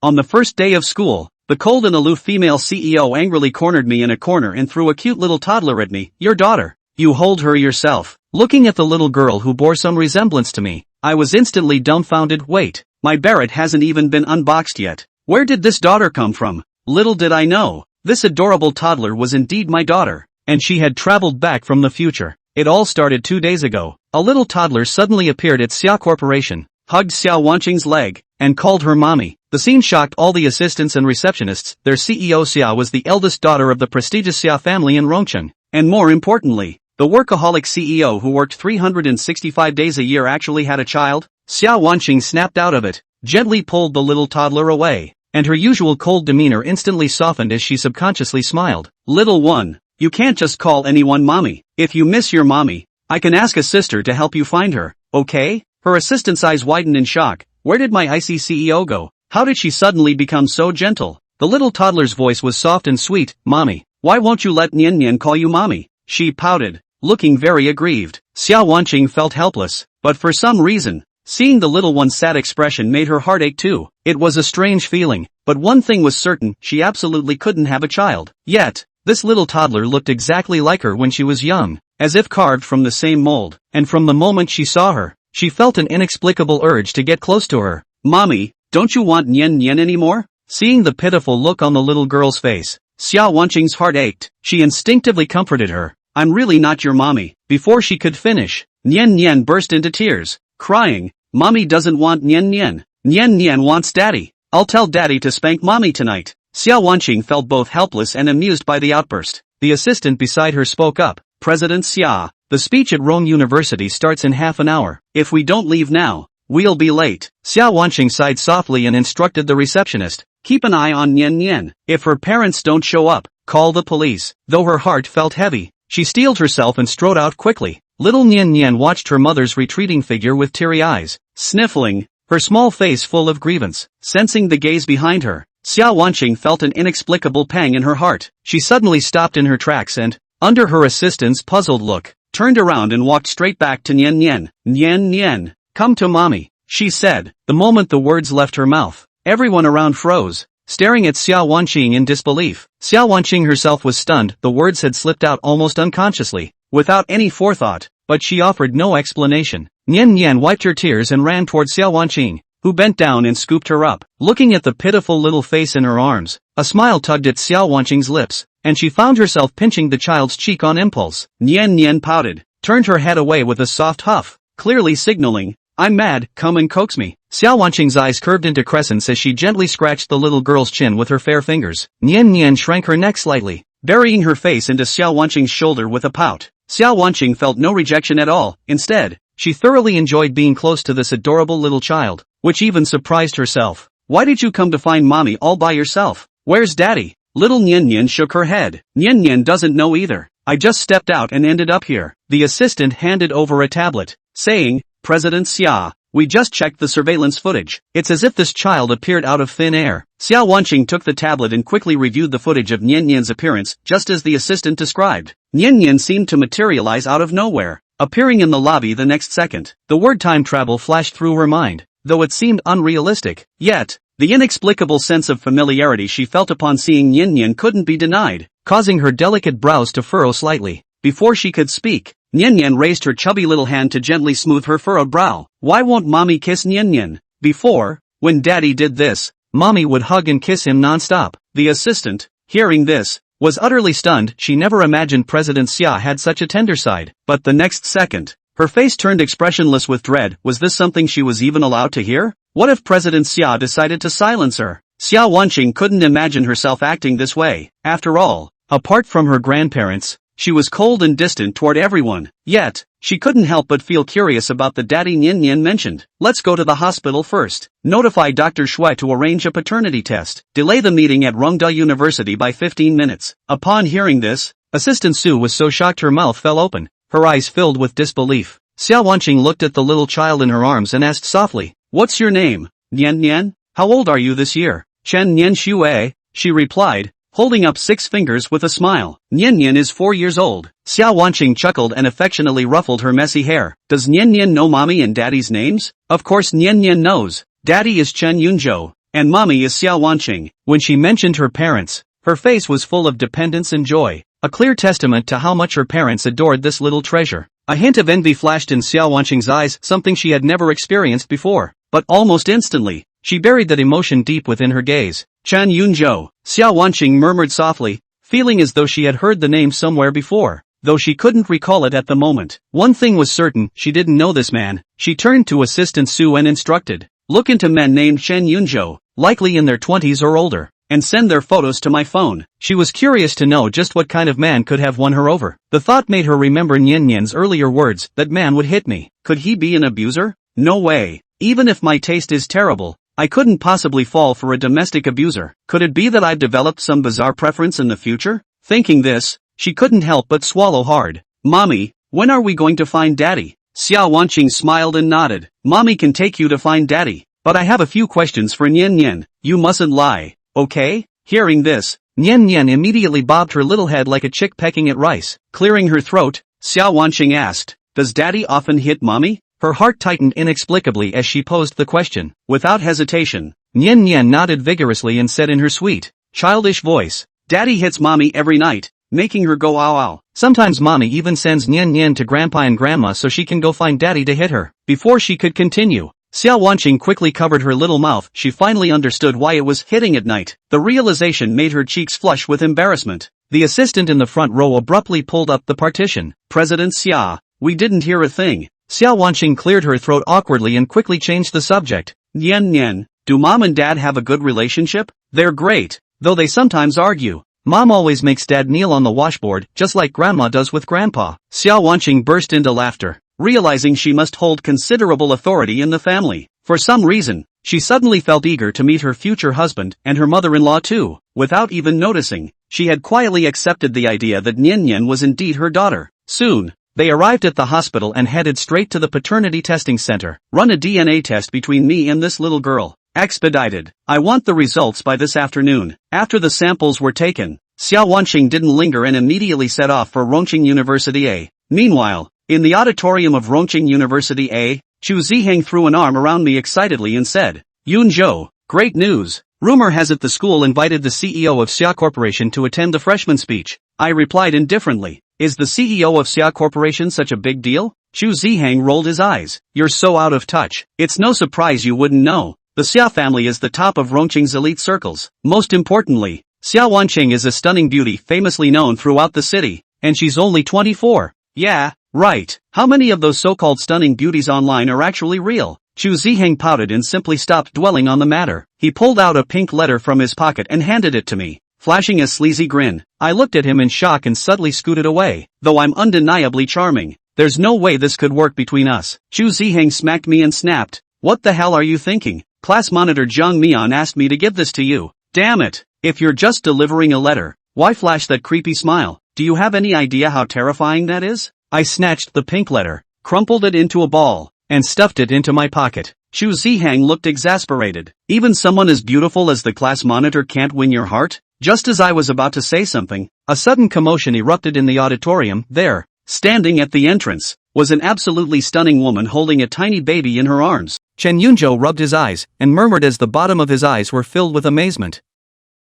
On the first day of school, the cold and aloof female CEO angrily cornered me in a corner and threw a cute little toddler at me. Your daughter. You hold her yourself. Looking at the little girl who bore some resemblance to me, I was instantly dumbfounded. Wait, my Barrett hasn't even been unboxed yet. Where did this daughter come from? Little did I know, this adorable toddler was indeed my daughter, and she had traveled back from the future. It all started 2 days ago. A little toddler suddenly appeared at Xia Corporation, hugged Xiao Wanqing's leg, and called her mommy. The scene shocked all the assistants and receptionists. Their CEO Xia was the eldest daughter of the prestigious Xia family in Rongcheng, and more importantly, the workaholic CEO who worked 365 days a year actually had a child. Xiao Wanqing snapped out of it, gently pulled the little toddler away, and her usual cold demeanor instantly softened as she subconsciously smiled. Little one, you can't just call anyone mommy. If you miss your mommy, I can ask a sister to help you find her, okay? Her assistant's eyes widened in shock. Where did my icy CEO go? How did she suddenly become so gentle? The little toddler's voice was soft and sweet. Mommy, why won't you let Nian Nian call you mommy? She pouted, looking very aggrieved. Xiao Wanqing felt helpless, but for some reason, seeing the little one's sad expression made her heart ache too. It was a strange feeling, but one thing was certain, she absolutely couldn't have a child. Yet, this little toddler looked exactly like her when she was young, as if carved from the same mold, and from the moment she saw her, she felt an inexplicable urge to get close to her. Mommy, don't you want Nian Nian anymore? Seeing the pitiful look on the little girl's face, Xiao Wanqing's heart ached. She instinctively comforted her. I'm really not your mommy. Before she could finish, Nian Nian burst into tears, crying, Mommy doesn't want Nian Nian. Nian Nian wants Daddy. I'll tell Daddy to spank Mommy tonight. Xiao Wanqing felt both helpless and amused by the outburst. The assistant beside her spoke up. President Xia, the speech at Rome University starts in half an hour. If we don't leave now, we'll be late. Xiao Wanqing sighed softly and instructed the receptionist. Keep an eye on Nian Nian. If her parents don't show up, call the police. Though her heart felt heavy, she steeled herself and strode out quickly. Little Nian Nian watched her mother's retreating figure with teary eyes, sniffling, her small face full of grievance. Sensing the gaze behind her, Xiao Wanqing felt an inexplicable pang in her heart. She suddenly stopped in her tracks and, under her assistant's puzzled look, turned around and walked straight back to Nian Nian. Nian Nian, come to mommy, she said. The moment the words left her mouth, everyone around froze, staring at Xiao Wanqing in disbelief. Xiao Wanqing herself was stunned. The words had slipped out almost unconsciously, without any forethought, but she offered no explanation. Nian Nian wiped her tears and ran toward Xiao Wanqing, who bent down and scooped her up. Looking at the pitiful little face in her arms, a smile tugged at Xiao Wanqing's lips, and she found herself pinching the child's cheek on impulse. Nian Nian pouted, turned her head away with a soft huff, clearly signaling, I'm mad, come and coax me. Xiao Wanqing's eyes curved into crescents as she gently scratched the little girl's chin with her fair fingers. Nian Nian shrank her neck slightly, burying her face into Xiao Wanqing's shoulder with a pout. Xiao Wanqing felt no rejection at all. Instead, she thoroughly enjoyed being close to this adorable little child, which even surprised herself. Why did you come to find mommy all by yourself? Where's daddy? Little Nian Nian shook her head. Nian Nian doesn't know either. I just stepped out and ended up here. The assistant handed over a tablet, saying, President Xia, we just checked the surveillance footage. It's as if this child appeared out of thin air. Xiao Wanqing took the tablet and quickly reviewed the footage of Nian Nian's appearance, just as the assistant described. Nian Nian seemed to materialize out of nowhere, appearing in the lobby the next second. The word time travel flashed through her mind, though it seemed unrealistic. Yet, the inexplicable sense of familiarity she felt upon seeing Nian Nian couldn't be denied, causing her delicate brows to furrow slightly. Before she could speak, Nian Nian raised her chubby little hand to gently smooth her furrowed brow. Why won't mommy kiss Nian Nian? Before, when daddy did this, mommy would hug and kiss him non-stop. The assistant, hearing this, was utterly stunned. She never imagined President Xia had such a tender side. But the next second, her face turned expressionless with dread. Was this something she was even allowed to hear? What if President Xia decided to silence her? Xiao Wanqing couldn't imagine herself acting this way. After all, apart from her grandparents, she was cold and distant toward everyone. Yet, she couldn't help but feel curious about the daddy Nian Nian mentioned. Let's go to the hospital first. Notify Dr. Shui to arrange a paternity test. Delay the meeting at Rongda University by 15 minutes. Upon hearing this, Assistant Su was so shocked her mouth fell open, her eyes filled with disbelief. Xiao Wanqing looked at the little child in her arms and asked softly, What's your name? Nian Nian? How old are you this year? Chen Nian Xue, she replied, holding up 6 fingers with a smile. Nian Nian is 4 years old. Xiao Wanqing chuckled and affectionately ruffled her messy hair. Does Nian Nian know mommy and daddy's names? Of course Nian Nian knows. Daddy is Chen Yunzhou, And mommy is Xiao Wanqing. When she mentioned her parents, her face was full of dependence and joy, a clear testament to how much her parents adored this little treasure. A hint of envy flashed in Xiao Wanqing's eyes, something she had never experienced before. But almost instantly, she buried that emotion deep within her gaze. Chan Yunzhou, Xiao Wanqing murmured softly, feeling as though she had heard the name somewhere before, though she couldn't recall it at the moment. One thing was certain, she didn't know this man. She turned to Assistant Su and instructed, "Look into men named Chen Yunzhou, likely in their 20s or older, and send their photos to my phone." She was curious to know just what kind of man could have won her over. The thought made her remember Nian Nian's earlier words, "That man would hit me." Could he be an abuser? No way. Even if my taste is terrible, I couldn't possibly fall for a domestic abuser. Could it be that I've developed some bizarre preference in the future? Thinking this, she couldn't help but swallow hard. "Mommy, when are we going to find Daddy?" Xiao Wanqing smiled and nodded. "Mommy can take you to find Daddy, but I have a few questions for Nian Nian. You mustn't lie, okay?" Hearing this, Nian Nian immediately bobbed her little head like a chick pecking at rice. Clearing her throat, Xiao Wanqing asked, "Does Daddy often hit Mommy?" Her heart tightened inexplicably as she posed the question. Without hesitation, Nian Nian nodded vigorously and said in her sweet, childish voice, "Daddy hits Mommy every night, making her go ow ow. Sometimes Mommy even sends Nian Nian to Grandpa and Grandma so she can go find Daddy to hit her." Before she could continue, Xiao Wanqing quickly covered her little mouth. She finally understood why it was hitting at night. The realization made her cheeks flush with embarrassment. The assistant in the front row abruptly pulled up the partition. "President Xia, we didn't hear a thing." Xiao Wanqing cleared her throat awkwardly and quickly changed the subject. "Nian Nian, do Mom and Dad have a good relationship?" "They're great, though they sometimes argue. Mom always makes Dad kneel on the washboard, just like Grandma does with Grandpa." Xiao Wanqing burst into laughter, realizing she must hold considerable authority in the family. For some reason, she suddenly felt eager to meet her future husband and her mother-in-law too. Without even noticing, she had quietly accepted the idea that Nian Nian was indeed her daughter. Soon, they arrived at the hospital and headed straight to the paternity testing center. "Run a DNA test between me and this little girl. Expedited. I want the results by this afternoon." After the samples were taken, Xiao Wanqing didn't linger and immediately set off for Rongqing University A. Meanwhile, in the auditorium of Rongqing University A, Chu Ziheng threw an arm around me excitedly and said, "Yunzhou, great news. Rumor has it the school invited the CEO of Xia Corporation to attend the freshman speech." I replied indifferently, "Is the CEO of Xia Corporation such a big deal?" Chu Ziheng rolled his eyes. "You're so out of touch. It's no surprise you wouldn't know. The Xia family is the top of Rongqing's elite circles. Most importantly, Xia Wanqing is a stunning beauty famously known throughout the city, and she's only 24. Yeah, right. How many of those so-called stunning beauties online are actually real?" Chu Ziheng pouted and simply stopped dwelling on the matter. He pulled out a pink letter from his pocket and handed it to me, flashing a sleazy grin. I looked at him in shock and subtly scooted away. "Though I'm undeniably charming, there's no way this could work between us." Chu Ziheng smacked me and snapped, "What the hell are you thinking? Class monitor Zhang Mian asked me to give this to you." "Damn it. If you're just delivering a letter, why flash that creepy smile? Do you have any idea how terrifying that is?" I snatched the pink letter, crumpled it into a ball, and stuffed it into my pocket. Chu Ziheng looked exasperated. "Even someone as beautiful as the class monitor can't win your heart?" Just as I was about to say something, a sudden commotion erupted in the auditorium. There, standing at the entrance, was an absolutely stunning woman holding a tiny baby in her arms. Chen Yunzhou rubbed his eyes and murmured as the bottom of his eyes were filled with amazement.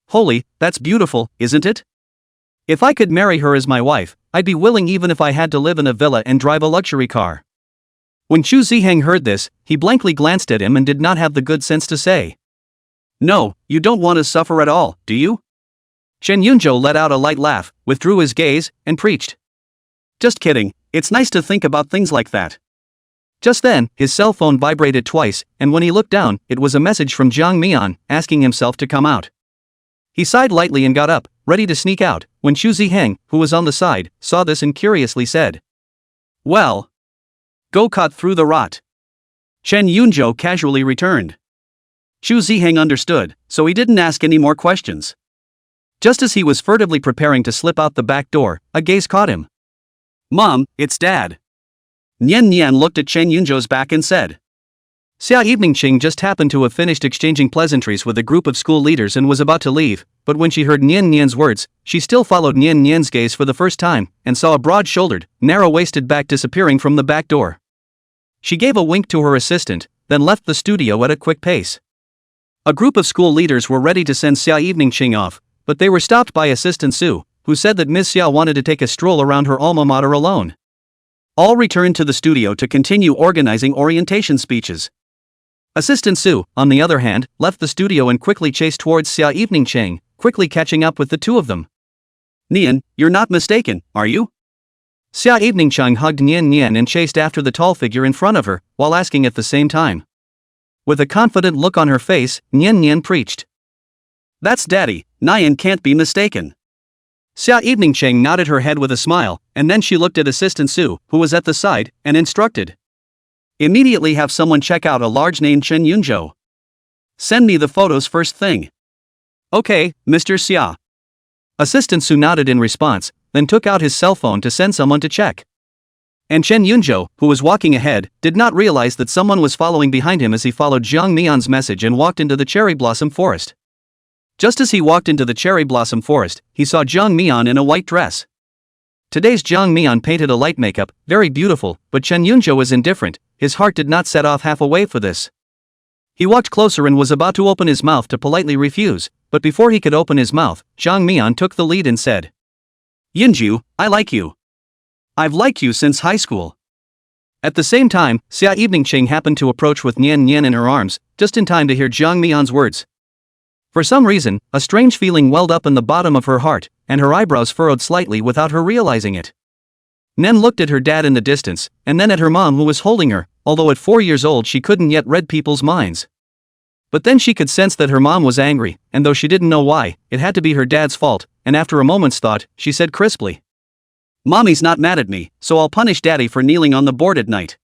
"Holy, that's beautiful, isn't it? If I could marry her as my wife, I'd be willing even if I had to live in a villa and drive a luxury car." When Chu Ziheng heard this, he blankly glanced at him and did not have the good sense to say, "No, you don't want to suffer at all, do you?" Chen Yunzhou let out a light laugh, withdrew his gaze, and preached, "Just kidding, it's nice to think about things like that." Just then, his cell phone vibrated twice, and when he looked down, it was a message from Zhang Mian, asking himself to come out. He sighed lightly and got up, ready to sneak out, when Chu Ziheng, who was on the side, saw this and curiously said, "Well, go cut through the rot." Chen Yunzhou casually returned. Chu Ziheng understood, so he didn't ask any more questions. Just as he was furtively preparing to slip out the back door, a gaze caught him. "Mom, it's Dad." Nian Nian looked at Chen Yunzhou's back and said, Xia Eveningqing just happened to have finished exchanging pleasantries with a group of school leaders and was about to leave, but when she heard Nian Nian's words, she still followed Nian Nian's gaze for the first time, and saw a broad-shouldered, narrow-waisted back disappearing from the back door. She gave a wink to her assistant, then left the studio at a quick pace. A group of school leaders were ready to send Xia Evening Ching off, but they were stopped by Assistant Su, who said that Ms. Xia wanted to take a stroll around her alma mater alone. All returned to the studio to continue organizing orientation speeches. Assistant Su, on the other hand, left the studio and quickly chased towards Xia Evening Ching, quickly catching up with the two of them. Nian, you're not mistaken, are you? Xia Evening Ching hugged Nian Nian and chased after the tall figure in front of her, while asking at the same time. With a confident look on her face, Nian Nian preached. That's Daddy, Nian can't be mistaken. Xia Evening Ching nodded her head with a smile, and then she looked at Assistant Su, who was at the side, and instructed. Immediately have someone check out a large named Chen Yunzhou. Send me the photos first thing. Okay, Mr. Xia. Assistant Su nodded in response, then took out his cell phone to send someone to check. And Chen Yunzhou, who was walking ahead, did not realize that someone was following behind him as he followed Jiang Mian's message and walked into the cherry blossom forest. Just as he walked into the cherry blossom forest, he saw Jiang Mian in a white dress. Today's Jiang Mian painted a light makeup, very beautiful, but Chen Yunzhou was indifferent. His heart did not set off half away for this. He walked closer and was about to open his mouth to politely refuse, but before he could open his mouth, Jiang Mian took the lead and said, Yunzhou, I like you. I've liked you since high school. At the same time, Xia Evening Ching happened to approach with Nian Nian in her arms, just in time to hear Jiang Mian's words. For some reason, a strange feeling welled up in the bottom of her heart, and her eyebrows furrowed slightly without her realizing it. Nen looked at her dad in the distance, and then at her mom who was holding her, although at 4 years old she couldn't yet read people's minds. But then she could sense that her mom was angry, and though she didn't know why, it had to be her dad's fault, and after a moment's thought, she said crisply. Mommy's not mad at me, so I'll punish Daddy for kneeling on the board at night.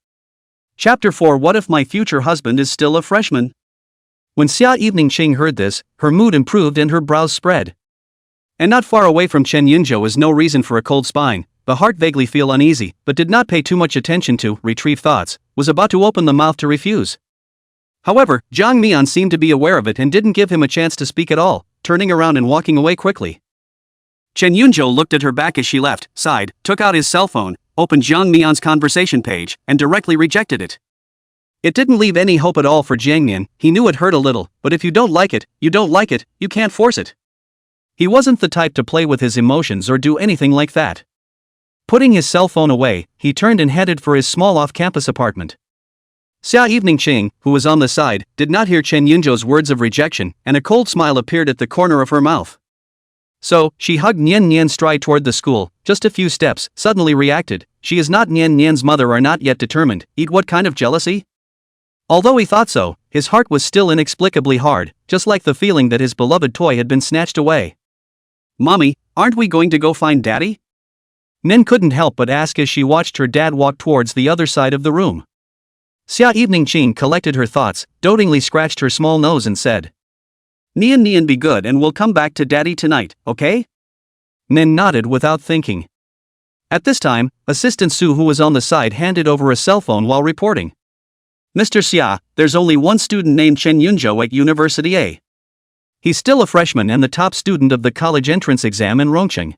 Chapter 4 What if my future husband is still a freshman? When Xia Evening Ching heard this, her mood improved and her brows spread. And not far away from Chen Yunzhou is no reason for a cold spine. The heart vaguely feel uneasy, but did not pay too much attention to retrieve thoughts, was about to open the mouth to refuse. However, Jiang Mian seemed to be aware of it and didn't give him a chance to speak at all, turning around and walking away quickly. Chen Yunzhou looked at her back as she left, sighed, took out his cell phone, opened Jiang Mian's conversation page, and directly rejected it. It didn't leave any hope at all for Jiang Mian. He knew it hurt a little, but if you don't like it, you don't like it, you can't force it. He wasn't the type to play with his emotions or do anything like that. Putting his cell phone away, he turned and headed for his small off-campus apartment. Xia Evening Ching, who was on the side, did not hear Chen Yunzhou's words of rejection, and a cold smile appeared at the corner of her mouth. So, she hugged Nian Nian's stride toward the school, just a few steps, suddenly reacted. She is not Nian Nian's mother are not yet determined. Eat what kind of jealousy? Although he thought so, his heart was still inexplicably hard, just like the feeling that his beloved toy had been snatched away. Mommy, aren't we going to go find Daddy? Nen couldn't help but ask as she watched her dad walk towards the other side of the room. Xia Evening Ching collected her thoughts, dotingly scratched her small nose and said, Nian Nian be good and we'll come back to Daddy tonight, okay? Nen nodded without thinking. At this time, Assistant Su who was on the side handed over a cell phone while reporting. Mr. Xia, there's only one student named Chen Yunzhou at University A. He's still a freshman and the top student of the college entrance exam in Rongqing.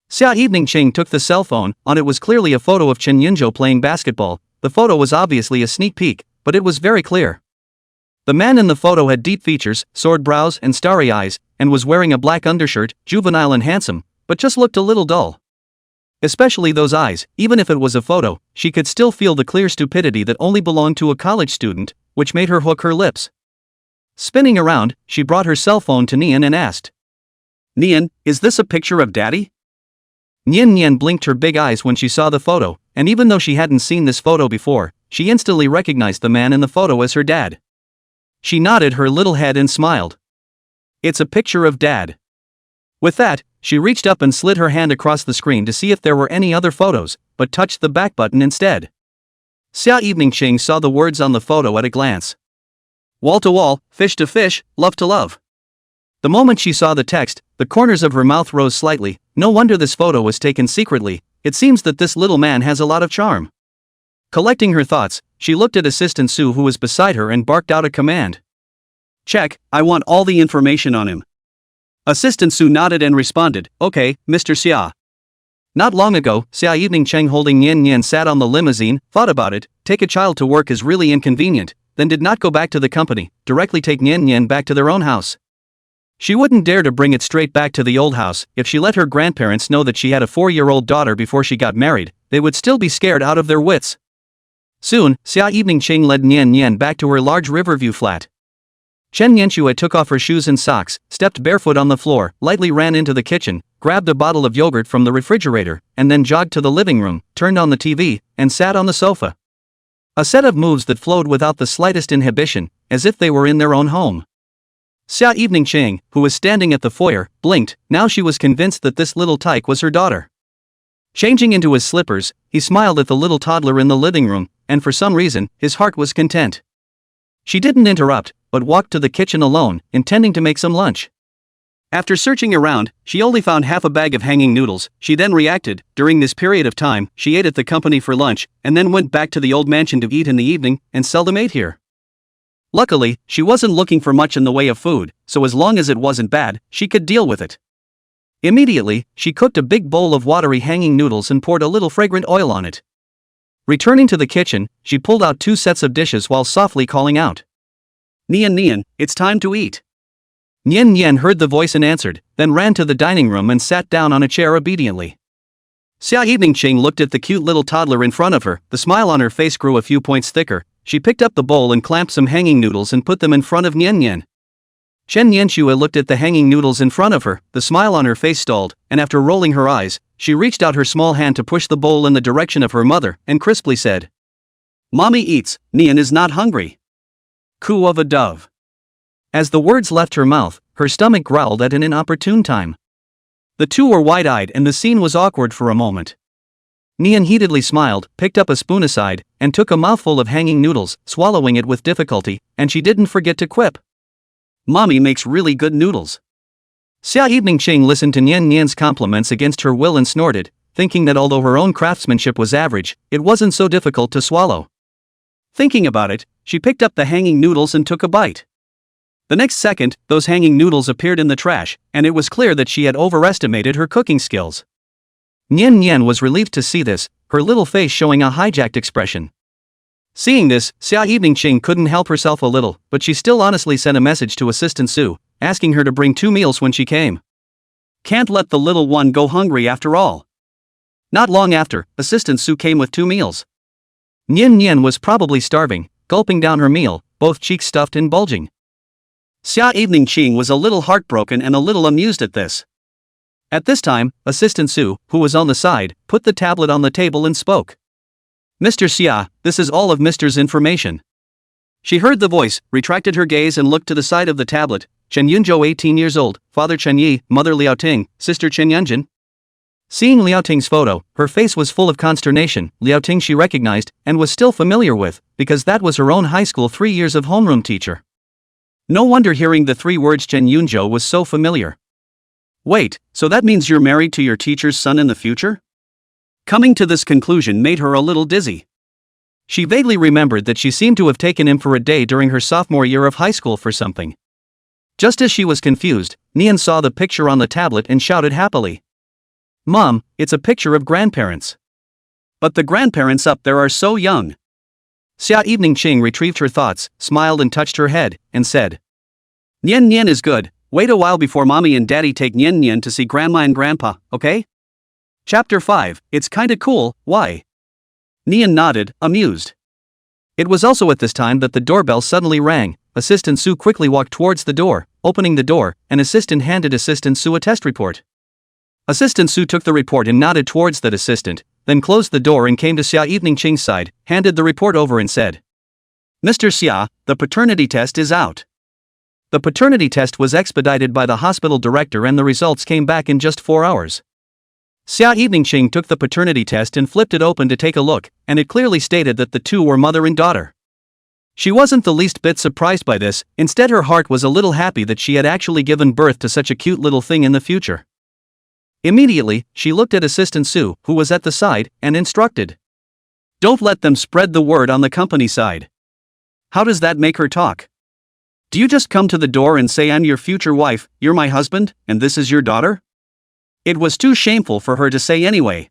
Xia Evening Ching took the cell phone. On it was clearly a photo of Chen Yunzhou playing basketball. The photo was obviously a sneak peek, but it was very clear. The man in the photo had deep features, sword brows and starry eyes, and was wearing a black undershirt, juvenile and handsome, but just looked a little dull. Especially those eyes. Even if it was a photo, she could still feel the clear stupidity that only belonged to a college student, which made her hook her lips. Spinning around, she brought her cell phone to Nian and asked, Nian, is this a picture of Daddy? Nian Nian blinked her big eyes when she saw the photo, and even though she hadn't seen this photo before, she instantly recognized the man in the photo as her dad. She nodded her little head and smiled. It's a picture of Dad. With that, she reached up and slid her hand across the screen to see if there were any other photos, but touched the back button instead. Xia Evening Ching saw the words on the photo at a glance. Wall to wall, fish to fish, love to love. The moment she saw the text, the corners of her mouth rose slightly. No wonder this photo was taken secretly. It seems that this little man has a lot of charm. Collecting her thoughts, she looked at Assistant Su who was beside her and barked out a command. Check, I want all the information on him. Assistant Su nodded and responded, okay, Mr. Xia. Not long ago, Xia Evening Cheng holding Nian Nian sat on the limousine, thought about it. Take a child to work is really inconvenient. then did not go back to the company, directly take Nian Nian back to their own house. She wouldn't dare to bring it straight back to the old house. If she let her grandparents know that she had a 4-year-old daughter before she got married, they would still be scared out of their wits. Soon, Xia Evening Ching led Nian Nian back to her large Riverview flat. Chen Yanxue took off her shoes and socks, stepped barefoot on the floor, lightly ran into the kitchen, grabbed a bottle of yogurt from the refrigerator, and then jogged to the living room, turned on the TV, and sat on the sofa. A set of moves that flowed without the slightest inhibition, as if they were in their own home. Xia Evening Ching, who was standing at the foyer, blinked. Now she was convinced that this little tyke was her daughter. Changing into his slippers, he smiled at the little toddler in the living room, and for some reason, his heart was content. She didn't interrupt, but walked to the kitchen alone, intending to make some lunch. After searching around, she only found half a bag of hanging noodles. She then reacted. During this period of time, she ate at the company for lunch, and then went back to the old mansion to eat in the evening, and seldom ate here. Luckily, she wasn't looking for much in the way of food, so as long as it wasn't bad, she could deal with it. Immediately, she cooked a big bowl of watery hanging noodles and poured a little fragrant oil on it. Returning to the kitchen, she pulled out 2 sets of dishes while softly calling out, "Nian Nian, it's time to eat." Nian Nian heard the voice and answered, then ran to the dining room and sat down on a chair obediently. Xia Evening Ching looked at the cute little toddler in front of her. The smile on her face grew a few points thicker. She picked up the bowl and clamped some hanging noodles and put them in front of Nian Nian. Chen Yanxue looked at the hanging noodles in front of her. The smile on her face stalled, and after rolling her eyes, she reached out her small hand to push the bowl in the direction of her mother, and crisply said, "Mommy eats, Nian is not hungry." Coo of a dove. As the words left her mouth, her stomach growled at an inopportune time. The two were wide-eyed and the scene was awkward for a moment. Nian heatedly smiled, picked up a spoon aside, and took a mouthful of hanging noodles, swallowing it with difficulty, and she didn't forget to quip, "Mommy makes really good noodles." Xia Evening Ching listened to Nian Nian's compliments against her will and snorted, thinking that although her own craftsmanship was average, it wasn't so difficult to swallow. Thinking about it, she picked up the hanging noodles and took a bite. The next second, those hanging noodles appeared in the trash, and it was clear that she had overestimated her cooking skills. Nian Nian was relieved to see this, her little face showing a hijacked expression. Seeing this, Xia Evening Ching couldn't help herself a little, but she still honestly sent a message to Assistant Su, asking her to bring 2 meals when she came. Can't let the little one go hungry after all. Not long after, Assistant Su came with 2 meals. Nian Nian was probably starving, gulping down her meal, both cheeks stuffed and bulging. Xia Evening Ching was a little heartbroken and a little amused at this. At this time, Assistant Su, who was on the side, put the tablet on the table and spoke. "Mr. Xia, this is all of Mr.'s information." She heard the voice, retracted her gaze and looked to the side of the tablet. Chen Yunzhou 18 years old, father Chen Yi, mother Liao Ting, sister Chen Yunjin. Seeing Liao Ting's photo, her face was full of consternation. Liao Ting she recognized, and was still familiar with, because that was her own high school 3 years of homeroom teacher. No wonder hearing the 3 words Chen Yunzhou was so familiar. Wait, so that means you're married to your teacher's son in the future? Coming to this conclusion made her a little dizzy. She vaguely remembered that she seemed to have taken him for a day during her sophomore year of high school for something. Just as she was confused, Nian saw the picture on the tablet and shouted happily, "Mom, it's a picture of grandparents." But the grandparents up there are so young. Xia Evening Ching retrieved her thoughts, smiled and touched her head, and said, "Nian Nian is good. Wait a while before mommy and daddy take Nian Nian to see grandma and grandpa, okay?" Chapter 5, It's Kinda Cool, Why? Nian nodded, amused. It was also at this time that the doorbell suddenly rang. Assistant Su quickly walked towards the door. Opening the door, an assistant handed Assistant Su a test report. Assistant Su took the report and nodded towards that assistant, then closed the door and came to Xia Evening Ching's side, handed the report over and said, "Mr. Xia, the paternity test is out." The paternity test was expedited by the hospital director and the results came back in just 4 hours. Xia Evening Ching took the paternity test and flipped it open to take a look, and it clearly stated that the two were mother and daughter. She wasn't the least bit surprised by this, instead her heart was a little happy that she had actually given birth to such a cute little thing in the future. Immediately, she looked at Assistant Su, who was at the side, and instructed, "Don't let them spread the word on the company side." How does that make her talk? Do you just come to the door and say I'm your future wife, you're my husband, and this is your daughter? It was too shameful for her to say anyway.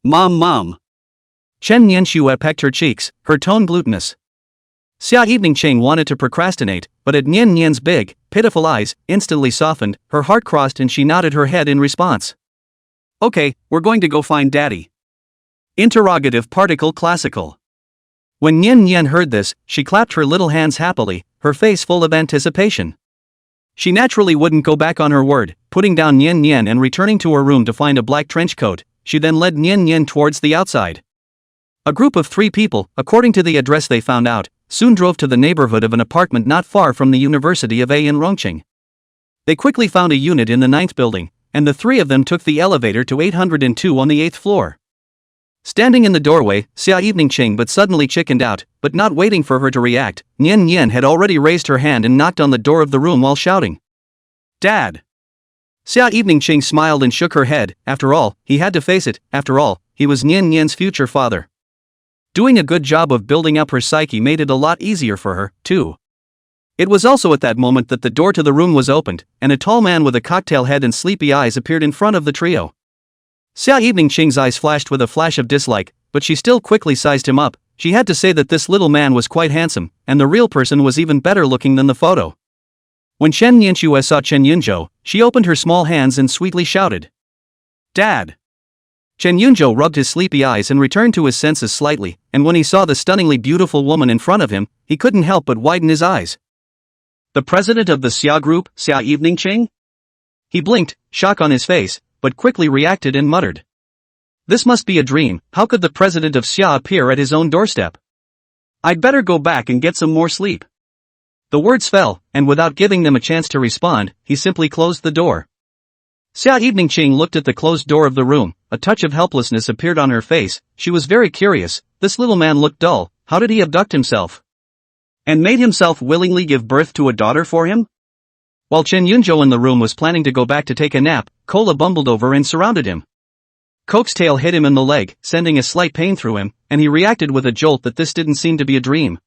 Mom. Chen Yanxue pecked her cheeks, her tone glutinous. Xia Evening Ching wanted to procrastinate, but at Nian Nian's big, pitiful eyes, instantly softened, her heart crossed and she nodded her head in response. Okay, we're going to go find Daddy. Interrogative particle classical. When Nian Nian heard this, she clapped her little hands happily, her face full of anticipation. She naturally wouldn't go back on her word, putting down Nian Nian and returning to her room to find a black trench coat. She then led Nian Nian towards the outside. A group of 3 people, according to the address they found out, soon drove to the neighborhood of an apartment not far from the University of A in Rongqing. They quickly found a unit in the 9th building, and the 3 of them took the elevator to 802 on the 8th floor. Standing in the doorway, Xia Evening Ching but suddenly chickened out, but not waiting for her to react, Nian Nian had already raised her hand and knocked on the door of the room while shouting, "Dad!" Xia Evening Ching smiled and shook her head. After all, he had to face it, after all, he was Nian Nian's future father. Doing a good job of building up her psyche made it a lot easier for her, too. It was also at that moment that the door to the room was opened, and a tall man with a cocktail head and sleepy eyes appeared in front of the trio. Xia Evening Ching's eyes flashed with a flash of dislike, but she still quickly sized him up. She had to say that this little man was quite handsome, and the real person was even better looking than the photo. When Chen Nianxue saw Chen Yunzhou, she opened her small hands and sweetly shouted, "Dad!" Chen Yunzhou rubbed his sleepy eyes and returned to his senses slightly, and when he saw the stunningly beautiful woman in front of him, he couldn't help but widen his eyes. The president of the Xia Group, Xia Evening Ching? He blinked, shock on his face, but quickly reacted and muttered, "This must be a dream. How could the president of Xia appear at his own doorstep? I'd better go back and get some more sleep." The words fell, and without giving them a chance to respond, he simply closed the door. Xia Evening Ching looked at the closed door of the room. A touch of helplessness appeared on her face. She was very curious. This little man looked dull. How did he abduct himself? And made himself willingly give birth to a daughter for him? While Chen Yunzhou in the room was planning to go back to take a nap, Cola bumbled over and surrounded him. Coke's tail hit him in the leg, sending a slight pain through him, and he reacted with a jolt that this didn't seem to be a dream.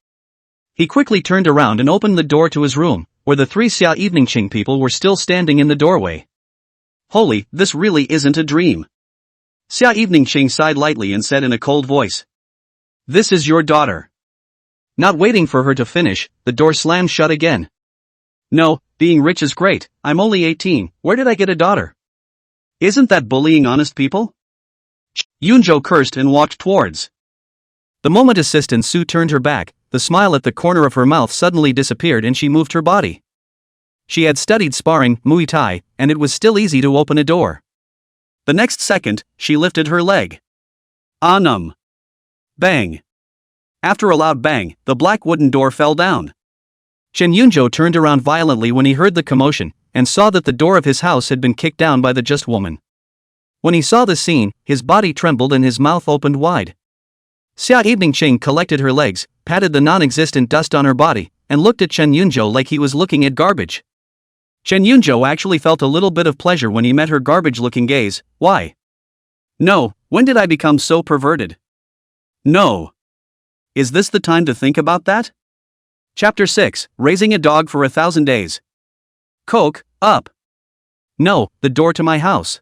He quickly turned around and opened the door to his room, where the 3 Xia Evening Ching people were still standing in the doorway. Holy, this really isn't a dream. Xia Evening Ching sighed lightly and said in a cold voice, "This is your daughter." Not waiting for her to finish, the door slammed shut again. "No, being rich is great. I'm only 18, where did I get a daughter? Isn't that bullying honest people?" Yunzhou cursed and walked towards. The moment Assistant Su turned her back, the smile at the corner of her mouth suddenly disappeared and she moved her body. She had studied sparring, Muay Thai, and it was still easy to open a door. The next second, she lifted her leg. Num. Bang. After a loud bang, the black wooden door fell down. Chen Yunzhou turned around violently when he heard the commotion, and saw that the door of his house had been kicked down by the just woman. When he saw the scene, his body trembled and his mouth opened wide. Xia Evening Ching collected her legs, patted the non-existent dust on her body, and looked at Chen Yunzhou like he was looking at garbage. Chen Yunzhou actually felt a little bit of pleasure when he met her garbage-looking gaze. Why? No, when did I become so perverted? No. Is this the time to think about that? Chapter 6, Raising a Dog for 1,000 Days. Coke, up. No, the door to my house.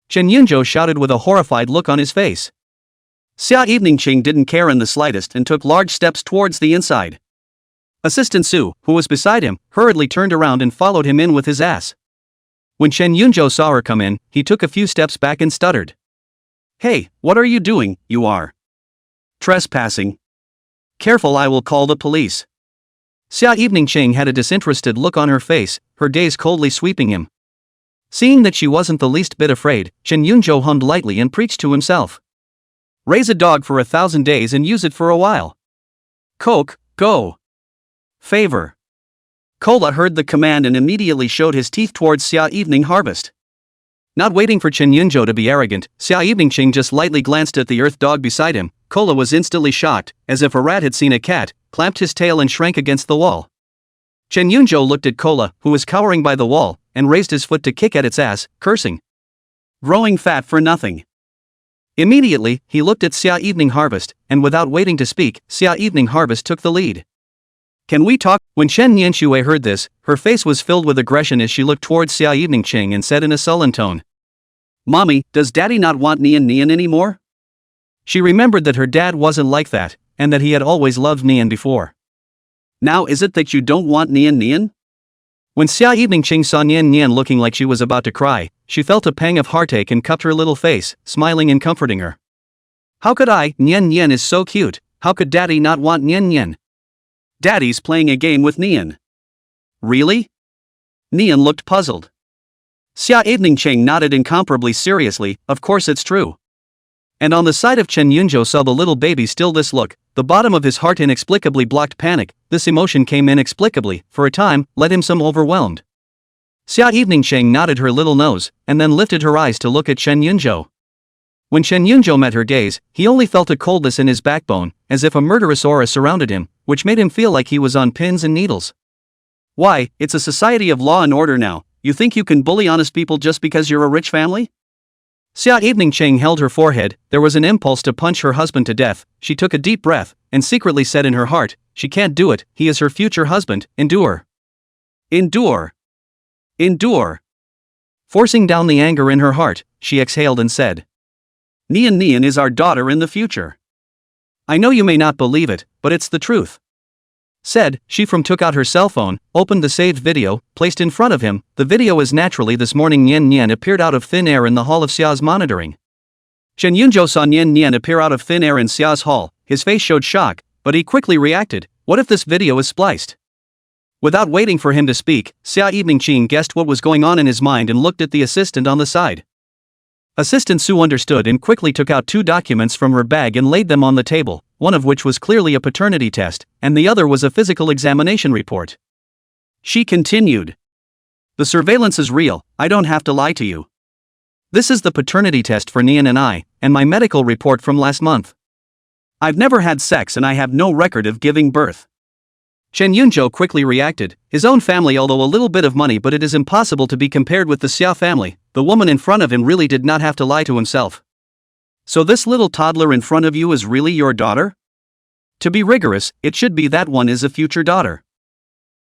Chen Yunzhou shouted with a horrified look on his face. Xia Evening Ching didn't care in the slightest and took large steps towards the inside. Assistant Su, who was beside him, hurriedly turned around and followed him in with his ass. When Chen Yunzhou saw her come in, he took a few steps back and stuttered. Hey, what are you doing? You are trespassing. Careful, I will call the police. Xia Evening Ching had a disinterested look on her face, her gaze coldly sweeping him. Seeing that she wasn't the least bit afraid, Chen Yunzhou hummed lightly and preached to himself. Raise a dog for 1,000 days and use it for a while. Coke, go. Favor. Cola heard the command and immediately showed his teeth towards Xia Evening Harvest. Not waiting for Chen Yunzhou to be arrogant, Xia Evening Ching just lightly glanced at the earth dog beside him. Cola was instantly shocked, as if a rat had seen a cat, clamped his tail and shrank against the wall. Chen Yunzhou looked at Cola, who was cowering by the wall, and raised his foot to kick at its ass, cursing. Growing fat for nothing. Immediately, he looked at Xia Evening Harvest, and without waiting to speak, Xia Evening Harvest took the lead. Can we talk? When Chen Nianxue heard this, her face was filled with aggression as she looked towards Xia Evening Ching and said in a sullen tone. Mommy, does Daddy not want Nian Nian anymore? She remembered that her dad wasn't like that, and that he had always loved Nian before. Now is it that you don't want Nian Nian? When Xia Evening Ching saw Nian Nian looking like she was about to cry, she felt a pang of heartache and cupped her little face, smiling and comforting her. How could I? Nian Nian is so cute, how could Daddy not want Nian Nian? Daddy's playing a game with Nian. Really? Nian looked puzzled. Xia Evening Ching nodded incomparably seriously, of course it's true. And on the side of Chen Yunzhou saw the little baby still this look, the bottom of his heart inexplicably blocked panic, this emotion came inexplicably, for a time, led him some overwhelmed. Xia Evening Ching nodded her little nose, and then lifted her eyes to look at Chen Yunzhou. When Chen Yunzhou met her gaze, he only felt a coldness in his backbone, as if a murderous aura surrounded him, which made him feel like he was on pins and needles. Why, it's a society of law and order now, you think you can bully honest people just because you're a rich family? Xia Evening Ching held her forehead, there was an impulse to punch her husband to death, she took a deep breath, and secretly said in her heart, she can't do it, he is her future husband, endure. Endure. Endure. Forcing down the anger in her heart, she exhaled and said, Nian Nian is our daughter in the future. I know you may not believe it, but it's the truth. Said, she took out her cell phone, opened the saved video, placed in front of him, the video as naturally this morning Nian Nian appeared out of thin air in the hall of Xia's monitoring. Chen Yunzhou saw Nian Nian appear out of thin air in Xia's hall, his face showed shock, but he quickly reacted, what if this video is spliced? Without waiting for him to speak, Xia Evening Ching guessed what was going on in his mind and looked at the assistant on the side. Assistant Su understood and quickly took out 2 documents from her bag and laid them on the table, one of which was clearly a paternity test, and the other was a physical examination report. She continued. The surveillance is real, I don't have to lie to you. This is the paternity test for Nian and I, and my medical report from last month. I've never had sex and I have no record of giving birth. Chen Yunzhou quickly reacted, his own family although a little bit of money but it is impossible to be compared with the Xia family, the woman in front of him really did not have to lie to himself. So this little toddler in front of you is really your daughter? To be rigorous, it should be that one is a future daughter.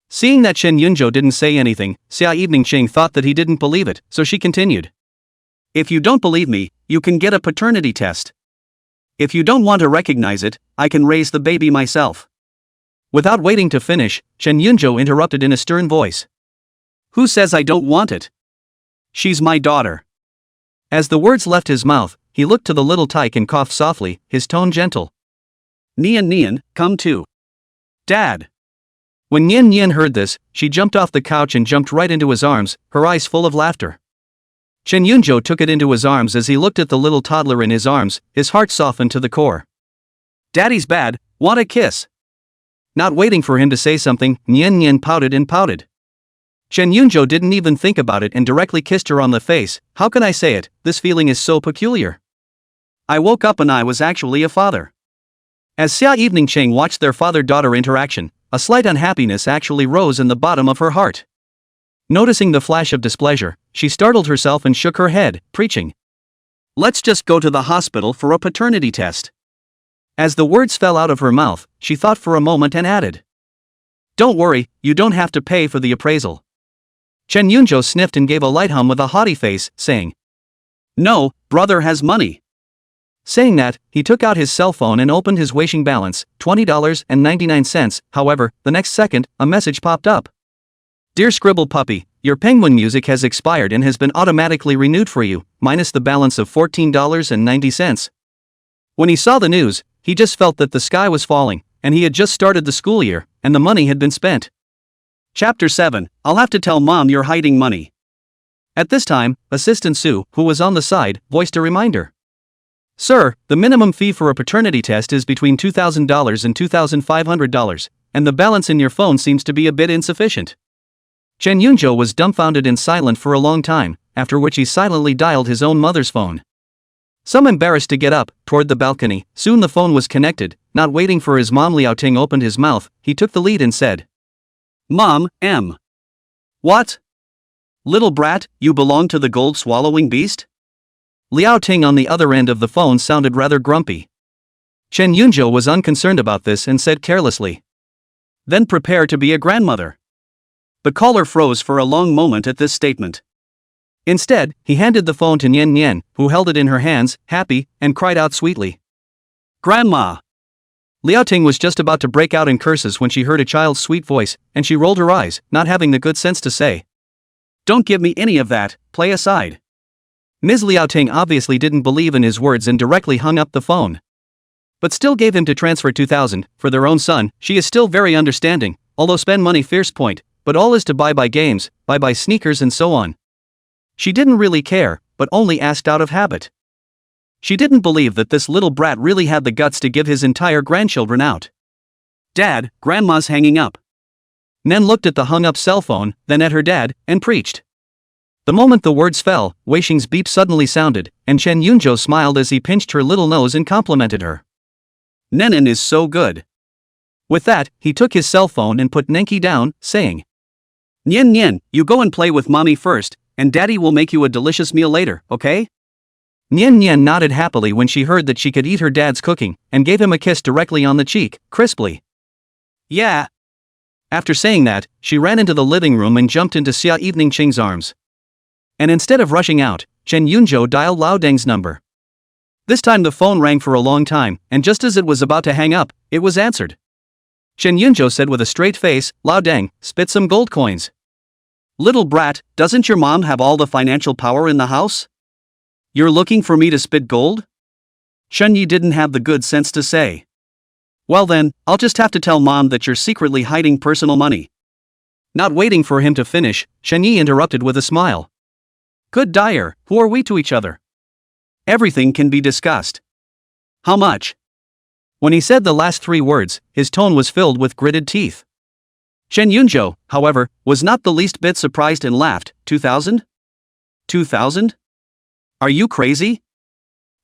Seeing that Chen Yunzhou didn't say anything, Xia Evening Ching thought that he didn't believe it, so she continued. If you don't believe me, you can get a paternity test. If you don't want to recognize it, I can raise the baby myself. Without waiting to finish, Chen Yunzhou interrupted in a stern voice. Who says I don't want it? She's my daughter. As the words left his mouth, he looked to the little tyke and coughed softly, his tone gentle. Nian Nian, come too. Dad. When Nian Nian heard this, she jumped off the couch and jumped right into his arms, her eyes full of laughter. Chen Yunzhou took it into his arms as he looked at the little toddler in his arms, his heart softened to the core. Daddy's bad, want a kiss? Not waiting for him to say something, Nian Nian pouted and pouted. Chen Yunzhou didn't even think about it and directly kissed her on the face. How can I say it, this feeling is so peculiar. I woke up and I was actually a father. As Xia Evening Ching watched their father-daughter interaction, a slight unhappiness actually rose in the bottom of her heart. Noticing the flash of displeasure, she startled herself and shook her head, preaching. Let's just go to the hospital for a paternity test. As the words fell out of her mouth, she thought for a moment and added. Don't worry, you don't have to pay for the appraisal. Chen Yunzhou sniffed and gave a light hum with a haughty face, saying. No, brother has money. Saying that, he took out his cell phone and opened his Weixing balance, $20.99, however, the next second, a message popped up. Dear Scribble Puppy, your penguin music has expired and has been automatically renewed for you, minus the balance of $14.90. When he saw the news, he just felt that the sky was falling, and he had just started the school year, and the money had been spent. Chapter 7, I'll have to tell Mom you're hiding money. At this time, Assistant Sue, who was on the side, voiced a reminder. Sir, the minimum fee for a paternity test is between $2,000 and $2,500, and the balance in your phone seems to be a bit insufficient. Chen Yunzhou was dumbfounded and silent for a long time, after which he silently dialed his own mother's phone. Some embarrassed to get up, toward the balcony, soon the phone was connected, not waiting for his mom. Liao Ting opened his mouth, he took the lead and said. Mom, M. What? Little brat, you belong to the gold-swallowing beast? Liao Ting on the other end of the phone sounded rather grumpy. Chen Yunzhou was unconcerned about this and said carelessly. Then prepare to be a grandmother. The caller froze for a long moment at this statement. Instead, he handed the phone to Nian Nian, who held it in her hands, happy, and cried out sweetly. Grandma! Liao Ting was just about to break out in curses when she heard a child's sweet voice, and she rolled her eyes, not having the good sense to say, "Don't give me any of that, play aside." Ms. Liao Ting obviously didn't believe in his words and directly hung up the phone. But still gave him to transfer 2,000, for their own son. She is still very understanding, although spend money fierce point, but all is to buy games, buy sneakers and so on. She didn't really care, but only asked out of habit. She didn't believe that this little brat really had the guts to give his entire grandchildren out. "Dad, grandma's hanging up." Nen looked at the hung-up cell phone, then at her dad, and preached. The moment the words fell, Wei Xing's beep suddenly sounded, and Chen Yunzhou smiled as he pinched her little nose and complimented her. "Nenin is so good." With that, he took his cell phone and put Nenki down, saying, Nian, you go and play with mommy first, and daddy will make you a delicious meal later, okay?" Nian nodded happily when she heard that she could eat her dad's cooking, and gave him a kiss directly on the cheek, crisply. "Yeah." After saying that, she ran into the living room and jumped into Xia Evening Qing's arms. And instead of rushing out, Chen Yunzhou dialed Lao Deng's number. This time the phone rang for a long time, and just as it was about to hang up, it was answered. Chen Yunzhou said with a straight face, "Lao Deng, spit some gold coins." "Little brat, doesn't your mom have all the financial power in the house? You're looking for me to spit gold?" Chen Yi didn't have the good sense to say. "Well then, I'll just have to tell mom that you're secretly hiding personal money." Not waiting for him to finish, Chen Yi interrupted with a smile. "Good Dyer, who are we to each other? Everything can be discussed. How much?" When he said the last three words, his tone was filled with gritted teeth. Chen Yunzhou, however, was not the least bit surprised and laughed. 2,000? 2,000? Are you crazy?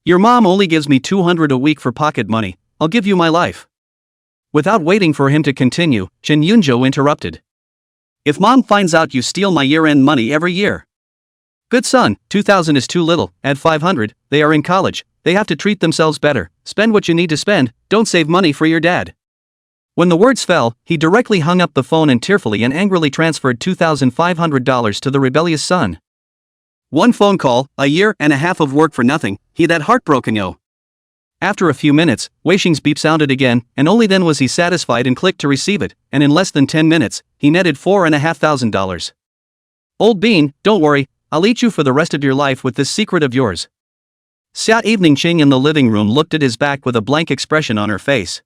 Your mom only gives me 200 a week for pocket money. I'll give you my life. Without waiting for him to continue, Chen Yunzhou interrupted. If mom finds out you steal my year-end money every year. Good son, 2,000 is too little, add 500, they are in college, they have to treat themselves better, spend what you need to spend, don't save money for your dad. When the words fell, he directly hung up the phone and tearfully and angrily transferred $2,500 to the rebellious son. One phone call, a year and a half of work for nothing, he that heartbroken yo. After a few minutes, Wei Xing's beep sounded again, and only then was he satisfied and clicked to receive it, and in less than 10 minutes, he netted $4,500. Old bean, don't worry, I'll eat you for the rest of your life with this secret of yours. Xia Evening Qing in the living room looked at his back with a blank expression on her face.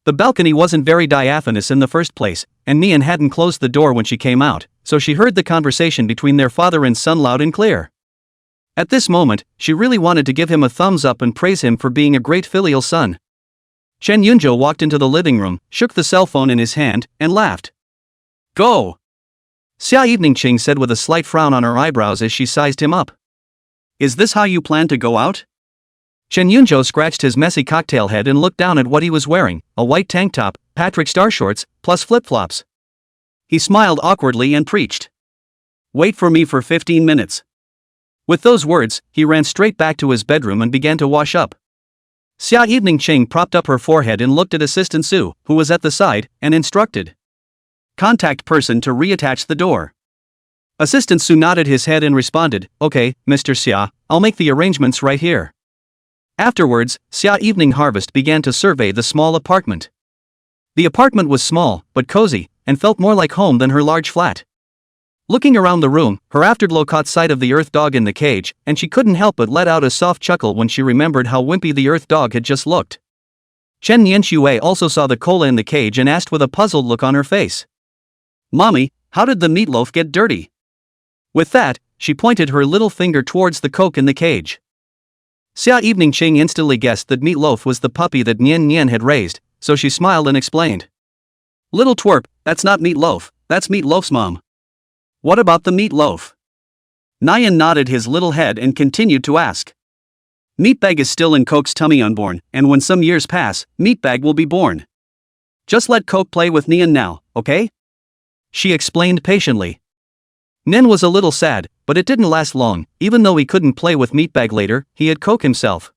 The balcony wasn't very diaphanous in the first place, and Nian hadn't closed the door when she came out, so she heard the conversation between their father and son loud and clear. At this moment, she really wanted to give him a thumbs up and praise him for being a great filial son. Chen Yunzhou walked into the living room, shook the cell phone in his hand, and laughed. Go! Xia Evening Qing said with a slight frown on her eyebrows as she sized him up. Is this how you plan to go out? Chen Yunzhou scratched his messy cocktail head and looked down at what he was wearing, a white tank top, Patrick Star shorts, plus flip-flops. He smiled awkwardly and preached. Wait for me for 15 minutes. With those words, he ran straight back to his bedroom and began to wash up. Xia Evening Qing propped up her forehead and looked at Assistant Su, who was at the side, and instructed. Contact person to reattach the door. Assistant Su nodded his head and responded, Okay, Mr. Xia, I'll make the arrangements right here. Afterwards, Xia Evening Harvest began to survey the small apartment. The apartment was small, but cozy, and felt more like home than her large flat. Looking around the room, her afterglow caught sight of the earth dog in the cage, and she couldn't help but let out a soft chuckle when she remembered how wimpy the earth dog had just looked. Chen Nianxue also saw the cola in the cage and asked with a puzzled look on her face. Mommy, how did the meatloaf get dirty? With that, she pointed her little finger towards the Coke in the cage. Xia Evening Qing instantly guessed that Meatloaf was the puppy that Nian had raised, so she smiled and explained. Little twerp, that's not Meatloaf, that's Meatloaf's mom. What about the meatloaf? Nian nodded his little head and continued to ask. Meatbag is still in Coke's tummy unborn, and when some years pass, Meatbag will be born. Just let Coke play with Nian now, okay? She explained patiently. Nen was a little sad, but it didn't last long. Even though he couldn't play with Meatbag later, he had Coke himself.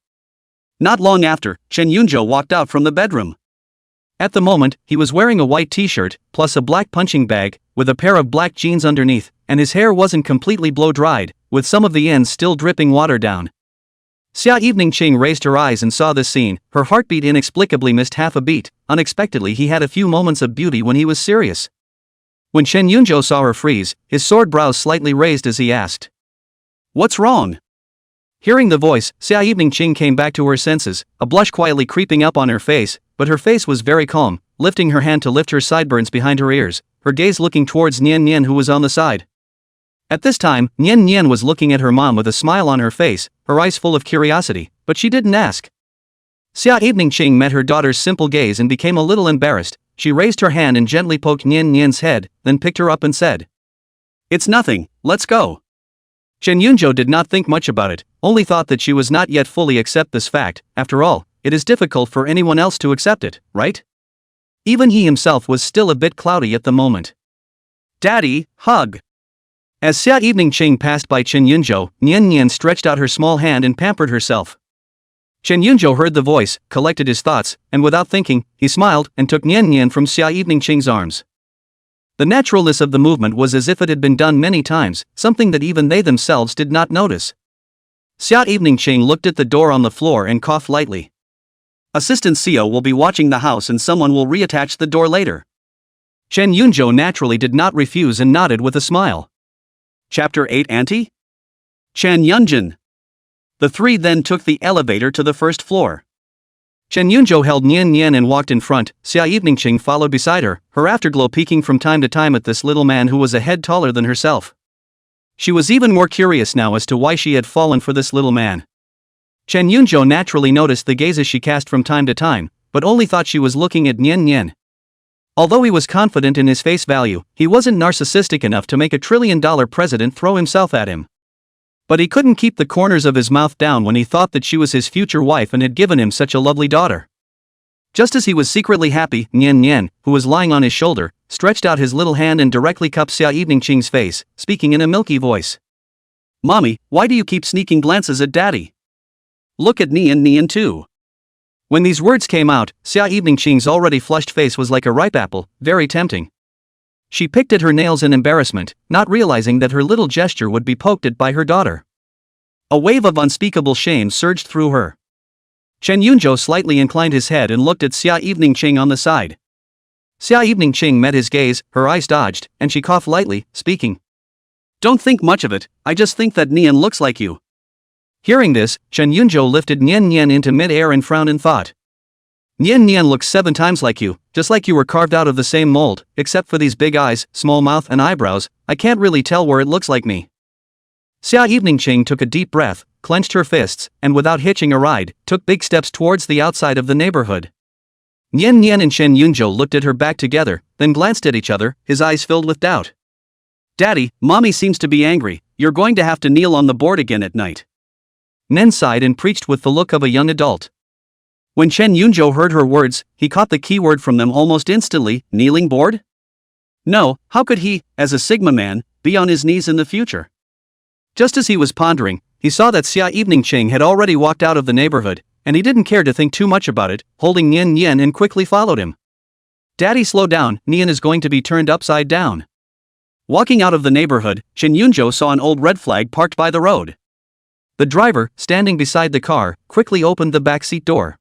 Not long after, Chen Yunzhou walked out from the bedroom. At the moment, he was wearing a white t-shirt, plus a black punching bag, with a pair of black jeans underneath, and his hair wasn't completely blow-dried, with some of the ends still dripping water down. Xia Evening Ching raised her eyes and saw this scene. Her heartbeat inexplicably missed half a beat. Unexpectedly he had a few moments of beauty when he was serious. When Chen Yunzhou saw her freeze, his sword brows slightly raised as he asked, "What's wrong?" Hearing the voice, Xia Evening Ching came back to her senses, a blush quietly creeping up on her face, but her face was very calm, lifting her hand to lift her sideburns behind her ears, her gaze looking towards Nian Nian who was on the side. At this time, Nian Nian was looking at her mom with a smile on her face, her eyes full of curiosity, but she didn't ask. Xia Evening Ching met her daughter's simple gaze and became a little embarrassed. She raised her hand and gently poked Nian Nian's head, then picked her up and said, "It's nothing, let's go." Chen Yunzhou did not think much about it, only thought that she was not yet fully accept this fact. After all, it is difficult for anyone else to accept it, right? Even he himself was still a bit cloudy at the moment. "Daddy, hug." As Xia Evening Ching passed by Chen Yunzhou, Nian Nian stretched out her small hand and pampered herself. Chen Yunzhou heard the voice, collected his thoughts, and without thinking, he smiled and took Nian Nian from Xia Evening Ching's arms. The naturalness of the movement was as if it had been done many times, something that even they themselves did not notice. Xia Evening Ching looked at the door on the floor and coughed lightly. Assistant CEO will be watching the house and someone will reattach the door later. Chen Yunzhou naturally did not refuse and nodded with a smile. Chapter 8 Auntie? Chen Yunjin. The three then took the elevator to the first floor. Chen Yunzhou held Nian Nian and walked in front. Xia Evening Ching followed beside her, her afterglow peeking from time to time at this little man who was a head taller than herself. She was even more curious now as to why she had fallen for this little man. Chen Yunzhou naturally noticed the gazes she cast from time to time, but only thought she was looking at Nian Nian. Although he was confident in his face value, he wasn't narcissistic enough to make $1 trillion president throw himself at him. But he couldn't keep the corners of his mouth down when he thought that she was his future wife and had given him such a lovely daughter. Just as he was secretly happy, Nian Nian, who was lying on his shoulder, stretched out his little hand and directly cupped Xia Evening Ching's face, speaking in a milky voice. "Mommy, why do you keep sneaking glances at Daddy? Look at Nian Nian too." When these words came out, Xia Evening Ching's already flushed face was like a ripe apple, very tempting. She picked at her nails in embarrassment, not realizing that her little gesture would be poked at by her daughter. A wave of unspeakable shame surged through her. Chen Yunzhou slightly inclined his head and looked at Xia Evening Ching on the side. Xia Evening Ching met his gaze, her eyes dodged, and she coughed lightly, speaking. "Don't think much of it, I just think that Nian looks like you." Hearing this, Chen Yunzhou lifted Nian Nian into mid-air and frowned in thought. "Nian Nian looks 7 times like you, just like you were carved out of the same mold, except for these big eyes, small mouth and eyebrows. I can't really tell where it looks like me." Xia Evening Ching took a deep breath, clenched her fists, and without hitching a ride, took big steps towards the outside of the neighborhood. Nian Nian and Chen Yunzhou looked at her back together, then glanced at each other, his eyes filled with doubt. "Daddy, Mommy seems to be angry, you're going to have to kneel on the board again at night." Nen sighed and preached with the look of a young adult. When Chen Yunzhou heard her words, he caught the key word from them almost instantly, kneeling board? No, how could he, as a Sigma man, be on his knees in the future? Just as he was pondering, he saw that Xia Evening Ching had already walked out of the neighborhood, and he didn't care to think too much about it, holding Nian Nian and quickly followed him. "Daddy, slow down, Nian is going to be turned upside down." Walking out of the neighborhood, Chen Yunzhou saw an old red flag parked by the road. The driver, standing beside the car, quickly opened the backseat door.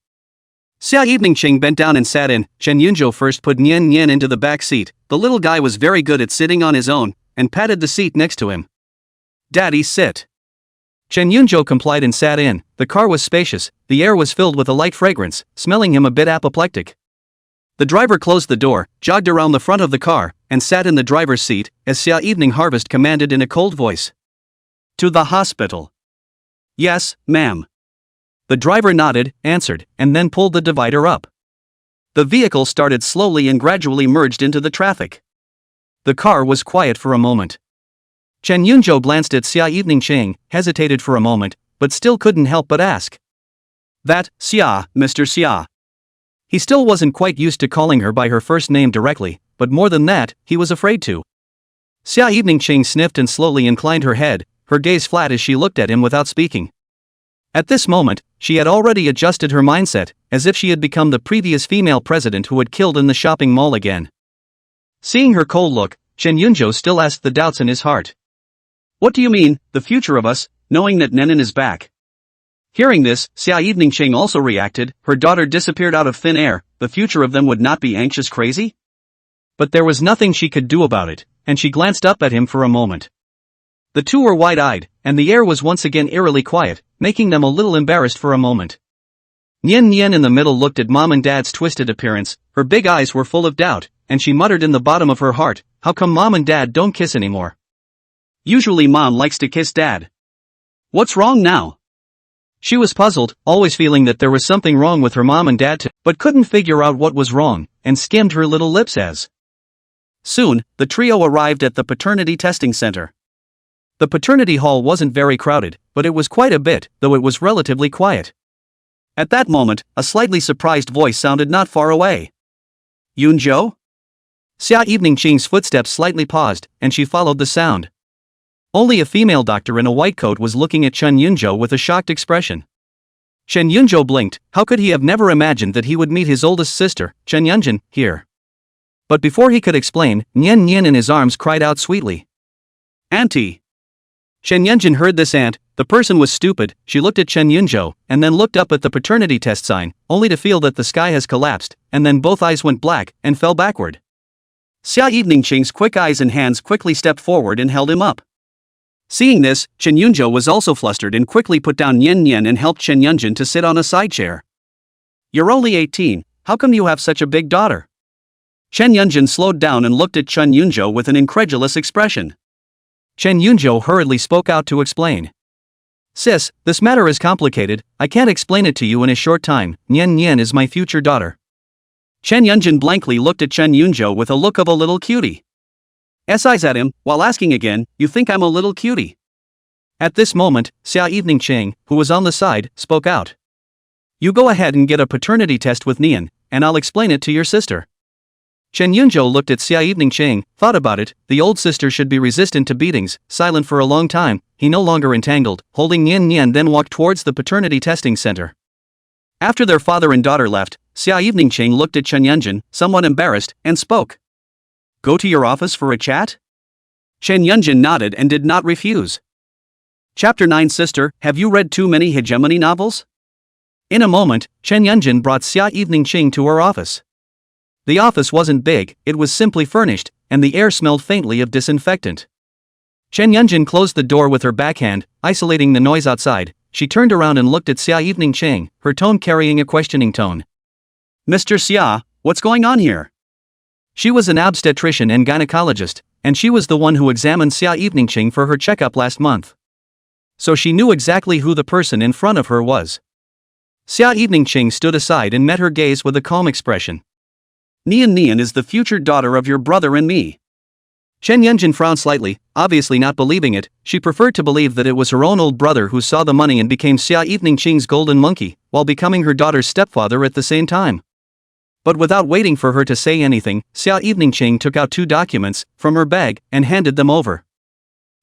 Xia Evening Ching bent down and sat in. Chen Yunzhou first put Nian Nian into the back seat. The little guy was very good at sitting on his own, and patted the seat next to him. "Daddy, sit." Chen Yunzhou complied and sat in. The car was spacious, the air was filled with a light fragrance, smelling him a bit apoplectic. The driver closed the door, jogged around the front of the car, and sat in the driver's seat, as Xia Evening Harvest commanded in a cold voice. "To the hospital." "Yes, ma'am." The driver nodded, answered, and then pulled the divider up. The vehicle started slowly and gradually merged into the traffic. The car was quiet for a moment. Chen Yunzhou glanced at Xia Evening Ching, hesitated for a moment, but still couldn't help but ask. "That, Xia, Mr. Xia." He still wasn't quite used to calling her by her first name directly, but more than that, he was afraid to. Xia Evening Ching sniffed and slowly inclined her head, her gaze flat as she looked at him without speaking. At this moment, she had already adjusted her mindset, as if she had become the previous female president who had killed in the shopping mall again. Seeing her cold look, Chen Yunzhou still asked the doubts in his heart. "What do you mean, the future of us, knowing that Nenin is back?" Hearing this, Xia Evening Ching also reacted. Her daughter disappeared out of thin air. The future of them would not be anxious crazy? But there was nothing she could do about it, and she glanced up at him for a moment. The two were wide-eyed, and the air was once again eerily quiet, making them a little embarrassed for a moment. Nian Nian in the middle looked at Mom and Dad's twisted appearance. Her big eyes were full of doubt, and she muttered in the bottom of her heart, how come Mom and Dad don't kiss anymore? Usually Mom likes to kiss Dad. What's wrong now? She was puzzled, always feeling that there was something wrong with her mom and dad too, but couldn't figure out what was wrong, and skimmed her little lips as. Soon, the trio arrived at the paternity testing center. The paternity hall wasn't very crowded, but it was quite a bit, though it was relatively quiet. At that moment, a slightly surprised voice sounded not far away. Yunzhou? Xia Evening Ching's footsteps slightly paused, and she followed the sound. Only a female doctor in a white coat was looking at Chen Yunzhou with a shocked expression. Chen Yunzhou blinked. How could he have never imagined that he would meet his oldest sister, Chen Yunjin, here? But before he could explain, Nian Nian in his arms cried out sweetly. Auntie! Chen Yunjin heard this aunt. The person was stupid. She looked at Chen Yunzhou, and then looked up at the paternity test sign, only to feel that the sky has collapsed, and then both eyes went black, and fell backward. Xia Evening Ching's quick eyes and hands quickly stepped forward and held him up. Seeing this, Chen Yunzhou was also flustered and quickly put down Nian Nian and helped Chen Yunjin to sit on a side chair. You're only 18, how come you have such a big daughter? Chen Yunjin slowed down and looked at Chen Yunzhou with an incredulous expression. Chen Yunzhou hurriedly spoke out to explain. Sis, this matter is complicated, I can't explain it to you in a short time. Nian Nian is my future daughter. Chen Yunjin blankly looked at Chen Yunzhou with a look of a little cutie. Eyes at him, while asking again, you think I'm a little cutie? At this moment, Xia Evening Ching, who was on the side, spoke out. You go ahead and get a paternity test with Nian, and I'll explain it to your sister. Chen Yunzhou looked at Xia Evening Ching, thought about it. The old sister should be resistant to beatings. Silent for a long time, he no longer entangled, holding Nian Nian, then walked towards the paternity testing center. After their father and daughter left, Xia Evening Ching looked at Chen Yunjin, somewhat embarrassed, and spoke. Go to your office for a chat? Chen Yunjin nodded and did not refuse. Chapter 9 Sister, have you read too many hegemony novels? In a moment, Chen Yunjin brought Xia Evening Ching to her office. The office wasn't big, it was simply furnished, and the air smelled faintly of disinfectant. Chen Yunjin closed the door with her backhand, isolating the noise outside. She turned around and looked at Xia Evening Ching, her tone carrying a questioning tone. Mr. Xia, what's going on here? She was an obstetrician and gynecologist, and she was the one who examined Xia Evening Ching for her checkup last month. So she knew exactly who the person in front of her was. Xia Evening Ching stood aside and met her gaze with a calm expression. Nian Nian is the future daughter of your brother and me. Chen Yunjin frowned slightly, obviously not believing it. She preferred to believe that it was her own old brother who saw the money and became Xia Evening Ching's golden monkey, while becoming her daughter's stepfather at the same time. But without waiting for her to say anything, Xia Evening Ching took out 2 documents from her bag and handed them over.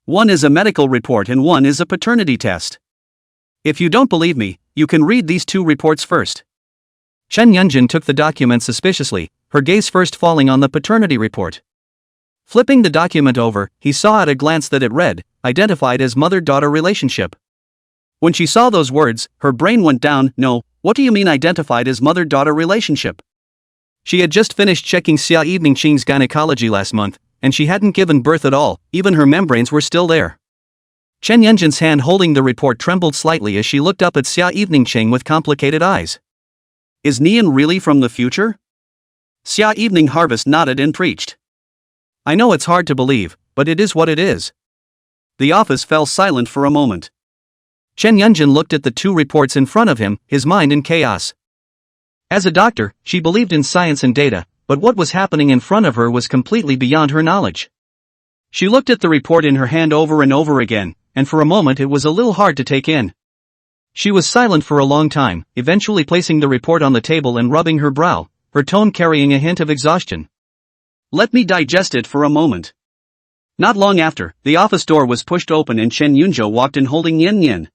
One is a medical report and one is a paternity test. If you don't believe me, you can read these 2 reports first. Chen Yunjin took the document suspiciously, her gaze first falling on the paternity report. Flipping the document over, he saw at a glance that it read, identified as mother-daughter relationship. When she saw those words, her brain went down. No, what do you mean identified as mother-daughter relationship? She had just finished checking Xia Evening Ching's gynecology last month, and she hadn't given birth at all, even her membranes were still there. Chen Yunjin's hand holding the report trembled slightly as she looked up at Xia Evening Ching with complicated eyes. Is Nian really from the future? Xia Evening Harvest nodded and preached. I know it's hard to believe, but it is what it is. The office fell silent for a moment. Chen Yunjin looked at the 2 reports in front of him, his mind in chaos. As a doctor, she believed in science and data, but what was happening in front of her was completely beyond her knowledge. She looked at the report in her hand over and over again, and for a moment it was a little hard to take in. She was silent for a long time, eventually placing the report on the table and rubbing her brow, her tone carrying a hint of exhaustion. Let me digest it for a moment. Not long after, the office door was pushed open and Chen Yunzhou walked in holding Nian Nian.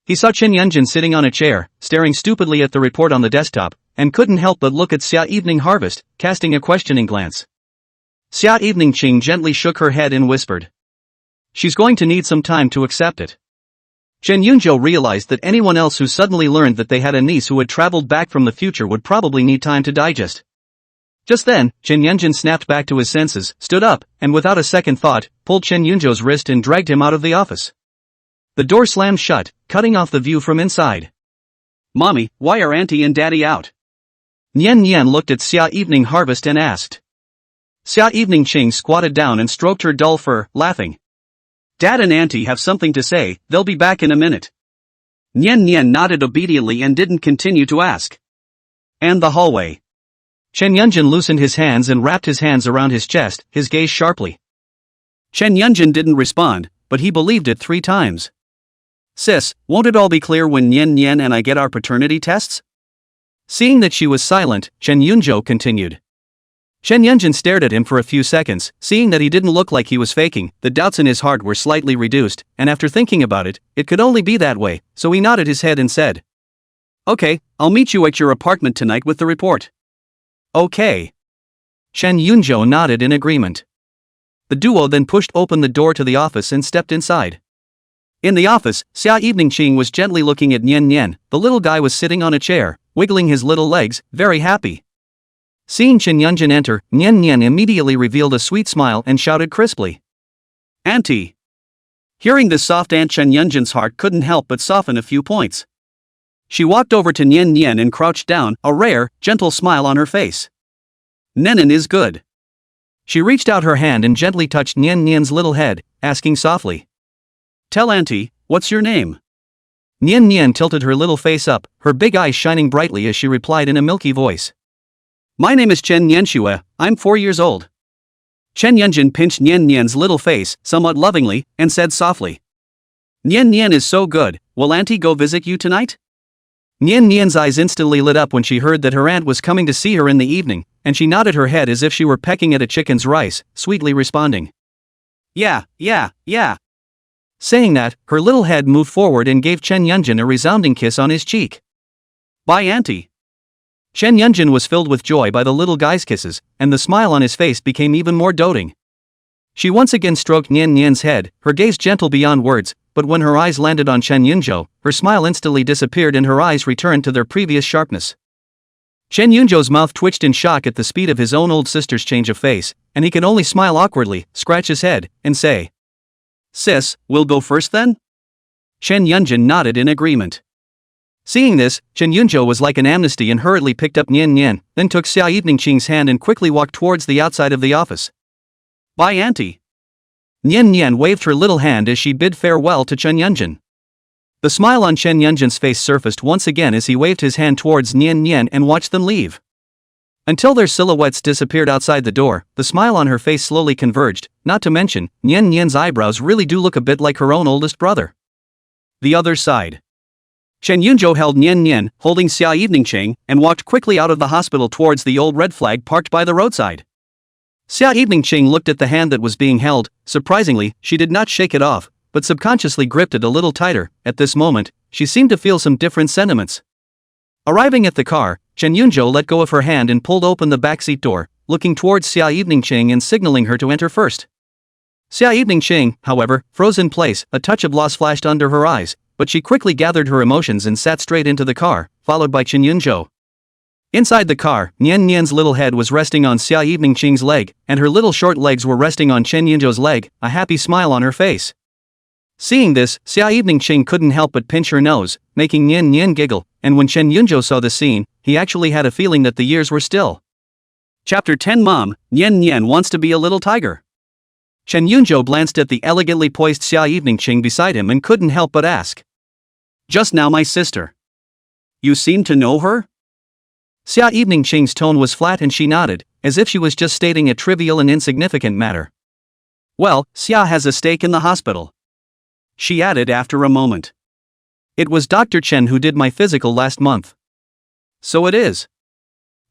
He saw Chen Yunjin sitting on a chair, staring stupidly at the report on the desktop, and couldn't help but look at Xia Evening Harvest, casting a questioning glance. Xia Evening Ching gently shook her head and whispered. She's going to need some time to accept it. Chen Yunzhou realized that anyone else who suddenly learned that they had a niece who had traveled back from the future would probably need time to digest. Just then, Chen Yunjin snapped back to his senses, stood up, and without a second thought, pulled Chen Yunzhou's wrist and dragged him out of the office. The door slammed shut, cutting off the view from inside. "Mommy, why are Auntie and Daddy out?" Nian Nian looked at Xia Evening Harvest and asked. Xia Evening Qing squatted down and stroked her dull fur, laughing. "Dad and Auntie have something to say, they'll be back in a minute." Nian Nian nodded obediently and didn't continue to ask. And the hallway. Chen Yunjin loosened his hands and wrapped his hands around his chest, his gaze sharply. Chen Yunjin didn't respond, but he believed it 3 times. "Sis, won't it all be clear when Nian Nian and I get our paternity tests?" Seeing that she was silent, Chen Yunzhou continued. Chen Yunjin stared at him for a few seconds, seeing that he didn't look like he was faking. The doubts in his heart were slightly reduced, and after thinking about it, it could only be that way, so he nodded his head and said, "Okay, I'll meet you at your apartment tonight with the report." "Okay." Chen Yunzhou nodded in agreement. The duo then pushed open the door to the office and stepped inside. In the office, Xia Evening Qing was gently looking at Nian Nian. The little guy was sitting on a chair, wiggling his little legs, very happy. Seeing Chen Yunjin enter, Nian Nian immediately revealed a sweet smile and shouted crisply, "Auntie!" Hearing this soft aunt, Chen Yunjin's heart couldn't help but soften a few points. She walked over to Nian Nian and crouched down, a rare, gentle smile on her face. "Nenin is good." She reached out her hand and gently touched Nian Nian's little head, asking softly, "Tell Auntie, what's your name?" Nian Nian tilted her little face up, her big eyes shining brightly as she replied in a milky voice. "My name is Chen Nianxue, I'm 4 years old." Chen Yunjin pinched Nian Nian's little face, somewhat lovingly, and said softly, "Nian Nian is so good, will Auntie go visit you tonight?" Nian Nian's eyes instantly lit up when she heard that her aunt was coming to see her in the evening, and she nodded her head as if she were pecking at a chicken's rice, sweetly responding, Yeah. Saying that, her little head moved forward and gave Chen Yunjin a resounding kiss on his cheek. "Bye, Auntie." Chen Yunjin was filled with joy by the little guy's kisses, and the smile on his face became even more doting. She once again stroked Nian Nian's head, her gaze gentle beyond words, but when her eyes landed on Chen Yunzhou, her smile instantly disappeared and her eyes returned to their previous sharpness. Chen Yunzhou's mouth twitched in shock at the speed of his own old sister's change of face, and he could only smile awkwardly, scratch his head, and say, "Sis, we'll go first then?" Chen Yunjin nodded in agreement. Seeing this, Chen Yunzhou was like an amnesty and hurriedly picked up Nian Nian, then took Xia Evening Qing's hand and quickly walked towards the outside of the office. "Bye, Auntie." Nian Nian waved her little hand as she bid farewell to Chen Yunjin. The smile on Chen Yunjin's face surfaced once again as he waved his hand towards Nian Nian and watched them leave. Until their silhouettes disappeared outside the door, the smile on her face slowly converged, not to mention, Nian Nian's eyebrows really do look a bit like her own oldest brother. The other side. Chen Yunzhou held Nian Nian, holding Xia Evening Qing, and walked quickly out of the hospital towards the old red flag parked by the roadside. Xia Evening Qing looked at the hand that was being held. Surprisingly, she did not shake it off, but subconsciously gripped it a little tighter. At this moment, she seemed to feel some different sentiments. Arriving at the car, Chen Yunzhou let go of her hand and pulled open the backseat door, looking towards Xia Evening Qing and signaling her to enter first. Xia Evening Qing, however, froze in place, a touch of loss flashed under her eyes, but she quickly gathered her emotions and sat straight into the car, followed by Chen Yunzhou. Inside the car, Nian Nian's little head was resting on Xia Evening Qing's leg, and her little short legs were resting on Chen Yunzhou's leg, a happy smile on her face. Seeing this, Xia Evening Qing couldn't help but pinch her nose, making Nian Nian giggle, and when Chen Yunzhou saw the scene, he actually had a feeling that the years were still. Chapter 10 Mom, Nian Nian wants to be a little tiger. Chen Yunzhou glanced at the elegantly poised Xia Evening Qing beside him and couldn't help but ask. "Just now my sister. You seem to know her?" Xia Evening Qing's tone was flat and she nodded, as if she was just stating a trivial and insignificant matter. "Well, Xia has a stake in the hospital," she added after a moment. "It was Dr. Chen who did my physical last month." "So it is."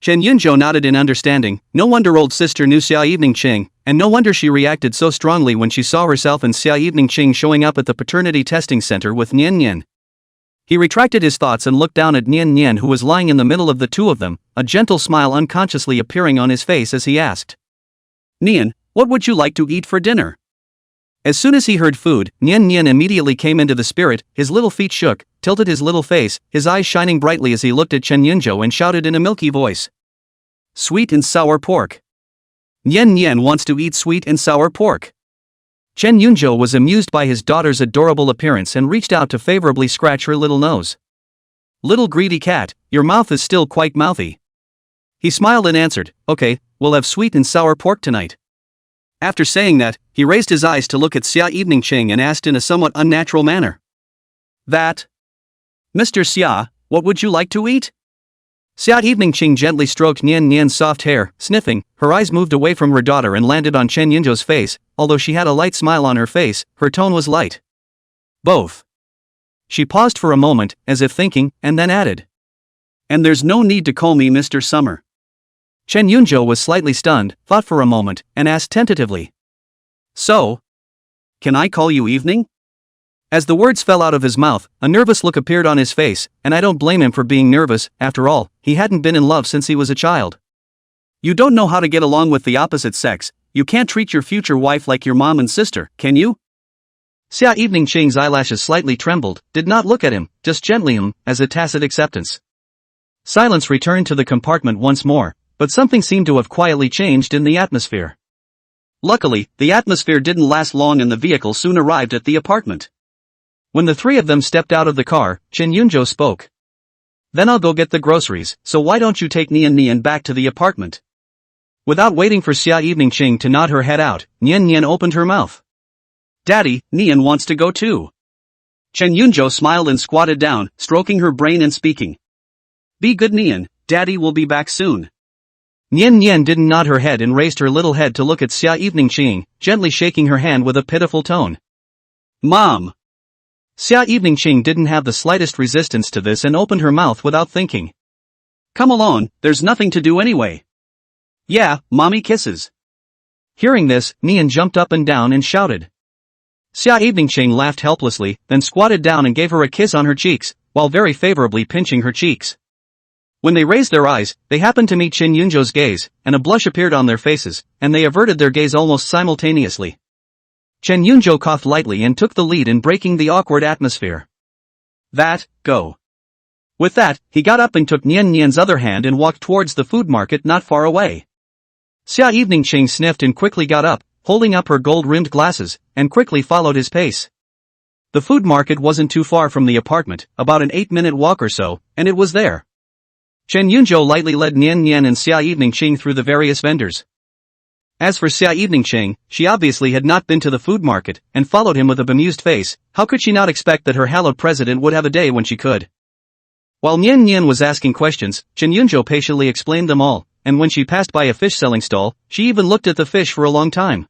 Chen Yunzhou nodded in understanding. No wonder old sister knew Xia Evening Qing, and no wonder she reacted so strongly when she saw herself and Xia Evening Qing showing up at the paternity testing center with Nian Nian. He retracted his thoughts and looked down at Nian Nian, who was lying in the middle of the two of them, a gentle smile unconsciously appearing on his face as he asked, "Nian, what would you like to eat for dinner?" As soon as he heard food, Nian Nian immediately came into the spirit, his little feet shook, tilted his little face, his eyes shining brightly as he looked at Chen Yunzhou and shouted in a milky voice. Sweet and sour pork. Nian Nian wants to eat sweet and sour pork. Chen Yunzhou was amused by his daughter's adorable appearance and reached out to favorably scratch her little nose. Little greedy cat, your mouth is still quite mouthy. He smiled and answered, okay, we'll have sweet and sour pork tonight. After saying that, he raised his eyes to look at Xia Evening Ching and asked in a somewhat unnatural manner. That? Mr. Xia, what would you like to eat? Xia Evening Ching gently stroked Nian Nian's soft hair, sniffing. Her eyes moved away from her daughter and landed on Chen Yunzhou's face. Although she had a light smile on her face, her tone was light. Both. She paused for a moment, as if thinking, and then added. And there's no need to call me Mr. Summer. Chen Yunzhou was slightly stunned, thought for a moment, and asked tentatively. So? Can I call you Evening? As the words fell out of his mouth, a nervous look appeared on his face, and I don't blame him for being nervous. After all, he hadn't been in love since he was a child. You don't know how to get along with the opposite sex. You can't treat your future wife like your mom and sister, can you? Xia Evening Ching's eyelashes slightly trembled, did not look at him, just gently as a tacit acceptance. Silence returned to the compartment once more, but something seemed to have quietly changed in the atmosphere. Luckily, the atmosphere didn't last long and the vehicle soon arrived at the apartment. When the three of them stepped out of the car, Chen Yunzhou spoke. Then I'll go get the groceries, so why don't you take Nian Nian back to the apartment? Without waiting for Xia Evening Ching to nod her head out, Nian Nian opened her mouth. Daddy, Nian wants to go too. Chen Yunzhou smiled and squatted down, stroking her brain and speaking. Be good Nian, Daddy will be back soon. Nian Nian didn't nod her head and raised her little head to look at Xia Evening Ching, gently shaking her hand with a pitiful tone. Mom! Xia Evening Ching didn't have the slightest resistance to this and opened her mouth without thinking. Come along, there's nothing to do anyway. Yeah, mommy kisses. Hearing this, Nian jumped up and down and shouted. Xia Evening Ching laughed helplessly, then squatted down and gave her a kiss on her cheeks, while very favorably pinching her cheeks. When they raised their eyes, they happened to meet Chen Yunzhou's gaze, and a blush appeared on their faces, and they averted their gaze almost simultaneously. Chen Yunzhou coughed lightly and took the lead in breaking the awkward atmosphere. That, go. With that, he got up and took Nian Nian's other hand and walked towards the food market not far away. Xia Evening Ching sniffed and quickly got up, holding up her gold-rimmed glasses, and quickly followed his pace. The food market wasn't too far from the apartment, about an 8-minute walk or so, and it was there. Chen Yunzhou lightly led Nian Nian and Xia Evening Ching through the various vendors. As for Xia Evening Ching, she obviously had not been to the food market, and followed him with a bemused face. How could she not expect that her hallowed president would have a day when she could? While Nian Nian was asking questions, Chen Yunzhou patiently explained them all, and when she passed by a fish-selling stall, she even looked at the fish for a long time.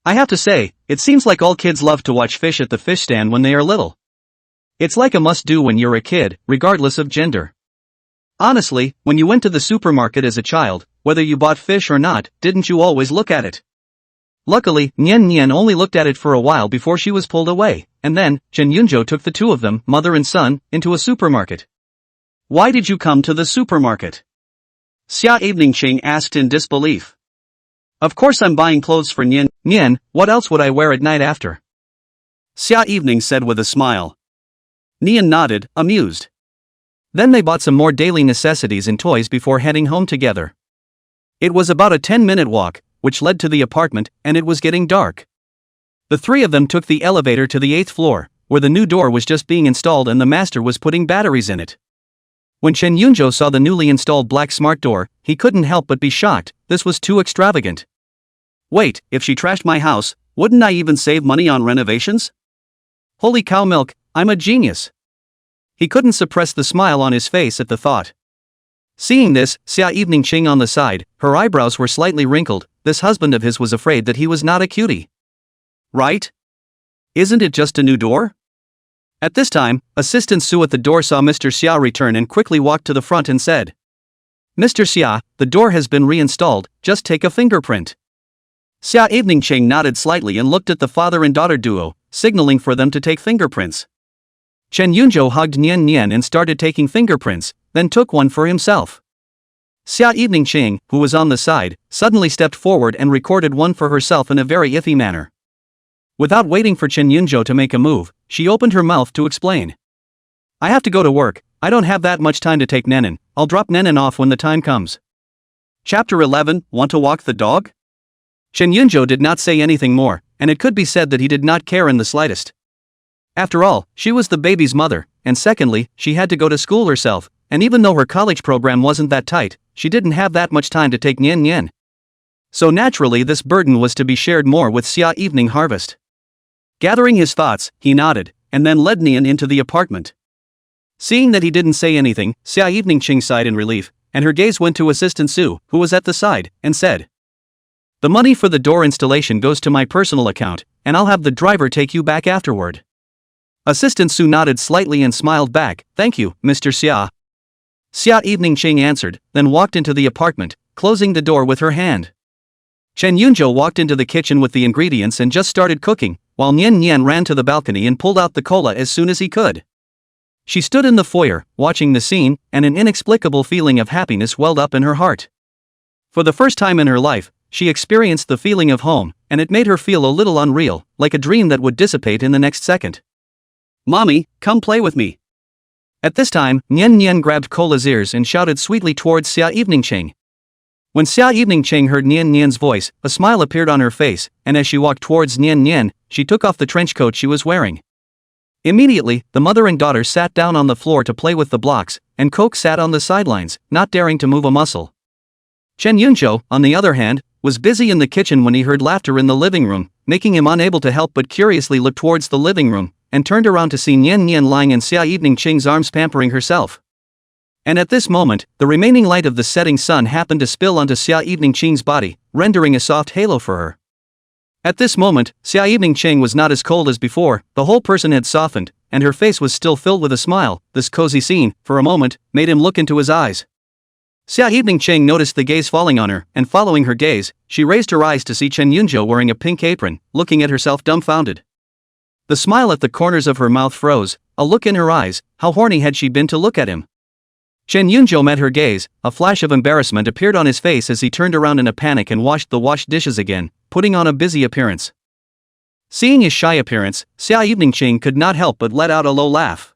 I have to say, it seems like all kids love to watch fish at the fish stand when they are little. It's like a must-do when you're a kid, regardless of gender. Honestly, when you went to the supermarket as a child, whether you bought fish or not, didn't you always look at it? Luckily, Nian Nian only looked at it for a while before she was pulled away, and then, Chen Yunzhou took the two of them, mother and son, into a supermarket. Why did you come to the supermarket? Xia Evening Ching asked in disbelief. Of course I'm buying clothes for Nian. Nian, what else would I wear at night after? Xia Evening said with a smile. Nian nodded, amused. Then they bought some more daily necessities and toys before heading home together. It was about a 10-minute walk, which led to the apartment, and it was getting dark. The three of them took the elevator to the 8th floor, where the new door was just being installed and the master was putting batteries in it. When Chen Yunzhou saw the newly installed black smart door, he couldn't help but be shocked. This was too extravagant. Wait, if she trashed my house, wouldn't I even save money on renovations? Holy cow milk, I'm a genius. He couldn't suppress the smile on his face at the thought. Seeing this, Xia Evening Ching on the side, her eyebrows were slightly wrinkled. This husband of his was afraid that he was not a cutie. Right? Isn't it just a new door? At this time, Assistant Su at the door saw Mr. Xia return and quickly walked to the front and said, Mr. Xia, the door has been reinstalled, just take a fingerprint. Xia Evening Ching nodded slightly and looked at the father and daughter duo, signaling for them to take fingerprints. Chen Yunzhou hugged Nian Nian and started taking fingerprints, then took one for himself. Xia Evening Ching, who was on the side, suddenly stepped forward and recorded one for herself in a very iffy manner. Without waiting for Chen Yunjo to make a move, she opened her mouth to explain. I have to go to work, I don't have that much time to take Nenin, I'll drop Nenin off when the time comes. Chapter 11, Want to walk the dog? Chen Yunjo did not say anything more, and it could be said that he did not care in the slightest. After all, she was the baby's mother, and secondly, she had to go to school herself, and even though her college program wasn't that tight, she didn't have that much time to take Nian Nian. So naturally this burden was to be shared more with Xia Evening Harvest. Gathering his thoughts, he nodded, and then led Nian into the apartment. Seeing that he didn't say anything, Xia Evening Ching sighed in relief, and her gaze went to Assistant Su, who was at the side, and said, The money for the door installation goes to my personal account, and I'll have the driver take you back afterward. Assistant Su nodded slightly and smiled back, Thank you, Mr. Xia. Xia Evening Ching answered, then walked into the apartment, closing the door with her hand. Chen Yunjo walked into the kitchen with the ingredients and just started cooking, while Nian Nian ran to the balcony and pulled out the cola as soon as he could. She stood in the foyer, watching the scene, and an inexplicable feeling of happiness welled up in her heart. For the first time in her life, she experienced the feeling of home, and it made her feel a little unreal, like a dream that would dissipate in the next second. Mommy, come play with me. At this time, Nian Nian grabbed Cola's ears and shouted sweetly towards Xia Evening Ching. When Xia Evening Ching heard Nian Nian's voice, a smile appeared on her face, and as she walked towards Nian Nian, she took off the trench coat she was wearing. Immediately, the mother and daughter sat down on the floor to play with the blocks, and Coke sat on the sidelines, not daring to move a muscle. Chen Yunjo, on the other hand, was busy in the kitchen when he heard laughter in the living room, making him unable to help but curiously look towards the living room, and turned around to see Nian Nian lying in Xia Evening Ching's arms pampering herself. And at this moment, the remaining light of the setting sun happened to spill onto Xia Evening Ching's body, rendering a soft halo for her. At this moment, Xia Evening Ching was not as cold as before, the whole person had softened, and her face was still filled with a smile. This cozy scene, for a moment, made him look into his eyes. Xia Evening Ching noticed the gaze falling on her, and following her gaze, she raised her eyes to see Chen Yunjo wearing a pink apron, looking at herself dumbfounded. The smile at the corners of her mouth froze, a look in her eyes, how horny had she been to look at him? Chen Yunjo met her gaze, a flash of embarrassment appeared on his face as he turned around in a panic and washed the washed dishes again, putting on a busy appearance. Seeing his shy appearance, Xia Evening Ching could not help but let out a low laugh.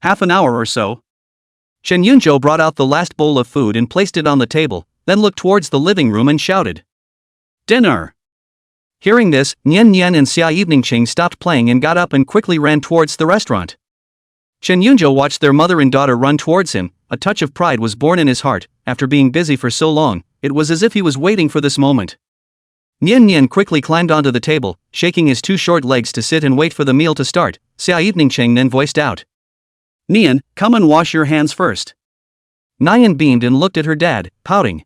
Half an hour or so. Chen Yunjo brought out the last bowl of food and placed it on the table, then looked towards the living room and shouted, Dinner! Hearing this, Nian Nian and Xia Evening Ching stopped playing and got up and quickly ran towards the restaurant. Chen Yunjo watched their mother and daughter run towards him, a touch of pride was born in his heart. After being busy for so long, it was as if he was waiting for this moment. Nian Nian quickly climbed onto the table, shaking his two short legs to sit and wait for the meal to start. Xia Evening Ching then voiced out, Nian, come and wash your hands first. Nian beamed and looked at her dad, pouting.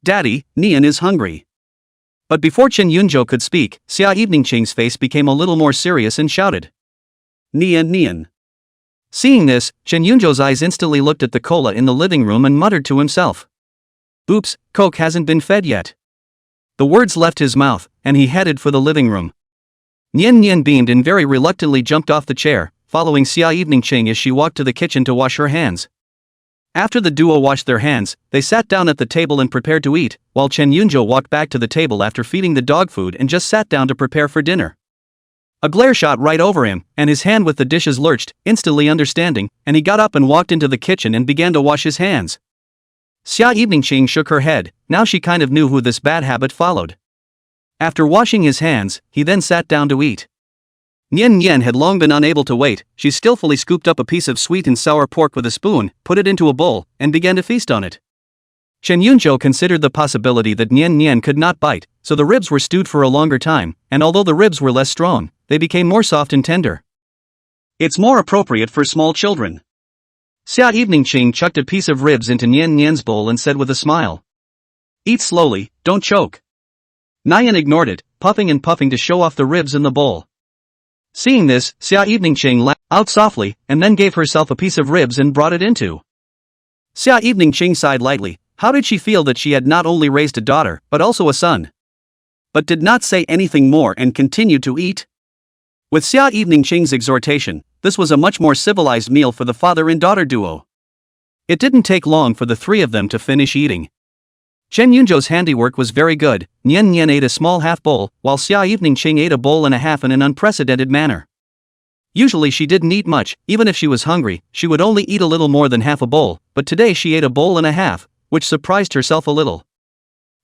Daddy, Nian is hungry. But before Chen Yunjo could speak, Xia Evening Ching's face became a little more serious and shouted, Nian Nian. Seeing this, Chen Yunjo's eyes instantly looked at the cola in the living room and muttered to himself, Oops, Coke hasn't been fed yet. The words left his mouth, and he headed for the living room. Nian Nian beamed and very reluctantly jumped off the chair, following Xia Evening Ching as she walked to the kitchen to wash her hands. After the duo washed their hands, they sat down at the table and prepared to eat, while Chen Yunjo walked back to the table after feeding the dog food and just sat down to prepare for dinner. A glare shot right over him, and his hand with the dishes lurched, instantly understanding, and he got up and walked into the kitchen and began to wash his hands. Xia Evening Ching shook her head, now she kind of knew who this bad habit followed. After washing his hands, he then sat down to eat. Nian Nian had long been unable to wait. She skillfully scooped up a piece of sweet and sour pork with a spoon, put it into a bowl, and began to feast on it. Chen Yunjo considered the possibility that Nian Nian could not bite, so the ribs were stewed for a longer time, and although the ribs were less strong, they became more soft and tender. It's more appropriate for small children. Xia Evening Ching chucked a piece of ribs into Nian Nian's bowl and said with a smile, Eat slowly, don't choke. Nian ignored it, puffing and puffing to show off the ribs in the bowl. Seeing this, Xia Evening Ching laughed out softly, and then gave herself a piece of ribs and brought it into. Xia Evening Ching sighed lightly. How did she feel that she had not only raised a daughter, but also a son? But did not say anything more and continued to eat. With Xia Evening Ching's exhortation, this was a much more civilized meal for the father and daughter duo. It didn't take long for the three of them to finish eating. Chen Yunzhou's handiwork was very good. Nian Nian ate a small half bowl, while Xia Evening Ching ate a bowl and a half in an unprecedented manner. Usually she didn't eat much, even if she was hungry, she would only eat a little more than half a bowl, but today she ate a bowl and a half, which surprised herself a little.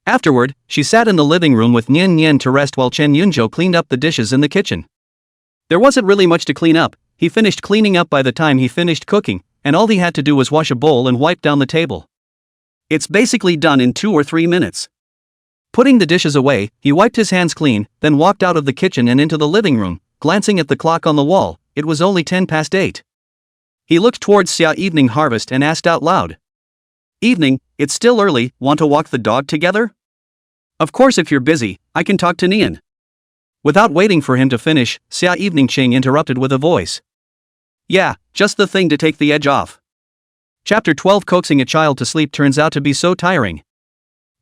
Afterward, she sat in the living room with Nian Nian to rest while Chen Yunzhou cleaned up the dishes in the kitchen. There wasn't really much to clean up, he finished cleaning up by the time he finished cooking, and all he had to do was wash a bowl and wipe down the table. It's basically done in 2 or 3 minutes. Putting the dishes away, he wiped his hands clean, then walked out of the kitchen and into the living room. Glancing at the clock on the wall, it was only 8:10. He looked towards Xia Evening Harvest and asked out loud. Evening, it's still early, want to walk the dog together? Of course, if you're busy, I can talk to Nian. Without waiting for him to finish, Xia Evening Ching interrupted with a voice. Yeah, just the thing to take the edge off. Chapter 12. Coaxing a child to sleep turns out to be so tiring.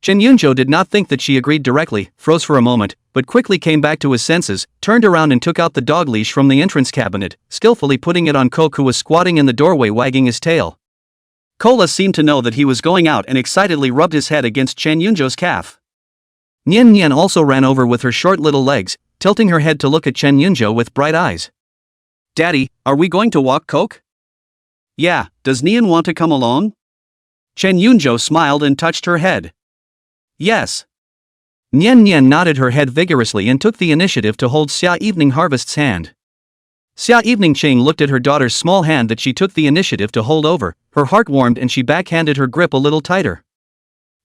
Chen Yunzhou did not think that she agreed directly, froze for a moment, but quickly came back to his senses, turned around and took out the dog leash from the entrance cabinet, skillfully putting it on Coke, who was squatting in the doorway wagging his tail. Cola seemed to know that he was going out and excitedly rubbed his head against Chen Yunzhou's calf. Nian Nian also ran over with her short little legs, tilting her head to look at Chen Yunzhou with bright eyes. Daddy, are we going to walk, Coke? Yeah, does Nian want to come along? Chen Yunzhou smiled and touched her head. Yes. Nian Nian nodded her head vigorously and took the initiative to hold Xia Evening Harvest's hand. Xia Evening Ching looked at her daughter's small hand that she took the initiative to hold over, her heart warmed and she backhanded her grip a little tighter.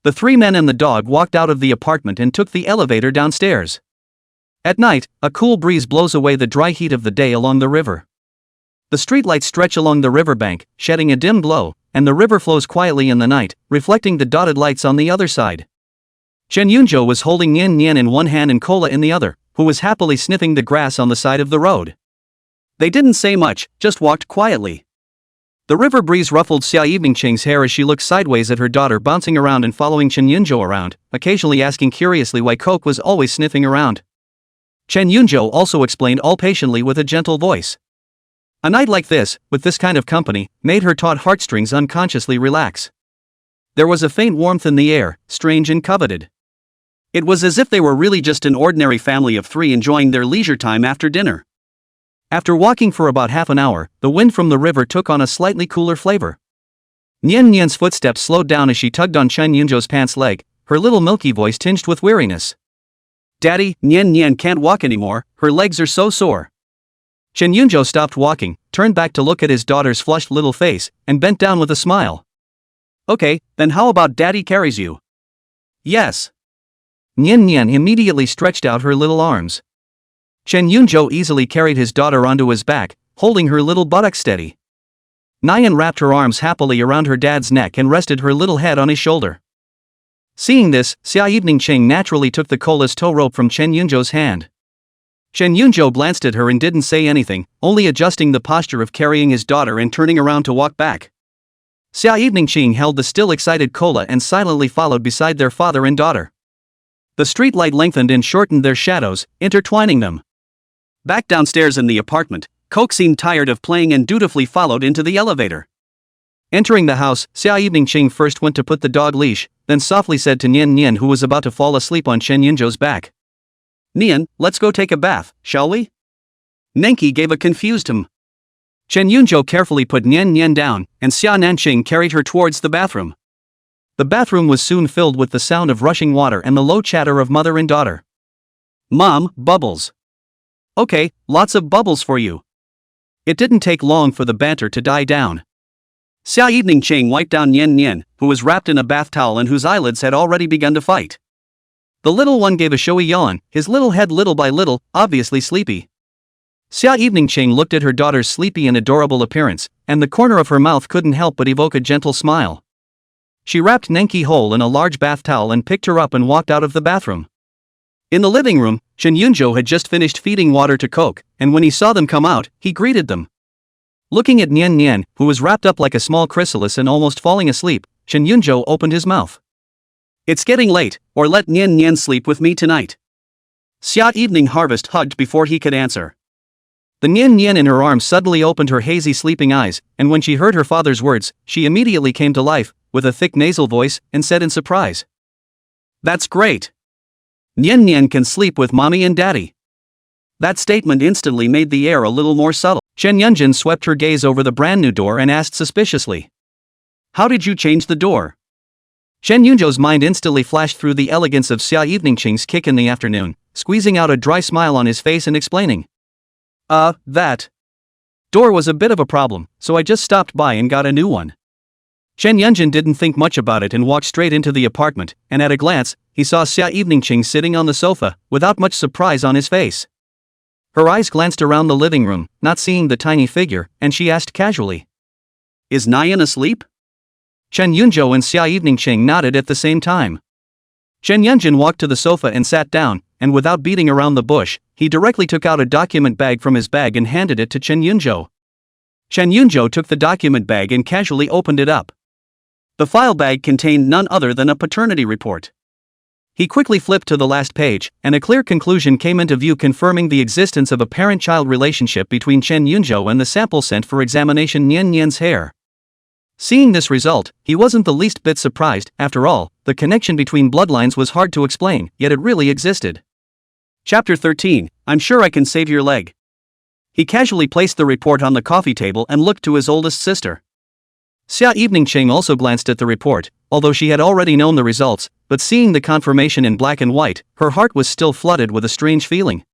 The 3 men and the dog walked out of the apartment and took the elevator downstairs. At night, a cool breeze blows away the dry heat of the day along the river. The streetlights stretch along the riverbank, shedding a dim glow, and the river flows quietly in the night, reflecting the dotted lights on the other side. Chen Yunzhou was holding Nian Nian in one hand and Cola in the other, who was happily sniffing the grass on the side of the road. They didn't say much, just walked quietly. The river breeze ruffled Xia Evening Ching's hair as she looked sideways at her daughter bouncing around and following Chen Yunzhou around, occasionally asking curiously why Coke was always sniffing around. Chen Yunzhou also explained all patiently with a gentle voice. A night like this, with this kind of company, made her taut heartstrings unconsciously relax. There was a faint warmth in the air, strange and coveted. It was as if they were really just an ordinary family of 3 enjoying their leisure time after dinner. After walking for about half an hour, the wind from the river took on a slightly cooler flavor. Nian Nian's footsteps slowed down as she tugged on Chen Yunzhou's pants leg, her little milky voice tinged with weariness. Daddy, Nian Nian can't walk anymore, her legs are so sore. Chen Yunzhou stopped walking, turned back to look at his daughter's flushed little face, and bent down with a smile. Okay, then how about Daddy carries you? Yes. Nian Nian immediately stretched out her little arms. Chen Yunzhou easily carried his daughter onto his back, holding her little buttocks steady. Nian wrapped her arms happily around her dad's neck and rested her little head on his shoulder. Seeing this, Xia Evening Ching naturally took the Cola's tow rope from Chen Yunzhou's hand. Chen Yunzhou glanced at her and didn't say anything, only adjusting the posture of carrying his daughter and turning around to walk back. Xia Evening Ching held the still excited Cola and silently followed beside their father and daughter. The street light lengthened and shortened their shadows, intertwining them. Back downstairs in the apartment, Coke seemed tired of playing and dutifully followed into the elevator. Entering the house, Xia Evening Ching first went to put the dog leash, then softly said to Nian Nian, who was about to fall asleep on Chen Yunzhou's back. Nian, let's go take a bath, shall we? Nenki gave a confused him. Chen Yunzhou carefully put Nian Nian down, and Xia Nanqing carried her towards the bathroom. The bathroom was soon filled with the sound of rushing water and the low chatter of mother and daughter. Mom, bubbles. Okay, lots of bubbles for you. It didn't take long for the banter to die down. Xia Evening Ching wiped down Nian Nian, who was wrapped in a bath towel and whose eyelids had already begun to fight. The little one gave a showy yawn, his little head little by little, obviously sleepy. Xia Evening Ching looked at her daughter's sleepy and adorable appearance, and the corner of her mouth couldn't help but evoke a gentle smile. She wrapped Nenki whole in a large bath towel and picked her up and walked out of the bathroom. In the living room, Chen Yunzhou had just finished feeding water to Coke, and when he saw them come out, he greeted them. Looking at Nian Nian, who was wrapped up like a small chrysalis and almost falling asleep, Chen Yunzhou opened his mouth. It's getting late, or let Nian Nian sleep with me tonight. Xia Evening Harvest hugged before he could answer. The Nian Nian in her arms suddenly opened her hazy sleeping eyes, and when she heard her father's words, she immediately came to life, with a thick nasal voice, and said in surprise. That's great. Nyen Nyen can sleep with mommy and daddy. That statement instantly made the air a little more subtle. Chen Yunjin swept her gaze over the brand new door and asked suspiciously. How did you change the door? Chen Yunzhou's mind instantly flashed through the elegance of Xia Eveningqing's kick in the afternoon, squeezing out a dry smile on his face and explaining. That door was a bit of a problem, so I just stopped by and got a new one. Chen Yunjin didn't think much about it and walked straight into the apartment, and at a glance, he saw Xia Eveningqing sitting on the sofa, without much surprise on his face. Her eyes glanced around the living room, not seeing the tiny figure, and she asked casually. Is Nyan asleep? Chen Yunzhou and Xia Eveningqing nodded at the same time. Chen Yunjin walked to the sofa and sat down, and without beating around the bush, he directly took out a document bag from his bag and handed it to Chen Yunzhou. Chen Yunzhou took the document bag and casually opened it up. The file bag contained none other than a paternity report. He quickly flipped to the last page, and a clear conclusion came into view confirming the existence of a parent-child relationship between Chen Yunzhou and the sample sent for examination Nyen Nyen's hair. Seeing this result, he wasn't the least bit surprised. After all, the connection between bloodlines was hard to explain, yet it really existed. Chapter 13, I'm sure I can save your leg. He casually placed the report on the coffee table and looked to his oldest sister. Xia Eveningqing also glanced at the report, although she had already known the results, but seeing the confirmation in black and white, her heart was still flooded with a strange feeling.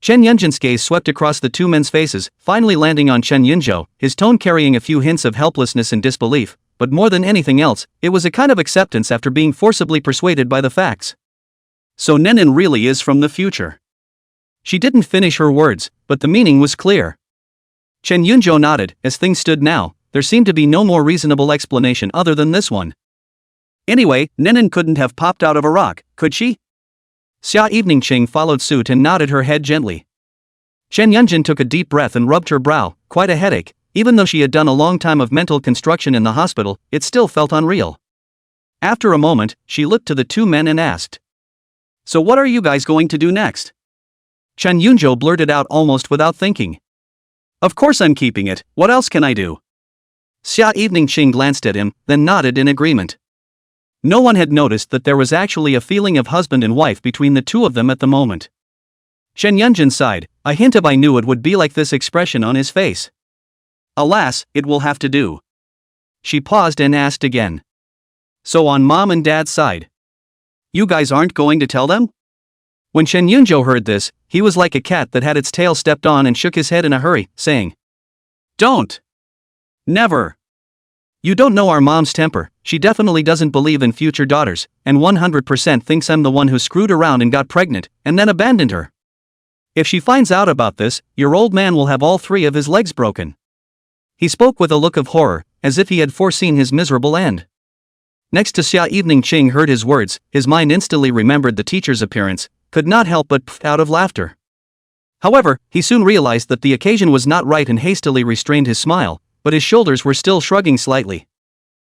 Chen Yunjin's gaze swept across the two men's faces, finally landing on Chen Yunzhou, his tone carrying a few hints of helplessness and disbelief, but more than anything else, it was a kind of acceptance after being forcibly persuaded by the facts. So Nenin really is from the future. She didn't finish her words, but the meaning was clear. Chen Yunzhou nodded. As things stood now, there seemed to be no more reasonable explanation other than this one. Anyway, Nenin couldn't have popped out of a rock, could she? Xia Eveningqing followed suit and nodded her head gently. Chen Yunjin took a deep breath and rubbed her brow. Quite a headache. Even though she had done a long time of mental construction in the hospital, it still felt unreal. After a moment, she looked to the two men and asked. So what are you guys going to do next? Chen Yunzhou blurted out almost without thinking. Of course I'm keeping it, what else can I do? Xia Eveningqing glanced at him, then nodded in agreement. No one had noticed that there was actually a feeling of husband and wife between the two of them at the moment. Chen Yunjin sighed, a hint of I knew it would be like this expression on his face. Alas, it will have to do. She paused and asked again. So on mom and dad's side? You guys aren't going to tell them? When Chen Yunzhou heard this, he was like a cat that had its tail stepped on and shook his head in a hurry, saying. Don't! Never! You don't know our mom's temper. She definitely doesn't believe in future daughters, and 100% thinks I'm the one who screwed around and got pregnant, and then abandoned her. If she finds out about this, your old man will have all three of his legs broken. He spoke with a look of horror, as if he had foreseen his miserable end. Next to Xia Eveningqing heard his words, his mind instantly remembered the teacher's appearance, could not help but pff out of laughter. However, he soon realized that the occasion was not right and hastily restrained his smile, but his shoulders were still shrugging slightly.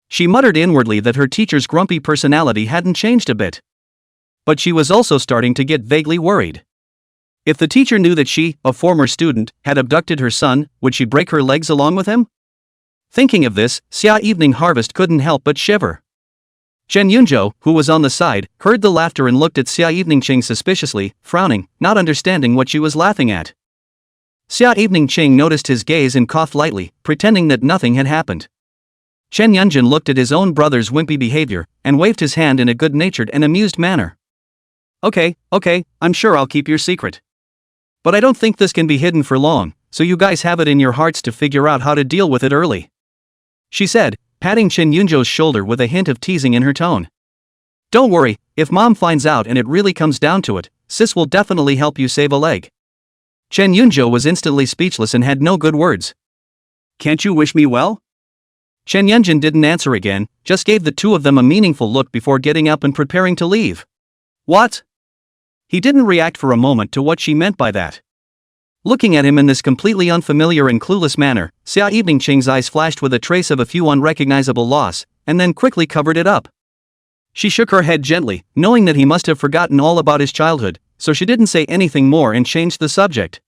She muttered inwardly that her teacher's grumpy personality hadn't changed a bit. But she was also starting to get vaguely worried. If the teacher knew that she, a former student, had abducted her son, would she break her legs along with him? Thinking of this, Xia Evening Harvest couldn't help but shiver. Chen Yunzhou, who was on the side, heard the laughter and looked at Xia Eveningqing suspiciously, frowning, not understanding what she was laughing at. Xia Eveningqing noticed his gaze and coughed lightly, pretending that nothing had happened. Chen Yunjin looked at his own brother's wimpy behavior, and waved his hand in a good-natured and amused manner. Okay, I'm sure I'll keep your secret. But I don't think this can be hidden for long, so you guys have it in your hearts to figure out how to deal with it early. She said, patting Chen Yunzhou's shoulder with a hint of teasing in her tone. Don't worry, if mom finds out and it really comes down to it, sis will definitely help you save a leg. Chen Yunzhou was instantly speechless and had no good words. Can't you wish me well? Chen Yunjin didn't answer again, just gave the two of them a meaningful look before getting up and preparing to leave. What? He didn't react for a moment to what she meant by that. Looking at him in this completely unfamiliar and clueless manner, Xia Eveningqing's eyes flashed with a trace of a few unrecognizable loss, and then quickly covered it up. She shook her head gently, knowing that he must have forgotten all about his childhood, so she didn't say anything more and changed the subject.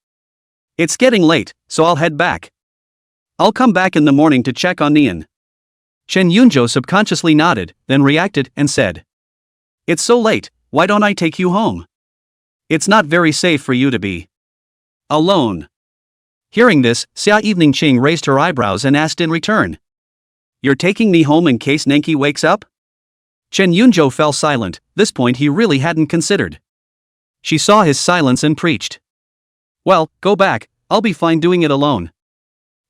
It's getting late, so I'll head back. I'll come back in the morning to check on Nian. Chen Yunzhou subconsciously nodded, then reacted and said. It's so late, why don't I take you home? It's not very safe for you to be alone. Hearing this, Xia Evening Ching raised her eyebrows and asked in return. You're taking me home in case Nenki wakes up? Chen Yunzhou fell silent. This point he really hadn't considered. She saw his silence and preached. Well, go back, I'll be fine doing it alone.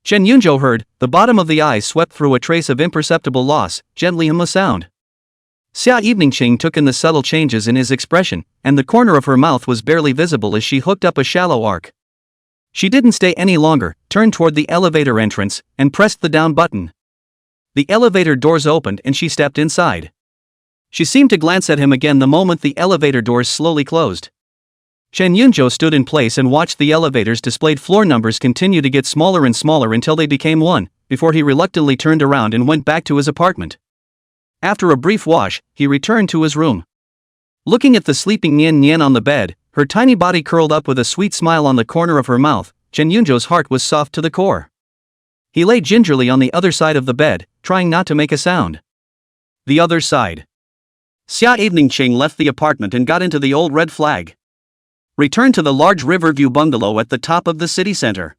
Chen Yunzhou heard, the bottom of the eyes swept through a trace of imperceptible loss, gently hum a sound. Xia Evening Ching took in the subtle changes in his expression, and the corner of her mouth was barely visible as she hooked up a shallow arc. She didn't stay any longer, turned toward the elevator entrance, and pressed the down button. The elevator doors opened and she stepped inside. She seemed to glance at him again the moment the elevator doors slowly closed. Chen Yunzhou stood in place and watched the elevator's displayed floor numbers continue to get smaller and smaller until they became 1, before he reluctantly turned around and went back to his apartment. After a brief wash, he returned to his room. Looking at the sleeping Nian Nian on the bed, her tiny body curled up with a sweet smile on the corner of her mouth, Chen Yunzhou's heart was soft to the core. He lay gingerly on the other side of the bed, trying not to make a sound. The other side. Xia Evening Ching left the apartment and got into the old red flag. Returned to the large Riverview bungalow at the top of the city center.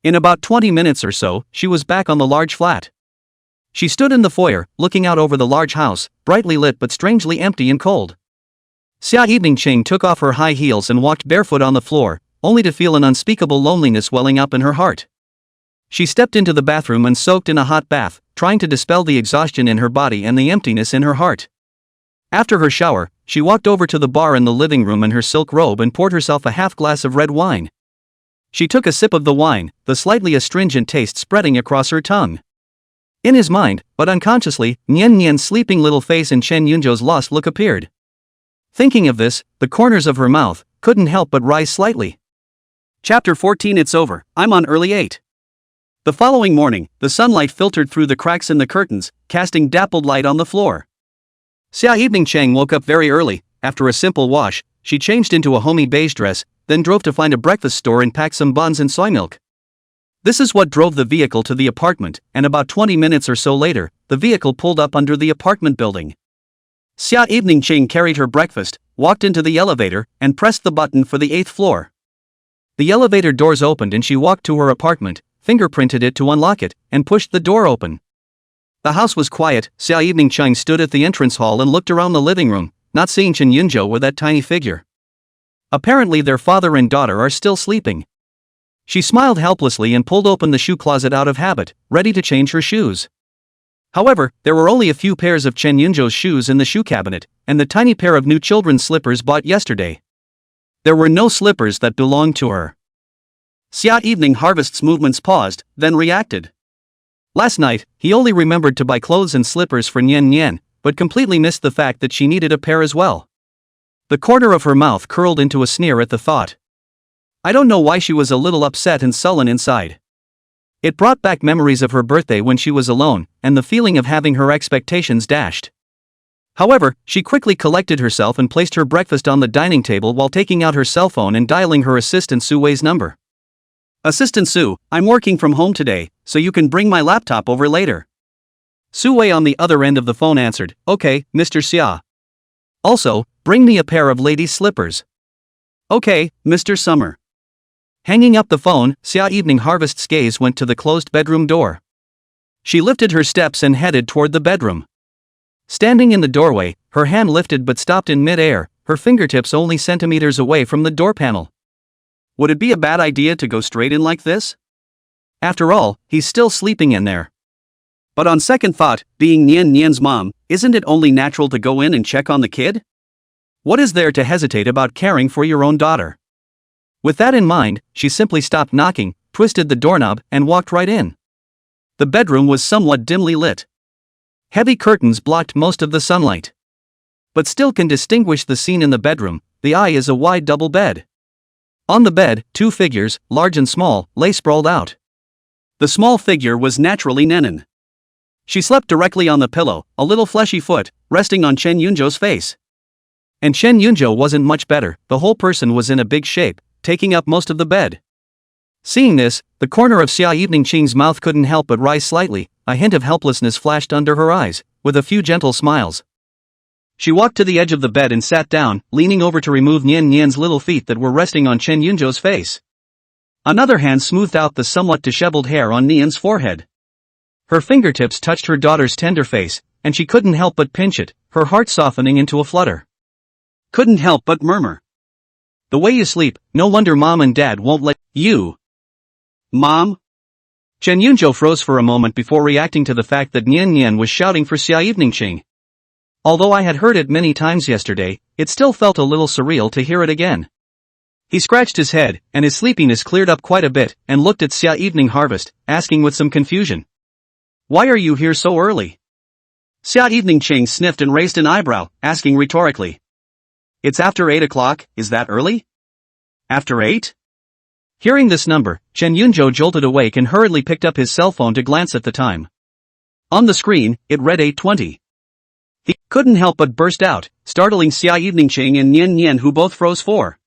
In about 20 minutes or so, she was back on the large flat. She stood in the foyer, looking out over the large house, brightly lit but strangely empty and cold. Xia Evening Ching took off her high heels and walked barefoot on the floor, only to feel an unspeakable loneliness welling up in her heart. She stepped into the bathroom and soaked in a hot bath, trying to dispel the exhaustion in her body and the emptiness in her heart. After her shower, she walked over to the bar in the living room in her silk robe and poured herself a half glass of red wine. She took a sip of the wine, the slightly astringent taste spreading across her tongue. In his mind, but unconsciously, Nian Nian's sleeping little face and Chen Yunzhou's lost look appeared. Thinking of this, the corners of her mouth couldn't help but rise slightly. Chapter 14. It's over, I'm on early 8. The following morning, the sunlight filtered through the cracks in the curtains, casting dappled light on the floor. Xia Evening Chang woke up very early. After a simple wash, she changed into a homey beige dress, then drove to find a breakfast store and pack some buns and soy milk. This is what drove the vehicle to the apartment, and about 20 minutes or so later, the vehicle pulled up under the apartment building. Xia Evening Ching carried her breakfast, walked into the elevator, and pressed the button for the 8th floor. The elevator doors opened and she walked to her apartment, fingerprinted it to unlock it, and pushed the door open. The house was quiet. Xia Evening Ching stood at the entrance hall and looked around the living room, not seeing Chen Yunzhou or that tiny figure. Apparently their father and daughter are still sleeping. She smiled helplessly and pulled open the shoe closet out of habit, ready to change her shoes. However, there were only a few pairs of Chen Yunzhou's shoes in the shoe cabinet, and the tiny pair of new children's slippers bought yesterday. There were no slippers that belonged to her. Xia Evening Harvest's movements paused, then reacted. Last night, he only remembered to buy clothes and slippers for Nian Nian, but completely missed the fact that she needed a pair as well. The corner of her mouth curled into a sneer at the thought. I don't know why she was a little upset and sullen inside. It brought back memories of her birthday when she was alone, and the feeling of having her expectations dashed. However, she quickly collected herself and placed her breakfast on the dining table while taking out her cell phone and dialing her assistant Su Wei's number. Assistant Su, I'm working from home today, so you can bring my laptop over later. Su Wei on the other end of the phone answered, Okay, Mr. Xia. Also, bring me a pair of ladies' slippers. Okay, Mr. Summer. Hanging up the phone, Xia Evening Harvest's gaze went to the closed bedroom door. She lifted her steps and headed toward the bedroom. Standing in the doorway, her hand lifted but stopped in mid-air, her fingertips only centimeters away from the door panel. Would it be a bad idea to go straight in like this? After all, he's still sleeping in there. But on second thought, being Nian Nian's mom, isn't it only natural to go in and check on the kid? What is there to hesitate about caring for your own daughter? With that in mind, she simply stopped knocking, twisted the doorknob, and walked right in. The bedroom was somewhat dimly lit. Heavy curtains blocked most of the sunlight. But still can distinguish the scene in the bedroom. The eye is a wide double bed. On the bed, two figures, large and small, lay sprawled out. The small figure was naturally Nenin. She slept directly on the pillow, a little fleshy foot, resting on Chen Yunzhou's face. And Chen Yunzhou wasn't much better. The whole person was in a big shape, taking up most of the bed. Seeing this, the corner of Xia Evening Ching's mouth couldn't help but rise slightly. A hint of helplessness flashed under her eyes, with a few gentle smiles. She walked to the edge of the bed and sat down, leaning over to remove Nian Nian's little feet that were resting on Chen Yunzhou's face. Another hand smoothed out the somewhat disheveled hair on Nian's forehead. Her fingertips touched her daughter's tender face, and she couldn't help but pinch it, her heart softening into a flutter. Couldn't help but murmur. The way you sleep, no wonder mom and dad won't let you. Mom? Chen Yunzhou froze for a moment before reacting to the fact that Nian Nian was shouting for Xia Eveningqing. Although I had heard it many times yesterday, it still felt a little surreal to hear it again. He scratched his head, and his sleepiness cleared up quite a bit, and looked at Xia Evening Harvest, asking with some confusion. Why are you here so early? Xia Eveningqing sniffed and raised an eyebrow, asking rhetorically. It's after 8 o'clock, is that early? After 8? Hearing this number, Chen Yunzhou jolted awake and hurriedly picked up his cell phone to glance at the time. On the screen, it read 8:20. He couldn't help but burst out, startling Xia Eveningqing and Nian Nian, who both froze for.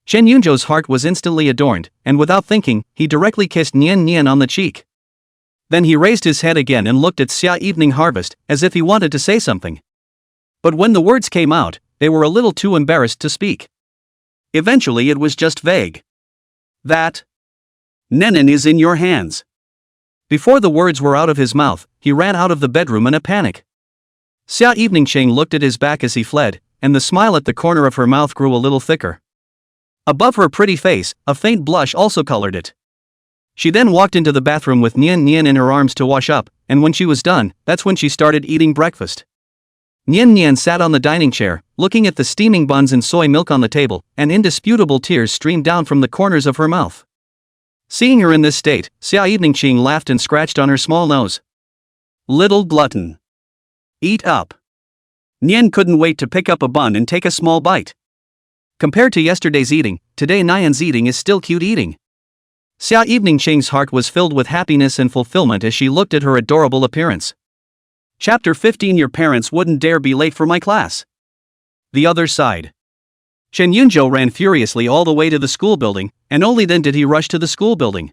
Chen Yunzhou's heart was instantly adorned, and without thinking, he directly kissed Nian Nian on the cheek. Then he raised his head again and looked at Xia Evening Harvest, as if he wanted to say something. But when the words came out, they were a little too embarrassed to speak. Eventually it was just vague. That Nenin is in your hands. Before the words were out of his mouth, he ran out of the bedroom in a panic. Xia Eveningqing looked at his back as he fled, and the smile at the corner of her mouth grew a little thicker. Above her pretty face, a faint blush also colored it. She then walked into the bathroom with Nian Nian in her arms to wash up, and when she was done, that's when she started eating breakfast. Nian Nian sat on the dining chair, looking at the steaming buns and soy milk on the table, and indisputable tears streamed down from the corners of her mouth. Seeing her in this state, Xia Eveningqing laughed and scratched on her small nose. Little glutton. Eat up. Nian couldn't wait to pick up a bun and take a small bite. Compared to yesterday's eating, today Nian's eating is still cute eating. Xia Eveningqing's heart was filled with happiness and fulfillment as she looked at her adorable appearance. Chapter 15. Your parents wouldn't dare be late for my class. The other side. Chen Yunzhou ran furiously all the way to the school building, and only then did he rush to the school building.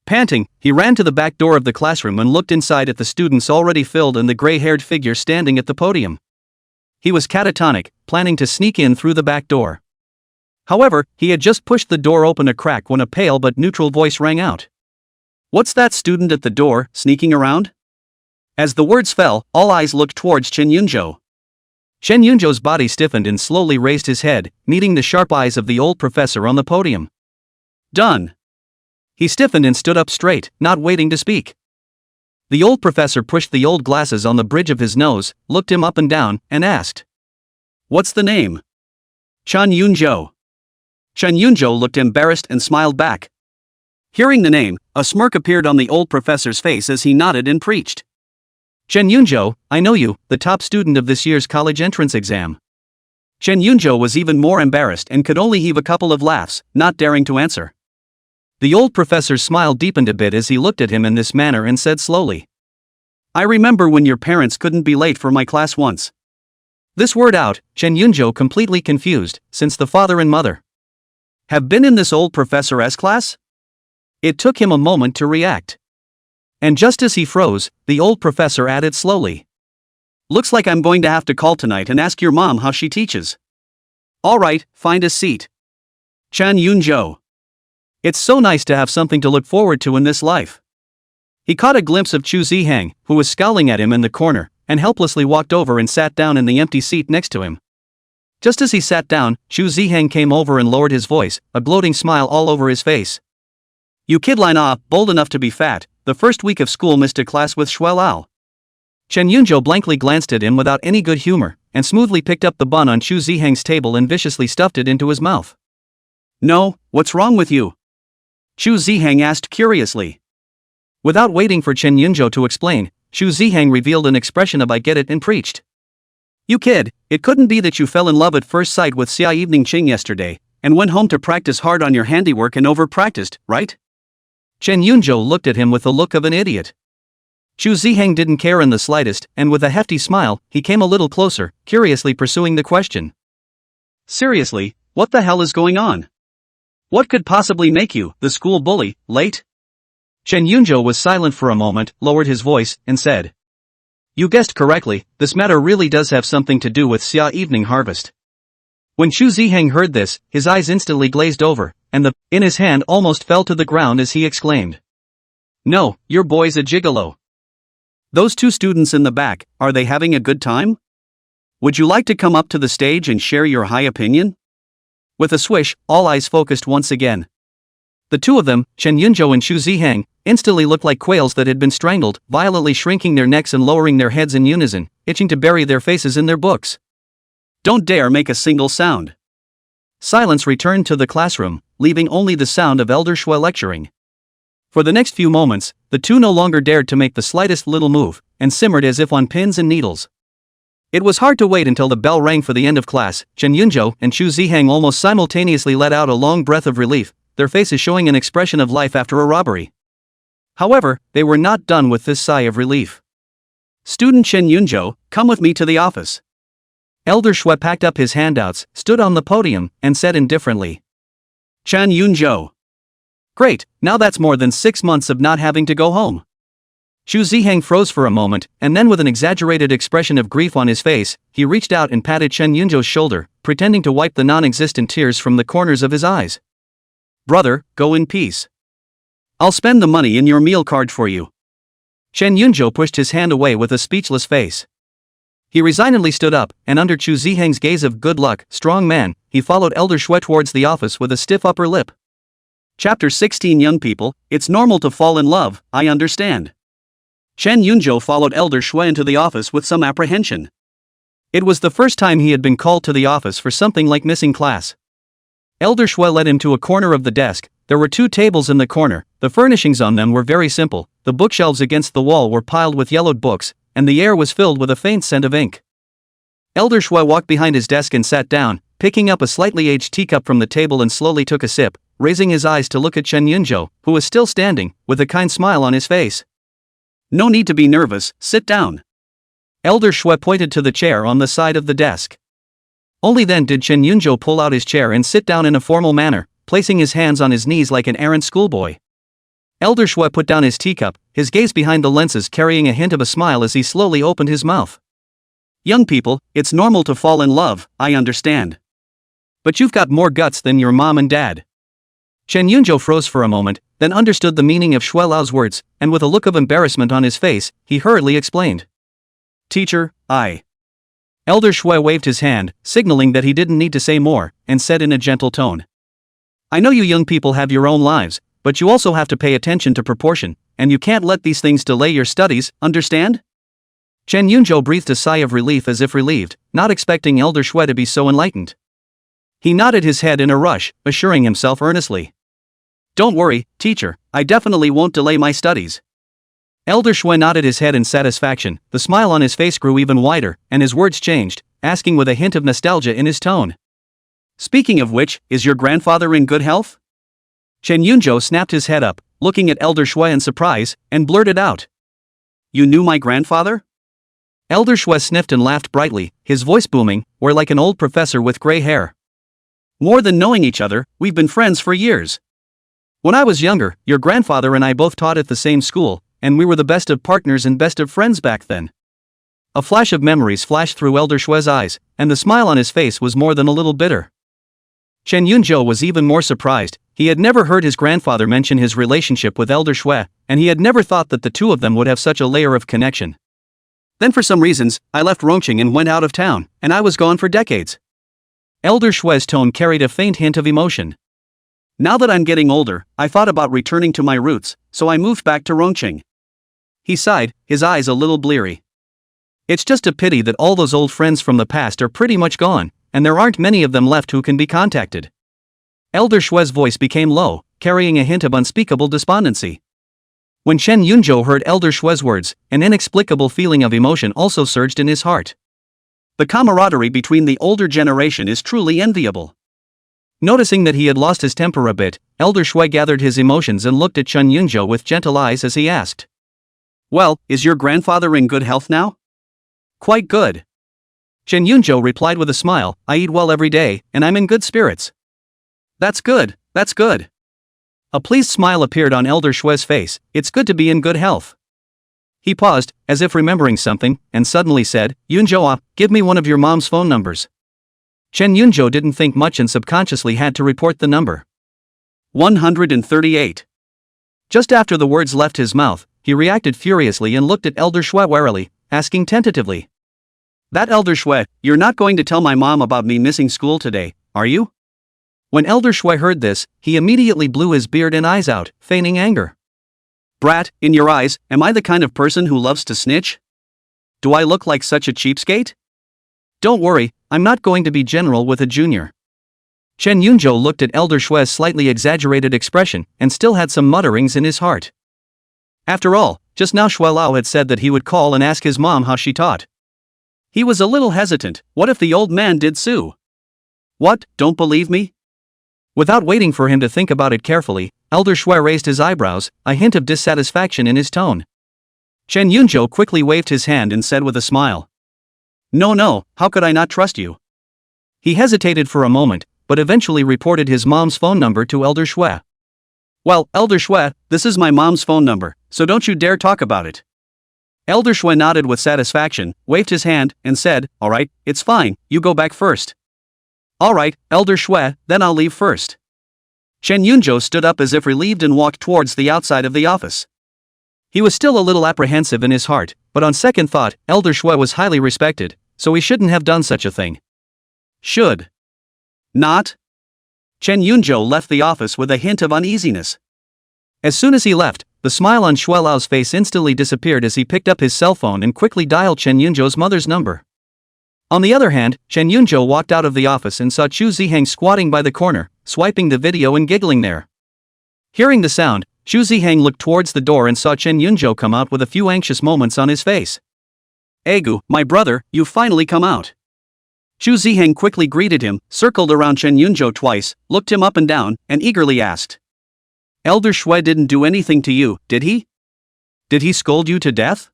Panting, he ran to the back door of the classroom and looked inside at the students already filled and the gray-haired figure standing at the podium. He was catatonic, planning to sneak in through the back door. However, he had just pushed the door open a crack when a pale but neutral voice rang out. What's that student at the door, sneaking around? As the words fell, all eyes looked towards Chen Yunzhou. Chen Yunzhou's body stiffened and slowly raised his head, meeting the sharp eyes of the old professor on the podium. Done. He stiffened and stood up straight, not waiting to speak. The old professor pushed the old glasses on the bridge of his nose, looked him up and down, and asked. What's the name? Chen Yunzhou. Chen Yunzhou looked embarrassed and smiled back. Hearing the name, a smirk appeared on the old professor's face as he nodded and preached. Chen Yunzhou, I know you, the top student of this year's college entrance exam. Chen Yunzhou was even more embarrassed and could only heave a couple of laughs, not daring to answer. The old professor's smile deepened a bit as he looked at him in this manner and said slowly. I remember when your parents couldn't be late for my class once. This word out, Chen Yunzhou completely confused, since the father and mother have been in this old professor's class? It took him a moment to react. And just as he froze, the old professor added slowly. Looks like I'm going to have to call tonight and ask your mom how she teaches. Alright, find a seat. Chen Yunzhou. It's so nice to have something to look forward to in this life. He caught a glimpse of Chu Zihang, who was scowling at him in the corner, and helplessly walked over and sat down in the empty seat next to him. Just as he sat down, Chu Zihang came over and lowered his voice, a gloating smile all over his face. You kidline bold enough to be fat, the first week of school missed a class with Shui Lao. Chen Yunzhou blankly glanced at him without any good humor, and smoothly picked up the bun on Chu Zihang's table and viciously stuffed it into his mouth. No, what's wrong with you? Chu Zihang asked curiously. Without waiting for Chen Yunzhou to explain, Chu Zihang revealed an expression of I get it and preached. You kid, it couldn't be that you fell in love at first sight with Xia Eveningqing yesterday, and went home to practice hard on your handiwork and over-practiced, right? Chen Yunzhou looked at him with the look of an idiot. Chu Zihang didn't care in the slightest, and with a hefty smile, he came a little closer, curiously pursuing the question. Seriously, what the hell is going on? What could possibly make you, the school bully, late? Chen Yunzhou was silent for a moment, lowered his voice, and said. You guessed correctly, this matter really does have something to do with Xia evening harvest. When Xu Ziheng heard this, his eyes instantly glazed over, and the in his hand almost fell to the ground as he exclaimed. No, your boy's a gigolo. Those two students in the back, are they having a good time? Would you like to come up to the stage and share your high opinion? With a swish, all eyes focused once again. The two of them, Chen Yunzhou and Xu Ziheng, instantly looked like quails that had been strangled, violently shrinking their necks and lowering their heads in unison, itching to bury their faces in their books. Don't dare make a single sound. Silence returned to the classroom, leaving only the sound of Elder Shui lecturing. For the next few moments, the two no longer dared to make the slightest little move, and simmered as if on pins and needles. It was hard to wait until the bell rang for the end of class. Chen Yunzhou and Xu Ziheng almost simultaneously let out a long breath of relief, their faces showing an expression of life after a robbery. However, they were not done with this sigh of relief. Student Chen Yunzhou, come with me to the office. Elder Shui packed up his handouts, stood on the podium, and said indifferently. Chen Yunzhou. Great, now that's more than 6 months of not having to go home. Xu Ziheng froze for a moment, and then with an exaggerated expression of grief on his face, he reached out and patted Chen Yunzhou's shoulder, pretending to wipe the non-existent tears from the corners of his eyes. Brother, go in peace. I'll spend the money in your meal card for you. Chen Yunzhou pushed his hand away with a speechless face. He resignedly stood up, and under Xu Ziheng's gaze of good luck, strong man, he followed Elder Shui towards the office with a stiff upper lip. Chapter 16 Young people, it's normal to fall in love, I understand. Chen Yunzhou followed Elder Shui into the office with some apprehension. It was the first time he had been called to the office for something like missing class. Elder Shui led him to a corner of the desk. There were 2 tables in the corner, the furnishings on them were very simple, the bookshelves against the wall were piled with yellowed books, and the air was filled with a faint scent of ink. Elder Shui walked behind his desk and sat down, picking up a slightly aged teacup from the table and slowly took a sip, raising his eyes to look at Chen Yunzhou, who was still standing, with a kind smile on his face. No need to be nervous, sit down. Elder Shui pointed to the chair on the side of the desk. Only then did Chen Yunzhou pull out his chair and sit down in a formal manner, placing his hands on his knees like an errant schoolboy. Elder Shui put down his teacup, his gaze behind the lenses carrying a hint of a smile as he slowly opened his mouth. Young people, it's normal to fall in love, I understand. But you've got more guts than your mom and dad. Chen Yunzhou froze for a moment, then understood the meaning of Shui Lao's words, and with a look of embarrassment on his face, he hurriedly explained. Teacher, I. Elder Shui waved his hand, signaling that he didn't need to say more, and said in a gentle tone. I know you young people have your own lives, but you also have to pay attention to proportion, and you can't let these things delay your studies, understand? Chen Yunzhou breathed a sigh of relief as if relieved, not expecting Elder Shui to be so enlightened. He nodded his head in a rush, assuring himself earnestly. Don't worry, teacher, I definitely won't delay my studies. Elder Shui nodded his head in satisfaction, the smile on his face grew even wider, and his words changed, asking with a hint of nostalgia in his tone. Speaking of which, is your grandfather in good health? Chen Yunzhou snapped his head up, looking at Elder Shui in surprise, and blurted out. You knew my grandfather? Elder Shui sniffed and laughed brightly, his voice booming, we're like an old professor with gray hair. More than knowing each other, we've been friends for years. When I was younger, your grandfather and I both taught at the same school, and we were the best of partners and best of friends back then. A flash of memories flashed through Elder Shui's eyes, and the smile on his face was more than a little bitter. Chen Yunzhou was even more surprised. He had never heard his grandfather mention his relationship with Elder Shui, and he had never thought that the two of them would have such a layer of connection. Then for some reasons, I left Rongqing and went out of town, and I was gone for decades. Elder Shui's tone carried a faint hint of emotion. Now that I'm getting older, I thought about returning to my roots, so I moved back to Rongqing. He sighed, his eyes a little bleary. It's just a pity that all those old friends from the past are pretty much gone, and there aren't many of them left who can be contacted. Elder Shui's voice became low, carrying a hint of unspeakable despondency. When Chen Yunzhou heard Elder Shui's words, an inexplicable feeling of emotion also surged in his heart. The camaraderie between the older generation is truly enviable. Noticing that he had lost his temper a bit, Elder Shui gathered his emotions and looked at Chen Yunzhou with gentle eyes as he asked. Well, is your grandfather in good health now? Quite good. Chen Yunzhou replied with a smile, I eat well every day, and I'm in good spirits. That's good, that's good. A pleased smile appeared on Elder Shui's face, it's good to be in good health. He paused, as if remembering something, and suddenly said, Yunjo, give me one of your mom's phone numbers. Chen Yunjo didn't think much and subconsciously had to report the number. 138. Just after the words left his mouth, he reacted furiously and looked at Elder Shui warily, asking tentatively. That Elder Shui, you're not going to tell my mom about me missing school today, are you? When Elder Shui heard this, he immediately blew his beard and eyes out, feigning anger. Brat, in your eyes, am I the kind of person who loves to snitch? Do I look like such a cheapskate? Don't worry, I'm not going to be general with a junior. Chen Yunjo looked at Elder Shui's slightly exaggerated expression and still had some mutterings in his heart. After all, just now Shui Lao had said that he would call and ask his mom how she taught. He was a little hesitant. What if the old man did sue? What, don't believe me? Without waiting for him to think about it carefully, Elder Shui raised his eyebrows, a hint of dissatisfaction in his tone. Chen Yunjo quickly waved his hand and said with a smile. No, how could I not trust you? He hesitated for a moment, but eventually reported his mom's phone number to Elder Shui. Well, Elder Shui, this is my mom's phone number, so don't you dare talk about it. Elder Shui nodded with satisfaction, waved his hand, and said, Alright, it's fine, you go back first. Alright, Elder Shui, then I'll leave first. Chen Yunjo stood up as if relieved and walked towards the outside of the office. He was still a little apprehensive in his heart, but on second thought, Elder Shui was highly respected, so he shouldn't have done such a thing. Should not? Chen Yunjo left the office with a hint of uneasiness. As soon as he left, the smile on Shui Lao's face instantly disappeared as he picked up his cell phone and quickly dialed Chen Yunjo's mother's number. On the other hand, Chen Yunjo walked out of the office and saw Chu Ziheng squatting by the corner, swiping the video and giggling there. Hearing the sound, Chu Ziheng looked towards the door and saw Chen Yunjo come out with a few anxious moments on his face. Egu, my brother, you've finally come out. Chu Ziheng quickly greeted him, circled around Chen Yunjo twice, looked him up and down, and eagerly asked. Elder Shui didn't do anything to you, did he? Did he scold you to death?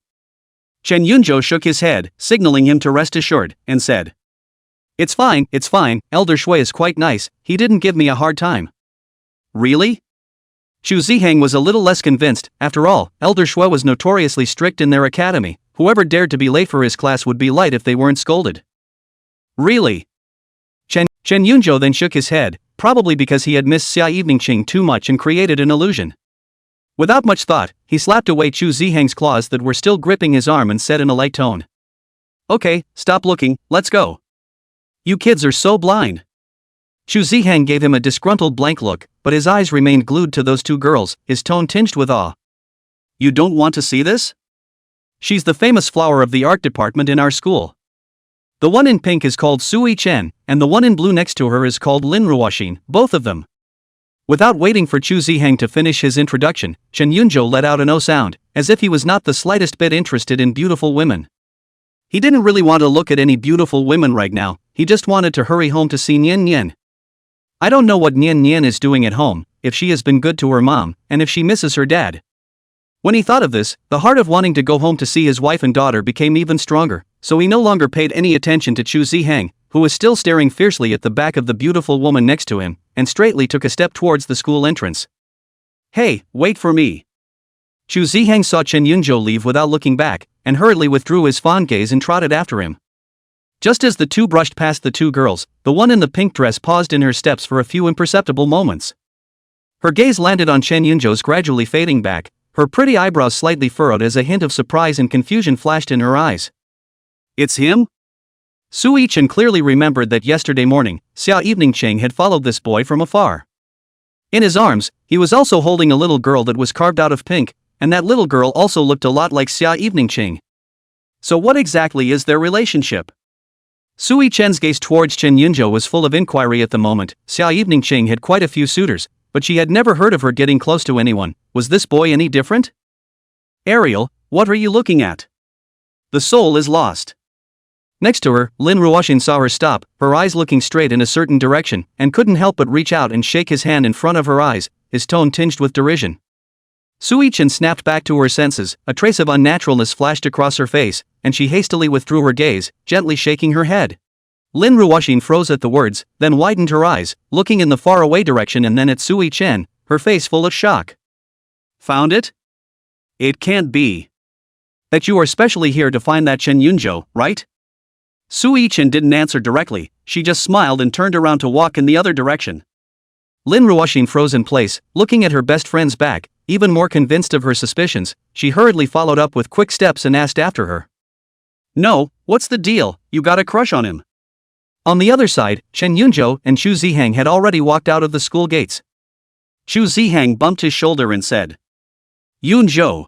Chen Yunjo shook his head, signaling him to rest assured, and said. It's fine, Elder Shui is quite nice, he didn't give me a hard time. Really? Chu Ziheng was a little less convinced. After all, Elder Shui was notoriously strict in their academy. Whoever dared to be late for his class would be light if they weren't scolded. Really? Chen Yunjo then shook his head, probably because he had missed Xia Evening Qing too much and created an illusion. Without much thought, he slapped away Chu Ziheng's claws that were still gripping his arm and said in a light tone. Okay, stop looking, let's go. You kids are so blind. Chu Ziheng gave him a disgruntled blank look, but his eyes remained glued to those two girls, his tone tinged with awe. You don't want to see this? She's the famous flower of the art department in our school. The one in pink is called Sui Chen, and the one in blue next to her is called Lin Ruoxin, both of them. Without waiting for Chu Ziheng to finish his introduction, Chen Yunjo let out an "oh" sound, as if he was not the slightest bit interested in beautiful women. He didn't really want to look at any beautiful women right now, he just wanted to hurry home to see Nian Nian. I don't know what Nian Nian is doing at home, if she has been good to her mom, and if she misses her dad. When he thought of this, the heart of wanting to go home to see his wife and daughter became even stronger, so he no longer paid any attention to Chu Ziheng, who was still staring fiercely at the back of the beautiful woman next to him, and straightly took a step towards the school entrance. Hey, wait for me. Chu Ziheng saw Chen Yunjo leave without looking back, and hurriedly withdrew his fond gaze and trotted after him. Just as the two brushed past the two girls, the one in the pink dress paused in her steps for a few imperceptible moments. Her gaze landed on Chen Yunjo's gradually fading back, her pretty eyebrows slightly furrowed as a hint of surprise and confusion flashed in her eyes. It's him? Sui Chen clearly remembered that yesterday morning, Xia Evening Qing had followed this boy from afar. In his arms, he was also holding a little girl that was carved out of pink, and that little girl also looked a lot like Xia Evening Qing. So what exactly is their relationship? Sui Chen's gaze towards Chen Yunjo was full of inquiry at the moment. Xia Evening Qing had quite a few suitors, but she had never heard of her getting close to anyone. Was this boy any different? Ariel, what are you looking at? The soul is lost. Next to her, Lin Ruoxin saw her stop, her eyes looking straight in a certain direction, and couldn't help but reach out and shake his hand in front of her eyes, his tone tinged with derision. Sui Chen snapped back to her senses, a trace of unnaturalness flashed across her face, and she hastily withdrew her gaze, gently shaking her head. Lin Ruoxin froze at the words, then widened her eyes, looking in the faraway direction and then at Sui Chen, her face full of shock. Found it? It can't be. That you are specially here to find that Chen Yunjo, right? Su Yichen didn't answer directly, she just smiled and turned around to walk in the other direction. Lin Ruoxin froze in place, looking at her best friend's back, even more convinced of her suspicions. She hurriedly followed up with quick steps and asked after her. No, what's the deal, you got a crush on him? On the other side, Chen Yunjo and Xu Zihang had already walked out of the school gates. Xu Zihang bumped his shoulder and said, Yunjo.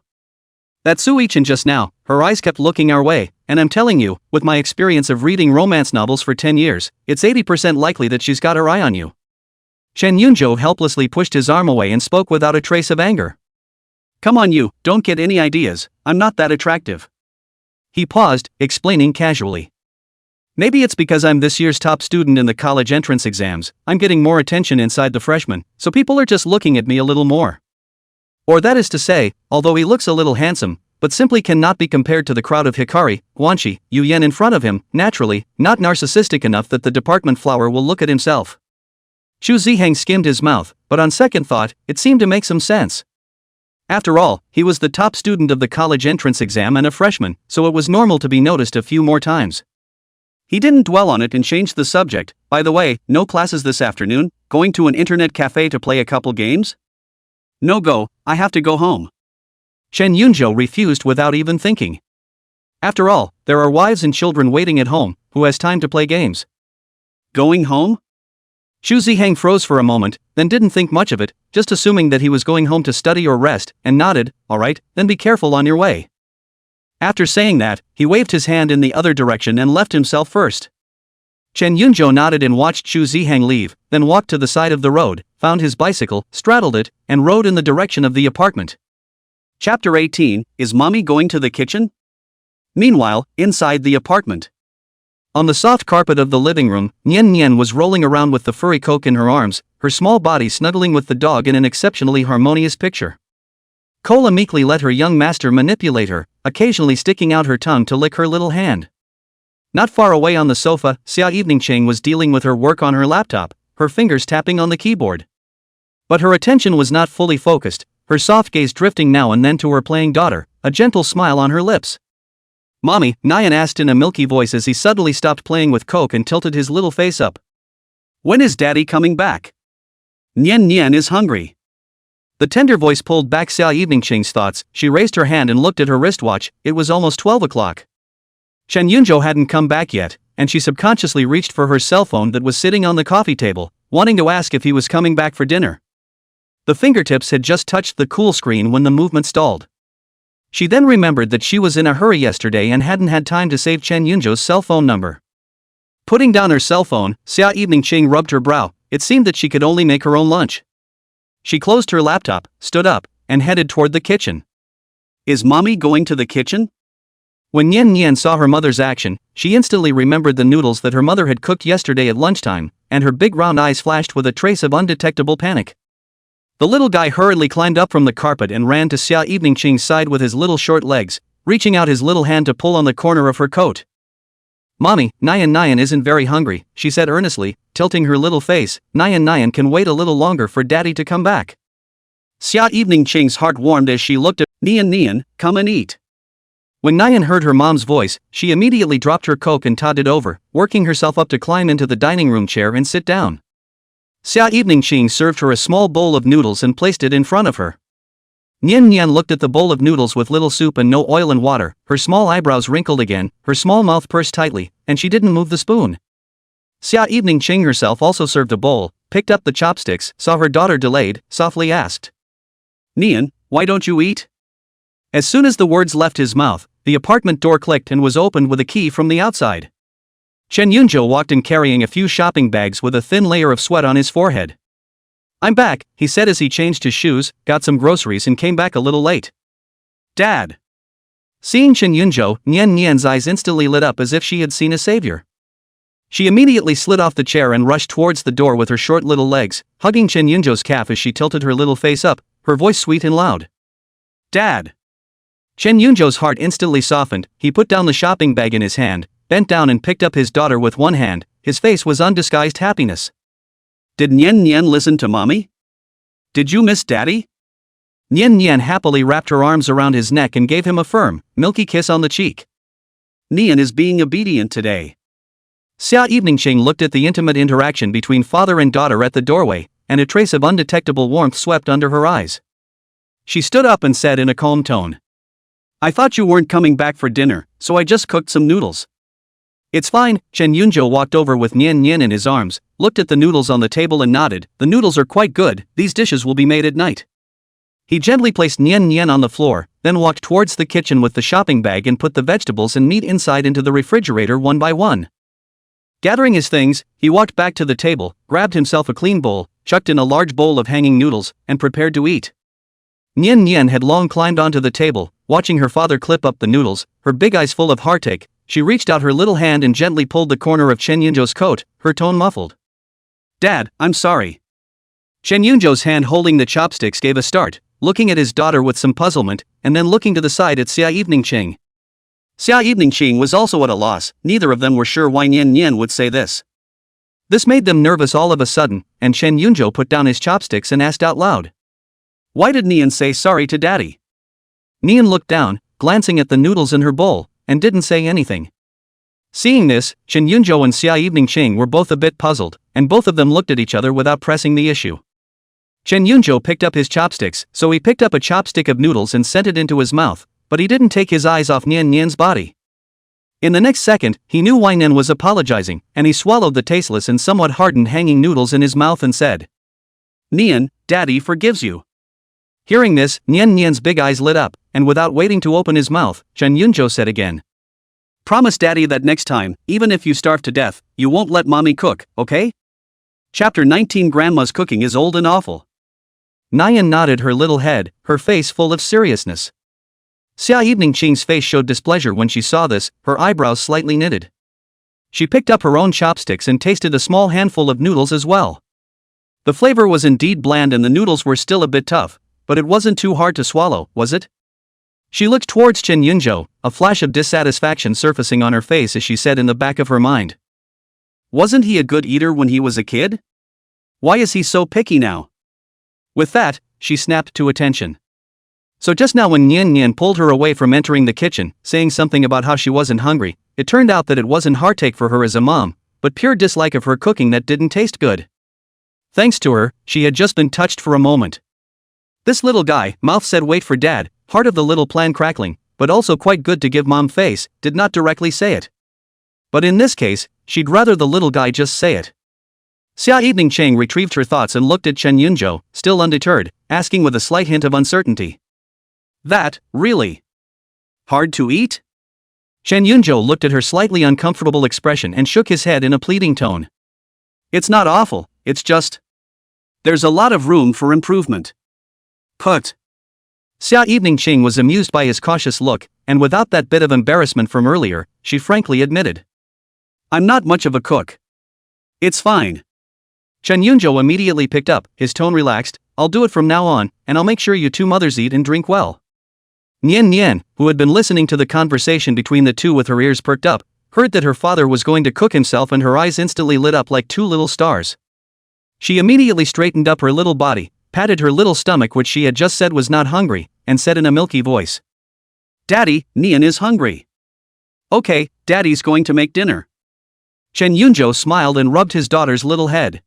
That Su Yichen just now, her eyes kept looking our way, and I'm telling you, with my experience of reading romance novels for 10 years, it's 80% likely that she's got her eye on you. Chen Yunjo helplessly pushed his arm away and spoke without a trace of anger. Come on you, don't get any ideas, I'm not that attractive. He paused, explaining casually. Maybe it's because I'm this year's top student in the college entrance exams, I'm getting more attention inside the freshmen, so people are just looking at me a little more. Or that is to say, although he looks a little handsome, but simply cannot be compared to the crowd of Hikari, Guanxi, Yu Yan in front of him, naturally, not narcissistic enough that the department flower will look at himself. Xu Zihang skimmed his mouth, but on second thought, it seemed to make some sense. After all, he was the top student of the college entrance exam and a freshman, so it was normal to be noticed a few more times. He didn't dwell on it and changed the subject. By the way, no classes this afternoon, going to an internet cafe to play a couple games? No go, I have to go home. Chen Yunjo refused without even thinking. After all, there are wives and children waiting at home, who has time to play games? Going home? Xu Zihang froze for a moment, then didn't think much of it, just assuming that he was going home to study or rest, and nodded, alright, then be careful on your way. After saying that, he waved his hand in the other direction and left himself first. Chen Yunjo nodded and watched Xu Zihang leave, then walked to the side of the road, found his bicycle, straddled it, and rode in the direction of the apartment. Chapter 18, Is Mommy Going to the Kitchen? Meanwhile, inside the apartment. On the soft carpet of the living room, Nian Nian was rolling around with the furry coke in her arms, her small body snuggling with the dog in an exceptionally harmonious picture. Cola meekly let her young master manipulate her, occasionally sticking out her tongue to lick her little hand. Not far away on the sofa, Xia Eveningcheng was dealing with her work on her laptop, her fingers tapping on the keyboard. But her attention was not fully focused, her soft gaze drifting now and then to her playing daughter, a gentle smile on her lips. Mommy, Nian asked in a milky voice as he suddenly stopped playing with coke and tilted his little face up. When is Daddy coming back? Nian Nian is hungry. The tender voice pulled back Xia Eveningcheng's thoughts. She raised her hand and looked at her wristwatch. It was almost 12 o'clock. Chen Yunjo hadn't come back yet, and she subconsciously reached for her cell phone that was sitting on the coffee table, wanting to ask if he was coming back for dinner. The fingertips had just touched the cool screen when the movement stalled. She then remembered that she was in a hurry yesterday and hadn't had time to save Chen Yunjo's cell phone number. Putting down her cell phone, Xia Eveningcheng rubbed her brow. It seemed that she could only make her own lunch. She closed her laptop, stood up, and headed toward the kitchen. Is Mommy going to the kitchen? When Nian Nian saw her mother's action, she instantly remembered the noodles that her mother had cooked yesterday at lunchtime, and her big round eyes flashed with a trace of undetectable panic. The little guy hurriedly climbed up from the carpet and ran to Xia Eveningcheng's side with his little short legs, reaching out his little hand to pull on the corner of her coat. Mommy, Nian isn't very hungry, she said earnestly, tilting her little face. Nian can wait a little longer for Daddy to come back. Xia Eveningcheng's heart warmed as she looked at Nian, come and eat. When Nian heard her mom's voice, she immediately dropped her coke and toddled over, working herself up to climb into the dining room chair and sit down. Xia Eveningcheng served her a small bowl of noodles and placed it in front of her. Nian Nian looked at the bowl of noodles with little soup and no oil and water, her small eyebrows wrinkled again, her small mouth pursed tightly, and she didn't move the spoon. Xia Eveningcheng herself also served a bowl, picked up the chopsticks, saw her daughter delayed, softly asked. Nian, why don't you eat? As soon as the words left his mouth, the apartment door clicked and was opened with a key from the outside. Chen Yunjo walked in carrying a few shopping bags with a thin layer of sweat on his forehead. I'm back, he said as he changed his shoes, got some groceries and came back a little late. Dad. Seeing Chen Yunjo, Nian Nian's eyes instantly lit up as if she had seen a savior. She immediately slid off the chair and rushed towards the door with her short little legs, hugging Chen Yunjo's calf as she tilted her little face up, her voice sweet and loud. Dad. Chen Yunjo's heart instantly softened. He put down the shopping bag in his hand, bent down and picked up his daughter with one hand. His face was undisguised happiness. Did Nian Nian listen to Mommy? Did you miss Daddy? Nian Nian happily wrapped her arms around his neck and gave him a firm, milky kiss on the cheek. Nian is being obedient today. Xia Eveningqing looked at the intimate interaction between father and daughter at the doorway, and a trace of undetectable warmth swept under her eyes. She stood up and said in a calm tone, "I thought you weren't coming back for dinner, so I just cooked some noodles." "It's fine." Chen Yunzhou walked over with Nian Nian in his arms, looked at the noodles on the table and nodded. "The noodles are quite good, these dishes will be made at night." He gently placed Nian Nian on the floor, then walked towards the kitchen with the shopping bag and put the vegetables and meat inside into the refrigerator one by one. Gathering his things, he walked back to the table, grabbed himself a clean bowl, chucked in a large bowl of hanging noodles, and prepared to eat. Nian Nian had long climbed onto the table, watching her father clip up the noodles, her big eyes full of heartache. She reached out her little hand and gently pulled the corner of Chen Yunzhou's coat, her tone muffled. "Dad, I'm sorry." Chen Yunzhou's hand holding the chopsticks gave a start, looking at his daughter with some puzzlement, and then looking to the side at Xia Eveningqing. Xia Eveningqing was also at a loss. Neither of them were sure why Nian Nian would say this. This made them nervous all of a sudden, and Chen Yunzhou put down his chopsticks and asked out loud, "Why did Nian say sorry to Daddy?" Nian looked down, glancing at the noodles in her bowl, and didn't say anything. Seeing this, Chen Yunzhou and Xia Eveningqing were both a bit puzzled, and both of them looked at each other without pressing the issue. Chen Yunzhou picked up his chopsticks, so he picked up a chopstick of noodles and sent it into his mouth, but he didn't take his eyes off Nian Nian's body. In the next second, he knew why Nian was apologizing, and he swallowed the tasteless and somewhat hardened hanging noodles in his mouth and said, "Nian, Daddy forgives you." Hearing this, Nian Nian's big eyes lit up, and without waiting to open his mouth, Chen Yunzhou said again, "Promise Daddy that next time, even if you starve to death, you won't let Mommy cook, okay?" Chapter 19 Grandma's cooking is old and awful. Nian nodded her little head, her face full of seriousness. Xia Eveningqing's face showed displeasure when she saw this, her eyebrows slightly knitted. She picked up her own chopsticks and tasted a small handful of noodles as well. The flavor was indeed bland and the noodles were still a bit tough, but it wasn't too hard to swallow, was it? She looked towards Chen Yunzhou, a flash of dissatisfaction surfacing on her face as she said in the back of her mind, "Wasn't he a good eater when he was a kid? Why is he so picky now?" With that, she snapped to attention. So just now when Nian Nian pulled her away from entering the kitchen, saying something about how she wasn't hungry, it turned out that it wasn't heartache for her as a mom, but pure dislike of her cooking that didn't taste good. Thanks to her, she had just been touched for a moment. This little guy, mouth said wait for dad, heart of the little plan crackling, but also quite good to give mom face, did not directly say it. But in this case, she'd rather the little guy just say it. Xia Eveningqing retrieved her thoughts and looked at Chen Yunzhou, still undeterred, asking with a slight hint of uncertainty, "That, really? Hard to eat?" Chen Yunzhou looked at her slightly uncomfortable expression and shook his head in a pleading tone. "It's not awful, it's just, there's a lot of room for improvement." Put. Xia Eveningqing was amused by his cautious look, and without that bit of embarrassment from earlier, she frankly admitted, "I'm not much of a cook. It's fine." Chen Yunzhou immediately picked up, his tone relaxed, "I'll do it from now on, and I'll make sure you two mothers eat and drink well." Nian Nian, who had been listening to the conversation between the two with her ears perked up, heard that her father was going to cook himself and her eyes instantly lit up like two little stars. She immediately straightened up her little body, patted her little stomach which she had just said was not hungry, and said in a milky voice, "Daddy, Nian is hungry." "Okay, Daddy's going to make dinner." Chen Yunzhou smiled and rubbed his daughter's little head.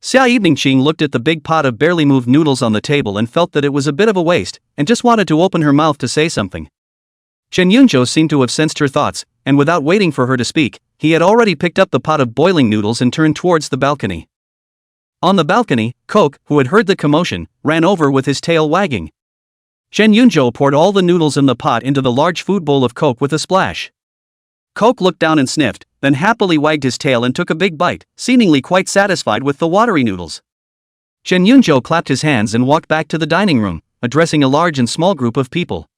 Xia Eveningqing looked at the big pot of barely moved noodles on the table and felt that it was a bit of a waste, and just wanted to open her mouth to say something. Chen Yunzhou seemed to have sensed her thoughts, and without waiting for her to speak, he had already picked up the pot of boiling noodles and turned towards the balcony. On the balcony, Coke, who had heard the commotion, ran over with his tail wagging. Chen Yunzhou poured all the noodles in the pot into the large food bowl of Coke with a splash. Coke looked down and sniffed, then happily wagged his tail and took a big bite, seemingly quite satisfied with the watery noodles. Chen Yunzhou clapped his hands and walked back to the dining room, addressing a large and small group of people.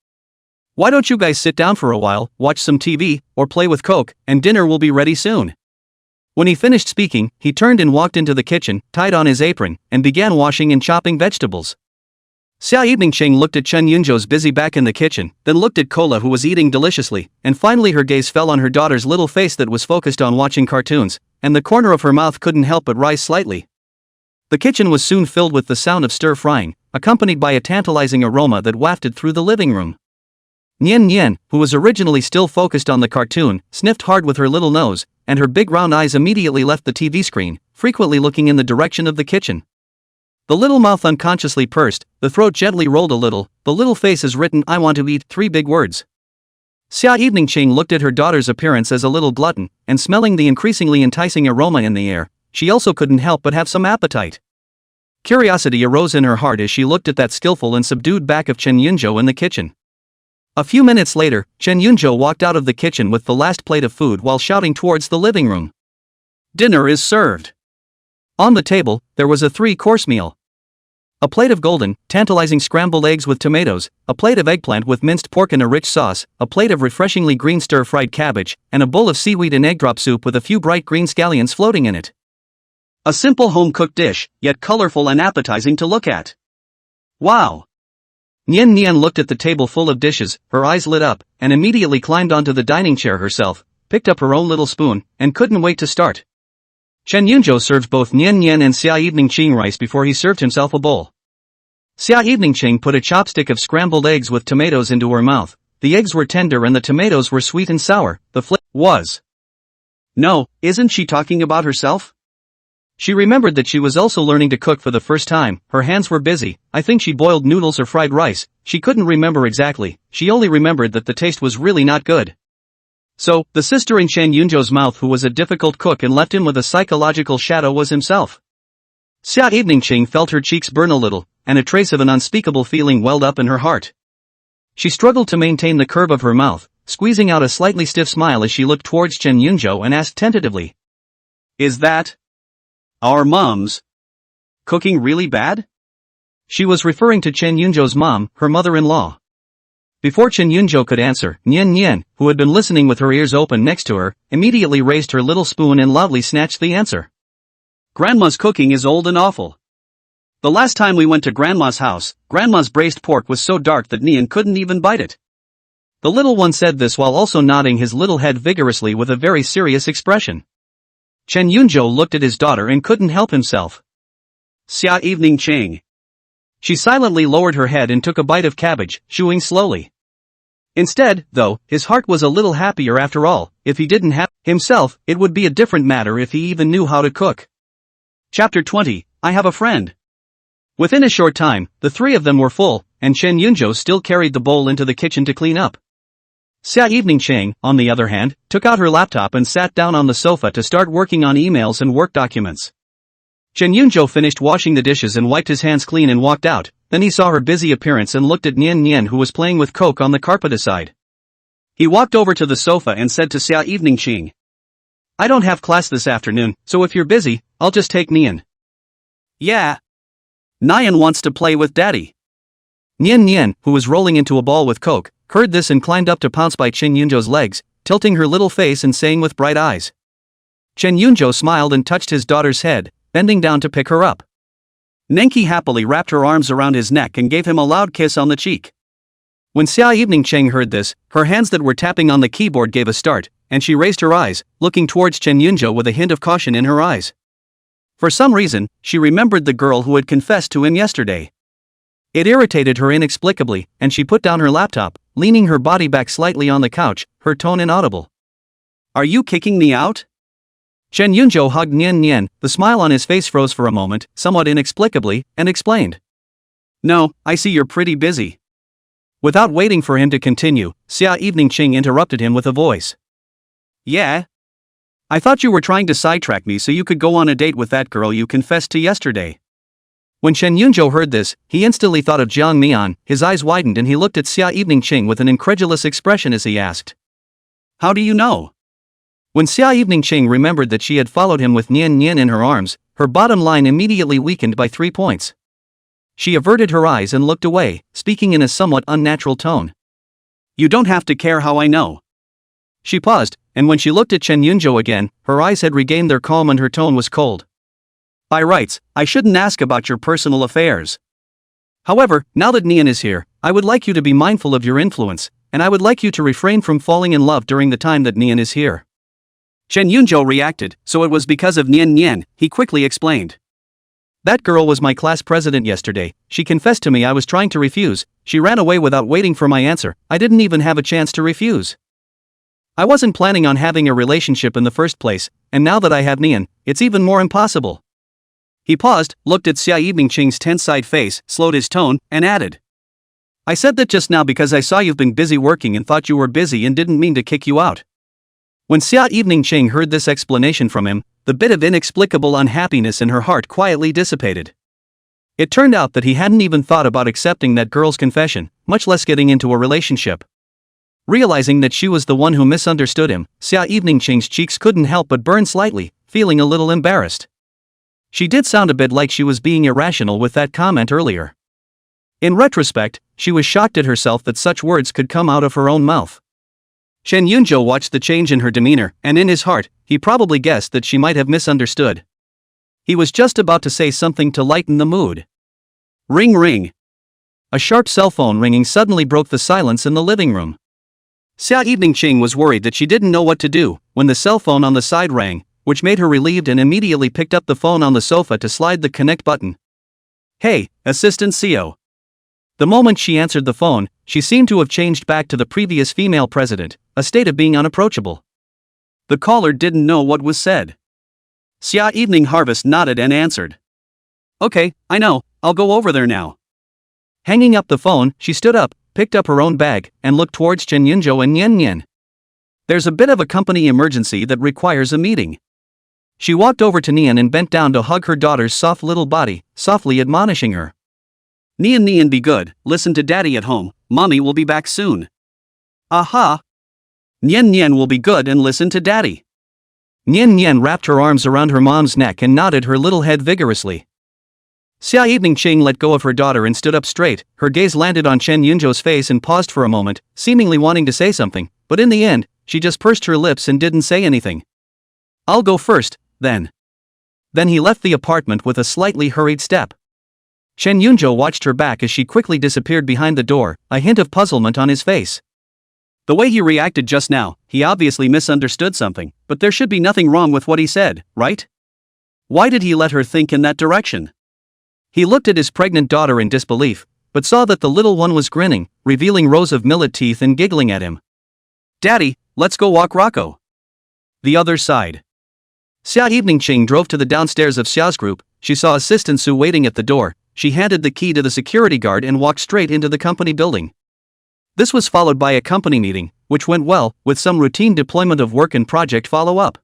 "Why don't you guys sit down for a while, watch some TV, or play with Coke, and dinner will be ready soon." When he finished speaking, he turned and walked into the kitchen, tied on his apron, and began washing and chopping vegetables. Xia Eveningqing looked at Chen Yunzhou's busy back in the kitchen, then looked at Kola who was eating deliciously, and finally her gaze fell on her daughter's little face that was focused on watching cartoons, and the corner of her mouth couldn't help but rise slightly. The kitchen was soon filled with the sound of stir-frying, accompanied by a tantalizing aroma that wafted through the living room. Nian Nian, who was originally still focused on the cartoon, sniffed hard with her little nose, and her big round eyes immediately left the TV screen, frequently looking in the direction of the kitchen. The little mouth unconsciously pursed, the throat gently rolled a little, the little face is written "I want to eat," 3 big words. Xia Evening Ching looked at her daughter's appearance as a little glutton, and smelling the increasingly enticing aroma in the air, she also couldn't help but have some appetite. Curiosity arose in her heart as she looked at that skillful and subdued back of Chen Yunzhou in the kitchen. A few minutes later, Chen Yunzhou walked out of the kitchen with the last plate of food while shouting towards the living room. Dinner is served. On the table, there was a 3-course meal. A plate of golden, tantalizing scrambled eggs with tomatoes, a plate of eggplant with minced pork in a rich sauce, a plate of refreshingly green stir-fried cabbage, and a bowl of seaweed and egg drop soup with a few bright green scallions floating in it. A simple home-cooked dish, yet colorful and appetizing to look at. Wow! Nian Nian looked at the table full of dishes, her eyes lit up, and immediately climbed onto the dining chair herself, picked up her own little spoon, and couldn't wait to start. Chen Yunzhou served both Nian Nian and Xia Evening Ching rice before he served himself a bowl. Xia Evening Ching put a chopstick of scrambled eggs with tomatoes into her mouth. The eggs were tender and the tomatoes were sweet and sour. The flavor was. No, isn't she talking about herself? She remembered that she was also learning to cook for the first time. Her hands were busy. I think she boiled noodles or fried rice. She couldn't remember exactly. She only remembered that the taste was really not good. So, the sister in Chen Yunzhou's mouth who was a difficult cook and left him with a psychological shadow was himself. Xia Evening Ching felt her cheeks burn a little, and a trace of an unspeakable feeling welled up in her heart. She struggled to maintain the curve of her mouth, squeezing out a slightly stiff smile as she looked towards Chen Yunzhou and asked tentatively. Is that our mom's cooking really bad? She was referring to Chen Yunzhou's mom, her mother-in-law. Before Chen Yunzhou could answer, Nian Nian, who had been listening with her ears open next to her, immediately raised her little spoon and loudly snatched the answer. Grandma's cooking is old and awful. The last time we went to Grandma's house, Grandma's braised pork was so dark that Nian couldn't even bite it. The little one said this while also nodding his little head vigorously with a very serious expression. Chen Yunzhou looked at his daughter and couldn't help himself. Xia Evening Ching. She silently lowered her head and took a bite of cabbage, chewing slowly. Instead, though, his heart was a little happier after all. If he didn't have himself, it would be a different matter if he even knew how to cook. Chapter 20, I Have a Friend. Within a short time, the 3 of them were full, and Chen Yunzhou still carried the bowl into the kitchen to clean up. Xia Evening Ching, on the other hand, took out her laptop and sat down on the sofa to start working on emails and work documents. Chen Yunzhou finished washing the dishes and wiped his hands clean and walked out. Then he saw her busy appearance and looked at Nian Nian who was playing with Coke on the carpet aside. He walked over to the sofa and said to Xia Evening Ching. I don't have class this afternoon, so if you're busy, I'll just take Nian. Yeah. Nian wants to play with Daddy. Nian Nian, who was rolling into a ball with Coke, heard this and climbed up to pounce by Chen Yunzhou's legs, tilting her little face and saying with bright eyes. Chen Yunzhou smiled and touched his daughter's head, bending down to pick her up. Nenki happily wrapped her arms around his neck and gave him a loud kiss on the cheek. When Xia Evening Cheng heard this, her hands that were tapping on the keyboard gave a start, and she raised her eyes, looking towards Chen Yunzhou with a hint of caution in her eyes. For some reason, she remembered the girl who had confessed to him yesterday. It irritated her inexplicably, and she put down her laptop, leaning her body back slightly on the couch, her tone inaudible. Are you kicking me out? Chen Yunzhou hugged Nian Nian, the smile on his face froze for a moment, somewhat inexplicably, and explained. No, I see you're pretty busy. Without waiting for him to continue, Xia Evening Ching interrupted him with a voice. Yeah? I thought you were trying to sidetrack me so you could go on a date with that girl you confessed to yesterday. When Chen Yunzhou heard this, he instantly thought of Jiang Mian, his eyes widened and he looked at Xia Evening Ching with an incredulous expression as he asked. How do you know? When Xia Evening Ching remembered that she had followed him with Nian Nian in her arms, her bottom line immediately weakened by 3 points. She averted her eyes and looked away, speaking in a somewhat unnatural tone. You don't have to care how I know. She paused, and when she looked at Chen Yunzhou again, her eyes had regained their calm and her tone was cold. By rights, I shouldn't ask about your personal affairs. However, now that Nian is here, I would like you to be mindful of your influence, and I would like you to refrain from falling in love during the time that Nian is here. Chen Yunzhou reacted, so it was because of Nian Nian, he quickly explained. That girl was my class president yesterday. She confessed to me I was trying to refuse. She ran away without waiting for my answer. I didn't even have a chance to refuse. I wasn't planning on having a relationship in the first place, and now that I have Nian, it's even more impossible." He paused, looked at Xia Evening's tense-eyed face, slowed his tone, and added, "I said that just now because I saw you've been busy working and thought you were busy and didn't mean to kick you out." When Xia Evening heard this explanation from him, the bit of inexplicable unhappiness in her heart quietly dissipated. It turned out that he hadn't even thought about accepting that girl's confession, much less getting into a relationship. Realizing that she was the one who misunderstood him, Xia Evening's cheeks couldn't help but burn slightly, feeling a little embarrassed. She did sound a bit like she was being irrational with that comment earlier. In retrospect, she was shocked at herself that such words could come out of her own mouth. Shen Yunzhou watched the change in her demeanor, and in his heart, he probably guessed that she might have misunderstood. He was just about to say something to lighten the mood. Ring ring. A sharp cell phone ringing suddenly broke the silence in the living room. Xia Evening was worried that she didn't know what to do when the cell phone on the side rang, which made her relieved and immediately picked up the phone on the sofa to slide the connect button. "Hey, Assistant CEO." The moment she answered the phone, she seemed to have changed back to the previous female president, a state of being unapproachable. The caller didn't know what was said. Xia Evening Harvest nodded and answered, "Okay, I know, I'll go over there now." Hanging up the phone, she stood up, picked up her own bag, and looked towards Chen Yunzhou and Nian Nian. "There's a bit of a company emergency that requires a meeting." She walked over to Nian and bent down to hug her daughter's soft little body, softly admonishing her. "Nian Nian, be good, listen to daddy at home, mommy will be back soon." "Aha!" "Nian Nian will be good and listen to daddy." Nian Nian wrapped her arms around her mom's neck and nodded her little head vigorously. Xia Evening let go of her daughter and stood up straight, her gaze landed on Chen Yunzhou's face and paused for a moment, seemingly wanting to say something, but in the end, she just pursed her lips and didn't say anything. "I'll go first, then." Then he left the apartment with a slightly hurried step. Chen Yunzhou watched her back as she quickly disappeared behind the door, a hint of puzzlement on his face. The way he reacted just now, he obviously misunderstood something, but there should be nothing wrong with what he said, right? Why did he let her think in that direction? He looked at his pregnant daughter in disbelief, but saw that the little one was grinning, revealing rows of millet teeth and giggling at him. "Daddy, let's go walk Rocco." The other side. Xia Evening drove to the downstairs of Xia's group. She saw Assistant Su waiting at the door. She handed the key to the security guard and walked straight into the company building. This was followed by a company meeting, which went well, with some routine deployment of work and project follow-up.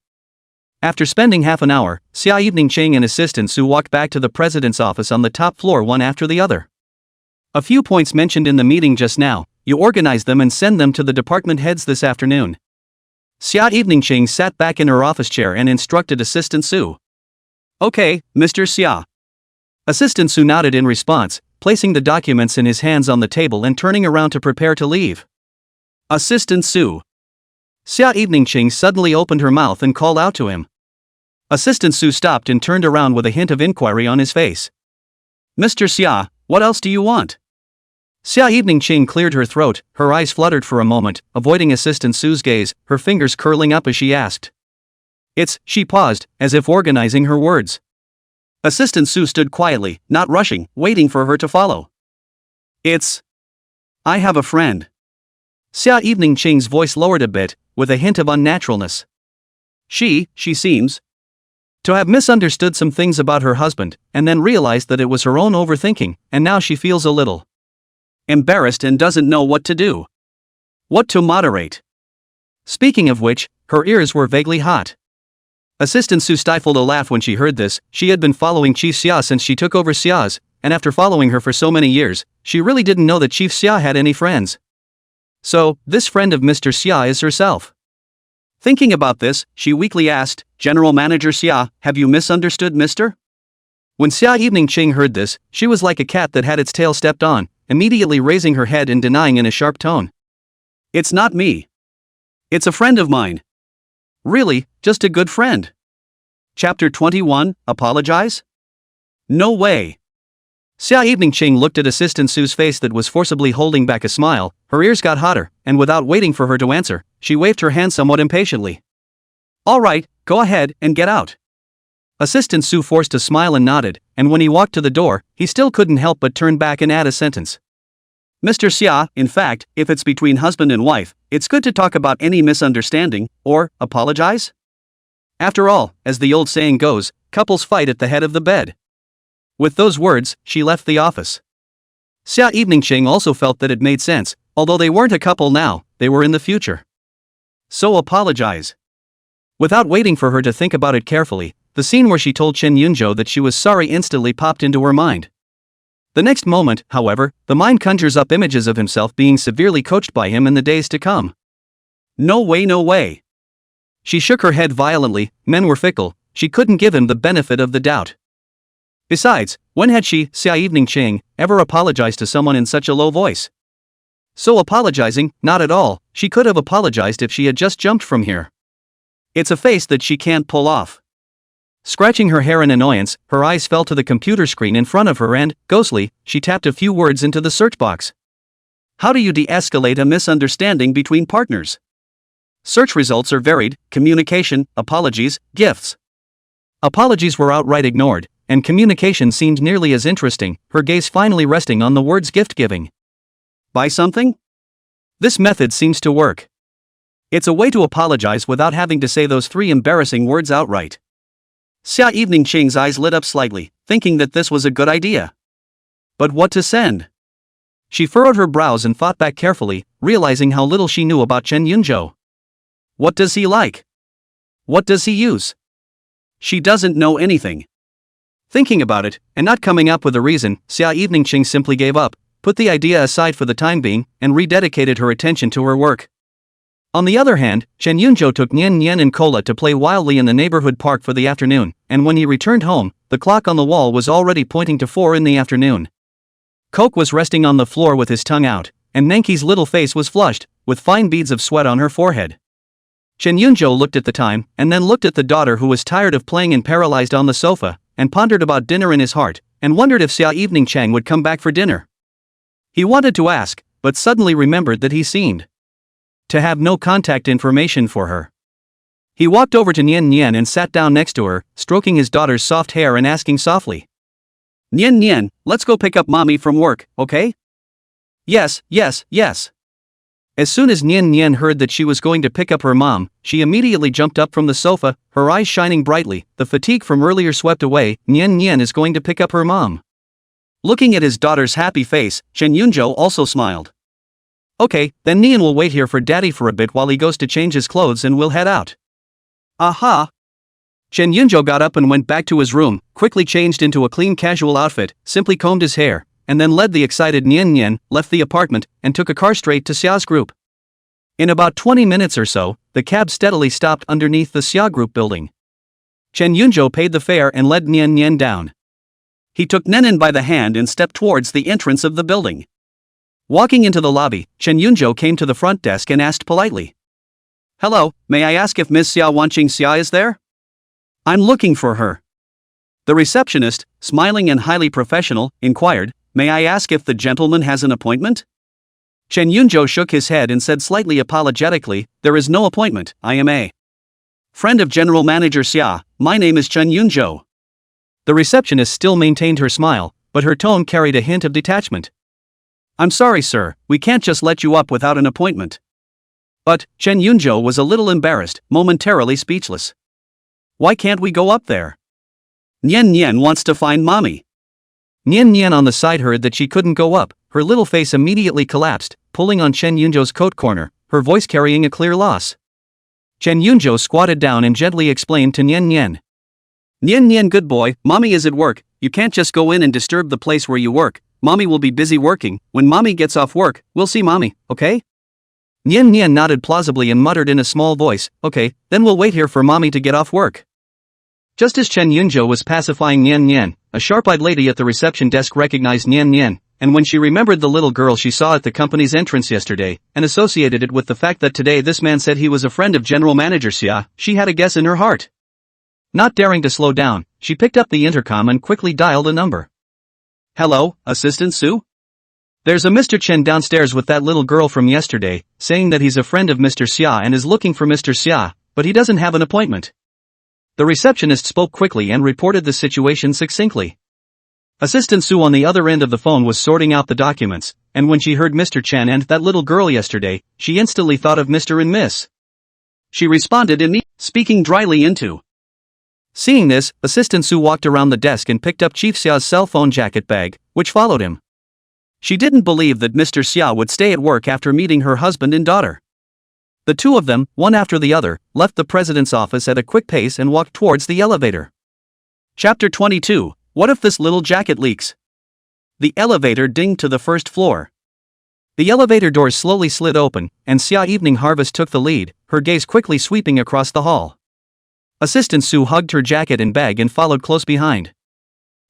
After spending half an hour, Xia Evening and Assistant Su walked back to the president's office on the top floor one after the other. "A few points mentioned in the meeting just now, you organize them and send them to the department heads this afternoon." Xia Evening sat back in her office chair and instructed Assistant Su. "Okay, Mr. Xia." Assistant Su nodded in response, placing the documents in his hands on the table and turning around to prepare to leave. "Assistant Su." Xia Evening suddenly opened her mouth and called out to him. Assistant Su stopped and turned around with a hint of inquiry on his face. "Mr. Xia, what else do you want?" Xia Evening cleared her throat, her eyes fluttered for a moment, avoiding Assistant Su's gaze, her fingers curling up as she asked. She paused, as if organizing her words. Assistant Su stood quietly, not rushing, waiting for her to follow. I have a friend." Xia Evening's voice lowered a bit, with a hint of unnaturalness. She seems to have misunderstood some things about her husband, and then realized that it was her own overthinking, and now she feels a little embarrassed and doesn't know what to do. What to moderate. Speaking of which, her ears were vaguely hot. Assistant Su stifled a laugh when she heard this. She had been following Chief Xia since she took over Xia's, and after following her for so many years, she really didn't know that Chief Xia had any friends. So, this friend of Mr. Xia is herself. Thinking about this, she weakly asked, "General Manager Xia, have you misunderstood Mr.?" When Xia Evening heard this, she was like a cat that had its tail stepped on, immediately raising her head and denying in a sharp tone. "It's not me. It's a friend of mine. Really, just a good friend." Chapter 21, Apologize? No way. Xia Evening looked at Assistant Su's face that was forcibly holding back a smile, her ears got hotter, and without waiting for her to answer, she waved her hand somewhat impatiently. "All right, go ahead and get out." Assistant Su forced a smile and nodded, and when he walked to the door, he still couldn't help but turn back and add a sentence. Mr. Xia, in fact, if it's between husband and wife, it's good to talk about any misunderstanding, or apologize? After all, as the old saying goes, couples fight at the head of the bed. With those words, she left the office. Xia Eveningching also felt that it made sense, although they weren't a couple now, they were in the future. So apologize. Without waiting for her to think about it carefully, the scene where she told Chen Yunzhou that she was sorry instantly popped into her mind. The next moment, however, the mind conjures up images of himself being severely coached by him in the days to come. No way, no way. She shook her head violently. Men were fickle, she couldn't give him the benefit of the doubt. Besides, when had she, Xia Eveningching, ever apologized to someone in such a low voice? So apologizing, not at all, she could have apologized if she had just jumped from here. It's a face that she can't pull off. Scratching her hair in annoyance, her eyes fell to the computer screen in front of her and, ghostly, she tapped a few words into the search box. How do you de-escalate a misunderstanding between partners? Search results are varied: communication, apologies, gifts. Apologies were outright ignored, and communication seemed nearly as interesting, her gaze finally resting on the words gift-giving. Buy something? This method seems to work. It's a way to apologize without having to say those three embarrassing words outright. Xia Eveningching's eyes lit up slightly, thinking that this was a good idea. But what to send? She furrowed her brows and thought back carefully, realizing how little she knew about Chen Yunzhou. What does he like? What does he use? She doesn't know anything. Thinking about it, and not coming up with a reason, Xia Eveningching simply gave up, put the idea aside for the time being, and rededicated her attention to her work. On the other hand, Chen Yunzhou took Nian Nian and Cola to play wildly in the neighborhood park for the afternoon, and when he returned home, the clock on the wall was already pointing to 4 in the afternoon. Coke was resting on the floor with his tongue out, and Nenki's little face was flushed, with fine beads of sweat on her forehead. Chen Yunzhou looked at the time, and then looked at the daughter who was tired of playing and paralyzed on the sofa, and pondered about dinner in his heart, and wondered if Xia Eveningchang would come back for dinner. He wanted to ask, but suddenly remembered that he seemed to have no contact information for her. He walked over to Nian Nian and sat down next to her, stroking his daughter's soft hair and asking softly, Nian Nian, let's go pick up mommy from work, okay? Yes. As soon as Nian Nian heard that she was going to pick up her mom, she immediately jumped up from the sofa, her eyes shining brightly, the fatigue from earlier swept away. Nian Nian is going to pick up her mom. Looking at his daughter's happy face, Chen Yunzhou also smiled. Okay, then Nian will wait here for daddy for a bit while he goes to change his clothes and we'll head out. Aha! Chen Yunzhou got up and went back to his room, quickly changed into a clean casual outfit, simply combed his hair, and then led the excited Nian Nian, left the apartment, and took a car straight to Xia's group. In about 20 minutes or so, the cab steadily stopped underneath the Xia Group building. Chen Yunzhou paid the fare and led Nian Nian down. He took Nenin by the hand and stepped towards the entrance of the building. Walking into the lobby, Chen Yunzhou came to the front desk and asked politely, Hello, may I ask if Ms. Xia Wanqing Xia is there? I'm looking for her. The receptionist, smiling and highly professional, inquired, May I ask if the gentleman has an appointment? Chen Yunzhou shook his head and said slightly apologetically, There is no appointment, I am a friend of General Manager Xia, my name is Chen Yunzhou. The receptionist still maintained her smile, but her tone carried a hint of detachment. I'm sorry sir, we can't just let you up without an appointment. But, Chen Yunzhou was a little embarrassed, momentarily speechless. Why can't we go up there? Nian Nian wants to find mommy. Nian Nian on the side heard that she couldn't go up, her little face immediately collapsed, pulling on Chen Yunzhou's coat corner, her voice carrying a clear loss. Chen Yunzhou squatted down and gently explained to Nian Nian. Nian Nian good boy, mommy is at work, you can't just go in and disturb the place where you work. Mommy will be busy working, when mommy gets off work, we'll see mommy, okay? Nian Nian nodded plausibly and muttered in a small voice, okay, then we'll wait here for mommy to get off work. Just as Chen Yunzhou was pacifying Nian Nian, a sharp-eyed lady at the reception desk recognized Nian Nian, and when she remembered the little girl she saw at the company's entrance yesterday, and associated it with the fact that today this man said he was a friend of General Manager Xia, she had a guess in her heart. Not daring to slow down, she picked up the intercom and quickly dialed a number. Hello, Assistant Sue? There's a Mr. Chen downstairs with that little girl from yesterday, saying that he's a friend of Mr. Xia and is looking for Mr. Xia, but he doesn't have an appointment. The receptionist spoke quickly and reported the situation succinctly. Assistant Sue on the other end of the phone was sorting out the documents, and when she heard Mr. Chen and that little girl yesterday, she instantly thought of Mr. and Miss. She responded speaking dryly into. Seeing this, Assistant Sue walked around the desk and picked up Chief Xia's cell phone jacket bag, which followed him. She didn't believe that Mr. Xia would stay at work after meeting her husband and daughter. The two of them, one after the other, left the president's office at a quick pace and walked towards the elevator. Chapter 22. What if this little jacket leaks? The elevator dinged to the first floor. The elevator doors slowly slid open, and Xia Evening Harvest took the lead, her gaze quickly sweeping across the hall. Assistant Sue hugged her jacket and bag and followed close behind.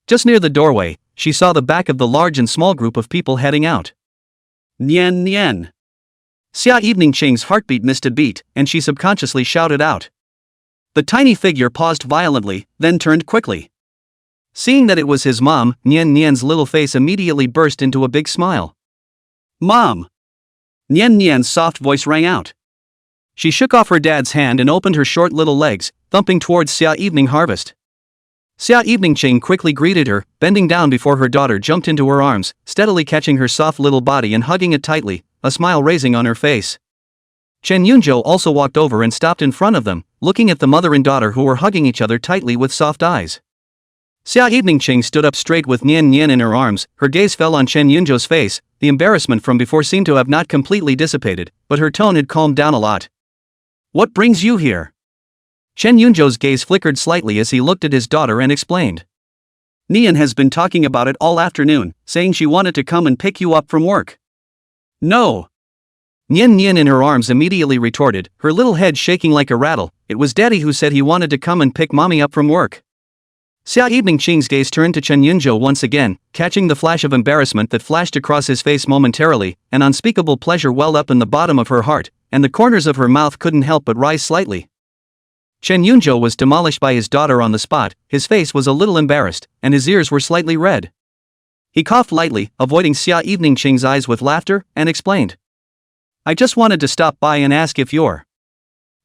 Just near the doorway, she saw the back of the large and small group of people heading out. Nian Nian. Xia Evening Ching's heartbeat missed a beat, and she subconsciously shouted out. The tiny figure paused violently, then turned quickly. Seeing that it was his mom, Nian Nian's little face immediately burst into a big smile. Mom! Nian Nian's soft voice rang out. She shook off her dad's hand and opened her short little legs, thumping towards Xia Evening Harvest. Xia Evening Ching quickly greeted her, bending down before her daughter jumped into her arms, steadily catching her soft little body and hugging it tightly, a smile raising on her face. Chen Yunzhou also walked over and stopped in front of them, looking at the mother and daughter who were hugging each other tightly with soft eyes. Xia Evening Ching stood up straight with Nian Nian in her arms, her gaze fell on Chen Yunzhou's face, the embarrassment from before seemed to have not completely dissipated, but her tone had calmed down a lot. What brings you here? Chen Yunzhou's gaze flickered slightly as he looked at his daughter and explained. Nian has been talking about it all afternoon, saying she wanted to come and pick you up from work. No. Nian Nian in her arms immediately retorted, her little head shaking like a rattle, it was Daddy who said he wanted to come and pick Mommy up from work. Xia Evening Ching's gaze turned to Chen Yunzhou once again, catching the flash of embarrassment that flashed across his face momentarily, an unspeakable pleasure welled up in the bottom of her heart, and the corners of her mouth couldn't help but rise slightly. Chen Yunzhou was demolished by his daughter on the spot, his face was a little embarrassed, and his ears were slightly red. He coughed lightly, avoiding Xia Evening Ching's eyes with laughter, and explained. I just wanted to stop by and ask if you're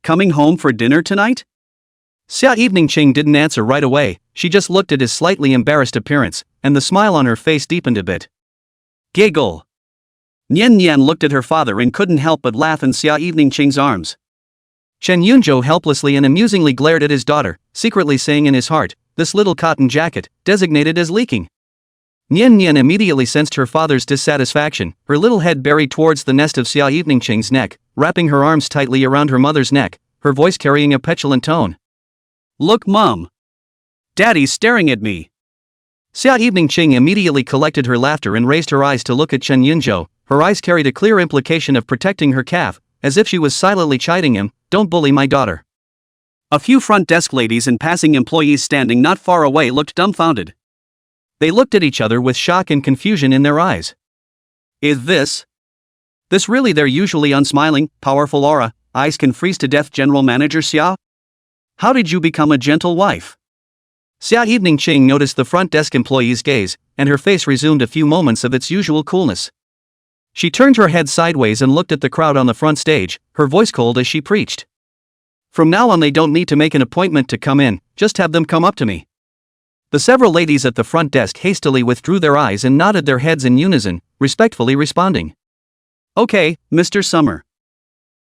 coming home for dinner tonight? Xia Evening Ching didn't answer right away, she just looked at his slightly embarrassed appearance, and the smile on her face deepened a bit. Giggle. Nian Nian looked at her father and couldn't help but laugh in Xia Evening Ching's arms. Chen Yunzhou helplessly and amusingly glared at his daughter, secretly saying in his heart, this little cotton jacket, designated as leaking. Nian Nian immediately sensed her father's dissatisfaction, her little head buried towards the nest of Xia Evening Ching's neck, wrapping her arms tightly around her mother's neck, her voice carrying a petulant tone. Look, Mom. Daddy's staring at me. Xia Evening Ching immediately collected her laughter and raised her eyes to look at Chen Yunzhou, her eyes carried a clear implication of protecting her calf, as if she was silently chiding him, don't bully my daughter. A few front desk ladies and passing employees standing not far away looked dumbfounded. They looked at each other with shock and confusion in their eyes. Is this really their usually unsmiling, powerful aura, eyes can freeze to death General Manager Xia? How did you become a gentle wife? Xia Evening Ching noticed the front desk employee's gaze, and her face resumed a few moments of its usual coolness. She turned her head sideways and looked at the crowd on the front stage, her voice cold as she preached. From now on they don't need to make an appointment to come in, just have them come up to me. The several ladies at the front desk hastily withdrew their eyes and nodded their heads in unison, respectfully responding. Okay, Mr. Summer.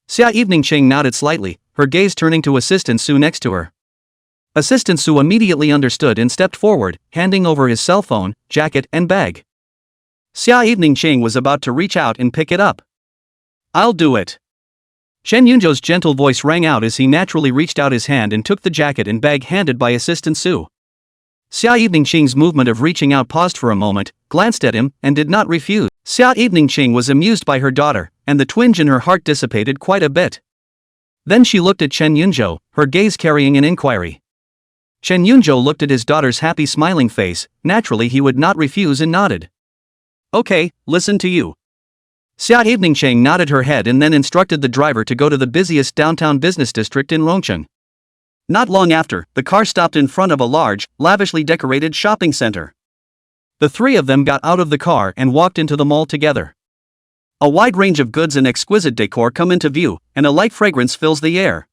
Xia Evening Ching nodded slightly, her gaze turning to Assistant Sue next to her. Assistant Sue immediately understood and stepped forward, handing over his cell phone, jacket, and bag. Xia Evening Ching was about to reach out and pick it up. I'll do it. Chen Yunzhou's gentle voice rang out as he naturally reached out his hand and took the jacket and bag handed by Assistant Sue. Xia Evening Ching's movement of reaching out paused for a moment, glanced at him, and did not refuse. Xia Evening Ching was amused by her daughter, and the twinge in her heart dissipated quite a bit. Then she looked at Chen Yunzhou, her gaze carrying an inquiry. Chen Yunzhou looked at his daughter's happy smiling face, naturally he would not refuse and nodded. Okay, listen to you. Xia Evening Ching nodded her head and then instructed the driver to go to the busiest downtown business district in Rongcheng. Not long after, the car stopped in front of a large, lavishly decorated shopping center. The three of them got out of the car and walked into the mall together. A wide range of goods and exquisite decor come into view, and a light fragrance fills the air.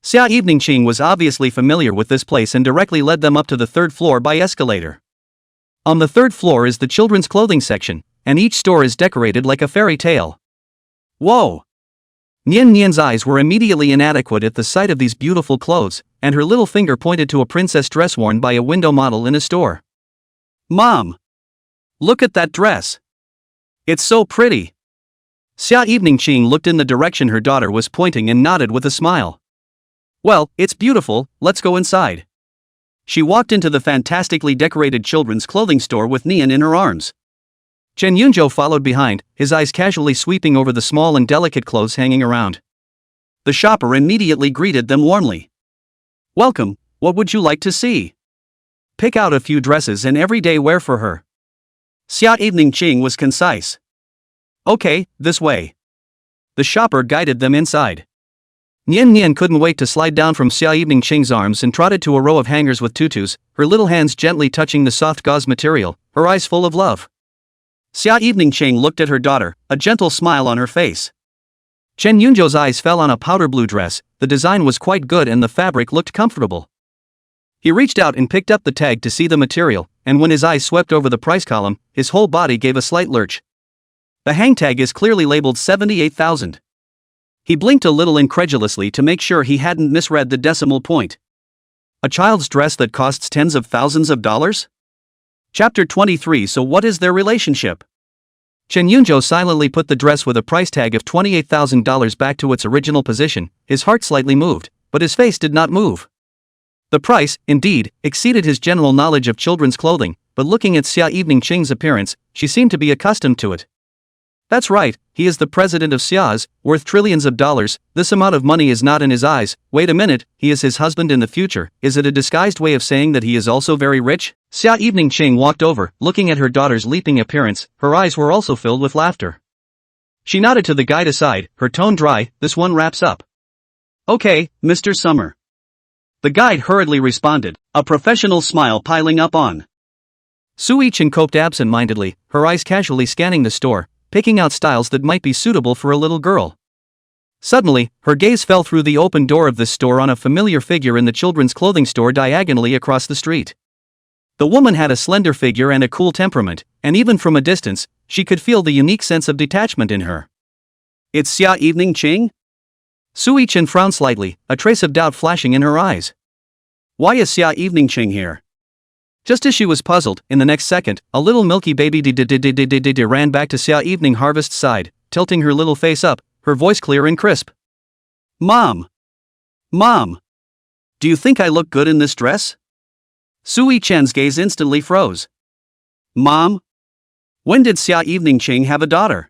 Xia Evening Ching was obviously familiar with this place and directly led them up to the third floor by escalator. On the third floor is the children's clothing section, and each store is decorated like a fairy tale. Whoa! Nian Nian's eyes were immediately inadequate at the sight of these beautiful clothes, and her little finger pointed to a princess dress worn by a window model in a store. Mom! Look at that dress! It's so pretty! Xia Eveningqing looked in the direction her daughter was pointing and nodded with a smile. Well, it's beautiful, let's go inside. She walked into the fantastically decorated children's clothing store with Nian in her arms. Chen Yunzhou followed behind, his eyes casually sweeping over the small and delicate clothes hanging around. The shopper immediately greeted them warmly. Welcome, what would you like to see? Pick out a few dresses and everyday wear for her. Xia Eveningqing was concise. Okay, this way. The shopper guided them inside. Nian Nian couldn't wait to slide down from Xia Eveningqing's arms and trotted to a row of hangers with tutus, her little hands gently touching the soft gauze material, her eyes full of love. Xia Eveningqing looked at her daughter, a gentle smile on her face. Chen Yunzhou's eyes fell on a powder blue dress. The design was quite good and the fabric looked comfortable. He reached out and picked up the tag to see the material, and when his eyes swept over the price column, his whole body gave a slight lurch. The hang tag is clearly labeled 78,000. He blinked a little incredulously to make sure he hadn't misread the decimal point. A child's dress that costs tens of thousands of dollars? Chapter 23. So what is their relationship? Chen Yunzhou silently put the dress with a price tag of $28,000 back to its original position. His heart slightly moved, but his face did not move. The price, indeed, exceeded his general knowledge of children's clothing, but looking at Xia Eveningqing's appearance, she seemed to be accustomed to it. That's right, he is the president of Xia's, worth trillions of dollars. This amount of money is not in his eyes. Wait a minute, he is his husband in the future. Is it a disguised way of saying that he is also very rich? Xia Eveningqing walked over, looking at her daughter's leaping appearance. Her eyes were also filled with laughter. She nodded to the guide aside, her tone dry. This one wraps up. Okay, Mr. Summer. The guide hurriedly responded, a professional smile piling up on. Sui Chen coped absent-mindedly, her eyes casually scanning the store, picking out styles that might be suitable for a little girl. Suddenly, her gaze fell through the open door of this store on a familiar figure in the children's clothing store diagonally across the street. The woman had a slender figure and a cool temperament, and even from a distance, she could feel the unique sense of detachment in her. It's Xia Eveningqing? Sui Chen frowned slightly, a trace of doubt flashing in her eyes. Why is Xia Eveningqing here? Just as she was puzzled, in the next second, a little milky baby ran back to Xia Evening Harvest's side, tilting her little face up, her voice clear and crisp. Mom! Mom! Do you think I look good in this dress? Sui Chen's gaze instantly froze. Mom? When did Xia Eveningqing have a daughter?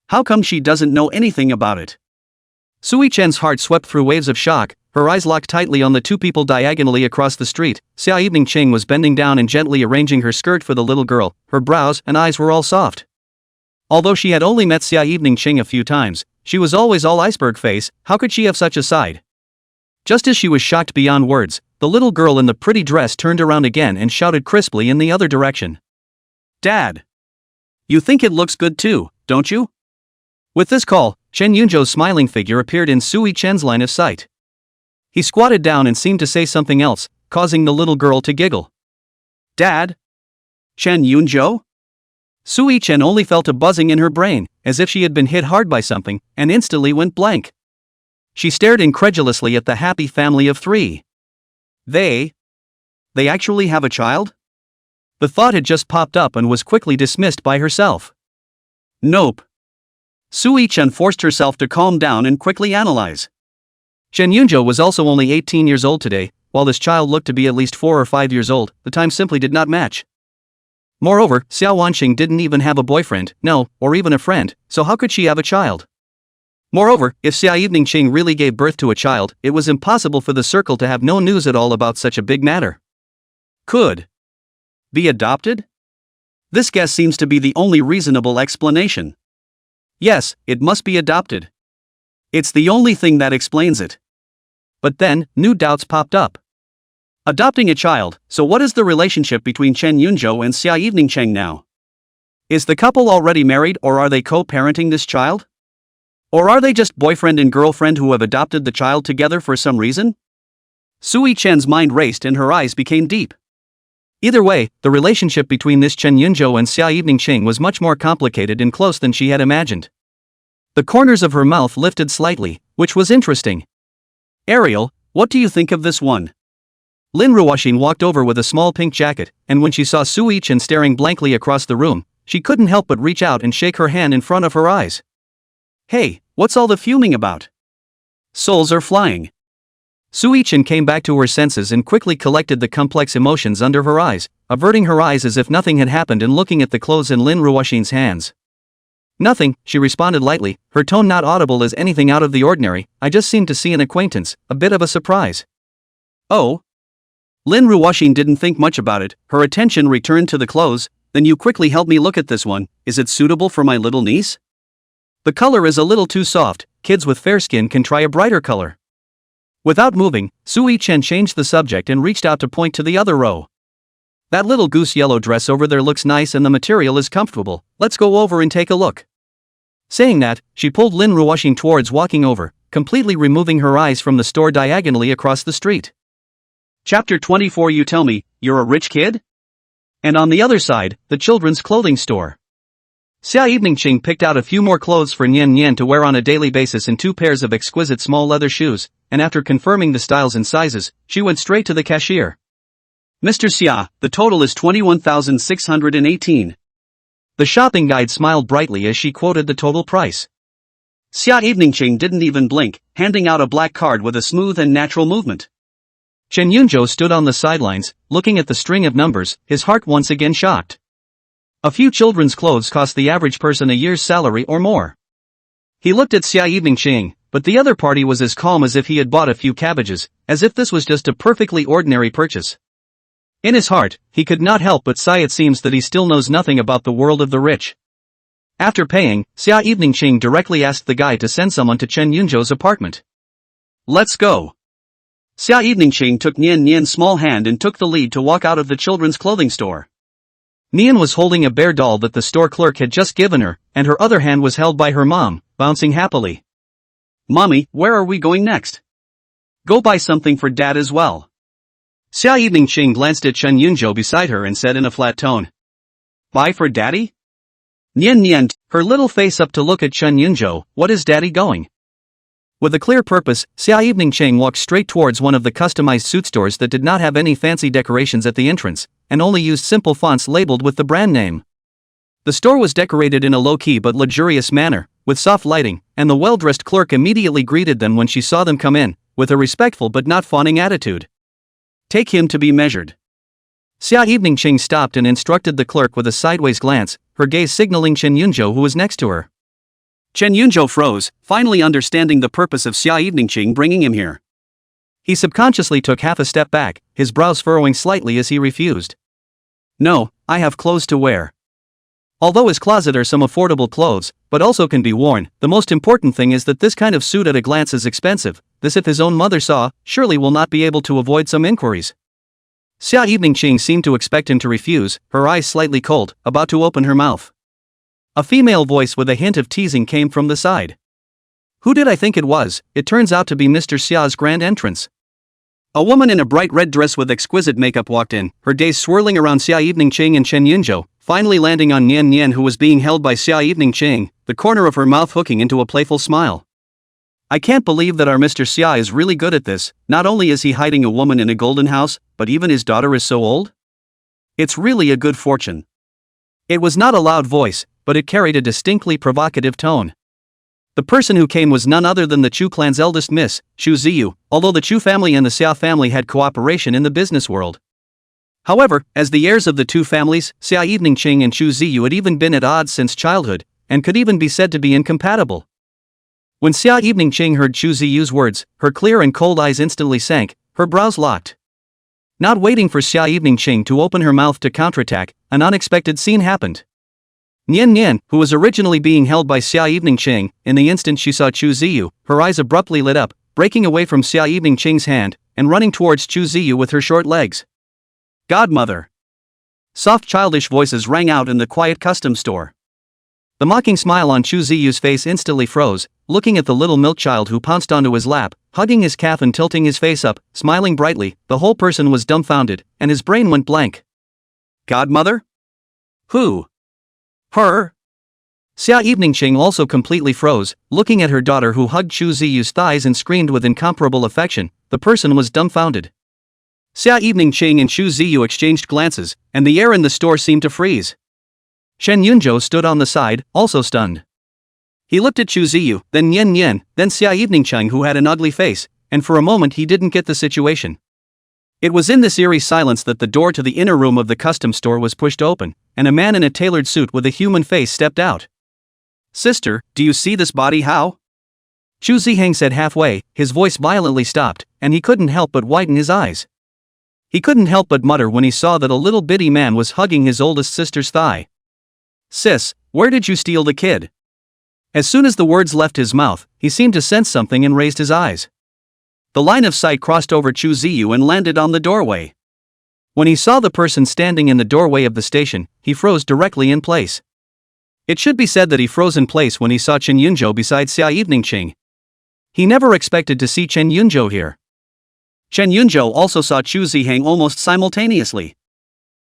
How come she doesn't know anything about it? Sui Chen's heart swept through waves of shock, her eyes locked tightly on the two people diagonally across the street. Xia Eveningqing was bending down and gently arranging her skirt for the little girl, her brows and eyes were all soft. Although she had only met Xia Eveningqing a few times, she was always all iceberg face. How could she have such a side? Just as she was shocked beyond words, the little girl in the pretty dress turned around again and shouted crisply in the other direction. Dad! You think it looks good too, don't you? With this call, Chen Yunzhou's smiling figure appeared in Sui Chen's line of sight. He squatted down and seemed to say something else, causing the little girl to giggle. Dad? Chen Yunzhou? Sui Chen only felt a buzzing in her brain, as if she had been hit hard by something, and instantly went blank. She stared incredulously at the happy family of three. They actually have a child? The thought had just popped up and was quickly dismissed by herself. Nope. Sui Chen forced herself to calm down and quickly analyze. Chen Yunzhou was also only 18 years old today, while this child looked to be at least 4 or 5 years old. The time simply did not match. Moreover, Xiao Wanxing didn't even have a boyfriend, no, or even a friend, so how could she have a child? Moreover, if Xia Eveningqing really gave birth to a child, it was impossible for the circle to have no news at all about such a big matter. Could be adopted? This guess seems to be the only reasonable explanation. Yes, it must be adopted. It's the only thing that explains it. But then, new doubts popped up. Adopting a child, so what is the relationship between Chen Yunzhou and Xia Eveningqing now? Is the couple already married or are they co-parenting this child? Or are they just boyfriend and girlfriend who have adopted the child together for some reason? Sui Chen's mind raced and her eyes became deep. Either way, the relationship between this Chen Yunzhou and Xia Evening Ching was much more complicated and close than she had imagined. The corners of her mouth lifted slightly, which was interesting. "Ariel, what do you think of this one?" Lin Ruoxin walked over with a small pink jacket, and when she saw Su Yichen staring blankly across the room, she couldn't help but reach out and shake her hand in front of her eyes. "Hey, what's all the fuming about? Souls are flying." Su Yichen came back to her senses and quickly collected the complex emotions under her eyes, averting her eyes as if nothing had happened and looking at the clothes in Lin Ruoxin's hands. "Nothing," she responded lightly, her tone not audible as anything out of the ordinary. "I just seemed to see an acquaintance, a bit of a surprise." "Oh?" Lin Ruoxin didn't think much about it, her attention returned to the clothes. "Then you quickly help me look at this one. Is it suitable for my little niece? The color is a little too soft, kids with fair skin can try a brighter color." Without moving, Su Yichen changed the subject and reached out to point to the other row. "That little goose yellow dress over there looks nice and the material is comfortable, let's go over and take a look." Saying that, she pulled Lin Ruoxin towards walking over, completely removing her eyes from the store diagonally across the street. Chapter 24. You tell me, you're a rich kid? And on the other side, the children's clothing store. Xia Evening Ching picked out a few more clothes for Nian Nian to wear on a daily basis and 2 pairs of exquisite small leather shoes, and after confirming the styles and sizes, she went straight to the cashier. "Mr. Xia, the total is 21,618. The shopping guide smiled brightly as she quoted the total price. Xia Evening Ching didn't even blink, handing out a black card with a smooth and natural movement. Chen Yunzhou stood on the sidelines, looking at the string of numbers, his heart once again shocked. A few children's clothes cost the average person a year's salary or more. He looked at Xia Evening Ching, but the other party was as calm as if he had bought a few cabbages, as if this was just a perfectly ordinary purchase. In his heart, he could not help but sigh. It seems that he still knows nothing about the world of the rich. After paying, Xia Evening Ching directly asked the guy to send someone to Chen Yunzhou's apartment. "Let's go." Xia Evening Ching took Nian Nian's small hand and took the lead to walk out of the children's clothing store. Nian was holding a bear doll that the store clerk had just given her, and her other hand was held by her mom, bouncing happily. "Mommy, where are we going next?" "Go buy something for Dad as well." Xia Evening Ching glanced at Chen Yunzhou beside her and said in a flat tone, "Buy for Daddy?" Nian Nian, her little face up to look at Chen Yunzhou. "What is Daddy going?" With a clear purpose, Xia Evening Ching walked straight towards one of the customized suit stores that did not have any fancy decorations at the entrance, and only used simple fonts labeled with the brand name. The store was decorated in a low-key but luxurious manner, with soft lighting, and the well-dressed clerk immediately greeted them when she saw them come in, with a respectful but not fawning attitude. "Take him to be measured." Xia Evening Ching stopped and instructed the clerk with a sideways glance, her gaze signaling Chen Yunzhou who was next to her. Chen Yunzhou froze, finally understanding the purpose of Xia Evening Ching bringing him here. He subconsciously took half a step back, his brows furrowing slightly as he refused. "No, I have clothes to wear." Although his closet are some affordable clothes, but also can be worn, the most important thing is that this kind of suit at a glance is expensive. This if his own mother saw, surely will not be able to avoid some inquiries. Xia Evening Ching seemed to expect him to refuse, her eyes slightly cold, about to open her mouth. A female voice with a hint of teasing came from the side. "Who did I think it was? It turns out to be Mr. Xia's grand entrance." A woman in a bright red dress with exquisite makeup walked in, her gaze swirling around Xia Evening Ching and Chen Yunzhou, finally landing on Nian Nian who was being held by Xia Evening Ching, the corner of her mouth hooking into a playful smile. "I can't believe that our Mr. Xia is really good at this. Not only is he hiding a woman in a golden house, but even his daughter is so old? It's really a good fortune." It was not a loud voice, but it carried a distinctly provocative tone. The person who came was none other than the Chu clan's eldest miss, Xu Ziyu, although the Chu family and the Xia family had cooperation in the business world. However, as the heirs of the two families, Xia Evening Ching and Xu Ziyu had even been at odds since childhood, and could even be said to be incompatible. When Xia Evening Ching heard Xu Ziyu's words, her clear and cold eyes instantly sank, her brows locked. Not waiting for Xia Evening Ching to open her mouth to counterattack, an unexpected scene happened. Nian Nian, who was originally being held by Xia Evening Ching, in the instant she saw Xu Ziyu, her eyes abruptly lit up, breaking away from Xia Evening Ching's hand, and running towards Xu Ziyu with her short legs. "Godmother!" Soft childish voices rang out in the quiet custom store. The mocking smile on Xu Ziyu's face instantly froze, looking at the little milk child who pounced onto his lap, hugging his calf and tilting his face up, smiling brightly. The whole person was dumbfounded, and his brain went blank. Godmother? Who? Her? Xia Eveningching also completely froze, looking at her daughter who hugged Chu Ziyu's thighs and screamed with incomparable affection. The person was dumbfounded. Xia Eveningching and Chu Ziyu exchanged glances, and the air in the store seemed to freeze. Shen Yunzhou stood on the side, also stunned. He looked at Chu Ziyu, then Nian Nian, then Xia Eveningcheng, who had an ugly face, and for a moment he didn't get the situation. It was in this eerie silence that the door to the inner room of the custom store was pushed open, and a man in a tailored suit with a human face stepped out. Sister, do you see this body how? Chu Ziheng said halfway, his voice violently stopped, and he couldn't help but widen his eyes. He couldn't help but mutter when he saw that a little bitty man was hugging his oldest sister's thigh. Sis, where did you steal the kid? As soon as the words left his mouth, he seemed to sense something and raised his eyes. The line of sight crossed over Chu Ziyu and landed on the doorway. When he saw the person standing in the doorway of the station, he froze directly in place. It should be said that he froze in place when he saw Chen Yunzhou beside Xia Eveningching. He never expected to see Chen Yunzhou here. Chen Yunzhou also saw Chu Ziheng almost simultaneously.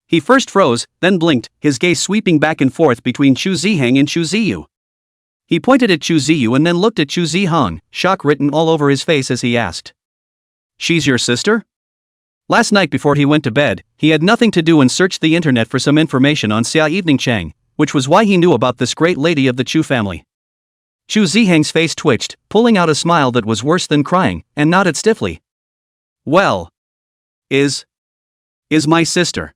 He first froze, then blinked, his gaze sweeping back and forth between Chu Ziheng and Chu Ziyu. He pointed at Chu Ziyu and then looked at Chu Ziheng, shock written all over his face as he asked. She's your sister? Last night before he went to bed, he had nothing to do and searched the internet for some information on Xia Eveningcheng, which was why he knew about this great lady of the Chu family. Chu Ziheng's face twitched, pulling out a smile that was worse than crying, and nodded stiffly. Well, is my sister.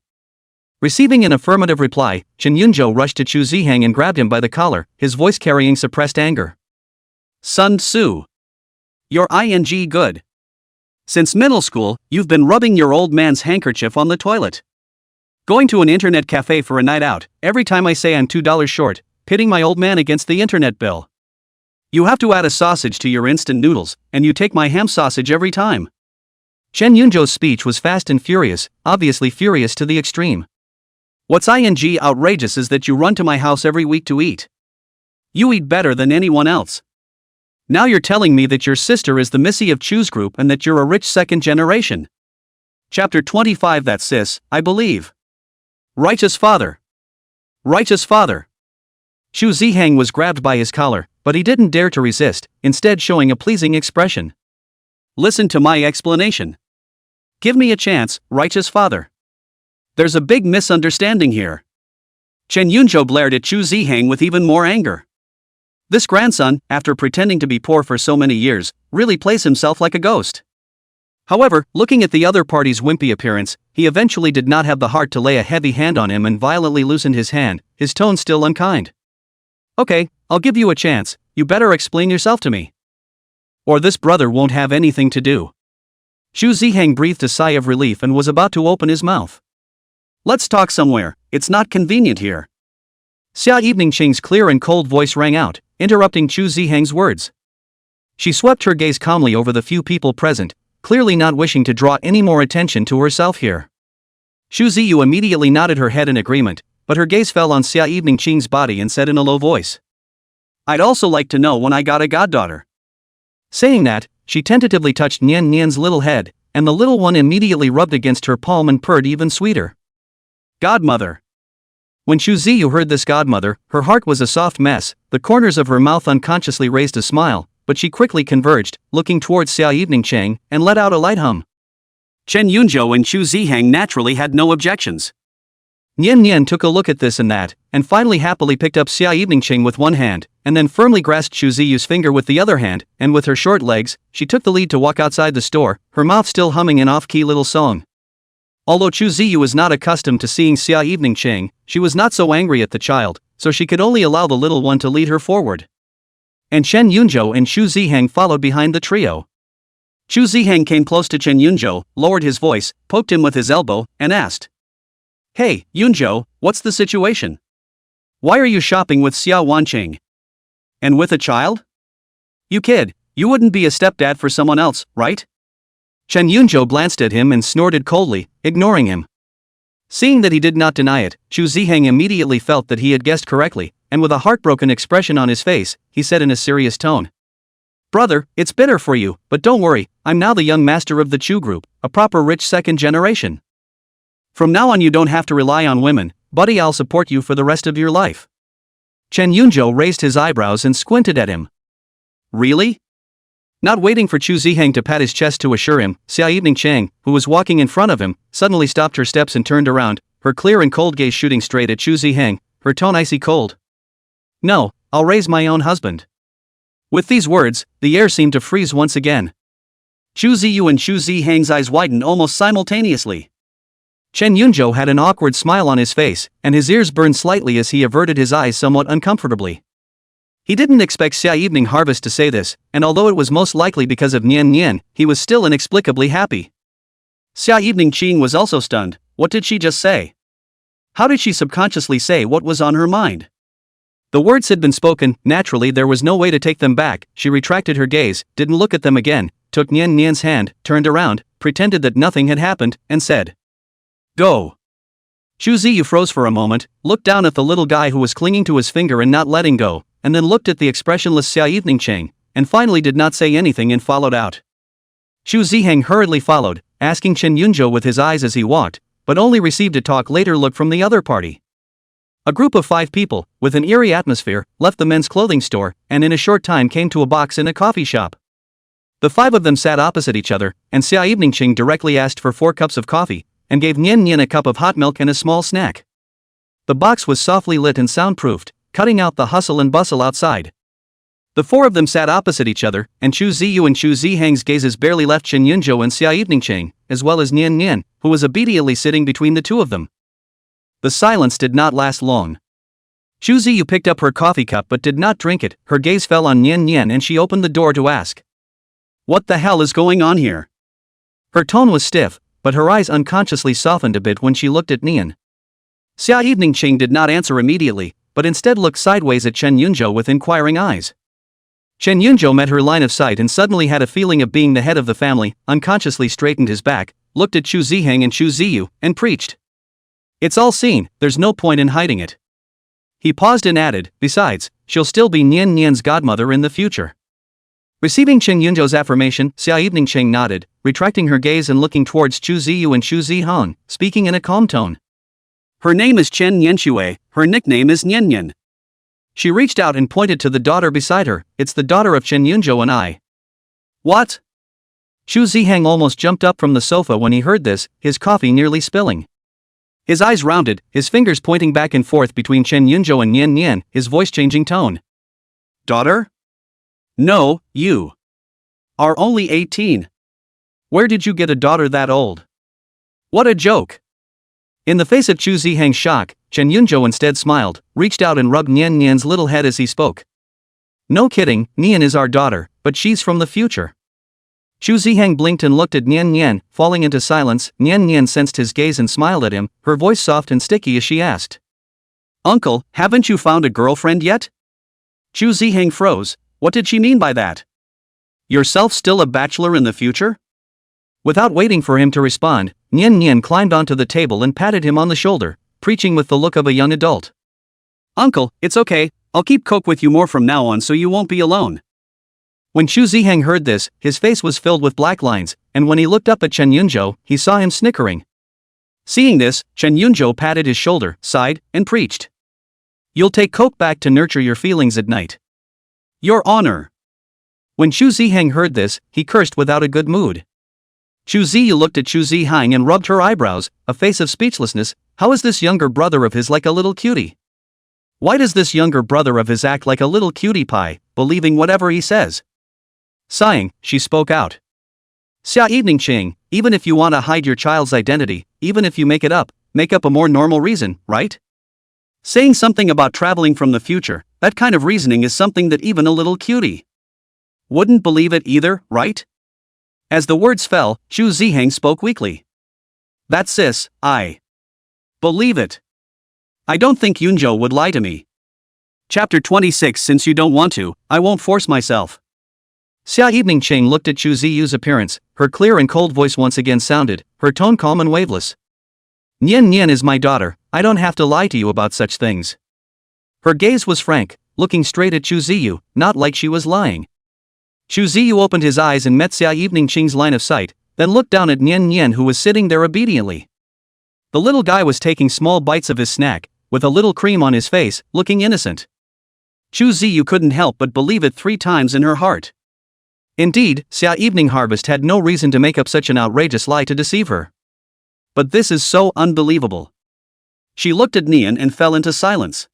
Receiving an affirmative reply, Chen Yunzhou rushed to Chu Ziheng and grabbed him by the collar, his voice carrying suppressed anger. Sun Tzu. You're ing good. Since middle school, you've been rubbing your old man's handkerchief on the toilet. Going to an internet cafe for a night out, every time I say I'm $2 short, pitting my old man against the internet bill. You have to add a sausage to your instant noodles, and you take my ham sausage every time. Chen Yunzhou's speech was fast and furious, obviously furious to the extreme. What's ing outrageous is that you run to my house every week to eat. You eat better than anyone else. Now you're telling me that your sister is the Missy of Chu's group and that you're a rich second generation. Chapter 25. That sis, I believe. Righteous father. Righteous father. Chu Ziheng was grabbed by his collar, but he didn't dare to resist, instead showing a pleasing expression. Listen to my explanation. Give me a chance, righteous father. There's a big misunderstanding here. Chen Yunzhou blared at Chu Ziheng with even more anger. This grandson, after pretending to be poor for so many years, really plays himself like a ghost. However, looking at the other party's wimpy appearance, he eventually did not have the heart to lay a heavy hand on him and violently loosened his hand, his tone still unkind. Okay, I'll give you a chance, you better explain yourself to me. Or this brother won't have anything to do. Chu Ziheng breathed a sigh of relief and was about to open his mouth. Let's talk somewhere, it's not convenient here. Xia Eveningching's clear and cold voice rang out, interrupting Chu Ziheng's words. She swept her gaze calmly over the few people present, clearly not wishing to draw any more attention to herself here. Chu Ziyu immediately nodded her head in agreement, but her gaze fell on Xia Eveningching's body and said in a low voice. I'd also like to know when I got a goddaughter. Saying that, she tentatively touched Nian Nian's little head, and the little one immediately rubbed against her palm and purred even sweeter. Godmother. When Chu Ziyu heard this godmother, her heart was a soft mess, the corners of her mouth unconsciously raised a smile, but she quickly converged, looking towards Xia Eveningcheng, and let out a light hum. Chen Yunzhou and Chu Ziheng naturally had no objections. Nian Nian took a look at this and that, and finally happily picked up Xia Eveningcheng with one hand, and then firmly grasped Chu Ziyu's finger with the other hand, and with her short legs, she took the lead to walk outside the store, her mouth still humming an off-key little song. Although Chu Ziyu was not accustomed to seeing Xia Eveningcheng, she was not so angry at the child, so she could only allow the little one to lead her forward. And Chen Yunzhou and Chu Ziheng followed behind the trio. Chu Ziheng came close to Chen Yunzhou, lowered his voice, poked him with his elbow, and asked. Hey, Yunzhou, what's the situation? Why are you shopping with Xia Wanqing? And with a child? You kid, you wouldn't be a stepdad for someone else, right? Chen Yunzhou glanced at him and snorted coldly, ignoring him. Seeing that he did not deny it, Chu Ziheng immediately felt that he had guessed correctly, and with a heartbroken expression on his face, he said in a serious tone. Brother, it's bitter for you, but don't worry, I'm now the young master of the Chu group, a proper rich second generation. From now on you don't have to rely on women, buddy, I'll support you for the rest of your life. Chen Yunzhou raised his eyebrows and squinted at him. Really? Not waiting for Chu Ziheng to pat his chest to assure him, Xia Evening Chang, who was walking in front of him, suddenly stopped her steps and turned around, her clear and cold gaze shooting straight at Chu Ziheng, her tone icy cold. No, I'll raise my own husband. With these words, the air seemed to freeze once again. Chu Ziyu and Chu Ziheng's eyes widened almost simultaneously. Chen Yunzhou had an awkward smile on his face, and his ears burned slightly as he averted his eyes somewhat uncomfortably. He didn't expect Xia Evening Harvest to say this, and although it was most likely because of Nian Nian, he was still inexplicably happy. Xia Evening Qing was also stunned. What did she just say? How did she subconsciously say what was on her mind? The words had been spoken, naturally there was no way to take them back. She retracted her gaze, didn't look at them again, took Nian Nian's hand, turned around, pretended that nothing had happened, and said, "Go." Chu Ziyu froze for a moment, looked down at the little guy who was clinging to his finger and not letting go, and then looked at the expressionless Xia Evening Chang, and finally did not say anything and followed out. Chu Ziheng hurriedly followed, asking Chen Yunzhou with his eyes as he walked, but only received a talk later look from the other party. A group of 5 people, with an eerie atmosphere, left the men's clothing store, and in a short time came to a box in a coffee shop. The 5 of them sat opposite each other, and Xia Evening Ching directly asked for 4 cups of coffee, and gave Nian Nian a cup of hot milk and a small snack. The box was softly lit and soundproofed, cutting out the hustle and bustle outside. The 4 of them sat opposite each other, and Chu Ziyu and Chu Ziheng's gazes barely left Chen Yunzhou and Xia Evening Ching, as well as Nian Nian, who was obediently sitting between the 2 of them. The silence did not last long. Chu Ziyu picked up her coffee cup but did not drink it. Her gaze fell on Nian Nian and she opened the door to ask, "What the hell is going on here?" Her tone was stiff, but her eyes unconsciously softened a bit when she looked at Nian. Xia Evening Ching did not answer immediately, but instead looked sideways at Chen Yunzhou with inquiring eyes. Chen Yunzhou met her line of sight and suddenly had a feeling of being the head of the family, unconsciously straightened his back, looked at Chu Ziheng and Chu Ziyu, and preached, "It's all seen, there's no point in hiding it." He paused and added, "Besides, she'll still be Nian Nian's godmother in the future." Receiving Chen Yunzhou's affirmation, Xia Evening Ching nodded, retracting her gaze and looking towards Chu Ziyu and Chu Ziheng, speaking in a calm tone. "Her name is Chen Yanxue, her nickname is Nian Nian." She reached out and pointed to the daughter beside her. "It's the daughter of Chen Yunzhou and I." "What?" Chu Ziheng almost jumped up from the sofa when he heard this, his coffee nearly spilling. His eyes rounded, his fingers pointing back and forth between Chen Yunzhou and Nian Nian, his voice changing tone. "Daughter? No, you are only 18. Where did you get a daughter that old? What a joke." In the face of Chu Ziheng's shock, Chen Yunzhou instead smiled, reached out and rubbed Nian Nian's little head as he spoke. "No kidding, Nian is our daughter, but she's from the future." Chu Ziheng blinked and looked at Nian Nian, falling into silence. Nian Nian sensed his gaze and smiled at him, her voice soft and sticky as she asked, "Uncle, haven't you found a girlfriend yet?" Chu Ziheng froze. What did she mean by that? Yourself still a bachelor in the future? Without waiting for him to respond, Nian Nian climbed onto the table and patted him on the shoulder, preaching with the look of a young adult. "Uncle, it's okay, I'll keep coke with you more from now on so you won't be alone." When Chu Ziheng heard this, his face was filled with black lines, and when he looked up at Chen Yunzhou, he saw him snickering. Seeing this, Chen Yunzhou patted his shoulder, sighed, and preached, "You'll take coke back to nurture your feelings at night." "Your honor." When Chu Ziheng heard this, he cursed without a good mood. Chu Ziyu looked at Chu Ziheng and rubbed her eyebrows, a face of speechlessness. How is this younger brother of his like a little cutie? Why does this younger brother of his act like a little cutie pie, believing whatever he says? Sighing, she spoke out. "Xia Evening Ching, even if you want to hide your child's identity, even if you make up a more normal reason, right? Saying something about traveling from the future, that kind of reasoning is something that even a little cutie wouldn't believe it either, right?" As the words fell, Chu Ziheng spoke weakly. "That sis, I believe it. I don't think Yunzhou would lie to me." Chapter 26. Since you don't want to, I won't force myself. Xia Evening Ching looked at Chu Ziyu's appearance, her clear and cold voice once again sounded, her tone calm and waveless. "Nian Nian is my daughter, I don't have to lie to you about such things." Her gaze was frank, looking straight at Chu Ziyu, not like she was lying. Chu Ziyu opened his eyes and met Xia Evening Ching's line of sight, then looked down at Nian Nian who was sitting there obediently. The little guy was taking small bites of his snack, with a little cream on his face, looking innocent. Chu Ziyu couldn't help but believe it 3 times in her heart. Indeed, Xia Evening Harvest had no reason to make up such an outrageous lie to deceive her. But this is so unbelievable. She looked at Nian and fell into silence.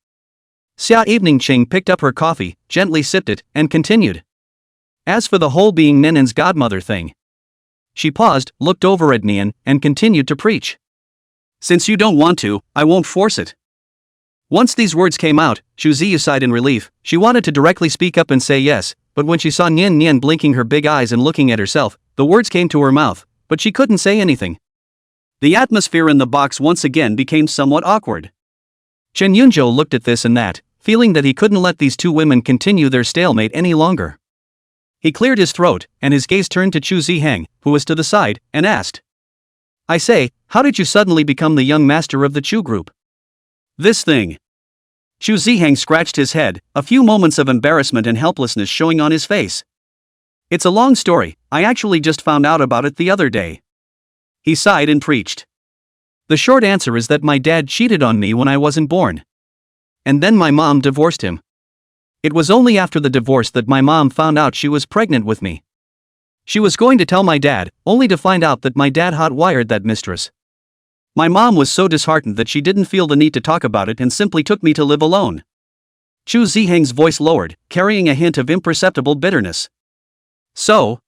Xia Evening Ching picked up her coffee, gently sipped it, and continued. As for the whole being Nenen's godmother thing. She paused, looked over at Nian, and continued to preach. Since you don't want to, I won't force it. Once these words came out, Chu Ziyu sighed in relief. She wanted to directly speak up and say yes, but when she saw Nian blinking her big eyes and looking at herself, the words came to her mouth, but she couldn't say anything. The atmosphere in the box once again became somewhat awkward. Chen Yunzhou looked at this and that, feeling that he couldn't let these 2 women continue their stalemate any longer. He cleared his throat, and his gaze turned to Chu Ziheng, who was to the side, and asked. I say, how did you suddenly become the young master of the Chu group? This thing. Chu Ziheng scratched his head, a few moments of embarrassment and helplessness showing on his face. It's a long story, I actually just found out about it the other day. He sighed and preached. The short answer is that my dad cheated on me when I wasn't born. And then my mom divorced him. It was only after the divorce that my mom found out she was pregnant with me. She was going to tell my dad, only to find out that my dad hot-wired that mistress. My mom was so disheartened that she didn't feel the need to talk about it and simply took me to live alone. Chu Ziheng's voice lowered, carrying a hint of imperceptible bitterness. So?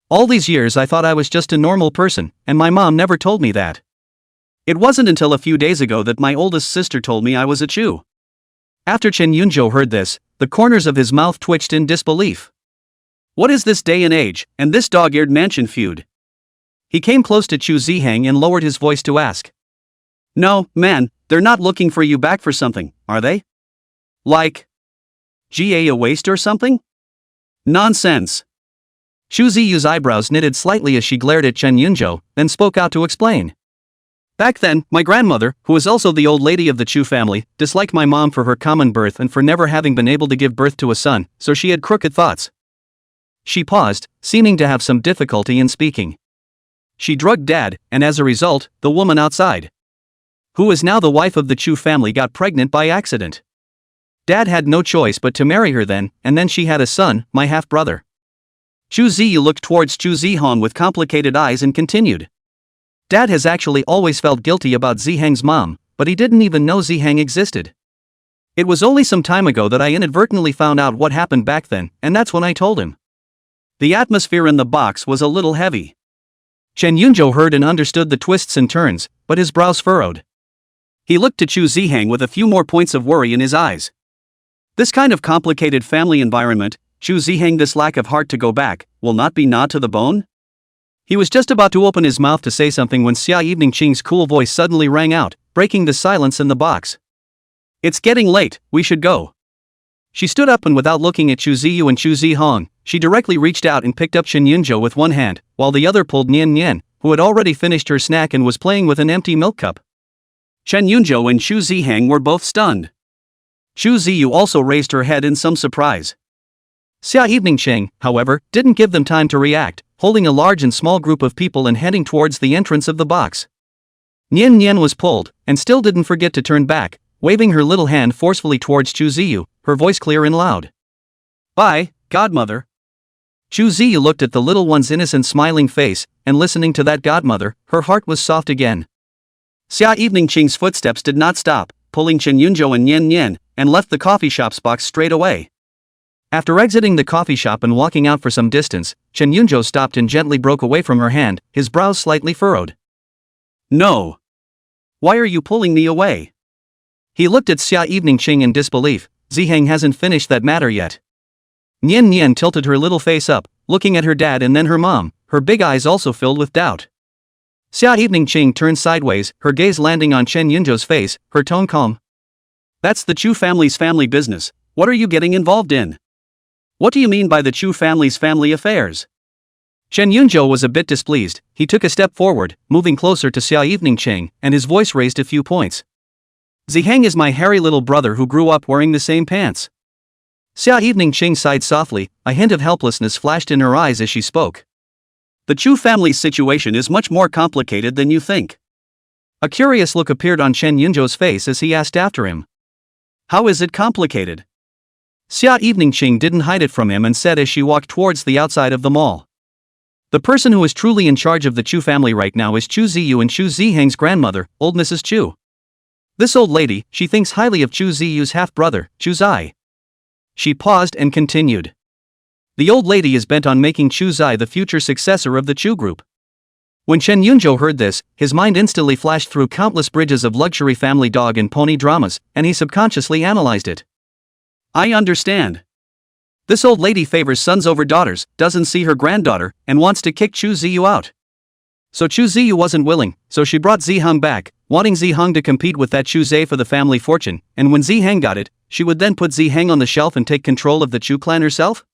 All these years I thought I was just a normal person, and my mom never told me that. It wasn't until a few days ago that my oldest sister told me I was a Chu. After Chen Yunzhou heard this, the corners of his mouth twitched in disbelief. What is this day and age, and this dog-eared mansion feud? He came close to Chu Ziheng and lowered his voice to ask. No, man, they're not looking for you back for something, are they? Like a waste or something? Nonsense. Chu Ziyu's eyebrows knitted slightly as she glared at Chen Yunzhou, then spoke out to explain. Back then, my grandmother, who was also the old lady of the Chu family, disliked my mom for her common birth and for never having been able to give birth to a son, so she had crooked thoughts. She paused, seeming to have some difficulty in speaking. She drugged Dad, and as a result, the woman outside, who is now the wife of the Chu family, got pregnant by accident. Dad had no choice but to marry her then, and then she had a son, my half-brother. Chu Ziyu looked towards Chu Zihong with complicated eyes and continued. Dad has actually always felt guilty about Ziheng's mom, but he didn't even know Ziheng existed. It was only some time ago that I inadvertently found out what happened back then, and that's when I told him. The atmosphere in the box was a little heavy. Chen Yunzhou heard and understood the twists and turns, but his brows furrowed. He looked to Chu Ziheng with a few more points of worry in his eyes. This kind of complicated family environment, Chu Ziheng, this lack of heart to go back, will not be gnawed to the bone? He was just about to open his mouth to say something when Xia Evening Qing's cool voice suddenly rang out, breaking the silence in the box. It's getting late, we should go. She stood up and without looking at Chu Ziyu and Chu Zihong, she directly reached out and picked up Chen Yunzhou with one hand, while the other pulled Nian, who had already finished her snack and was playing with an empty milk cup. Chen Yunzhou and Chu Ziheng were both stunned. Chu Ziyu also raised her head in some surprise. Xia Evening Qing, however, didn't give them time to react, holding a large and small group of people and heading towards the entrance of the box. Nian was pulled, and still didn't forget to turn back, waving her little hand forcefully towards Chu Ziyu, her voice clear and loud. Bye, godmother. Chu Ziyu looked at the little one's innocent smiling face, and listening to that godmother, her heart was soft again. Xia Evening Qing's footsteps did not stop, pulling Chen Yunzhou and Nian, and left the coffee shop's box straight away. After exiting the coffee shop and walking out for some distance, Chen Yunzhou stopped and gently broke away from her hand, his brows slightly furrowed. No. Why are you pulling me away? He looked at Xia Evening Qing in disbelief. Ziheng hasn't finished that matter yet. Nian tilted her little face up, looking at her dad and then her mom, her big eyes also filled with doubt. Xia Evening Qing turned sideways, her gaze landing on Chen Yunzhou's face, her tone calm. That's the Chu family's family business, what are you getting involved in? What do you mean by the Chu family's family affairs? Chen Yunzhou was a bit displeased. He took a step forward, moving closer to Xia Evening Qing, and his voice raised a few points. Ziheng is my hairy little brother who grew up wearing the same pants. Xia Evening Qing sighed softly, a hint of helplessness flashed in her eyes as she spoke. The Chu family's situation is much more complicated than you think. A curious look appeared on Chen Yunzhou's face as he asked after him. How is it complicated? Xia Eveningqing didn't hide it from him and said as she walked towards the outside of the mall. The person who is truly in charge of the Chu family right now is Chu Ziyu and Chu Ziheng's grandmother, old Mrs. Chu. This old lady, she thinks highly of Chu Ziyu's half-brother, Chu Zai. She paused and continued. The old lady is bent on making Chu Zai the future successor of the Chu group. When Chen Yunzhou heard this, his mind instantly flashed through countless bridges of luxury family dog and pony dramas, and he subconsciously analyzed it. I understand. This old lady favors sons over daughters, doesn't see her granddaughter, and wants to kick Chu Ziyu out. So Chu Ziyu wasn't willing, so she brought Ziheng back, wanting Ziheng to compete with that Chu Zai for the family fortune, and when Ziheng got it, she would then put Ziheng on the shelf and take control of the Chu clan herself?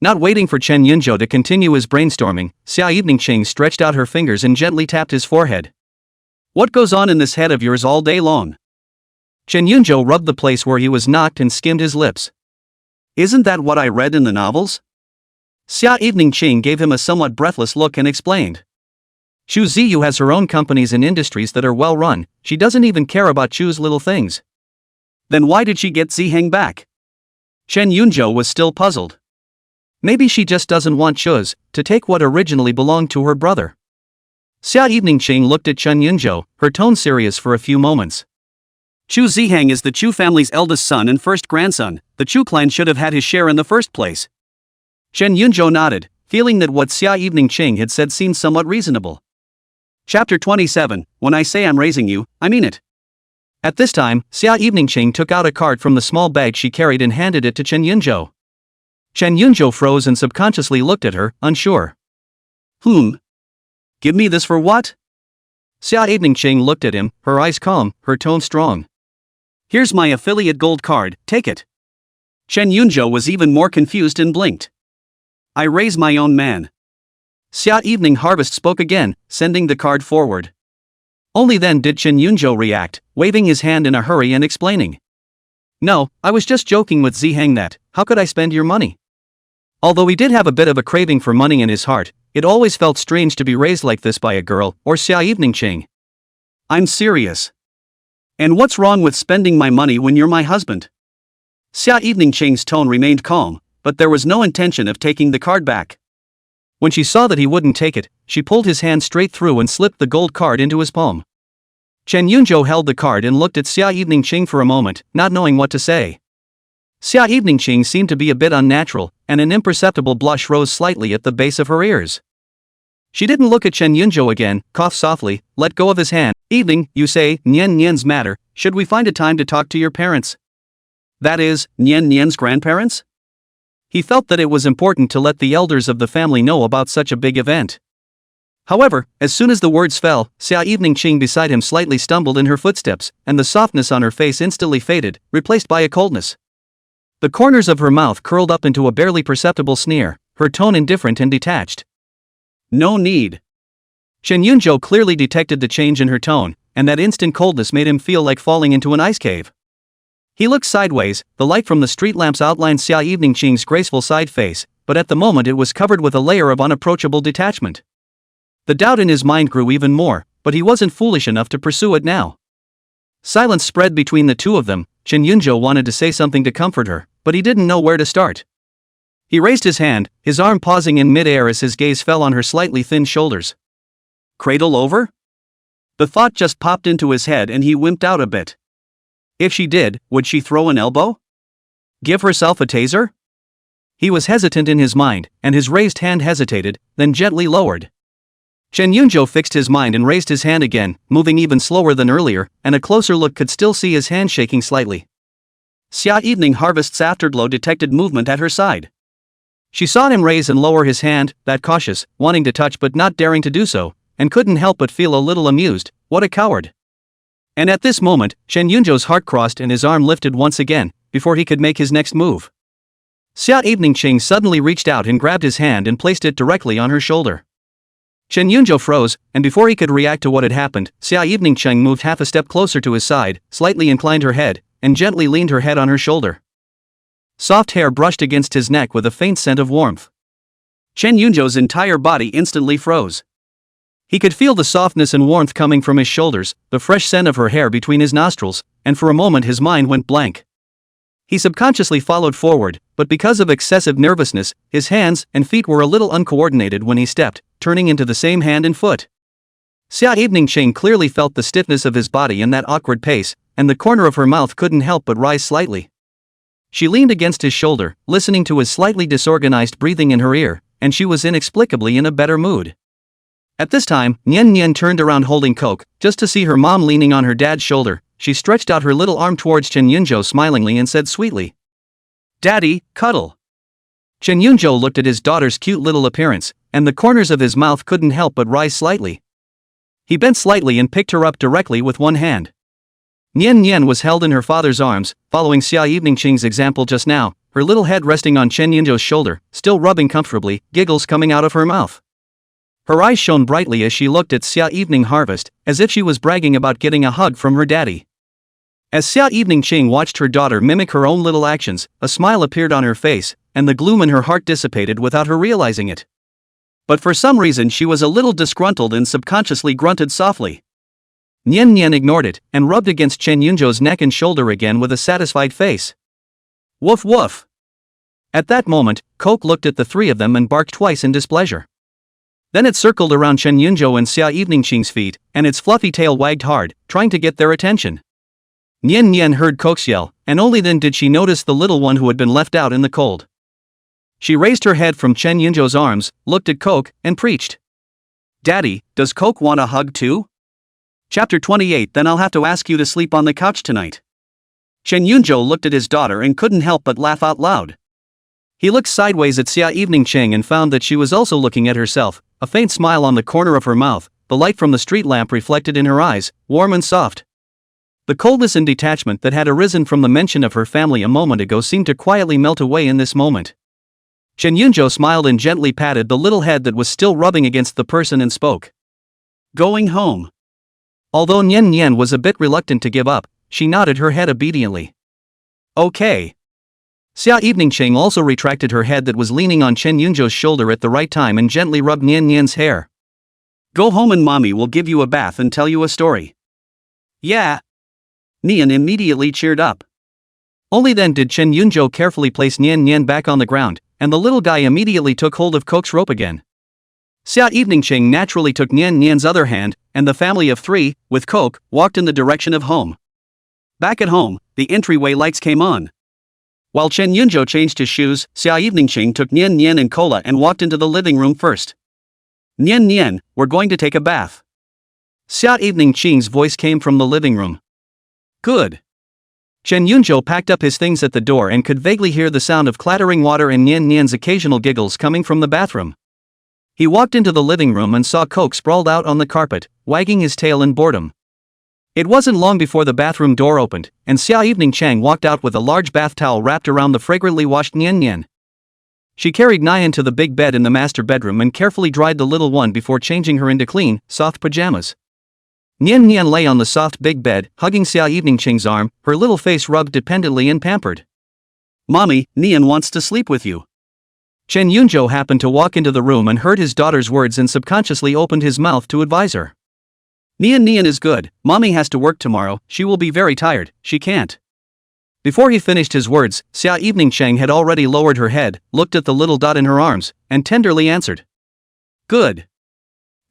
Not waiting for Chen Yunzhou to continue his brainstorming, Xia Eveningqing stretched out her fingers and gently tapped his forehead. What goes on in this head of yours all day long? Chen Yunzhou rubbed the place where he was knocked and skimmed his lips. Isn't that what I read in the novels? Xia Eveningqing gave him a somewhat breathless look and explained. Chu Ziyu has her own companies and industries that are well run, she doesn't even care about Chu's little things. Then why did she get Ziheng back? Chen Yunzhou was still puzzled. Maybe she just doesn't want Chu's to take what originally belonged to her brother. Xia Eveningqing looked at Chen Yunzhou, her tone serious for a few moments. Chu Ziheng is the Chu family's eldest son and first grandson, the Chu clan should have had his share in the first place. Chen Yunzhou nodded, feeling that what Xia Eveningqing had said seemed somewhat reasonable. Chapter 27, When I say I'm raising you, I mean it. At this time, Xia Eveningqing took out a card from the small bag she carried and handed it to Chen Yunzhou. Chen Yunzhou froze and subconsciously looked at her, unsure. Give me this for what? Xia Eveningqing looked at him, her eyes calm, her tone strong. Here's my affiliate gold card, take it. Chen Yunzhou was even more confused and blinked. I raise my own man. Xia Evening Harvest spoke again, sending the card forward. Only then did Chen Yunzhou react, waving his hand in a hurry and explaining. No, I was just joking with Ziheng that, how could I spend your money? Although he did have a bit of a craving for money in his heart, it always felt strange to be raised like this by a girl, or Xia Eveningqing. I'm serious. And what's wrong with spending my money when you're my husband? Xia Eveningqing's tone remained calm, but there was no intention of taking the card back. When she saw that he wouldn't take it, she pulled his hand straight through and slipped the gold card into his palm. Chen Yunzhou held the card and looked at Xia Eveningqing for a moment, not knowing what to say. Xia Eveningqing seemed to be a bit unnatural, and an imperceptible blush rose slightly at the base of her ears. She didn't look at Chen Yunzhou again, coughed softly, let go of his hand. Evening, you say, Nian Nian's matter, should we find a time to talk to your parents? That is, Nian Nian's grandparents? He felt that it was important to let the elders of the family know about such a big event. However, as soon as the words fell, Xia Eveningqing beside him slightly stumbled in her footsteps, and the softness on her face instantly faded, replaced by a coldness. The corners of her mouth curled up into a barely perceptible sneer, her tone indifferent and detached. No need. Chen Yunzhou clearly detected the change in her tone, and that instant coldness made him feel like falling into an ice cave. He looked sideways, the light from the street lamps outlined Xia Eveningqing's graceful side face, but at the moment it was covered with a layer of unapproachable detachment. The doubt in his mind grew even more, but he wasn't foolish enough to pursue it now. Silence spread between the two of them. Chen Yunzhou wanted to say something to comfort her, but he didn't know where to start. He raised his hand, his arm pausing in mid-air as his gaze fell on her slightly thin shoulders. Cradle over? The thought just popped into his head and he wimped out a bit. If she did, would she throw an elbow? Give herself a taser? He was hesitant in his mind, and his raised hand hesitated, then gently lowered. Chen Yunzhou fixed his mind and raised his hand again, moving even slower than earlier, and a closer look could still see his hand shaking slightly. Xia Evening Harvest's afterglow detected movement at her side. She saw him raise and lower his hand, that cautious, wanting to touch but not daring to do so, and couldn't help but feel a little amused. What a coward. And at this moment, Chen Yunzhou's heart crossed and his arm lifted once again, before he could make his next move. Xia Eveningqing suddenly reached out and grabbed his hand and placed it directly on her shoulder. Chen Yunzhou froze, and before he could react to what had happened, Xia Eveningqing moved half a step closer to his side, slightly inclined her head, and gently leaned her head on her shoulder. Soft hair brushed against his neck with a faint scent of warmth. Chen Yunzhou's entire body instantly froze. He could feel the softness and warmth coming from his shoulders, the fresh scent of her hair between his nostrils, and for a moment his mind went blank. He subconsciously followed forward, but because of excessive nervousness, his hands and feet were a little uncoordinated when he stepped, turning into the same hand and foot. Xia Eveningcheng clearly felt the stiffness of his body in that awkward pace, and the corner of her mouth couldn't help but rise slightly. She leaned against his shoulder, listening to his slightly disorganized breathing in her ear, and she was inexplicably in a better mood. At this time, Nian Nian turned around holding Coke, just to see her mom leaning on her dad's shoulder. She stretched out her little arm towards Chen Yunzhou smilingly and said sweetly, "Daddy, cuddle." Chen Yunzhou looked at his daughter's cute little appearance, and the corners of his mouth couldn't help but rise slightly. He bent slightly and picked her up directly with one hand. Nian Nian was held in her father's arms, following Xia Eveningcheng's example just now, her little head resting on Chen Yunzhou's shoulder, still rubbing comfortably, giggles coming out of her mouth. Her eyes shone brightly as she looked at Xia Evening Harvest, as if she was bragging about getting a hug from her daddy. As Xia Eveningcheng watched her daughter mimic her own little actions, a smile appeared on her face, and the gloom in her heart dissipated without her realizing it. But for some reason she was a little disgruntled and subconsciously grunted softly. Nian Nian ignored it, and rubbed against Chen Yunzhou's neck and shoulder again with a satisfied face. Woof woof. At that moment, Coke looked at the three of them and barked twice in displeasure. Then it circled around Chen Yunzhou and Xia Eveningcheng's feet, and its fluffy tail wagged hard, trying to get their attention. Nian Nian heard Coke's yell, and only then did she notice the little one who had been left out in the cold. She raised her head from Chen Yunzhou's arms, looked at Coke, and preached, "Daddy, does Coke want a hug too?" Chapter 28. Then I'll have to ask you to sleep on the couch tonight. Chen Yunzhou looked at his daughter and couldn't help but laugh out loud. He looked sideways at Xia Eveningcheng and found that she was also looking at herself, a faint smile on the corner of her mouth, the light from the street lamp reflected in her eyes, warm and soft. The coldness and detachment that had arisen from the mention of her family a moment ago seemed to quietly melt away in this moment. Chen Yunzhou smiled and gently patted the little head that was still rubbing against the person and spoke. "Going home." Although Nian Nian was a bit reluctant to give up, she nodded her head obediently. "Okay." Xia Eveningcheng also retracted her head that was leaning on Chen Yunzhou's shoulder at the right time and gently rubbed Nian Nian's hair. "Go home and mommy will give you a bath and tell you a story." "Yeah." Nian immediately cheered up. Only then did Chen Yunzhou carefully place Nian Nian back on the ground, and the little guy immediately took hold of Coke's rope again. Xia Eveningcheng naturally took Nian Nian's other hand, and the family of three, with Coke, walked in the direction of home. Back at home, the entryway lights came on. While Chen Yunzhou changed his shoes, Xia Eveningcheng took Nian Nian and Cola and walked into the living room first. "Nian Nian, we're going to take a bath." Xia Eveningcheng's voice came from the living room. "Good." Chen Yunzhou packed up his things at the door and could vaguely hear the sound of clattering water and Nian Nian's occasional giggles coming from the bathroom. He walked into the living room and saw Coke sprawled out on the carpet, wagging his tail in boredom. It wasn't long before the bathroom door opened, and Xia Eveningcheng walked out with a large bath towel wrapped around the fragrantly washed Nian Nian. She carried Nian to the big bed in the master bedroom and carefully dried the little one before changing her into clean, soft pajamas. Nian Nian lay on the soft big bed, hugging Xia Eveningcheng's arm, her little face rubbed dependently and pampered. "Mommy, Nian wants to sleep with you." Chen Yunzhou happened to walk into the room and heard his daughter's words and subconsciously opened his mouth to advise her. "Nian Nian is good, mommy has to work tomorrow, she will be very tired, she can't." Before he finished his words, Xia Eveningcheng had already lowered her head, looked at the little dot in her arms, and tenderly answered. "Good."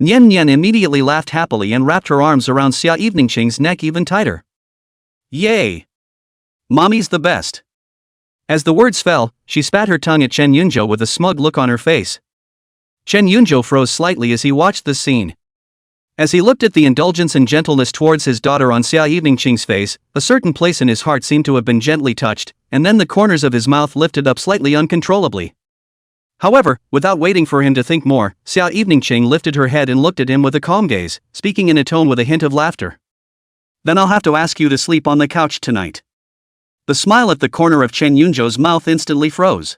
Nian Nian immediately laughed happily and wrapped her arms around Xia Eveningcheng's neck even tighter. "Yay! Mommy's the best." As the words fell, she spat her tongue at Chen Yunzhou with a smug look on her face. Chen Yunzhou froze slightly as he watched this scene. As he looked at the indulgence and gentleness towards his daughter on Xia Eveningcheng's face, a certain place in his heart seemed to have been gently touched, and then the corners of his mouth lifted up slightly uncontrollably. However, without waiting for him to think more, Xia Eveningcheng lifted her head and looked at him with a calm gaze, speaking in a tone with a hint of laughter. "Then I'll have to ask you to sleep on the couch tonight." The smile at the corner of Chen Yunzhou's mouth instantly froze.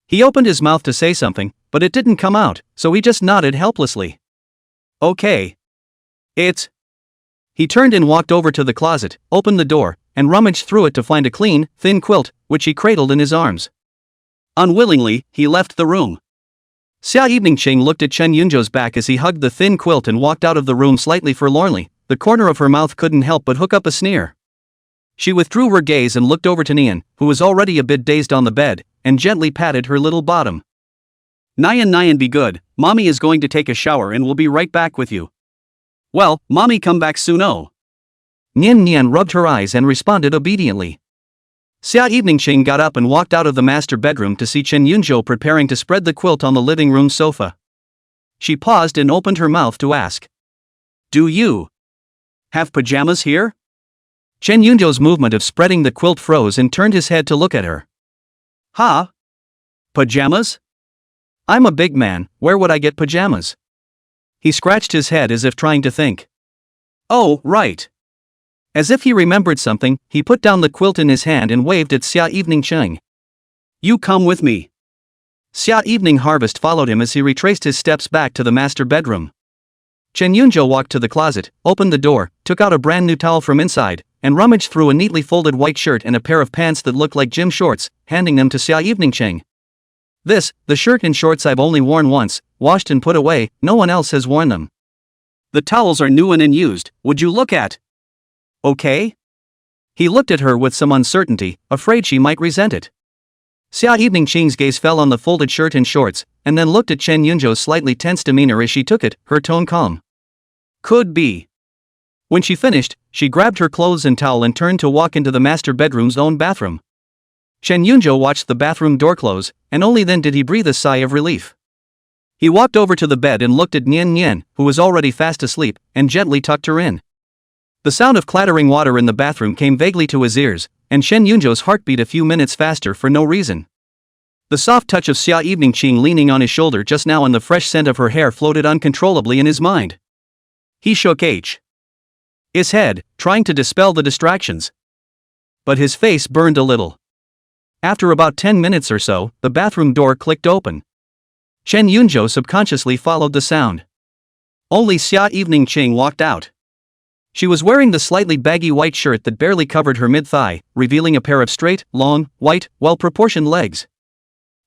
He opened his mouth to say something, but it didn't come out, so he just nodded helplessly. "Okay. It's..." He turned and walked over to the closet, opened the door, and rummaged through it to find a clean, thin quilt, which he cradled in his arms. Unwillingly, he left the room. Xia Evening Ching looked at Chen Yunzhou's back as he hugged the thin quilt and walked out of the room slightly forlornly. The corner of her mouth couldn't help but hook up a sneer. She withdrew her gaze and looked over to Nian, who was already a bit dazed on the bed, and gently patted her little bottom. Nian, be good, mommy is going to take a shower and will be right back with you. Well, mommy come back soon oh. Nian rubbed her eyes and responded obediently. Xia Evening Ching got up and walked out of the master bedroom to see Chen Yunzhou preparing to spread the quilt on the living room sofa. She paused and opened her mouth to ask. Do you have pajamas here? Chen Yunzhou's movement of spreading the quilt froze and turned his head to look at her. Huh? Pajamas? I'm a big man, where would I get pajamas? He scratched his head as if trying to think. Oh, right. As if he remembered something, he put down the quilt in his hand and waved at Xia Evening Ching. You come with me. Xia Evening Harvest followed him as he retraced his steps back to the master bedroom. Chen Yunzhou walked to the closet, opened the door, took out a brand new towel from inside, and rummaged through a neatly folded white shirt and a pair of pants that looked like gym shorts, handing them to Xia Evening Ching. The shirt and shorts I've only worn once, washed and put away, no one else has worn them. The towels are new and unused, would you look at? Okay? He looked at her with some uncertainty, afraid she might resent it. Xia Evening Ching's gaze fell on the folded shirt and shorts, and then looked at Chen Yunzhou's slightly tense demeanor as she took it, her tone calm. Could be. When she finished, she grabbed her clothes and towel and turned to walk into the master bedroom's own bathroom. Chen Yunzhou watched the bathroom door close, and only then did he breathe a sigh of relief. He walked over to the bed and looked at Nian, who was already fast asleep, and gently tucked her in. The sound of clattering water in the bathroom came vaguely to his ears, and Chen Yunzhou's heart beat a few minutes faster for no reason. The soft touch of Xia Evening Ching leaning on his shoulder just now and the fresh scent of her hair floated uncontrollably in his mind. He shook his head, trying to dispel the distractions. But his face burned a little. After about 10 minutes or so, the bathroom door clicked open. Chen Yunzhou subconsciously followed the sound. Only Xia Evening Ching walked out. She was wearing the slightly baggy white shirt that barely covered her mid-thigh, revealing a pair of straight, long, white, well-proportioned legs.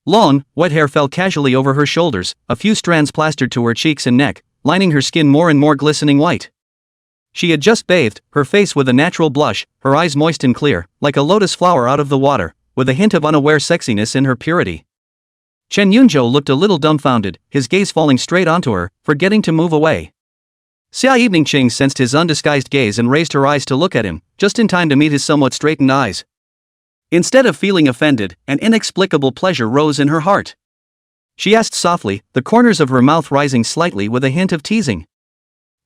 Long, wet hair fell casually over her shoulders, a few strands plastered to her cheeks and neck, lining her skin more and more glistening white. She had just bathed, her face with a natural blush, her eyes moist and clear, like a lotus flower out of the water, with a hint of unaware sexiness in her purity. Chen Yunzhou looked a little dumbfounded, his gaze falling straight onto her, forgetting to move away. Xia Evening Ching sensed his undisguised gaze and raised her eyes to look at him, just in time to meet his somewhat straightened eyes. Instead of feeling offended, an inexplicable pleasure rose in her heart. She asked softly, the corners of her mouth rising slightly with a hint of teasing.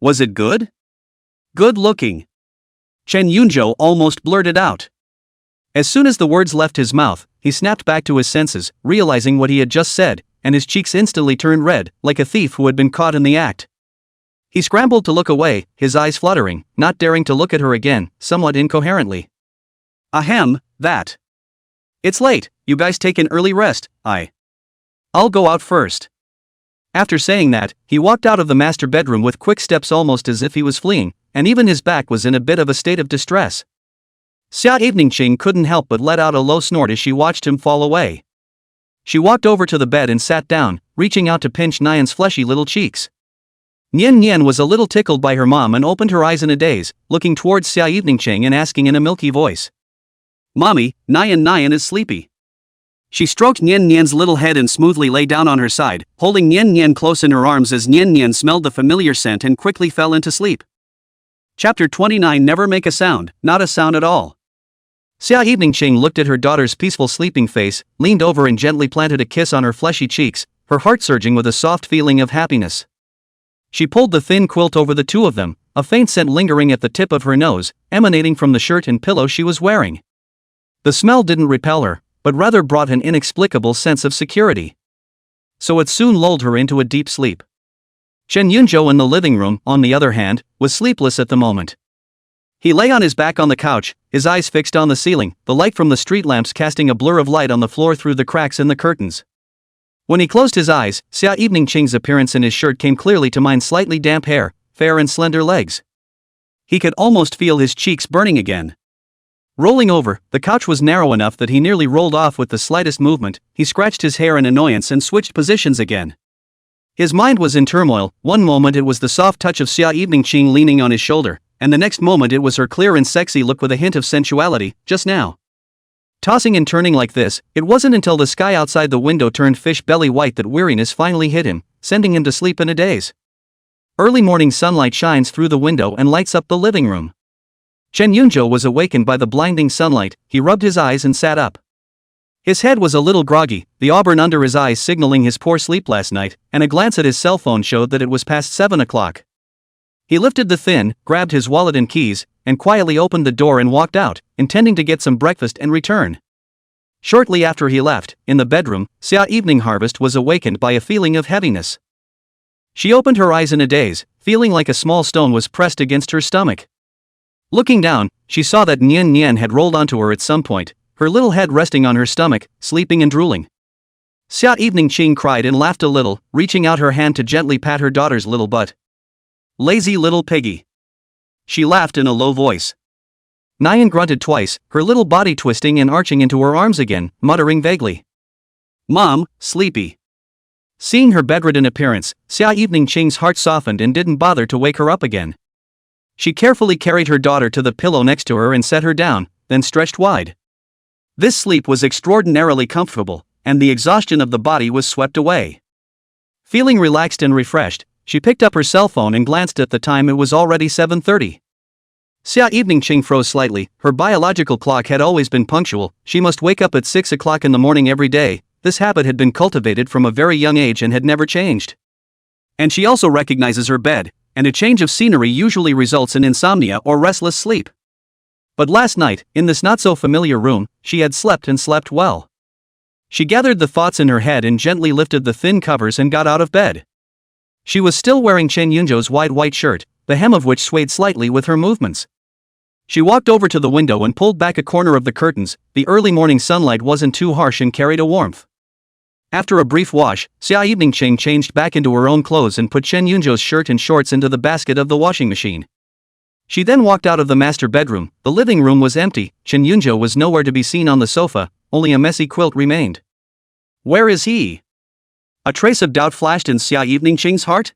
Was it good? Good looking. Chen Yunzhou almost blurted out. As soon as the words left his mouth, he snapped back to his senses, realizing what he had just said, and his cheeks instantly turned red, like a thief who had been caught in the act. He scrambled to look away, his eyes fluttering, not daring to look at her again, somewhat incoherently. Ahem, that. It's late, you guys take an early rest, I'll go out first. After saying that, he walked out of the master bedroom with quick steps almost as if he was fleeing, and even his back was in a bit of a state of distress. Xia Evening Ching couldn't help but let out a low snort as she watched him fall away. She walked over to the bed and sat down, reaching out to pinch Nian's fleshy little cheeks. Nian was a little tickled by her mom and opened her eyes in a daze, looking towards Xia Evening Ching and asking in a milky voice. Mommy, Nian is sleepy. She stroked Nian's little head and smoothly lay down on her side, holding Nian close in her arms as Nian smelled the familiar scent and quickly fell into sleep. Chapter 29 Never make a sound, not a sound at all. Xia Evening Ching looked at her daughter's peaceful sleeping face, leaned over and gently planted a kiss on her fleshy cheeks, her heart surging with a soft feeling of happiness. She pulled the thin quilt over the two of them, a faint scent lingering at the tip of her nose, emanating from the shirt and pillow she was wearing. The smell didn't repel her, but rather brought an inexplicable sense of security. So it soon lulled her into a deep sleep. Chen Yunzhou in the living room, on the other hand, was sleepless at the moment. He lay on his back on the couch, his eyes fixed on the ceiling, the light from the street lamps casting a blur of light on the floor through the cracks in the curtains. When he closed his eyes, Xia Evening Ching's appearance in his shirt came clearly to mind: slightly damp hair, fair and slender legs. He could almost feel his cheeks burning again. Rolling over, the couch was narrow enough that he nearly rolled off with the slightest movement. He scratched his hair in annoyance and switched positions again. His mind was in turmoil. One moment it was the soft touch of Xia Evening Ching leaning on his shoulder, and the next moment it was her clear and sexy look with a hint of sensuality, just now. Tossing and turning like this, it wasn't until the sky outside the window turned fish belly white that weariness finally hit him, sending him to sleep in a daze. Early morning sunlight shines through the window and lights up the living room. Chen Yunzhou was awakened by the blinding sunlight. He rubbed his eyes and sat up. His head was a little groggy, the auburn under his eyes signaling his poor sleep last night, and a glance at his cell phone showed that it was past 7 o'clock. He lifted the thin, grabbed his wallet and keys, and quietly opened the door and walked out, intending to get some breakfast and return. Shortly after he left, in the bedroom, Xia Evening Harvest was awakened by a feeling of heaviness. She opened her eyes in a daze, feeling like a small stone was pressed against her stomach. Looking down, she saw that Nian Nian had rolled onto her at some point, her little head resting on her stomach, sleeping and drooling. Xia Evening Ching cried and laughed a little, reaching out her hand to gently pat her daughter's little butt. "Lazy little piggy." She laughed in a low voice. Nian grunted twice, her little body twisting and arching into her arms again, muttering vaguely, "Mom, sleepy." Seeing her bedridden appearance, Xia Evening Ching's heart softened and didn't bother to wake her up again. She carefully carried her daughter to the pillow next to her and set her down, then stretched wide. This sleep was extraordinarily comfortable, and the exhaustion of the body was swept away. Feeling relaxed and refreshed, she picked up her cell phone and glanced at the time. It was already 7:30. Xia Evening Ching froze slightly. Her biological clock had always been punctual. She must wake up at 6 o'clock in the morning every day. This habit had been cultivated from a very young age and had never changed. And she also recognizes her bed, and a change of scenery usually results in insomnia or restless sleep. But last night, in this not-so-familiar room, she had slept and slept well. She gathered the thoughts in her head and gently lifted the thin covers and got out of bed. She was still wearing Chen Yunzhou's wide white shirt, the hem of which swayed slightly with her movements. She walked over to the window and pulled back a corner of the curtains. The early morning sunlight wasn't too harsh and carried a warmth. After a brief wash, Xia Evening Ching changed back into her own clothes and put Chen Yunzhou's shirt and shorts into the basket of the washing machine. She then walked out of the master bedroom. The living room was empty. Chen Yunzhou was nowhere to be seen on the sofa, only a messy quilt remained. Where is he? A trace of doubt flashed in Xia Evening Ching's heart.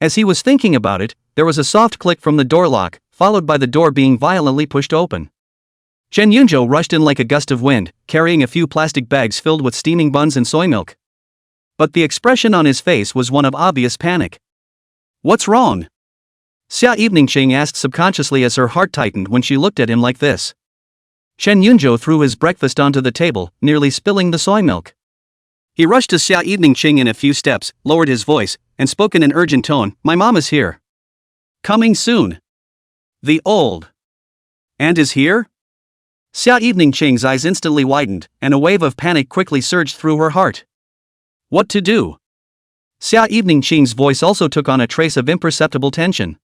As he was thinking about it, there was a soft click from the door lock, followed by the door being violently pushed open. Chen Yunzhou rushed in like a gust of wind, carrying a few plastic bags filled with steaming buns and soy milk. But the expression on his face was one of obvious panic. What's wrong? Xia Evening Ching asked subconsciously as her heart tightened when she looked at him like this. Chen Yunzhou threw his breakfast onto the table, nearly spilling the soy milk. He rushed to Xia Evening Ching in a few steps, lowered his voice, and spoke in an urgent tone, "My mom is here. Coming soon. The old aunt is here?" Xia Evening Ching's eyes instantly widened, and a wave of panic quickly surged through her heart. What to do? Xia Evening Ching's voice also took on a trace of imperceptible tension.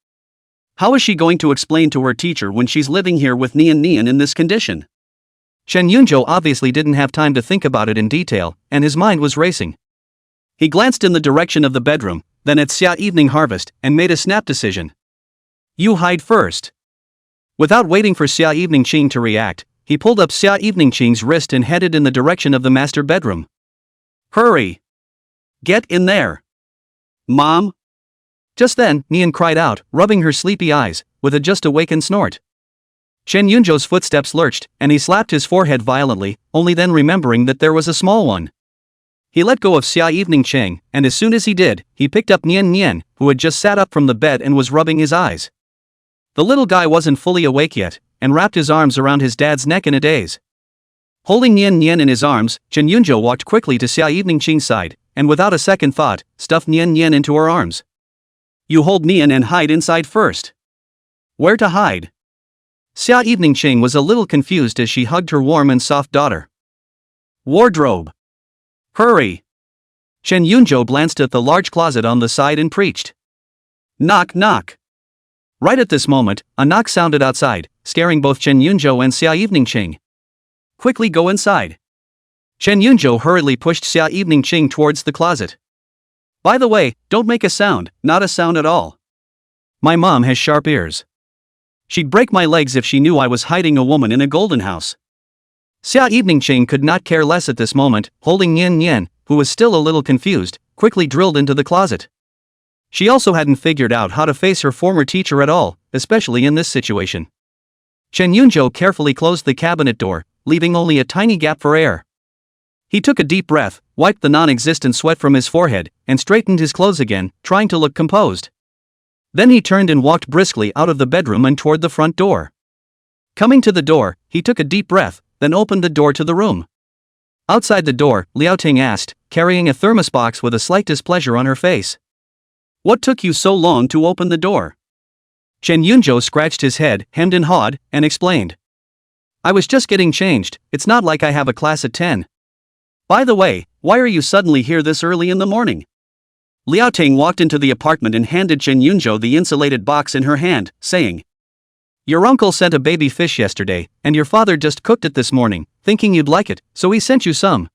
How is she going to explain to her teacher when she's living here with Nian Nian in this condition? Chen Yunzhou obviously didn't have time to think about it in detail, and his mind was racing. He glanced in the direction of the bedroom, then at Xia Evening Harvest, and made a snap decision. You hide first. Without waiting for Xia Evening Ching to react, he pulled up Xia Evening Ching's wrist and headed in the direction of the master bedroom. Hurry! Get in there! Mom! Just then, Nian cried out, rubbing her sleepy eyes, with a just-awakened snort. Chen Yunzhou's footsteps lurched, and he slapped his forehead violently, only then remembering that there was a small one. He let go of Xia Evening Ching, and as soon as he did, he picked up Nian Nian, who had just sat up from the bed and was rubbing his eyes. The little guy wasn't fully awake yet, and wrapped his arms around his dad's neck in a daze. Holding Nian Nian in his arms, Chen Yunzhou walked quickly to Xia Evening Ching's side, and without a second thought, stuffed Nian Nian into her arms. You hold Nian and hide inside first. Where to hide? Xia Evening Ching was a little confused as she hugged her warm and soft daughter. Wardrobe. Hurry! Chen Yunzhou glanced at the large closet on the side and preached. Knock knock. Right at this moment, a knock sounded outside, scaring both Chen Yunzhou and Xia Evening Ching. Quickly go inside. Chen Yunzhou hurriedly pushed Xia Evening Ching towards the closet. By the way, don't make a sound, not a sound at all. My mom has sharp ears. She'd break my legs if she knew I was hiding a woman in a golden house. Xia Evening Ching could not care less at this moment, holding Nian Nian, who was still a little confused. quickly drilled into the closet. She also hadn't figured out how to face her former teacher at all, especially in this situation. Chen Yunjo carefully closed the cabinet door, leaving only a tiny gap for air. He took a deep breath, wiped the non-existent sweat from his forehead, and straightened his clothes again, trying to look composed. Then he turned and walked briskly out of the bedroom and toward the front door. Coming to the door, he took a deep breath, then opened the door to the room. Outside the door, Liao Ting asked, carrying a thermos box with a slight displeasure on her face. "What took you so long to open the door?" Chen Yunjo scratched his head, hemmed and hawed, and explained. "I was just getting changed, it's not like I have a class at 10. By the way, why are you suddenly here this early in the morning?" Liao Ting walked into the apartment and handed Chen Yunjo the insulated box in her hand, saying, "Your uncle sent a baby fish yesterday, and your father just cooked it this morning, thinking you'd like it, so he sent you some."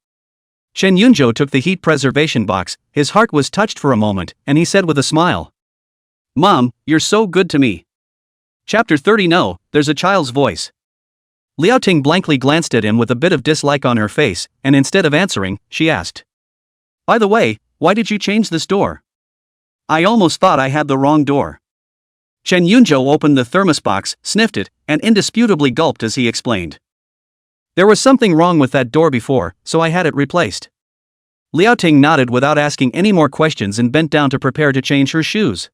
Chen Yunjo took the heat preservation box, his heart was touched for a moment, and he said with a smile, "Mom, you're so good to me." Chapter 30. No, there's a child's voice. Liao Ting blankly glanced at him with a bit of dislike on her face, and instead of answering, she asked, "By the way, why did you change this door? I almost thought I had the wrong door." Chen Yunjo opened the thermos box, sniffed it, and indisputably gulped as he explained. "There was something wrong with that door before, so I had it replaced." Liao Ting nodded without asking any more questions and bent down to prepare to change her shoes.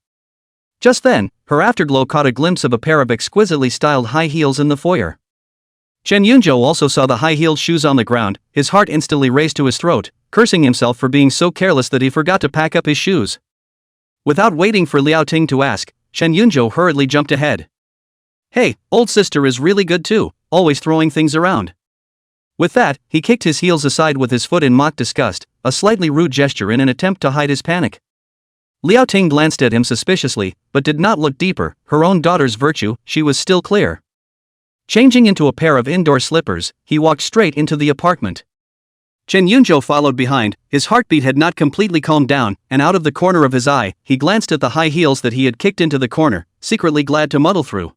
Just then, her afterglow caught a glimpse of a pair of exquisitely styled high heels in the foyer. Chen Yunjo also saw the high-heeled shoes on the ground, his heart instantly raced to his throat, cursing himself for being so careless that he forgot to pack up his shoes. Without waiting for Liao Ting to ask, Chen Yunjo hurriedly jumped ahead. "Hey, old sister is really good too, always throwing things around." With that, he kicked his heels aside with his foot in mock disgust, a slightly rude gesture in an attempt to hide his panic. Liao Ting glanced at him suspiciously, but did not look deeper. Her own daughter's virtue, she was still clear. Changing into a pair of indoor slippers, he walked straight into the apartment. Chen Yunjo followed behind, his heartbeat had not completely calmed down, and out of the corner of his eye, he glanced at the high heels that he had kicked into the corner, secretly glad to muddle through.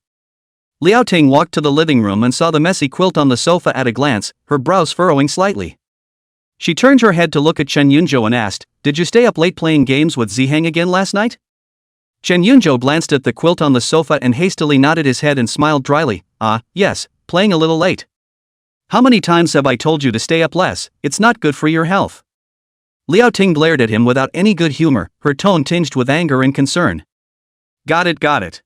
Liao Ting walked to the living room and saw the messy quilt on the sofa at a glance, her brows furrowing slightly. She turned her head to look at Chen Yunjo and asked, "Did you stay up late playing games with Ziheng again last night?" Chen Yunjo glanced at the quilt on the sofa and hastily nodded his head and smiled dryly. Yes, playing a little late. How many times have I told you to stay up less? It's not good for your health." Liao Ting glared at him without any good humor, her tone tinged with anger and concern. Got it.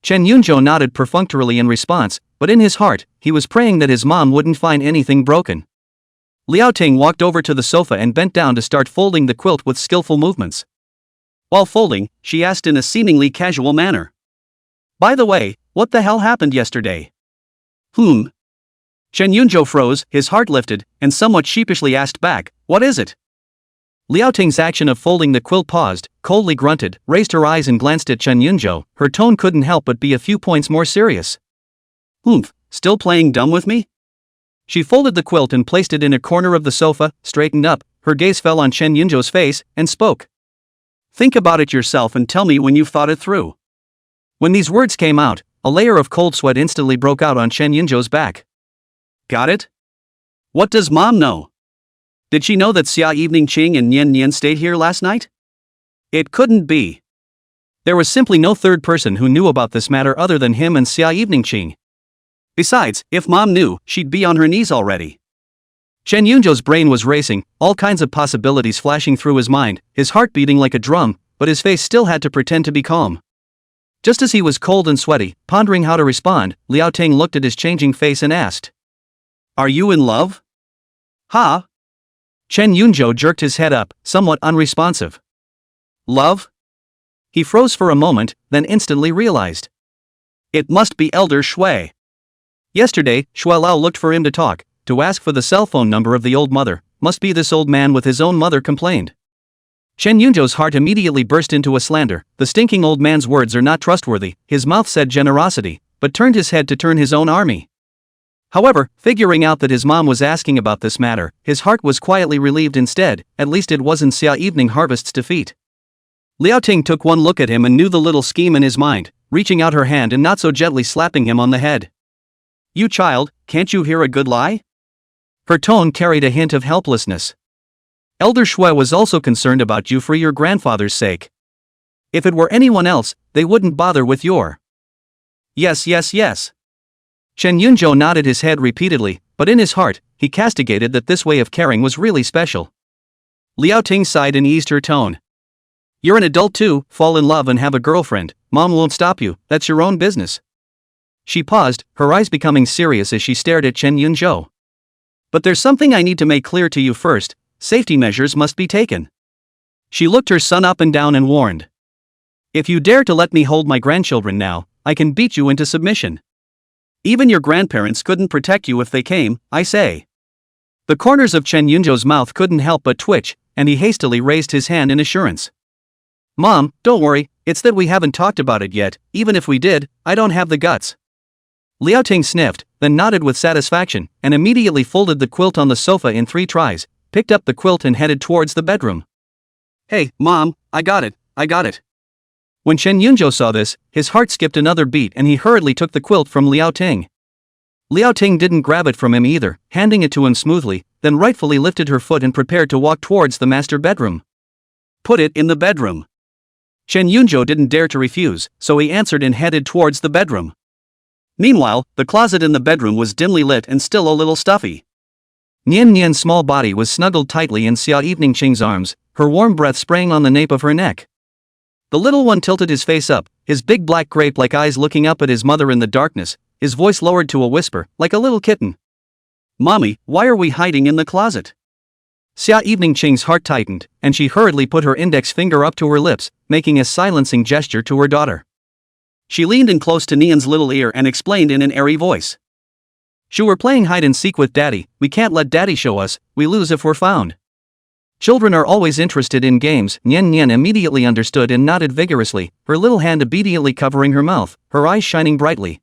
Chen Yunjo nodded perfunctorily in response, but in his heart, he was praying that his mom wouldn't find anything broken. Liao Ting walked over to the sofa and bent down to start folding the quilt with skillful movements. While folding, she asked in a seemingly casual manner, "By the way, what the hell happened yesterday?" Chen Yunjo froze, his heart lifted, and somewhat sheepishly asked back, "What is it?" Liao Ting's action of folding the quilt paused, coldly grunted, raised her eyes and glanced at Chen Yunjo. Her tone couldn't help but be a few points more serious. Still playing dumb with me?" She folded the quilt and placed it in a corner of the sofa, straightened up, her gaze fell on Chen Yunjo's face, and spoke. "Think about it yourself and tell me when you've thought it through." When these words came out, a layer of cold sweat instantly broke out on Chen Yunjo's back. Got it? What does mom know? Did she know that Xia Evening Qing and Nian Nian stayed here last night? It couldn't be. There was simply no third person who knew about this matter other than him and Xia Evening Qing. Besides, if mom knew, she'd be on her knees already. Chen Yunjo's brain was racing, all kinds of possibilities flashing through his mind, his heart beating like a drum, but his face still had to pretend to be calm. Just as he was cold and sweaty, pondering how to respond, Liao Ting looked at his changing face and asked, "Are you in love?" "Huh?" Chen Yunjo jerked his head up, somewhat unresponsive. "Love?" He froze for a moment, then instantly realized. It must be Elder Shui. Yesterday, Shui Lao looked for him to talk, to ask for the cell phone number of the old mother. Must be this old man with his own mother complained. Chen Yunjo's heart immediately burst into a slander. The stinking old man's words are not trustworthy. His mouth said generosity, but turned his head to turn his own army. However, figuring out that his mom was asking about this matter, his heart was quietly relieved instead. At least it wasn't Xia Evening Harvest's defeat. Liao Ting took one look at him and knew the little scheme in his mind, reaching out her hand and not so gently slapping him on the head. "You child, can't you hear a good lie?" Her tone carried a hint of helplessness. Elder Shui was also concerned about you for your grandfather's sake. If it were anyone else, they wouldn't bother with your. Yes, yes, yes. Chen Yunzhou nodded his head repeatedly, but in his heart, he castigated that this way of caring was really special. Liao Ting sighed and eased her tone. You're an adult too, fall in love and have a girlfriend, mom won't stop you, that's your own business. She paused, her eyes becoming serious as she stared at Chen Yunzhou. But there's something I need to make clear to you first, safety measures must be taken. She looked her son up and down and warned. If you dare to let me hold my grandchildren now, I can beat you into submission. Even your grandparents couldn't protect you if they came, I say. The corners of Chen Yunzhou's mouth couldn't help but twitch, and he hastily raised his hand in assurance. Mom, don't worry, it's that we haven't talked about it yet, even if we did, I don't have the guts. Liao Ting sniffed, then nodded with satisfaction, and immediately folded the quilt on the sofa in 3 tries, picked up the quilt and headed towards the bedroom. Hey, Mom, I got it. When Chen Yunzhou saw this, his heart skipped another beat and he hurriedly took the quilt from Liao Ting. Liao Ting didn't grab it from him either, handing it to him smoothly, then rightfully lifted her foot and prepared to walk towards the master bedroom. Put it in the bedroom. Chen Yunzhou didn't dare to refuse, so he answered and headed towards the bedroom. Meanwhile, the closet in the bedroom was dimly lit and still a little stuffy. Nian Nian's small body was snuggled tightly in Xia Evening Qing's arms, her warm breath spraying on the nape of her neck. The little one tilted his face up, his big black grape-like eyes looking up at his mother in the darkness, his voice lowered to a whisper, like a little kitten. Mommy, why are we hiding in the closet? Xia Evening Qing's heart tightened, and she hurriedly put her index finger up to her lips, making a silencing gesture to her daughter. She leaned in close to Nian's little ear and explained in an airy voice. We're playing hide-and-seek with Daddy, we can't let Daddy show us, we lose if we're found. Children are always interested in games. Nian Nian immediately understood and nodded vigorously, her little hand obediently covering her mouth, her eyes shining brightly.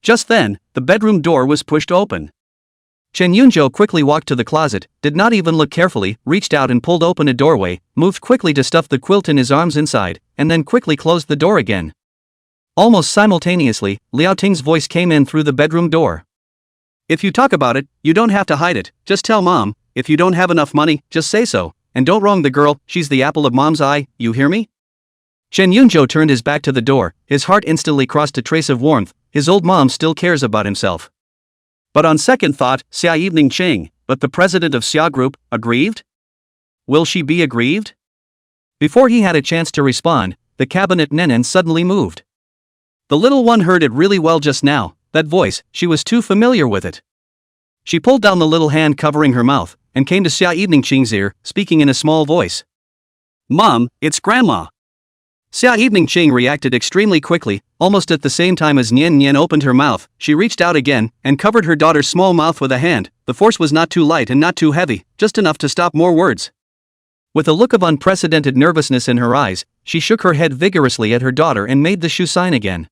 Just then, the bedroom door was pushed open. Chen Yunzhou quickly walked to the closet, did not even look carefully, reached out and pulled open a doorway, moved quickly to stuff the quilt in his arms inside, and then quickly closed the door again. Almost simultaneously, Liao Ting's voice came in through the bedroom door. If you talk about it, you don't have to hide it, just tell Mom. If you don't have enough money, just say so, and don't wrong the girl, she's the apple of Mom's eye, you hear me? Chen Yunzhou turned his back to the door, his heart instantly crossed a trace of warmth, his old mom still cares about himself. But on second thought, Xia Evening Qing, but the president of Xia Group, aggrieved? Will she be aggrieved? Before he had a chance to respond, the cabinet Nenen suddenly moved. The little one heard it really well just now, that voice, she was too familiar with it. She pulled down the little hand covering her mouth, and came to Xia Evening Qing's ear, speaking in a small voice. Mom, it's Grandma. Xia Evening Qing reacted extremely quickly, almost at the same time as Nian Nian opened her mouth. She reached out again, and covered her daughter's small mouth with a hand. The force was not too light and not too heavy, just enough to stop more words. With a look of unprecedented nervousness in her eyes, she shook her head vigorously at her daughter and made the shoe sign again.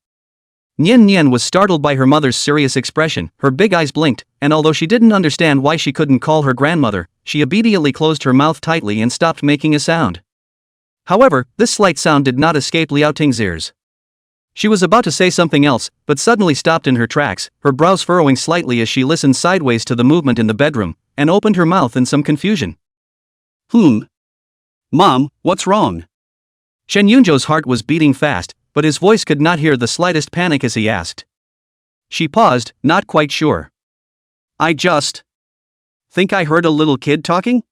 Nian Nian was startled by her mother's serious expression, her big eyes blinked, and although she didn't understand why she couldn't call her grandmother, she obediently closed her mouth tightly and stopped making a sound. However, this slight sound did not escape Liao Ting's ears. She was about to say something else, but suddenly stopped in her tracks, her brows furrowing slightly as she listened sideways to the movement in the bedroom, and opened her mouth in some confusion. Mom, what's wrong? Chen Yunzhou's heart was beating fast, but his voice could not hear the slightest panic as he asked. She paused, not quite sure. I just think I heard a little kid talking?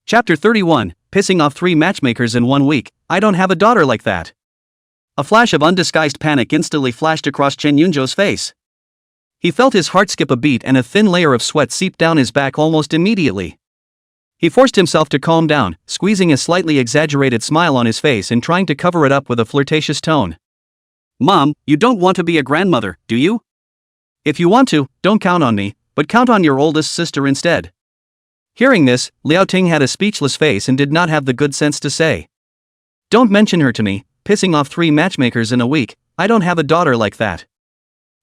Chapter 31, Pissing off 3 matchmakers in 1 week, I don't have a daughter like that. A flash of undisguised panic instantly flashed across Chen Yunzhou's face. He felt his heart skip a beat and a thin layer of sweat seep down his back almost immediately. He forced himself to calm down, squeezing a slightly exaggerated smile on his face and trying to cover it up with a flirtatious tone. Mom, you don't want to be a grandmother, do you? If you want to, don't count on me, but count on your oldest sister instead. Hearing this, Liao Ting had a speechless face and did not have the good sense to say. Don't mention her to me, pissing off 3 matchmakers in a week, I don't have a daughter like that.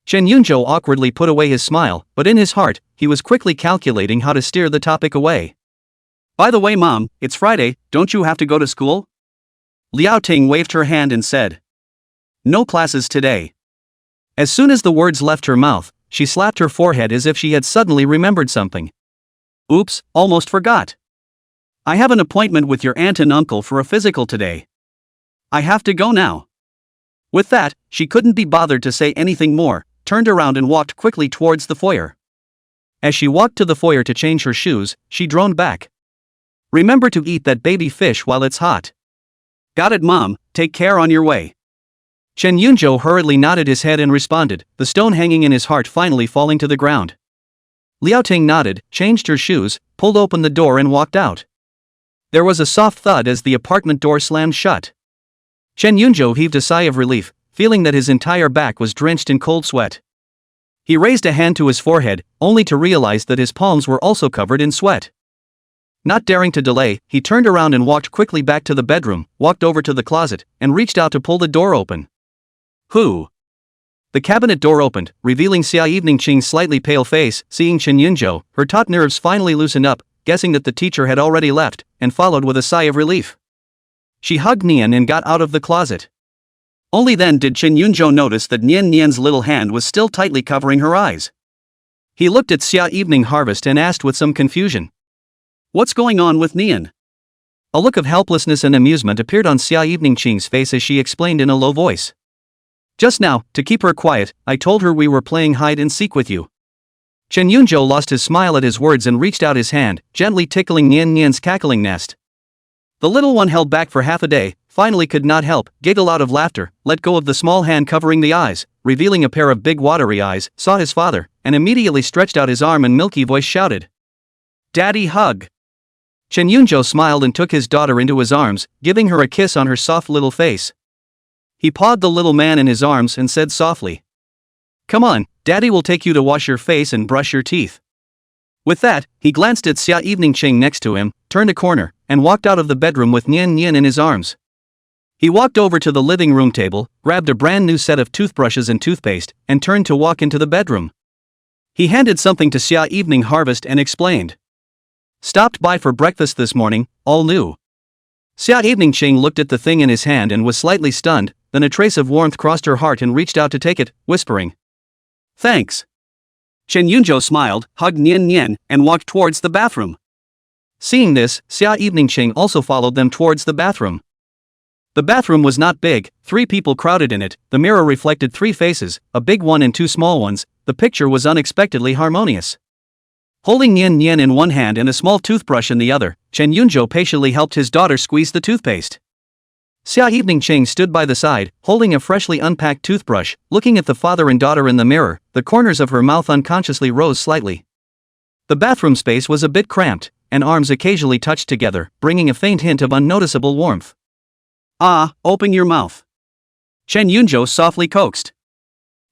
Chen Yunzhou awkwardly put away his smile, but in his heart, he was quickly calculating how to steer the topic away. By the way, Mom, it's Friday, don't you have to go to school? Liao Ting waved her hand and said. No classes today. As soon as the words left her mouth, she slapped her forehead as if she had suddenly remembered something. Oops, almost forgot. I have an appointment with your aunt and uncle for a physical today. I have to go now. With that, she couldn't be bothered to say anything more, turned around and walked quickly towards the foyer. As she walked to the foyer to change her shoes, she droned back. Remember to eat that baby fish while it's hot. Got it, Mom, take care on your way. Chen Yunzhou hurriedly nodded his head and responded, the stone hanging in his heart finally falling to the ground. Liao Ting nodded, changed her shoes, pulled open the door and walked out. There was a soft thud as the apartment door slammed shut. Chen Yunzhou heaved a sigh of relief, feeling that his entire back was drenched in cold sweat. He raised a hand to his forehead, only to realize that his palms were also covered in sweat. Not daring to delay, he turned around and walked quickly back to the bedroom, walked over to the closet, and reached out to pull the door open. Who? The cabinet door opened, revealing Xia Eveningqing's slightly pale face. Seeing Chen Yunzhou, her taut nerves finally loosened up, guessing that the teacher had already left, and followed with a sigh of relief. She hugged Nian and got out of the closet. Only then did Chen Yunzhou notice that Nian's little hand was still tightly covering her eyes. He looked at Xia Evening Harvest and asked with some confusion, "What's going on with Nian?" A look of helplessness and amusement appeared on Xia Eveningqing's face as she explained in a low voice. "Just now, to keep her quiet, I told her we were playing hide and seek with you." Chen Yunzhou lost his smile at his words and reached out his hand, gently tickling Nian's cackling nest. The little one, held back for half a day, finally could not help, giggle out of laughter, let go of the small hand covering the eyes, revealing a pair of big watery eyes, saw his father, and immediately stretched out his arm and milky voice shouted, "Daddy, hug!" Chen Yunzhou smiled and took his daughter into his arms, giving her a kiss on her soft little face. He pawed the little man in his arms and said softly, "Come on, Daddy will take you to wash your face and brush your teeth." With that, he glanced at Xia Eveningqing next to him, turned a corner, and walked out of the bedroom with Nian in his arms. He walked over to the living room table, grabbed a brand new set of toothbrushes and toothpaste, and turned to walk into the bedroom. He handed something to Xia Evening Harvest and explained, "Stopped by for breakfast this morning, all new." Xia Eveningqing looked at the thing in his hand and was slightly stunned, then a trace of warmth crossed her heart and reached out to take it, whispering, "Thanks." Chen Yunzhou smiled, hugged Nian, and walked towards the bathroom. Seeing this, Xia Eveningqing also followed them towards the bathroom. The bathroom was not big, 3 people crowded in it, the mirror reflected 3 faces, a big one and 2 small ones. The picture was unexpectedly harmonious. Holding Nian in one hand and a small toothbrush in the other, Chen Yunzhou patiently helped his daughter squeeze the toothpaste. Xia Eveningqing stood by the side, holding a freshly unpacked toothbrush, looking at the father and daughter in the mirror. The corners of her mouth unconsciously rose slightly. The bathroom space was a bit cramped, and arms occasionally touched together, bringing a faint hint of unnoticeable warmth. "Ah, open your mouth," Chen Yunzhou softly coaxed.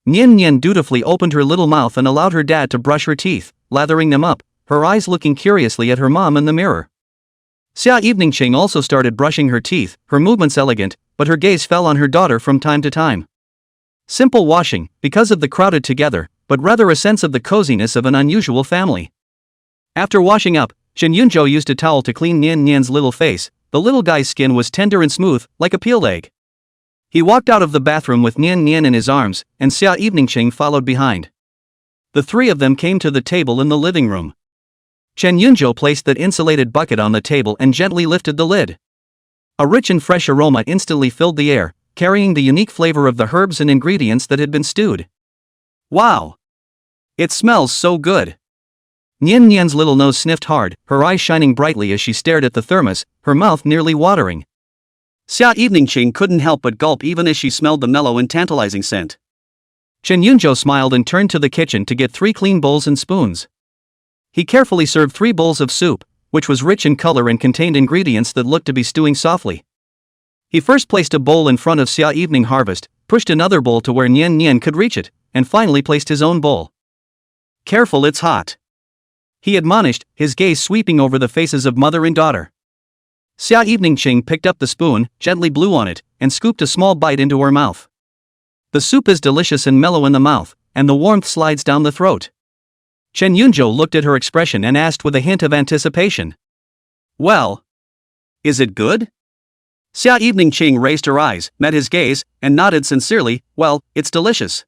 Nian dutifully opened her little mouth and allowed her dad to brush her teeth, lathering them up, her eyes looking curiously at her mom in the mirror. Xia Eveningqing also started brushing her teeth, her movements elegant, but her gaze fell on her daughter from time to time. Simple washing, because of the crowded together, but rather a sense of the coziness of an unusual family. After washing up, Chen Yunzhou used a towel to clean Nian's little face. The little guy's skin was tender and smooth, like a peeled egg. He walked out of the bathroom with Nian in his arms, and Xia Eveningqing followed behind. The 3 of them came to the table in the living room. Chen Yunzhou placed that insulated bucket on the table and gently lifted the lid. A rich and fresh aroma instantly filled the air, carrying the unique flavor of the herbs and ingredients that had been stewed. "Wow! It smells so good!" Nian's little nose sniffed hard, her eyes shining brightly as she stared at the thermos, her mouth nearly watering. Xia Eveningqing couldn't help but gulp even as she smelled the mellow and tantalizing scent. Chen Yunzhou smiled and turned to the kitchen to get 3 clean bowls and spoons. He carefully served 3 bowls of soup, which was rich in color and contained ingredients that looked to be stewing softly. He first placed a bowl in front of Xia Evening Harvest, pushed another bowl to where Nian could reach it, and finally placed his own bowl. "Careful, it's hot," he admonished, his gaze sweeping over the faces of mother and daughter. Xia Eveningqing picked up the spoon, gently blew on it, and scooped a small bite into her mouth. The soup is delicious and mellow in the mouth, and the warmth slides down the throat. Chen Yunzhou looked at her expression and asked with a hint of anticipation, "Well, is it good?" Xia Eveningqing raised her eyes, met his gaze, and nodded sincerely, "Well, it's delicious."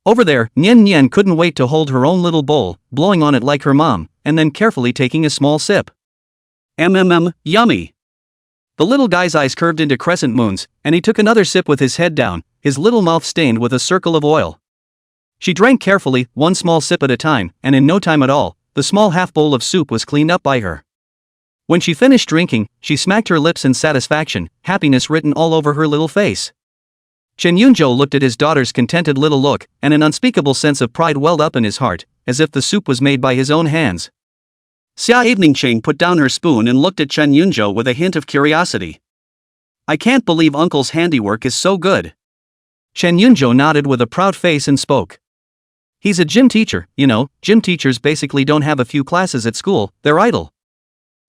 Over there, Nian couldn't wait to hold her own little bowl, blowing on it like her mom, and then carefully taking a small sip. Yummy. The little guy's eyes curved into crescent moons, and he took another sip with his head down, his little mouth stained with a circle of oil. She drank carefully, one small sip at a time, and in no time at all, the small half bowl of soup was cleaned up by her. When she finished drinking, she smacked her lips in satisfaction, happiness written all over her little face. Chen Yunjo looked at his daughter's contented little look, and an unspeakable sense of pride welled up in his heart, as if the soup was made by his own hands. Xia Eveningcheng put down her spoon and looked at Chen Yunjo with a hint of curiosity. I can't believe Uncle's handiwork is so good. Chen Yunjo nodded with a proud face and spoke. He's a gym teacher, you know, gym teachers basically don't have a few classes at school, they're idle.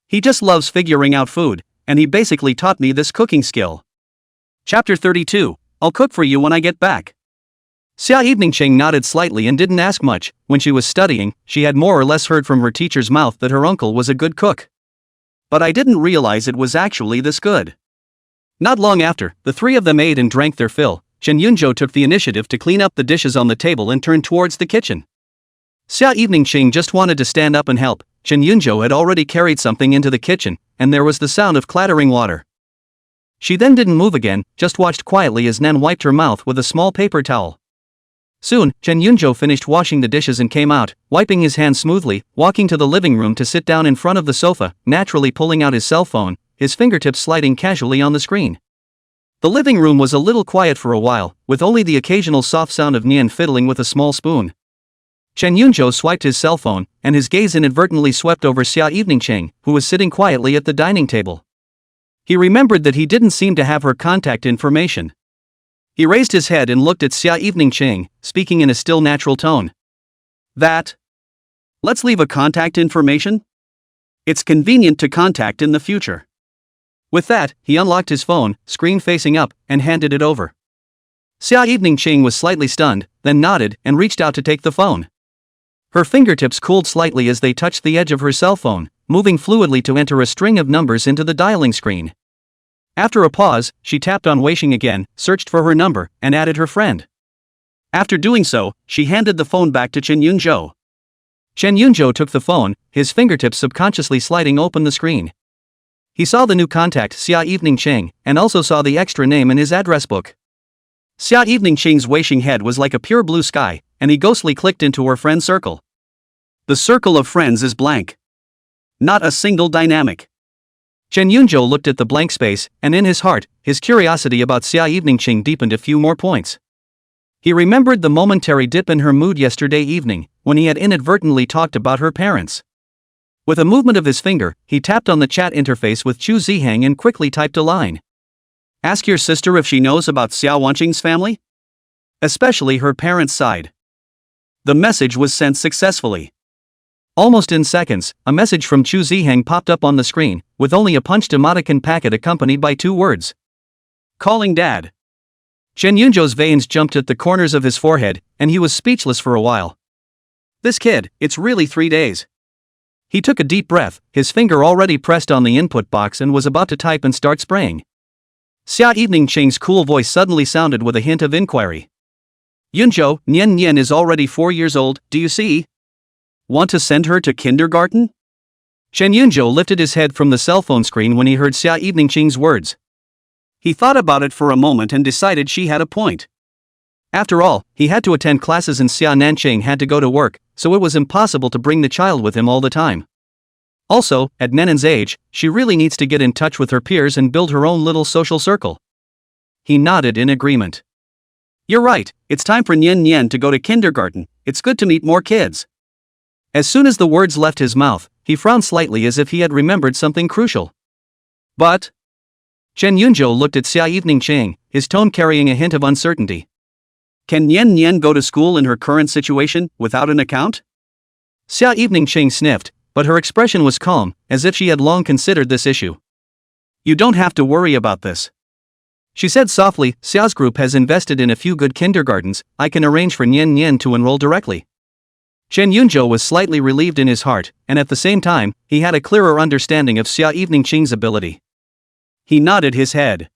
He just loves figuring out food, and he basically taught me this cooking skill. Chapter 32, I'll cook for you when I get back. Xia Eveningcheng nodded slightly and didn't ask much. When she was studying, she had more or less heard from her teacher's mouth that her uncle was a good cook. But I didn't realize it was actually this good. Not long after, the three of them ate and drank their fill. Chen Yunjo took the initiative to clean up the dishes on the table and turned towards the kitchen. Xia Eveningcheng just wanted to stand up and help. Chen Yunjo had already carried something into the kitchen, and there was the sound of clattering water. She then didn't move again, just watched quietly as Nan wiped her mouth with a small paper towel. Soon, Chen Yunjo finished washing the dishes and came out, wiping his hands smoothly, walking to the living room to sit down in front of the sofa, naturally pulling out his cell phone, his fingertips sliding casually on the screen. The living room was a little quiet for a while, with only the occasional soft sound of Nian fiddling with a small spoon. Chen Yunjo swiped his cell phone, and his gaze inadvertently swept over Xia Eveningcheng, who was sitting quietly at the dining table. He remembered that he didn't seem to have her contact information. He raised his head and looked at Xia Eveningcheng, speaking in a still natural tone. Let's leave a contact information? It's convenient to contact in the future. With that, he unlocked his phone, screen facing up, and handed it over. Xia Eveningcheng was slightly stunned, then nodded and reached out to take the phone. Her fingertips cooled slightly as they touched the edge of her cell phone, moving fluidly to enter a string of numbers into the dialing screen. After a pause, she tapped on Weixing again, searched for her number, and added her friend. After doing so, she handed the phone back to Chen Yunjo. Chen Yunjo took the phone, his fingertips subconsciously sliding open the screen. He saw the new contact Xia Eveningcheng, and also saw the extra name in his address book. Xia Eveningcheng's Weixing head was like a pure blue sky, and he ghostly clicked into her friend circle. The circle of friends is blank. Not a single dynamic. Chen Yunjo looked at the blank space, and in his heart, his curiosity about Xia Eveningcheng deepened a few more points. He remembered the momentary dip in her mood yesterday evening, when he had inadvertently talked about her parents. With a movement of his finger, he tapped on the chat interface with Chu Zihang and quickly typed a line. Ask your sister if she knows about Xia Wanqing's family? Especially her parents' side. The message was sent successfully. Almost in seconds, a message from Chu Zihang popped up on the screen, with only a punched emoticon packet accompanied by 2 words. Calling Dad. Chen Yunjo's veins jumped at the corners of his forehead, and he was speechless for a while. This kid, it's really 3 days. He took a deep breath, his finger already pressed on the input box and was about to type and start spraying. Xia Eveningcheng's cool voice suddenly sounded with a hint of inquiry. Yunjo, Nian is already 4 years old, do you see? Want to send her to kindergarten? Chen Yunjo lifted his head from the cell phone screen when he heard Xia Eveningcheng's words. He thought about it for a moment and decided she had a point. After all, he had to attend classes and Xia Nancheng had to go to work, so it was impossible to bring the child with him all the time. Also, at Nenen's age, she really needs to get in touch with her peers and build her own little social circle. He nodded in agreement. You're right, it's time for Nian to go to kindergarten, it's good to meet more kids. As soon as the words left his mouth, he frowned slightly as if he had remembered something crucial. But? Chen Yunjo looked at Xia Eveningcheng, his tone carrying a hint of uncertainty. Can Nian go to school in her current situation, without an account? Xia Eveningcheng sniffed, but her expression was calm, as if she had long considered this issue. You don't have to worry about this. She said softly, Xia's group has invested in a few good kindergartens, I can arrange for Nian to enroll directly. Chen Yunjo was slightly relieved in his heart, and at the same time, he had a clearer understanding of Xia Eveningcheng's ability. He nodded his head.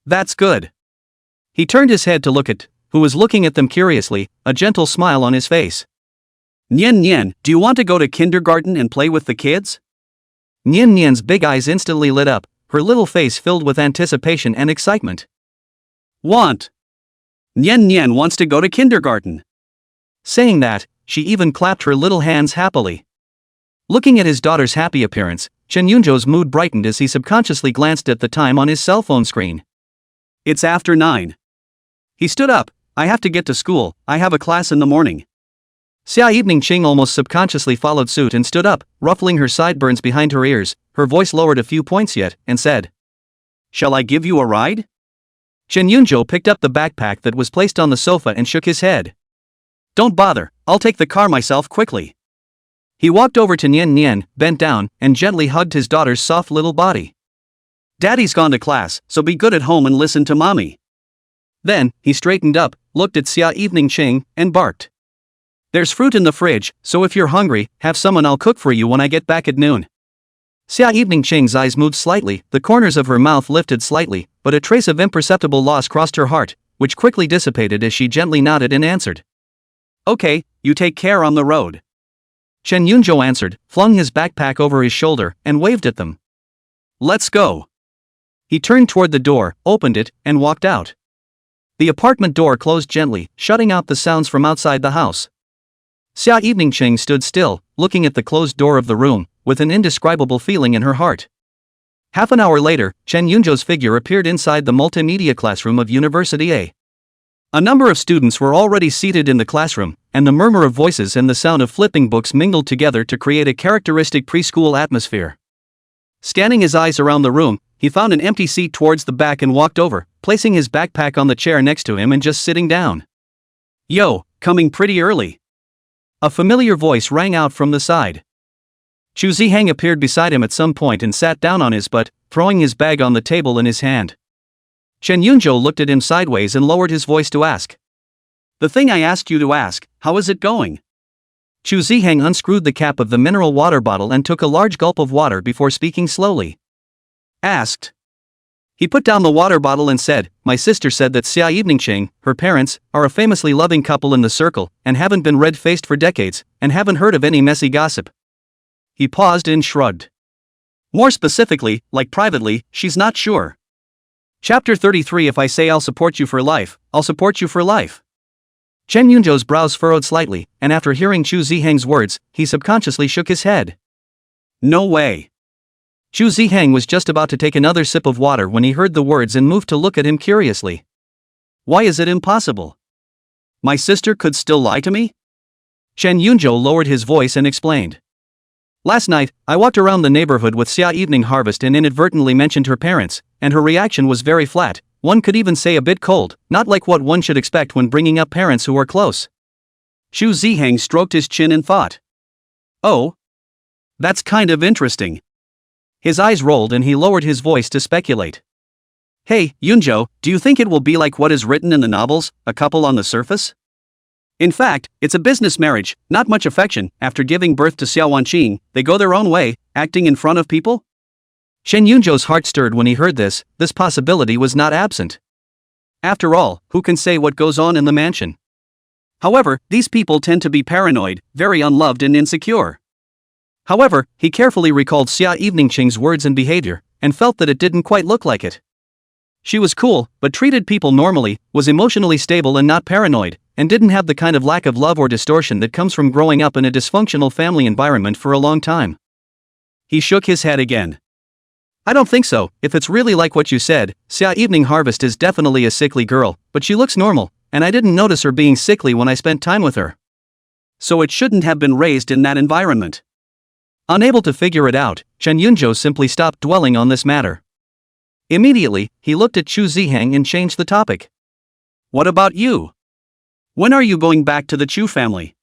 That's good. He turned his head to look at, who was looking at them curiously, a gentle smile on his face. Nian, do you want to go to kindergarten and play with the kids? Nian Nian's big eyes instantly lit up, her little face filled with anticipation and excitement. Want. Nian Nian wants to go to kindergarten. Saying that, she even clapped her little hands happily. Looking at his daughter's happy appearance, Chen Yunzhou's mood brightened as he subconsciously glanced at the time on his cell phone screen. It's after 9. He stood up. I have to get to school, I have a class in the morning. Xia Evening Qing almost subconsciously followed suit and stood up, ruffling her sideburns behind her ears, her voice lowered a few points yet, and said, Shall I give you a ride? Chen Yunzhou picked up the backpack that was placed on the sofa and shook his head. Don't bother, I'll take the car myself quickly. He walked over to Nian Nian, bent down, and gently hugged his daughter's soft little body. Daddy's gone to class, so be good at home and listen to mommy. Then, he straightened up, looked at Xia Evening Qing, and barked. There's fruit in the fridge, so if you're hungry, have some and I'll cook for you when I get back at noon. Xia Evening Qing's eyes moved slightly, the corners of her mouth lifted slightly, but a trace of imperceptible loss crossed her heart, which quickly dissipated as she gently nodded and answered. Okay, you take care on the road. Chen Yunzhou answered, flung his backpack over his shoulder, and waved at them. Let's go. He turned toward the door, opened it, and walked out. The apartment door closed gently, shutting out the sounds from outside the house. Xia Evening Qing stood still, looking at the closed door of the room, with an indescribable feeling in her heart. Half an hour later, Chen Yunzhou's figure appeared inside the multimedia classroom of University A. A number of students were already seated in the classroom, and the murmur of voices and the sound of flipping books mingled together to create a characteristic preschool atmosphere. Scanning his eyes around the room, he found an empty seat towards the back and walked over, placing his backpack on the chair next to him and just sitting down. Yo, coming pretty early. A familiar voice rang out from the side. Chu Ziheng appeared beside him at some point and sat down on his butt, throwing his bag on the table in his hand. Chen Yunzhou looked at him sideways and lowered his voice to ask. The thing I asked you to ask, how is it going? Chu Ziheng unscrewed the cap of the mineral water bottle and took a large gulp of water before speaking slowly. Asked. He put down the water bottle and said, My sister said that Xia Evening Qing, her parents, are a famously loving couple in the circle, and haven't been red-faced for decades, and haven't heard of any messy gossip. He paused and shrugged. More specifically, like privately, she's not sure. Chapter 33 If I say I'll support you for life, I'll support you for life. Chen Yunzhou's brows furrowed slightly, and after hearing Chu Ziheng's words, he subconsciously shook his head. No way. Chu Ziheng was just about to take another sip of water when he heard the words and moved to look at him curiously. Why is it impossible? My sister could still lie to me? Chen Yunzhou lowered his voice and explained. Last night, I walked around the neighborhood with Xia Evening Harvest and inadvertently mentioned her parents, and her reaction was very flat, one could even say a bit cold, not like what one should expect when bringing up parents who are close. Chu Ziheng stroked his chin and thought. Oh? That's kind of interesting. His eyes rolled and he lowered his voice to speculate. Hey, Yunzhou, do you think it will be like what is written in the novels, a couple on the surface? In fact, it's a business marriage, not much affection. After giving birth to Xiao Wanqing, they go their own way, acting in front of people? Shen Yunzhou's heart stirred when he heard this possibility was not absent. After all, who can say what goes on in the mansion? However, these people tend to be paranoid, very unloved and insecure. However, he carefully recalled Xia Evening Qing's words and behavior, and felt that it didn't quite look like it. She was cool, but treated people normally, was emotionally stable and not paranoid, and didn't have the kind of lack of love or distortion that comes from growing up in a dysfunctional family environment for a long time. He shook his head again. I don't think so. If it's really like what you said, Xia Evening Harvest is definitely a sickly girl, but she looks normal, and I didn't notice her being sickly when I spent time with her. So it shouldn't have been raised in that environment. Unable to figure it out, Chen Yunzhou simply stopped dwelling on this matter. Immediately, he looked at Chu Ziheng and changed the topic. What about you? When are you going back to the Chu family?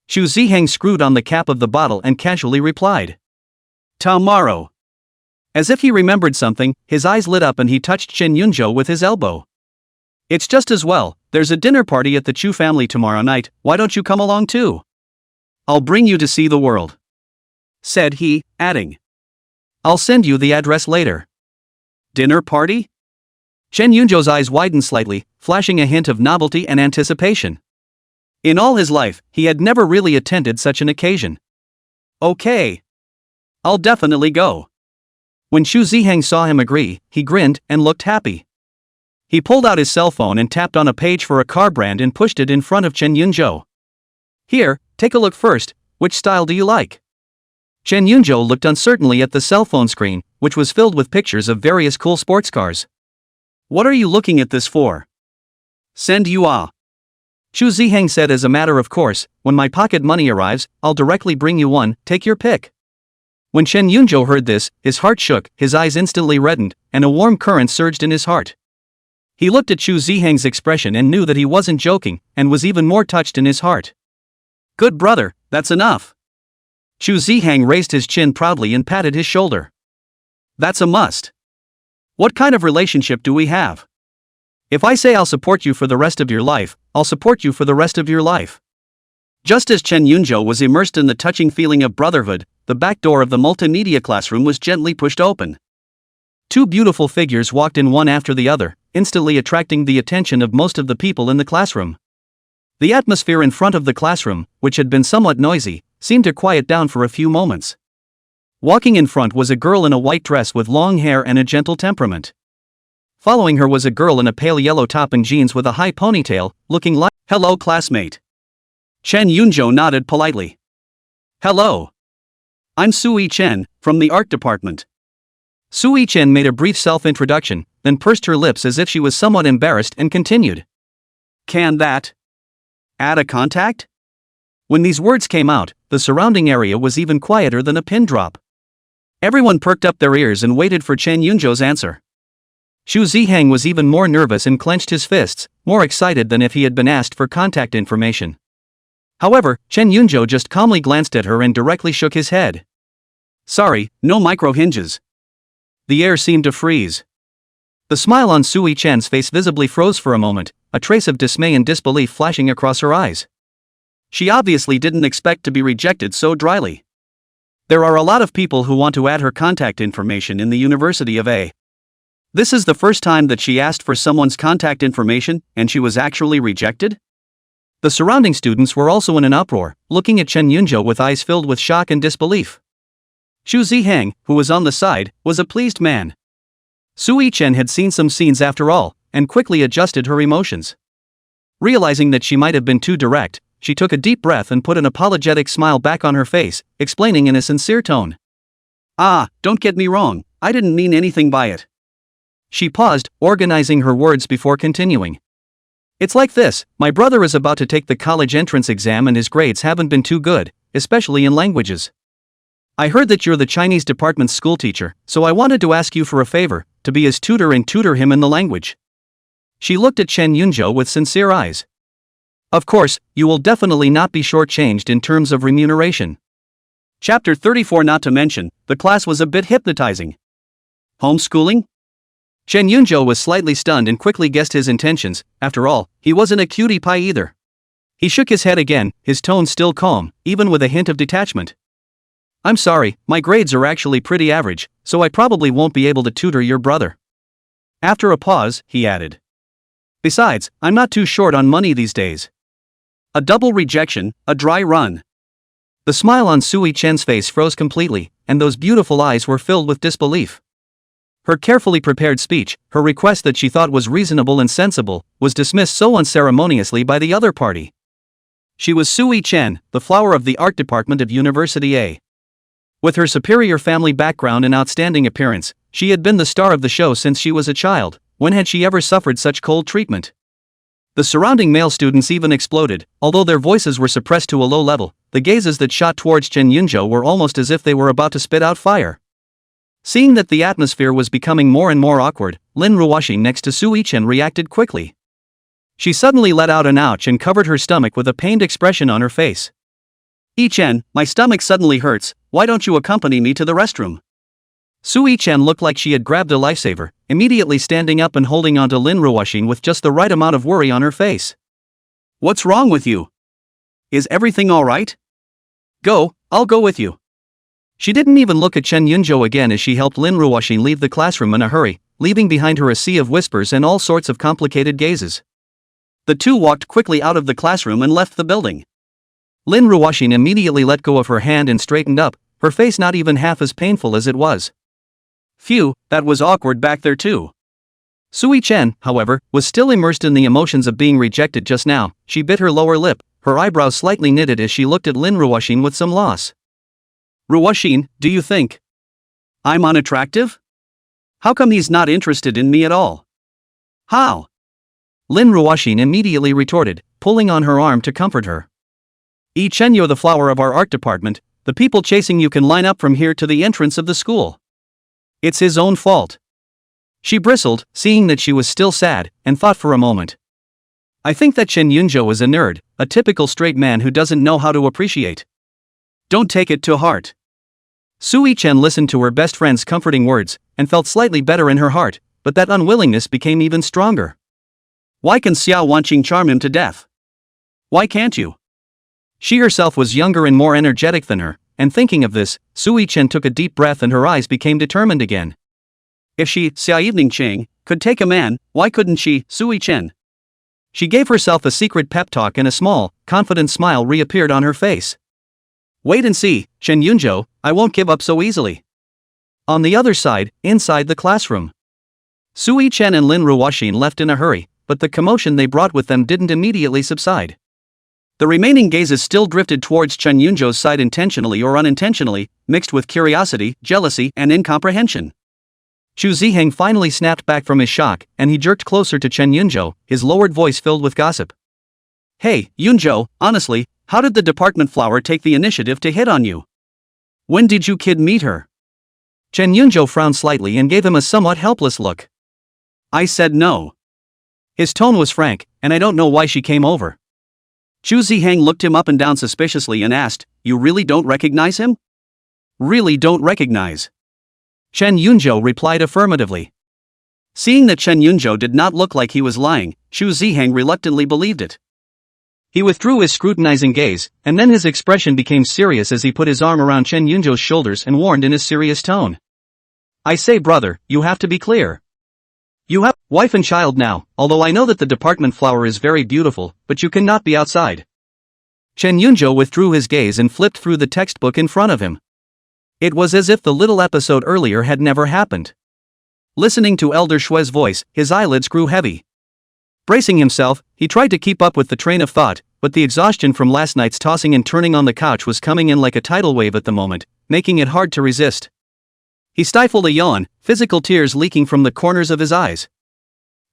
Chu Ziheng screwed on the cap of the bottle and casually replied. Tomorrow. As if he remembered something, his eyes lit up and he touched Chen Yunzhou with his elbow. It's just as well, there's a dinner party at the Chu family tomorrow night, why don't you come along too? I'll bring you to see the world. Said he, adding. I'll send you the address later. Dinner party? Chen Yunzhou's eyes widened slightly, flashing a hint of novelty and anticipation. In all his life, he had never really attended such an occasion. Okay. I'll definitely go. When Xu Ziheng saw him agree, he grinned and looked happy. He pulled out his cell phone and tapped on a page for a car brand and pushed it in front of Chen Yunzhou. Here, take a look first, which style do you like? Chen Yunzhou looked uncertainly at the cell phone screen, which was filled with pictures of various cool sports cars. What are you looking at this for? Send you a. Xu Ziheng said as a matter of course, when my pocket money arrives, I'll directly bring you one, take your pick. When Chen Yunzhou heard this, his heart shook, his eyes instantly reddened, and a warm current surged in his heart. He looked at Xu Ziheng's expression and knew that he wasn't joking, and was even more touched in his heart. Good brother, that's enough. Xu Ziheng raised his chin proudly and patted his shoulder. That's a must. What kind of relationship do we have? If I say I'll support you for the rest of your life, I'll support you for the rest of your life. Just as Chen Yunzhou was immersed in the touching feeling of brotherhood, the back door of the multimedia classroom was gently pushed open. Two beautiful figures walked in one after the other, instantly attracting the attention of most of the people in the classroom. The atmosphere in front of the classroom, which had been somewhat noisy, seemed to quiet down for a few moments. Walking in front was a girl in a white dress with long hair and a gentle temperament. Following her was a girl in a pale yellow top and jeans with a high ponytail, looking like, "Hello, classmate." Chen Yunzhou nodded politely. "Hello. I'm Sui Chen, from the art department." Sui Chen made a brief self-introduction, then pursed her lips as if she was somewhat embarrassed and continued. Can that add a contact? When these words came out, the surrounding area was even quieter than a pin drop. Everyone perked up their ears and waited for Chen Yunzhou's answer. Xu Ziheng was even more nervous and clenched his fists, more excited than if he had been asked for contact information. However, Chen Yunzhou just calmly glanced at her and directly shook his head. Sorry, no micro hinges. The air seemed to freeze. The smile on Sui Chen's face visibly froze for a moment, a trace of dismay and disbelief flashing across her eyes. She obviously didn't expect to be rejected so dryly. There are a lot of people who want to add her contact information in the University of A. This is the first time that she asked for someone's contact information, and she was actually rejected? The surrounding students were also in an uproar, looking at Chen Yunzhou with eyes filled with shock and disbelief. Xu Ziheng, who was on the side, was a pleased man. Sui Chen had seen some scenes after all, and quickly adjusted her emotions. Realizing that she might have been too direct, she took a deep breath and put an apologetic smile back on her face, explaining in a sincere tone. Don't get me wrong, I didn't mean anything by it. She paused, organizing her words before continuing. It's like this, my brother is about to take the college entrance exam and his grades haven't been too good, especially in languages. I heard that you're the Chinese department's school teacher, so I wanted to ask you for a favor, to be his tutor and tutor him in the language. She looked at Chen Yunzhou with sincere eyes. Of course, you will definitely not be shortchanged in terms of remuneration. Chapter 34. Not to mention, the class was a bit hypnotizing. Homeschooling? Chen Yunzhou was slightly stunned and quickly guessed his intentions. After all, he wasn't a cutie pie either. He shook his head again, his tone still calm, even with a hint of detachment. I'm sorry, my grades are actually pretty average, so I probably won't be able to tutor your brother. After a pause, he added. Besides, I'm not too short on money these days. A double rejection, a dry run. The smile on Sui Chen's face froze completely, and those beautiful eyes were filled with disbelief. Her carefully prepared speech, her request that she thought was reasonable and sensible, was dismissed so unceremoniously by the other party. She was Sui Chen, the flower of the art department of University A. With her superior family background and outstanding appearance, she had been the star of the show since she was a child. When had she ever suffered such cold treatment? The surrounding male students even exploded, although their voices were suppressed to a low level. The gazes that shot towards Chen Yunzhou were almost as if they were about to spit out fire. Seeing that the atmosphere was becoming more and more awkward, Lin Ruoxin next to Sui Chen reacted quickly. She suddenly let out an ouch and covered her stomach with a pained expression on her face. Chen, my stomach suddenly hurts, why don't you accompany me to the restroom? Sui Chen looked like she had grabbed a lifesaver, immediately standing up and holding onto Lin Ruoxin with just the right amount of worry on her face. What's wrong with you? Is everything alright? Go, I'll go with you. She didn't even look at Chen Yunzhou again as she helped Lin Ruoxin leave the classroom in a hurry, leaving behind her a sea of whispers and all sorts of complicated gazes. The two walked quickly out of the classroom and left the building. Lin Ruoxin immediately let go of her hand and straightened up, her face not even half as painful as it was. Phew, that was awkward back there too. Sui Chen, however, was still immersed in the emotions of being rejected just now. She bit her lower lip, her eyebrows slightly knitted as she looked at Lin Ruoxin with some loss. Ruoxin, do you think I'm unattractive? How come he's not interested in me at all? How? Lin Ruoxin immediately retorted, pulling on her arm to comfort her. Yi Chen, you're the flower of our art department. The people chasing you can line up from here to the entrance of the school. It's his own fault. She bristled, seeing that she was still sad, and thought for a moment. I think that Chen Yunzhou is a nerd, a typical straight man who doesn't know how to appreciate. Don't take it to heart. Sui Chen listened to her best friend's comforting words, and felt slightly better in her heart, but that unwillingness became even stronger. Why can Xiao Wanqing charm him to death? Why can't you? She herself was younger and more energetic than her, and thinking of this, Sui Chen took a deep breath and her eyes became determined again. If she, Xia Eveningqing, could take a man, why couldn't she, Sui Chen? She gave herself a secret pep talk and a small, confident smile reappeared on her face. Wait and see, Chen Yunzhou, I won't give up so easily. On the other side, inside the classroom. Sui Chen and Lin Ruoxin left in a hurry, but the commotion they brought with them didn't immediately subside. The remaining gazes still drifted towards Chen Yunzhou's side intentionally or unintentionally, mixed with curiosity, jealousy, and incomprehension. Chu Ziheng finally snapped back from his shock, and he jerked closer to Chen Yunzhou, his lowered voice filled with gossip. Hey, Yunzhou, honestly, how did the department flower take the initiative to hit on you? When did you kid meet her? Chen Yunzhou frowned slightly and gave him a somewhat helpless look. I said no. His tone was frank, and I don't know why she came over. Chu Ziheng looked him up and down suspiciously and asked, You really don't recognize him? Really don't recognize? Chen Yunzhou replied affirmatively. Seeing that Chen Yunzhou did not look like he was lying, Chu Ziheng reluctantly believed it. He withdrew his scrutinizing gaze, and then his expression became serious as he put his arm around Chen Yunzhou's shoulders and warned in his serious tone. I say brother, you have to be clear. You have wife and child now, although I know that the department flower is very beautiful, but you cannot be outside. Chen Yunzhou withdrew his gaze and flipped through the textbook in front of him. It was as if the little episode earlier had never happened. Listening to Elder Shue's voice, his eyelids grew heavy. Bracing himself, he tried to keep up with the train of thought, but the exhaustion from last night's tossing and turning on the couch was coming in like a tidal wave at the moment, making it hard to resist. He stifled a yawn, physical tears leaking from the corners of his eyes.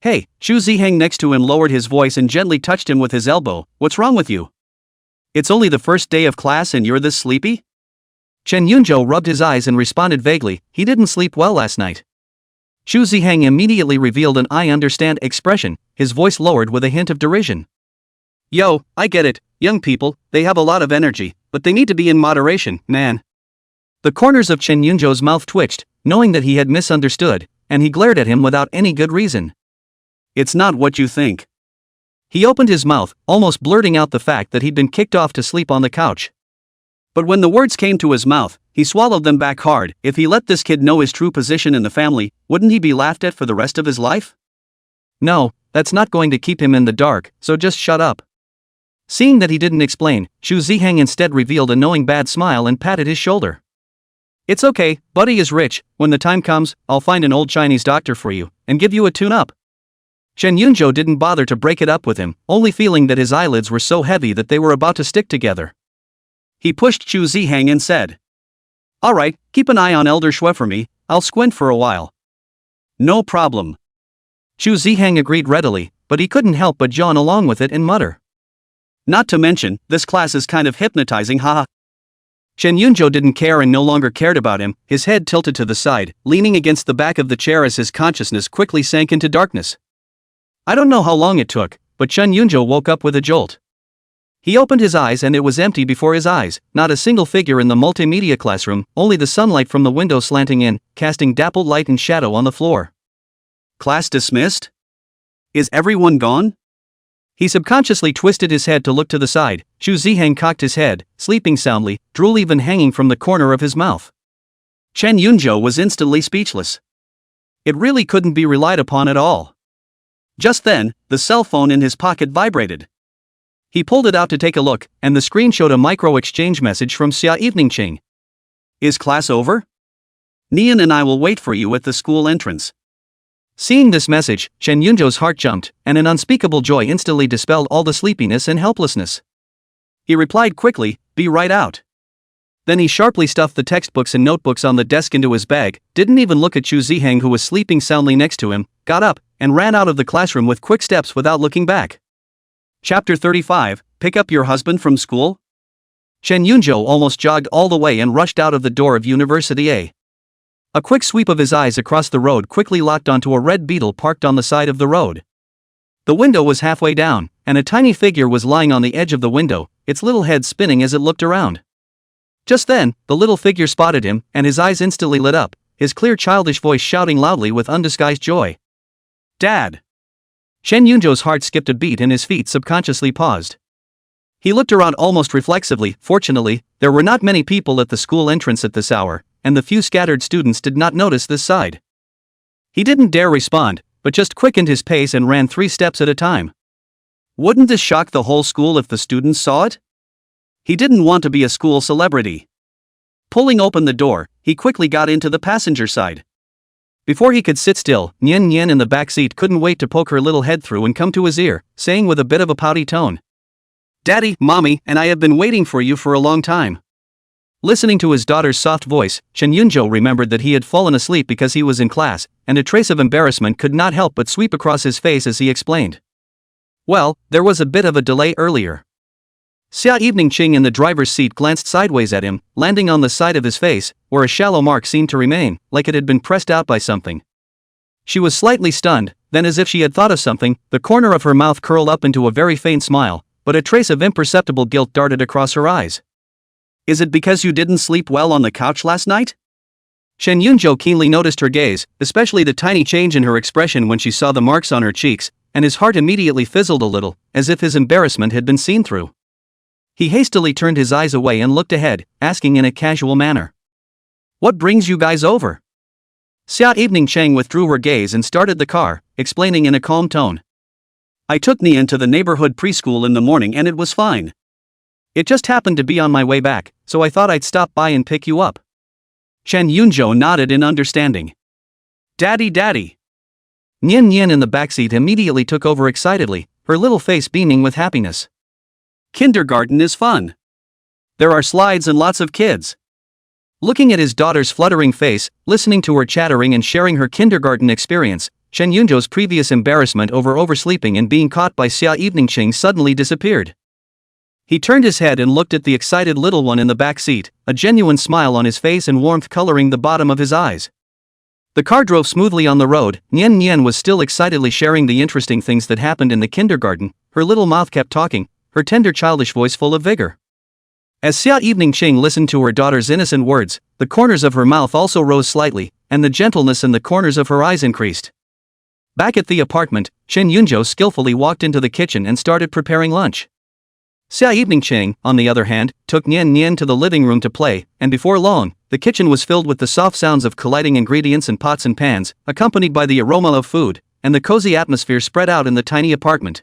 Hey, Chu Ziheng next to him lowered his voice and gently touched him with his elbow. What's wrong with you? It's only the first day of class and you're this sleepy? Chen Yunzhou rubbed his eyes and responded vaguely, he didn't sleep well last night. Chu Ziheng immediately revealed an I understand expression, his voice lowered with a hint of derision. Yo, I get it, young people, they have a lot of energy, but they need to be in moderation, man. The corners of Chen Yunzhou's mouth twitched, knowing that he had misunderstood, and he glared at him without any good reason. It's not what you think. He opened his mouth, almost blurting out the fact that he'd been kicked off to sleep on the couch. But when the words came to his mouth, he swallowed them back hard. If he let this kid know his true position in the family, wouldn't he be laughed at for the rest of his life? No, that's not going to keep him in the dark, so just shut up. Seeing that he didn't explain, Chu Ziheng instead revealed a knowing bad smile and patted his shoulder. It's okay, Buddy is rich, when the time comes, I'll find an old Chinese doctor for you, and give you a tune-up. Chen Yunzhou didn't bother to break it up with him, only feeling that his eyelids were so heavy that they were about to stick together. He pushed Chu Ziheng and said, Alright, keep an eye on Elder Shue for me, I'll squint for a while. No problem. Chu Ziheng agreed readily, but he couldn't help but yawn along with it and mutter. Not to mention, this class is kind of hypnotizing, haha. Chen Yunzhou didn't care and no longer cared about him, his head tilted to the side, leaning against the back of the chair as his consciousness quickly sank into darkness. I don't know how long it took, but Chen Yunzhou woke up with a jolt. He opened his eyes and it was empty before his eyes, not a single figure in the multimedia classroom, only the sunlight from the window slanting in, casting dappled light and shadow on the floor. Class dismissed? Is everyone gone? He subconsciously twisted his head to look to the side. Chu Ziheng cocked his head, sleeping soundly, drool even hanging from the corner of his mouth. Chen Yunzhou was instantly speechless. It really couldn't be relied upon at all. Just then, the cell phone in his pocket vibrated. He pulled it out to take a look, and the screen showed a micro-exchange message from Xia Eveningqing. Is class over? Nian and I will wait for you at the school entrance. Seeing this message, Chen Yunjo's heart jumped, and an unspeakable joy instantly dispelled all the sleepiness and helplessness. He replied quickly, "Be right out." Then he sharply stuffed the textbooks and notebooks on the desk into his bag, didn't even look at Chu Ziheng who was sleeping soundly next to him, got up, and ran out of the classroom with quick steps without looking back. Chapter 35, Pick Up Your Husband from School? Chen Yunjo almost jogged all the way and rushed out of the door of University A. A quick sweep of his eyes across the road quickly locked onto a red beetle parked on the side of the road. The window was halfway down, and a tiny figure was lying on the edge of the window, its little head spinning as it looked around. Just then, the little figure spotted him, and his eyes instantly lit up, his clear childish voice shouting loudly with undisguised joy. "Dad!" Chen Yunjo's heart skipped a beat and his feet subconsciously paused. He looked around almost reflexively. Fortunately, there were not many people at the school entrance at this hour, and the few scattered students did not notice this side. He didn't dare respond, but just quickened his pace and ran 3 steps at a time. Wouldn't this shock the whole school if the students saw it? He didn't want to be a school celebrity. Pulling open the door, he quickly got into the passenger side. Before he could sit still, Nian Nian in the back seat couldn't wait to poke her little head through and come to his ear, saying with a bit of a pouty tone, "Daddy, Mommy, and I have been waiting for you for a long time." Listening to his daughter's soft voice, Chen Yunjo remembered that he had fallen asleep because he was in class, and a trace of embarrassment could not help but sweep across his face as he explained. "Well, there was a bit of a delay earlier." Xia Evening Ching in the driver's seat glanced sideways at him, landing on the side of his face, where a shallow mark seemed to remain, like it had been pressed out by something. She was slightly stunned, then as if she had thought of something, the corner of her mouth curled up into a very faint smile, but a trace of imperceptible guilt darted across her eyes. "Is it because you didn't sleep well on the couch last night?" Chen Yunjo keenly noticed her gaze, especially the tiny change in her expression when she saw the marks on her cheeks, and his heart immediately fizzled a little, as if his embarrassment had been seen through. He hastily turned his eyes away and looked ahead, asking in a casual manner, "What brings you guys over?" Xia Evening Chang withdrew her gaze and started the car, explaining in a calm tone. "I took Nian to the neighborhood preschool in the morning and it was fine. It just happened to be on my way back, so I thought I'd stop by and pick you up." Chen Yunjo nodded in understanding. Daddy. Nian Nian in the backseat immediately took over excitedly, her little face beaming with happiness. "Kindergarten is fun. There are slides and lots of kids." Looking at his daughter's fluttering face, listening to her chattering and sharing her kindergarten experience, Chen Yunjo's previous embarrassment over oversleeping and being caught by Xia Evening Ching suddenly disappeared. He turned his head and looked at the excited little one in the back seat, a genuine smile on his face and warmth coloring the bottom of his eyes. The car drove smoothly on the road. Nian Nian was still excitedly sharing the interesting things that happened in the kindergarten, her little mouth kept talking, her tender childish voice full of vigor. As Xia Evening Ching listened to her daughter's innocent words, the corners of her mouth also rose slightly, and the gentleness in the corners of her eyes increased. Back at the apartment, Chen Yunjo skillfully walked into the kitchen and started preparing lunch. Xia Evening Ching, on the other hand, took Nian Nian to the living room to play, and before long, the kitchen was filled with the soft sounds of colliding ingredients in pots and pans, accompanied by the aroma of food, and the cozy atmosphere spread out in the tiny apartment.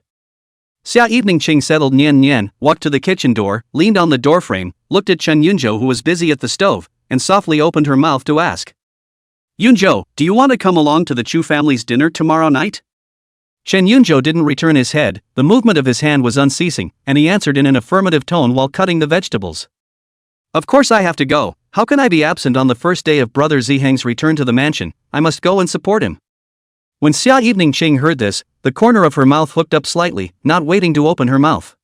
Xia Evening Ching settled Nian Nian, walked to the kitchen door, leaned on the doorframe, looked at Chen Yunjo who was busy at the stove, and softly opened her mouth to ask. "Yunjo, do you want to come along to the Chu family's dinner tomorrow night?" Chen Yunjo didn't return his head, the movement of his hand was unceasing, and he answered in an affirmative tone while cutting the vegetables. "Of course I have to go. How can I be absent on the first day of Brother Ziheng's return to the mansion? I must go and support him." When Xia Evening Ching heard this, the corner of her mouth hooked up slightly, not waiting to open her mouth.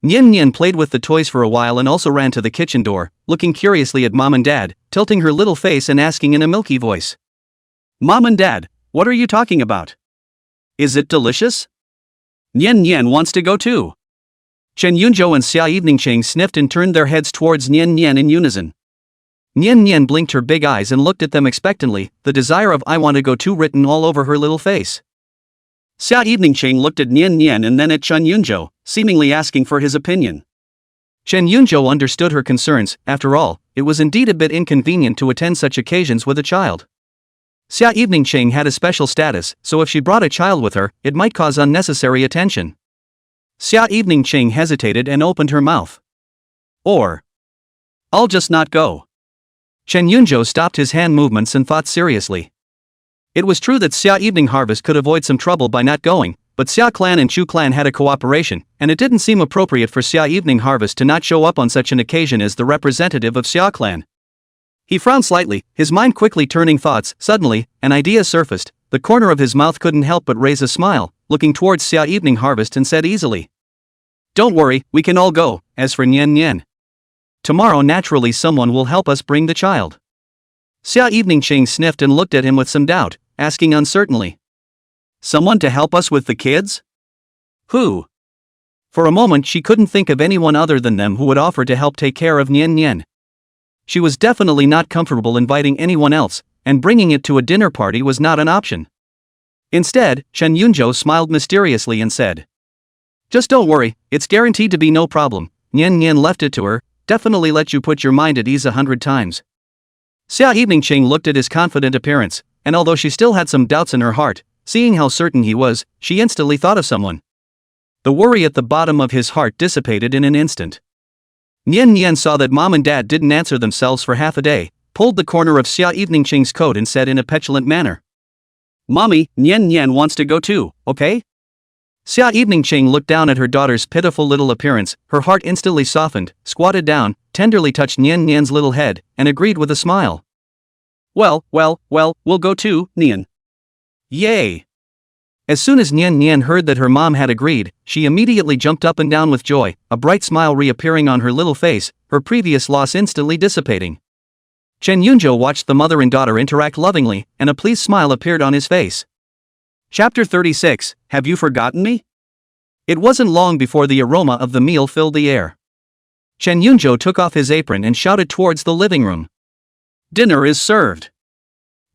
Nian Nian played with the toys for a while and also ran to the kitchen door, looking curiously at Mom and Dad, tilting her little face and asking in a milky voice. "Mom and Dad, what are you talking about? Is it delicious? Nian Nian wants to go too." Chen Yunjo and Xia Evening Ching sniffed and turned their heads towards Nian Nian in unison. Nian Nian blinked her big eyes and looked at them expectantly, the desire of "I want to go too" written all over her little face. Xia Evening Ching looked at Nian Nian and then at Chen Yunjo, seemingly asking for his opinion. Chen Yunjo understood her concerns. After all, it was indeed a bit inconvenient to attend such occasions with a child. Xia Evening Ching had a special status, so if she brought a child with her, it might cause unnecessary attention. Xia Evening Ching hesitated and opened her mouth. "Or, I'll just not go." Chen Yunzhou stopped his hand movements and thought seriously. It was true that Xia Evening Harvest could avoid some trouble by not going, but Xia Clan and Chu Clan had a cooperation, and it didn't seem appropriate for Xia Evening Harvest to not show up on such an occasion as the representative of Xia Clan. He frowned slightly, his mind quickly turning thoughts. Suddenly, an idea surfaced. The corner of his mouth couldn't help but raise a smile, looking towards Xia Evening Harvest and said easily. Don't worry, we can all go. As for Nian Nian, tomorrow naturally someone will help us bring the child. Xia Evening Ching sniffed and looked at him with some doubt, asking uncertainly. Someone to help us with the kids? Who? For a moment she couldn't think of anyone other than them who would offer to help take care of Nian Nian. She was definitely not comfortable inviting anyone else, and bringing it to a dinner party was not an option. Instead, Chen Yunzhou smiled mysteriously and said, Just don't worry, it's guaranteed to be no problem. Nian Nian left it to her, definitely let you put your mind at ease 100 times. Xia Evening Ching looked at his confident appearance, and although she still had some doubts in her heart, seeing how certain he was, she instantly thought of someone. The worry at the bottom of his heart dissipated in an instant. Nian Nian saw that Mom and Dad didn't answer themselves for half a day, pulled the corner of Xia Evening Ching's coat and said in a petulant manner. Mommy, Nian Nian wants to go too, okay? Xia Evening Ching looked down at her daughter's pitiful little appearance, her heart instantly softened, squatted down, tenderly touched Nian Nian's little head, and agreed with a smile. Well, we'll go too, Nian. Yay! As soon as Nian Nian heard that her mom had agreed, she immediately jumped up and down with joy, a bright smile reappearing on her little face, her previous loss instantly dissipating. Chen Yunzhou watched the mother and daughter interact lovingly, and a pleased smile appeared on his face. Chapter 36, Have You Forgotten Me? It wasn't long before the aroma of the meal filled the air. Chen Yunzhou took off his apron and shouted towards the living room. Dinner is served.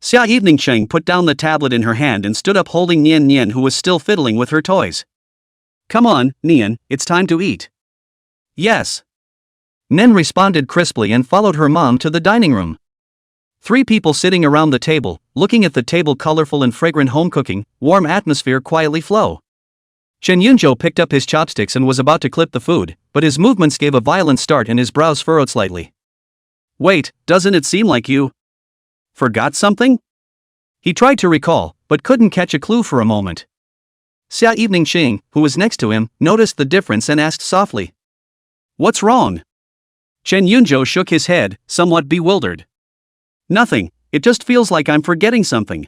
Xia Evening Cheng put down the tablet in her hand and stood up holding Nian Nian, who was still fiddling with her toys. Come on, Nian, it's time to eat. Yes. Nen responded crisply and followed her mom to the dining room. 3 people sitting around the table, looking at the table, colorful and fragrant home cooking, warm atmosphere quietly flow. Chen Yunzhou picked up his chopsticks and was about to clip the food, but his movements gave a violent start and his brows furrowed slightly. Wait, doesn't it seem like you forgot something? He tried to recall, but couldn't catch a clue for a moment. Xia Evening Xing, who was next to him, noticed the difference and asked softly. What's wrong? Chen Yunzhou shook his head, somewhat bewildered. Nothing, it just feels like I'm forgetting something.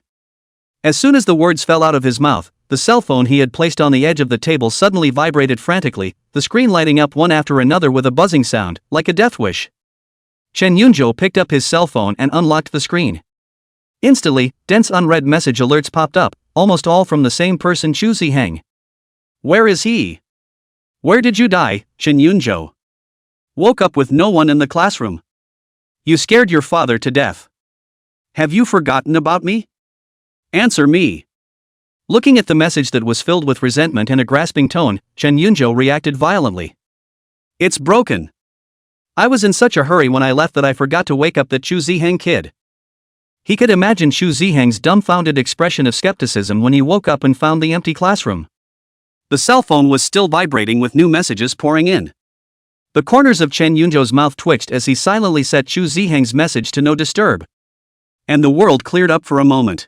As soon as the words fell out of his mouth, the cell phone he had placed on the edge of the table suddenly vibrated frantically, the screen lighting up one after another with a buzzing sound, like a death wish. Chen Yunzhou picked up his cell phone and unlocked the screen. Instantly, dense unread message alerts popped up, almost all from the same person, Chu Ziheng. Where is he? Where did you die, Chen Yunzhou? Woke up with no one in the classroom. You scared your father to death. Have you forgotten about me? Answer me. Looking at the message that was filled with resentment and a grasping tone, Chen Yunzhou reacted violently. It's broken. I was in such a hurry when I left that I forgot to wake up that Chu Ziheng kid. He could imagine Chu Ziheng's dumbfounded expression of skepticism when he woke up and found the empty classroom. The cell phone was still vibrating with new messages pouring in. The corners of Chen Yunzhou's mouth twitched as he silently set Chu Ziheng's message to no disturb. And the world cleared up for a moment.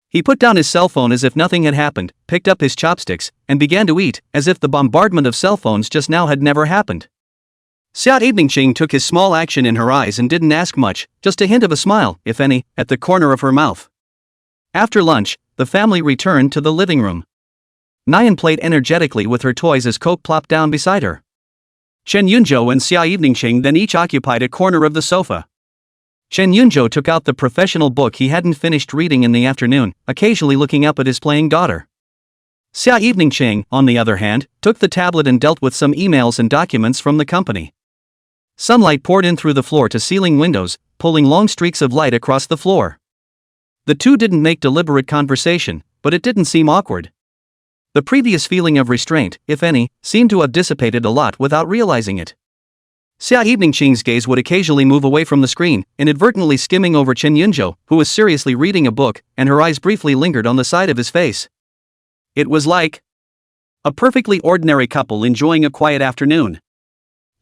He put down his cell phone as if nothing had happened, picked up his chopsticks, and began to eat, as if the bombardment of cell phones just now had never happened. Xia Eveningqing took his small action in her eyes and didn't ask much, just a hint of a smile, if any, at the corner of her mouth. After lunch, the family returned to the living room. Nian played energetically with her toys as Coke plopped down beside her. Chen Yunzhou and Xia Eveningqing then each occupied a corner of the sofa. Chen Yunzhou took out the professional book he hadn't finished reading in the afternoon, occasionally looking up at his playing daughter. Xia Eveningqing, on the other hand, took the tablet and dealt with some emails and documents from the company. Sunlight poured in through the floor-to-ceiling windows, pulling long streaks of light across the floor. The two didn't make deliberate conversation, but it didn't seem awkward. The previous feeling of restraint, if any, seemed to have dissipated a lot without realizing it. Xia Eveningqing's gaze would occasionally move away from the screen, inadvertently skimming over Chen Yunzhou, who was seriously reading a book, and her eyes briefly lingered on the side of his face. It was like a perfectly ordinary couple enjoying a quiet afternoon.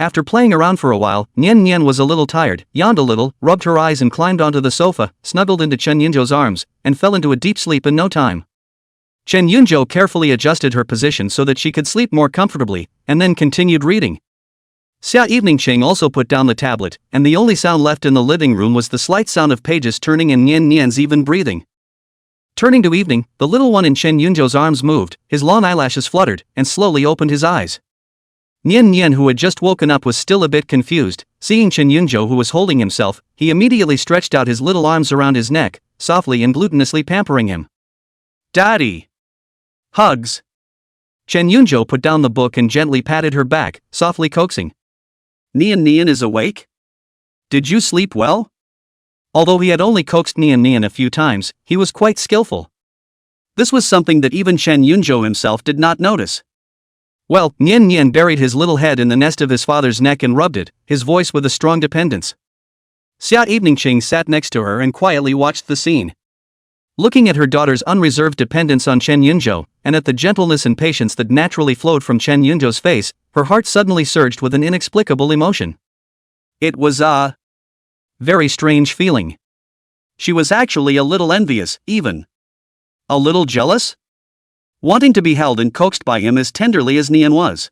After playing around for a while, Nian Nian was a little tired, yawned a little, rubbed her eyes and climbed onto the sofa, snuggled into Chen Yunzhou's arms, and fell into a deep sleep in no time. Chen Yunzhou carefully adjusted her position so that she could sleep more comfortably, and then continued reading. Xia Eveningqing also put down the tablet, and the only sound left in the living room was the slight sound of pages turning and Nian Nian's even breathing. Turning to evening, the little one in Chen Yunzhou's arms moved, his long eyelashes fluttered, and slowly opened his eyes. Nian Nian, who had just woken up, was still a bit confused. Seeing Chen Yunzhou, who was holding himself, he immediately stretched out his little arms around his neck, softly and gluttonously pampering him. "Daddy! Hugs!" Chen Yunzhou put down the book and gently patted her back, softly coaxing. "Nian Nian is awake? Did you sleep well?" Although he had only coaxed Nian Nian a few times, he was quite skillful. This was something that even Chen Yunzhou himself did not notice. Well, Nian Nian buried his little head in the nest of his father's neck and rubbed it, his voice with a strong dependence. Xia Eveningqing sat next to her and quietly watched the scene. Looking at her daughter's unreserved dependence on Chen Yunzhou, and at the gentleness and patience that naturally flowed from Chen Yunzhou's face, her heart suddenly surged with an inexplicable emotion. It was a very strange feeling. She was actually a little envious, even a little jealous, wanting to be held and coaxed by him as tenderly as Nian was.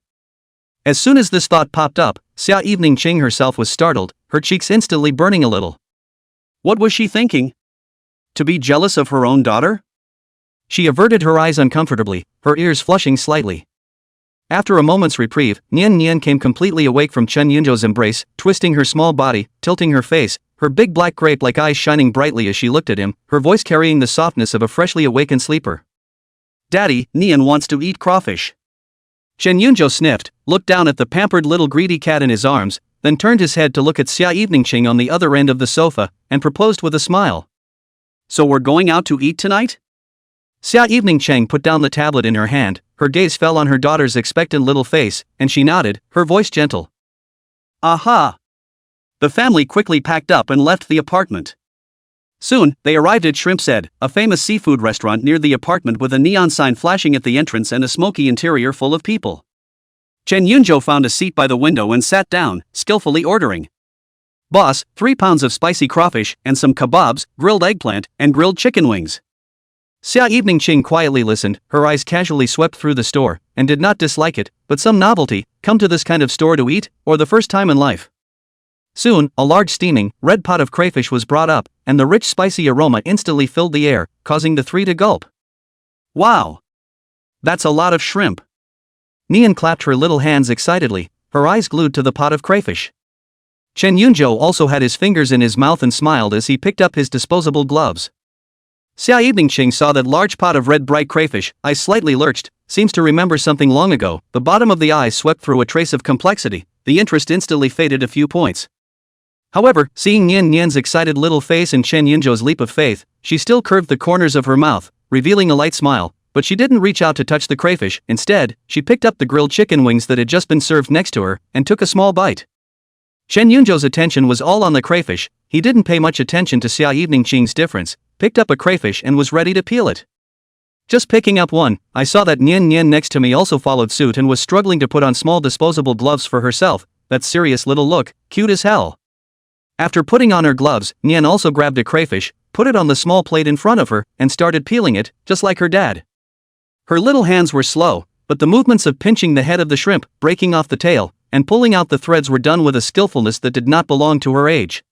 As soon as this thought popped up, Xia Eveningqing herself was startled, her cheeks instantly burning a little. What was she thinking? To be jealous of her own daughter? She averted her eyes uncomfortably, her ears flushing slightly. After a moment's reprieve, Nian Nian came completely awake from Chen Yunzhou's embrace, twisting her small body, tilting her face, her big black grape-like eyes shining brightly as she looked at him, her voice carrying the softness of a freshly awakened sleeper. "Daddy, Nian wants to eat crawfish." Chen Yunzhou sniffed, looked down at the pampered little greedy cat in his arms, then turned his head to look at Xia Eveningqing on the other end of the sofa, and proposed with a smile. "So we're going out to eat tonight?" Xia Eveningqing put down the tablet in her hand, her gaze fell on her daughter's expectant little face, and she nodded, her voice gentle. "Aha!" The family quickly packed up and left the apartment. Soon, they arrived at Shrimp's Head, a famous seafood restaurant near the apartment with a neon sign flashing at the entrance and a smoky interior full of people. Chen Yunzhou found a seat by the window and sat down, skillfully ordering. "Boss, 3 pounds of spicy crawfish, and some kebabs, grilled eggplant, and grilled chicken wings." Xia Eveningqing quietly listened, her eyes casually swept through the store, and did not dislike it, but some novelty, come to this kind of store to eat, or the first time in life. Soon, a large steaming, red pot of crayfish was brought up, and the rich spicy aroma instantly filled the air, causing the three to gulp. "Wow! That's a lot of shrimp." Nian clapped her little hands excitedly, her eyes glued to the pot of crayfish. Chen Yunzhou also had his fingers in his mouth and smiled as he picked up his disposable gloves. Xia Eveningqing saw that large pot of red bright crayfish, eyes slightly lurched, seems to remember something long ago, the bottom of the eyes swept through a trace of complexity, the interest instantly faded a few points. However, seeing Nian Nian's excited little face and Chen Yunzhou's leap of faith, she still curved the corners of her mouth, revealing a light smile, but she didn't reach out to touch the crayfish. Instead, she picked up the grilled chicken wings that had just been served next to her, and took a small bite. Chen Yunzhou's attention was all on the crayfish, he didn't pay much attention to Xia Eveningqing's difference, picked up a crayfish and was ready to peel it. Just picking up one, I saw that Nian Nian next to me also followed suit and was struggling to put on small disposable gloves for herself, that serious little look, cute as hell. After putting on her gloves, Nian also grabbed a crayfish, put it on the small plate in front of her, and started peeling it, just like her dad. Her little hands were slow, but the movements of pinching the head of the shrimp, breaking off the tail, and pulling out the threads were done with a skillfulness that did not belong to her age.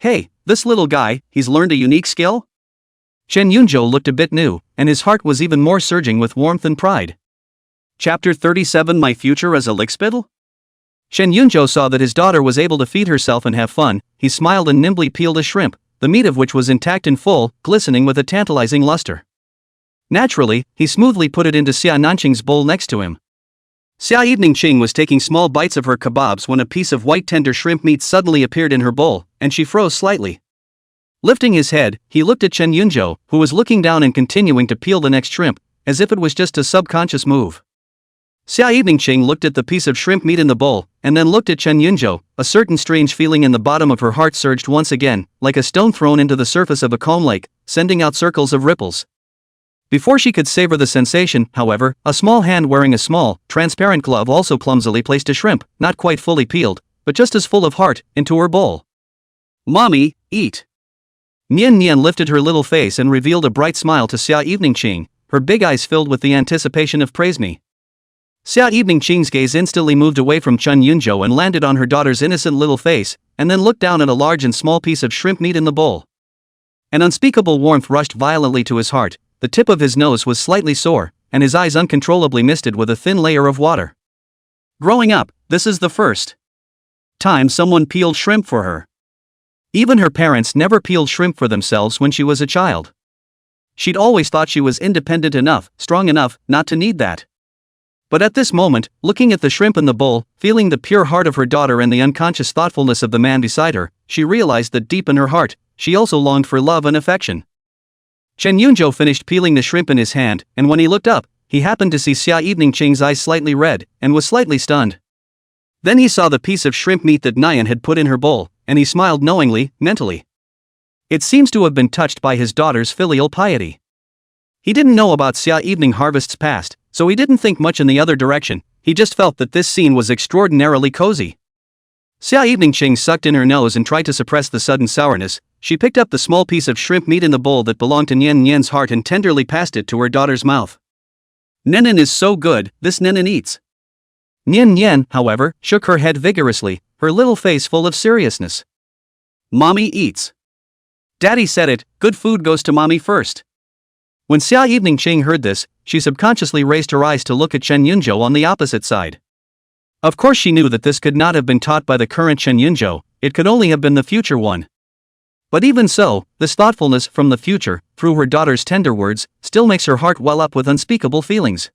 "Hey, this little guy, he's learned a unique skill?" Chen Yunzhou looked a bit new, and his heart was even more surging with warmth and pride. Chapter 37 My Future as a Lickspittle? Chen Yunzhou saw that his daughter was able to feed herself and have fun. He smiled and nimbly peeled a shrimp, the meat of which was intact and full, glistening with a tantalizing luster. Naturally, he smoothly put it into Xia Nanqing's bowl next to him. Xia Eveningqing was taking small bites of her kebabs when a piece of white tender shrimp meat suddenly appeared in her bowl, and she froze slightly. Lifting his head, he looked at Chen Yunzhou, who was looking down and continuing to peel the next shrimp, as if it was just a subconscious move. Xia Eveningqing looked at the piece of shrimp meat in the bowl, and then looked at Chen Yunzhou. A certain strange feeling in the bottom of her heart surged once again, like a stone thrown into the surface of a calm lake, sending out circles of ripples. Before she could savor the sensation, however, a small hand wearing a small, transparent glove also clumsily placed a shrimp, not quite fully peeled, but just as full of heart, into her bowl. "Mommy, eat." Nian Nian lifted her little face and revealed a bright smile to Xia Eveningqing, her big eyes filled with the anticipation of praise me. Xia Eveningqing's gaze instantly moved away from Chen Yunzhou and landed on her daughter's innocent little face, and then looked down at a large and small piece of shrimp meat in the bowl. An unspeakable warmth rushed violently to his heart, the tip of his nose was slightly sore, and his eyes uncontrollably misted with a thin layer of water. Growing up, this is the first time someone peeled shrimp for her. Even her parents never peeled shrimp for themselves when she was a child. She'd always thought she was independent enough, strong enough, not to need that. But at this moment, looking at the shrimp in the bowl, feeling the pure heart of her daughter and the unconscious thoughtfulness of the man beside her, she realized that deep in her heart, she also longed for love and affection. Chen Yunzhou finished peeling the shrimp in his hand, and when he looked up, he happened to see Xia Eveningqing's eyes slightly red, and was slightly stunned. Then he saw the piece of shrimp meat that Nian had put in her bowl, and he smiled knowingly, mentally. It seems to have been touched by his daughter's filial piety. He didn't know about Xia Evening Harvest's past, so he didn't think much in the other direction, he just felt that this scene was extraordinarily cozy. Xia Eveningqing sucked in her nose and tried to suppress the sudden sourness. She picked up the small piece of shrimp meat in the bowl that belonged to Nian Nian's heart and tenderly passed it to her daughter's mouth. "Nenin is so good, this Nenin eats." Nian Nian, however, shook her head vigorously, her little face full of seriousness. "Mommy eats. Daddy said it, good food goes to mommy first." When Xia Eveningqing heard this, she subconsciously raised her eyes to look at Chen Yunzhou on the opposite side. Of course she knew that this could not have been taught by the current Chen Yunzhou, it could only have been the future one. But even so, this thoughtfulness from the future, through her daughter's tender words, still makes her heart well up with unspeakable feelings.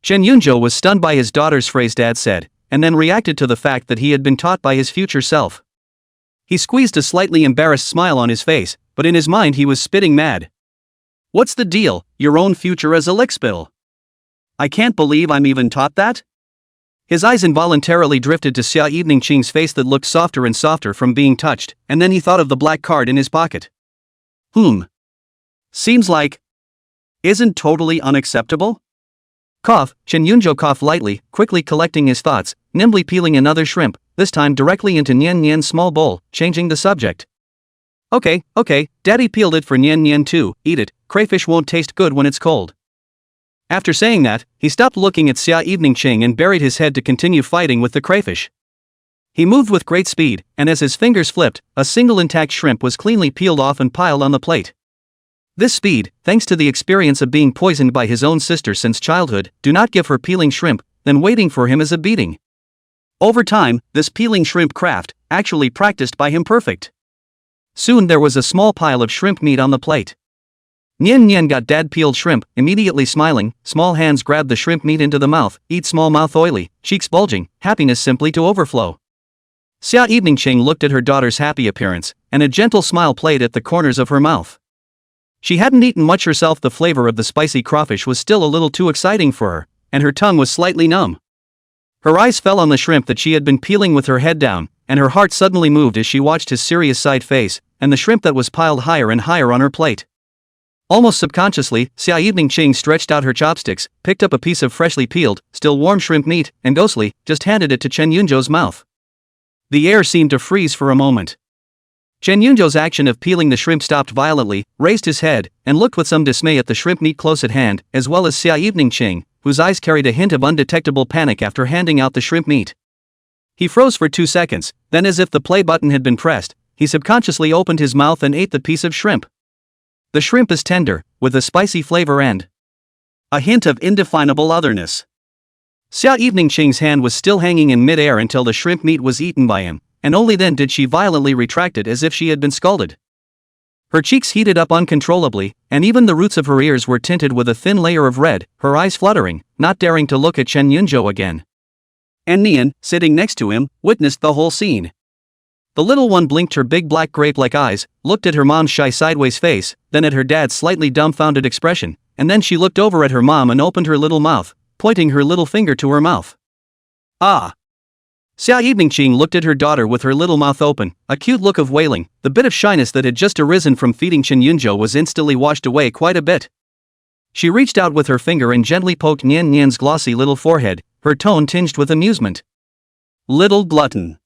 Chen Yunzhou was stunned by his daughter's phrase Dad said, and then reacted to the fact that he had been taught by his future self. He squeezed a slightly embarrassed smile on his face, but in his mind he was spitting mad. "What's the deal, your own future as a lickspill? I can't believe I'm even taught that?" His eyes involuntarily drifted to Xia Eveningqing's face that looked softer and softer from being touched, and then he thought of the black card in his pocket. Seems like isn't totally unacceptable? Cough, Chen Yunzhou coughed lightly, quickly collecting his thoughts, nimbly peeling another shrimp, this time directly into Nian Nian's small bowl, changing the subject. Okay, Daddy peeled it for Nian Nian too, eat it, crayfish won't taste good when it's cold." After saying that, he stopped looking at Xia Eveningqing and buried his head to continue fighting with the crayfish. He moved with great speed, and as his fingers flipped, a single intact shrimp was cleanly peeled off and piled on the plate. This speed, thanks to the experience of being poisoned by his own sister since childhood, do not give her peeling shrimp, then waiting for him is a beating. Over time, this peeling shrimp craft, actually practiced by him perfect. Soon there was a small pile of shrimp meat on the plate. Nian Nian got Dad peeled shrimp, immediately smiling, small hands grabbed the shrimp meat into the mouth, eat small mouth oily, cheeks bulging, happiness simply to overflow. Xia Eveningqing looked at her daughter's happy appearance, and a gentle smile played at the corners of her mouth. She hadn't eaten much herself, the flavor of the spicy crawfish was still a little too exciting for her, and her tongue was slightly numb. Her eyes fell on the shrimp that she had been peeling with her head down, and her heart suddenly moved as she watched his serious side face, and the shrimp that was piled higher and higher on her plate. Almost subconsciously, Xia Eveningqing stretched out her chopsticks, picked up a piece of freshly peeled, still warm shrimp meat, and ghostly, just handed it to Chen Yunzhou's mouth. The air seemed to freeze for a moment. Chen Yunzhou's action of peeling the shrimp stopped violently, raised his head, and looked with some dismay at the shrimp meat close at hand, as well as Xia Eveningqing, whose eyes carried a hint of undetectable panic after handing out the shrimp meat. He froze for 2 seconds, then as if the play button had been pressed, he subconsciously opened his mouth and ate the piece of shrimp. The shrimp is tender, with a spicy flavor and a hint of indefinable otherness. Xia Eveningqing's hand was still hanging in mid-air until the shrimp meat was eaten by him, and only then did she violently retract it as if she had been scalded. Her cheeks heated up uncontrollably, and even the roots of her ears were tinted with a thin layer of red, her eyes fluttering, not daring to look at Chen Yunzhou again. And Nian, sitting next to him, witnessed the whole scene. The little one blinked her big black grape-like eyes, looked at her mom's shy sideways face, then at her dad's slightly dumbfounded expression, and then she looked over at her mom and opened her little mouth, pointing her little finger to her mouth. Ah! Xia Eveningqing looked at her daughter with her little mouth open, a cute look of wailing. The bit of shyness that had just arisen from feeding Chen Yunzhou was instantly washed away quite a bit. She reached out with her finger and gently poked Nian Nian's glossy little forehead, her tone tinged with amusement. Little glutton.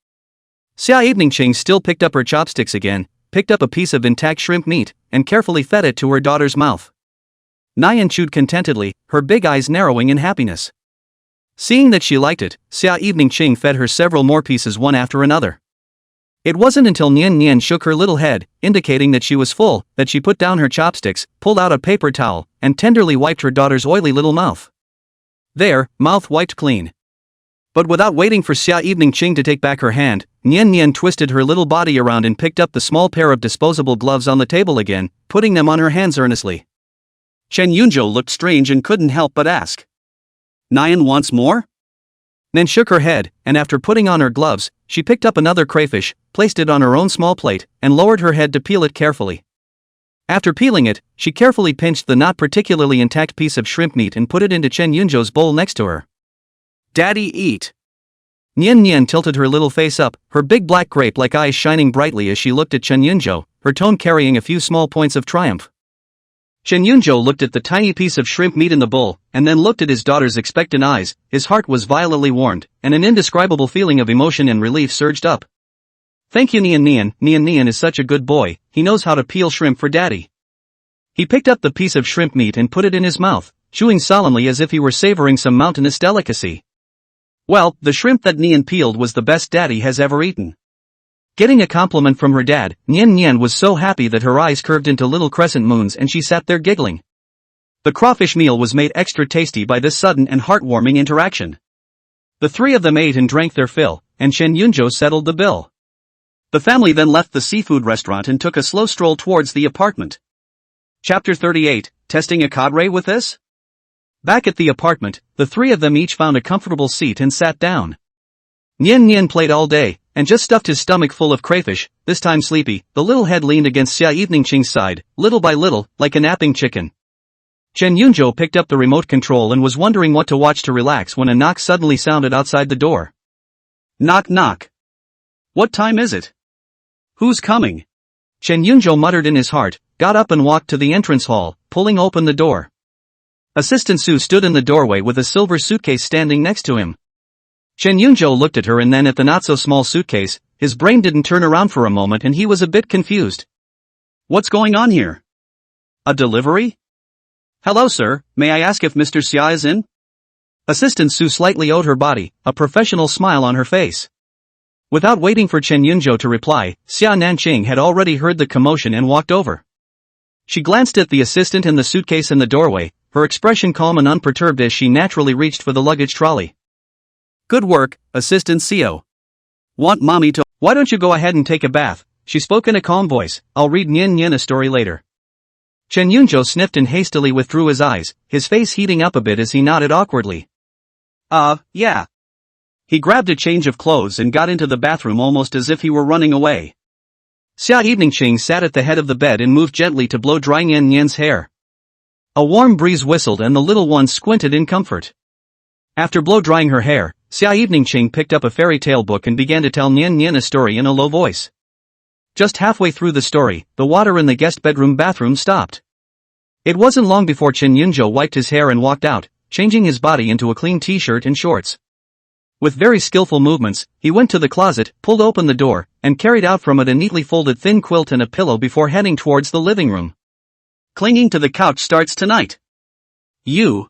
Xia Eveningqing still picked up her chopsticks again, picked up a piece of intact shrimp meat, and carefully fed it to her daughter's mouth. Nian chewed contentedly, her big eyes narrowing in happiness. Seeing that she liked it, Xia Eveningqing fed her several more pieces one after another. It wasn't until Nian Nian shook her little head, indicating that she was full, that she put down her chopsticks, pulled out a paper towel, and tenderly wiped her daughter's oily little mouth. There, mouth wiped clean. But without waiting for Xia Eveningqing to take back her hand, Nian Nian twisted her little body around and picked up the small pair of disposable gloves on the table again, putting them on her hands earnestly. Chen Yunzhou looked strange and couldn't help but ask. Nian wants more? Nan shook her head, and after putting on her gloves, she picked up another crayfish, placed it on her own small plate, and lowered her head to peel it carefully. After peeling it, she carefully pinched the not particularly intact piece of shrimp meat and put it into Chen Yunzhou's bowl next to her. Daddy, eat. Nian Nian tilted her little face up, her big black grape-like eyes shining brightly as she looked at Chen Yunzhou, her tone carrying a few small points of triumph. Chen Yunzhou looked at the tiny piece of shrimp meat in the bowl, and then looked at his daughter's expectant eyes. His heart was violently warmed, and an indescribable feeling of emotion and relief surged up. Thank you Nian Nian, Nian Nian is such a good boy, he knows how to peel shrimp for daddy. He picked up the piece of shrimp meat and put it in his mouth, chewing solemnly as if he were savoring some mountainous delicacy. Well, the shrimp that Nian peeled was the best daddy has ever eaten. Getting a compliment from her dad, Nian Nian was so happy that her eyes curved into little crescent moons and she sat there giggling. The crawfish meal was made extra tasty by this sudden and heartwarming interaction. The three of them ate and drank their fill, and Chen Yunzhou settled the bill. The family then left the seafood restaurant and took a slow stroll towards the apartment. Chapter 38, Testing a cadre with this? Back at the apartment, the three of them each found a comfortable seat and sat down. Nian Nian played all day, and just stuffed his stomach full of crayfish. This time sleepy, the little head leaned against Xia Eveningqing's side, little by little, like a napping chicken. Chen Yunzhou picked up the remote control and was wondering what to watch to relax when a knock suddenly sounded outside the door. Knock knock. What time is it? Who's coming? Chen Yunzhou muttered in his heart, got up and walked to the entrance hall, pulling open the door. Assistant Su stood in the doorway with a silver suitcase standing next to him. Chen Yunzhou looked at her and then at the not-so-small suitcase. His brain didn't turn around for a moment and he was a bit confused. What's going on here? A delivery? Hello sir, may I ask if Mr. Xia is in? Assistant Su slightly owed her body, a professional smile on her face. Without waiting for Chen Yunzhou to reply, Xia Nanqing had already heard the commotion and walked over. She glanced at the assistant and the suitcase in the doorway, her expression calm and unperturbed as she naturally reached for the luggage trolley. Good work, Assistant Xiao. Want mommy to— Why don't you go ahead and take a bath? She spoke in a calm voice. I'll read Nian Nian a story later. Chen Yunzhou sniffed and hastily withdrew his eyes, his face heating up a bit as he nodded awkwardly. Yeah. He grabbed a change of clothes and got into the bathroom almost as if he were running away. Xia Eveningqing sat at the head of the bed and moved gently to blow dry Nian Nian's hair. A warm breeze whistled and the little one squinted in comfort. After blow-drying her hair, Xia Eveningqing picked up a fairy tale book and began to tell Nian Nian a story in a low voice. Just halfway through the story, the water in the guest bedroom bathroom stopped. It wasn't long before Chen Yunzhou wiped his hair and walked out, changing his body into a clean t-shirt and shorts. With very skillful movements, he went to the closet, pulled open the door, and carried out from it a neatly folded thin quilt and a pillow before heading towards the living room. Clinging to the couch starts tonight. You.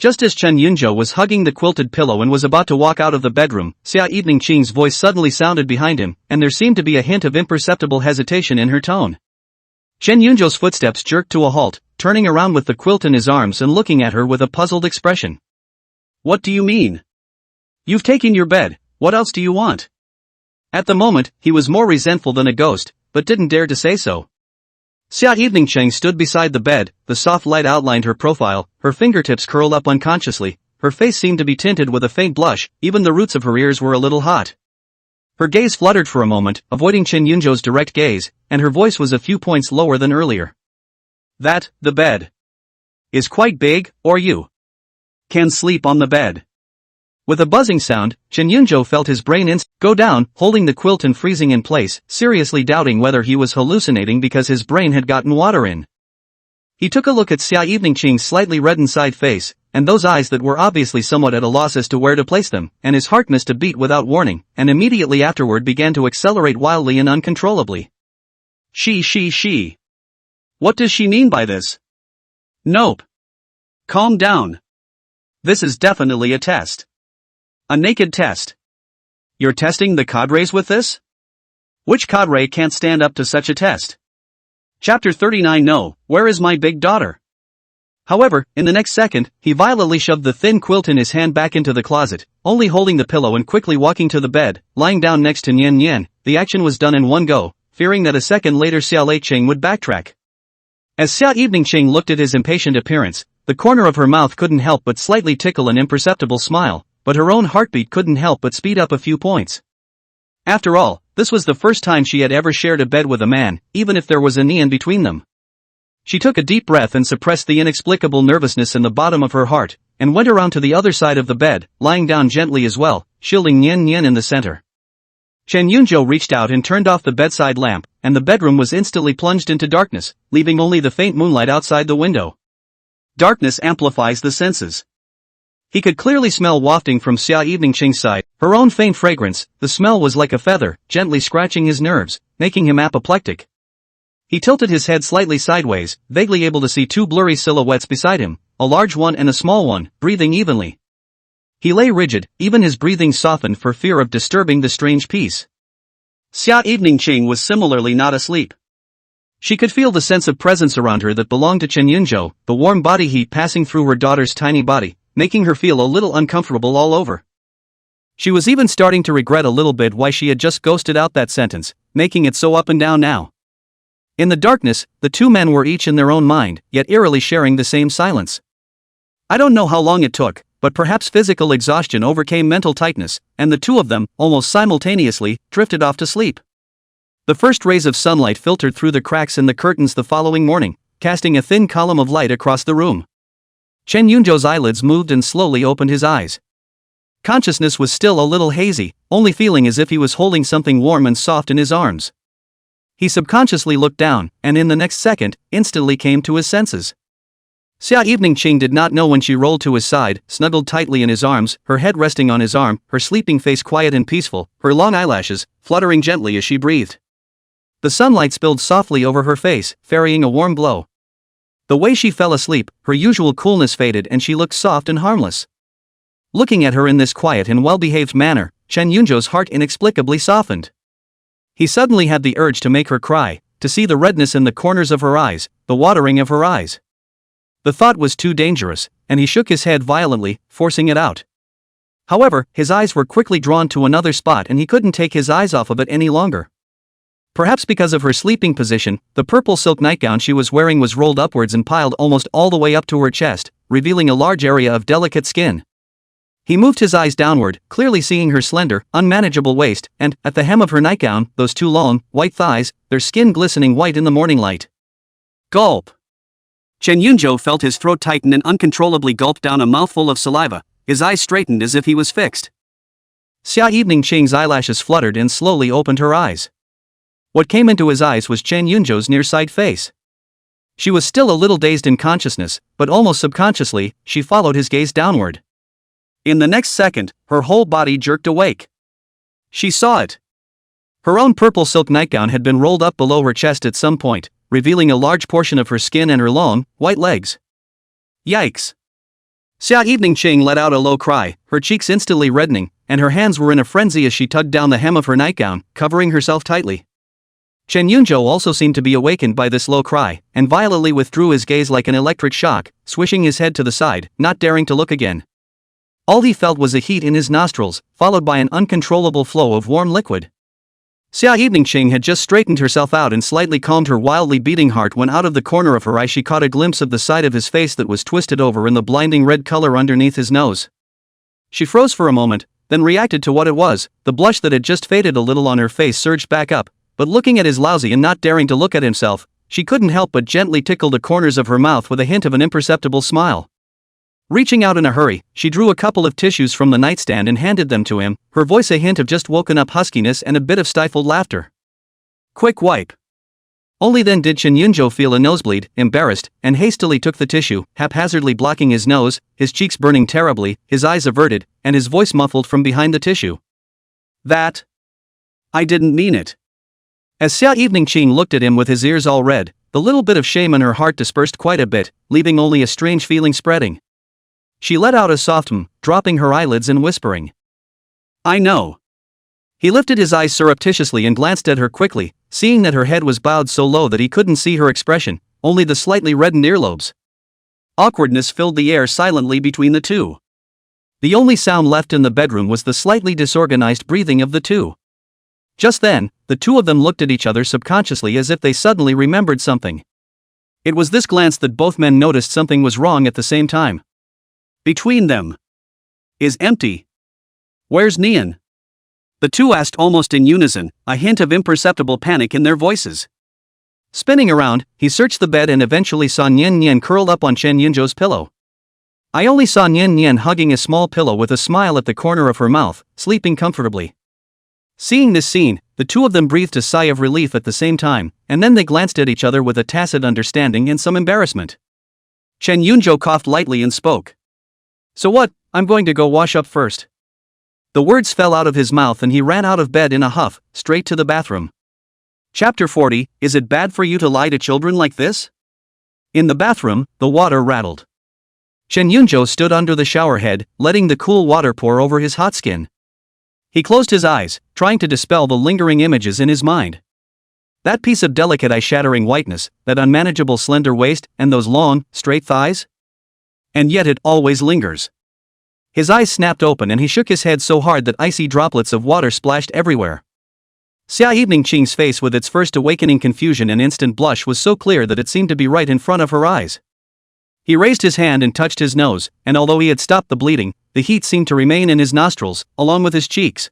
Just as Chen Yunzhou was hugging the quilted pillow and was about to walk out of the bedroom, Xia Eveningqing's voice suddenly sounded behind him, and there seemed to be a hint of imperceptible hesitation in her tone. Chen Yunzhou's footsteps jerked to a halt, turning around with the quilt in his arms and looking at her with a puzzled expression. What do you mean? You've taken your bed, what else do you want? At the moment, he was more resentful than a ghost, but didn't dare to say so. Xia Eveningqing stood beside the bed, the soft light outlined her profile, her fingertips curled up unconsciously, her face seemed to be tinted with a faint blush, even the roots of her ears were a little hot. Her gaze fluttered for a moment, avoiding Chen Yunzhou's direct gaze, and her voice was a few points lower than earlier. The bed is quite big, or you can sleep on the bed. With a buzzing sound, Chen Yunzhou felt his brain go down, holding the quilt and freezing in place, seriously doubting whether he was hallucinating because his brain had gotten water in. He took a look at Xia Eveningqing's slightly reddened side face, and those eyes that were obviously somewhat at a loss as to where to place them, and his heart missed a beat without warning, and immediately afterward began to accelerate wildly and uncontrollably. She. What does she mean by this? Nope. Calm down. This is definitely a test. A naked test. You're testing the cadres with this? Which cadre can't stand up to such a test? Chapter 39. No, where is my big daughter? However, in the next second, he violently shoved the thin quilt in his hand back into the closet, only holding the pillow and quickly walking to the bed, lying down next to Nian Nian. The action was done in one go, fearing that a second later Xia Leiqing would backtrack. As Xia Eveningqing looked at his impatient appearance, the corner of her mouth couldn't help but slightly tickle an imperceptible smile, but her own heartbeat couldn't help but speed up a few points. After all, this was the first time she had ever shared a bed with a man, even if there was a Nian between them. She took a deep breath and suppressed the inexplicable nervousness in the bottom of her heart, and went around to the other side of the bed, lying down gently as well, shielding Nian Nian in the center. Chen Yunzhou reached out and turned off the bedside lamp, and the bedroom was instantly plunged into darkness, leaving only the faint moonlight outside the window. Darkness amplifies the senses. He could clearly smell wafting from Xia Eveningqing's side, her own faint fragrance. The smell was like a feather, gently scratching his nerves, making him apoplectic. He tilted his head slightly sideways, vaguely able to see two blurry silhouettes beside him, a large one and a small one, breathing evenly. He lay rigid, even his breathing softened for fear of disturbing the strange peace. Xia Eveningqing was similarly not asleep. She could feel the sense of presence around her that belonged to Chen Yunzhou, the warm body heat passing through her daughter's tiny body, making her feel a little uncomfortable all over. She was even starting to regret a little bit why she had just ghosted out that sentence, making it so up and down now. In the darkness, the two men were each in their own mind, yet eerily sharing the same silence. I don't know how long it took, but perhaps physical exhaustion overcame mental tightness, and the two of them, almost simultaneously, drifted off to sleep. The first rays of sunlight filtered through the cracks in the curtains the following morning, casting a thin column of light across the room. Chen Yunzhou's eyelids moved and slowly opened his eyes. Consciousness was still a little hazy, only feeling as if he was holding something warm and soft in his arms. He subconsciously looked down, and in the next second, instantly came to his senses. Xia Eveningqing did not know when she rolled to his side, snuggled tightly in his arms, her head resting on his arm, her sleeping face quiet and peaceful, her long eyelashes fluttering gently as she breathed. The sunlight spilled softly over her face, ferrying a warm glow. The way she fell asleep, her usual coolness faded and she looked soft and harmless. Looking at her in this quiet and well-behaved manner, Chen Yunzhou's heart inexplicably softened. He suddenly had the urge to make her cry, to see the redness in the corners of her eyes, the watering of her eyes. The thought was too dangerous, and he shook his head violently, forcing it out. However, his eyes were quickly drawn to another spot and he couldn't take his eyes off of it any longer. Perhaps because of her sleeping position, the purple silk nightgown she was wearing was rolled upwards and piled almost all the way up to her chest, revealing a large area of delicate skin. He moved his eyes downward, clearly seeing her slender, unmanageable waist, and, at the hem of her nightgown, those two long, white thighs, their skin glistening white in the morning light. Gulp! Chen Yunzhou felt his throat tighten and uncontrollably gulped down a mouthful of saliva, his eyes straightened as if he was fixed. Xia Eveningqing's eyelashes fluttered and slowly opened her eyes. What came into his eyes was Chen Yunzhou's near-side face. She was still a little dazed in consciousness, but almost subconsciously, she followed his gaze downward. In the next second, her whole body jerked awake. She saw it. Her own purple silk nightgown had been rolled up below her chest at some point, revealing a large portion of her skin and her long, white legs. Yikes! Xia Eveningqing let out a low cry, her cheeks instantly reddening, and her hands were in a frenzy as she tugged down the hem of her nightgown, covering herself tightly. Chen Yunzhou also seemed to be awakened by this low cry, and violently withdrew his gaze like an electric shock, swishing his head to the side, not daring to look again. All he felt was a heat in his nostrils, followed by an uncontrollable flow of warm liquid. Xia Eveningqing had just straightened herself out and slightly calmed her wildly beating heart when out of the corner of her eye she caught a glimpse of the side of his face that was twisted over in the blinding red color underneath his nose. She froze for a moment, then reacted to what it was. The blush that had just faded a little on her face surged back up, but looking at his lousy and not daring to look at himself, she couldn't help but gently tickle the corners of her mouth with a hint of an imperceptible smile. Reaching out in a hurry, she drew a couple of tissues from the nightstand and handed them to him, her voice a hint of just woken up huskiness and a bit of stifled laughter. Quick wipe. Only then did Chen Yunzhou feel a nosebleed, embarrassed, and hastily took the tissue, haphazardly blocking his nose, his cheeks burning terribly, his eyes averted, and his voice muffled from behind the tissue. That. I didn't mean it. As Xia Eveningqing looked at him with his ears all red, the little bit of shame in her heart dispersed quite a bit, leaving only a strange feeling spreading. She let out a soft dropping her eyelids and whispering. I know. He lifted his eyes surreptitiously and glanced at her quickly, seeing that her head was bowed so low that he couldn't see her expression, only the slightly reddened earlobes. Awkwardness filled the air silently between the two. The only sound left in the bedroom was the slightly disorganized breathing of the two. Just then, the two of them looked at each other subconsciously as if they suddenly remembered something. It was this glance that both men noticed something was wrong at the same time. Between them is empty. Where's Nian? The two asked almost in unison, a hint of imperceptible panic in their voices. Spinning around, he searched the bed and eventually saw Nian curled up on Chen Yunzhou's pillow. I only saw Nian hugging a small pillow with a smile at the corner of her mouth, sleeping comfortably. Seeing this scene, the two of them breathed a sigh of relief at the same time, and then they glanced at each other with a tacit understanding and some embarrassment. Chen Yunzhou coughed lightly and spoke. So what, I'm going to go wash up first. The words fell out of his mouth and he ran out of bed in a huff, straight to the bathroom. Chapter 40, Is it bad for you to lie to children like this? In the bathroom, the water rattled. Chen Yunzhou stood under the shower head, letting the cool water pour over his hot skin. He closed his eyes, trying to dispel the lingering images in his mind. That piece of delicate eye-shattering whiteness, that unmanageable slender waist, and those long, straight thighs? And yet it always lingers. His eyes snapped open and he shook his head so hard that icy droplets of water splashed everywhere. Xia Eveningqing's face with its first awakening confusion and instant blush was so clear that it seemed to be right in front of her eyes. He raised his hand and touched his nose, and although he had stopped the bleeding, the heat seemed to remain in his nostrils, along with his cheeks.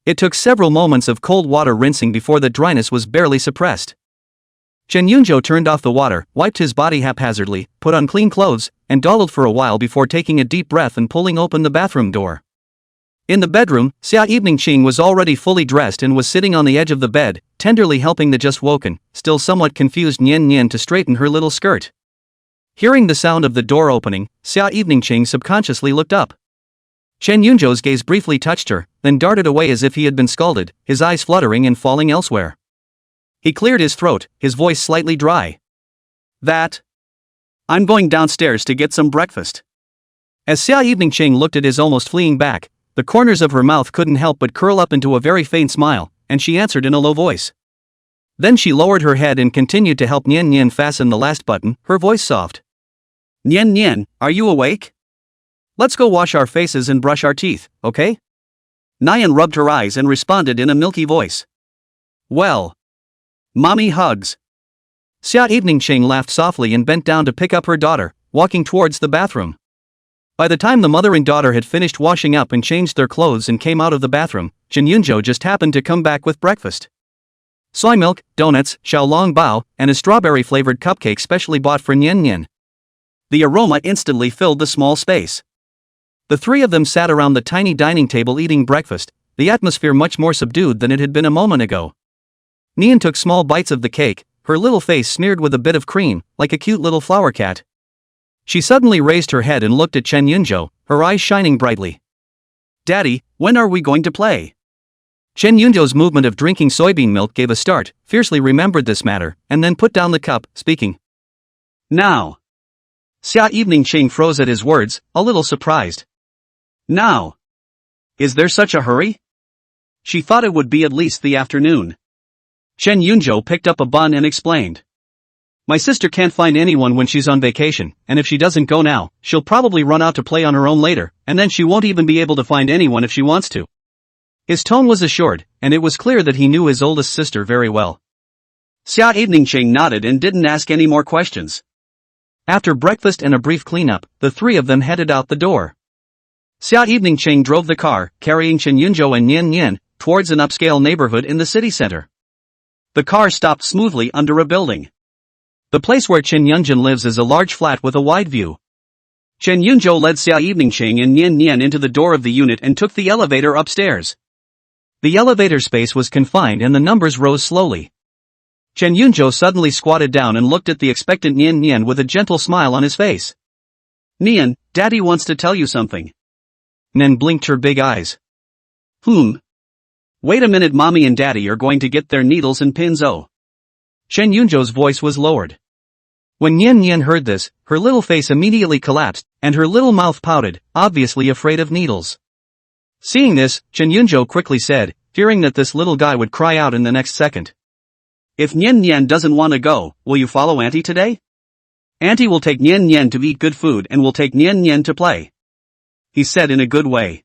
It took several moments of cold water rinsing before the dryness was barely suppressed. Chen Yunzhou turned off the water, wiped his body haphazardly, put on clean clothes, and dawdled for a while before taking a deep breath and pulling open the bathroom door. In the bedroom, Xia Eveningqing was already fully dressed and was sitting on the edge of the bed, tenderly helping the just woken, still somewhat confused Nian to straighten her little skirt. Hearing the sound of the door opening, Xia Eveningqing subconsciously looked up. Chen Yunzhou's gaze briefly touched her, then darted away as if he had been scalded, his eyes fluttering and falling elsewhere. He cleared his throat, his voice slightly dry. That. I'm going downstairs to get some breakfast. As Xia Eveningqing looked at his almost fleeing back, the corners of her mouth couldn't help but curl up into a very faint smile, and she answered in a low voice. Then she lowered her head and continued to help Nian fasten the last button, her voice soft. Nian, are you awake? Let's go wash our faces and brush our teeth, okay? Nian rubbed her eyes and responded in a milky voice. Well. Mommy hugs. Xia Eveningqing laughed softly and bent down to pick up her daughter, walking towards the bathroom. By the time the mother and daughter had finished washing up and changed their clothes and came out of the bathroom, Chen Yunzhou just happened to come back with breakfast. Soy milk, donuts, xiaolong bao, and a strawberry-flavored cupcake specially bought for Nian. The aroma instantly filled the small space. The three of them sat around the tiny dining table eating breakfast, the atmosphere much more subdued than it had been a moment ago. Nian took small bites of the cake, her little face smeared with a bit of cream, like a cute little flower cat. She suddenly raised her head and looked at Chen Yunzhou, her eyes shining brightly. Daddy, when are we going to play? Chen Yunzhou's movement of drinking soybean milk gave a start, fiercely remembered this matter, and then put down the cup, speaking. Now. Xia Eveningqing froze at his words, a little surprised. Now. Is there such a hurry? She thought it would be at least the afternoon. Chen Yunzhou picked up a bun and explained. My sister can't find anyone when she's on vacation, and if she doesn't go now, she'll probably run out to play on her own later, and then she won't even be able to find anyone if she wants to. His tone was assured, and it was clear that he knew his oldest sister very well. Xia Eveningqing nodded and didn't ask any more questions. After breakfast and a brief cleanup, the three of them headed out the door. Xia Eveningqing drove the car, carrying Chen Yunzhou and Nian, towards an upscale neighborhood in the city center. The car stopped smoothly under a building. The place where Chen Yunjin lives is a large flat with a wide view. Chen Yunzhou led Xia Eveningqing and Nian into the door of the unit and took the elevator upstairs. The elevator space was confined and the numbers rose slowly. Chen Yunjo suddenly squatted down and looked at the expectant Nian Nian with a gentle smile on his face. Nian, Daddy wants to tell you something. Nian blinked her big eyes. Wait a minute, Mommy and Daddy are going to get their needles and pins. Oh. Chen Yunjo's voice was lowered. When Nian Nian heard this, her little face immediately collapsed, and her little mouth pouted, obviously afraid of needles. Seeing this, Chen Yunjo quickly said, fearing that this little guy would cry out in the next second. If Nian Nian doesn't want to go, will you follow Auntie today? Auntie will take Nian Nian to eat good food and will take Nian Nian to play. He said in a good way.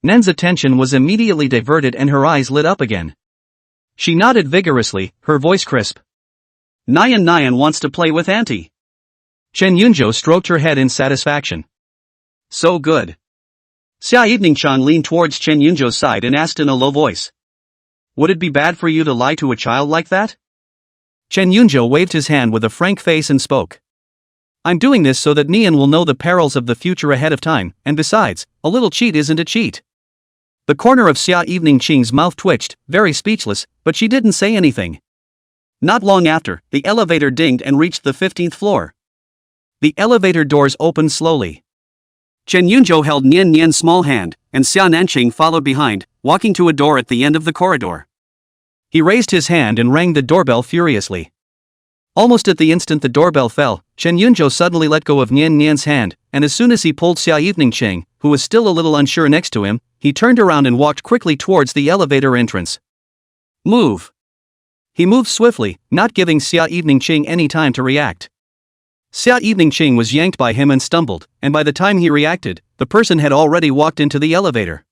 Nian's attention was immediately diverted and her eyes lit up again. She nodded vigorously, her voice crisp. Nian Nian wants to play with Auntie. Chen Yunjo stroked her head in satisfaction. So good. Xia Eveningchang leaned towards Chen Yunjo's side and asked in a low voice. Would it be bad for you to lie to a child like that? Chen Yunjo waved his hand with a frank face and spoke. I'm doing this so that Nian will know the perils of the future ahead of time, and besides, a little cheat isn't a cheat. The corner of Xia Eveningchang's mouth twitched, very speechless, but she didn't say anything. Not long after, the elevator dinged and reached the 15th floor. The elevator doors opened slowly. Chen Yunjo held Nian Nian's small hand, and Xia Nanqing followed behind, walking to a door at the end of the corridor. He raised his hand and rang the doorbell furiously. Almost at the instant the doorbell fell, Chen Yunjo suddenly let go of Nian Nian's hand, and as soon as he pulled Xia Eveningchang, who was still a little unsure next to him, he turned around and walked quickly towards the elevator entrance. Move! He moved swiftly, not giving Xia Eveningchang any time to react. Xia Eveningchang was yanked by him and stumbled, and by the time he reacted, the person had already walked into the elevator.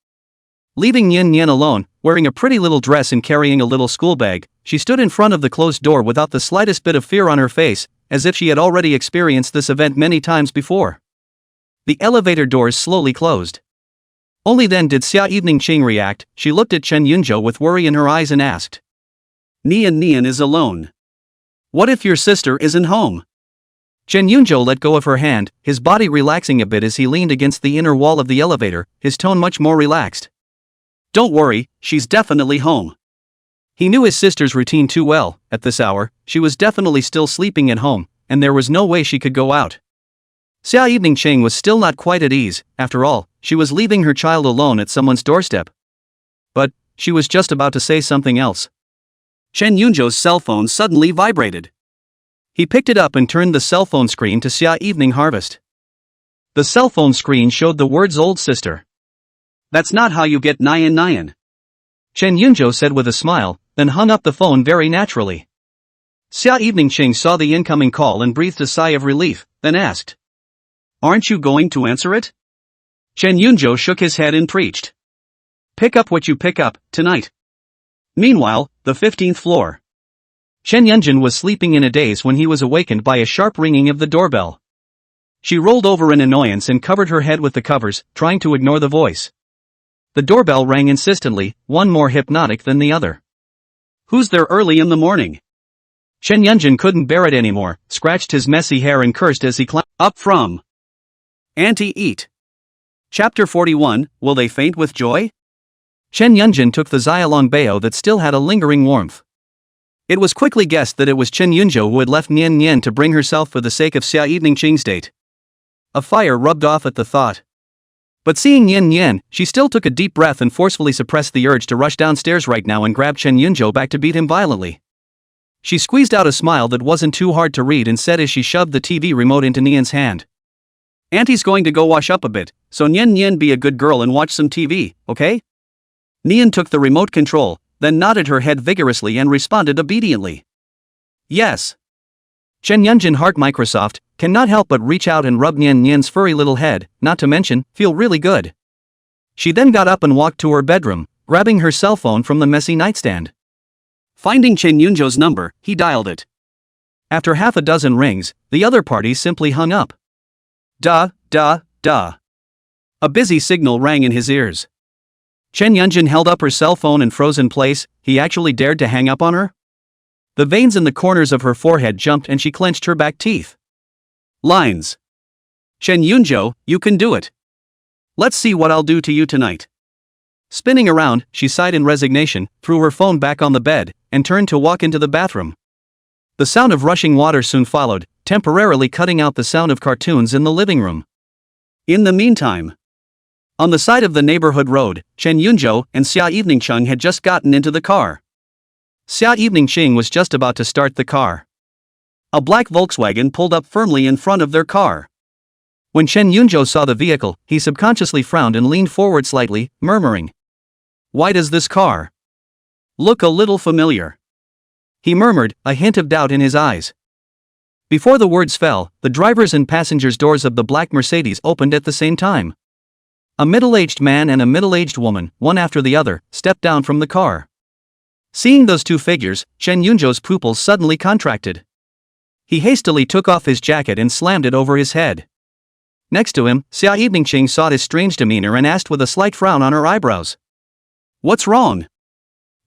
Leaving Nian Nian alone, wearing a pretty little dress and carrying a little school bag, she stood in front of the closed door without the slightest bit of fear on her face, as if she had already experienced this event many times before. The elevator doors slowly closed. Only then did Xia Eveningchang react. She looked at Chen Yunjo with worry in her eyes and asked. Nian Nian is alone. What if your sister isn't home? Chen Yunjo let go of her hand, his body relaxing a bit as he leaned against the inner wall of the elevator, his tone much more relaxed. Don't worry, she's definitely home. He knew his sister's routine too well. At this hour, she was definitely still sleeping at home, and there was no way she could go out. Xia Eveningchang was still not quite at ease. After all, she was leaving her child alone at someone's doorstep. But she was just about to say something else. Chen Yunjo's cell phone suddenly vibrated. He picked it up and turned the cell phone screen to Xia Evening Harvest. The cell phone screen showed the words old sister. That's not how you get Nian Nian. Chen Yunjo said with a smile, then hung up the phone very naturally. Xia Eveningchang saw the incoming call and breathed a sigh of relief, then asked. Aren't you going to answer it? Chen Yunjo shook his head and preached. Pick up what you pick up, tonight. Meanwhile, the 15th floor. Chen Yunjin was sleeping in a daze when he was awakened by a sharp ringing of the doorbell. She rolled over in annoyance and covered her head with the covers, trying to ignore the voice. The doorbell rang insistently, one more hypnotic than the other. Who's there early in the morning? Chen Yunjin couldn't bear it anymore, scratched his messy hair and cursed as he climbed up from. Auntie eat. Chapter 41, Will They Faint with Joy? Chen Yunjin took the Xiaolong Bao that still had a lingering warmth. It was quickly guessed that it was Chen Yunjo who had left Nian Nian to bring herself for the sake of Xia Eveningchang's date. A fire rubbed off at the thought. But seeing Nian Nian, she still took a deep breath and forcefully suppressed the urge to rush downstairs right now and grab Chen Yunjo back to beat him violently. She squeezed out a smile that wasn't too hard to read and said as she shoved the TV remote into Nian's hand. Auntie's going to go wash up a bit, so Nian Nian be a good girl and watch some TV, okay? Nian took the remote control, then nodded her head vigorously and responded obediently. Yes. Chen Yunjin heart Microsoft cannot help but reach out and rub Nian Nian's furry little head, not to mention, feel really good. She then got up and walked to her bedroom, grabbing her cell phone from the messy nightstand. Finding Chen Yunjo's number, he dialed it. After half a dozen rings, the other party simply hung up. Duh. A busy signal rang in his ears. Chen Yunjin held up her cell phone and froze in place. He actually dared to hang up on her? The veins in the corners of her forehead jumped and she clenched her back teeth. Lines. Chen Yunjo, you can do it. Let's see what I'll do to you tonight. Spinning around, she sighed in resignation, threw her phone back on the bed, and turned to walk into the bathroom. The sound of rushing water soon followed, temporarily cutting out the sound of cartoons in the living room. In the meantime, on the side of the neighborhood road, Chen Yunzhou and Xia Eveningcheng had just gotten into the car. Xia Eveningcheng was just about to start the car. A black Volkswagen pulled up firmly in front of their car. When Chen Yunzhou saw the vehicle, he subconsciously frowned and leaned forward slightly, murmuring, "Why does this car look a little familiar?" He murmured, a hint of doubt in his eyes. Before the words fell, the driver's and passenger's doors of the black Mercedes opened at the same time. A middle-aged man and a middle-aged woman, one after the other, stepped down from the car. Seeing those two figures, Chen Yunzhou's pupils suddenly contracted. He hastily took off his jacket and slammed it over his head. Next to him, Xia Eveningcheng saw his strange demeanor and asked with a slight frown on her eyebrows, "What's wrong?"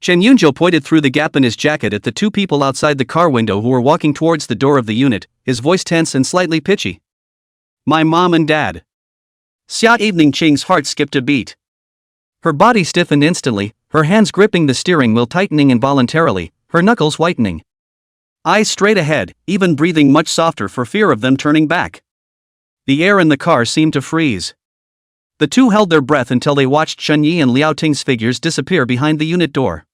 Chen Yunzhou pointed through the gap in his jacket at the two people outside the car window who were walking towards the door of the unit, his voice tense and slightly pitchy. "My mom and dad." Xia Eveningcheng's heart skipped a beat. Her body stiffened instantly, her hands gripping the steering wheel tightening involuntarily, her knuckles whitening. Eyes straight ahead, even breathing much softer for fear of them turning back. The air in the car seemed to freeze. The two held their breath until they watched Chen Yi and Liao Ting's figures disappear behind the unit door.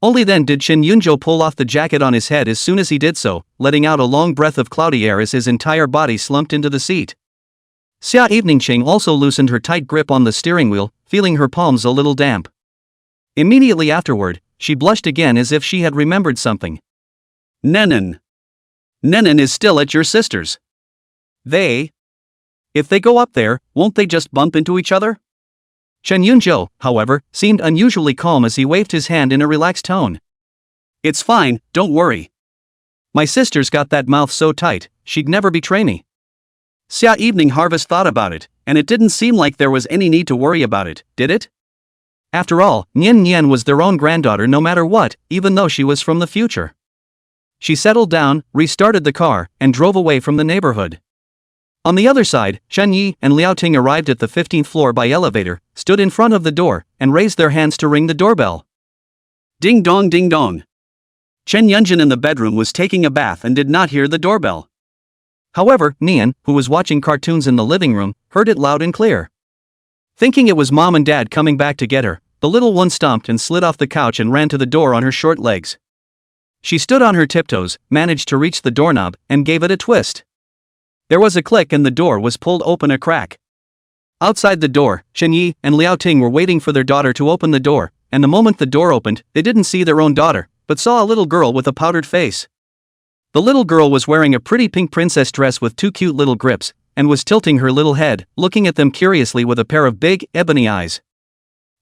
Only then did Chen Yunzhou pull off the jacket on his head as soon as he did so, letting out a long breath of cloudy air as his entire body slumped into the seat. Xia Eveningcheng also loosened her tight grip on the steering wheel, feeling her palms a little damp. Immediately afterward, she blushed again as if she had remembered something. Nennen. Nennen is still at your sister's. If they go up there, won't they just bump into each other? Chen Yunzhou, however, seemed unusually calm as he waved his hand in a relaxed tone. "It's fine, don't worry. My sister's got that mouth so tight, she'd never betray me." Xia Evening Harvest thought about it, and it didn't seem like there was any need to worry about it, did it? After all, Nian Nian was their own granddaughter no matter what, even though she was from the future. She settled down, restarted the car, and drove away from the neighborhood. On the other side, Chen Yi and Liao Ting arrived at the 15th floor by elevator, stood in front of the door, and raised their hands to ring the doorbell. Ding dong ding dong. Chen Yunjin in the bedroom was taking a bath and did not hear the doorbell. However, Nian, who was watching cartoons in the living room, heard it loud and clear. Thinking it was mom and dad coming back to get her, the little one stomped and slid off the couch and ran to the door on her short legs. She stood on her tiptoes, managed to reach the doorknob, and gave it a twist. There was a click and the door was pulled open a crack. Outside the door, Chen Yi and Liao Ting were waiting for their daughter to open the door, and the moment the door opened, they didn't see their own daughter, but saw a little girl with a powdered face. The little girl was wearing a pretty pink princess dress with two cute little grips, and was tilting her little head, looking at them curiously with a pair of big, ebony eyes.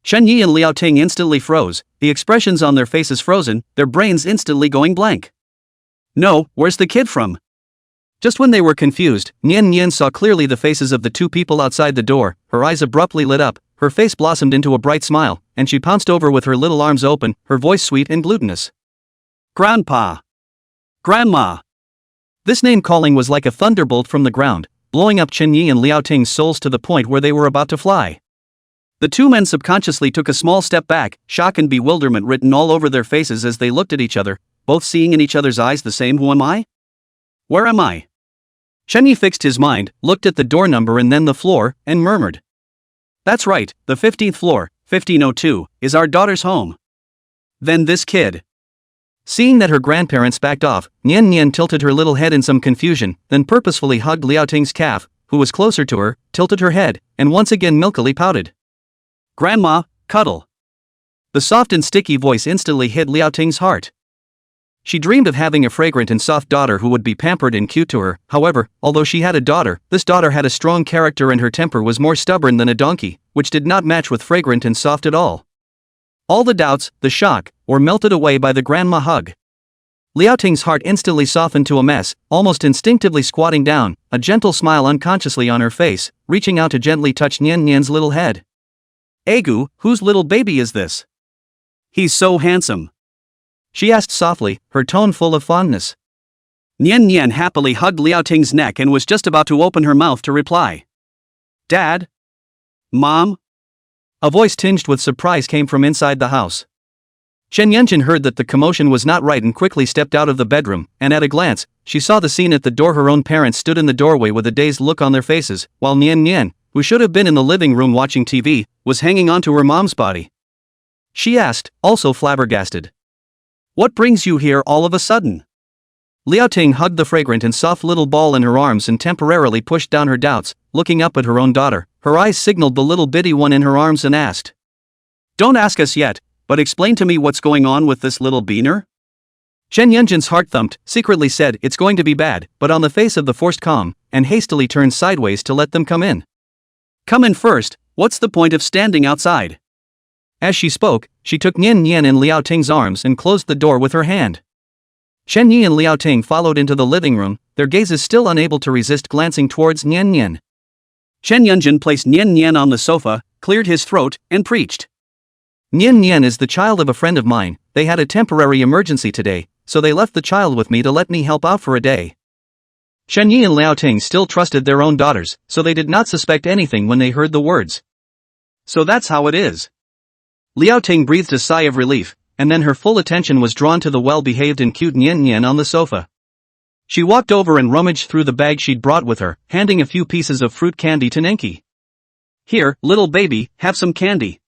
Chen Yi and Liao Ting instantly froze, the expressions on their faces frozen, their brains instantly going blank. "No, where's the kid from?" Just when they were confused, Nian Nian saw clearly the faces of the two people outside the door, her eyes abruptly lit up, her face blossomed into a bright smile, and she pounced over with her little arms open, her voice sweet and glutinous. "Grandpa! Grandma!" This name calling was like a thunderbolt from the ground, blowing up Chen Yi and Liao Ting's souls to the point where they were about to fly. The two men subconsciously took a small step back, shock and bewilderment written all over their faces as they looked at each other, both seeing in each other's eyes the same "Who am I? Where am I?" Chen Yi fixed his mind, looked at the door number and then the floor, and murmured. "That's right, the 15th floor, 1502, is our daughter's home. Then this kid." Seeing that her grandparents backed off, Nian Nian tilted her little head in some confusion, then purposefully hugged Liao Ting's calf, who was closer to her, tilted her head, and once again milkily pouted. "Grandma, cuddle." The soft and sticky voice instantly hit Liao Ting's heart. She dreamed of having a fragrant and soft daughter who would be pampered and cute to her. However, although she had a daughter, this daughter had a strong character and her temper was more stubborn than a donkey, which did not match with fragrant and soft at all. All the doubts, the shock, were melted away by the grandma hug. Liao Ting's heart instantly softened to a mess, almost instinctively squatting down, a gentle smile unconsciously on her face, reaching out to gently touch Nian Nian's little head. "Egu, whose little baby is this? He's so handsome," she asked softly, her tone full of fondness. Nian Nian happily hugged Liao Ting's neck and was just about to open her mouth to reply. "Dad? Mom?" A voice tinged with surprise came from inside the house. Chen Yunjin heard that the commotion was not right and quickly stepped out of the bedroom, and at a glance, she saw the scene at the door. Her own parents stood in the doorway with a dazed look on their faces, while Nian Nian, who should have been in the living room watching TV, was hanging onto her mom's body. She asked, also flabbergasted. "What brings you here all of a sudden?" Liao Ting hugged the fragrant and soft little ball in her arms and temporarily pushed down her doubts, looking up at her own daughter. Her eyes signaled the little bitty one in her arms and asked, "Don't ask us yet, but explain to me what's going on with this little beaner?" Chen Yunjin's heart thumped, secretly said it's going to be bad, but on the face of the forced calm, and hastily turned sideways to let them come in. "Come in first, what's the point of standing outside?" As she spoke, she took Nian Nian in Liao Ting's arms and closed the door with her hand. Chen Yi and Liao Ting followed into the living room, their gazes still unable to resist glancing towards Nian Nian. Chen Yunjin placed Nian Nian on the sofa, cleared his throat, and preached. "Nian Nian is the child of a friend of mine. They had a temporary emergency today, so they left the child with me to let me help out for a day." Chen Yi and Liao Ting still trusted their own daughters, so they did not suspect anything when they heard the words. "So that's how it is." Liao Ting breathed a sigh of relief, and then her full attention was drawn to the well-behaved and cute Nian Nian on the sofa. She walked over and rummaged through the bag she'd brought with her, handing a few pieces of fruit candy to Nenki. "Here, little baby, have some candy."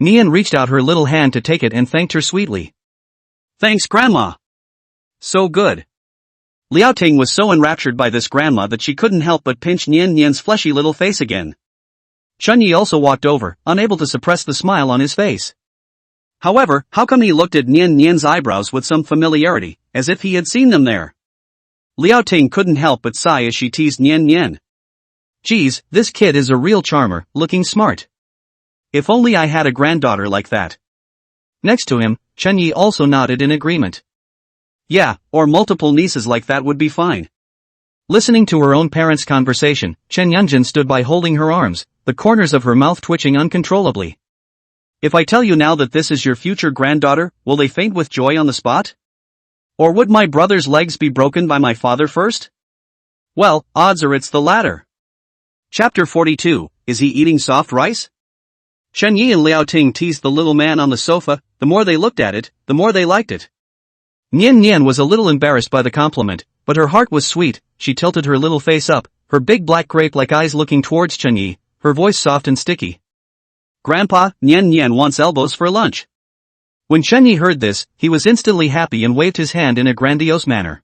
Nian reached out her little hand to take it and thanked her sweetly. "Thanks, Grandma. So good." Liao Ting was so enraptured by this grandma that she couldn't help but pinch Nian Nian's fleshy little face again. Chun Yi also walked over, unable to suppress the smile on his face. However, how come he looked at Nian Nian's eyebrows with some familiarity, as if he had seen them there? Liao Ting couldn't help but sigh as she teased Nian Nian. "Geez, this kid is a real charmer, looking smart. If only I had a granddaughter like that." Next to him, Chen Yi also nodded in agreement. "Yeah, or multiple nieces like that would be fine." Listening to her own parents' conversation, Chen Yunjin stood by holding her arms, the corners of her mouth twitching uncontrollably. "If I tell you now that this is your future granddaughter, will they faint with joy on the spot? Or would my brother's legs be broken by my father first? Well, odds are it's the latter." Chapter 42, Is he eating soft rice? Shen Yi and Liao Ting teased the little man on the sofa. The more they looked at it, the more they liked it. Nian Nian was a little embarrassed by the compliment, but her heart was sweet. She tilted her little face up, her big black grape-like eyes looking towards Chen Yi, her voice soft and sticky. "Grandpa, Nian Nian wants elbows for lunch." When Chen Yi heard this, he was instantly happy and waved his hand in a grandiose manner.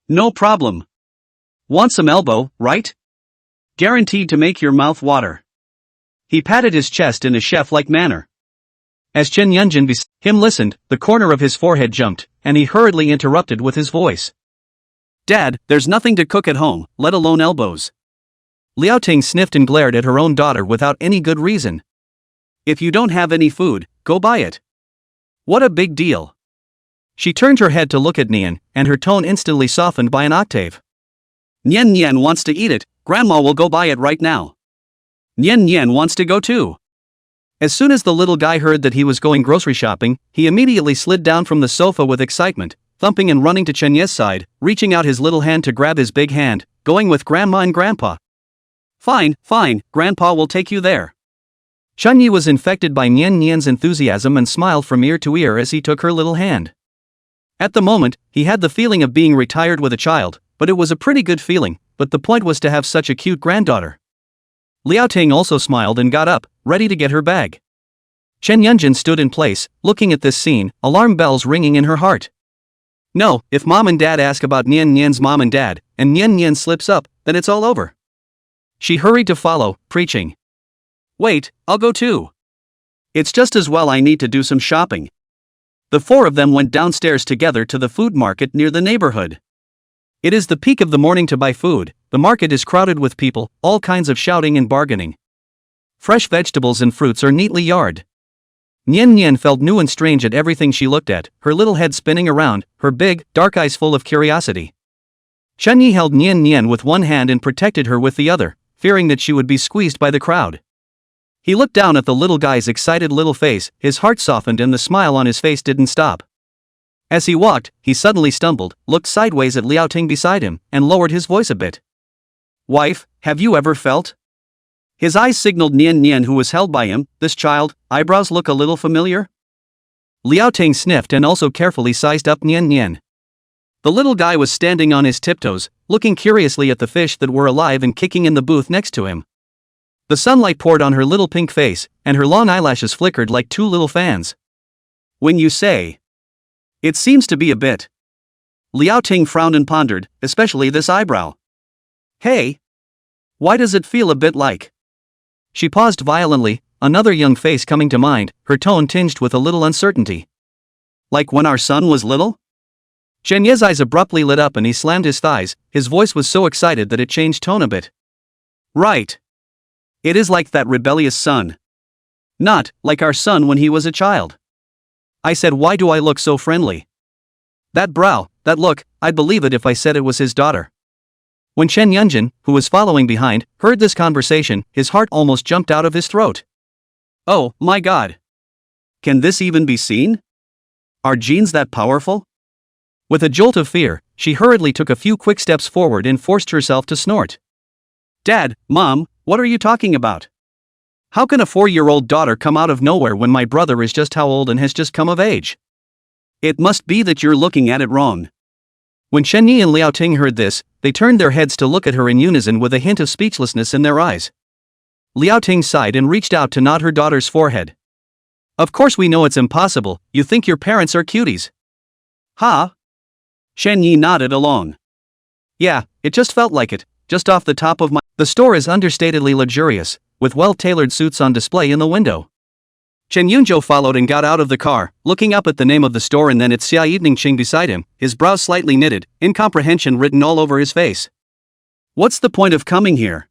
"No problem. Want some elbow, right? Guaranteed to make your mouth water." He patted his chest in a chef-like manner. As Chen Yunjin beside him listened, the corner of his forehead jumped, and he hurriedly interrupted with his voice. "Dad, there's nothing to cook at home, let alone elbows." Liao Ting sniffed and glared at her own daughter without any good reason. "If you don't have any food, go buy it. What a big deal." She turned her head to look at Nian, and her tone instantly softened by an octave. "Nian Nian wants to eat it, Grandma will go buy it right now. Nian Nian wants to go too." As soon as the little guy heard that he was going grocery shopping, he immediately slid down from the sofa with excitement, thumping and running to Chen Ye's side, reaching out his little hand to grab his big hand, going with Grandma and Grandpa. Fine, Grandpa will take you there." Chen Yi was infected by Nian Nian's enthusiasm and smiled from ear to ear as he took her little hand. At the moment, he had the feeling of being retired with a child, but it was a pretty good feeling, but the point was to have such a cute granddaughter. Liao Ting also smiled and got up, ready to get her bag. Chen Yunjin stood in place, looking at this scene, alarm bells ringing in her heart. No, if Mom and Dad ask about Nian Nian's mom and dad, and Nian Nian slips up, then it's all over. She hurried to follow, preaching. "Wait, I'll go too. It's just as well I need to do some shopping." The four of them went downstairs together to the food market near the neighborhood. It is the peak of the morning to buy food. The market is crowded with people, all kinds of shouting and bargaining. Fresh vegetables and fruits are neatly yard. Nian Nian felt new and strange at everything she looked at, her little head spinning around, her big, dark eyes full of curiosity. Chen Yi held Nian Nian with one hand and protected her with the other, fearing that she would be squeezed by the crowd. He looked down at the little guy's excited little face, his heart softened and the smile on his face didn't stop. As he walked, he suddenly stumbled, looked sideways at Liao Ting beside him, and lowered his voice a bit. "Wife, have you ever felt?" His eyes signaled Nian Nian who was held by him. "This child, eyebrows look a little familiar?" Liao Ting sniffed and also carefully sized up Nian Nian. The little guy was standing on his tiptoes, looking curiously at the fish that were alive and kicking in the booth next to him. The sunlight poured on her little pink face, and her long eyelashes flickered like two little fans. When you say, it seems to be a bit. Liao Ting frowned and pondered, especially this eyebrow. Hey! Why does it feel a bit like? She paused violently, another young face coming to mind, her tone tinged with a little uncertainty. Like when our son was little? Chen Ye's eyes abruptly lit up and he slammed his thighs, his voice was so excited that it changed tone a bit. Right. It is like that rebellious son. Not like our son when he was a child. I said, why do I look so friendly? That brow, that look, I'd believe it if I said it was his daughter. When Chen Yunjin, who was following behind, heard this conversation, his heart almost jumped out of his throat. Oh, my God. Can this even be seen? Are genes that powerful? With a jolt of fear, she hurriedly took a few quick steps forward and forced herself to snort. Dad, Mom, what are you talking about? How can a 4-year-old daughter come out of nowhere when my brother is just how old and has just come of age? It must be that you're looking at it wrong. When Chen Yi and Liao Ting heard this, they turned their heads to look at her in unison with a hint of speechlessness in their eyes. Liao Ting sighed and reached out to nod her daughter's forehead. Of course we know it's impossible, you think your parents are cuties. Huh? Chen Yi nodded along. Yeah, it just felt like it, just off the top of my... The store is understatedly luxurious, with well-tailored suits on display in the window. Chen Yunzhou followed and got out of the car, looking up at the name of the store and then at Xia Evening Qing beside him, his brows slightly knitted, incomprehension written all over his face. What's the point of coming here?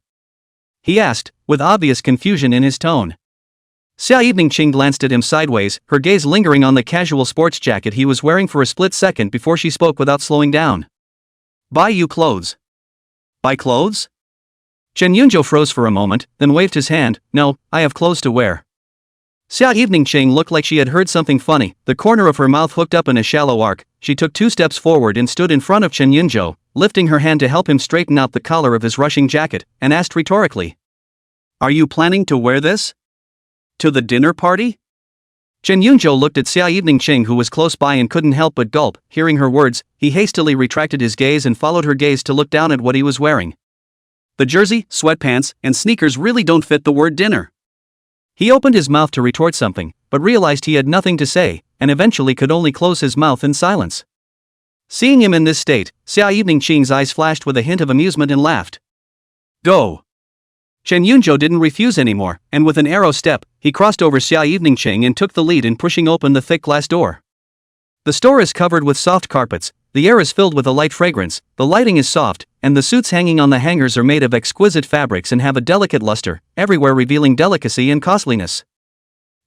He asked, with obvious confusion in his tone. Xia Evening Qing glanced at him sideways, her gaze lingering on the casual sports jacket he was wearing for a split second before she spoke without slowing down. Buy you clothes. Buy clothes? Chen Yunzhou froze for a moment, then waved his hand. No, I have clothes to wear. Xia Evening Qing looked like she had heard something funny, the corner of her mouth hooked up in a shallow arc. She took 2 steps forward and stood in front of Chen Yunzhou, lifting her hand to help him straighten out the collar of his rushing jacket, and asked rhetorically. Are you planning to wear this? To the dinner party? Chen Yunzhou looked at Xia Evening Qing who was close by and couldn't help but gulp. Hearing her words, he hastily retracted his gaze and followed her gaze to look down at what he was wearing. The jersey, sweatpants, and sneakers really don't fit the word dinner. He opened his mouth to retort something, but realized he had nothing to say, and eventually could only close his mouth in silence. Seeing him in this state, Xia Evening Qing's eyes flashed with a hint of amusement and laughed. Go! Chen Yunzhou didn't refuse anymore, and with an arrow step, he crossed over Xia Evening Qing and took the lead in pushing open the thick glass door. The store is covered with soft carpets, the air is filled with a light fragrance, the lighting is soft, and the suits hanging on the hangers are made of exquisite fabrics and have a delicate luster, everywhere revealing delicacy and costliness.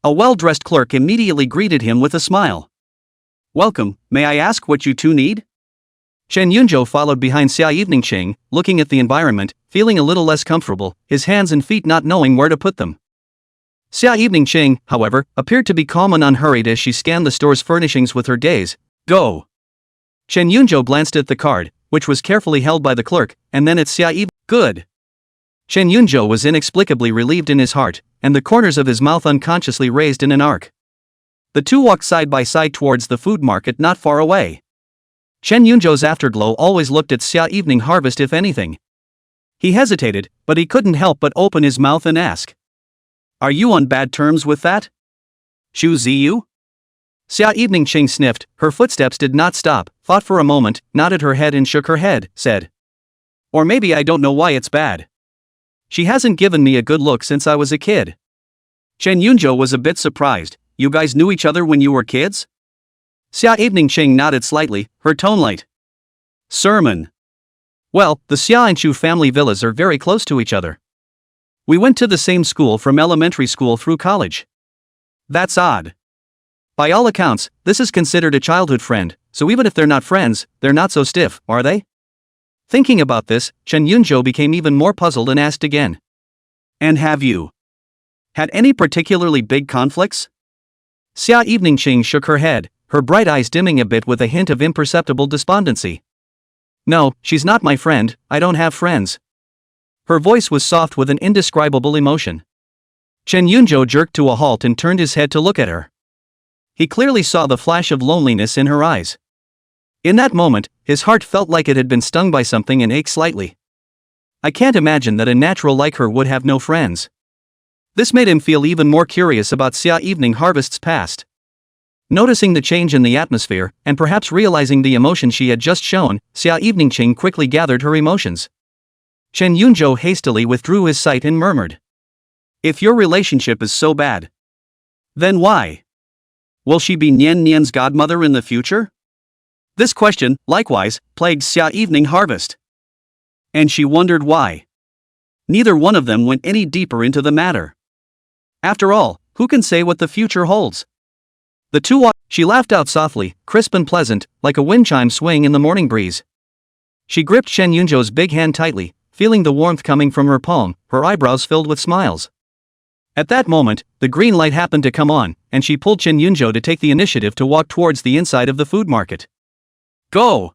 A well-dressed clerk immediately greeted him with a smile. Welcome, may I ask what you two need? Chen Yunzhou followed behind Xia Evening Qing, looking at the environment, feeling a little less comfortable, his hands and feet not knowing where to put them. Xia Evening Qing, however, appeared to be calm and unhurried as she scanned the store's furnishings with her gaze. Go! Chen Yunzhou glanced at the card, which was carefully held by the clerk, and then at Xia Evening. Good! Chen Yunzhou was inexplicably relieved in his heart, and the corners of his mouth unconsciously raised in an arc. The two walked side by side towards the food market not far away. Chen Yunzhou's afterglow always looked at Xia Evening Harvest if anything. He hesitated, but he couldn't help but open his mouth and ask. Are you on bad terms with that? Xu Ziyu? Xia Evening Qing sniffed, her footsteps did not stop, thought for a moment, nodded her head and shook her head, said. Or maybe I don't know why it's bad. She hasn't given me a good look since I was a kid. Chen Yunzhou was a bit surprised. You guys knew each other when you were kids? Xia Evening Qing nodded slightly, her tone light. Sermon. Well, the Xia and Chu family villas are very close to each other. We went to the same school from elementary school through college. That's odd. By all accounts, this is considered a childhood friend, so even if they're not friends, they're not so stiff, are they? Thinking about this, Chen Yunzhou became even more puzzled and asked again. And have you had any particularly big conflicts? Xia Evening Qing shook her head, her bright eyes dimming a bit with a hint of imperceptible despondency. No, she's not my friend, I don't have friends. Her voice was soft with an indescribable emotion. Chen Yunzhou jerked to a halt and turned his head to look at her. He clearly saw the flash of loneliness in her eyes. In that moment, his heart felt like it had been stung by something and ached slightly. I can't imagine that a natural like her would have no friends. This made him feel even more curious about Xia Evening Harvest's past. Noticing the change in the atmosphere, and perhaps realizing the emotion she had just shown, Xia Evening Qing quickly gathered her emotions. Chen Yunzhou hastily withdrew his sight and murmured. If your relationship is so bad, then why? Will she be Nian Nian's godmother in the future? This question, likewise, plagued Xia Evening Harvest. And she wondered why. Neither one of them went any deeper into the matter. After all, who can say what the future holds? The two walked. She laughed out softly, crisp and pleasant, like a wind chime swaying in the morning breeze. She gripped Chen Yunzhou's big hand tightly, feeling the warmth coming from her palm, her eyebrows filled with smiles. At that moment, the green light happened to come on, and she pulled Chen Yunzhou to take the initiative to walk towards the inside of the food market. Go!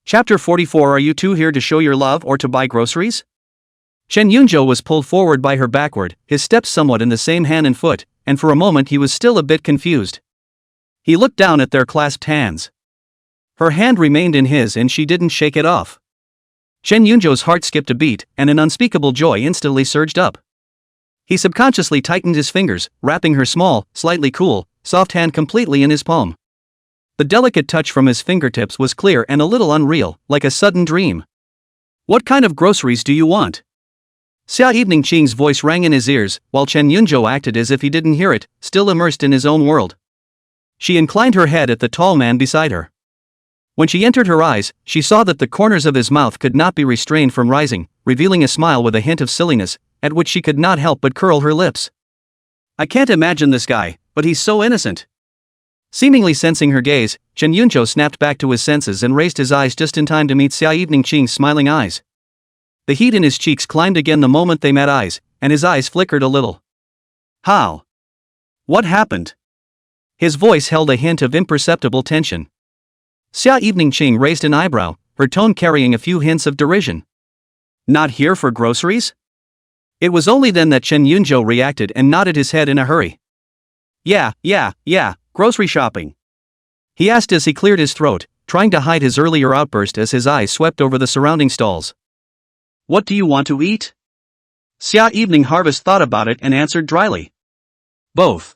Chapter 44. Are you two here to show your love or to buy groceries? Chen Yunzhou was pulled forward by her backward, his steps somewhat in the same hand and foot, and for a moment he was still a bit confused. He looked down at their clasped hands. Her hand remained in his and she didn't shake it off. Chen Yunzhou's heart skipped a beat, and an unspeakable joy instantly surged up. He subconsciously tightened his fingers, wrapping her small, slightly cool, soft hand completely in his palm. The delicate touch from his fingertips was clear and a little unreal, like a sudden dream. What kind of groceries do you want? Xia Evening Qing's voice rang in his ears, while Chen Yunzhou acted as if he didn't hear it, still immersed in his own world. She inclined her head at the tall man beside her. When she entered her eyes, she saw that the corners of his mouth could not be restrained from rising, revealing a smile with a hint of silliness, at which she could not help but curl her lips. I can't imagine this guy, but he's so innocent. Seemingly sensing her gaze, Chen Yunzhou snapped back to his senses and raised his eyes just in time to meet Xia Evening Qing's smiling eyes. The heat in his cheeks climbed again the moment they met eyes, and his eyes flickered a little. How? What happened? His voice held a hint of imperceptible tension. Xia Evening Qing raised an eyebrow, her tone carrying a few hints of derision. Not here for groceries? It was only then that Chen Yunzhou reacted and nodded his head in a hurry. Yeah, grocery shopping. He asked as he cleared his throat, trying to hide his earlier outburst as his eyes swept over the surrounding stalls. What do you want to eat? Xia Evening Harvest thought about it and answered dryly. Both.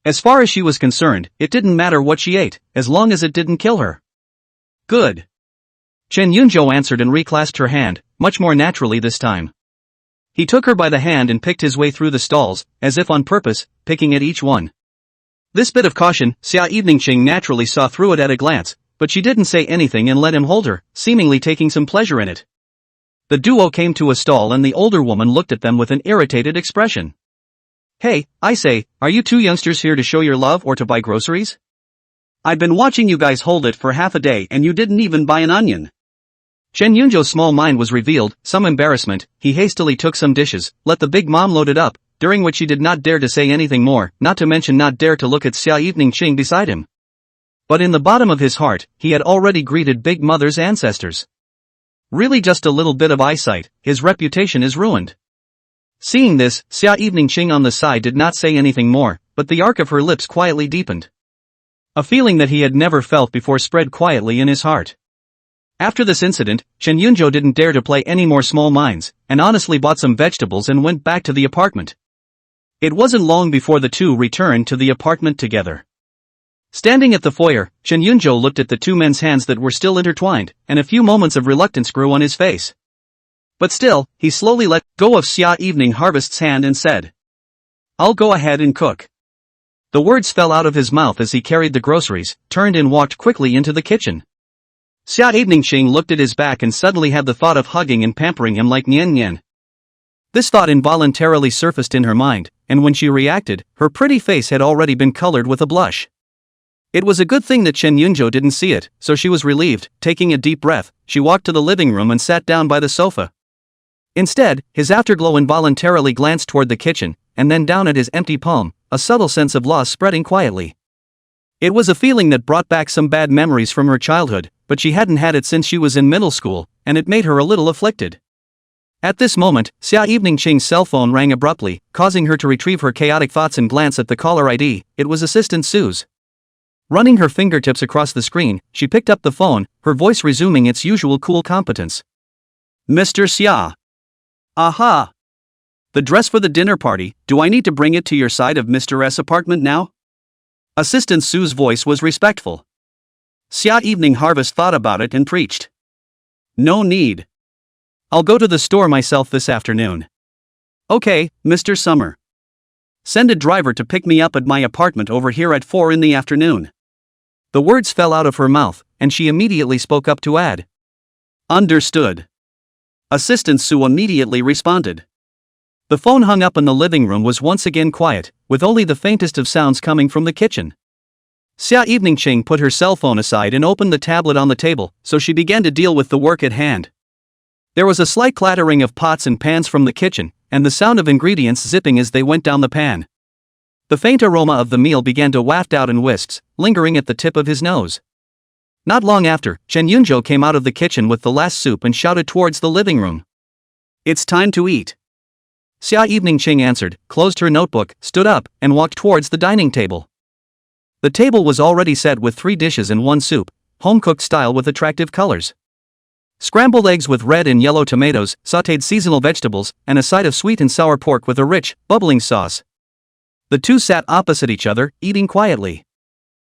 As far as she was concerned, it didn't matter what she ate, as long as it didn't kill her. Good. Chen Yunzhou answered and reclasped her hand, much more naturally this time. He took her by the hand and picked his way through the stalls, as if on purpose, picking at each one. This bit of caution, Xia Evening Qing naturally saw through it at a glance, but she didn't say anything and let him hold her, seemingly taking some pleasure in it. The duo came to a stall and the older woman looked at them with an irritated expression. Hey, I say, are you two youngsters here to show your love or to buy groceries? I've been watching you guys hold it for half a day and you didn't even buy an onion. Chen Yunzhou's small mind was revealed, some embarrassment. He hastily took some dishes, let the big mom load it up, during which he did not dare to say anything more, not to mention not dare to look at Xia Evening Qing beside him. But in the bottom of his heart, he had already greeted Big Mother's ancestors. Really just a little bit of eyesight, his reputation is ruined. Seeing this, Xia Evening Qing on the side did not say anything more, but the arc of her lips quietly deepened. A feeling that he had never felt before spread quietly in his heart. After this incident, Chen Yunzhou didn't dare to play any more small minds, and honestly bought some vegetables and went back to the apartment. It wasn't long before the two returned to the apartment together. Standing at the foyer, Chen Yunzhou looked at the two men's hands that were still intertwined, and a few moments of reluctance grew on his face. But still, he slowly let go of Xia Evening Harvest's hand and said, I'll go ahead and cook. The words fell out of his mouth as he carried the groceries, turned and walked quickly into the kitchen. Xia Evening Qing looked at his back and suddenly had the thought of hugging and pampering him like Nian Nian. This thought involuntarily surfaced in her mind, and when she reacted, her pretty face had already been colored with a blush. It was a good thing that Chen Yunzhou didn't see it, so she was relieved. Taking a deep breath, she walked to the living room and sat down by the sofa. Instead, his afterglow involuntarily glanced toward the kitchen, and then down at his empty palm, a subtle sense of loss spreading quietly. It was a feeling that brought back some bad memories from her childhood, but she hadn't had it since she was in middle school, and it made her a little afflicted. At this moment, Xia Evening Ching's cell phone rang abruptly, causing her to retrieve her chaotic thoughts and glance at the caller ID. It was Assistant Sue's. Running her fingertips across the screen, she picked up the phone, her voice resuming its usual cool competence. Mr. Xia. Aha. The dress for the dinner party, do I need to bring it to your side of Mr. S apartment now? Assistant Sue's voice was respectful. Xia Evening Harvest thought about it and preached. No need. I'll go to the store myself this afternoon. Okay, Mr. Summer. Send a driver to pick me up at my apartment over here at 4 in the afternoon. The words fell out of her mouth, and she immediately spoke up to add. Understood. Assistant Sue immediately responded. The phone hung up and the living room was once again quiet, with only the faintest of sounds coming from the kitchen. Xia Evening Ching put her cell phone aside and opened the tablet on the table, so she began to deal with the work at hand. There was a slight clattering of pots and pans from the kitchen, and the sound of ingredients zipping as they went down the pan. The faint aroma of the meal began to waft out in wisps, lingering at the tip of his nose. Not long after, Chen Yunzhou came out of the kitchen with the last soup and shouted towards the living room. It's time to eat. Xia Evening Ching answered, closed her notebook, stood up, and walked towards the dining table. The table was already set with 3 dishes and 1 soup, home-cooked style with attractive colors. Scrambled eggs with red and yellow tomatoes, sautéed seasonal vegetables, and a side of sweet and sour pork with a rich, bubbling sauce. The two sat opposite each other, eating quietly.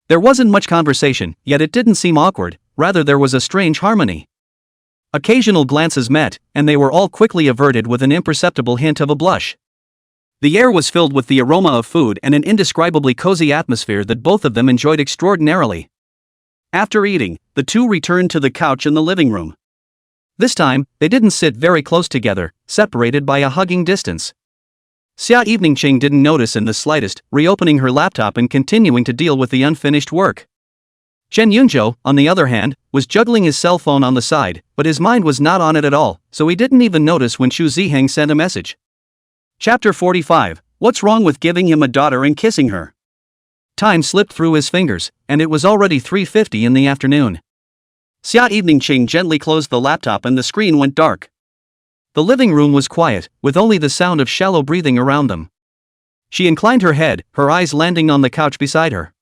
There wasn't much conversation, yet it didn't seem awkward, rather there was a strange harmony. Occasional glances met, and they were all quickly averted with an imperceptible hint of a blush. The air was filled with the aroma of food and an indescribably cozy atmosphere that both of them enjoyed extraordinarily. After eating, the two returned to the couch in the living room. This time, they didn't sit very close together, separated by a hugging distance. Xia Evening Ching didn't notice in the slightest, reopening her laptop and continuing to deal with the unfinished work. Chen Yunzhou, on the other hand, was juggling his cell phone on the side, but his mind was not on it at all, so he didn't even notice when Xu Ziheng sent a message. Chapter 45, What's wrong with giving him a daughter and kissing her? Time slipped through his fingers, and it was already 3:50 in the afternoon. Xia Evening Ching gently closed the laptop and the screen went dark. The living room was quiet, with only the sound of shallow breathing around them. She inclined her head, her eyes landing on the couch beside her.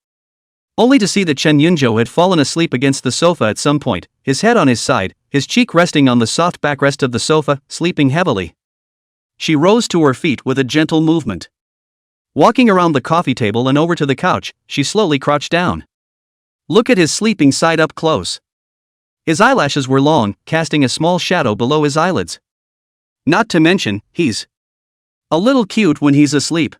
Only to see that Chen Yunzhou had fallen asleep against the sofa at some point, his head on his side, his cheek resting on the soft backrest of the sofa, sleeping heavily. She rose to her feet with a gentle movement. Walking around the coffee table and over to the couch, she slowly crouched down. Look at his sleeping side up close. His eyelashes were long, casting a small shadow below his eyelids. Not to mention, he's a little cute when he's asleep.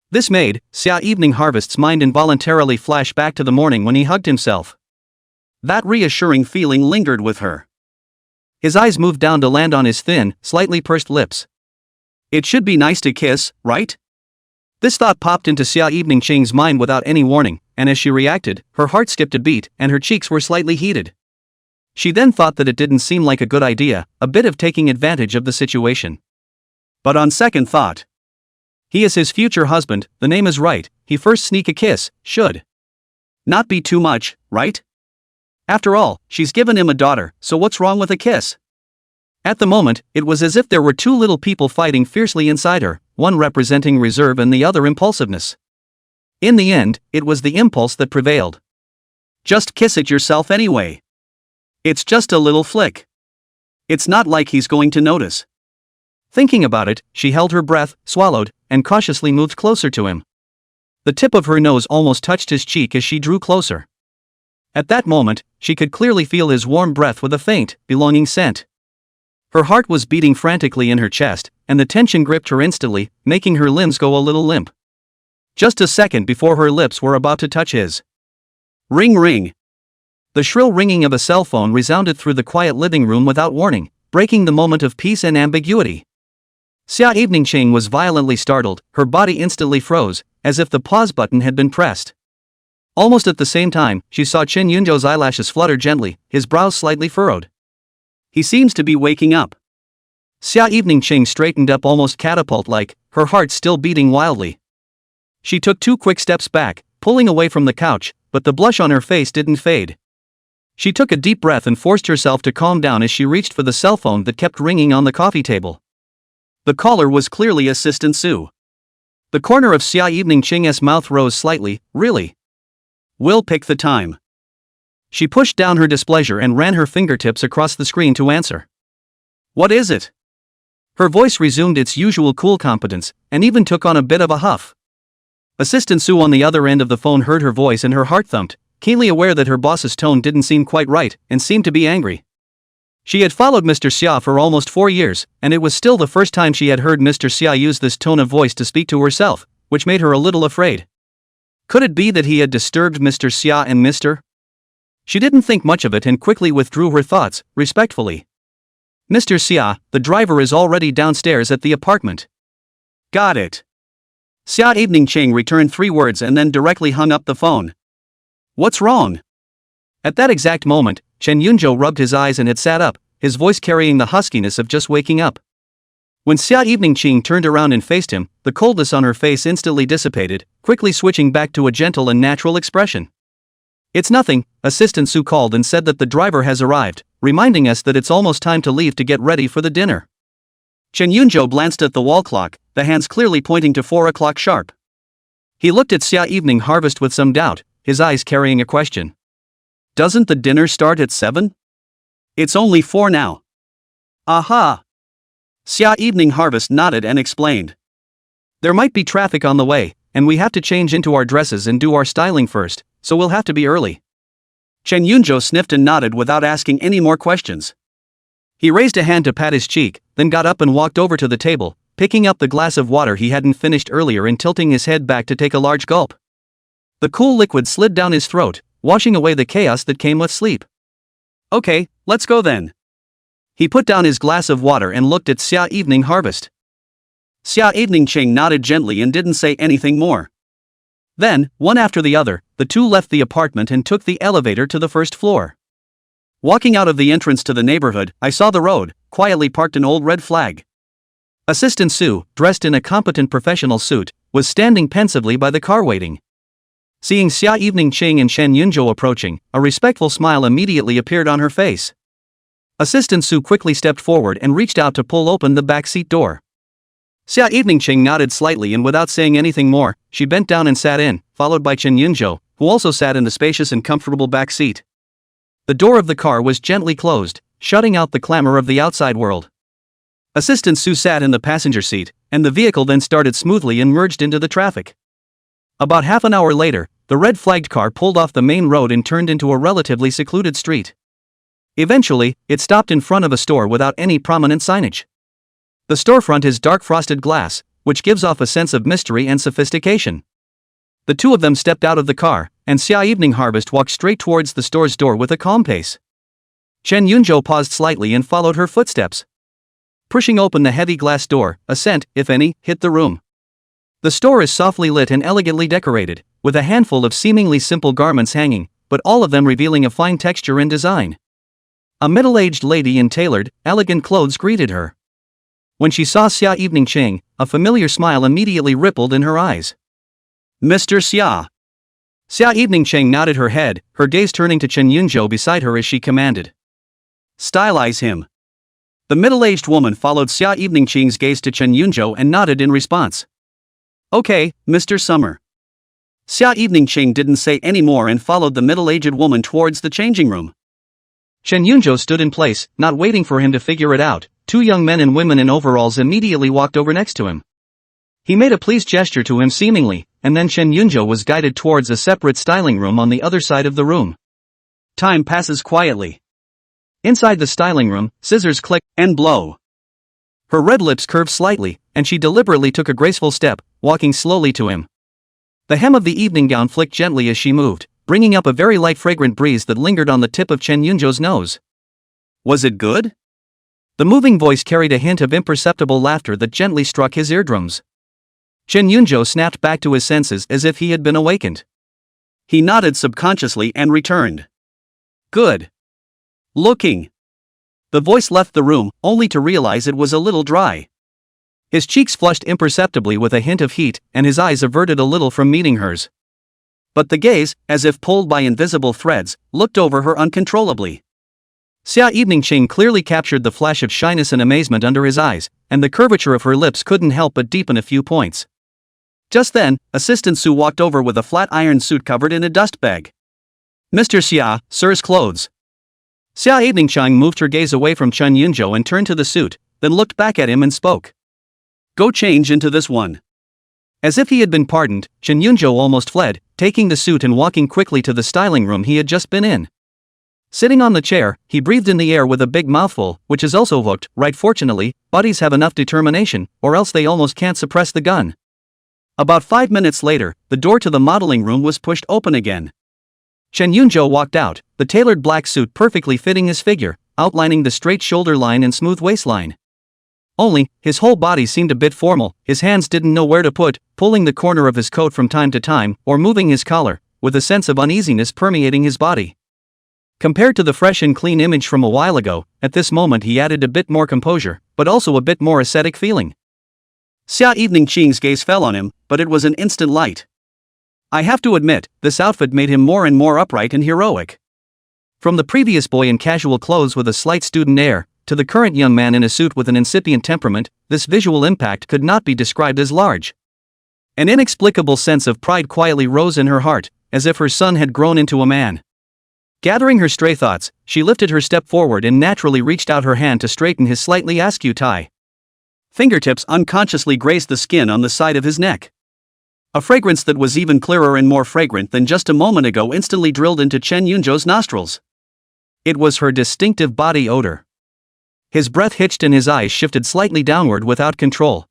This made Xia Evening Harvest's mind involuntarily flash back to the morning when he hugged himself. That reassuring feeling lingered with her. His eyes moved down to land on his thin, slightly pursed lips. It should be nice to kiss, right? This thought popped into Xia Evening Ching's mind without any warning, and as she reacted, her heart skipped a beat and her cheeks were slightly heated. She then thought that it didn't seem like a good idea, a bit of taking advantage of the situation. But on second thought, he is his future husband, the name is right, he first sneak a kiss, should not be too much, right? After all, she's given him a daughter, so what's wrong with a kiss? At the moment, it was as if there were two little people fighting fiercely inside her, one representing reserve and the other impulsiveness. In the end, it was the impulse that prevailed. Just kiss it yourself anyway. It's just a little flick. It's not like he's going to notice. Thinking about it, she held her breath, swallowed, and cautiously moved closer to him. The tip of her nose almost touched his cheek as she drew closer. At that moment, she could clearly feel his warm breath with a faint, belonging scent. Her heart was beating frantically in her chest, and the tension gripped her instantly, making her limbs go a little limp. Just a second before her lips were about to touch his. Ring ring. The shrill ringing of a cell phone resounded through the quiet living room without warning, breaking the moment of peace and ambiguity. Xia Evening Ching was violently startled, her body instantly froze, as if the pause button had been pressed. Almost at the same time, she saw Chen Yunzhou's eyelashes flutter gently, his brows slightly furrowed. He seems to be waking up. Xia Evening Ching straightened up almost catapult-like, her heart still beating wildly. She took 2 quick steps back, pulling away from the couch, but the blush on her face didn't fade. She took a deep breath and forced herself to calm down as she reached for the cell phone that kept ringing on the coffee table. The caller was clearly Assistant Sue. The corner of Xia Evening Ching's mouth rose slightly. Really? We'll pick the time. She pushed down her displeasure and ran her fingertips across the screen to answer. What is it? Her voice resumed its usual cool competence, and even took on a bit of a huff. Assistant Sue on the other end of the phone heard her voice and her heart thumped, keenly aware that her boss's tone didn't seem quite right, and seemed to be angry. She had followed Mr. Xia for almost 4 years, and it was still the first time she had heard Mr. Xia use this tone of voice to speak to herself, which made her a little afraid. Could it be that he had disturbed Mr. Xia and Mr.? She didn't think much of it and quickly withdrew her thoughts, respectfully. Mr. Xia, the driver is already downstairs at the apartment. Got it. Xia Evening Ching returned 3 words and then directly hung up the phone. What's wrong? At that exact moment, Chen Yunzhou rubbed his eyes and had sat up, his voice carrying the huskiness of just waking up. When Xia Evening Ching turned around and faced him, the coldness on her face instantly dissipated, quickly switching back to a gentle and natural expression. It's nothing, Assistant Sue called and said that the driver has arrived, reminding us that it's almost time to leave to get ready for the dinner. Chen Yunzhou glanced at the wall clock, the hands clearly pointing to 4 o'clock sharp. He looked at Xia Evening Harvest with some doubt, his eyes carrying a question. Doesn't the dinner start at 7? It's only 4 now. Aha! Xia Evening Harvest nodded and explained. There might be traffic on the way, and we have to change into our dresses and do our styling first, so we'll have to be early. Chen Yunzhou sniffed and nodded without asking any more questions. He raised a hand to pat his cheek, then got up and walked over to the table, picking up the glass of water he hadn't finished earlier and tilting his head back to take a large gulp. The cool liquid slid down his throat, washing away the chaos that came with sleep. Okay, let's go then. He put down his glass of water and looked at Xia Evening Harvest. Xia Evening Ching nodded gently and didn't say anything more. Then, one after the other, the two left the apartment and took the elevator to the first floor. Walking out of the entrance to the neighborhood, I saw the road, quietly parked an old red flag. Assistant Sue, dressed in a competent professional suit, was standing pensively by the car waiting. Seeing Xia Evening Ching and Chen Yunzhou approaching, a respectful smile immediately appeared on her face. Assistant Sue quickly stepped forward and reached out to pull open the back seat door. Xia Evening Ching nodded slightly and without saying anything more, she bent down and sat in, followed by Chen Yunzhou, who also sat in the spacious and comfortable back seat. The door of the car was gently closed, shutting out the clamor of the outside world. Assistant Sue sat in the passenger seat, and the vehicle then started smoothly and merged into the traffic. About half an hour later, the red-flagged car pulled off the main road and turned into a relatively secluded street. Eventually, it stopped in front of a store without any prominent signage. The storefront is dark frosted glass, which gives off a sense of mystery and sophistication. The two of them stepped out of the car, and Xia Evening Harvest walked straight towards the store's door with a calm pace. Chen Yunzhou paused slightly and followed her footsteps. Pushing open the heavy glass door, a scent, if any, hit the room. The store is softly lit and elegantly decorated, with a handful of seemingly simple garments hanging, but all of them revealing a fine texture and design. A middle-aged lady in tailored, elegant clothes greeted her. When she saw Xia Evening Ching, a familiar smile immediately rippled in her eyes. Mr. Xia. Xia Evening Ching nodded her head, her gaze turning to Chen Yunzhou beside her as she commanded. Stylize him. The middle-aged woman followed Xia Evening Ching's gaze to Chen Yunzhou and nodded in response. Okay, Mr. Summer. Xia Evening Ching didn't say any more and followed the middle-aged woman towards the changing room. Chen Yunzhou stood in place, not waiting for him to figure it out. Two young men and women in overalls immediately walked over next to him. He made a pleased gesture to him seemingly, and then Chen Yunzhou was guided towards a separate styling room on the other side of the room. Time passes quietly. Inside the styling room, scissors click and blow. Her red lips curved slightly, and she deliberately took a graceful step, walking slowly to him. The hem of the evening gown flicked gently as she moved, bringing up a very light fragrant breeze that lingered on the tip of Chen Yunzhou's nose. Was it good? The moving voice carried a hint of imperceptible laughter that gently struck his eardrums. Chen Yunzhou snapped back to his senses as if he had been awakened. He nodded subconsciously and returned. Good. Looking. The voice left the room, only to realize it was a little dry. His cheeks flushed imperceptibly with a hint of heat, and his eyes averted a little from meeting hers. But the gaze, as if pulled by invisible threads, looked over her uncontrollably. Xia Eveningqing clearly captured the flash of shyness and amazement under his eyes, and the curvature of her lips couldn't help but deepen a few points. Just then, Assistant Su walked over with a flat iron suit covered in a dust bag. "Mr. Xia, sir's clothes." Xia Eveningqing moved her gaze away from Chen Yunzhou and turned to the suit, then looked back at him and spoke. "Go change into this one." As if he had been pardoned, Chen Yunzhou almost fled, taking the suit and walking quickly to the styling room he had just been in. Sitting on the chair, he breathed in the air with a big mouthful, which is also hooked, right? Fortunately, bodies have enough determination, or else they almost can't suppress the gun. About 5 minutes later, the door to the modeling room was pushed open again. Chen Yunzhou walked out, the tailored black suit perfectly fitting his figure, outlining the straight shoulder line and smooth waistline. Only, his whole body seemed a bit formal, his hands didn't know where to put, pulling the corner of his coat from time to time, or moving his collar, with a sense of uneasiness permeating his body. Compared to the fresh and clean image from a while ago, at this moment he added a bit more composure, but also a bit more ascetic feeling. Xia Eveningqing's gaze fell on him, but it was an instant light. I have to admit, this outfit made him more and more upright and heroic. From the previous boy in casual clothes with a slight student air, to the current young man in a suit with an incipient temperament, this visual impact could not be described as large. An inexplicable sense of pride quietly rose in her heart, as if her son had grown into a man. Gathering her stray thoughts, she lifted her step forward and naturally reached out her hand to straighten his slightly askew tie. Fingertips unconsciously grazed the skin on the side of his neck. A fragrance that was even clearer and more fragrant than just a moment ago instantly drilled into Chen Yunzhou's nostrils. It was her distinctive body odor. His breath hitched and his eyes shifted slightly downward without control.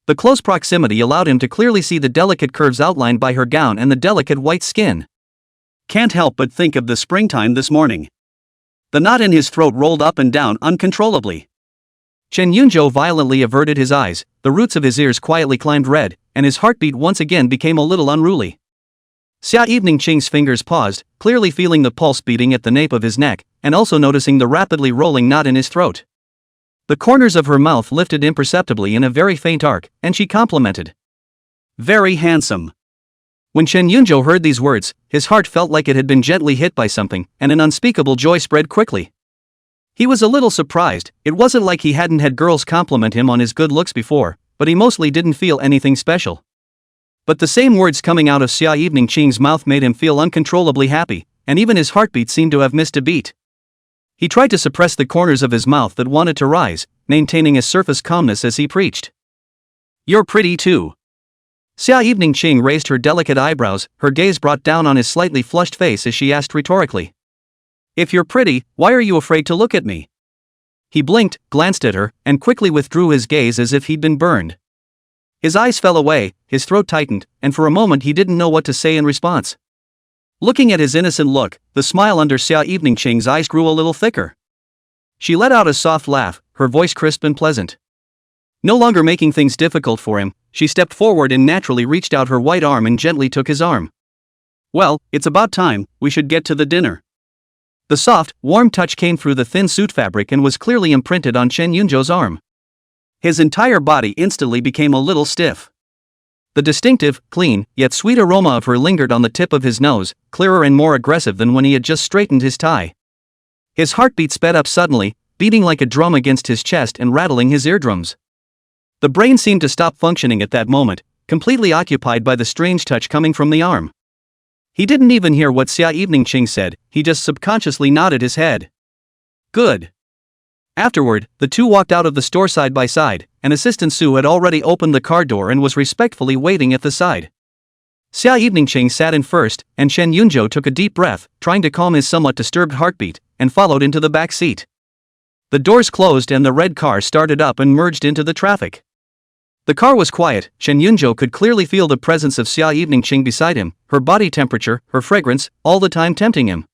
The close proximity allowed him to clearly see the delicate curves outlined by her gown and the delicate white skin. Can't help but think of the springtime this morning. The knot in his throat rolled up and down uncontrollably. Chen Yunzhou violently averted his eyes, the roots of his ears quietly climbed red, and his heartbeat once again became a little unruly. Xia Eveningqing's fingers paused, clearly feeling the pulse beating at the nape of his neck, and also noticing the rapidly rolling knot in his throat. The corners of her mouth lifted imperceptibly in a very faint arc, and she complimented. "Very handsome." When Chen Yunzhou heard these words, his heart felt like it had been gently hit by something, and an unspeakable joy spread quickly. He was a little surprised. It wasn't like he hadn't had girls compliment him on his good looks before, but he mostly didn't feel anything special. But the same words coming out of Xia Eveningqing's mouth made him feel uncontrollably happy, and even his heartbeat seemed to have missed a beat. He tried to suppress the corners of his mouth that wanted to rise, maintaining a surface calmness as he preached. "You're pretty too." Xia Eveningqing raised her delicate eyebrows, her gaze brought down on his slightly flushed face as she asked rhetorically. "If you're pretty, why are you afraid to look at me?" He blinked, glanced at her, and quickly withdrew his gaze as if he'd been burned. His eyes fell away, his throat tightened, and for a moment he didn't know what to say in response. Looking at his innocent look, the smile under Xia Eveningqing's eyes grew a little thicker. She let out a soft laugh, her voice crisp and pleasant. No longer making things difficult for him, she stepped forward and naturally reached out her white arm and gently took his arm. "Well, it's about time, we should get to the dinner." The soft, warm touch came through the thin suit fabric and was clearly imprinted on Chen Yunzhou's arm. His entire body instantly became a little stiff. The distinctive, clean, yet sweet aroma of her lingered on the tip of his nose, clearer and more aggressive than when he had just straightened his tie. His heartbeat sped up suddenly, beating like a drum against his chest and rattling his eardrums. The brain seemed to stop functioning at that moment, completely occupied by the strange touch coming from the arm. He didn't even hear what Xia Eveningqing said, he just subconsciously nodded his head. "Good." Afterward, the two walked out of the store side by side, and Assistant Su had already opened the car door and was respectfully waiting at the side. Xia Eveningqing sat in first, and Chen Yunzhou took a deep breath, trying to calm his somewhat disturbed heartbeat, and followed into the back seat. The doors closed and the red car started up and merged into the traffic. The car was quiet. Chen Yunzhou could clearly feel the presence of Xia Eveningqing beside him, her body temperature, her fragrance, all the time tempting him.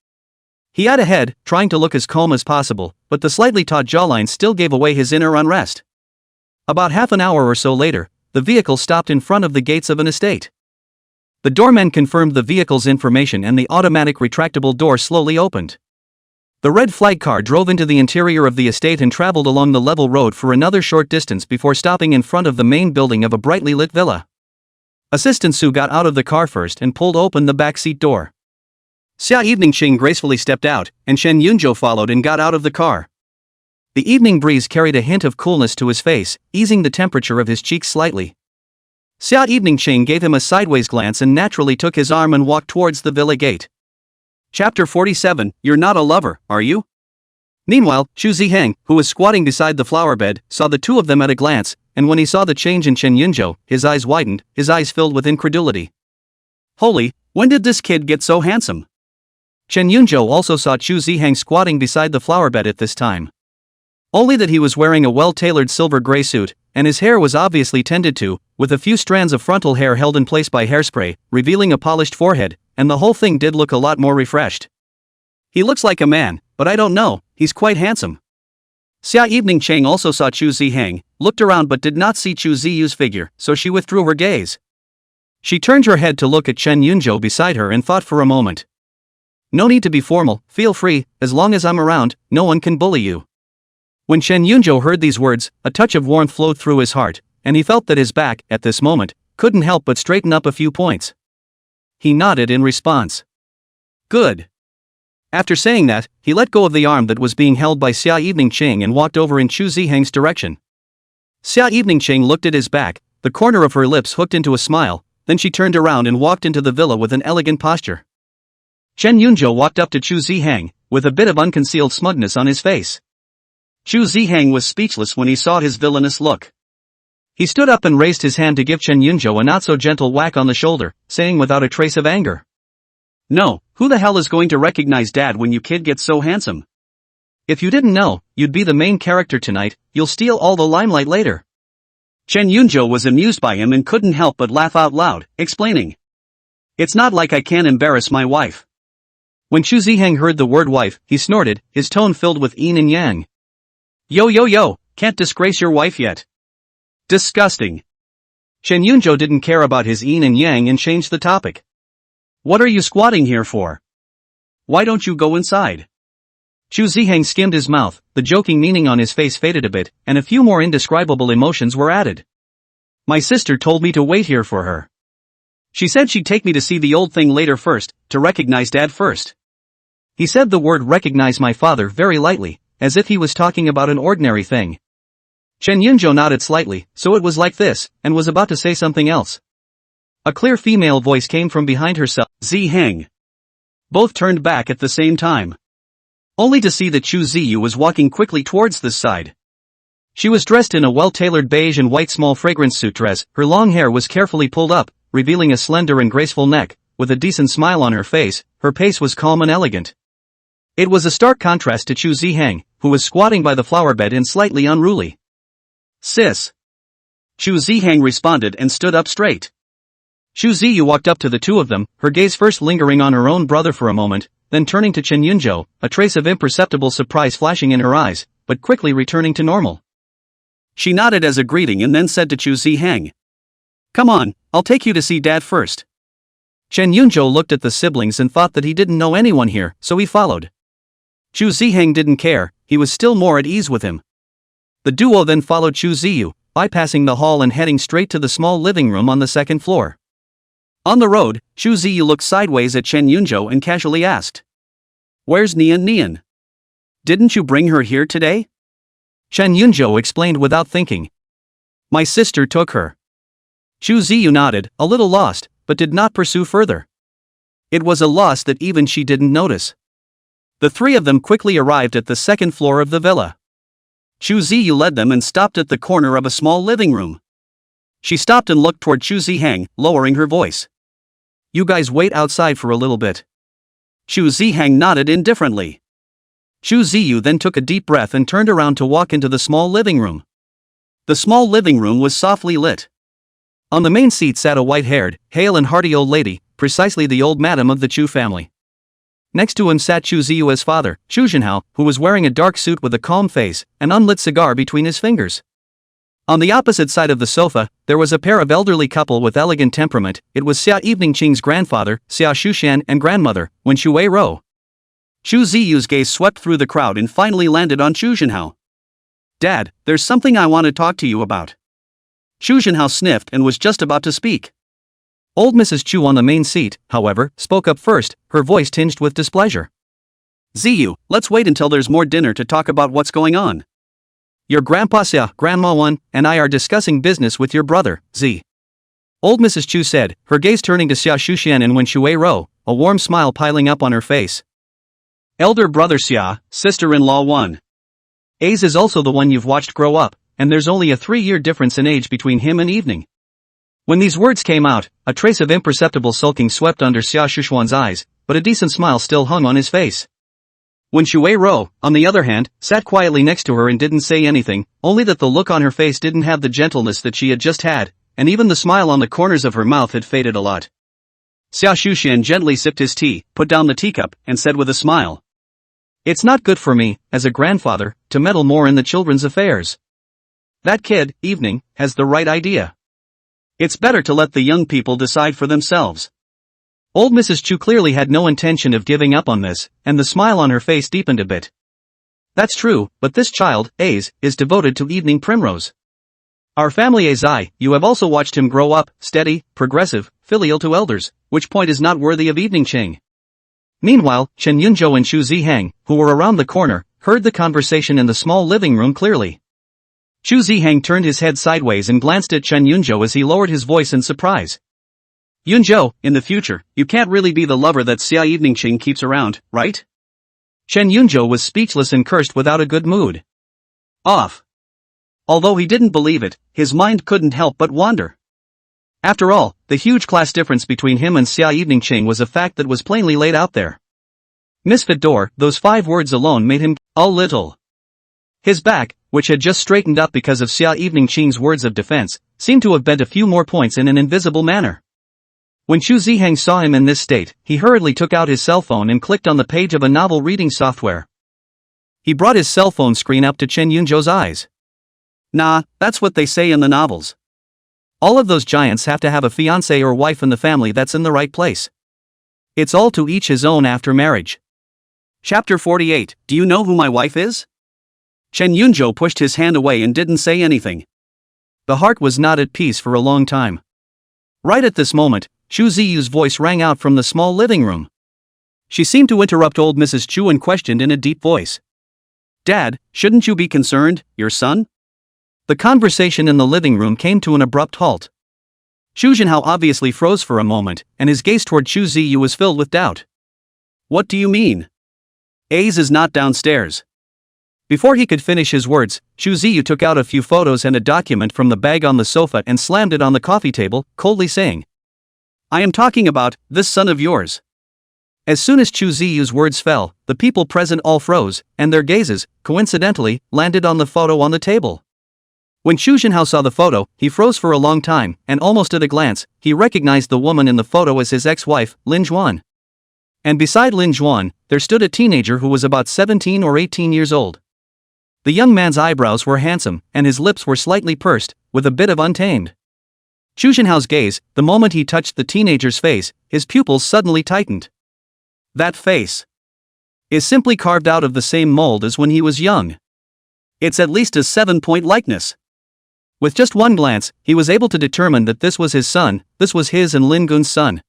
He had ahead, trying to look as calm as possible, but the slightly taut jawline still gave away his inner unrest. About half an hour or so later, the vehicle stopped in front of the gates of an estate. The doorman confirmed the vehicle's information and the automatic retractable door slowly opened. The red flag car drove into the interior of the estate and traveled along the level road for another short distance before stopping in front of the main building of a brightly lit villa. Assistant Su got out of the car first and pulled open the backseat door. Xia Evening Ching gracefully stepped out, and Shen Yunzhou followed and got out of the car. The evening breeze carried a hint of coolness to his face, easing the temperature of his cheeks slightly. Xia Evening Ching gave him a sideways glance and naturally took his arm and walked towards the villa gate. Chapter 47, You're not a lover, are you? Meanwhile, Xu Ziheng, who was squatting beside the flower bed, saw the two of them at a glance, and when he saw the change in Shen Yunzhou, his eyes widened, his eyes filled with incredulity. Holy, when did this kid get so handsome? Shen Yunzhou also saw Xu Ziheng squatting beside the flower bed at this time. Only that he was wearing a well-tailored silver gray suit, and his hair was obviously tended to, with a few strands of frontal hair held in place by hairspray, revealing a polished forehead, and the whole thing did look a lot more refreshed. He looks like a man, but I don't know, he's quite handsome. Xia Evening Cheng also saw Chu Ziheng, looked around but did not see Chu Ziyu's figure, so she withdrew her gaze. She turned her head to look at Shen Yunzhou beside her and thought for a moment. No need to be formal, feel free, as long as I'm around, no one can bully you. When Shen Yunzhou heard these words, a touch of warmth flowed through his heart, and he felt that his back, at this moment, couldn't help but straighten up a few points. He nodded in response. Good. After saying that, he let go of the arm that was being held by Xia Evening Cheng and walked over in Chu Ziheng's direction. Xia Evening Cheng looked at his back, the corner of her lips hooked into a smile, then she turned around and walked into the villa with an elegant posture. Shen Yunzhou walked up to Chu Ziheng, with a bit of unconcealed smugness on his face. Chu Ziheng was speechless when he saw his villainous look. He stood up and raised his hand to give Shen Yunzhou a not-so-gentle whack on the shoulder, saying without a trace of anger. No, who the hell is going to recognize Dad when you kid gets so handsome? If you didn't know, you'd be the main character tonight, you'll steal all the limelight later. Shen Yunzhou was amused by him and couldn't help but laugh out loud, explaining. It's not like I can't embarrass my wife. When Chu Ziheng heard the word wife, he snorted, his tone filled with yin and yang. Yo, can't disgrace your wife yet. Disgusting. Shen Yunzhou didn't care about his yin and yang and changed the topic. What are you squatting here for? Why don't you go inside? Chu Ziheng skimmed his mouth, the joking meaning on his face faded a bit, and a few more indescribable emotions were added. My sister told me to wait here for her. She said she'd take me to see the old thing later first, to recognize Dad first. He said the word recognize my father very lightly, as if he was talking about an ordinary thing. Shen Yunzhou nodded slightly, so it was like this, and was about to say something else. A clear female voice came from behind herself, Ziheng. Both turned back at the same time. Only to see that Chu Ziyu was walking quickly towards this side. She was dressed in a well-tailored beige and white small fragrance suit dress, her long hair was carefully pulled up, revealing a slender and graceful neck, with a decent smile on her face, her pace was calm and elegant. It was a stark contrast to Chu Ziheng, who was squatting by the flower bed and slightly unruly. Sis. Chu Ziheng responded and stood up straight. Chu Ziyu walked up to the two of them, her gaze first lingering on her own brother for a moment, then turning to Shen Yunzhou, a trace of imperceptible surprise flashing in her eyes, but quickly returning to normal. She nodded as a greeting and then said to Chu Ziheng. Come on, I'll take you to see Dad first. Shen Yunzhou looked at the siblings and thought that he didn't know anyone here, so he followed. Chu Ziheng didn't care, he was still more at ease with him. The duo then followed Chu Ziyu, bypassing the hall and heading straight to the small living room on the second floor. On the road, Chu Ziyu looked sideways at Shen Yunzhou and casually asked. Where's Nian? Didn't you bring her here today? Shen Yunzhou explained without thinking. My sister took her. Chu Ziyu nodded, a little lost, but did not pursue further. It was a loss that even she didn't notice. The three of them quickly arrived at the second floor of the villa. Chu Ziyu led them and stopped at the corner of a small living room. She stopped and looked toward Chu Ziheng, lowering her voice. You guys wait outside for a little bit. Chu Ziheng nodded indifferently. Chu Ziyu then took a deep breath and turned around to walk into the small living room. The small living room was softly lit. On the main seat sat a white-haired, hale and hearty old lady, precisely the old madam of the Chu family. Next to him sat Chu Ziyu's father, Chu Zhenhao, who was wearing a dark suit with a calm face, an unlit cigar between his fingers. On the opposite side of the sofa, there was a pair of elderly couple with elegant temperament. It was Xia Evening Qing's grandfather, Xia Shushan, and grandmother, Wen Shui Rou. Chu Ziyu's gaze swept through the crowd and finally landed on Chu Zhenhao. Dad, there's something I want to talk to you about. Chu Zhenhao sniffed and was just about to speak. Old Mrs. Chu on the main seat, however, spoke up first, her voice tinged with displeasure. Ziyu, let's wait until there's more dinner to talk about what's going on. Your grandpa Xia, grandma Wan, and I are discussing business with your brother, Z. Old Mrs. Chu said, her gaze turning to Xia Shuxian and Wen Shuai-ro, a warm smile piling up on her face. Elder brother Xia, sister-in-law Wan. Ace is also the one you've watched grow up, and there's only a 3-year difference in age between him and Evening. When these words came out, a trace of imperceptible sulking swept under Xia Shuxuan's eyes, but a decent smile still hung on his face. When Shuai-ro, on the other hand, sat quietly next to her and didn't say anything, only that the look on her face didn't have the gentleness that she had just had, and even the smile on the corners of her mouth had faded a lot. Xia Shuxian gently sipped his tea, put down the teacup, and said with a smile. It's not good for me, as a grandfather, to meddle more in the children's affairs. That kid, Evening, has the right idea. It's better to let the young people decide for themselves. Old Mrs. Chu clearly had no intention of giving up on this, and the smile on her face deepened a bit. That's true, but this child, Ace, is devoted to Evening Primrose. Our family Azai, you have also watched him grow up, steady, progressive, filial to elders, which point is not worthy of Evening Ching. Meanwhile, Chen Yunzhou and Xu Zihang, who were around the corner, heard the conversation in the small living room clearly. Xu Zihang turned his head sideways and glanced at Chen Yunzhou as he lowered his voice in surprise. Yunzhou, in the future, you can't really be the lover that Xia Evening Ching keeps around, right? Chen Yunzhou was speechless and cursed without a good mood. Off. Although he didn't believe it, his mind couldn't help but wander. After all, the huge class difference between him and Xia Evening Ching was a fact that was plainly laid out there. Misfit door, those 5 words alone made him a little. His back, which had just straightened up because of Xia Evening Ching's words of defense, seemed to have bent a few more points in an invisible manner. When Xu Zihang saw him in this state, he hurriedly took out his cell phone and clicked on the page of a novel reading software. He brought his cell phone screen up to Chen Yunzhou's eyes. Nah, that's what they say in the novels. All of those giants have to have a fiancé or wife in the family that's in the right place. It's all to each his own after marriage. Chapter 48, Do you know who my wife is? Chen Yunzhou pushed his hand away and didn't say anything. The heart was not at peace for a long time. Right at this moment, Xu Ziyu's voice rang out from the small living room. She seemed to interrupt old Mrs. Chu and questioned in a deep voice. Dad, shouldn't you be concerned, your son? The conversation in the living room came to an abrupt halt. Xu Zhenhao obviously froze for a moment, and his gaze toward Xu Ziyu was filled with doubt. What do you mean? Ace is not downstairs. Before he could finish his words, Xu Ziyu took out a few photos and a document from the bag on the sofa and slammed it on the coffee table, coldly saying, I am talking about this son of yours. As soon as Xu Ziyu's words fell, the people present all froze, and their gazes, coincidentally, landed on the photo on the table. When Xu Zhenhao saw the photo, he froze for a long time, and almost at a glance, he recognized the woman in the photo as his ex-wife, Lin Zhuan. And beside Lin Zhuan, there stood a teenager who was about 17 or 18 years old. The young man's eyebrows were handsome, and his lips were slightly pursed, with a bit of untamed. Xu Zhenhao's gaze, the moment he touched the teenager's face, his pupils suddenly tightened. That face is simply carved out of the same mold as when he was young. It's at least a 7-point likeness. With just one glance, he was able to determine that this was his son, this was his and Lin Gun's son.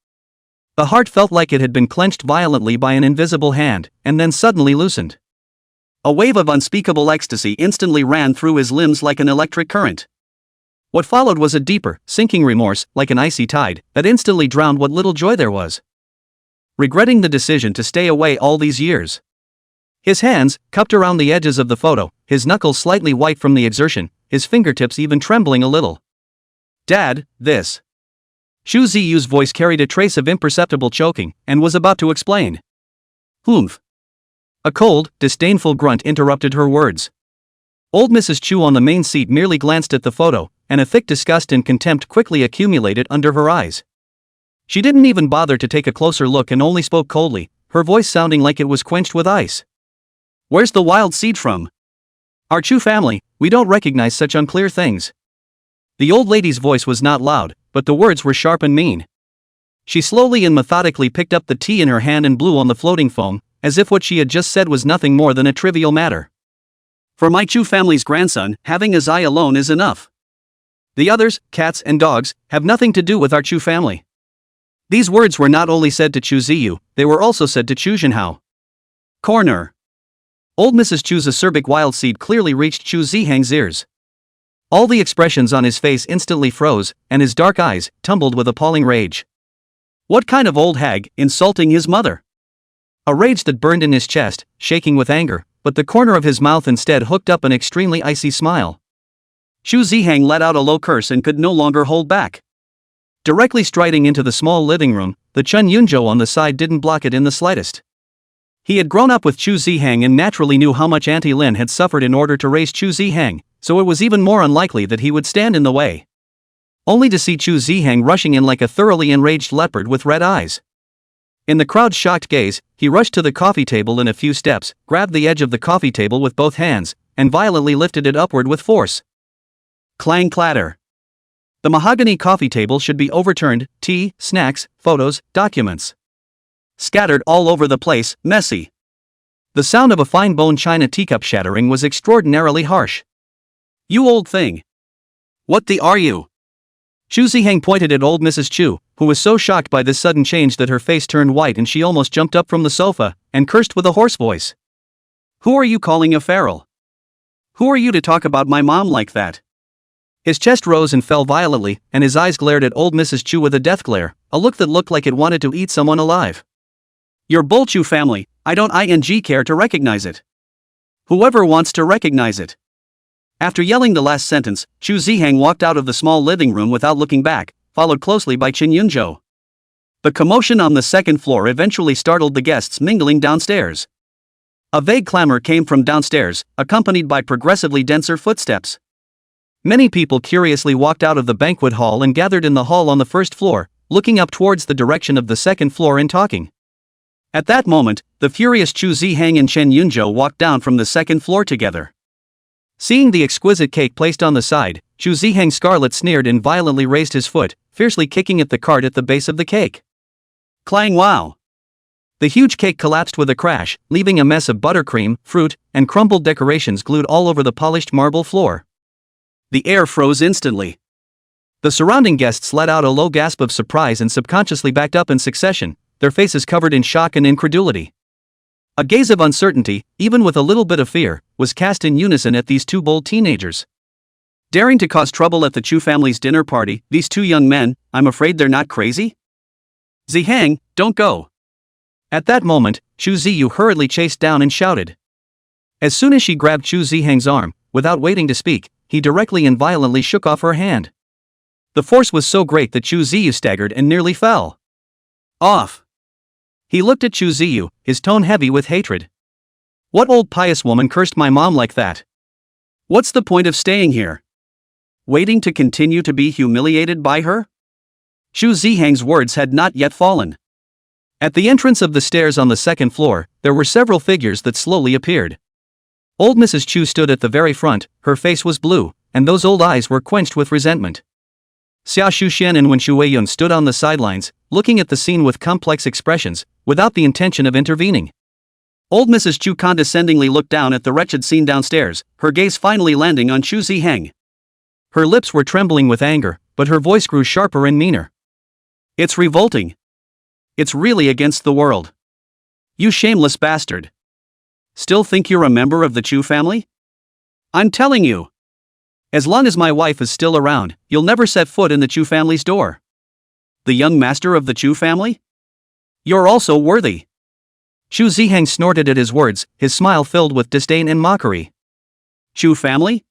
The heart felt like it had been clenched violently by an invisible hand, and then suddenly loosened. A wave of unspeakable ecstasy instantly ran through his limbs like an electric current. What followed was a deeper, sinking remorse, like an icy tide, that instantly drowned what little joy there was. Regretting the decision to stay away all these years. His hands, cupped around the edges of the photo, his knuckles slightly white from the exertion, his fingertips even trembling a little. Dad, this. Xu Ziyu's voice carried a trace of imperceptible choking, and was about to explain. Humph. A cold, disdainful grunt interrupted her words. Old Mrs. Chu on the main seat merely glanced at the photo, and a thick disgust and contempt quickly accumulated under her eyes. She didn't even bother to take a closer look and only spoke coldly, her voice sounding like it was quenched with ice. Where's the wild seed from? Our Chu family, we don't recognize such unclear things. The old lady's voice was not loud, but the words were sharp and mean. She slowly and methodically picked up the tea in her hand and blew on the floating foam, as if what she had just said was nothing more than a trivial matter. For my Chu family's grandson, having his eye alone is enough. The others, cats and dogs, have nothing to do with our Chu family. These words were not only said to Chu Ziyu, they were also said to Chu Zhenhao. Corner. Old Mrs. Chu's acerbic wild seed clearly reached Chu Zihang's ears. All the expressions on his face instantly froze, and his dark eyes tumbled with appalling rage. What kind of old hag, insulting his mother? A rage that burned in his chest, shaking with anger, but the corner of his mouth instead hooked up an extremely icy smile. Chu Zihang let out a low curse and could no longer hold back. Directly striding into the small living room, the Chun Yunzhou on the side didn't block it in the slightest. He had grown up with Chu Zihang and naturally knew how much Auntie Lin had suffered in order to raise Chu Zihang, so it was even more unlikely that he would stand in the way. Only to see Chu Zihang rushing in like a thoroughly enraged leopard with red eyes. In the crowd's shocked gaze, he rushed to the coffee table in a few steps, grabbed the edge of the coffee table with both hands, and violently lifted it upward with force. Clang clatter. The mahogany coffee table should be overturned, tea, snacks, photos, documents scattered all over the place, messy. The sound of a fine bone china teacup shattering was extraordinarily harsh. You old thing. What the are you? Chu Zihang pointed at old Mrs. Chu, who was so shocked by this sudden change that her face turned white and she almost jumped up from the sofa, and cursed with a hoarse voice. Who are you calling a feral? Who are you to talk about my mom like that? His chest rose and fell violently, and his eyes glared at old Mrs. Chu with a death glare, a look that looked like it wanted to eat someone alive. Your Bull Chu family, I don't care to recognize it. Whoever wants to recognize it. After yelling the last sentence, Chu Zihang walked out of the small living room without looking back, followed closely by Qin Yunzhou. The commotion on the second floor eventually startled the guests mingling downstairs. A vague clamor came from downstairs, accompanied by progressively denser footsteps. Many people curiously walked out of the banquet hall and gathered in the hall on the first floor, looking up towards the direction of the second floor and talking. At that moment, the furious Chu Zihang and Chen Yunzhou walked down from the second floor together. Seeing the exquisite cake placed on the side, Chu Zihang scarlet sneered and violently raised his foot, fiercely kicking at the card at the base of the cake. Clang wow! The huge cake collapsed with a crash, leaving a mess of buttercream, fruit, and crumbled decorations glued all over the polished marble floor. The air froze instantly. The surrounding guests let out a low gasp of surprise and subconsciously backed up in succession, their faces covered in shock and incredulity. A gaze of uncertainty, even with a little bit of fear, was cast in unison at these two bold teenagers. Daring to cause trouble at the Chu family's dinner party, these two young men, I'm afraid they're not crazy? Zihang, don't go. At that moment, Chu Ziyu hurriedly chased down and shouted. As soon as she grabbed Chu Zihang's arm, without waiting to speak, he directly and violently shook off her hand. The force was so great that Chu Ziyu staggered and nearly fell. Off. He looked at Chu Ziyu, his tone heavy with hatred. What old pious woman cursed my mom like that? What's the point of staying here? Waiting to continue to be humiliated by her? Chu Zihang's words had not yet fallen. At the entrance of the stairs on the second floor, there were several figures that slowly appeared. Old Mrs. Chu stood at the very front, her face was blue, and those old eyes were quenched with resentment. Xia Shuxian and Wen Shuiyun stood on the sidelines, looking at the scene with complex expressions, without the intention of intervening. Old Mrs. Chu condescendingly looked down at the wretched scene downstairs, her gaze finally landing on Chu Zihang. Her lips were trembling with anger, but her voice grew sharper and meaner. It's revolting. It's really against the world. You shameless bastard. Still think you're a member of the Chu family? I'm telling you. As long as my wife is still around, you'll never set foot in the Chu family's door. The young master of the Chu family? You're also worthy. Chu Zihang snorted at his words, his smile filled with disdain and mockery. Chu family?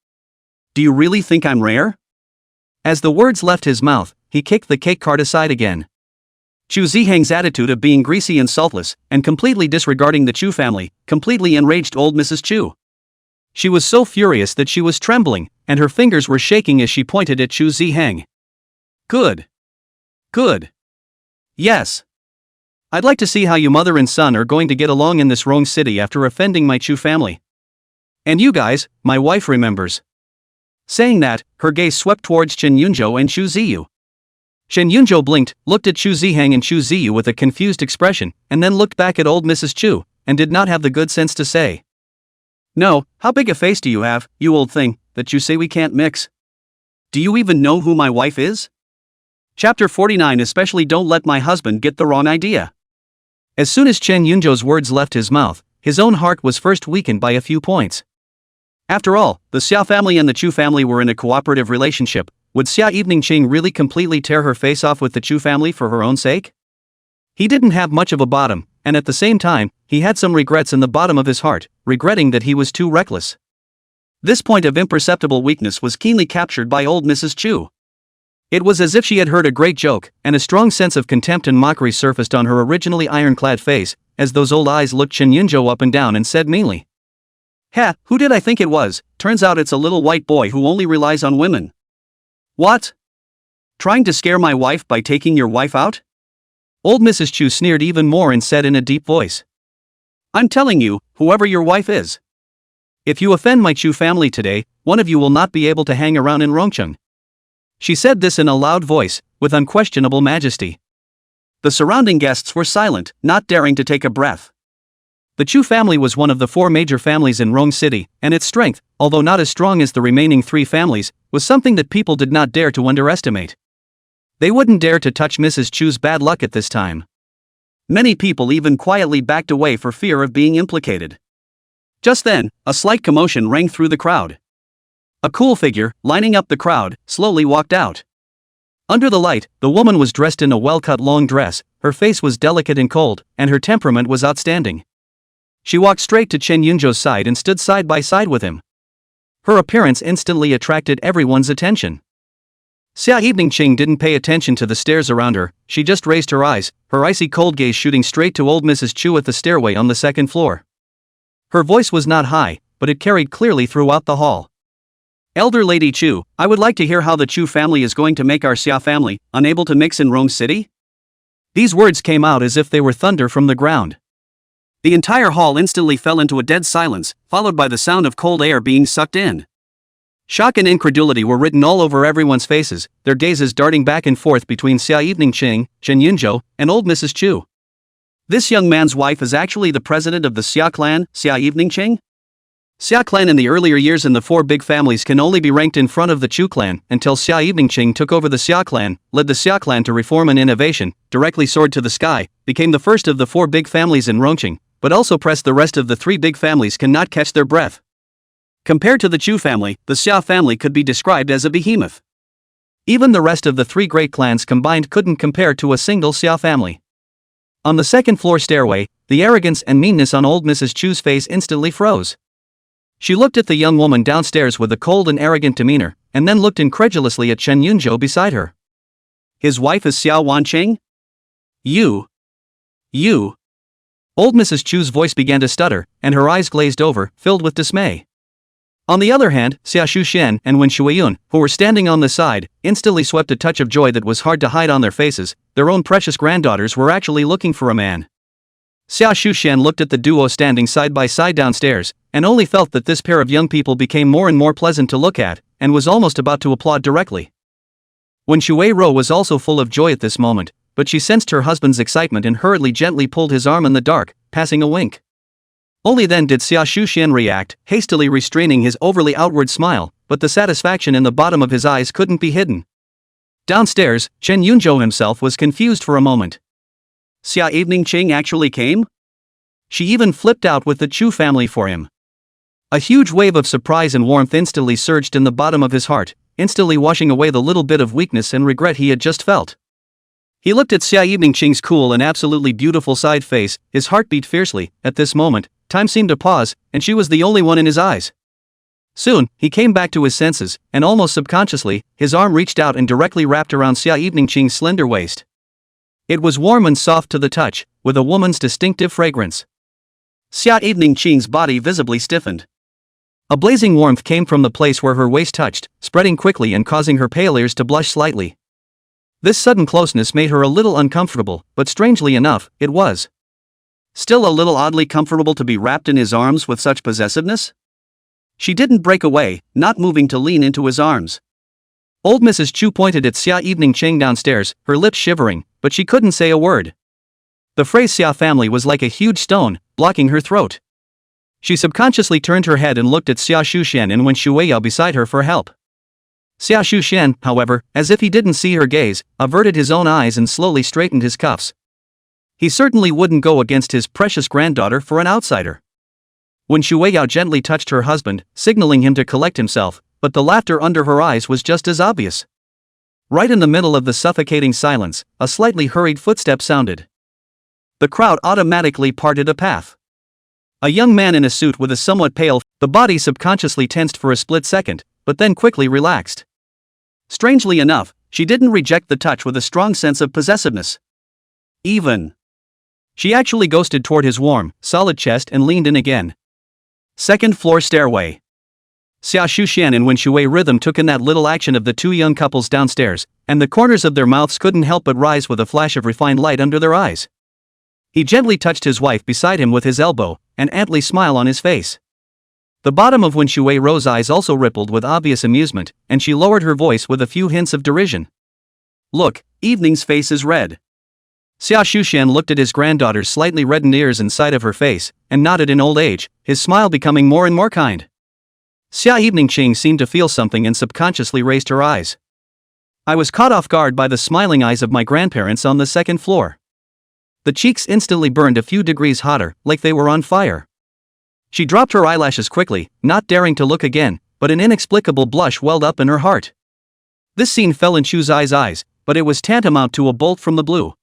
Do you really think I'm rare? As the words left his mouth, he kicked the cake card aside again. Chu Zihang's attitude of being greasy and saltless, and completely disregarding the Chu family, completely enraged old Mrs. Chu. She was so furious that she was trembling, and her fingers were shaking as she pointed at Chu Zihang. Good. Good. Yes. I'd like to see how you mother and son are going to get along in this wrong city after offending my Chu family. And you guys, my wife remembers. Saying that, her gaze swept towards Chen Yunzhou and Chu Ziyu. Chen Yunzhou blinked, looked at Chu Zihang and Chu Ziyu with a confused expression, and then looked back at old Mrs. Chu, and did not have the good sense to say. No, how big a face do you have, you old thing, that you say we can't mix? Do you even know who my wife is? Chapter 49. Especially don't let my husband get the wrong idea. As soon as Chen Yunzhou's words left his mouth, his own heart was first weakened by a few points. After all, the Xia family and the Chu family were in a cooperative relationship. Would Xia Eveningqing really completely tear her face off with the Chu family for her own sake? He didn't have much of a bottom, and at the same time, he had some regrets in the bottom of his heart, regretting that he was too reckless. This point of imperceptible weakness was keenly captured by old Mrs. Chu. It was as if she had heard a great joke, and a strong sense of contempt and mockery surfaced on her originally ironclad face, as those old eyes looked Chen Yunzhou up and down and said meanly, "Ha, who did I think it was? Turns out it's a little white boy who only relies on women." "What? Trying to scare my wife by taking your wife out?" Old Mrs. Chu sneered even more and said in a deep voice, "I'm telling you, whoever your wife is. If you offend my Chu family today, one of you will not be able to hang around in Rongcheng." She said this in a loud voice, with unquestionable majesty. The surrounding guests were silent, not daring to take a breath. The Chu family was one of the four major families in Rong City, and its strength, although not as strong as the remaining three families, was something that people did not dare to underestimate. They wouldn't dare to touch Mrs. Chu's bad luck at this time. Many people even quietly backed away for fear of being implicated. Just then, a slight commotion rang through the crowd. A cool figure, lining up the crowd, slowly walked out. Under the light, the woman was dressed in a well-cut long dress, her face was delicate and cold, and her temperament was outstanding. She walked straight to Chen Yunzhou's side and stood side by side with him. Her appearance instantly attracted everyone's attention. Xia Eveningqing didn't pay attention to the stares around her, she just raised her eyes, her icy cold gaze shooting straight to old Mrs. Chu at the stairway on the second floor. Her voice was not high, but it carried clearly throughout the hall. "Elder Lady Chu, I would like to hear how the Chu family is going to make our Xia family unable to mix in Rong City?" These words came out as if they were thunder from the ground. The entire hall instantly fell into a dead silence, followed by the sound of cold air being sucked in. Shock and incredulity were written all over everyone's faces, their gazes darting back and forth between Xia Eveningqing, Chen Yunzhou, and old Mrs. Chu. This young man's wife is actually the president of the Xia clan, Xia Eveningqing? Xia clan in the earlier years in the four big families can only be ranked in front of the Chu clan until Xia Eveningqing took over the Xia clan, led the Xia clan to reform and innovation, directly soared to the sky, became the first of the four big families in Rongcheng, but also pressed the rest of the three big families cannot catch their breath. Compared to the Chu family, the Xia family could be described as a behemoth. Even the rest of the three great clans combined couldn't compare to a single Xia family. On the second floor stairway, the arrogance and meanness on old Mrs. Chu's face instantly froze. She looked at the young woman downstairs with a cold and arrogant demeanor, and then looked incredulously at Chen Yunzhou beside her. "His wife is Xia Wanqing? You. Old Mrs. Chu's voice began to stutter, and her eyes glazed over, filled with dismay. On the other hand, Xia Shuxian and Wen Shuiyun, who were standing on the side, instantly swept a touch of joy that was hard to hide on their faces. Their own precious granddaughters were actually looking for a man. Xia Shuxian looked at the duo standing side by side downstairs, and only felt that this pair of young people became more and more pleasant to look at, and was almost about to applaud directly. Wen Shuiru was also full of joy at this moment, but she sensed her husband's excitement and hurriedly gently pulled his arm in the dark, passing a wink. Only then did Xia Shuxian react, hastily restraining his overly outward smile, but the satisfaction in the bottom of his eyes couldn't be hidden. Downstairs, Chen Yunzhou himself was confused for a moment. Xia Eveningqing actually came? She even flipped out with the Chu family for him. A huge wave of surprise and warmth instantly surged in the bottom of his heart, instantly washing away the little bit of weakness and regret he had just felt. He looked at Xia Eveningqing's cool and absolutely beautiful side face, his heart beat fiercely. At this moment, time seemed to pause, and she was the only one in his eyes. Soon, he came back to his senses, and almost subconsciously, his arm reached out and directly wrapped around Xia Eveningqing's slender waist. It was warm and soft to the touch, with a woman's distinctive fragrance. Xia Eveningqing's body visibly stiffened. A blazing warmth came from the place where her waist touched, spreading quickly and causing her pale ears to blush slightly. This sudden closeness made her a little uncomfortable, but strangely enough, it was still a little oddly comfortable to be wrapped in his arms with such possessiveness. She didn't break away, not moving to lean into his arms. Old Mrs. Chu pointed at Xia Eveningqing downstairs, her lips shivering, but she couldn't say a word. The phrase Xia family was like a huge stone, blocking her throat. She subconsciously turned her head and looked at Xia Shuxian and Wen Shuiyao beside her for help. Xia Shuxian, however, as if he didn't see her gaze, averted his own eyes and slowly straightened his cuffs. He certainly wouldn't go against his precious granddaughter for an outsider. Wen Shuiyao gently touched her husband, signaling him to collect himself, but the laughter under her eyes was just as obvious. Right in the middle of the suffocating silence, a slightly hurried footstep sounded. The crowd automatically parted a path. A young man in a suit with a somewhat pale, the body subconsciously tensed for a split second, but then quickly relaxed. Strangely enough, she didn't reject the touch with a strong sense of possessiveness. She actually ghosted toward his warm, solid chest and leaned in again. Second floor stairway. Xia Shuxian and Wen Shui rhythm took in that little action of the two young couples downstairs, and the corners of their mouths couldn't help but rise with a flash of refined light under their eyes. He gently touched his wife beside him with his elbow, an antly smile on his face. The bottom of Wen Shui Ro's eyes also rippled with obvious amusement, and she lowered her voice with a few hints of derision. Look, Evening's face is red. Xia Shuxian looked at his granddaughter's slightly reddened ears and side of her face, and nodded in old age, his smile becoming more and more kind. Xia Evening Qing seemed to feel something and subconsciously raised her eyes. I was caught off guard by the smiling eyes of my grandparents on the second floor. The cheeks instantly burned a few degrees hotter, like they were on fire. She dropped her eyelashes quickly, not daring to look again, but an inexplicable blush welled up in her heart. This scene fell in Chu Zai's eyes, but it was tantamount to a bolt from the blue.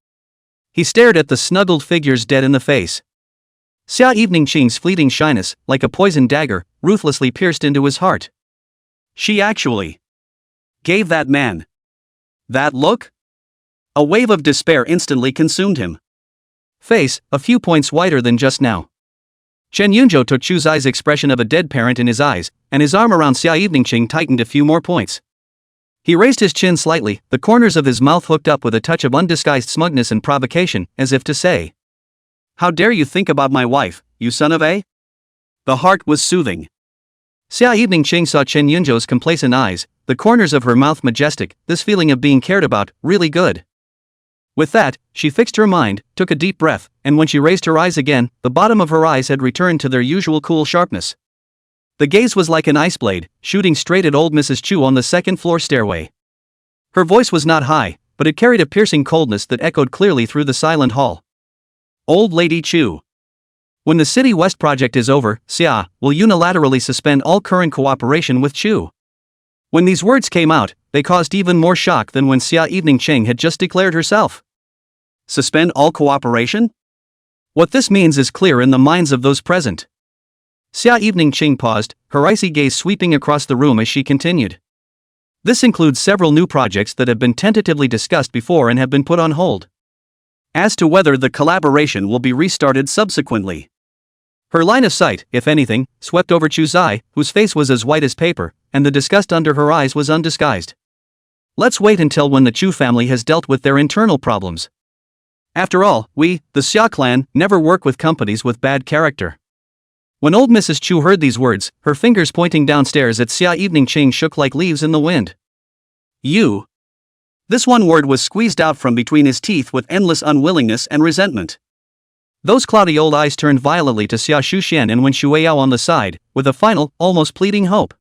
He stared at the snuggled figures dead in the face. Xia Evening Qing's fleeting shyness, like a poisoned dagger, ruthlessly pierced into his heart. She actually gave that man that look? A wave of despair instantly consumed him. Face, a few points whiter than just now. Chen Yunzhou took Chu Zai's expression of a dead parent in his eyes, and his arm around Xia Evening Qing tightened a few more points. He raised his chin slightly, the corners of his mouth hooked up with a touch of undisguised smugness and provocation, as if to say, "How dare you think about my wife, you son of a?" The heart was soothing. Xia Evening Qing saw Chen Yunzhou's complacent eyes, the corners of her mouth majestic, this feeling of being cared about, really good. With that, she fixed her mind, took a deep breath, and when she raised her eyes again, the bottom of her eyes had returned to their usual cool sharpness. The gaze was like an ice blade, shooting straight at old Mrs. Chu on the second floor stairway. Her voice was not high, but it carried a piercing coldness that echoed clearly through the silent hall. Old Lady Chu. When the City West project is over, Xia will unilaterally suspend all current cooperation with Chu. When these words came out, they caused even more shock than when Xia Evening Qing had just declared herself. Suspend all cooperation? What this means is clear in the minds of those present. Xia Evening Qing paused, her icy gaze sweeping across the room as she continued. This includes several new projects that have been tentatively discussed before and have been put on hold. As to whether the collaboration will be restarted subsequently. Her line of sight, if anything, swept over Chu Zai, whose face was as white as paper, and the disgust under her eyes was undisguised. Let's wait until when the Chu family has dealt with their internal problems. After all, we, the Xia clan, never work with companies with bad character. When old Mrs. Chu heard these words, her fingers pointing downstairs at Xia Evening Qing shook like leaves in the wind. You. This one word was squeezed out from between his teeth with endless unwillingness and resentment. Those cloudy old eyes turned violently to Xia Shuxian and Wen Shuiyao on the side, with a final, almost pleading hope.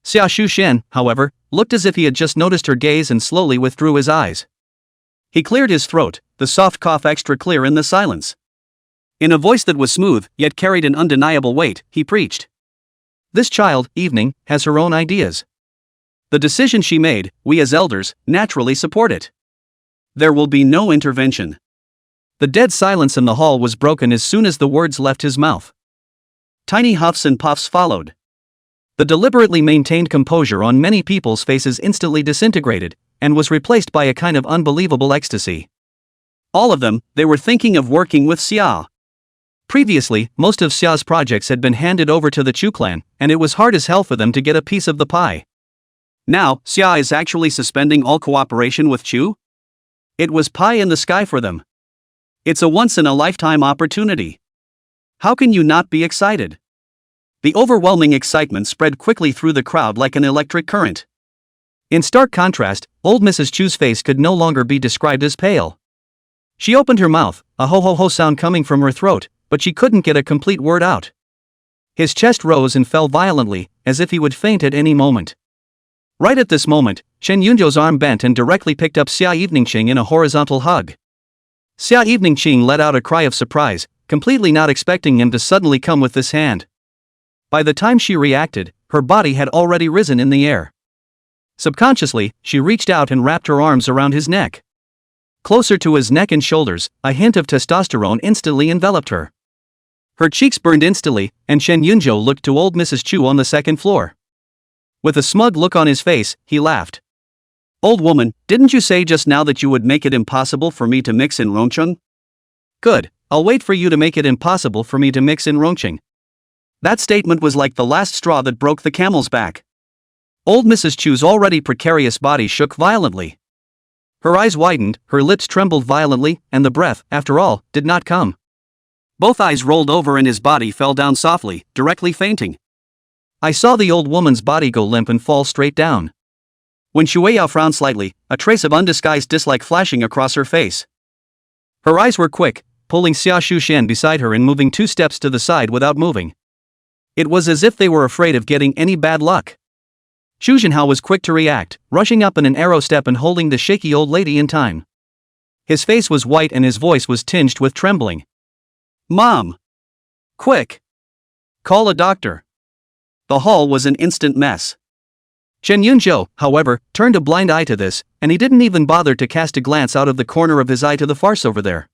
Xia Shuxian, however, looked as if he had just noticed her gaze and slowly withdrew his eyes. He cleared his throat, the soft cough extra clear in the silence. In a voice that was smooth, yet carried an undeniable weight, he preached. This child, Evening, has her own ideas. The decision she made, we as elders, naturally support it. There will be no intervention. The dead silence in the hall was broken as soon as the words left his mouth. Tiny huffs and puffs followed. The deliberately maintained composure on many people's faces instantly disintegrated, and was replaced by a kind of unbelievable ecstasy. All of them, they were thinking of working with Xia. Previously, most of Xia's projects had been handed over to the Chu clan, and it was hard as hell for them to get a piece of the pie. Now, Xia is actually suspending all cooperation with Chu? It was pie in the sky for them. It's a once-in-a-lifetime opportunity. How can you not be excited? The overwhelming excitement spread quickly through the crowd like an electric current. In stark contrast, old Mrs. Chu's face could no longer be described as pale. She opened her mouth, a ho-ho-ho sound coming from her throat, but she couldn't get a complete word out. His chest rose and fell violently, as if he would faint at any moment. Right at this moment, Chen Yunzhou's arm bent and directly picked up Xia Eveningqing in a horizontal hug. Xia Eveningqing let out a cry of surprise, completely not expecting him to suddenly come with this hand. By the time she reacted, her body had already risen in the air. Subconsciously, she reached out and wrapped her arms around his neck. Closer to his neck and shoulders, a hint of testosterone instantly enveloped her. Her cheeks burned instantly, and Chen Yunzhou looked to old Mrs. Chu on the second floor. With a smug look on his face, he laughed. "Old woman, didn't you say just now that you would make it impossible for me to mix in Rongcheng? Good, I'll wait for you to make it impossible for me to mix in Rongcheng." That statement was like the last straw that broke the camel's back. Old Mrs. Chu's already precarious body shook violently. Her eyes widened, her lips trembled violently, and the breath, after all, did not come. Both eyes rolled over and his body fell down softly, directly fainting. I saw the old woman's body go limp and fall straight down. When Shueya frowned slightly, a trace of undisguised dislike flashing across her face. Her eyes were quick, pulling Xia Shushan beside her and moving 2 steps to the side without moving. It was as if they were afraid of getting any bad luck. Xu Zhenhao was quick to react, rushing up in an arrow step and holding the shaky old lady in time. His face was white and his voice was tinged with trembling. "Mom! Quick! Call a doctor!" The hall was an instant mess. Chen Yunzhou, however, turned a blind eye to this, and he didn't even bother to cast a glance out of the corner of his eye to the farce over there.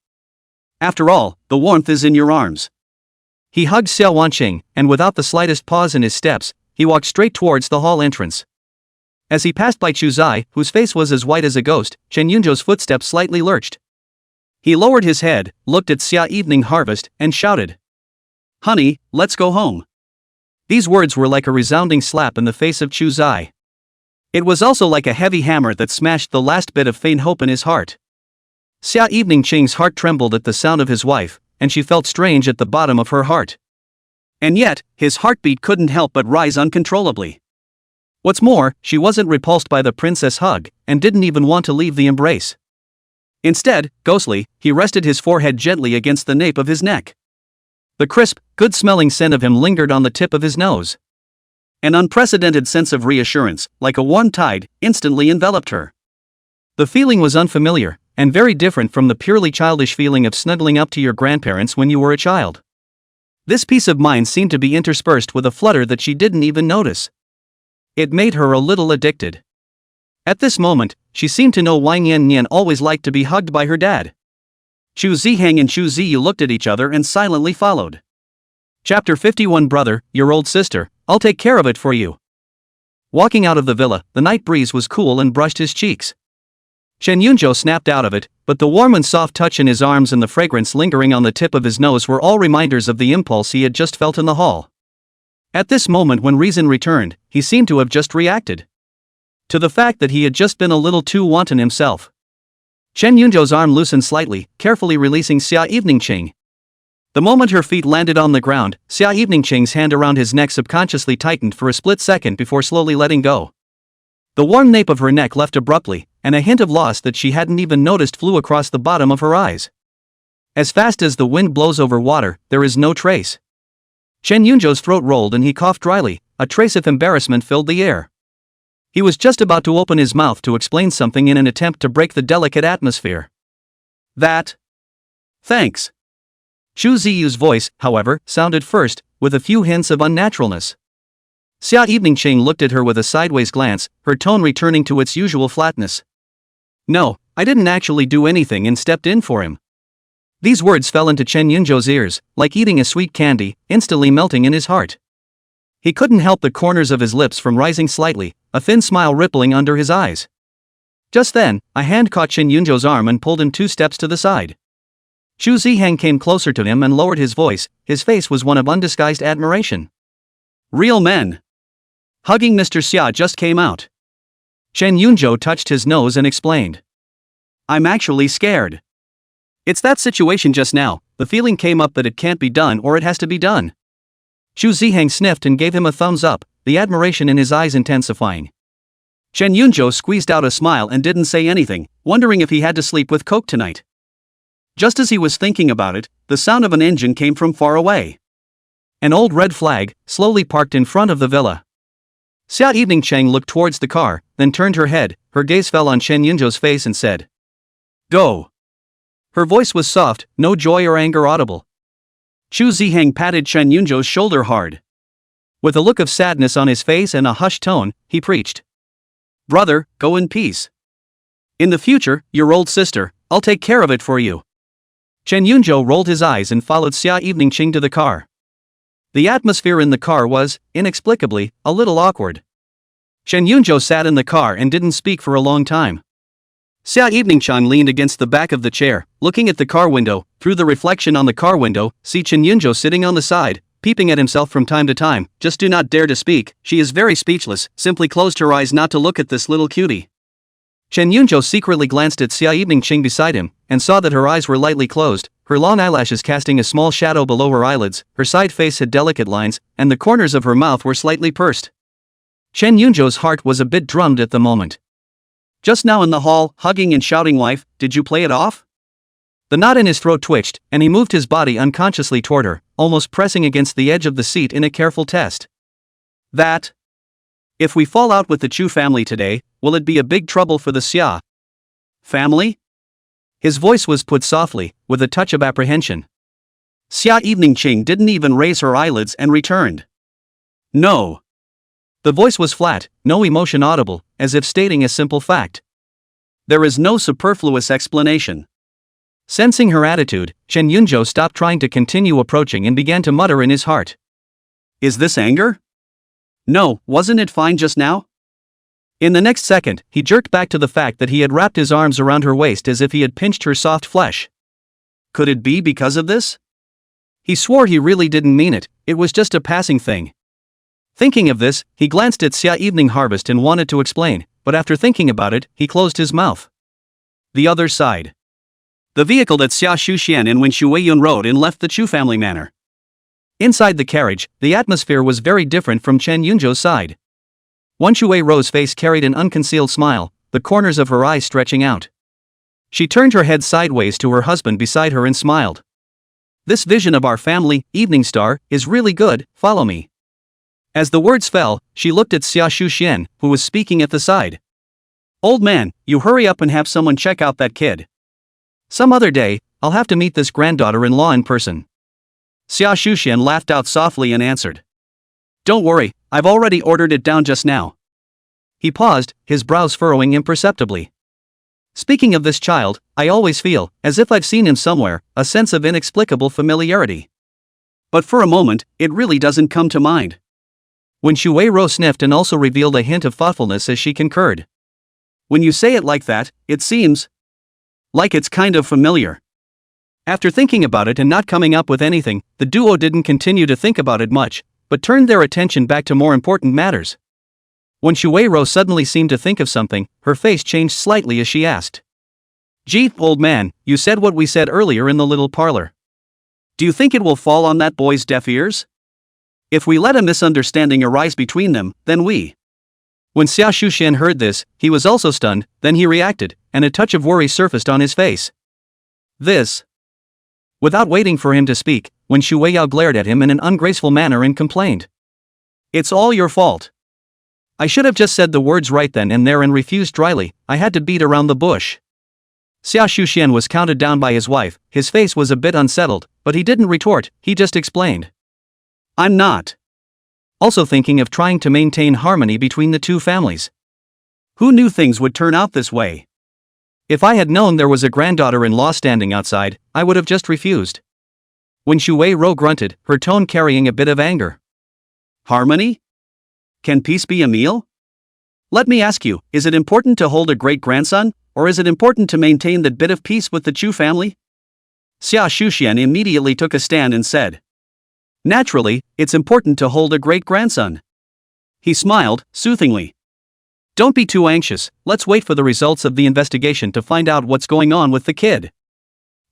After all, the warmth is in your arms. He hugged Xiao Wanqing, and without the slightest pause in his steps, he walked straight towards the hall entrance. As he passed by Chu Zai, whose face was as white as a ghost, Chen Yunzhou's footsteps slightly lurched. He lowered his head, looked at Xia Evening Harvest, and shouted, "Honey, let's go home." These words were like a resounding slap in the face of Chu Zai. It was also like a heavy hammer that smashed the last bit of faint hope in his heart. Xia Eveningqing's heart trembled at the sound of his wife, and she felt strange at the bottom of her heart. And yet, his heartbeat couldn't help but rise uncontrollably. What's more, she wasn't repulsed by the princess hug, and didn't even want to leave the embrace. Instead, ghostly, he rested his forehead gently against the nape of his neck. The crisp, good-smelling scent of him lingered on the tip of his nose. An unprecedented sense of reassurance, like a warm tide, instantly enveloped her. The feeling was unfamiliar, and very different from the purely childish feeling of snuggling up to your grandparents when you were a child. This peace of mind seemed to be interspersed with a flutter that she didn't even notice. It made her a little addicted. At this moment, she seemed to know why Nian Nian always liked to be hugged by her dad. Chu Ziheng and Chu Ziyu looked at each other and silently followed. Chapter 51. Brother, your old sister, I'll take care of it for you. Walking out of the villa, the night breeze was cool and brushed his cheeks. Chen Yunzhou snapped out of it, but the warm and soft touch in his arms and the fragrance lingering on the tip of his nose were all reminders of the impulse he had just felt in the hall. At this moment when reason returned, he seemed to have just reacted to the fact that he had just been a little too wanton himself. Chen Yunzhou's arm loosened slightly, carefully releasing Xia Eveningqing. The moment her feet landed on the ground, Xia Eveningqing's hand around his neck subconsciously tightened for a split second before slowly letting go. The warm nape of her neck left abruptly, and a hint of loss that she hadn't even noticed flew across the bottom of her eyes. As fast as the wind blows over water, there is no trace. Chen Yunzhou's throat rolled and he coughed dryly, a trace of embarrassment filled the air. He was just about to open his mouth to explain something in an attempt to break the delicate atmosphere. Thanks. Chu Ziyu's voice, however, sounded first, with a few hints of unnaturalness. Xia Eveningqing looked at her with a sideways glance, her tone returning to its usual flatness. "No, I didn't actually do anything and stepped in for him." These words fell into Chen Yunzhou's ears, like eating a sweet candy, instantly melting in his heart. He couldn't help the corners of his lips from rising slightly, a thin smile rippling under his eyes. Just then, a hand caught Chen Yunzhou's arm and pulled him 2 steps to the side. Chu Ziheng came closer to him and lowered his voice, his face was one of undisguised admiration. "Real men. Hugging Mr. Xia just came out." Chen Yunzhou touched his nose and explained. "I'm actually scared. It's that situation just now, the feeling came up that it can't be done or it has to be done." Chu Ziheng sniffed and gave him a thumbs up, the admiration in his eyes intensifying. Chen Yunzhou squeezed out a smile and didn't say anything, wondering if he had to sleep with Coke tonight. Just as he was thinking about it, the sound of an engine came from far away. An old red flag, slowly parked in front of the villa. Xia Evening Cheng looked towards the car, then turned her head, her gaze fell on Chen Yunzhou's face and said, "Go." Her voice was soft, no joy or anger audible. Chu Ziheng patted Chen Yunzhou's shoulder hard. With a look of sadness on his face and a hushed tone, he preached, "Brother, go in peace. In the future, your old sister, I'll take care of it for you." Chen Yunzhou rolled his eyes and followed Xia Evening Cheng to the car. The atmosphere in the car was, inexplicably, a little awkward. Chen Yunzhou sat in the car and didn't speak for a long time. Xia Evening Cheng leaned against the back of the chair, looking at the car window. Through the reflection on the car window, see Chen Yunzhou sitting on the side, peeping at himself from time to time. Just do not dare to speak. She is very speechless, simply closed her eyes not to look at this little cutie. Chen Yunzhou secretly glanced at Xia Evening Cheng beside him, and saw that her eyes were lightly closed, her long eyelashes casting a small shadow below her eyelids, her side face had delicate lines, and the corners of her mouth were slightly pursed. Chen Yunzhou's heart was a bit drummed at the moment. Just now in the hall, hugging and shouting, "Wife, did you play it off?" The knot in his throat twitched, and he moved his body unconsciously toward her, almost pressing against the edge of the seat in a careful test. "That. If we fall out with the Chu family today, will it be a big trouble for the Xia family?" His voice was put softly, with a touch of apprehension. Xia Evening Cheng didn't even raise her eyelids and returned, "No." The voice was flat, no emotion audible, as if stating a simple fact. There is no superfluous explanation. Sensing her attitude, Chen Yunzhou stopped trying to continue approaching and began to mutter in his heart. "Is this anger? No, wasn't it fine just now?" In the next second, he jerked back to the fact that he had wrapped his arms around her waist as if he had pinched her soft flesh. Could it be because of this? He swore he really didn't mean it, it was just a passing thing. Thinking of this, he glanced at Xia Evening Harvest and wanted to explain, but after thinking about it, he closed his mouth. The other side. The vehicle that Xia Shuxian and Wen Shuiyun rode in left the Chu family manor. Inside the carriage, the atmosphere was very different from Chen Yunzhou's side. Wen Shuirou's face carried an unconcealed smile, the corners of her eyes stretching out. She turned her head sideways to her husband beside her and smiled. "This vision of our family, Evening Star, is really good, follow me." As the words fell, she looked at Xia Shuxian, who was speaking at the side. "Old man, you hurry up and have someone check out that kid. Some other day, I'll have to meet this granddaughter-in-law in person." Xia Shuxian laughed out softly and answered, "Don't worry, I've already ordered it down just now." He paused, his brows furrowing imperceptibly. "Speaking of this child, I always feel, as if I've seen him somewhere, a sense of inexplicable familiarity. But for a moment, it really doesn't come to mind." When Shuirou sniffed and also revealed a hint of thoughtfulness as she concurred. "When you say it like that, it seems like it's kind of familiar." After thinking about it and not coming up with anything, the duo didn't continue to think about it much, but turned their attention back to more important matters. When Shuirou suddenly seemed to think of something, her face changed slightly as she asked, "Gee, old man, you said what we said earlier in the little parlor. Do you think it will fall on that boy's deaf ears? If we let a misunderstanding arise between them, then we..." When Xia Shuxian heard this, he was also stunned, then he reacted, and a touch of worry surfaced on his face. "This..." Without waiting for him to speak, Wen Shuiyao glared at him in an ungraceful manner and complained, "It's all your fault. I should have just said the words right then and there and refused dryly, I had to beat around the bush." Xia Shuxian was counted down by his wife, his face was a bit unsettled, but he didn't retort, he just explained, "I'm not." Also thinking of trying to maintain harmony between the two families. Who knew things would turn out this way? If I had known there was a granddaughter-in-law standing outside, I would have just refused. When Shuirou grunted, her tone carrying a bit of anger. "Harmony? Can peace be a meal? Let me ask you, is it important to hold a great-grandson, or is it important to maintain that bit of peace with the Chu family?" Xia Shuxian immediately took a stand and said, "Naturally, it's important to hold a great-grandson." He smiled, soothingly. "Don't be too anxious, let's wait for the results of the investigation to find out what's going on with the kid.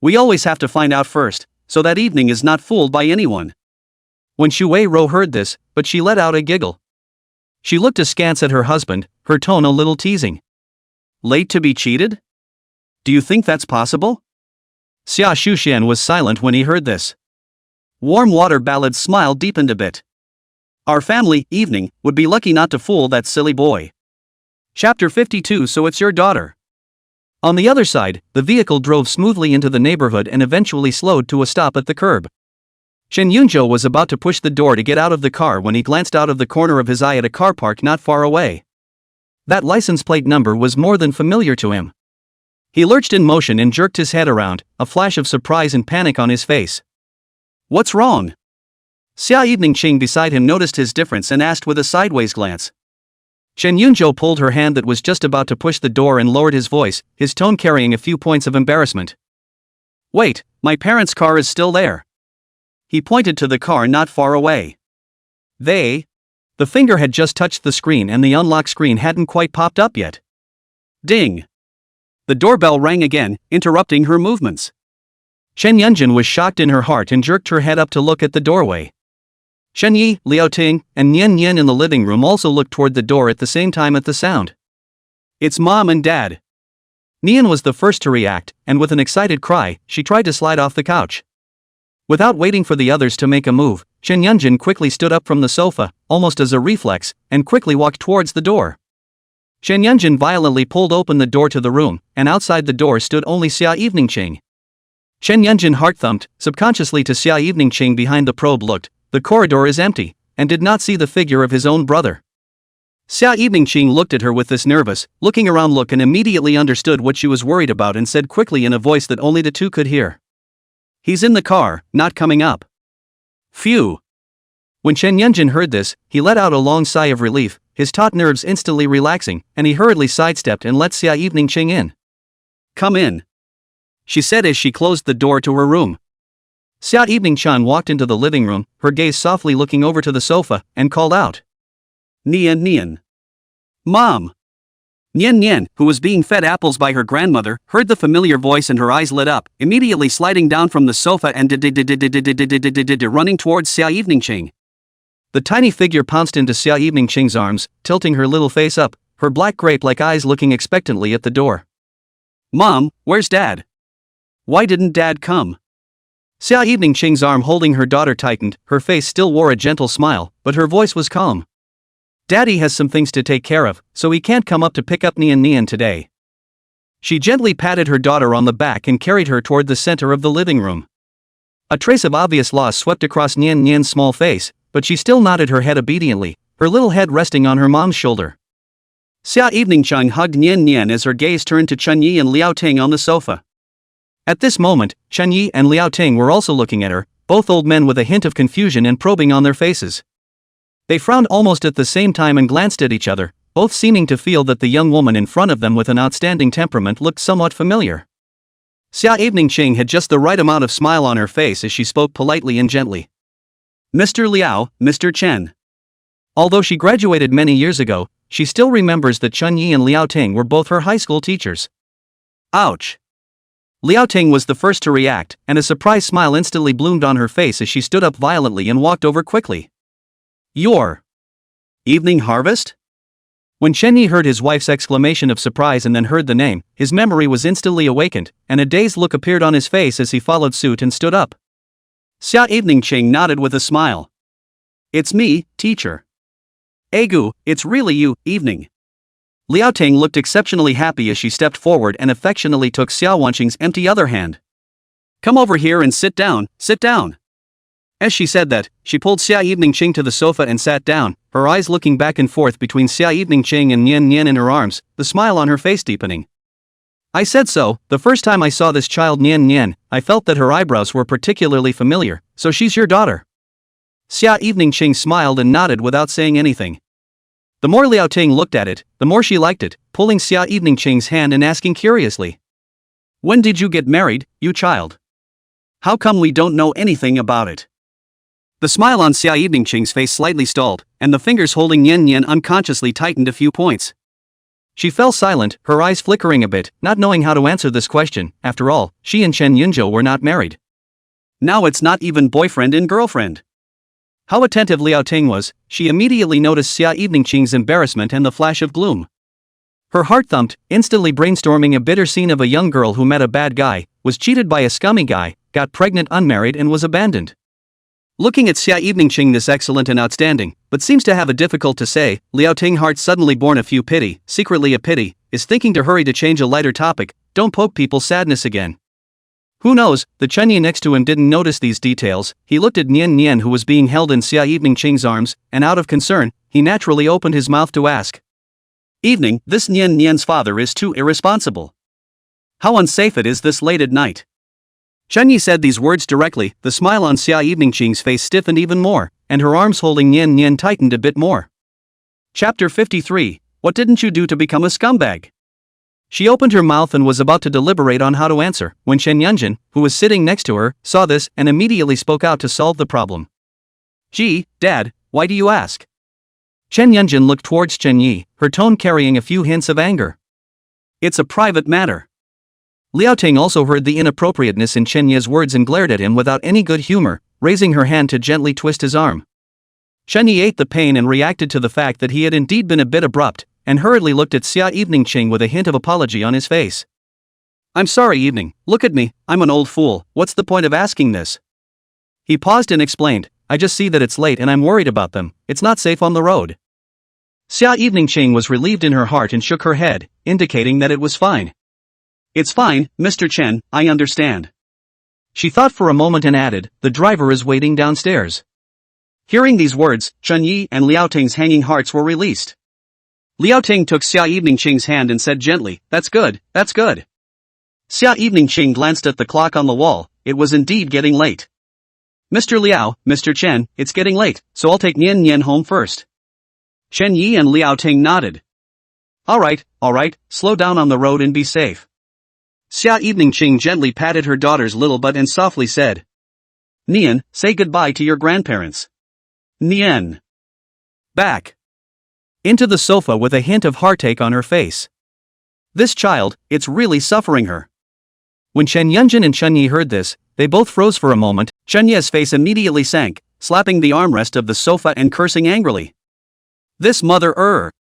We always have to find out first, so that evening is not fooled by anyone." When Shuirou heard this, but she let out a giggle. She looked askance at her husband, her tone a little teasing. "Late to be cheated? Do you think that's possible?" Xia Shuxian was silent when he heard this. Warm water ballad's smile deepened a bit. Our family, evening, would be lucky not to fool that silly boy. Chapter 52. So it's your daughter. On the other side, the vehicle drove smoothly into the neighborhood and eventually slowed to a stop at the curb. Chen Yunzhou was about to push the door to get out of the car when he glanced out of the corner of his eye at a car park not far away. That license plate number was more than familiar to him. He lurched in motion and jerked his head around, a flash of surprise and panic on his face. What's wrong? Xia Evening Qing beside him noticed his difference and asked with a sideways glance. Chen Yunzhou pulled her hand that was just about to push the door and lowered his voice, his tone carrying a few points of embarrassment. Wait, my parents' car is still there. He pointed to the car not far away. The finger had just touched the screen and the unlock screen hadn't quite popped up yet. Ding! The doorbell rang again, interrupting her movements. Chen Yunjin was shocked in her heart and jerked her head up to look at the doorway. Shen Yi, Liao Ting, and Nian Nian in the living room also looked toward the door at the same time at the sound. It's Mom and Dad. Nian was the first to react, and with an excited cry, she tried to slide off the couch. Without waiting for the others to make a move, Chen Yunjin quickly stood up from the sofa, almost as a reflex, and quickly walked towards the door. Chen Yunjin violently pulled open the door to the room, and outside the door stood only Xia Evening Qing. Chen Yunjin heart-thumped, subconsciously to Xia Evening Qing behind the probe looked. The corridor is empty, and did not see the figure of his own brother. Xia Evening Qing looked at her with this nervous, looking around look and immediately understood what she was worried about and said quickly in a voice that only the two could hear. He's in the car, not coming up. Phew. When Chen Yunjin heard this, he let out a long sigh of relief, his taut nerves instantly relaxing, and he hurriedly sidestepped and let Xia Evening Qing in. Come in, she said as she closed the door to her room. Xia Evening Chan walked into the living room, her gaze softly looking over to the sofa, and called out. Nian Nian. Mom. Nian Nian, who was being fed apples by her grandmother, heard the familiar voice and her eyes lit up, immediately sliding down from the sofa and running towards Xia Evening Qing. The tiny figure pounced into Xia Evening Qing's arms, tilting her little face up, her black grape-like eyes looking expectantly at the door. Mom, where's Dad? Why didn't Dad come? Xia Evening Qing's arm holding her daughter tightened, her face still wore a gentle smile, but her voice was calm. Daddy has some things to take care of, so he can't come up to pick up Nian Nian today. She gently patted her daughter on the back and carried her toward the center of the living room. A trace of obvious loss swept across Nian Nian's small face, but she still nodded her head obediently, her little head resting on her mom's shoulder. Xia Evening Chang hugged Nian Nian as her gaze turned to Chen Yi and Liao Ting on the sofa. At this moment, Chen Yi and Liao Ting were also looking at her, both old men with a hint of confusion and probing on their faces. They frowned almost at the same time and glanced at each other, both seeming to feel that the young woman in front of them with an outstanding temperament looked somewhat familiar. Xia Evening Qing had just the right amount of smile on her face as she spoke politely and gently. Mr. Liao, Mr. Chen. Although she graduated many years ago, she still remembers that Chen Yi and Liao Ting were both her high school teachers. Ouch. Liao Ting was the first to react, and a surprised smile instantly bloomed on her face as she stood up violently and walked over quickly. Your evening harvest? When Chen Yi heard his wife's exclamation of surprise and then heard the name, his memory was instantly awakened, and a dazed look appeared on his face as he followed suit and stood up. Xia Evening Qing nodded with a smile. It's me, teacher. Egu, it's really you, Evening. Liao Ting looked exceptionally happy as she stepped forward and affectionately took Xia Wanqing's empty other hand. Come over here and sit down, sit down. As she said that, she pulled Xia Evening Qing to the sofa and sat down, her eyes looking back and forth between Xia Evening Qing and Nian Nian in her arms, the smile on her face deepening. I said so, the first time I saw this child Nian Nian, I felt that her eyebrows were particularly familiar, so she's your daughter. Xia Evening Qing smiled and nodded without saying anything. The more Liao Ting looked at it, the more she liked it, pulling Xia Evening Qing's hand and asking curiously. When did you get married, you child? How come we don't know anything about it? The smile on Xia Evening Qing's face slightly stalled, and the fingers holding Nian Nian unconsciously tightened a few points. She fell silent, her eyes flickering a bit, not knowing how to answer this question. After all, she and Chen Yunzhou were not married. Now it's not even boyfriend and girlfriend. How attentive Liao Ting was, she immediately noticed Xia Evening Qing's embarrassment and the flash of gloom. Her heart thumped, instantly brainstorming a bitter scene of a young girl who met a bad guy, was cheated by a scummy guy, got pregnant unmarried and was abandoned. Looking at Xia Eveningqing this excellent and outstanding, but seems to have a difficult to say, Liao Ting heart suddenly born a few pity, secretly a pity, is thinking to hurry to change a lighter topic, don't poke people's sadness again. Who knows, the Chenyi next to him didn't notice these details, he looked at Nian Nian who was being held in Xia Eveningqing's arms, and out of concern, he naturally opened his mouth to ask. Evening, this Nian Nian's father is too irresponsible. How unsafe it is this late at night. Chenyi said these words directly, the smile on Xia Eveningqing's face stiffened even more, and her arms holding Nian Nian tightened a bit more. Chapter 53, What didn't you do to become a scumbag? She opened her mouth and was about to deliberate on how to answer, when Chen Yunjin, who was sitting next to her, saw this and immediately spoke out to solve the problem. Gee, Dad, why do you ask? Chen Yunjin looked towards Chen Yi, her tone carrying a few hints of anger. It's a private matter. Liao Ting also heard the inappropriateness in Chen Yi's words and glared at him without any good humor, raising her hand to gently twist his arm. Chen Yi ate the pain and reacted to the fact that he had indeed been a bit abrupt, and hurriedly looked at Xia Eveningqing with a hint of apology on his face. I'm sorry Evening, look at me, I'm an old fool, what's the point of asking this? He paused and explained, I just see that it's late and I'm worried about them, it's not safe on the road. Xia Eveningqing was relieved in her heart and shook her head, indicating that it was fine. It's fine, Mr. Chen, I understand. She thought for a moment and added, the driver is waiting downstairs. Hearing these words, Chen Yi and Liao Ting's hanging hearts were released. Liao Ting took Xia Eveningqing's hand and said gently, that's good, that's good. Xia Eveningqing glanced at the clock on the wall, it was indeed getting late. Mr. Liao, Mr. Chen, it's getting late, so I'll take Nian Nian home first. Chen Yi and Liao Ting nodded. Alright, slow down on the road and be safe. Xia Eveningqing gently patted her daughter's little butt and softly said. Nian, say goodbye to your grandparents. Nian. Back. Into the sofa with a hint of heartache on her face. This child, it's really suffering her. When Chen Yunjin and Chen Yi heard this, they both froze for a moment. Chen Yi's face immediately sank, slapping the armrest of the sofa and cursing angrily. This mother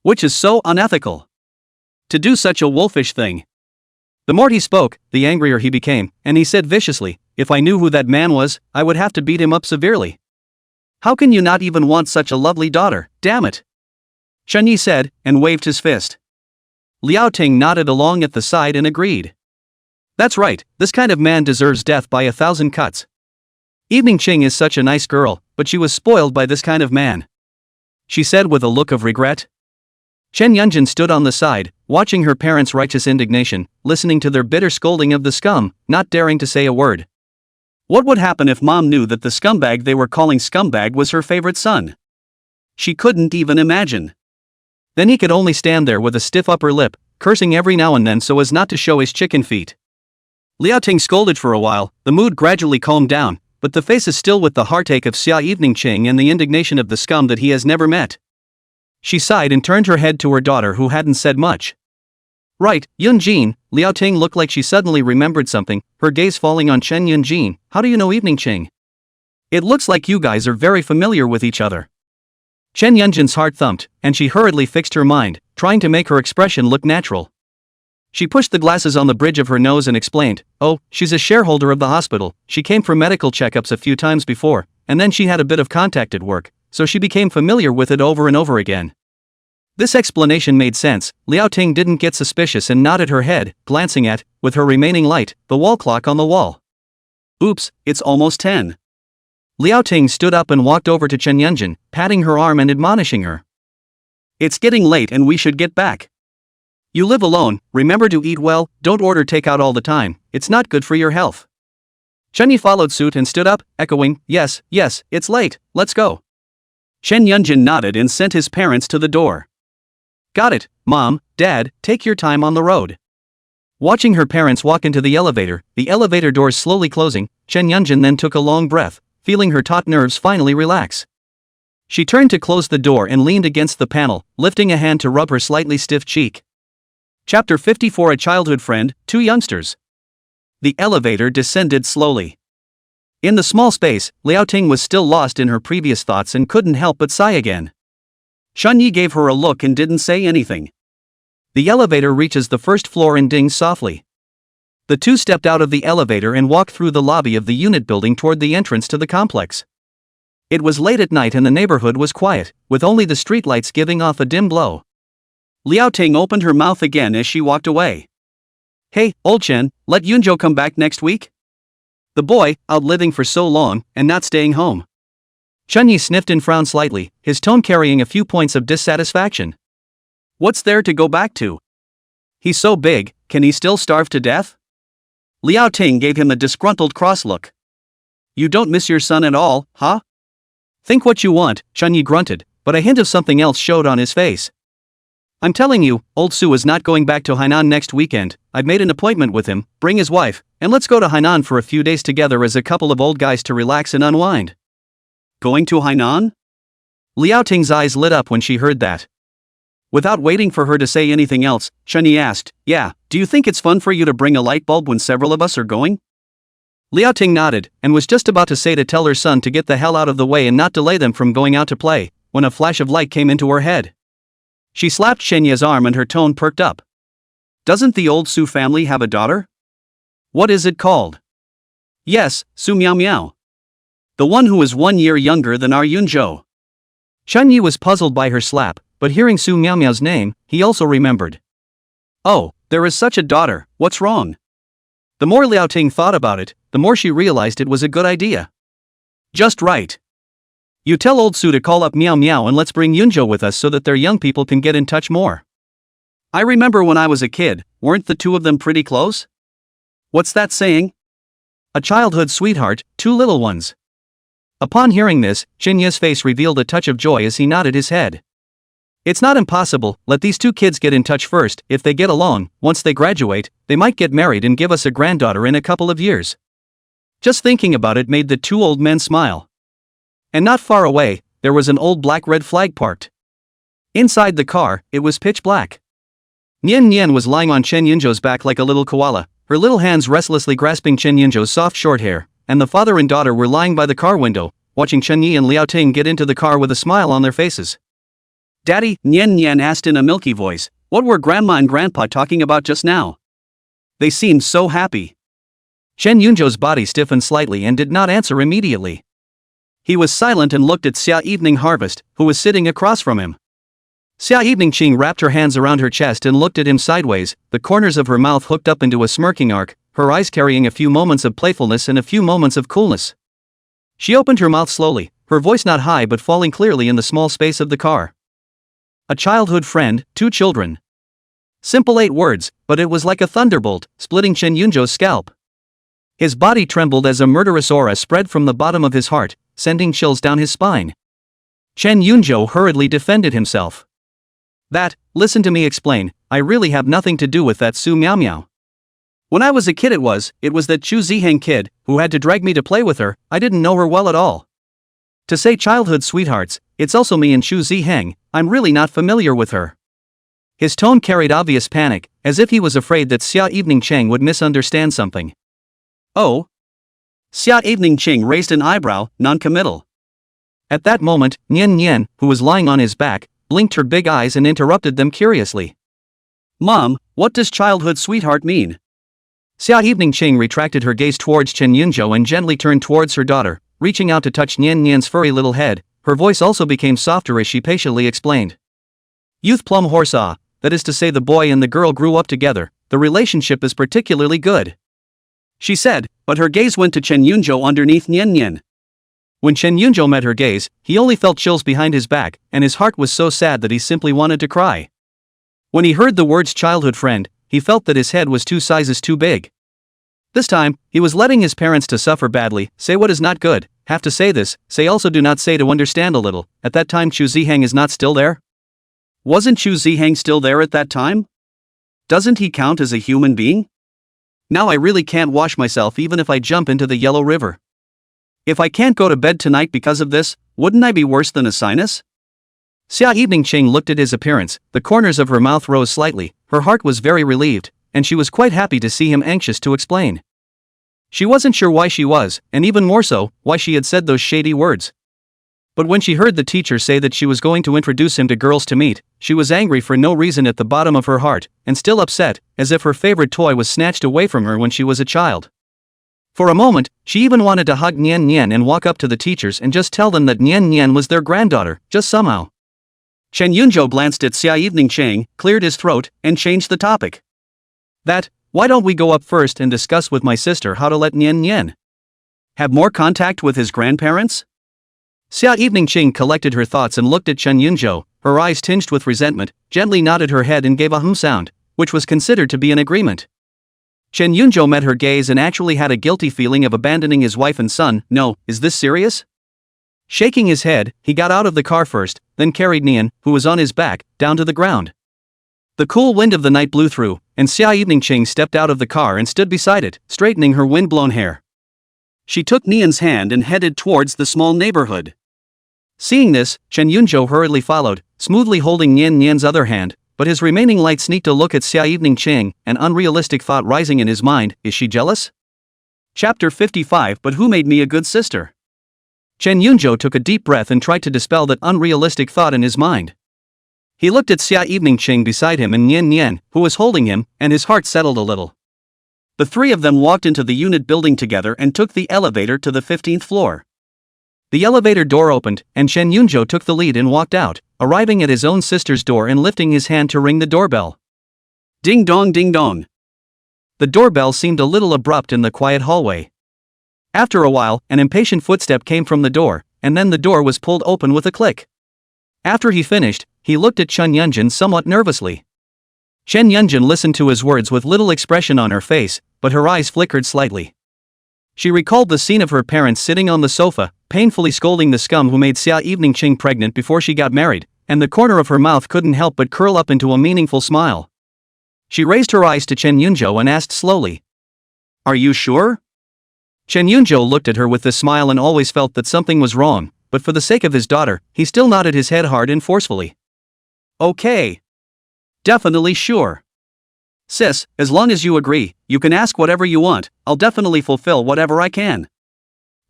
which is so unethical. To do such a wolfish thing. The more he spoke, the angrier he became, and he said viciously, if I knew who that man was, I would have to beat him up severely. How can you not even want such a lovely daughter, damn it? Chen Yi said, and waved his fist. Liao Ting nodded along at the side and agreed. That's right, this kind of man deserves death by 1,000 cuts. Eveningqing is such a nice girl, but she was spoiled by this kind of man. She said with a look of regret. Chen Yunjin stood on the side, watching her parents' righteous indignation, listening to their bitter scolding of the scum, not daring to say a word. What would happen if Mom knew that the scumbag they were calling scumbag was her favorite son? She couldn't even imagine. Then he could only stand there with a stiff upper lip, cursing every now and then so as not to show his chicken feet. Liao Ting scolded for a while, the mood gradually calmed down, but the face is still with the heartache of Xia Eveningqing and the indignation of the scum that he has never met. She sighed and turned her head to her daughter who hadn't said much. Right, Yunjin, Liao Ting looked like she suddenly remembered something, her gaze falling on Chen Yunjin, how do you know Eveningqing? It looks like you guys are very familiar with each other. Chen Yunjin's heart thumped, and she hurriedly fixed her mind, trying to make her expression look natural. She pushed the glasses on the bridge of her nose and explained, oh, she's a shareholder of the hospital, she came for medical checkups a few times before, and then she had a bit of contact at work, so she became familiar with it over and over again. This explanation made sense. Liao Ting didn't get suspicious and nodded her head, glancing at, with her remaining light, the wall clock on the wall. Oops, it's almost 10. Liao Ting stood up and walked over to Chen Yunjin, patting her arm and admonishing her. It's getting late and we should get back. You live alone, remember to eat well, don't order takeout all the time, it's not good for your health. Chen Yi followed suit and stood up, echoing, yes, it's late, let's go. Chen Yunjin nodded and sent his parents to the door. Got it, Mom, Dad, take your time on the road. Watching her parents walk into the elevator doors slowly closing, Chen Yunjin then took a long breath, feeling her taut nerves finally relax. She turned to close the door and leaned against the panel, lifting a hand to rub her slightly stiff cheek. Chapter 54 A childhood friend, two youngsters. The elevator descended slowly. In the small space, Liao Ting was still lost in her previous thoughts and couldn't help but sigh again. Chen Yi gave her a look and didn't say anything. The elevator reaches the first floor and dings softly. The two stepped out of the elevator and walked through the lobby of the unit building toward the entrance to the complex. It was late at night and the neighborhood was quiet, with only the streetlights giving off a dim glow. Liao Ting opened her mouth again as she walked away. Hey, old Chen, let Yunzhou come back next week? The boy, out living for so long, and not staying home. Chunyi sniffed and frowned slightly, his tone carrying a few points of dissatisfaction. What's there to go back to? He's so big, can he still starve to death? Liao Ting gave him a disgruntled cross look. You don't miss your son at all, huh? Think what you want, Chunyi grunted, but a hint of something else showed on his face. I'm telling you, old Su is not going back to Hainan next weekend. I've made an appointment with him, bring his wife, and let's go to Hainan for a few days together as a couple of old guys to relax and unwind. Going to Hainan? Liao Ting's eyes lit up when she heard that. Without waiting for her to say anything else, Chunyi asked, yeah, do you think it's fun for you to bring a light bulb when several of us are going? Liao Ting nodded, and was just about to say to tell her son to get the hell out of the way and not delay them from going out to play, when a flash of light came into her head. She slapped Shenya's arm and her tone perked up. Doesn't the old Su family have a daughter? What is it called? Yes, Su Miao Miao. The one who is 1 year younger than our Yunzhou. Chunyi was puzzled by her slap, but hearing Su Miao Miao's name, he also remembered. Oh, there is such a daughter, what's wrong? The more Liao Ting thought about it, the more she realized it was a good idea. Just right. You tell old Su to call up Miao Miao and let's bring Yunzhou with us so that their young people can get in touch more. I remember when I was a kid, weren't the two of them pretty close? What's that saying? A childhood sweetheart, two little ones. Upon hearing this, Shenya's face revealed a touch of joy as he nodded his head. It's not impossible, let these two kids get in touch first, if they get along, once they graduate, they might get married and give us a granddaughter in a couple of years. Just thinking about it made the two old men smile. And not far away, there was an old black red flag parked. Inside the car, it was pitch black. Nian Nian was lying on Chen Yunzhou's back like a little koala, her little hands restlessly grasping Chen Yunzhou's soft short hair, and the father and daughter were lying by the car window, watching Chunyi and Liao Ting get into the car with a smile on their faces. Daddy, Nian Nian asked in a milky voice, what were Grandma and Grandpa talking about just now? They seemed so happy. Chen Yunzhou's body stiffened slightly and did not answer immediately. He was silent and looked at Xia Evening Harvest, who was sitting across from him. Xia Evening Qing wrapped her hands around her chest and looked at him sideways, the corners of her mouth hooked up into a smirking arc, her eyes carrying a few moments of playfulness and a few moments of coolness. She opened her mouth slowly, her voice not high but falling clearly in the small space of the car. A childhood friend, 2 children. Simple 8 words, but it was like a thunderbolt, splitting Chen Yunzhou's scalp. His body trembled as a murderous aura spread from the bottom of his heart, sending chills down his spine. Chen Yunzhou hurriedly defended himself. Listen to me explain, I really have nothing to do with that Su Miao Miao. When I was a kid it was that Chu Ziheng kid, who had to drag me to play with her, I didn't know her well at all. To say childhood sweethearts, it's also me and Chu Ziheng, I'm really not familiar with her. His tone carried obvious panic, as if he was afraid that Xia Evening Cheng would misunderstand something. Oh? Xia Evening Cheng raised an eyebrow, non-committal. At that moment, Nian Nian, who was lying on his back, blinked her big eyes and interrupted them curiously. Mom, what does childhood sweetheart mean? Xia Evening Cheng retracted her gaze towards Chen Yunzhou and gently turned towards her daughter, reaching out to touch Nian Nian's furry little head. Her voice also became softer as she patiently explained. Youth plum horsaw, that is to say the boy and the girl grew up together, the relationship is particularly good. She said, but her gaze went to Chen Yunzhou underneath Nian Nian. When Chen Yunzhou met her gaze, he only felt chills behind his back, and his heart was so sad that he simply wanted to cry. When he heard the words childhood friend, he felt that his head was 2 sizes too big. This time, he was letting his parents to suffer badly, say what is not good, have to say this, say also do not say to understand a little, at that time Chu Ziheng is not still there? Wasn't Chu Ziheng still there at that time? Doesn't he count as a human being? Now I really can't wash myself even if I jump into the Yellow River. If I can't go to bed tonight because of this, wouldn't I be worse than a sinus? Xia Evening Cheng looked at his appearance, the corners of her mouth rose slightly, her heart was very relieved, and she was quite happy to see him anxious to explain. She wasn't sure why she was, and even more so, why she had said those shady words. But when she heard the teacher say that she was going to introduce him to girls to meet, she was angry for no reason at the bottom of her heart, and still upset, as if her favorite toy was snatched away from her when she was a child. For a moment, she even wanted to hug Nian Nian and walk up to the teachers and just tell them that Nian Nian was their granddaughter, just somehow. Chen Yunzhou glanced at Xia Evening Chang, cleared his throat, and changed the topic. Why don't we go up first and discuss with my sister how to let Nian Nian have more contact with his grandparents? Xia Evening Ching collected her thoughts and looked at Chen Yunzhou, her eyes tinged with resentment, gently nodded her head and gave a sound, which was considered to be an agreement. Chen Yunzhou met her gaze and actually had a guilty feeling of abandoning his wife and son. No, is this serious? Shaking his head, he got out of the car first, then carried Nian, who was on his back, down to the ground. The cool wind of the night blew through, and Xia Evening Ching stepped out of the car and stood beside it, straightening her wind-blown hair. She took Nian's hand and headed towards the small neighborhood. Seeing this, Chen Yunzhou hurriedly followed, smoothly holding Nian Nian's other hand, but his remaining light sneaked a look at Xia Evening Ching, an unrealistic thought rising in his mind. Is she jealous? Chapter 55. But who made me a good sister? Chen Yunzhou took a deep breath and tried to dispel that unrealistic thought in his mind. He looked at Xia Evening Ching beside him and Nian Nian, who was holding him, and his heart settled a little. The three of them walked into the unit building together and took the elevator to the 15th floor. The elevator door opened, and Chen Yunzhou took the lead and walked out, arriving at his own sister's door and lifting his hand to ring the doorbell. Ding dong ding dong. The doorbell seemed a little abrupt in the quiet hallway. After a while, an impatient footstep came from the door, and then the door was pulled open with a click. After he finished, he looked at Chen Yunjin somewhat nervously. Chen Yunjin listened to his words with little expression on her face, but her eyes flickered slightly. She recalled the scene of her parents sitting on the sofa, painfully scolding the scum who made Xia Evening Ching pregnant before she got married, and the corner of her mouth couldn't help but curl up into a meaningful smile. She raised her eyes to Chen Yunzhou and asked slowly, "Are you sure?" Chen Yunzhou looked at her with this smile and always felt that something was wrong, but for the sake of his daughter, he still nodded his head hard and forcefully. "Okay. Definitely sure. Sis, as long as you agree, you can ask whatever you want, I'll definitely fulfill whatever I can."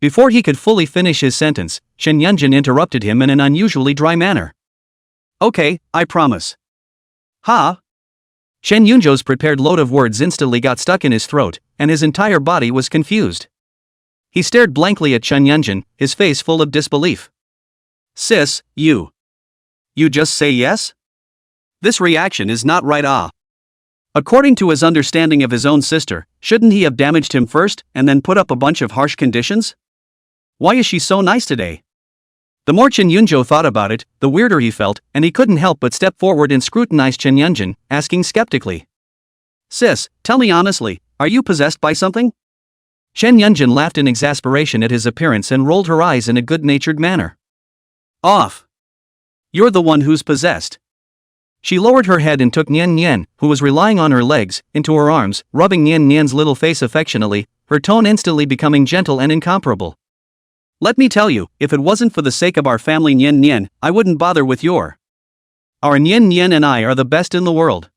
Before he could fully finish his sentence, Chen Yunjin interrupted him in an unusually dry manner. "Okay, I promise." "Huh?" Chen Yunzhou's prepared load of words instantly got stuck in his throat, and his entire body was confused. He stared blankly at Chen Yunjin, his face full of disbelief. "Sis, you just say yes? This reaction is not right. According to his understanding of his own sister, shouldn't he have damaged him first and then put up a bunch of harsh conditions? Why is she so nice today?" The more Chen Yunzhou thought about it, the weirder he felt, and he couldn't help but step forward and scrutinize Chen Yunjin, asking skeptically, "Sis, tell me honestly, are you possessed by something?" Chen Yunjin laughed in exasperation at his appearance and rolled her eyes in a good-natured manner. "Off. You're the one who's possessed." She lowered her head and took Nian Nian, who was relying on her legs, into her arms, rubbing Nian Nian's little face affectionately, her tone instantly becoming gentle and incomparable. "Let me tell you, if it wasn't for the sake of our family Nian Nian, I wouldn't bother with your. Our Nian Nian and I are the best in the world."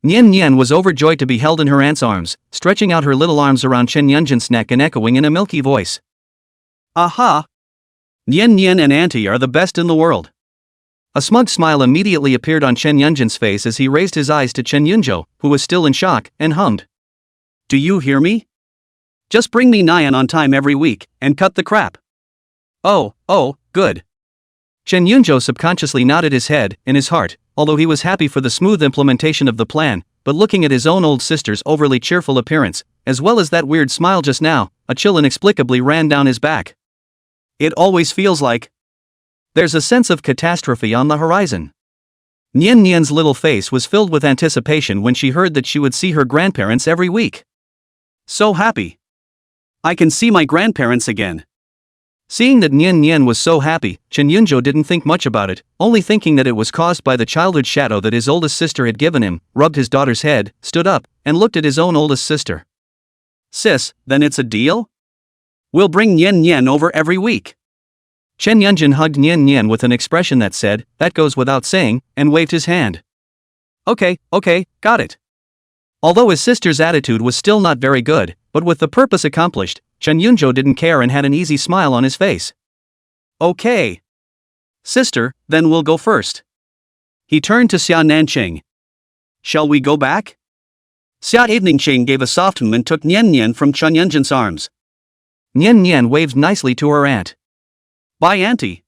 Nian Nian was overjoyed to be held in her aunt's arms, stretching out her little arms around Chen Yunjin's neck and echoing in a milky voice, "Aha! Nian Nian and Auntie are the best in the world." A smug smile immediately appeared on Chen Yunjin's face as he raised his eyes to Chen Yunzhou, who was still in shock, and hummed, "Do you hear me? Just bring me Nian on time every week, and cut the crap." Oh, good." Chen Yunzhou subconsciously nodded his head, in his heart, although he was happy for the smooth implementation of the plan, but looking at his own old sister's overly cheerful appearance, as well as that weird smile just now, a chill inexplicably ran down his back. It always feels like there's a sense of catastrophe on the horizon. Nian Nian's little face was filled with anticipation when she heard that she would see her grandparents every week. So happy. I can see my grandparents again. Seeing that Nian Nian was so happy, Chen Yunzhou didn't think much about it, only thinking that it was caused by the childhood shadow that his oldest sister had given him, rubbed his daughter's head, stood up, and looked at his own oldest sister. "Sis, then it's a deal? We'll bring Nian Nian over every week." Chen Yunjin hugged Nian Nian with an expression that said, "That goes without saying," and waved his hand. Okay, got it." Although his sister's attitude was still not very good, but with the purpose accomplished, Chen Yunzhou didn't care and had an easy smile on his face. "Okay. Sister, then we'll go first. He turned to Xia Nanqing. Shall we go back? Xia Eveningqing gave a soft and took Nian Nian from Chen Yunjin's arms. Nian Nian waved nicely to her aunt. Bye, Auntie.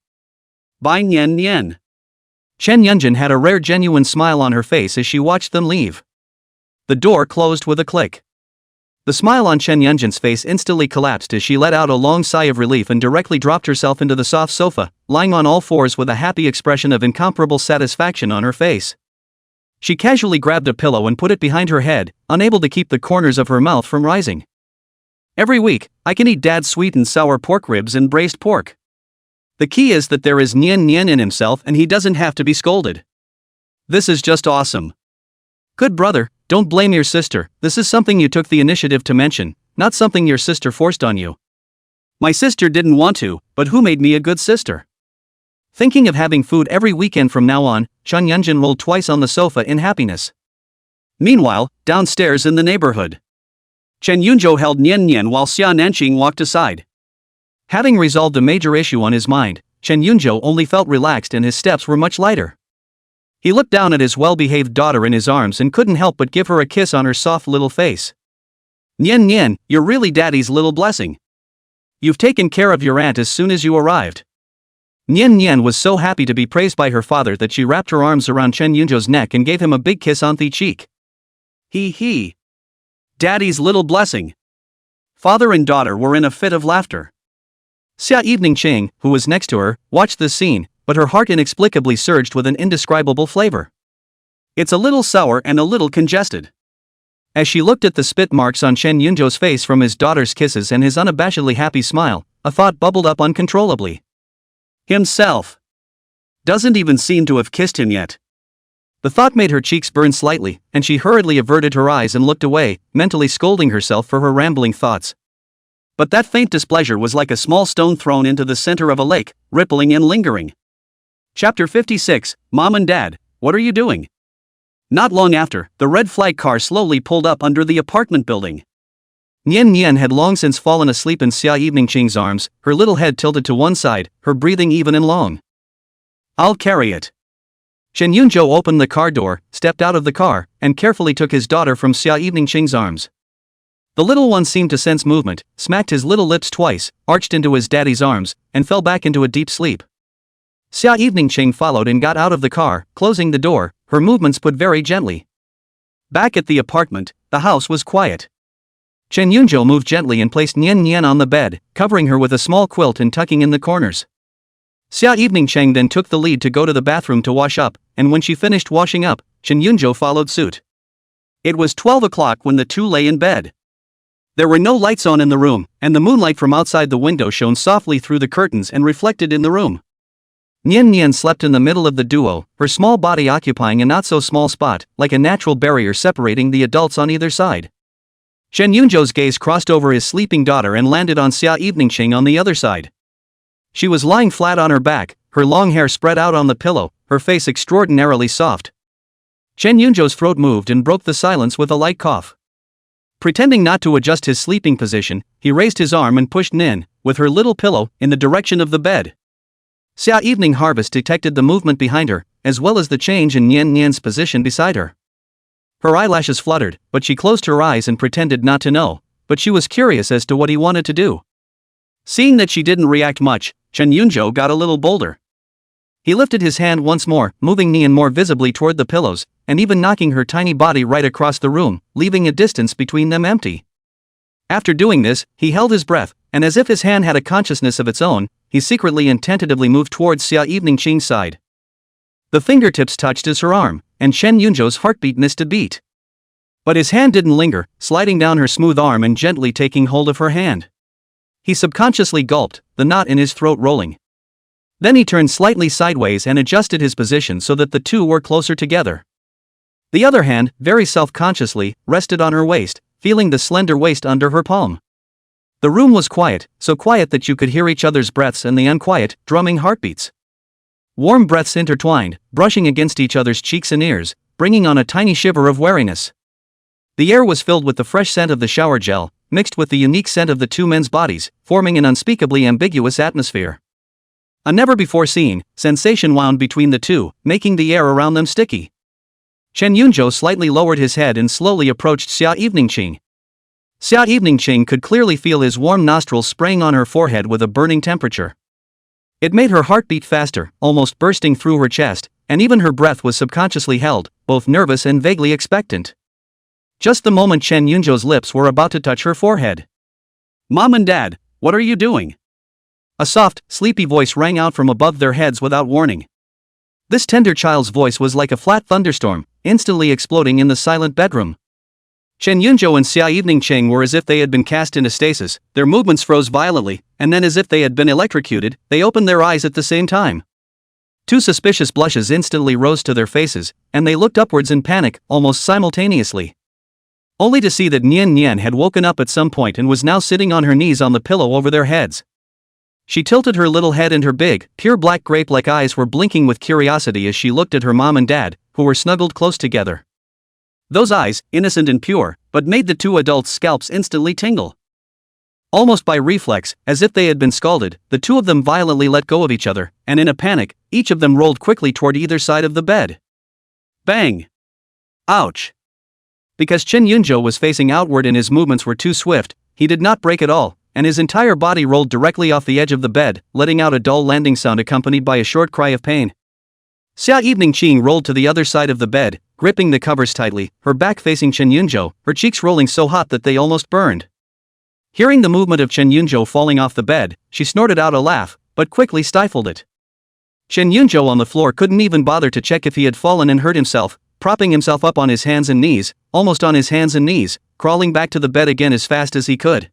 Bye, Nian Nian. Chen Yunjin had a rare genuine smile on her face as she watched them leave. The door closed with a click. The smile on Chen Yunjin's face instantly collapsed as she let out a long sigh of relief and directly dropped herself into the soft sofa, lying on all fours with a happy expression of incomparable satisfaction on her face. She casually grabbed a pillow and put it behind her head, unable to keep the corners of her mouth from rising. Every week, I can eat Dad's sweet and sour pork ribs and braised pork. The key is that there is Nian Nian in himself and he doesn't have to be scolded. This is just awesome. Good brother, don't blame your sister, this is something you took the initiative to mention, not something your sister forced on you. My sister didn't want to, but who made me a good sister? Thinking of having food every weekend from now on, Chen Yunjin rolled twice on the sofa in happiness. Meanwhile, downstairs in the neighborhood, Chen Yunzhou held Nian Nian while Xia Nanqing walked aside. Having resolved a major issue on his mind, Chen Yunzhou only felt relaxed and his steps were much lighter. He looked down at his well-behaved daughter in his arms and couldn't help but give her a kiss on her soft little face. Nian Nian, you're really Daddy's little blessing. You've taken care of your aunt as soon as you arrived. Nian Nian was so happy to be praised by her father that she wrapped her arms around Chen Yunzhou's neck and gave him a big kiss on the cheek. He. Daddy's little blessing. Father and daughter were in a fit of laughter. Xia Eveningqing, who was next to her, watched this scene, but her heart inexplicably surged with an indescribable flavor. It's a little sour and a little congested. As she looked at the spit marks on Chen Yunzhou's face from his daughter's kisses and his unabashedly happy smile, a thought bubbled up uncontrollably. Himself. Doesn't even seem to have kissed him yet. The thought made her cheeks burn slightly, and she hurriedly averted her eyes and looked away, mentally scolding herself for her rambling thoughts. But that faint displeasure was like a small stone thrown into the center of a lake, rippling and lingering. Chapter 56, Mom and Dad, what are you doing? Not long after, the red flag car slowly pulled up under the apartment building. Nian Nian had long since fallen asleep in Xia Eveningqing's arms, her little head tilted to one side, her breathing even and long. I'll carry it. Chen Yunzhou opened the car door, stepped out of the car, and carefully took his daughter from Xia Eveningqing's arms. The little one seemed to sense movement, smacked his little lips twice, arched into his daddy's arms, and fell back into a deep sleep. Xia Eveningqing followed and got out of the car, closing the door, her movements put very gently. Back at the apartment, the house was quiet. Chen Yunzhou moved gently and placed Nian Nian on the bed, covering her with a small quilt and tucking in the corners. Xia Eveningqing then took the lead to go to the bathroom to wash up, and when she finished washing up, Chen Yunzhou followed suit. It was 12 o'clock when the two lay in bed. There were no lights on in the room, and the moonlight from outside the window shone softly through the curtains and reflected in the room. Nian Nian slept in the middle of the duo, her small body occupying a not-so-small spot, like a natural barrier separating the adults on either side. Chen Yunzhou's gaze crossed over his sleeping daughter and landed on Xia Eveningqing on the other side. She was lying flat on her back, her long hair spread out on the pillow, her face extraordinarily soft. Chen Yunzhou's throat moved and broke the silence with a light cough. Pretending not to adjust his sleeping position, he raised his arm and pushed Nin, with her little pillow, in the direction of the bed. Xia Evening Harvest detected the movement behind her, as well as the change in Nian Nian's position beside her. Her eyelashes fluttered, but she closed her eyes and pretended not to know, but she was curious as to what he wanted to do. Seeing that she didn't react much, Chen Yunzhou got a little bolder. He lifted his hand once more, moving Nian more visibly toward the pillows, and even knocking her tiny body right across the room, leaving a distance between them empty. After doing this, he held his breath, and as if his hand had a consciousness of its own, he secretly and tentatively moved towards Xia Eveningqing's side. The fingertips touched her arm, and Chen Yunzhou's heartbeat missed a beat. But his hand didn't linger, sliding down her smooth arm and gently taking hold of her hand. He subconsciously gulped, the knot in his throat rolling. Then he turned slightly sideways and adjusted his position so that the two were closer together. The other hand, very self-consciously, rested on her waist, feeling the slender waist under her palm. The room was quiet, so quiet that you could hear each other's breaths and the unquiet, drumming heartbeats. Warm breaths intertwined, brushing against each other's cheeks and ears, bringing on a tiny shiver of wariness. The air was filled with the fresh scent of the shower gel, mixed with the unique scent of the two men's bodies, forming an unspeakably ambiguous atmosphere. A never-before-seen sensation wound between the two, making the air around them sticky. Chen Yunzhou slightly lowered his head and slowly approached Xia Eveningqing. Xia Eveningqing could clearly feel his warm nostrils spraying on her forehead with a burning temperature. It made her heart beat faster, almost bursting through her chest, and even her breath was subconsciously held, both nervous and vaguely expectant. Just the moment Chen Yunzhou's lips were about to touch her forehead. "Mom and Dad, what are you doing?" A soft, sleepy voice rang out from above their heads without warning. This tender child's voice was like a flat thunderstorm, instantly exploding in the silent bedroom. Chen Yunzhou and Xia Eveningqing were as if they had been cast into stasis, their movements froze violently, and then as if they had been electrocuted, they opened their eyes at the same time. Two suspicious blushes instantly rose to their faces, and they looked upwards in panic, almost simultaneously. Only to see that Nian Nian had woken up at some point and was now sitting on her knees on the pillow over their heads. She tilted her little head and her big, pure black grape-like eyes were blinking with curiosity as she looked at her mom and dad, who were snuggled close together. Those eyes, innocent and pure, but made the two adults' scalps instantly tingle. Almost by reflex, as if they had been scalded, the two of them violently let go of each other, and in a panic, each of them rolled quickly toward either side of the bed. Bang! Ouch! Because Chen Yunzhou was facing outward and his movements were too swift, he did not break at all, and his entire body rolled directly off the edge of the bed, letting out a dull landing sound accompanied by a short cry of pain. Xia Eveningqing rolled to the other side of the bed, gripping the covers tightly, her back facing Chen Yunzhou, her cheeks rolling so hot that they almost burned. Hearing the movement of Chen Yunzhou falling off the bed, she snorted out a laugh, but quickly stifled it. Chen Yunzhou on the floor couldn't even bother to check if he had fallen and hurt himself, propping himself up on his hands and knees, almost on his hands and knees, crawling back to the bed again as fast as he could.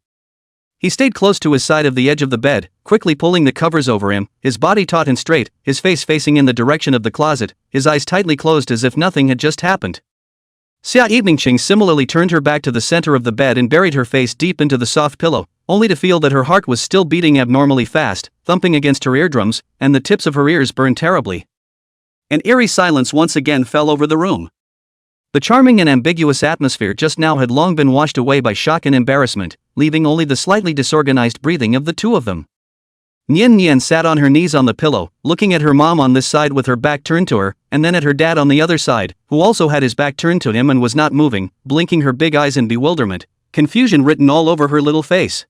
He stayed close to his side of the edge of the bed, quickly pulling the covers over him, his body taut and straight, his face facing in the direction of the closet, his eyes tightly closed as if nothing had just happened. Xia Eveningqing similarly turned her back to the center of the bed and buried her face deep into the soft pillow, only to feel that her heart was still beating abnormally fast, thumping against her eardrums, and the tips of her ears burned terribly. An eerie silence once again fell over the room. The charming and ambiguous atmosphere just now had long been washed away by shock and embarrassment, leaving only the slightly disorganized breathing of the two of them. Nian Nian sat on her knees on the pillow, looking at her mom on this side with her back turned to her, and then at her dad on the other side, who also had his back turned to him and was not moving, blinking her big eyes in bewilderment, confusion written all over her little face.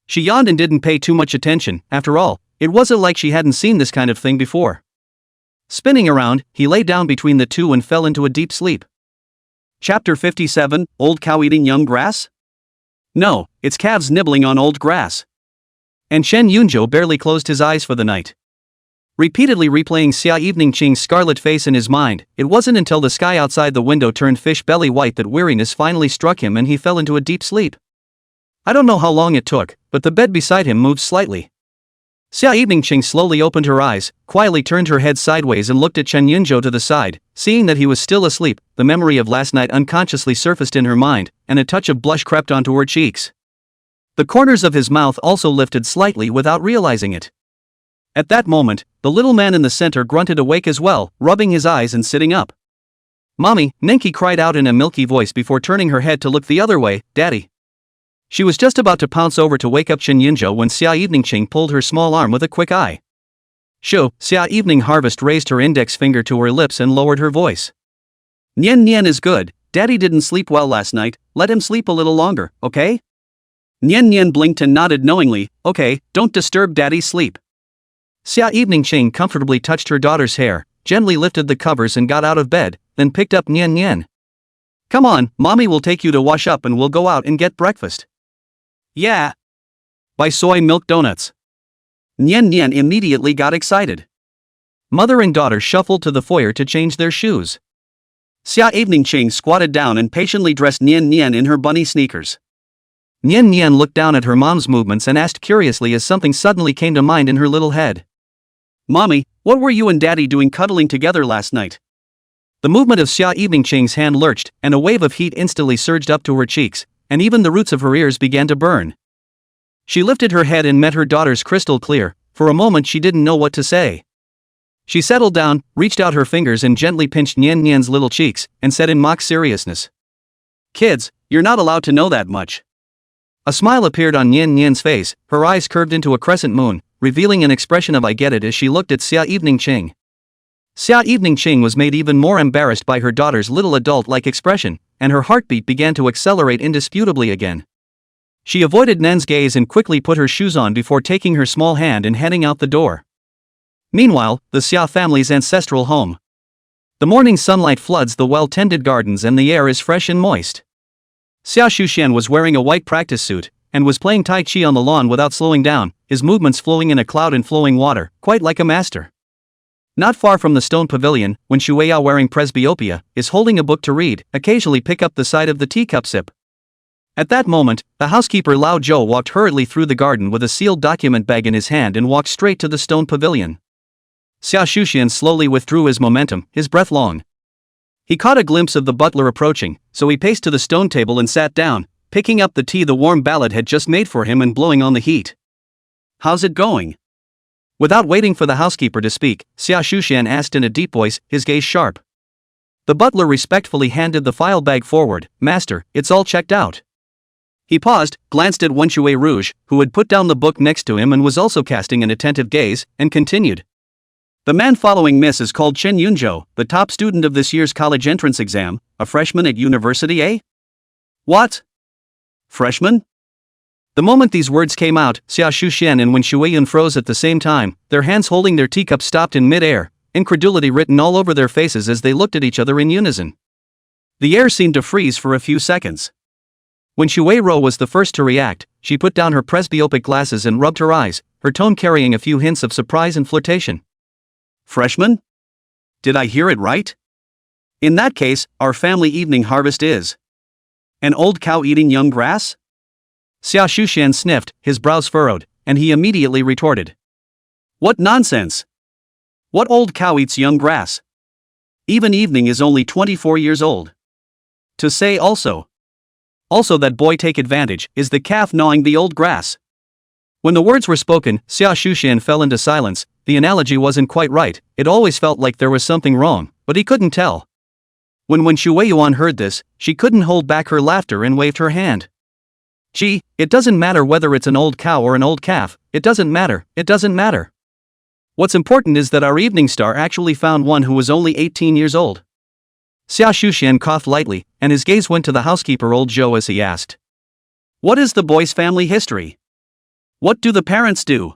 She yawned and didn't pay too much attention. After all, it wasn't like she hadn't seen this kind of thing before. Spinning around, he lay down between the two and fell into a deep sleep. Chapter 57, Old Cow Eating Young Grass? No, it's calves nibbling on old grass. And Chen Yunzhou barely closed his eyes for the night. Repeatedly replaying Xia Eveningqing's scarlet face in his mind, it wasn't until the sky outside the window turned fish belly white that weariness finally struck him and he fell into a deep sleep. I don't know how long it took, but the bed beside him moved slightly. Xia Eveningqing slowly opened her eyes, quietly turned her head sideways and looked at Chen Yunzhou to the side. Seeing that he was still asleep, the memory of last night unconsciously surfaced in her mind, and a touch of blush crept onto her cheeks. The corners of his mouth also lifted slightly without realizing it. At that moment, the little man in the center grunted awake as well, rubbing his eyes and sitting up. "Mommy," Nenki cried out in a milky voice before turning her head to look the other way. "Daddy." She was just about to pounce over to wake up Chen Yunzhou when Xia Eveningqing pulled her small arm with a quick eye. "Shoo," Xia Evening Harvest raised her index finger to her lips and lowered her voice. "Nian Nian is good, Daddy didn't sleep well last night, let him sleep a little longer, okay?" Nian Nian blinked and nodded knowingly. "Okay, don't disturb Daddy's sleep." Xia Eveningqing comfortably touched her daughter's hair, gently lifted the covers and got out of bed, then picked up Nian Nian. "Come on, Mommy will take you to wash up and we'll go out and get breakfast." "Yeah." "Buy soy milk donuts." Nian Nian immediately got excited. Mother and daughter shuffled to the foyer to change their shoes. Xia Eveningqing squatted down and patiently dressed Nian Nian in her bunny sneakers. Nian Nian looked down at her mom's movements and asked curiously as something suddenly came to mind in her little head. "Mommy, what were you and Daddy doing cuddling together last night?" The movement of Xia Eveningqing's hand lurched, and a wave of heat instantly surged up to her cheeks, and even the roots of her ears began to burn. She lifted her head and met her daughter's crystal clear. For a moment she didn't know what to say. She settled down, reached out her fingers and gently pinched Nian Nian's little cheeks, and said in mock seriousness, "Kids, you're not allowed to know that much." A smile appeared on Nian Nian's face, her eyes curved into a crescent moon, revealing an expression of I get it as she looked at Xia Evening Ching. Xia Evening Ching was made even more embarrassed by her daughter's little adult-like expression, and her heartbeat began to accelerate indisputably again. She avoided Nen's gaze and quickly put her shoes on before taking her small hand and heading out the door. Meanwhile, the Xia family's ancestral home. The morning sunlight floods the well-tended gardens and the air is fresh and moist. Xia Shuxian was wearing a white practice suit, and was playing Tai Chi on the lawn without slowing down, his movements flowing in a cloud in flowing water, quite like a master. Not far from the stone pavilion, when Shueya wearing presbyopia, is holding a book to read, occasionally pick up the side of the teacup sip. At that moment, the housekeeper Lao Zhou walked hurriedly through the garden with a sealed document bag in his hand and walked straight to the stone pavilion. Xia Shuxian slowly withdrew his momentum, his breath long. He caught a glimpse of the butler approaching, so he paced to the stone table and sat down, picking up the tea the warm ballad had just made for him and blowing on the heat. "How's it going?" Without waiting for the housekeeper to speak, Xia Shuxian asked in a deep voice, his gaze sharp. The butler respectfully handed the file bag forward. "Master, it's all checked out." He paused, glanced at Wenxue Rouge, who had put down the book next to him and was also casting an attentive gaze, and continued. "The man following Miss is called Chen Yunzhou, the top student of this year's college entrance exam, a freshman at university, eh?" "What? Freshman?" The moment these words came out, Xia Shuxian and Wen Shuiyun froze at the same time, their hands holding their teacups stopped in mid-air, incredulity written all over their faces as they looked at each other in unison. The air seemed to freeze for a few seconds. When Shueiro was the first to react, she put down her presbyopic glasses and rubbed her eyes, her tone carrying a few hints of surprise and flirtation. "Freshman? Did I hear it right? In that case, our family evening harvest is an old cow eating young grass?" Xia Shuxian sniffed, his brows furrowed, and he immediately retorted. "What nonsense! What old cow eats young grass? Even evening is only 24 years old. To say also that boy take advantage, is the calf gnawing the old grass." When the words were spoken, Xia Shuxian fell into silence. The analogy wasn't quite right, it always felt like there was something wrong, but he couldn't tell. When Shueiyuan heard this, she couldn't hold back her laughter and waved her hand. "Gee, it doesn't matter whether it's an old cow or an old calf, it doesn't matter. What's important is that our evening star actually found one who was only 18 years old." Xia Shuxian coughed lightly, and his gaze went to the housekeeper old Zhou as he asked. "What is the boy's family history? What do the parents do?"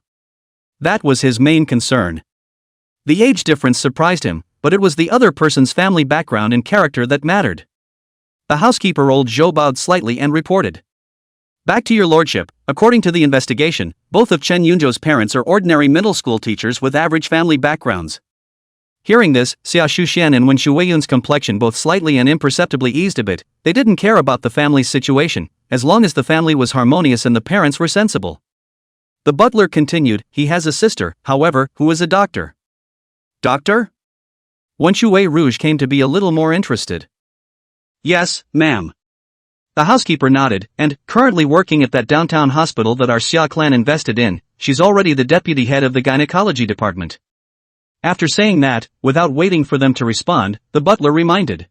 That was his main concern. The age difference surprised him, but it was the other person's family background and character that mattered. The housekeeper old Zhou bowed slightly and reported. "Back to your lordship, according to the investigation, both of Chen Yunzhou's parents are ordinary middle school teachers with average family backgrounds." Hearing this, Xia Shuxian and Wen Shuiyun's complexion both slightly and imperceptibly eased a bit. They didn't care about the family's situation, as long as the family was harmonious and the parents were sensible. The butler continued, "He has a sister, however, who is a doctor." "Doctor?" Wenxue Rouge came to be a little more interested. "Yes, ma'am." The housekeeper nodded, and, currently working at that downtown hospital that our Xia clan invested in, she's already the deputy head of the gynecology department. After saying that, without waiting for them to respond, the butler reminded.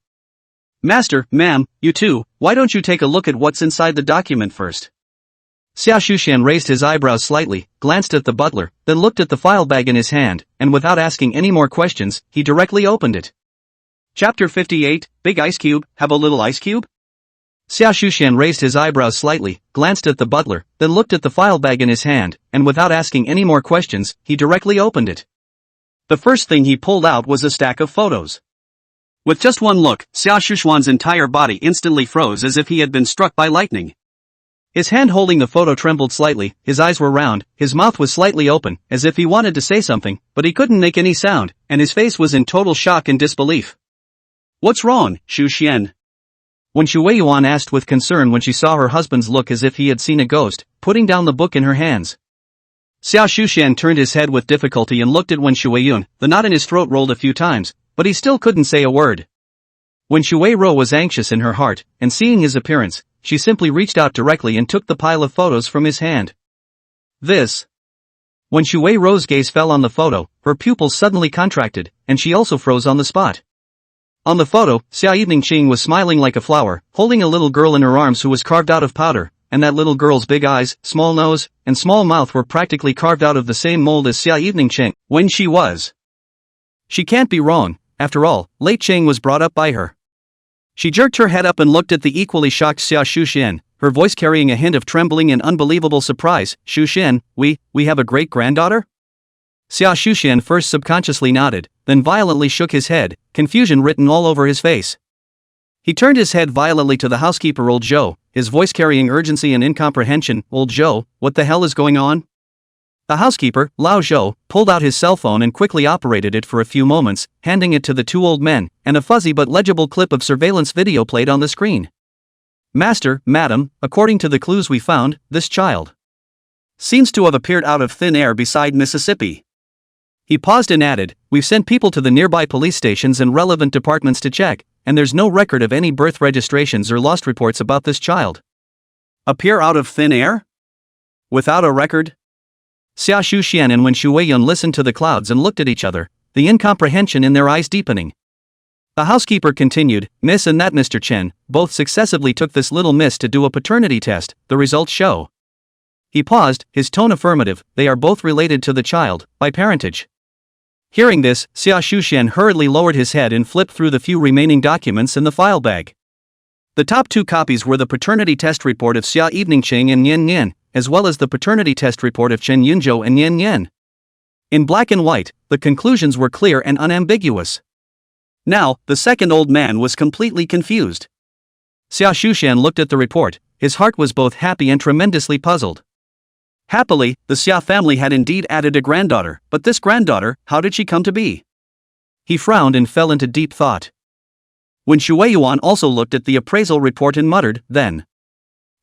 "Master, ma'am, you too, why don't you take a look at what's inside the document first?" Xia Shuxian raised his eyebrows slightly, glanced at the butler, then looked at the file bag in his hand, and without asking any more questions, he directly opened it. Chapter 58, Big Ice Cube, have a little ice cube? Xia Shuxian raised his eyebrows slightly, glanced at the butler, then looked at the file bag in his hand, and without asking any more questions, he directly opened it. The first thing he pulled out was a stack of photos. With just one look, Xia Shuxian's entire body instantly froze as if he had been struck by lightning. His hand holding the photo trembled slightly, his eyes were round, his mouth was slightly open, as if he wanted to say something, but he couldn't make any sound, and his face was in total shock and disbelief. "What's wrong, Shuxian?" When Shueiyuan asked with concern when she saw her husband's look as if he had seen a ghost, putting down the book in her hands. Xia Shuxian turned his head with difficulty and looked at Wen Shuiyun. The knot in his throat rolled a few times, but he still couldn't say a word. When Shueiro was anxious in her heart, and seeing his appearance, she simply reached out directly and took the pile of photos from his hand. This. When Shueiro's gaze fell on the photo, her pupils suddenly contracted, and she also froze on the spot. On the photo, Xia Evening Qing was smiling like a flower, holding a little girl in her arms who was carved out of powder, and that little girl's big eyes, small nose, and small mouth were practically carved out of the same mold as Xia Evening Cheng when she was. She can't be wrong, after all, late Cheng was brought up by her. She jerked her head up and looked at the equally shocked Xia Shuxian, her voice carrying a hint of trembling and unbelievable surprise. Shuxian, we have a great-granddaughter? Xia Shuxian first subconsciously nodded, then violently shook his head, confusion written all over his face. He turned his head violently to the housekeeper old Zhou, his voice carrying urgency and incomprehension. Old Zhou, what the hell is going on? The housekeeper, Lao Zhou, pulled out his cell phone and quickly operated it for a few moments, handing it to the two old men, and a fuzzy but legible clip of surveillance video played on the screen. Master, madam, according to the clues we found, this child seems to have appeared out of thin air beside Mississippi. He paused and added, we've sent people to the nearby police stations and relevant departments to check, and there's no record of any birth registrations or lost reports about this child. Appear out of thin air? Without a record? Xia Shuxian and Wen Shuiyun listened to the clouds and looked at each other, the incomprehension in their eyes deepening. The housekeeper continued, Miss and that Mr. Chen, both successively took this little miss to do a paternity test, the results show. He paused, his tone affirmative, they are both related to the child, by parentage. Hearing this, Xia Shuxian hurriedly lowered his head and flipped through the few remaining documents in the file bag. The top two copies were the paternity test report of Xia Evening Cheng and Nian Nian, as well as the paternity test report of Chen Yunzhou and Nian Nian. In black and white, the conclusions were clear and unambiguous. Now, the second old man was completely confused. Xia Shuxian looked at the report, his heart was both happy and tremendously puzzled. Happily, the Xia family had indeed added a granddaughter, but this granddaughter, how did she come to be? He frowned and fell into deep thought. When Shuiyuan also looked at the appraisal report and muttered, then.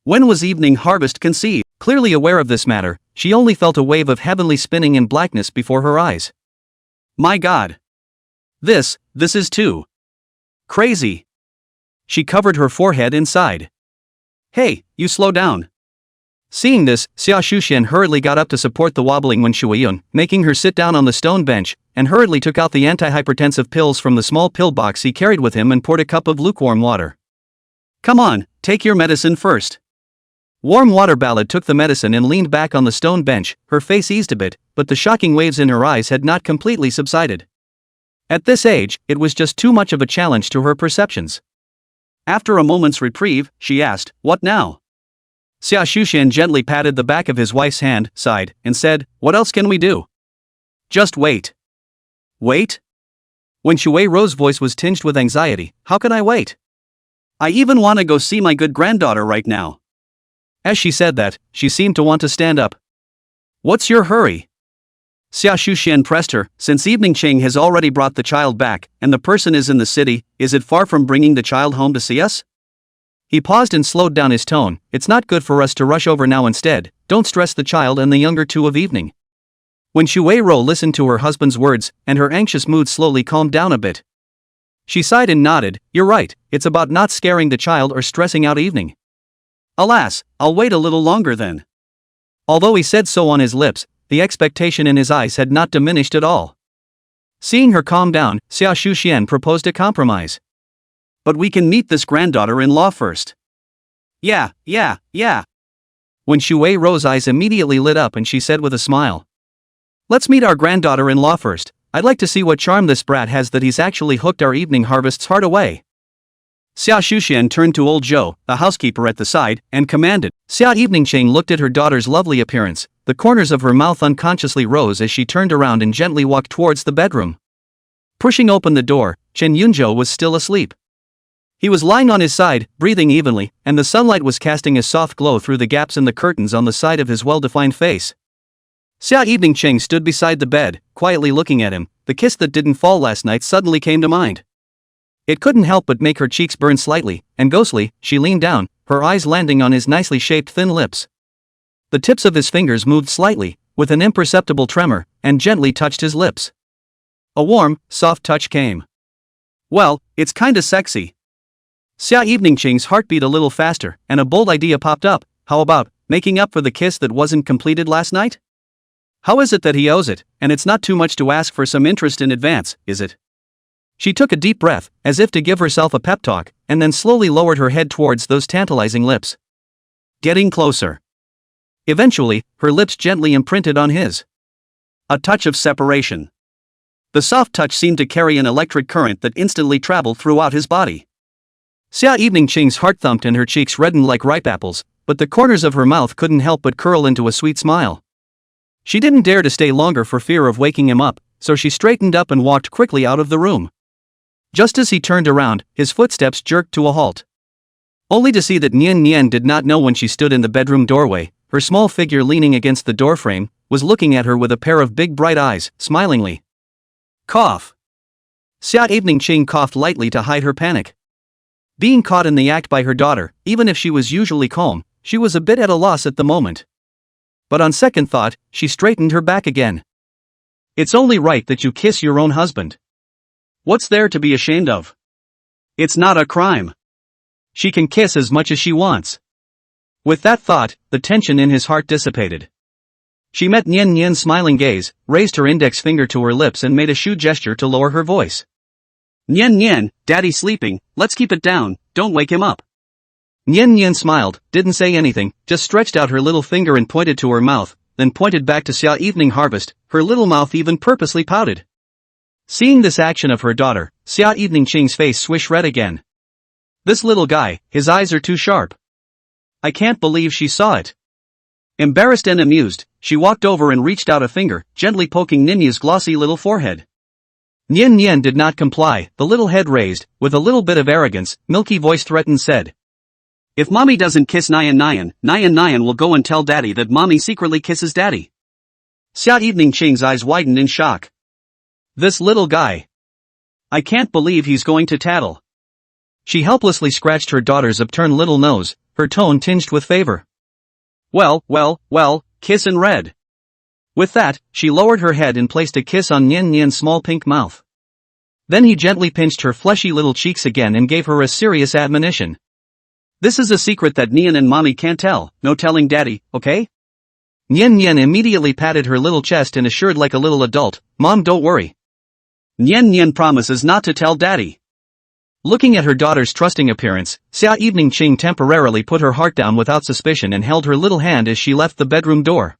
When was Evening Harvest conceived? Clearly aware of this matter, she only felt a wave of heavenly spinning and blackness before her eyes. My God! This is too crazy. She covered her forehead and sighed. Hey, you slow down. Seeing this, Xia Shuxian hurriedly got up to support the wobbling Wen Shuiyun, making her sit down on the stone bench, and hurriedly took out the antihypertensive pills from the small pill box he carried with him and poured a cup of lukewarm water. Come on, take your medicine first. Warm Water Ballad took the medicine and leaned back on the stone bench, her face eased a bit, but the shocking waves in her eyes had not completely subsided. At this age, it was just too much of a challenge to her perceptions. After a moment's reprieve, she asked, what now? Xia Shuxian gently patted the back of his wife's hand, sighed, and said, what else can we do? Just wait. Wait? When Shui Ro's voice was tinged with anxiety, how can I wait? I even want to go see my good granddaughter right now. As she said that, she seemed to want to stand up. What's your hurry? Xia Shuxian pressed her, since Evening Cheng has already brought the child back, and the person is in the city, is it far from bringing the child home to see us? He paused and slowed down his tone, it's not good for us to rush over now instead, don't stress the child and the younger two of evening. When Shui Ro listened to her husband's words, and her anxious mood slowly calmed down a bit. She sighed and nodded, you're right, it's about not scaring the child or stressing out evening. Alas, I'll wait a little longer then. Although he said so on his lips, the expectation in his eyes had not diminished at all. Seeing her calm down, Xia Shuxian proposed a compromise. But we can meet this granddaughter-in-law first. Yeah. When Shui Ro's eyes immediately lit up and she said with a smile. Let's meet our granddaughter-in-law first, I'd like to see what charm this brat has that he's actually hooked our Evening Harvest's heart away. Xia Shuxian turned to old Zhou, the housekeeper at the side, and commanded. Xia Evening Cheng looked at her daughter's lovely appearance, the corners of her mouth unconsciously rose as she turned around and gently walked towards the bedroom. Pushing open the door, Chen Yunzhou was still asleep. He was lying on his side, breathing evenly, and the sunlight was casting a soft glow through the gaps in the curtains on the side of his well-defined face. Xia Evening Cheng stood beside the bed, quietly looking at him. The kiss that didn't fall last night suddenly came to mind. It couldn't help but make her cheeks burn slightly, and ghostly, she leaned down, her eyes landing on his nicely shaped thin lips. The tips of his fingers moved slightly, with an imperceptible tremor, and gently touched his lips. A warm, soft touch came. Well, it's kinda sexy. Xia Evening Cheng's heart beat a little faster, and a bold idea popped up. How about making up for the kiss that wasn't completed last night? How is it that he owes it, and it's not too much to ask for some interest in advance, is it? She took a deep breath, as if to give herself a pep talk, and then slowly lowered her head towards those tantalizing lips. Getting closer. Eventually, her lips gently imprinted on his. A touch of separation. The soft touch seemed to carry an electric current that instantly traveled throughout his body. Xia Evening Ching's heart thumped and her cheeks reddened like ripe apples, but the corners of her mouth couldn't help but curl into a sweet smile. She didn't dare to stay longer for fear of waking him up, so she straightened up and walked quickly out of the room. Just as he turned around, his footsteps jerked to a halt. Only to see that Nian Nian did not know when she stood in the bedroom doorway, her small figure leaning against the doorframe, was looking at her with a pair of big bright eyes, smilingly. Cough. Xia Evening Ching coughed lightly to hide her panic. Being caught in the act by her daughter, even if she was usually calm, she was a bit at a loss at the moment. But on second thought, she straightened her back again. It's only right that you kiss your own husband. What's there to be ashamed of? It's not a crime. She can kiss as much as she wants. With that thought, the tension in his heart dissipated. She met Nian Nian's smiling gaze, raised her index finger to her lips and made a shoe gesture to lower her voice. Nian Nian, Daddy's sleeping, let's keep it down, don't wake him up. Nian Nian smiled, didn't say anything, just stretched out her little finger and pointed to her mouth, then pointed back to Xia Evening Harvest, her little mouth even purposely pouted. Seeing this action of her daughter, Xia Evening Ching's face swished red again. This little guy, his eyes are too sharp. I can't believe she saw it. Embarrassed and amused, she walked over and reached out a finger, gently poking Ninya's glossy little forehead. Nian Nian did not comply, the little head raised, with a little bit of arrogance, milky voice threatened said. If mommy doesn't kiss Nian Nian, Nian Nian will go and tell daddy that mommy secretly kisses daddy. Xia Evening Ching's eyes widened in shock. This little guy. I can't believe he's going to tattle. She helplessly scratched her daughter's upturned little nose, her tone tinged with favor. Well, kiss in red. With that, she lowered her head and placed a kiss on Nian Nian's small pink mouth. Then he gently pinched her fleshy little cheeks again and gave her a serious admonition. This is a secret that Nian and mommy can't tell, no telling daddy, okay? Nian Nian immediately patted her little chest and assured like a little adult, Mom, don't worry. Nian Nian promises not to tell daddy. Looking at her daughter's trusting appearance, Xia Evening Ching temporarily put her heart down without suspicion and held her little hand as she left the bedroom door.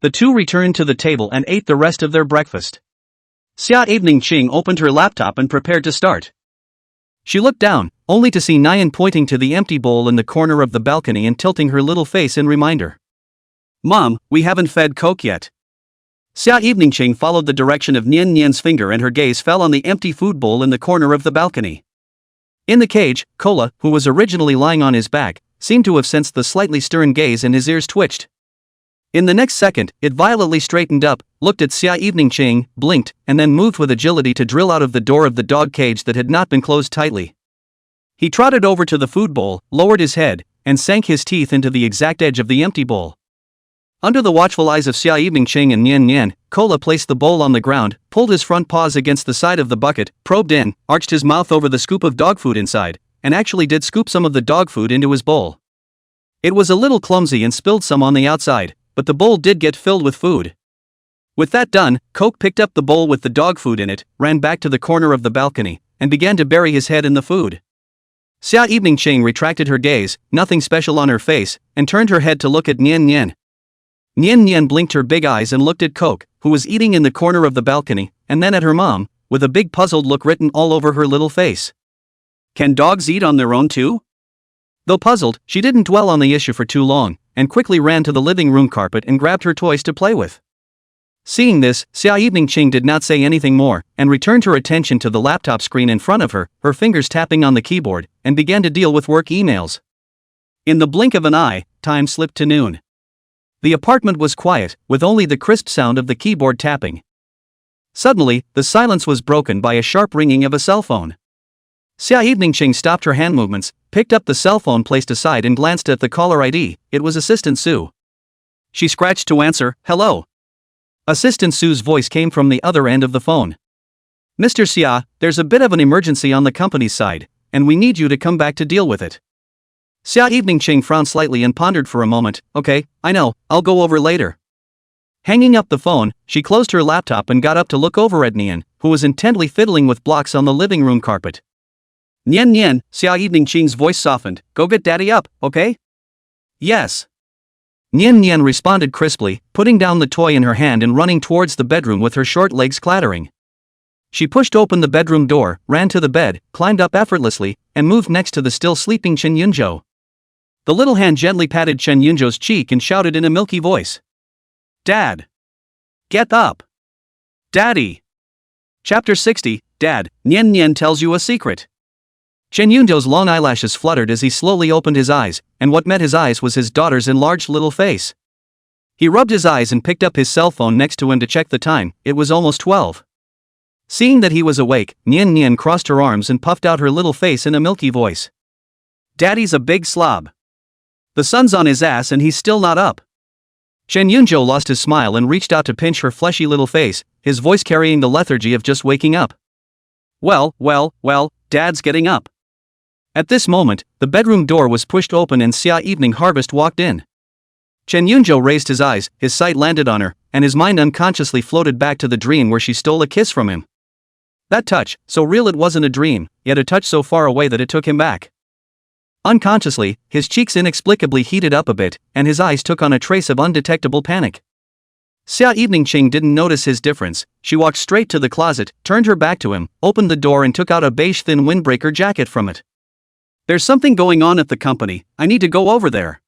The two returned to the table and ate the rest of their breakfast. Xia Evening Ching opened her laptop and prepared to start. She looked down, only to see Nian pointing to the empty bowl in the corner of the balcony and tilting her little face in reminder. Mom, we haven't fed Coke yet. Xia Evening Ching followed the direction of Nian Nian's finger and her gaze fell on the empty food bowl in the corner of the balcony. In the cage, Cola, who was originally lying on his back, seemed to have sensed the slightly stern gaze and his ears twitched. In the next second, it violently straightened up, looked at Xia Evening Ching, blinked, and then moved with agility to drill out of the door of the dog cage that had not been closed tightly. He trotted over to the food bowl, lowered his head, and sank his teeth into the exact edge of the empty bowl. Under the watchful eyes of Xia Evening Ching and Nian Nian, Cola placed the bowl on the ground, pulled his front paws against the side of the bucket, probed in, arched his mouth over the scoop of dog food inside, and actually did scoop some of the dog food into his bowl. It was a little clumsy and spilled some on the outside, but the bowl did get filled with food. With that done, Coke picked up the bowl with the dog food in it, ran back to the corner of the balcony, and began to bury his head in the food. Xia Evening Ching retracted her gaze, nothing special on her face, and turned her head to look at Nian Nian. Nian Nian blinked her big eyes and looked at Coke, who was eating in the corner of the balcony, and then at her mom, with a big puzzled look written all over her little face. Can dogs eat on their own too? Though puzzled, she didn't dwell on the issue for too long, and quickly ran to the living room carpet and grabbed her toys to play with. Seeing this, Xia Evening Ching did not say anything more, and returned her attention to the laptop screen in front of her, her fingers tapping on the keyboard, and began to deal with work emails. In the blink of an eye, time slipped to noon. The apartment was quiet, with only the crisp sound of the keyboard tapping. Suddenly, the silence was broken by a sharp ringing of a cell phone. Xia Evening Ching stopped her hand movements, picked up the cell phone placed aside and glanced at the caller ID. It was Assistant Sue. She scratched to answer, "Hello." Assistant Sue's voice came from the other end of the phone. "Mr. Xia, there's a bit of an emergency on the company's side, and we need you to come back to deal with it." Xia Evening Ching frowned slightly and pondered for a moment. "Okay, I know, I'll go over later." Hanging up the phone, she closed her laptop and got up to look over at Nian, who was intently fiddling with blocks on the living room carpet. "Nian Nian," Xia Evening Ching's voice softened, "go get daddy up, okay?" Yes. Nian Nian responded crisply, putting down the toy in her hand and running towards the bedroom with her short legs clattering. She pushed open the bedroom door, ran to the bed, climbed up effortlessly, and moved next to the still sleeping Chen Yunzhou. The little hand gently patted Chen Yunzhou's cheek and shouted in a milky voice. Dad! Get up! Daddy! Chapter 60, Dad, Nian Nian tells you a secret. Chen Yunzhou's long eyelashes fluttered as he slowly opened his eyes, and what met his eyes was his daughter's enlarged little face. He rubbed his eyes and picked up his cell phone next to him to check the time. It was almost 12. Seeing that he was awake, Nian Nian crossed her arms and puffed out her little face in a milky voice. Daddy's a big slob. The sun's on his ass and he's still not up. Chen Yunzhou lost his smile and reached out to pinch her fleshy little face, his voice carrying the lethargy of just waking up. Well, Dad's getting up. At this moment, the bedroom door was pushed open and Xia Evening Harvest walked in. Chen Yunzhou raised his eyes, his sight landed on her, and his mind unconsciously floated back to the dream where she stole a kiss from him. That touch, so real it wasn't a dream, yet a touch so far away that it took him back. Unconsciously, his cheeks inexplicably heated up a bit, and his eyes took on a trace of undetectable panic. Xia Evening Ching didn't notice his difference. She walked straight to the closet, turned her back to him, opened the door and took out a beige thin windbreaker jacket from it. There's something going on at the company, I need to go over there.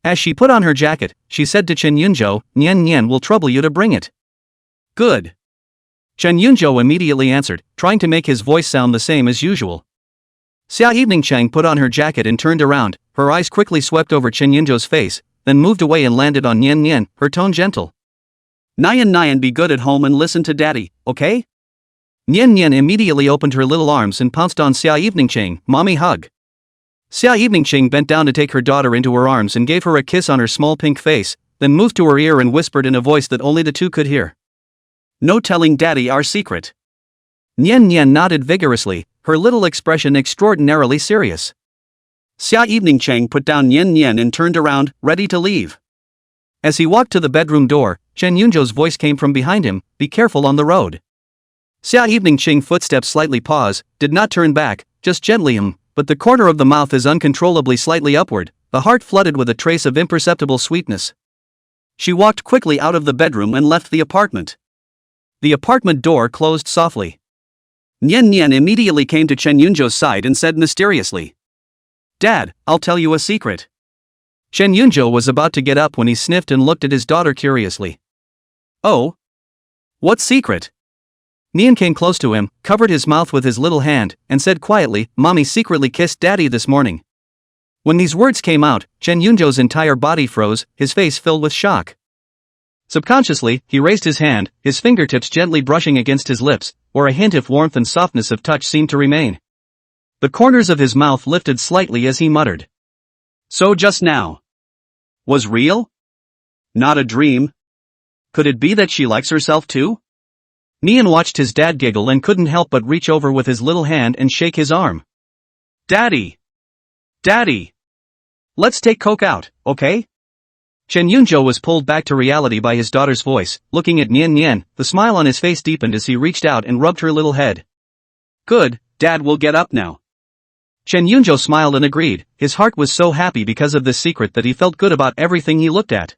As she put on her jacket, she said to Chen Yunzhou, Nian Nian will trouble you to bring it. Good. Chen Yunzhou immediately answered, trying to make his voice sound the same as usual. Xia Evening Chang put on her jacket and turned around, her eyes quickly swept over Chen Yunzhou's face, then moved away and landed on Nian Nian, her tone gentle. Nian Nian be good at home and listen to daddy, okay? Nian Nian immediately opened her little arms and pounced on Xia Evening Chang, mommy hug. Xia Evening Ching bent down to take her daughter into her arms and gave her a kiss on her small pink face, then moved to her ear and whispered in a voice that only the two could hear. No telling daddy our secret. Nian Nian nodded vigorously, her little expression extraordinarily serious. Xia Evening Chang put down Nian Nian and turned around, ready to leave. As he walked to the bedroom door, Chen Yunzhou's voice came from behind him, be careful on the road. Xia Evening Ching footsteps slightly paused, did not turn back, just gently but the corner of the mouth is uncontrollably slightly upward, the heart flooded with a trace of imperceptible sweetness. She walked quickly out of the bedroom and left the apartment. The apartment door closed softly. Nian Nian immediately came to Chen Yunzhou's side and said mysteriously, Dad, I'll tell you a secret. Chen Yunzhou was about to get up when he sniffed and looked at his daughter curiously. Oh? What secret? Nian came close to him, covered his mouth with his little hand, and said quietly, Mommy secretly kissed Daddy this morning. When these words came out, Chen Yunzhou's entire body froze, his face filled with shock. Subconsciously, he raised his hand, his fingertips gently brushing against his lips, where a hint of warmth and softness of touch seemed to remain. The corners of his mouth lifted slightly as he muttered. So just now. Was real? Not a dream? Could it be that she likes herself too? Nian watched his dad giggle and couldn't help but reach over with his little hand and shake his arm. Daddy! Daddy! Let's take Coke out, okay? Chen Yunzhou was pulled back to reality by his daughter's voice, looking at Nian Nian, the smile on his face deepened as he reached out and rubbed her little head. Good, Dad will get up now. Chen Yunzhou smiled and agreed, his heart was so happy because of this secret that he felt good about everything he looked at.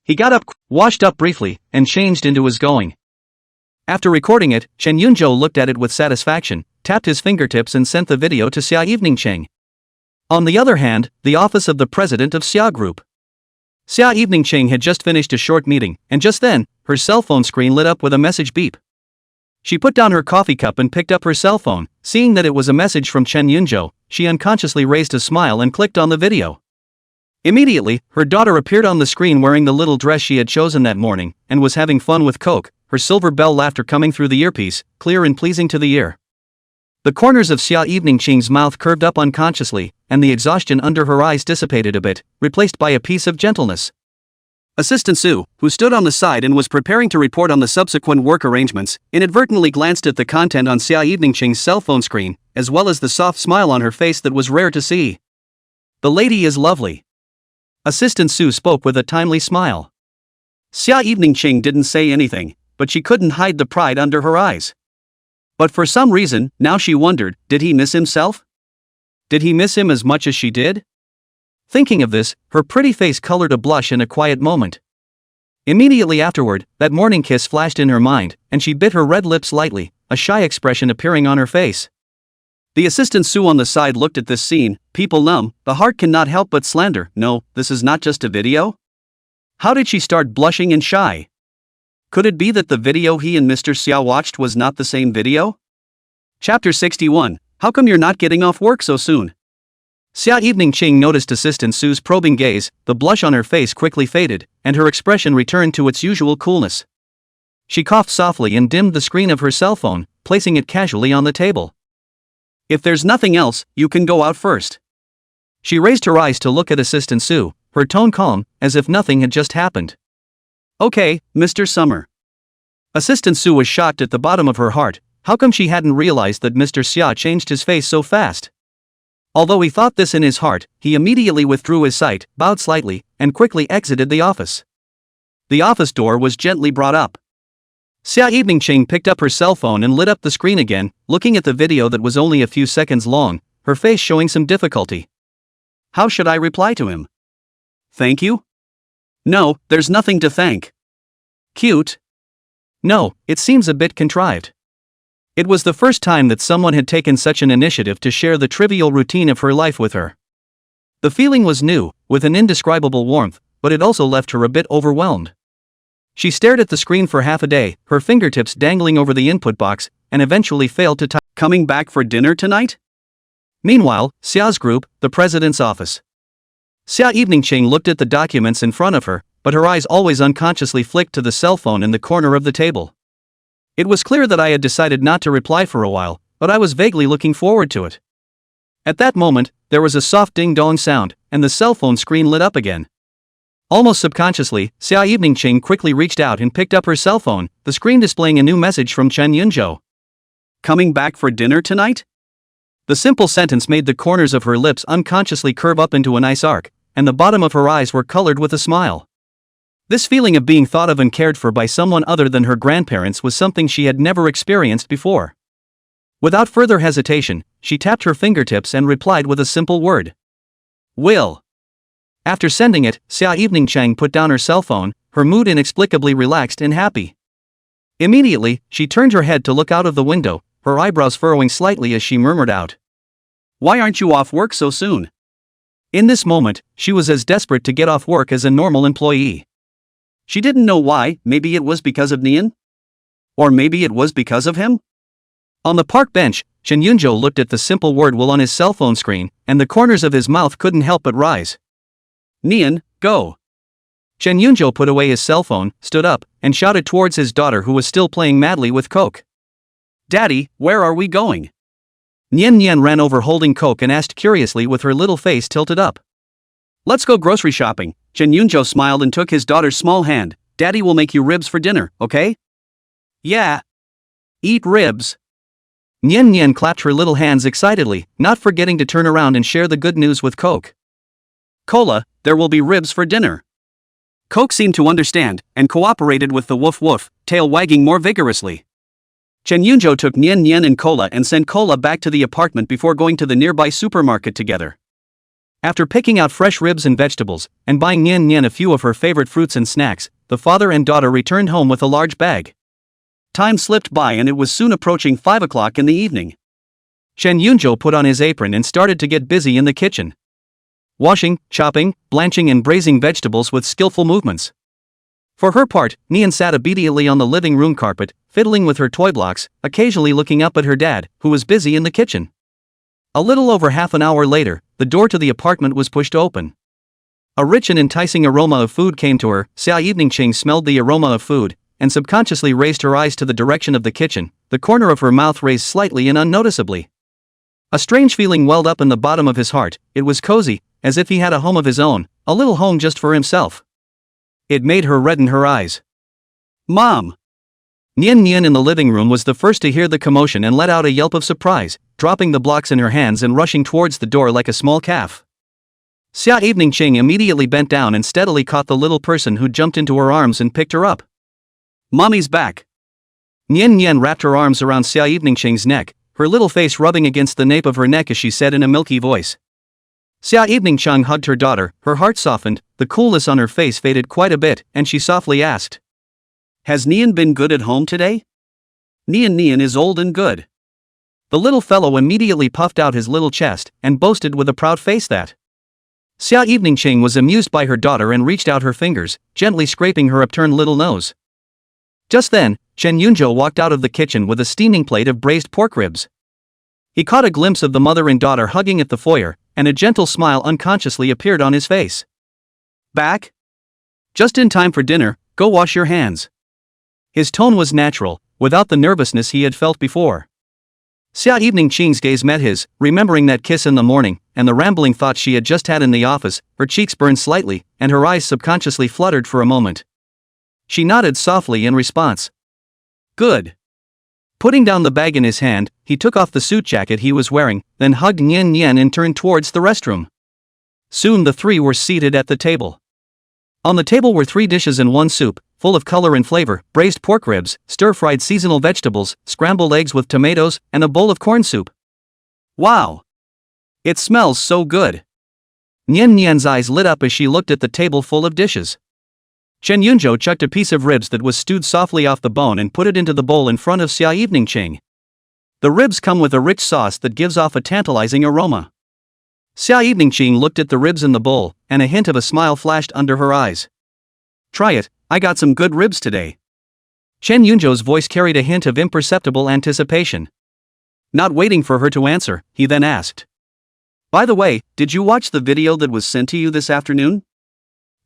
He got up, washed up briefly, and changed into his going. After recording it, Chen Yunzhou looked at it with satisfaction, tapped his fingertips and sent the video to Xia Evening Cheng. On the other hand, the office of the president of Xia Group. Xia Evening Cheng had just finished a short meeting, and just then, her cell phone screen lit up with a message beep. She put down her coffee cup and picked up her cell phone. Seeing that it was a message from Chen Yunzhou, she unconsciously raised a smile and clicked on the video. Immediately, her daughter appeared on the screen wearing the little dress she had chosen that morning, and was having fun with Coke, her silver bell laughter coming through the earpiece, clear and pleasing to the ear. The corners of Xia Evening Ching's mouth curved up unconsciously, and the exhaustion under her eyes dissipated a bit, replaced by a piece of gentleness. Assistant Su, who stood on the side and was preparing to report on the subsequent work arrangements, inadvertently glanced at the content on Xia Evening Ching's cell phone screen, as well as the soft smile on her face that was rare to see. The lady is lovely. Assistant Su spoke with a timely smile. Xia Evening Ching didn't say anything, but she couldn't hide the pride under her eyes. But for some reason, now she wondered, did he miss himself? Did he miss him as much as she did? Thinking of this, her pretty face colored a blush in a quiet moment. Immediately afterward, that morning kiss flashed in her mind, and she bit her red lips lightly, a shy expression appearing on her face. The assistant Sue on the side looked at this scene. People numb, the heart cannot help but slander. No, this is not just a video? How did she start blushing and shy? Could it be that the video he and Mr. Xia watched was not the same video? Chapter 61. How come you're not getting off work so soon? Xia Evening Ching noticed Assistant Sue's probing gaze, the blush on her face quickly faded, and her expression returned to its usual coolness. She coughed softly and dimmed the screen of her cell phone, placing it casually on the table. If there's nothing else, you can go out first. She raised her eyes to look at Assistant Sue, her tone calm, as if nothing had just happened. Okay, Mr. Summer. Assistant Sue was shocked at the bottom of her heart. How come she hadn't realized that Mr. Xia changed his face so fast? Although he thought this in his heart, he immediately withdrew his sight, bowed slightly, and quickly exited the office. The office door was gently brought up. Xia Evening Ching picked up her cell phone and lit up the screen again, looking at the video that was only a few seconds long, her face showing some difficulty. How should I reply to him? Thank you? No, there's nothing to thank. Cute? No, it seems a bit contrived. It was the first time that someone had taken such an initiative to share the trivial routine of her life with her. The feeling was new, with an indescribable warmth, but it also left her a bit overwhelmed. She stared at the screen for half a day, her fingertips dangling over the input box, and eventually failed to type. Coming back for dinner tonight? Meanwhile, Xia's group, the president's office. Xia Evening Ching looked at the documents in front of her, but her eyes always unconsciously flicked to the cell phone in the corner of the table. It was clear that I had decided not to reply for a while, but I was vaguely looking forward to it. At that moment, there was a soft ding-dong sound, and the cell phone screen lit up again. Almost subconsciously, Xia Evening Ching quickly reached out and picked up her cell phone, the screen displaying a new message from Chen Yunzhou. Coming back for dinner tonight? The simple sentence made the corners of her lips unconsciously curve up into a nice arc, and the bottom of her eyes were colored with a smile. This feeling of being thought of and cared for by someone other than her grandparents was something she had never experienced before. Without further hesitation, she tapped her fingertips and replied with a simple word. Will. After sending it, Xia Evening Chang put down her cell phone, her mood inexplicably relaxed and happy. Immediately, she turned her head to look out of the window, her eyebrows furrowing slightly as she murmured out. Why aren't you off work so soon? In this moment, she was as desperate to get off work as a normal employee. She didn't know why. Maybe it was because of Nian? Or maybe it was because of him? On the park bench, Chen Yunzhou looked at the simple word will on his cell phone screen, and the corners of his mouth couldn't help but rise. Nian, go. Chen Yunzhou put away his cell phone, stood up, and shouted towards his daughter who was still playing madly with Coke. Daddy, where are we going? Nian Nian ran over holding Coke and asked curiously with her little face tilted up. Let's go grocery shopping. Chen Yunzhou smiled and took his daughter's small hand. Daddy will make you ribs for dinner, okay? Yeah. Eat ribs. Nian Nian clapped her little hands excitedly, not forgetting to turn around and share the good news with Coke. Cola, there will be ribs for dinner. Coke seemed to understand, and cooperated with the woof woof, tail wagging more vigorously. Chen Yunzhou took Nian Nian and Cola and sent Cola back to the apartment before going to the nearby supermarket together. After picking out fresh ribs and vegetables, and buying Nian Nian a few of her favorite fruits and snacks, the father and daughter returned home with a large bag. Time slipped by and it was soon approaching 5 o'clock in the evening. Chen Yunzhou put on his apron and started to get busy in the kitchen. Washing, chopping, blanching and braising vegetables with skillful movements. For her part, Nian sat obediently on the living room carpet, fiddling with her toy blocks, occasionally looking up at her dad, who was busy in the kitchen. A little over half an hour later, the door to the apartment was pushed open. A rich and enticing aroma of food came to her. Xia Evening Ching smelled the aroma of food, and subconsciously raised her eyes to the direction of the kitchen, the corner of her mouth raised slightly and unnoticeably. A strange feeling welled up in the bottom of his heart. It was cozy, as if he had a home of his own, a little home just for himself. It made her redden her eyes. Mom! Nian Nian in the living room was the first to hear the commotion and let out a yelp of surprise, dropping the blocks in her hands and rushing towards the door like a small calf. Xia Evening Ching immediately bent down and steadily caught the little person who jumped into her arms and picked her up. Mommy's back. Nian Nian wrapped her arms around Xia Evening Ching's neck, her little face rubbing against the nape of her neck as she said in a milky voice. Xia Evening Chung hugged her daughter, her heart softened, the coolness on her face faded quite a bit, and she softly asked. Has Nian been good at home today? Nian is old and good. The little fellow immediately puffed out his little chest, and boasted with a proud face that. Xia Evening Ching was amused by her daughter and reached out her fingers, gently scraping her upturned little nose. Just then, Chen Yunzhou walked out of the kitchen with a steaming plate of braised pork ribs. He caught a glimpse of the mother and daughter hugging at the foyer, and a gentle smile unconsciously appeared on his face. Back? Just in time for dinner, go wash your hands. His tone was natural, without the nervousness he had felt before. Xia Evening Ching's gaze met his, remembering that kiss in the morning, and the rambling thoughts she had just had in the office. Her cheeks burned slightly, and her eyes subconsciously fluttered for a moment. She nodded softly in response. Good. Putting down the bag in his hand, he took off the suit jacket he was wearing, then hugged Nian Nian and turned towards the restroom. Soon the three were seated at the table. On the table were 3 dishes and 1 soup, full of color and flavor: braised pork ribs, stir-fried seasonal vegetables, scrambled eggs with tomatoes, and a bowl of corn soup. Wow! It smells so good. Nian Nian's eyes lit up as she looked at the table full of dishes. Chen Yunzhou chucked a piece of ribs that was stewed softly off the bone and put it into the bowl in front of Xia Evening Ching. The ribs come with a rich sauce that gives off a tantalizing aroma. Xia Evening Ching looked at the ribs in the bowl, and a hint of a smile flashed under her eyes. Try it, I got some good ribs today. Chen Yunzhou's voice carried a hint of imperceptible anticipation. Not waiting for her to answer, he then asked. By the way, did you watch the video that was sent to you this afternoon?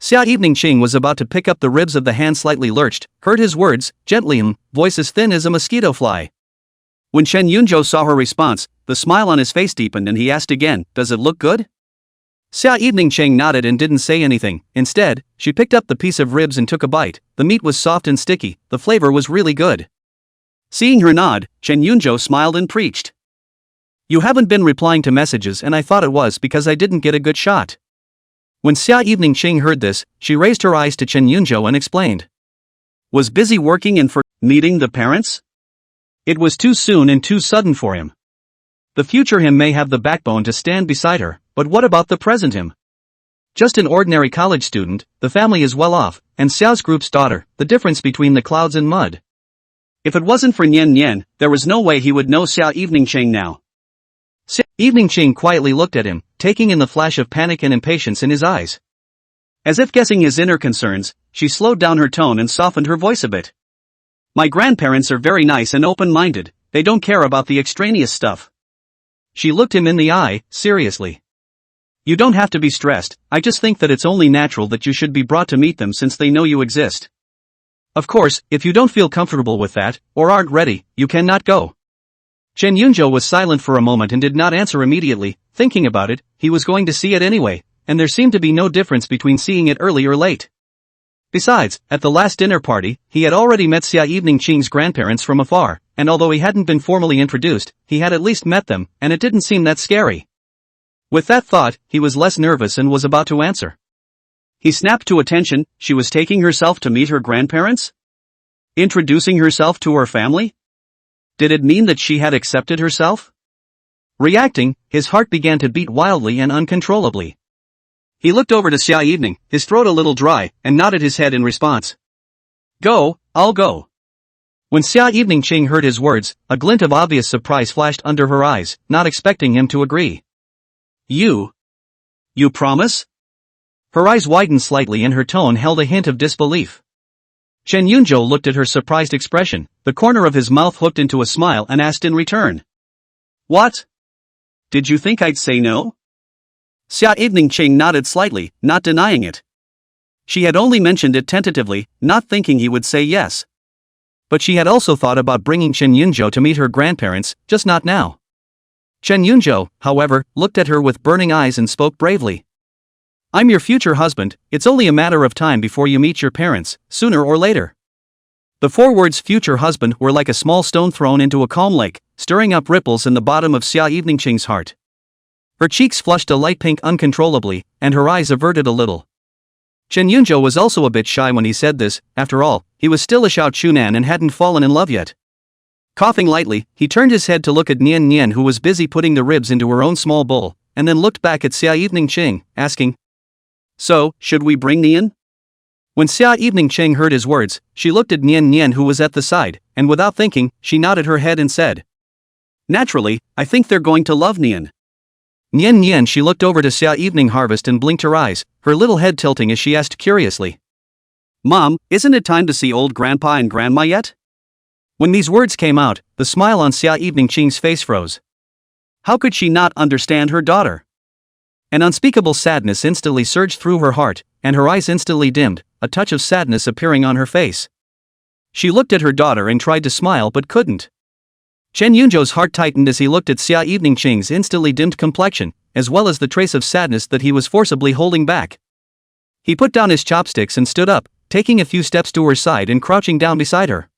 Xia Evening Ching was about to pick up the ribs of the hand, slightly lurched, heard his words, gently voice as thin as a mosquito fly. When Chen Yunzhou saw her response, the smile on his face deepened and he asked again, does it look good? Xia Evening Ching nodded and didn't say anything. Instead, she picked up the piece of ribs and took a bite. The meat was soft and sticky, the flavor was really good. Seeing her nod, Chen Yunzhou smiled and preached. You haven't been replying to messages, and I thought it was because I didn't get a good shot. When Xia Evening Ching heard this, she raised her eyes to Chen Yunzhou and explained. Was busy working and for meeting the parents? It was too soon and too sudden for him. The future him may have the backbone to stand beside her, but what about the present him? Just an ordinary college student, the family is well off, and Xiao's group's daughter, the difference between the clouds and mud. If it wasn't for Nian Nian, there was no way he would know Xia Evening Ching now. Xia Evening Ching quietly looked at him, taking in the flash of panic and impatience in his eyes. As if guessing his inner concerns, she slowed down her tone and softened her voice a bit. My grandparents are very nice and open-minded, they don't care about the extraneous stuff. She looked him in the eye, seriously. You don't have to be stressed, I just think that it's only natural that you should be brought to meet them since they know you exist. Of course, if you don't feel comfortable with that, or aren't ready, you cannot go. Chen Yunzhou was silent for a moment and did not answer immediately. Thinking about it, he was going to see it anyway, and there seemed to be no difference between seeing it early or late. Besides, at the last dinner party, he had already met Xia Evening Ching's grandparents from afar, and although he hadn't been formally introduced, he had at least met them, and it didn't seem that scary. With that thought, he was less nervous and was about to answer. He snapped to attention. She was taking herself to meet her grandparents? Introducing herself to her family? Did it mean that she had accepted herself? Reacting, his heart began to beat wildly and uncontrollably. He looked over to Xia Evening, his throat a little dry, and nodded his head in response. Go, I'll go. When Xia Evening Ching heard his words, a glint of obvious surprise flashed under her eyes, not expecting him to agree. You promise? Her eyes widened slightly and her tone held a hint of disbelief. Chen Yunzhou looked at her surprised expression, the corner of his mouth hooked into a smile and asked in return. What? Did you think I'd say no? Xia Evening Ching nodded slightly, not denying it. She had only mentioned it tentatively, not thinking he would say yes. But she had also thought about bringing Chen Yunzhou to meet her grandparents, just not now. Chen Yunzhou, however, looked at her with burning eyes and spoke bravely. I'm your future husband, it's only a matter of time before you meet your parents, sooner or later. The 4 words future husband were like a small stone thrown into a calm lake, stirring up ripples in the bottom of Xia Evening Ching's heart. Her cheeks flushed a light pink uncontrollably, and her eyes averted a little. Chen Yunzhou was also a bit shy when he said this. After all, he was still a Xiao Chunan and hadn't fallen in love yet. Coughing lightly, he turned his head to look at Nian Nian, who was busy putting the ribs into her own small bowl. and then looked back at Xia Evening Ching, asking, "So, should we bring Nian?" When Xia Evening Ching heard his words, she looked at Nian Nian who was at the side, and without thinking, she nodded her head and said, "Naturally, I think they're going to love Nian." Nian Nian. She looked over to Xia Evening Harvest and blinked her eyes, her little head tilting as she asked curiously, "Mom, isn't it time to see old grandpa and grandma yet?" When these words came out, the smile on Xia Evening Ching's face froze. How could she not understand her daughter? An unspeakable sadness instantly surged through her heart, and her eyes instantly dimmed, a touch of sadness appearing on her face. She looked at her daughter and tried to smile but couldn't. Chen Yunzhou's heart tightened as he looked at Xia Evening Ching's instantly dimmed complexion, as well as the trace of sadness that he was forcibly holding back. He put down his chopsticks and stood up, taking a few steps to her side and crouching down beside her.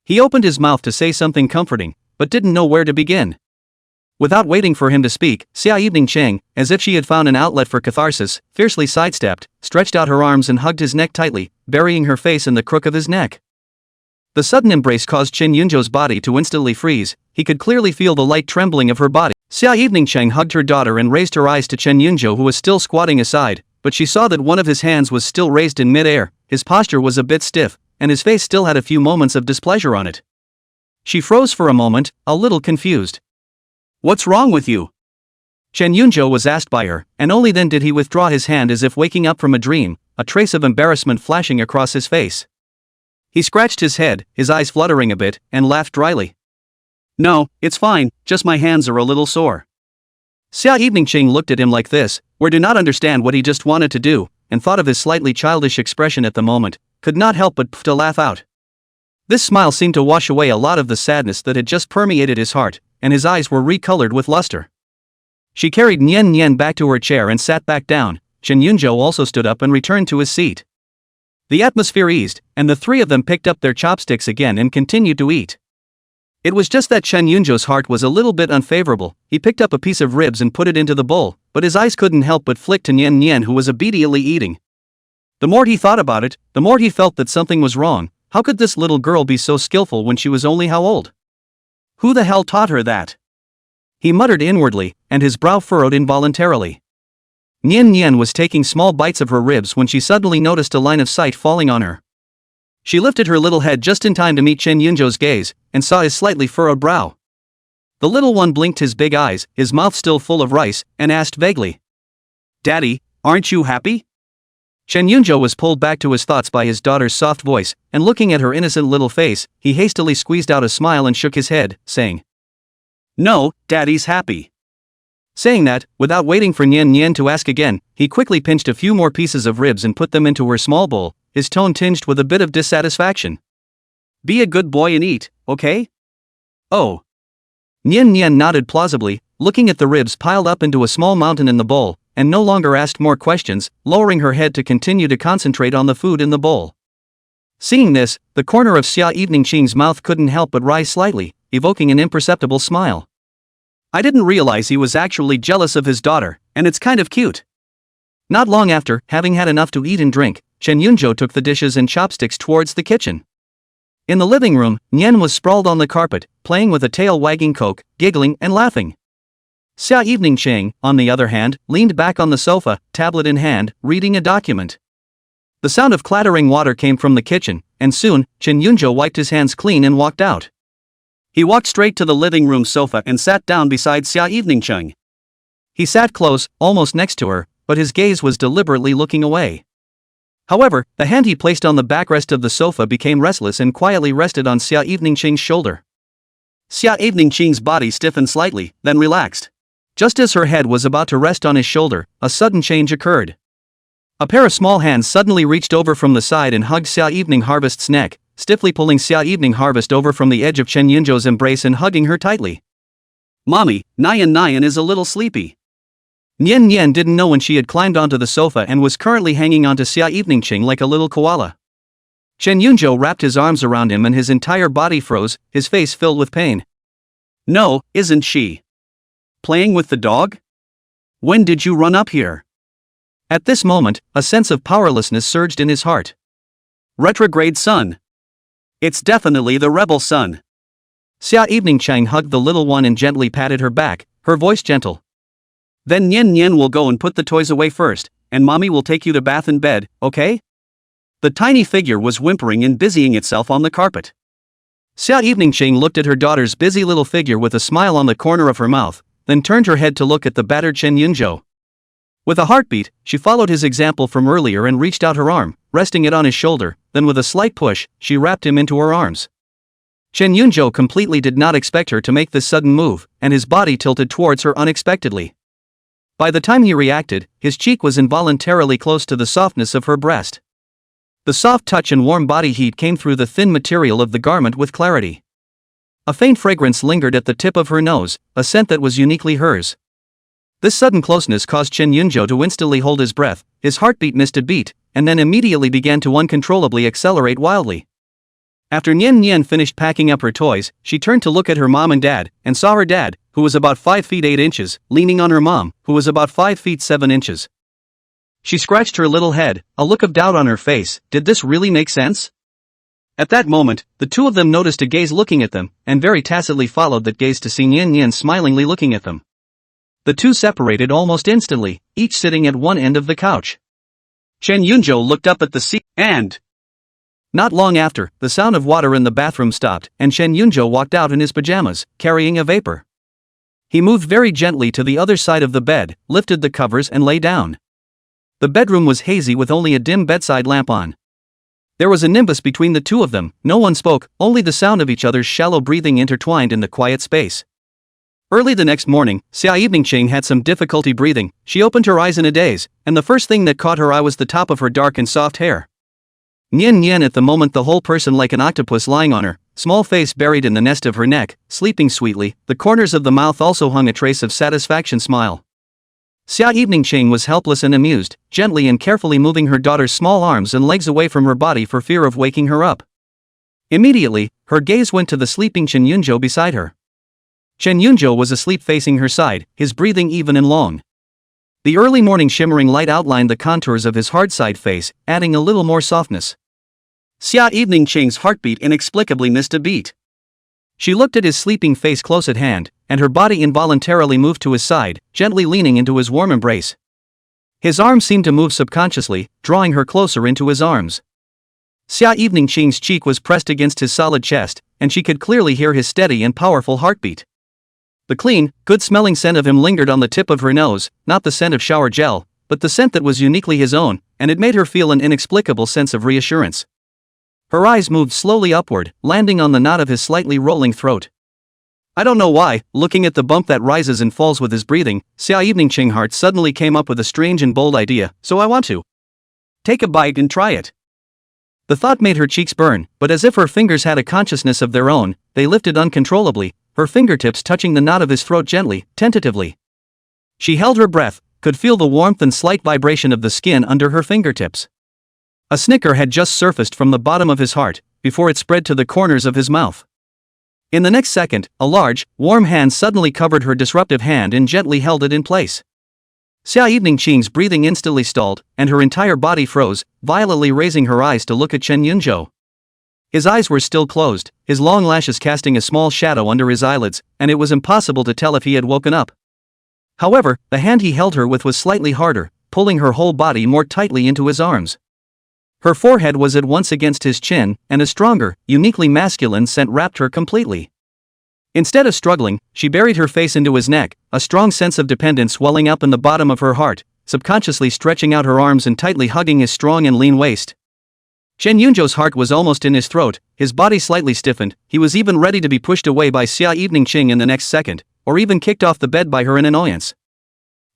He opened his mouth to say something comforting, but didn't know where to begin. Without waiting for him to speak, Xia Evening Ching, as if she had found an outlet for catharsis, fiercely sidestepped, stretched out her arms and hugged his neck tightly, burying her face in the crook of his neck. The sudden embrace caused Chen Yunzhou's body to instantly freeze. He could clearly feel the light trembling of her body. Xia Evening Ching hugged her daughter and raised her eyes to Chen Yunzhou who was still squatting aside, but she saw that one of his hands was still raised in mid-air, his posture was a bit stiff, and his face still had a few moments of displeasure on it. She froze for a moment, a little confused. "What's wrong with you?" Chen Yunzhou was asked by her, and only then did he withdraw his hand as if waking up from a dream, a trace of embarrassment flashing across his face. He scratched his head, his eyes fluttering a bit, and laughed dryly. "No, it's fine, just my hands are a little sore." Xia Evening Ching looked at him like this, or did not understand what he just wanted to do, and thought of his slightly childish expression at the moment, could not help but to laugh out. This smile seemed to wash away a lot of the sadness that had just permeated his heart, and his eyes were recolored with luster. She carried Nian Nian back to her chair and sat back down. Chen Yunzhou also stood up and returned to his seat. The atmosphere eased, and the three of them picked up their chopsticks again and continued to eat. It was just that Chen Yunzhou's heart was a little bit unfavorable. He picked up a piece of ribs and put it into the bowl, but his eyes couldn't help but flick to Nian Nian who was obediently eating. The more he thought about it, the more he felt that something was wrong. How could this little girl be so skillful when she was only how old? Who the hell taught her that? He muttered inwardly, and his brow furrowed involuntarily. Nian Nian was taking small bites of her ribs when she suddenly noticed a line of sight falling on her. She lifted her little head just in time to meet Chen Yunzhou's gaze, and saw his slightly furrowed brow. The little one blinked his big eyes, his mouth still full of rice, and asked vaguely, "Daddy, aren't you happy?" Chen Yunzhou was pulled back to his thoughts by his daughter's soft voice, and looking at her innocent little face, he hastily squeezed out a smile and shook his head, saying, "No, Daddy's happy." Saying that, without waiting for Nian Nian to ask again, he quickly pinched a few more pieces of ribs and put them into her small bowl, his tone tinged with a bit of dissatisfaction. "Be a good boy and eat, okay?" "Oh." Nian Nian nodded plausibly, looking at the ribs piled up into a small mountain in the bowl, and no longer asked more questions, lowering her head to continue to concentrate on the food in the bowl. Seeing this, the corner of Xia Evening Ching's mouth couldn't help but rise slightly, evoking an imperceptible smile. I didn't realize he was actually jealous of his daughter, and it's kind of cute. Not long after, having had enough to eat and drink, Chen Yunzhou took the dishes and chopsticks towards the kitchen. In the living room, Nian was sprawled on the carpet, playing with a tail wagging coke, giggling and laughing. Xia Evening Ching, on the other hand, leaned back on the sofa, tablet in hand, reading a document. The sound of clattering water came from the kitchen, and soon, Chen Yunzhou wiped his hands clean and walked out. He walked straight to the living room sofa and sat down beside Xia Evening Ching. He sat close, almost next to her, but his gaze was deliberately looking away. However, the hand he placed on the backrest of the sofa became restless and quietly rested on Xia Evening Ching's shoulder. Xia Evening Ching's body stiffened slightly, then relaxed. Just as her head was about to rest on his shoulder, a sudden change occurred. A pair of small hands suddenly reached over from the side and hugged Xia Evening Harvest's neck, stiffly pulling Xia Evening Harvest over from the edge of Chen Yunzhou's embrace and hugging her tightly. "Mommy, Nian Nian is a little sleepy." Nian Nian didn't know when she had climbed onto the sofa and was currently hanging onto Xia Evening Ching like a little koala. Chen Yunzhou wrapped his arms around him and his entire body froze, his face filled with pain. "No, isn't she? Playing with the dog? When did you run up here?" At this moment, a sense of powerlessness surged in his heart. Retrograde sun. It's definitely the rebel sun. Xia Evening Chang hugged the little one and gently patted her back, her voice gentle. Then Nyen Nyen will go and put the toys away first, and mommy will take you to bath and bed, okay? The tiny figure was whimpering and busying itself on the carpet. Xia Eveningching looked at her daughter's busy little figure with a smile on the corner of her mouth, then turned her head to look at the battered Chen Yunzhou. With a heartbeat, she followed his example from earlier and reached out her arm, resting it on his shoulder, then with a slight push, she wrapped him into her arms. Chen Yunzhou completely did not expect her to make this sudden move, and his body tilted towards her unexpectedly. By the time he reacted, his cheek was involuntarily close to the softness of her breast. The soft touch and warm body heat came through the thin material of the garment with clarity. A faint fragrance lingered at the tip of her nose, a scent that was uniquely hers. This sudden closeness caused Chen Yunzhou to instantly hold his breath, his heartbeat missed a beat, and then immediately began to uncontrollably accelerate wildly. After Nyen Nyen finished packing up her toys, she turned to look at her mom and dad, and saw her dad, who was about 5 feet 8 inches, leaning on her mom, who was about 5 feet 7 inches. She scratched her little head, a look of doubt on her face. Did this really make sense? At that moment, the two of them noticed a gaze looking at them, and very tacitly followed that gaze to see Nyen Nyen smilingly looking at them. The two separated almost instantly, each sitting at one end of the couch. Chen Yunzhou looked up at the sea, and not long after, the sound of water in the bathroom stopped, and Chen Yunzhou walked out in his pajamas, carrying a vapor. He moved very gently to the other side of the bed, lifted the covers and lay down. The bedroom was hazy with only a dim bedside lamp on. There was a nimbus between the two of them, no one spoke, only the sound of each other's shallow breathing intertwined in the quiet space. Early the next morning, Xia Eveningching had some difficulty breathing. She opened her eyes in a daze, and the first thing that caught her eye was the top of her dark and soft hair. Nyen Nyen at the moment, the whole person like an octopus lying on her, small face buried in the nest of her neck, sleeping sweetly, the corners of the mouth also hung a trace of satisfaction smile. Xia Eveningching was helpless and amused, gently and carefully moving her daughter's small arms and legs away from her body for fear of waking her up. Immediately, her gaze went to the sleeping Chen Yunzhou beside her. Chen Yunzhou was asleep facing her side, his breathing even and long. The early morning shimmering light outlined the contours of his hard-side face, adding a little more softness. Xia Eveningching's heartbeat inexplicably missed a beat. She looked at his sleeping face close at hand, and her body involuntarily moved to his side, gently leaning into his warm embrace. His arms seemed to move subconsciously, drawing her closer into his arms. Xia Eveningching's cheek was pressed against his solid chest, and she could clearly hear his steady and powerful heartbeat. The clean, good-smelling scent of him lingered on the tip of her nose, not the scent of shower gel, but the scent that was uniquely his own, and it made her feel an inexplicable sense of reassurance. Her eyes moved slowly upward, landing on the knot of his slightly rolling throat. I don't know why, looking at the bump that rises and falls with his breathing, Xia Eveningching heart suddenly came up with a strange and bold idea, so I want to take a bite and try it. The thought made her cheeks burn, but as if her fingers had a consciousness of their own, they lifted uncontrollably, her fingertips touching the knot of his throat gently, tentatively. She held her breath, could feel the warmth and slight vibration of the skin under her fingertips. A snicker had just surfaced from the bottom of his heart, before it spread to the corners of his mouth. In the next second, a large, warm hand suddenly covered her disruptive hand and gently held it in place. Xia Eveningching's breathing instantly stalled, and her entire body froze, violently raising her eyes to look at Chen Yunzhou. His eyes were still closed, his long lashes casting a small shadow under his eyelids, and it was impossible to tell if he had woken up. However, the hand he held her with was slightly harder, pulling her whole body more tightly into his arms. Her forehead was at once against his chin, and a stronger, uniquely masculine scent wrapped her completely. Instead of struggling, she buried her face into his neck, a strong sense of dependence welling up in the bottom of her heart, subconsciously stretching out her arms and tightly hugging his strong and lean waist. Chen Yunzhou's heart was almost in his throat, his body slightly stiffened, he was even ready to be pushed away by Xia Eveningching in the next second, or even kicked off the bed by her in annoyance.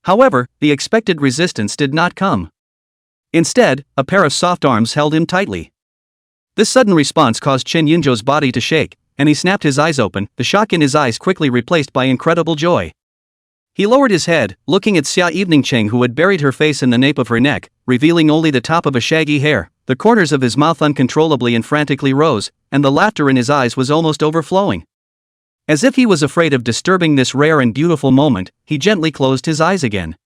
However, the expected resistance did not come. Instead, a pair of soft arms held him tightly. This sudden response caused Chen Yunzhou's body to shake, and he snapped his eyes open, the shock in his eyes quickly replaced by incredible joy. He lowered his head, looking at Xia Eveningching, who had buried her face in the nape of her neck, revealing only the top of a shaggy hair. The corners of his mouth uncontrollably and frantically rose, and the laughter in his eyes was almost overflowing. As if he was afraid of disturbing this rare and beautiful moment, he gently closed his eyes again.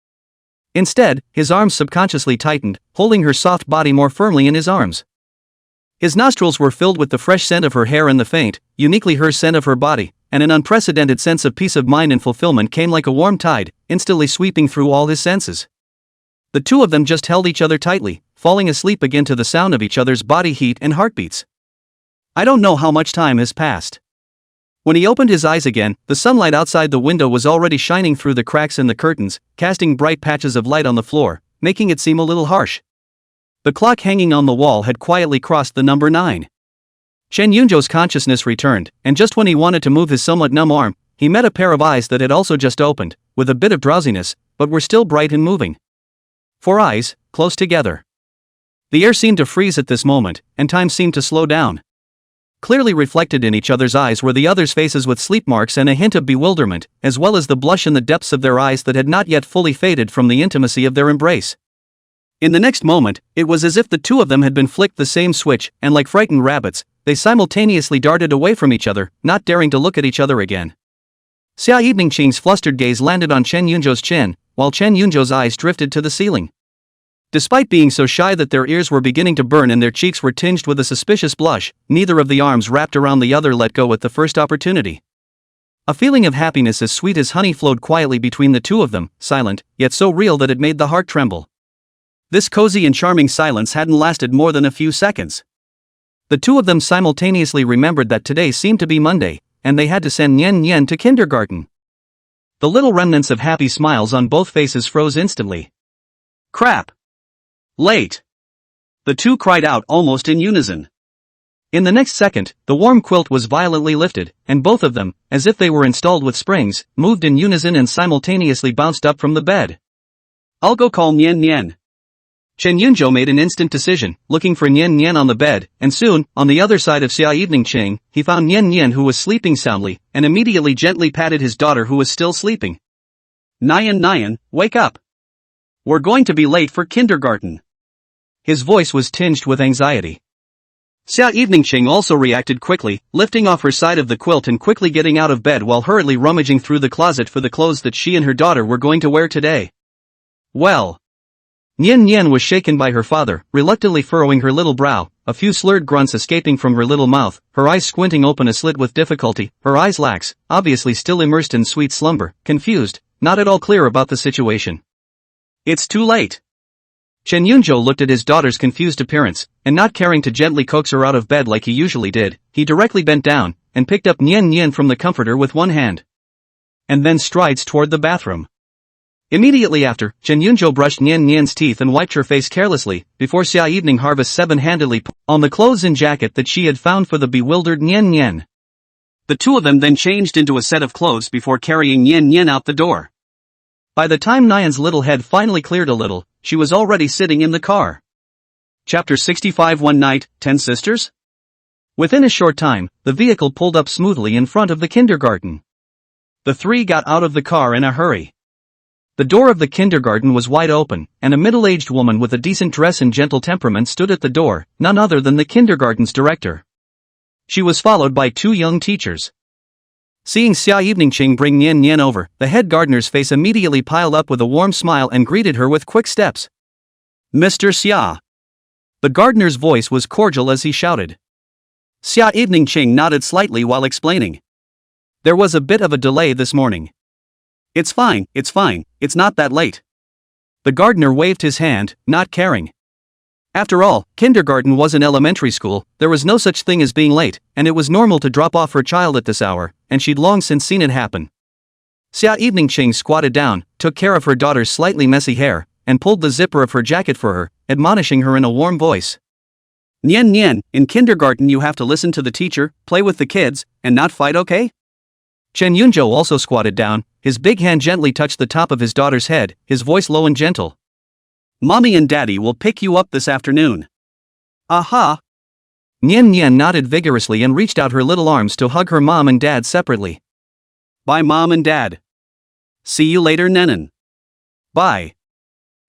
Instead, his arms subconsciously tightened, holding her soft body more firmly in his arms. His nostrils were filled with the fresh scent of her hair and the faint, uniquely her scent of her body, and an unprecedented sense of peace of mind and fulfillment came like a warm tide, instantly sweeping through all his senses. The two of them just held each other tightly, falling asleep again to the sound of each other's body heat and heartbeats. I don't know how much time has passed. When he opened his eyes again, the sunlight outside the window was already shining through the cracks in the curtains, casting bright patches of light on the floor, making it seem a little harsh. The clock hanging on the wall had quietly crossed the number 9. Chen Yunjo's consciousness returned, and just when he wanted to move his somewhat numb arm, he met a pair of eyes that had also just opened, with a bit of drowsiness, but were still bright and moving. 4 eyes, close together. The air seemed to freeze at this moment, and time seemed to slow down. Clearly reflected in each other's eyes were the other's faces with sleep marks and a hint of bewilderment, as well as the blush in the depths of their eyes that had not yet fully faded from the intimacy of their embrace. In the next moment, it was as if the two of them had been flicked the same switch, and like frightened rabbits, they simultaneously darted away from each other, not daring to look at each other again. Xia Eveningqing's flustered gaze landed on Chen Yunjo's chin, while Chen Yunjo's eyes drifted to the ceiling. Despite being so shy that their ears were beginning to burn and their cheeks were tinged with a suspicious blush, neither of the arms wrapped around the other let go at the first opportunity. A feeling of happiness as sweet as honey flowed quietly between the two of them, silent, yet so real that it made the heart tremble. This cozy and charming silence hadn't lasted more than a few seconds. The two of them simultaneously remembered that today seemed to be Monday, and they had to send Nian Nian to kindergarten. The little remnants of happy smiles on both faces froze instantly. Crap! Late! The two cried out almost in unison. In the next second, the warm quilt was violently lifted, and both of them, as if they were installed with springs, moved in unison and simultaneously bounced up from the bed. I'll go call Nian Nian. Chen Yunjo made an instant decision, looking for Nian Nian on the bed, and soon, on the other side of Xia Eveningqing, he found Nian Nian who was sleeping soundly, and immediately gently patted his daughter who was still sleeping. Nian Nian, wake up! We're going to be late for kindergarten. His voice was tinged with anxiety. Xia Eveningqing also reacted quickly, lifting off her side of the quilt and quickly getting out of bed while hurriedly rummaging through the closet for the clothes that she and her daughter were going to wear today. Well. Nian Nian was shaken by her father, reluctantly furrowing her little brow, a few slurred grunts escaping from her little mouth, her eyes squinting open a slit with difficulty, her eyes lax, obviously still immersed in sweet slumber, confused, not at all clear about the situation. It's too late. Chen Yunjo looked at his daughter's confused appearance, and not caring to gently coax her out of bed like he usually did, he directly bent down, and picked up Nian Nian from the comforter with one hand. And then strides toward the bathroom. Immediately after, Chen Yunjo brushed Nian Nian's teeth and wiped her face carelessly, before Xia Evening Harvest seven-handedly put on the clothes and jacket that she had found for the bewildered Nian Nian. The two of them then changed into a set of clothes before carrying Nian Nian out the door. By the time Nian's little head finally cleared a little, she was already sitting in the car. Chapter 65 One Night, 10 Sisters? Within a short time, the vehicle pulled up smoothly in front of the kindergarten. The three got out of the car in a hurry. The door of the kindergarten was wide open, and a middle-aged woman with a decent dress and gentle temperament stood at the door, none other than the kindergarten's director. She was followed by 2 young teachers. Seeing Xia Eveningqing bring Nian Nian over, the head gardener's face immediately piled up with a warm smile and greeted her with quick steps. Mr. Xia. The gardener's voice was cordial as he shouted. Xia Eveningqing nodded slightly while explaining. There was a bit of a delay this morning. It's fine, it's not that late. The gardener waved his hand, not caring. After all, kindergarten wasn't elementary school, there was no such thing as being late, and it was normal to drop off her child at this hour, and she'd long since seen it happen. Xia Eveningqing squatted down, took care of her daughter's slightly messy hair, and pulled the zipper of her jacket for her, admonishing her in a warm voice. Nian Nian, in kindergarten you have to listen to the teacher, play with the kids, and not fight, okay? Chen Yunjo also squatted down, his big hand gently touched the top of his daughter's head, his voice low and gentle. Mommy and Daddy will pick you up this afternoon. Aha! Nian Nian nodded vigorously and reached out her little arms to hug her mom and dad separately. Bye Mom and Dad. See you later Nenan. Bye.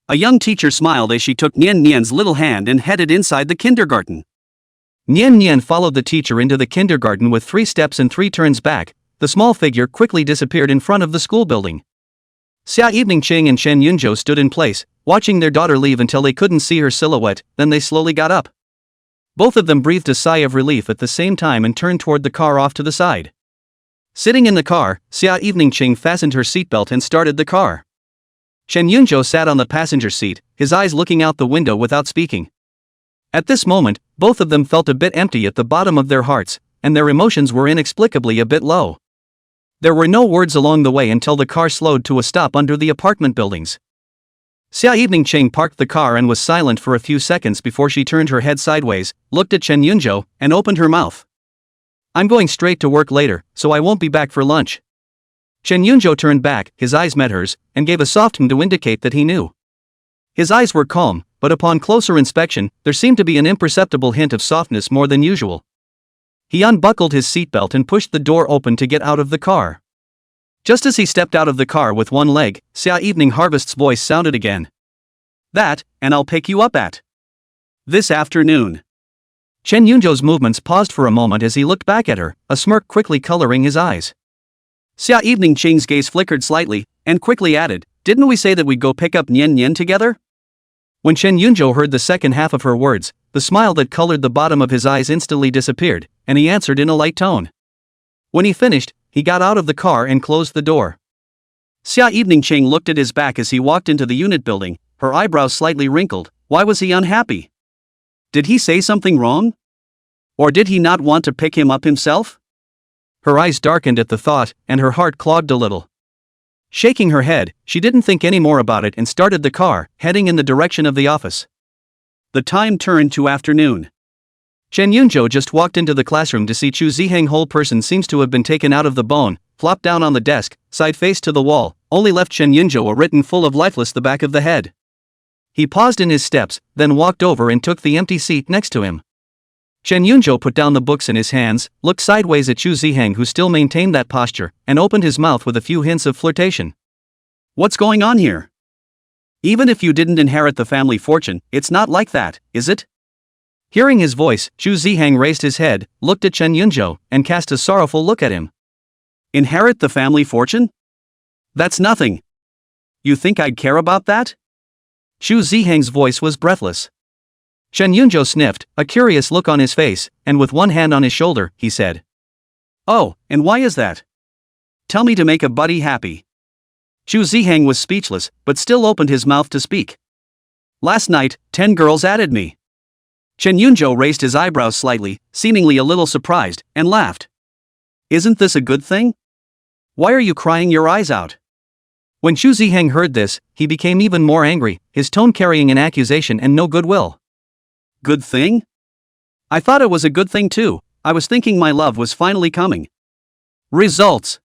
A young teacher smiled as she took Nian Nian's little hand and headed inside the kindergarten. Nian Nian followed the teacher into the kindergarten with 3 steps and 3 turns back. The small figure quickly disappeared in front of the school building. Xia Eveningqing and Chen Yunjo stood in place, watching their daughter leave until they couldn't see her silhouette, then they slowly got up. Both of them breathed a sigh of relief at the same time and turned toward the car off to the side. Sitting in the car, Xia Evening Ching fastened her seatbelt and started the car. Chen Yunzhou sat on the passenger seat, his eyes looking out the window without speaking. At this moment, both of them felt a bit empty at the bottom of their hearts, and their emotions were inexplicably a bit low. There were no words along the way until the car slowed to a stop under the apartment buildings. Xia Evening Ching parked the car and was silent for a few seconds before she turned her head sideways, looked at Chen Yunzhou, and opened her mouth. "I'm going straight to work later, so I won't be back for lunch." Chen Yunzhou turned back, his eyes met hers, and gave a soft to indicate that he knew. His eyes were calm, but upon closer inspection, there seemed to be an imperceptible hint of softness more than usual. He unbuckled his seatbelt and pushed the door open to get out of the car. Just as he stepped out of the car with one leg, Xia Evening Harvest's voice sounded again. "That, and I'll pick you up at this afternoon." Chen Yunzhou's movements paused for a moment as he looked back at her, a smirk quickly coloring his eyes. Xia Evening Ching's gaze flickered slightly, and quickly added, "Didn't we say that we'd go pick up Nian Nian together?" When Chen Yunzhou heard the second half of her words, the smile that colored the bottom of his eyes instantly disappeared, and he answered in a light tone. When he finished, he got out of the car and closed the door. Xia Evening Ching looked at his back as he walked into the unit building, her eyebrows slightly wrinkled. Why was he unhappy? Did he say something wrong? Or did he not want to pick him up himself? Her eyes darkened at the thought, and her heart clogged a little. Shaking her head, she didn't think any more about it and started the car, heading in the direction of the office. The time turned to afternoon. Chen Yunzhou just walked into the classroom to see Chu Ziheng. Whole person seems to have been taken out of the bone, flopped down on the desk, side face to the wall, only left Chen Yunzhou a written full of lifeless the back of the head. He paused in his steps, then walked over and took the empty seat next to him. Chen Yunzhou put down the books in his hands, looked sideways at Chu Ziheng, who still maintained that posture, and opened his mouth with a few hints of flirtation. "What's going on here? Even if you didn't inherit the family fortune, it's not like that, is it?" Hearing his voice, Chu Ziheng raised his head, looked at Chen Yunzhou, and cast a sorrowful look at him. "Inherit the family fortune? That's nothing. You think I'd care about that?" Chu Ziheng's voice was breathless. Chen Yunzhou sniffed, a curious look on his face, and with one hand on his shoulder, he said, "Oh, and why is that? Tell me to make a buddy happy." Chu Ziheng was speechless, but still opened his mouth to speak. "Last night, 10 girls added me." Chen Yunzhou raised his eyebrows slightly, seemingly a little surprised, and laughed. "Isn't this a good thing? Why are you crying your eyes out?" When Chu Ziheng heard this, he became even more angry, his tone carrying an accusation and no goodwill. "Good thing? I thought it was a good thing too. I was thinking my love was finally coming. Results.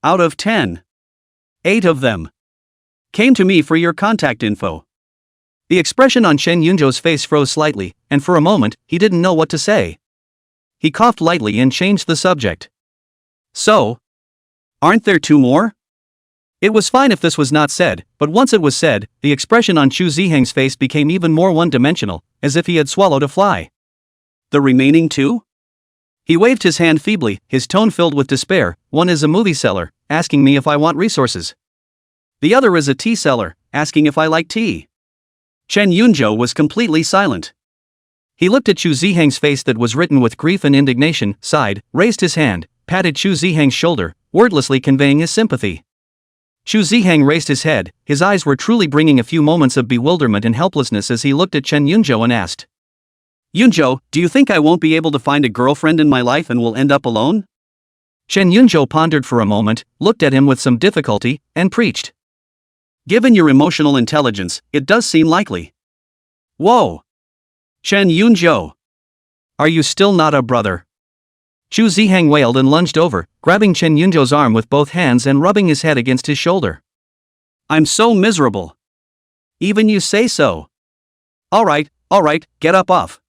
Out of 10, 8 of them came to me for your contact info." The expression on Chen Yunzhou's face froze slightly, and for a moment, he didn't know what to say. He coughed lightly and changed the subject. "So? Aren't there 2 more?" It was fine if this was not said, but once it was said, the expression on Chu Ziheng's face became even more one-dimensional, as if he had swallowed a fly. "The remaining 2? He waved his hand feebly, his tone filled with despair. "One is a movie seller, asking me if I want resources. The other is a tea seller, asking if I like tea." Chen Yunzhou was completely silent. He looked at Chu Ziheng's face that was written with grief and indignation, sighed, raised his hand, patted Chu Ziheng's shoulder, wordlessly conveying his sympathy. Chu Ziheng raised his head, his eyes were truly bringing a few moments of bewilderment and helplessness as he looked at Chen Yunzhou and asked, "Yunzhou, do you think I won't be able to find a girlfriend in my life and will end up alone?" Chen Yunzhou pondered for a moment, looked at him with some difficulty, and preached. "Given your emotional intelligence, it does seem likely." "Whoa! Chen Yunzhou! Are you still not a brother?" Chu Ziheng wailed and lunged over, grabbing Chen Yunzhou's arm with both hands and rubbing his head against his shoulder. "I'm so miserable. Even you say so. All right, get up off."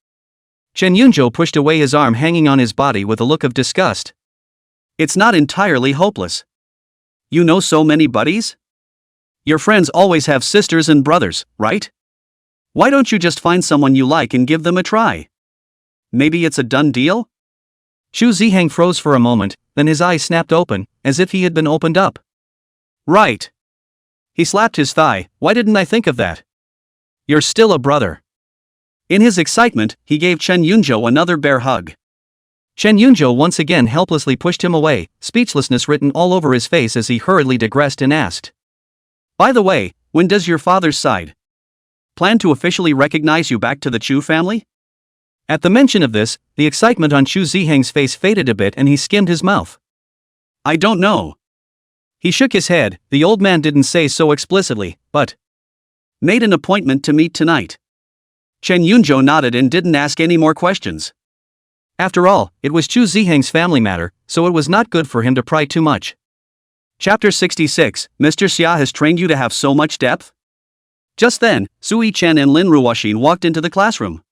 Chen Yunzhou pushed away his arm hanging on his body with a look of disgust. "It's not entirely hopeless. You know so many buddies? Your friends always have sisters and brothers, right? Why don't you just find someone you like and give them a try? Maybe it's a done deal?" Chu Ziheng froze for a moment, then his eyes snapped open, as if he had been opened up. "Right." He slapped his thigh. "Why didn't I think of that? You're still a brother." In his excitement, he gave Chen Yunzhou another bear hug. Chen Yunjo once again helplessly pushed him away, speechlessness written all over his face as he hurriedly digressed and asked. By the way, when does your father's side plan to officially recognize you back to the Chu family? At the mention of this, the excitement on Chu Ziheng's face faded a bit and he skimmed his mouth. I don't know. He shook his head. The old man didn't say so explicitly, but made an appointment to meet tonight. Chen Yunjo nodded and didn't ask any more questions. After all, it was Chu Ziheng's family matter, so it was not good for him to pry too much. Chapter 66, Mr. Xia has trained you to have so much depth? Just then, Sui Chen and Lin Ruoxin walked into the classroom.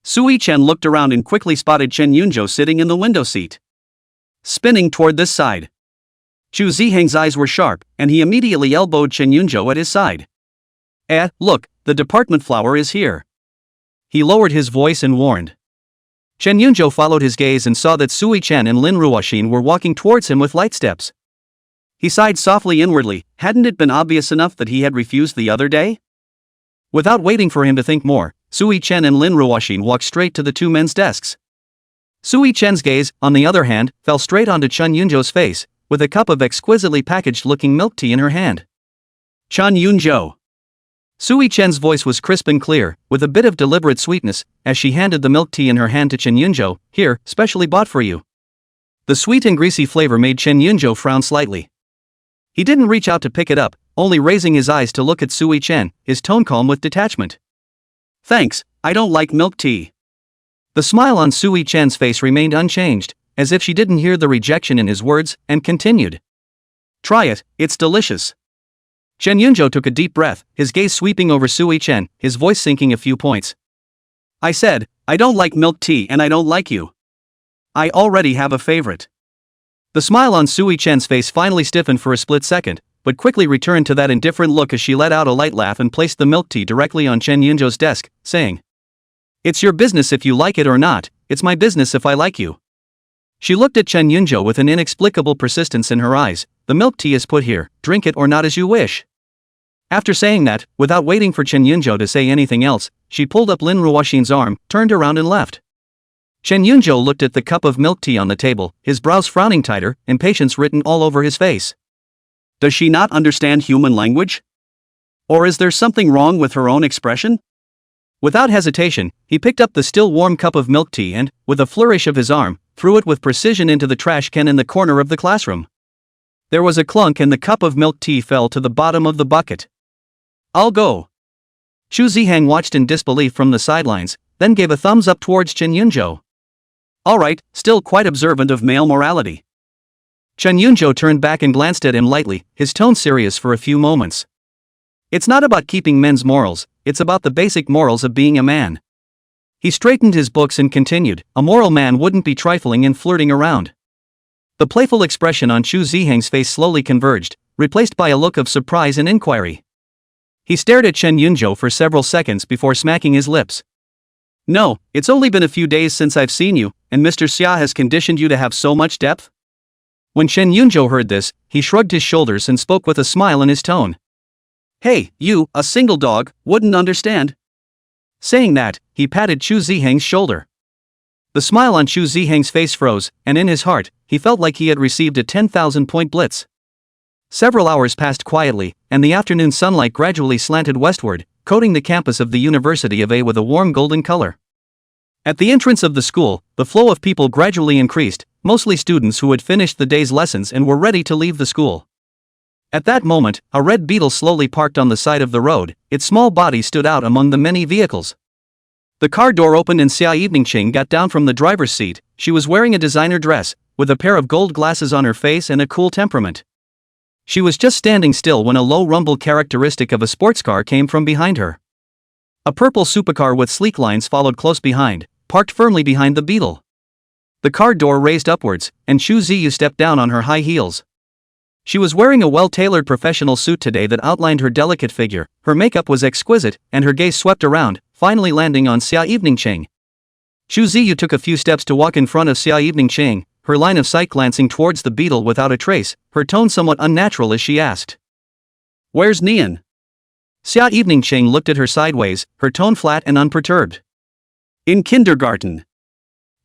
Sui Chen looked around and quickly spotted Chen Yunjo sitting in the window seat, spinning toward this side. Chu Ziheng's eyes were sharp, and he immediately elbowed Chen Yunjo at his side. Look, the department flower is here. He lowered his voice and warned. Chen Yunjo followed his gaze and saw that Sui Chen and Lin Ruoxin were walking towards him with light steps. He sighed softly inwardly. Hadn't it been obvious enough that he had refused the other day? Without waiting for him to think more, Sui Chen and Lin Ruoxin walked straight to the two men's desks. Sui Chen's gaze, on the other hand, fell straight onto Chen Yunjo's face, with a cup of exquisitely packaged-looking milk tea in her hand. Chen Yunjo. Sui Chen's voice was crisp and clear, with a bit of deliberate sweetness, as she handed the milk tea in her hand to Chen Yunjo. Here, specially bought for you. The sweet and greasy flavor made Chen Yunjo frown slightly. He didn't reach out to pick it up, only raising his eyes to look at Sui Chen, his tone calm with detachment. Thanks, I don't like milk tea. The smile on Sui Chen's face remained unchanged, as if she didn't hear the rejection in his words, and continued. Try it, it's delicious. Chen Yunjo took a deep breath, his gaze sweeping over Sui Chen, his voice sinking a few points. I said, I don't like milk tea and I don't like you. I already have a favorite. The smile on Sui Chen's face finally stiffened for a split second, but quickly returned to that indifferent look as she let out a light laugh and placed the milk tea directly on Chen Yunjo's desk, saying, It's your business if you like it or not, it's my business if I like you. She looked at Chen Yunjo with an inexplicable persistence in her eyes. The milk tea is put here, drink it or not as you wish. After saying that, without waiting for Chen Yunjo to say anything else, she pulled up Lin Ruoxin's arm, turned around and left. Chen Yunjo looked at the cup of milk tea on the table, his brows frowning tighter, impatience written all over his face. Does she not understand human language? Or is there something wrong with her own expression? Without hesitation, he picked up the still warm cup of milk tea and, with a flourish of his arm, threw it with precision into the trash can in the corner of the classroom. There was a clunk and the cup of milk tea fell to the bottom of the bucket. I'll go. Chu Ziheng watched in disbelief from the sidelines, then gave a thumbs up towards Chen Yunjo. Alright, still quite observant of male morality. Chen Yunjo turned back and glanced at him lightly, his tone serious for a few moments. It's not about keeping men's morals, it's about the basic morals of being a man. He straightened his books and continued, a moral man wouldn't be trifling and flirting around. The playful expression on Chu Ziheng's face slowly converged, replaced by a look of surprise and inquiry. He stared at Chen Yunjo for several seconds before smacking his lips. No, it's only been a few days since I've seen you, and Mr. Xia has conditioned you to have so much depth? When Chen Yunjo heard this, he shrugged his shoulders and spoke with a smile in his tone. Hey, you, a single dog, wouldn't understand. Saying that, he patted Chu Ziheng's shoulder. The smile on Chu Ziheng's face froze, and in his heart, he felt like he had received a 10,000-point blitz. Several hours passed quietly, and the afternoon sunlight gradually slanted westward, coating the campus of the University of A with a warm golden color. At the entrance of the school, the flow of people gradually increased, mostly students who had finished the day's lessons and were ready to leave the school. At that moment, a red beetle slowly parked on the side of the road, its small body stood out among the many vehicles. The car door opened and Xia Eveningqing got down from the driver's seat. She was wearing a designer dress, with a pair of gold glasses on her face and a cool temperament. She was just standing still when a low rumble characteristic of a sports car came from behind her. A purple supercar with sleek lines followed close behind, parked firmly behind the beetle. The car door raised upwards, and Xu Ziyu stepped down on her high heels. She was wearing a well-tailored professional suit today that outlined her delicate figure, her makeup was exquisite, and her gaze swept around, finally landing on Xia Eveningqing. Xu Ziyu took a few steps to walk in front of Xia Eveningqing, her line of sight glancing towards the beetle without a trace, her tone somewhat unnatural as she asked. Where's Nian? Xia Eveningqing looked at her sideways, her tone flat and unperturbed. In kindergarten.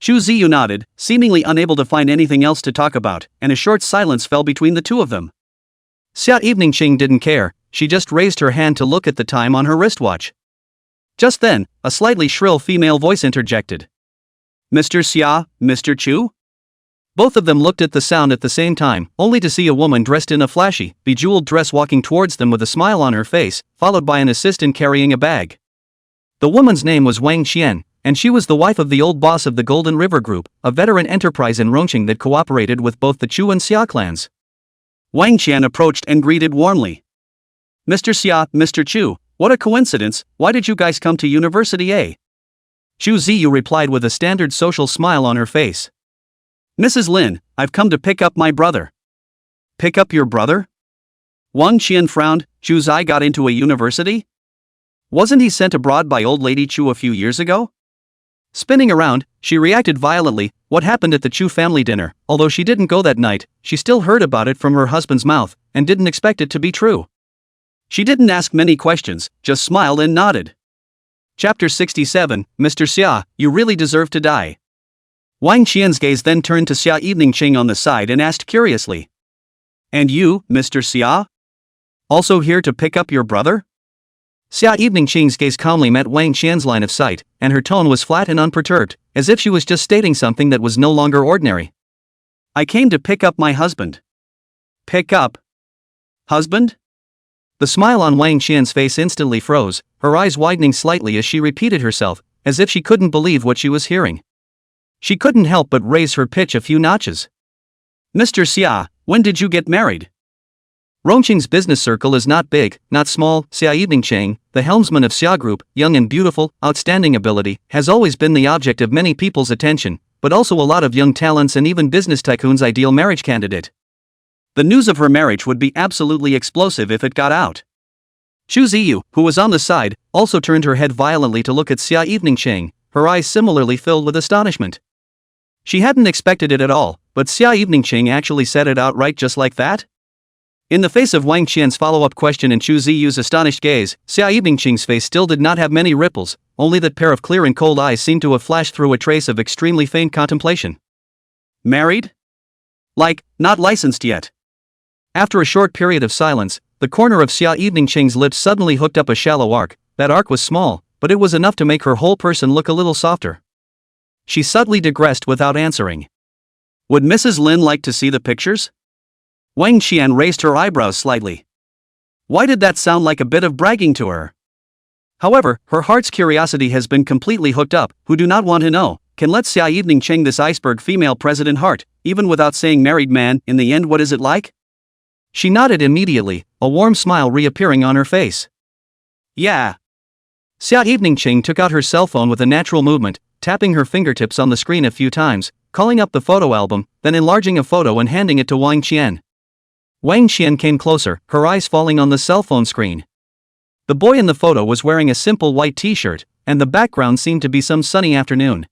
Xu Ziyu nodded, seemingly unable to find anything else to talk about, and a short silence fell between the two of them. Xia Eveningqing didn't care, she just raised her hand to look at the time on her wristwatch. Just then, a slightly shrill female voice interjected. Mr. Xia, Mr. Chu? Both of them looked at the sound at the same time, only to see a woman dressed in a flashy, bejeweled dress walking towards them with a smile on her face, followed by an assistant carrying a bag. The woman's name was Wang Xian, and she was the wife of the old boss of the Golden River Group, a veteran enterprise in Rongqing that cooperated with both the Chu and Xia clans. Wang Xian approached and greeted warmly. Mr. Xia, Mr. Chu, what a coincidence, why did you guys come to university, eh? Xu Ziyu replied with a standard social smile on her face. Mrs. Lin, I've come to pick up my brother. Pick up your brother? Wang Xian frowned. Chu Zai got into a university? Wasn't he sent abroad by old lady Chu a few years ago? Spinning around, she reacted violently. What happened at the Chu family dinner? Although she didn't go that night, she still heard about it from her husband's mouth, and didn't expect it to be true. She didn't ask many questions, just smiled and nodded. Chapter 67, Mr. Xia, you really deserve to die. Wang Xian's gaze then turned to Xia Eveningqing on the side and asked curiously. And you, Mr. Xia? Also here to pick up your brother? Xia Eveningqing's gaze calmly met Wang Xian's line of sight, and her tone was flat and unperturbed, as if she was just stating something that was no longer ordinary. I came to pick up my husband. Pick up? Husband? The smile on Wang Xian's face instantly froze, her eyes widening slightly as she repeated herself, as if she couldn't believe what she was hearing. She couldn't help but raise her pitch a few notches. Mr. Xia, when did you get married? Rongqing's business circle is not big, not small. Xia Eveningqing, the helmsman of Xia Group, young and beautiful, outstanding ability, has always been the object of many people's attention, but also a lot of young talents and even business tycoons' ideal marriage candidate. The news of her marriage would be absolutely explosive if it got out. Xu Ziyu, who was on the side, also turned her head violently to look at Xia Eveningqing, her eyes similarly filled with astonishment. She hadn't expected it at all, but Xia Eveningqing actually said it outright just like that? In the face of Wang Qian's follow-up question and Xu Ziyu's astonished gaze, Xia Eveningqing's face still did not have many ripples, only that pair of clear and cold eyes seemed to have flashed through a trace of extremely faint contemplation. Married? Like, not licensed yet. After a short period of silence, the corner of Xia Eveningqing's lips suddenly hooked up a shallow arc. That arc was small, but it was enough to make her whole person look a little softer. She subtly digressed without answering. Would Mrs. Lin like to see the pictures? Wang Xian raised her eyebrows slightly. Why did that sound like a bit of bragging to her? However, her heart's curiosity has been completely hooked up. Who do not want to know, can let Xia Eveningqing this iceberg female president heart, even without saying married man, in the end what is it like? She nodded immediately, a warm smile reappearing on her face. Yeah. Xia Eveningqing took out her cell phone with a natural movement, tapping her fingertips on the screen a few times, calling up the photo album, then enlarging a photo and handing it to Wang Qian. Wang Qian came closer, her eyes falling on the cell phone screen. The boy in the photo was wearing a simple white t-shirt, and the background seemed to be some sunny afternoon.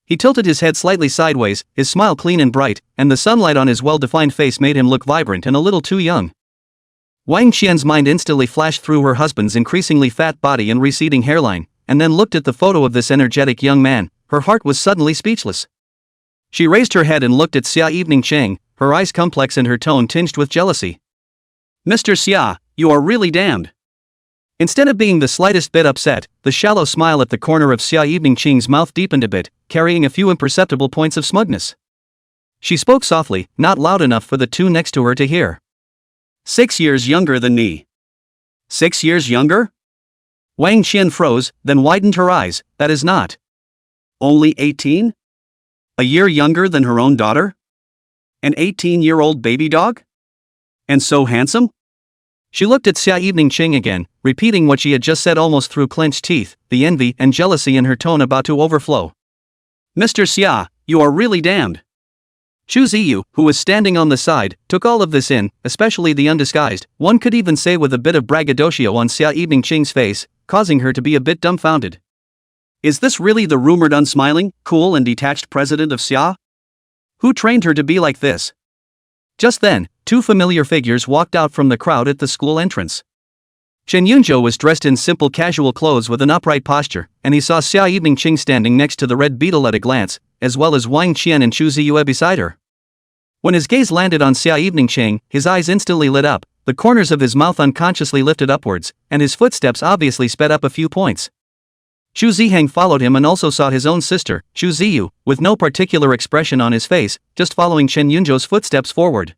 He tilted his head slightly sideways, his smile clean and bright, and the sunlight on his well-defined face made him look vibrant and a little too young. Wang Qian's mind instantly flashed through her husband's increasingly fat body and receding hairline, and then looked at the photo of this energetic young man. Her heart was suddenly speechless. She raised her head and looked at Xia Eveningqing, her eyes complex and her tone tinged with jealousy. Mr. Xia, you are really damned. Instead of being the slightest bit upset, the shallow smile at the corner of Xia Eveningqing's mouth deepened a bit, carrying a few imperceptible points of smugness. She spoke softly, not loud enough for the two next to her to hear. 6 years younger than me. 6 years younger? Wang Qian froze, then widened her eyes. That is not. Only 18? A year younger than her own daughter? An 18-year-old baby dog? And so handsome? She looked at Xia Eveningqing again, repeating what she had just said almost through clenched teeth, the envy and jealousy in her tone about to overflow. Mr. Xia, you are really damned. Xu Ziyu, who was standing on the side, took all of this in, especially the undisguised, one could even say with a bit of braggadocio on Xia Eveningqing's face, causing her to be a bit dumbfounded. Is this really the rumored unsmiling, cool and detached president of Xia? Who trained her to be like this? Just then, two familiar figures walked out from the crowd at the school entrance. Chen Yunzhou was dressed in simple casual clothes with an upright posture, and he saw Xia Eveningqing standing next to the red beetle at a glance. as well as Wang Qian and Chu Ziyue beside her. When his gaze landed on Xia Eveningcheng, his eyes instantly lit up, the corners of his mouth unconsciously lifted upwards, and his footsteps obviously sped up a few points. Chu Ziheng followed him and also saw his own sister, Chu Ziyu, with no particular expression on his face, just following Chen Yunzhou's footsteps forward.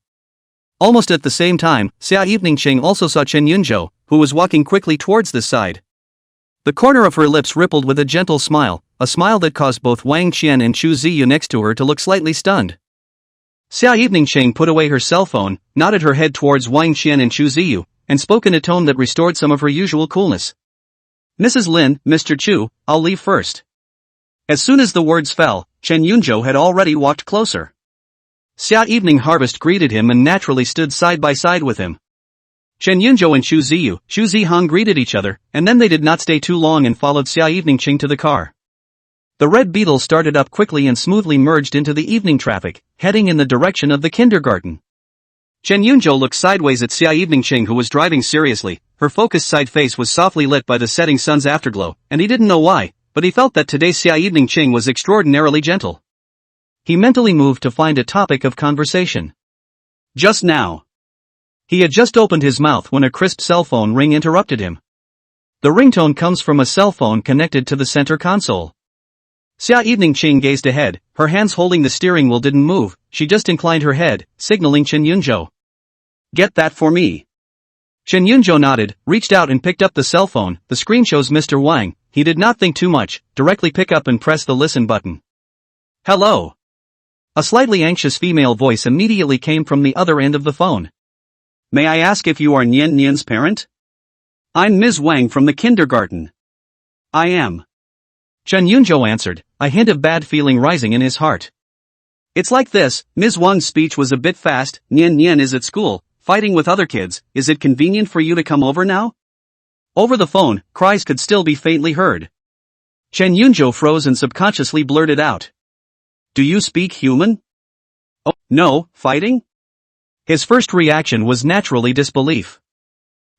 Almost at the same time, Xia Eveningcheng also saw Chen Yunzhou, who was walking quickly towards this side. The corner of her lips rippled with a gentle smile, a smile that caused both Wang Qian and Chu Ziyu next to her to look slightly stunned. Xia Eveningcheng put away her cell phone, nodded her head towards Wang Qian and Chu Ziyu, and spoke in a tone that restored some of her usual coolness. "Mrs. Lin, Mr. Chu, I'll leave first." As soon as the words fell, Chen Yunzhou had already walked closer. Xia Evening Harvest greeted him and naturally stood side by side with him. Chen Yunzhou and Chu Zihang greeted each other, and then they did not stay too long and followed Xia Eveningcheng to the car. The red beetle started up quickly and smoothly merged into the evening traffic, heading in the direction of the kindergarten. Chen Yunzhou looked sideways at Xia Eveningcheng, who was driving seriously. Her focused side face was softly lit by the setting sun's afterglow, and he didn't know why, but he felt that today's Xia Eveningcheng was extraordinarily gentle. He mentally moved to find a topic of conversation. Just now. He had just opened his mouth when a crisp cell phone ring interrupted him. The ringtone comes from a cell phone connected to the center console. Xia Eveningcheng gazed ahead, her hands holding the steering wheel didn't move, she just inclined her head, signaling Chen Yunzhou. "Get that for me." Chen Yunzhou nodded, reached out and picked up the cell phone. The screen shows Mr. Wang. He did not think too much, directly pick up and press the listen button. "Hello." A slightly anxious female voice immediately came from the other end of the phone. "May I ask if you are Nian's parent?" "I'm Ms. Wang from the kindergarten." "I am." Chen Yunzhou answered, a hint of bad feeling rising in his heart. "It's like this, Ms. Wang's speech was a bit fast. Nian is at school, fighting with other kids. Is it convenient for you to come over now?" Over the phone, cries could still be faintly heard. Chen Yunzhou froze and subconsciously blurted out. "Do you speak human?" "Oh, no, fighting?" His first reaction was naturally disbelief.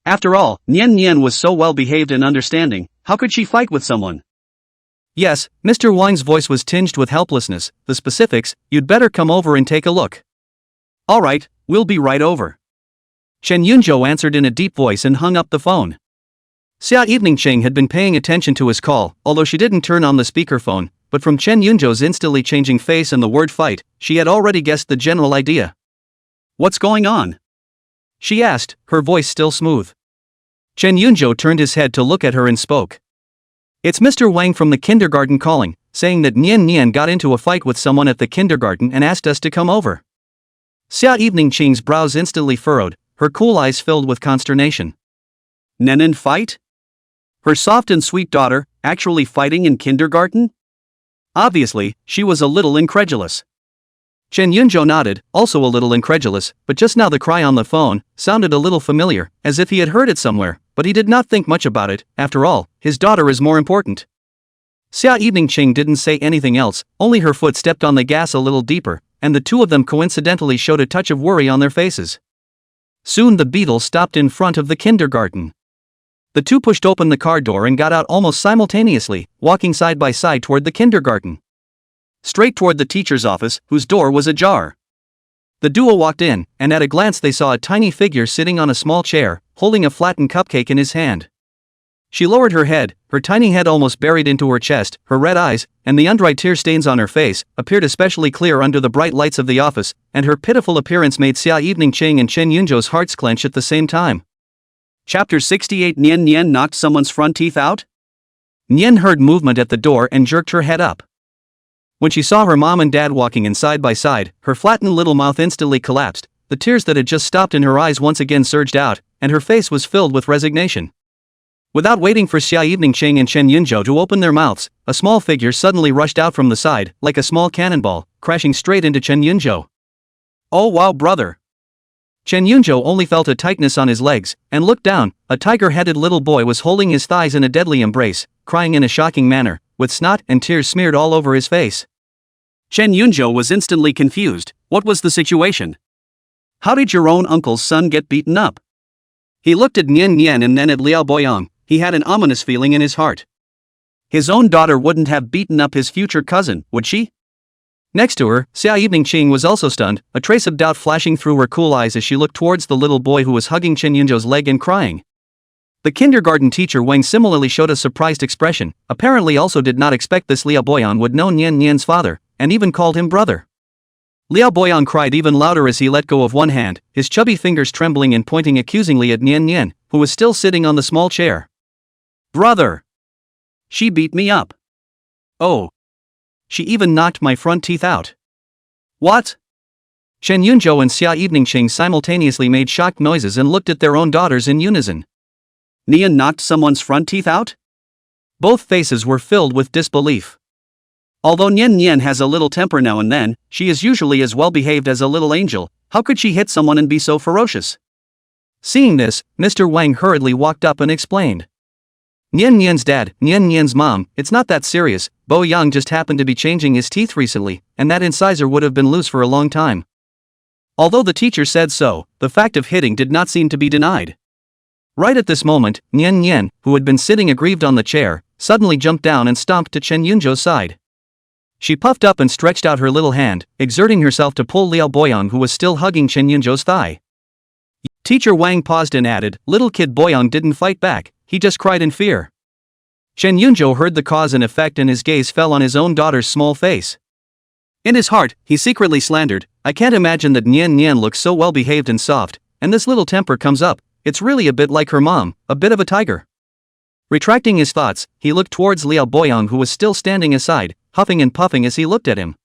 After all, Nian was so well behaved and understanding, how could she fight with someone? "Yes," Mr. Wang's voice was tinged with helplessness, "the specifics, you'd better come over and take a look." "All right, we'll be right over." Chen Yunzhou answered in a deep voice and hung up the phone. Xia Eveningcheng had been paying attention to his call, although she didn't turn on the speakerphone, but from Chen Yunzhou's instantly changing face and the word fight, she had already guessed the general idea. "What's going on?" she asked, her voice still smooth. Chen Yunzhou turned his head to look at her and spoke. "It's Mr. Wang from the kindergarten calling, saying that Nian got into a fight with someone at the kindergarten and asked us to come over." Xia Eveningcheng's brows instantly furrowed, her cool eyes filled with consternation. "Nian fight? Her soft and sweet daughter, actually fighting in kindergarten?" Obviously, she was a little incredulous. Chen Yunzhou nodded, also a little incredulous, but just now the cry on the phone sounded a little familiar, as if he had heard it somewhere, but he did not think much about it. After all, his daughter is more important. Xia Eveningcheng didn't say anything else, only her foot stepped on the gas a little deeper, and the two of them coincidentally showed a touch of worry on their faces. Soon the beetle stopped in front of the kindergarten. The two pushed open the car door and got out almost simultaneously, walking side by side toward the kindergarten. Straight toward the teacher's office, whose door was ajar. The duo walked in, and at a glance they saw a tiny figure sitting on a small chair, holding a flattened cupcake in his hand. She lowered her head, her tiny head almost buried into her chest, her red eyes, and the undried tear stains on her face, appeared especially clear under the bright lights of the office, and her pitiful appearance made Xia Eveningcheng and Chen Yunzhou's hearts clench at the same time. Chapter 68. Nian knocked someone's front teeth out? Nian heard movement at the door and jerked her head up. When she saw her mom and dad walking in side by side, her flattened little mouth instantly collapsed, the tears that had just stopped in her eyes once again surged out, and her face was filled with resignation. Without waiting for Xia Eveningcheng and Chen Yunzhou to open their mouths, a small figure suddenly rushed out from the side, like a small cannonball, crashing straight into Chen Yunzhou. "Oh wow, brother!" Chen Yunzhou only felt a tightness on his legs, and looked down. A tiger-headed little boy was holding his thighs in a deadly embrace, crying in a shocking manner, with snot and tears smeared all over his face. Chen Yunzhou was instantly confused. What was the situation? How did your own uncle's son get beaten up? He looked at Nian and then at Liao Boyang. He had an ominous feeling in his heart. His own daughter wouldn't have beaten up his future cousin, would she? Next to her, Xia Eveningqing was also stunned, a trace of doubt flashing through her cool eyes as she looked towards the little boy who was hugging Chen Yunzhou's leg and crying. The kindergarten teacher Wang similarly showed a surprised expression, apparently also did not expect this Liao Boyan would know Nian Nian's father, and even called him brother. Liao Boyan cried even louder as he let go of one hand, his chubby fingers trembling and pointing accusingly at Nian Nian, who was still sitting on the small chair. Brother! She beat me up. Oh! She even knocked my front teeth out. What? Chen Yunzhou and Xia Eveningqing simultaneously made shocked noises and looked at their own daughters in unison. Nian knocked someone's front teeth out? Both faces were filled with disbelief. Although Nian Nian has a little temper now and then, she is usually as well behaved as a little angel. How could she hit someone and be so ferocious? Seeing this, Mr. Wang hurriedly walked up and explained. Nian Nian's dad, Nian Nian's mom, it's not that serious. Bo Yang just happened to be changing his teeth recently, and that incisor would have been loose for a long time. Although the teacher said so, the fact of hitting did not seem to be denied. Right at this moment, Nian Nian, who had been sitting aggrieved on the chair, suddenly jumped down and stomped to Chen Yunzhou's side. She puffed up and stretched out her little hand, exerting herself to pull Liao Boyan, who was still hugging Chen Yunzhou's thigh. Teacher Wang paused and added, "Little kid Boyan didn't fight back, he just cried in fear." Chen Yunzhou heard the cause and effect and his gaze fell on his own daughter's small face. In his heart, he secretly slandered, "I can't imagine that Nian Nian looks so well behaved and soft, and this little temper comes up, it's really a bit like her mom, a bit of a tiger." Retracting his thoughts, he looked towards Liao Boyan, who was still standing aside, huffing and puffing as he looked at him.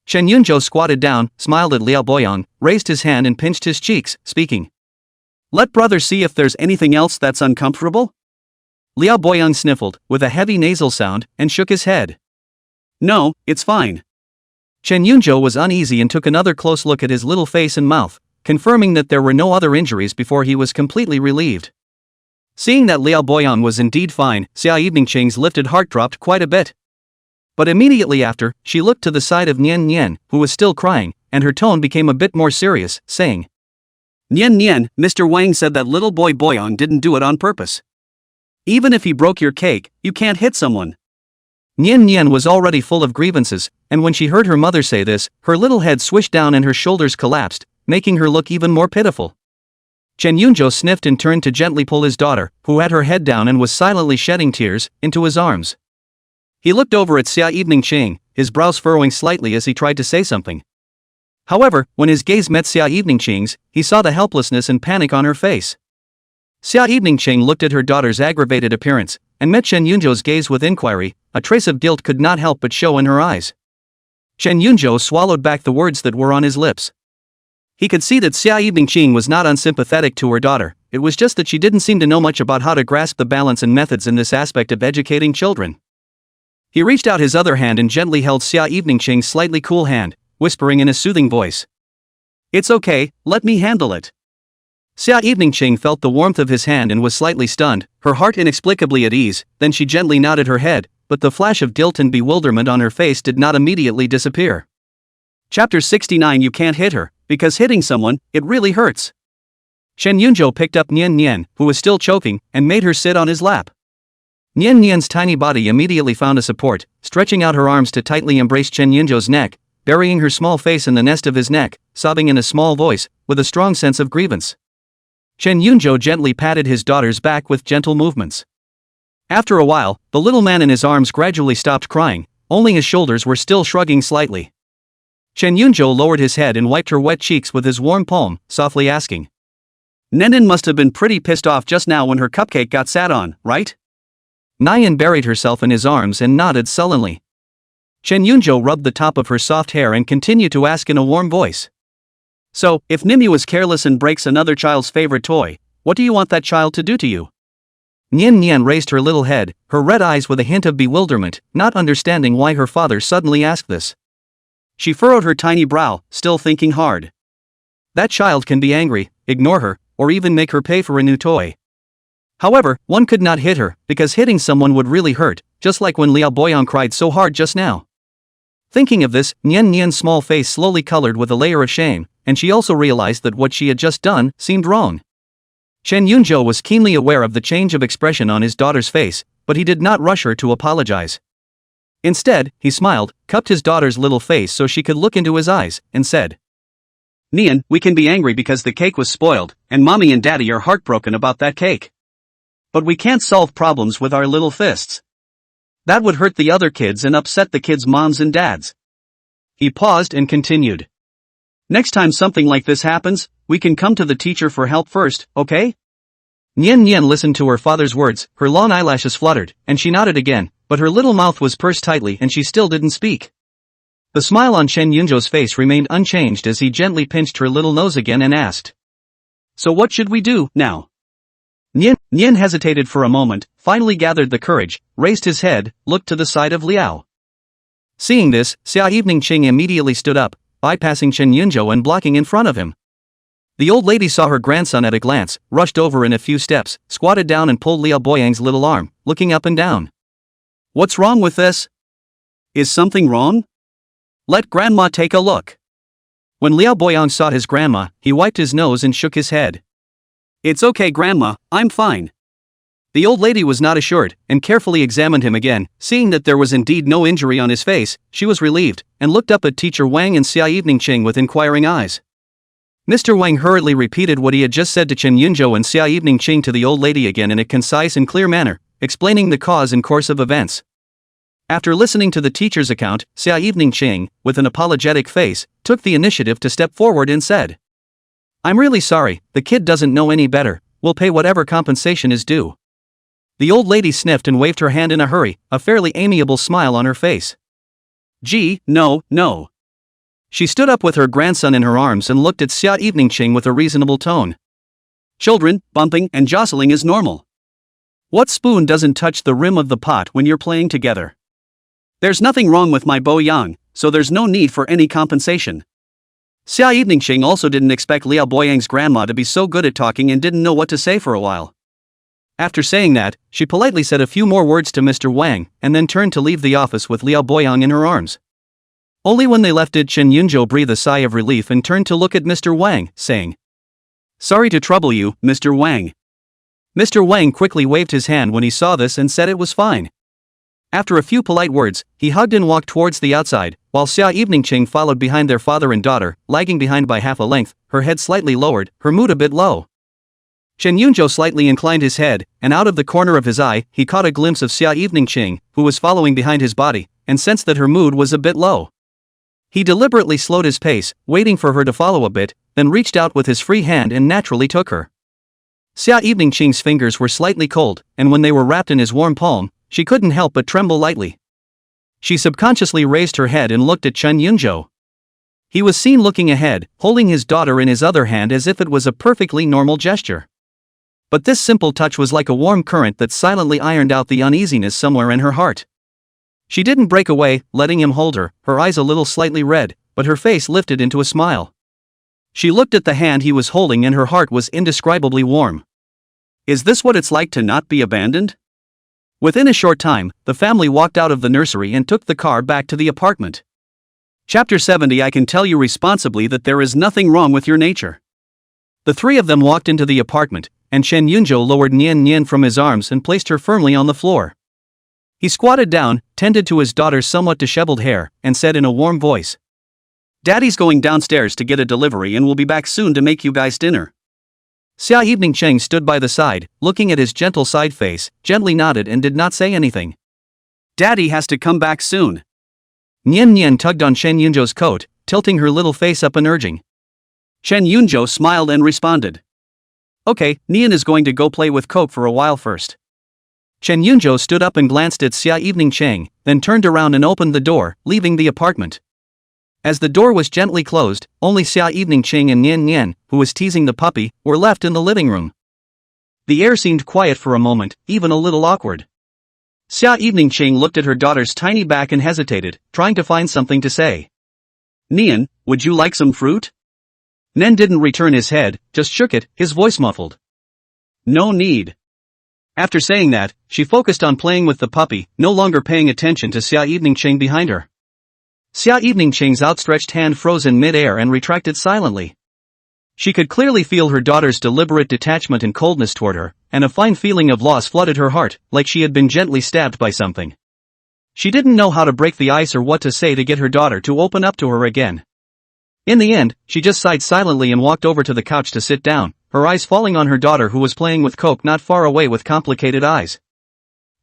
Chen Yunzhou squatted down, smiled at Liao Boyan, raised his hand and pinched his cheeks, speaking. "Let brother see if there's anything else that's uncomfortable?" Liao Boyan sniffled, with a heavy nasal sound, and shook his head. "No, it's fine." Chen Yunzhou was uneasy and took another close look at his little face and mouth, confirming that there were no other injuries before he was completely relieved. Seeing that Liao Boyan was indeed fine, Xia Eveningqing's lifted heart dropped quite a bit. But immediately after, she looked to the side of Nian Nian, who was still crying, and her tone became a bit more serious, saying, "Nian Nian, Mr. Wang said that little boy Boyan didn't do it on purpose. Even if he broke your cake, you can't hit someone." Nian Nian was already full of grievances, and when she heard her mother say this, her little head swished down and her shoulders collapsed, making her look even more pitiful. Chen Yunzhou sniffed and turned to gently pull his daughter, who had her head down and was silently shedding tears, into his arms. He looked over at Xia Eveningqing, his brows furrowing slightly as he tried to say something. However, when his gaze met Xia Eveningqing's, he saw the helplessness and panic on her face. Xia Eveningqing looked at her daughter's aggravated appearance, and met Chen Yunzhou's gaze with inquiry. A trace of guilt could not help but show in her eyes. Chen Yunzhou swallowed back the words that were on his lips. He could see that Xia Eveningqing was not unsympathetic to her daughter, it was just that she didn't seem to know much about how to grasp the balance and methods in this aspect of educating children. He reached out his other hand and gently held Xia Eveningqing's slightly cool hand, whispering in a soothing voice. "It's okay, let me handle it." Xia Eveningqing felt the warmth of his hand and was slightly stunned, her heart inexplicably at ease, then she gently nodded her head, but the flash of guilt and bewilderment on her face did not immediately disappear. Chapter 69. You can't hit her, because hitting someone, it really hurts. Chen Yunzhou picked up Nian Nian, who was still choking, and made her sit on his lap. Nian Nian's tiny body immediately found a support, stretching out her arms to tightly embrace Chen Yunzhou's neck, burying her small face in the nest of his neck, sobbing in a small voice, with a strong sense of grievance. Chen Yunzhou gently patted his daughter's back with gentle movements. After a while, the little man in his arms gradually stopped crying, only his shoulders were still shrugging slightly. Chen Yunzhou lowered his head and wiped her wet cheeks with his warm palm, softly asking. "Nenin must have been pretty pissed off just now when her cupcake got sat on, right?" Nian buried herself in his arms and nodded sullenly. Chen Yunzhou rubbed the top of her soft hair and continued to ask in a warm voice. "So, if Nimi was careless and breaks another child's favorite toy, what do you want that child to do to you?" Nian Nian raised her little head, her red eyes with a hint of bewilderment, not understanding why her father suddenly asked this. She furrowed her tiny brow, still thinking hard. That child can be angry, ignore her, or even make her pay for a new toy. However, one could not hit her, because hitting someone would really hurt, just like when Liao Boyan cried so hard just now. Thinking of this, Nian Nian's small face slowly colored with a layer of shame, and she also realized that what she had just done seemed wrong. Chen Yunzhou was keenly aware of the change of expression on his daughter's face, but he did not rush her to apologize. Instead, he smiled, cupped his daughter's little face so she could look into his eyes, and said, Nian, we can be angry because the cake was spoiled, and mommy and daddy are heartbroken about that cake. But we can't solve problems with our little fists. That would hurt the other kids and upset the kids' moms and dads. He paused and continued. Next time something like this happens, we can come to the teacher for help first, okay? Nian Nian listened to her father's words, her long eyelashes fluttered, and she nodded again, but her little mouth was pursed tightly and she still didn't speak. The smile on Chen Yunzhou's face remained unchanged as he gently pinched her little nose again and asked. So what should we do, now? Nian hesitated for a moment, finally gathered the courage, raised his head, looked to the side of Liao. Seeing this, Xia Evening Qing immediately stood up, bypassing Chen Yunzhou and blocking in front of him. The old lady saw her grandson at a glance, rushed over in a few steps, squatted down and pulled Liao Boyang's little arm, looking up and down. What's wrong with this? Is something wrong? Let grandma take a look. When Liao Boyang saw his grandma, he wiped his nose and shook his head. It's okay, grandma, I'm fine. The old lady was not assured, and carefully examined him again. Seeing that there was indeed no injury on his face, she was relieved, and looked up at teacher Wang and Xia Evening Qing with inquiring eyes. Mr. Wang hurriedly repeated what he had just said to Chen Yunzhou and Xia Evening Qing to the old lady again in a concise and clear manner, explaining the cause and course of events. After listening to the teacher's account, Xia Evening Qing, with an apologetic face, took the initiative to step forward and said, I'm really sorry, the kid doesn't know any better, we'll pay whatever compensation is due. The old lady sniffed and waved her hand in a hurry, a fairly amiable smile on her face. Gee, no. She stood up with her grandson in her arms and looked at Xia Evening Qing with a reasonable tone. Children, bumping and jostling is normal. What spoon doesn't touch the rim of the pot when you're playing together? There's nothing wrong with my Bo Yang, so there's no need for any compensation. Xia Evening Qing also didn't expect Liao Boyang's grandma to be so good at talking and didn't know what to say for a while. After saying that, she politely said a few more words to Mr. Wang, and then turned to leave the office with Liao Boyang in her arms. Only when they left did Chen Yunzhou breathe a sigh of relief and turned to look at Mr. Wang, saying, Sorry to trouble you, Mr. Wang. Mr. Wang quickly waved his hand when he saw this and said it was fine. After a few polite words, he hugged and walked towards the outside, while Xia Evening Qing followed behind their father and daughter, lagging behind by half a length, her head slightly lowered, her mood a bit low. Chen Yunzhou slightly inclined his head, and out of the corner of his eye, he caught a glimpse of Xia Evening Qing, who was following behind his body, and sensed that her mood was a bit low. He deliberately slowed his pace, waiting for her to follow a bit, then reached out with his free hand and naturally took her. Xia Evening Qing's fingers were slightly cold, and when they were wrapped in his warm palm, she couldn't help but tremble lightly. She subconsciously raised her head and looked at Chen Yunzhou. He was seen looking ahead, holding his daughter in his other hand as if it was a perfectly normal gesture. But this simple touch was like a warm current that silently ironed out the uneasiness somewhere in her heart. She didn't break away, letting him hold her, her eyes a little slightly red, but her face lifted into a smile. She looked at the hand he was holding and her heart was indescribably warm. Is this what it's like to not be abandoned? Within a short time, the family walked out of the nursery and took the car back to the apartment. Chapter 70 I can tell you responsibly that there is nothing wrong with your nature. The three of them walked into the apartment, and Chen Yunzhou lowered Nian Nian from his arms and placed her firmly on the floor. He squatted down, tended to his daughter's somewhat disheveled hair, and said in a warm voice, Daddy's going downstairs to get a delivery and will be back soon to make you guys dinner. Xia Evening Qing stood by the side, looking at his gentle side face, gently nodded and did not say anything. Daddy has to come back soon. Nian Nian tugged on Chen Yunzhou's coat, tilting her little face up and urging. Chen Yunzhou smiled and responded. Okay, Nian is going to go play with Coke for a while first. Chen Yunzhou stood up and glanced at Xia Evening Qing, then turned around and opened the door, leaving the apartment. As the door was gently closed, only Xia Evening Qing and Nian Nian, who was teasing the puppy, were left in the living room. The air seemed quiet for a moment, even a little awkward. Xia Evening Qing looked at her daughter's tiny back and hesitated, trying to find something to say. Nian, would you like some fruit? Nen didn't return his head, just shook it, his voice muffled. No need. After saying that, she focused on playing with the puppy, no longer paying attention to Xia Evening Qing behind her. Xia Evening Qing's outstretched hand froze in mid-air and retracted silently. She could clearly feel her daughter's deliberate detachment and coldness toward her, and a fine feeling of loss flooded her heart, like she had been gently stabbed by something. She didn't know how to break the ice or what to say to get her daughter to open up to her again. In the end, she just sighed silently and walked over to the couch to sit down, her eyes falling on her daughter who was playing with Coke not far away with complicated eyes.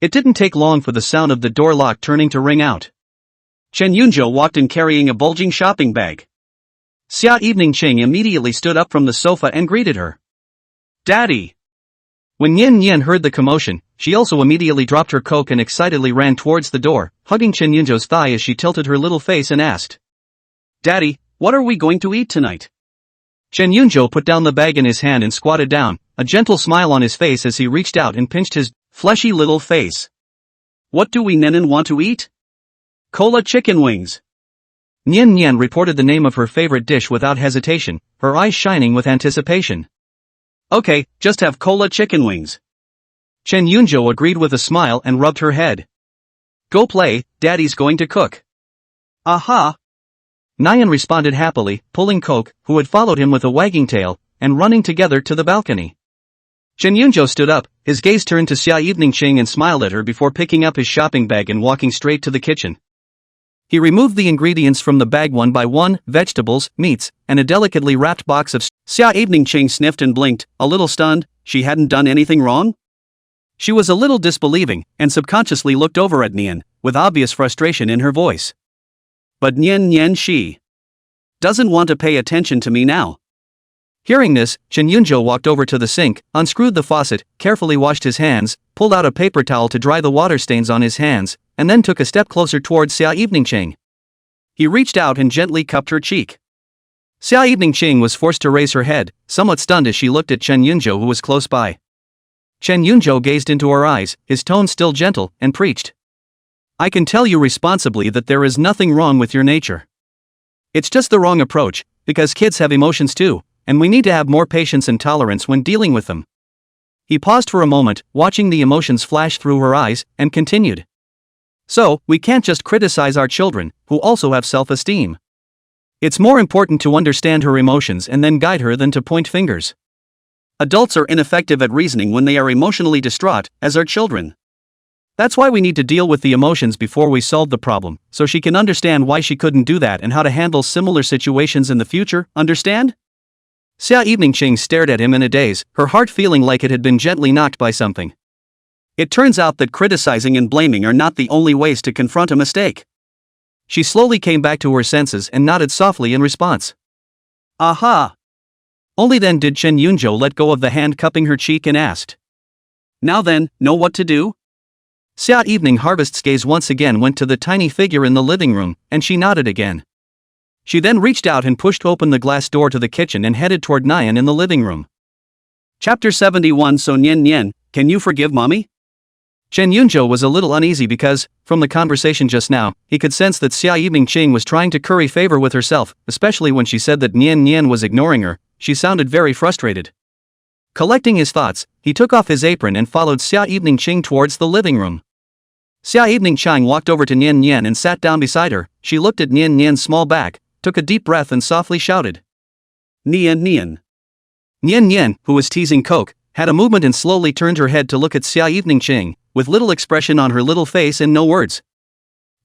It didn't take long for the sound of the door lock turning to ring out. Chen Yunjo walked in carrying a bulging shopping bag. Xia Evening Ching immediately stood up from the sofa and greeted her. Daddy! When Yin Yin heard the commotion, she also immediately dropped her Coke and excitedly ran towards the door, hugging Chen Yunjo's thigh as she tilted her little face and asked. Daddy, what are we going to eat tonight? Chen Yunjo put down the bag in his hand and squatted down, a gentle smile on his face as he reached out and pinched his fleshy little face. What do we Nenin want to eat? Cola chicken wings. Nian Nian reported the name of her favorite dish without hesitation, her eyes shining with anticipation. Okay, just have cola chicken wings. Chen Yunjo agreed with a smile and rubbed her head. Go play, Daddy's going to cook. Aha! Nian responded happily, pulling Coke, who had followed him with a wagging tail, and running together to the balcony. Chen Yunjo stood up, his gaze turned to Xia Evening Ching and smiled at her before picking up his shopping bag and walking straight to the kitchen. He removed the ingredients from the bag one by one, vegetables, meats, and a delicately wrapped box of Xia Evening Ching sniffed and blinked, a little stunned. She hadn't done anything wrong? She was a little disbelieving, and subconsciously looked over at Nian, with obvious frustration in her voice. But Nian she doesn't want to pay attention to me now. Hearing this, Chen Yunjo walked over to the sink, unscrewed the faucet, carefully washed his hands, pulled out a paper towel to dry the water stains on his hands, and then took a step closer towards Xia Evening Ching. He reached out and gently cupped her cheek. Xia Evening Ching was forced to raise her head, somewhat stunned as she looked at Chen Yunjo who was close by. Chen Yunjo gazed into her eyes, his tone still gentle, and preached. I can tell you responsibly that there is nothing wrong with your nature. It's just the wrong approach, because kids have emotions too, and we need to have more patience and tolerance when dealing with them. He paused for a moment, watching the emotions flash through her eyes, and continued. So, we can't just criticize our children, who also have self-esteem. It's more important to understand her emotions and then guide her than to point fingers. Adults are ineffective at reasoning when they are emotionally distraught, as are children. That's why we need to deal with the emotions before we solve the problem, so she can understand why she couldn't do that and how to handle similar situations in the future, understand? Xia Evening Ching stared at him in a daze, her heart feeling like it had been gently knocked by something. It turns out that criticizing and blaming are not the only ways to confront a mistake. She slowly came back to her senses and nodded softly in response. Aha! Only then did Chen Yunjo let go of the hand cupping her cheek and asked. Now then, know what to do? Xia Evening Harvest's gaze once again went to the tiny figure in the living room, and she nodded again. She then reached out and pushed open the glass door to the kitchen and headed toward Nian in the living room. Chapter 71 So Nian, can you forgive mommy? Chen Yunjo was a little uneasy because, from the conversation just now, he could sense that Xia Evening Ching was trying to curry favor with herself, especially when she said that Nian was ignoring her. She sounded very frustrated. Collecting his thoughts, he took off his apron and followed Xia Evening Ching towards the living room. Xia Evening Ching walked over to Nian and sat down beside her. She looked at Nian's small back, took a deep breath and softly shouted. Nian. Nian, who was teasing Coke, had a movement and slowly turned her head to look at Xia Evening Ching, with little expression on her little face and no words.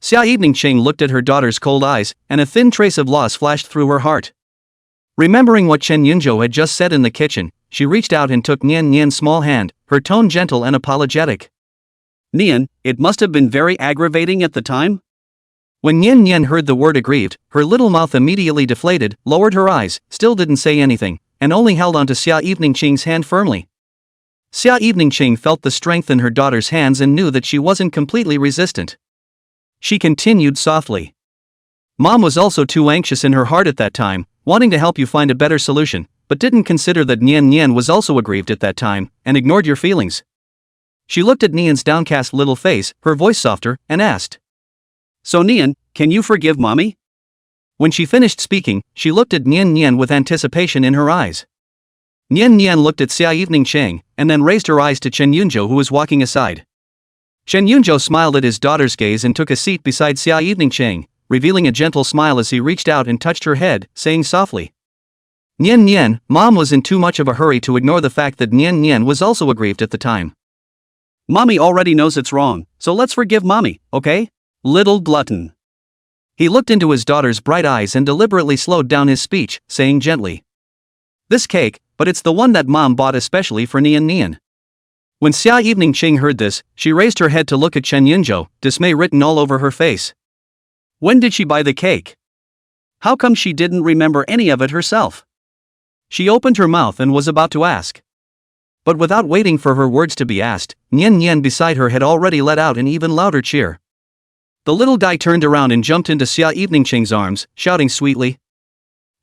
Xia Evening Ching looked at her daughter's cold eyes, and a thin trace of loss flashed through her heart. Remembering what Chen Yunjo had just said in the kitchen, she reached out and took Nian's small hand, her tone gentle and apologetic. Nian, it must have been very aggravating at the time? When Nian heard the word aggrieved, her little mouth immediately deflated, lowered her eyes, still didn't say anything, and only held onto Xia Evening Ching's hand firmly. Xia Evening Ching felt the strength in her daughter's hands and knew that she wasn't completely resistant. She continued softly. Mom was also too anxious in her heart at that time, wanting to help you find a better solution, but didn't consider that Nian was also aggrieved at that time, and ignored your feelings. She looked at Nian's downcast little face, her voice softer, and asked. So Nian, can you forgive mommy? When she finished speaking, she looked at Nian with anticipation in her eyes. Nian looked at Xia Evening Ching, and then raised her eyes to Chen Yunjo who was walking aside. Chen Yunjo smiled at his daughter's gaze and took a seat beside Xia Evening Ching, revealing a gentle smile as he reached out and touched her head, saying softly. Nian, Mom was in too much of a hurry to ignore the fact that Nian was also aggrieved at the time. Mommy already knows it's wrong, so let's forgive mommy, okay? Little glutton. He looked into his daughter's bright eyes and deliberately slowed down his speech, saying gently, "This cake, but it's the one that Mom bought especially for Nian Nian." When Xia Evening Ching heard this, she raised her head to look at Chen Yunzhou, dismay written all over her face. When did she buy the cake? How come she didn't remember any of it herself? She opened her mouth and was about to ask. But without waiting for her words to be asked, Nian Nian beside her had already let out an even louder cheer. The little guy turned around and jumped into Xia Evening Ching's arms, shouting sweetly,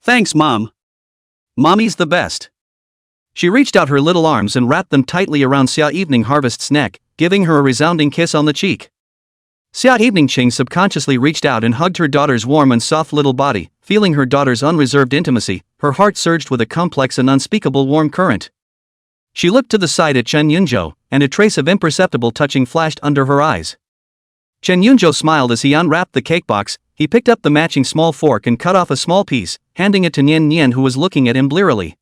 "Thanks, Mom. Mommy's the best." She reached out her little arms and wrapped them tightly around Xia Evening Harvest's neck, giving her a resounding kiss on the cheek. Xia Evening Ching subconsciously reached out and hugged her daughter's warm and soft little body, feeling her daughter's unreserved intimacy. Her heart surged with a complex and unspeakable warm current. She looked to the side at Chen Yunzhou, and a trace of imperceptible touching flashed under her eyes. Chen Yunzhou smiled as he unwrapped the cake box. He picked up the matching small fork and cut off a small piece, handing it to Nian Nian, who was looking at him blearily.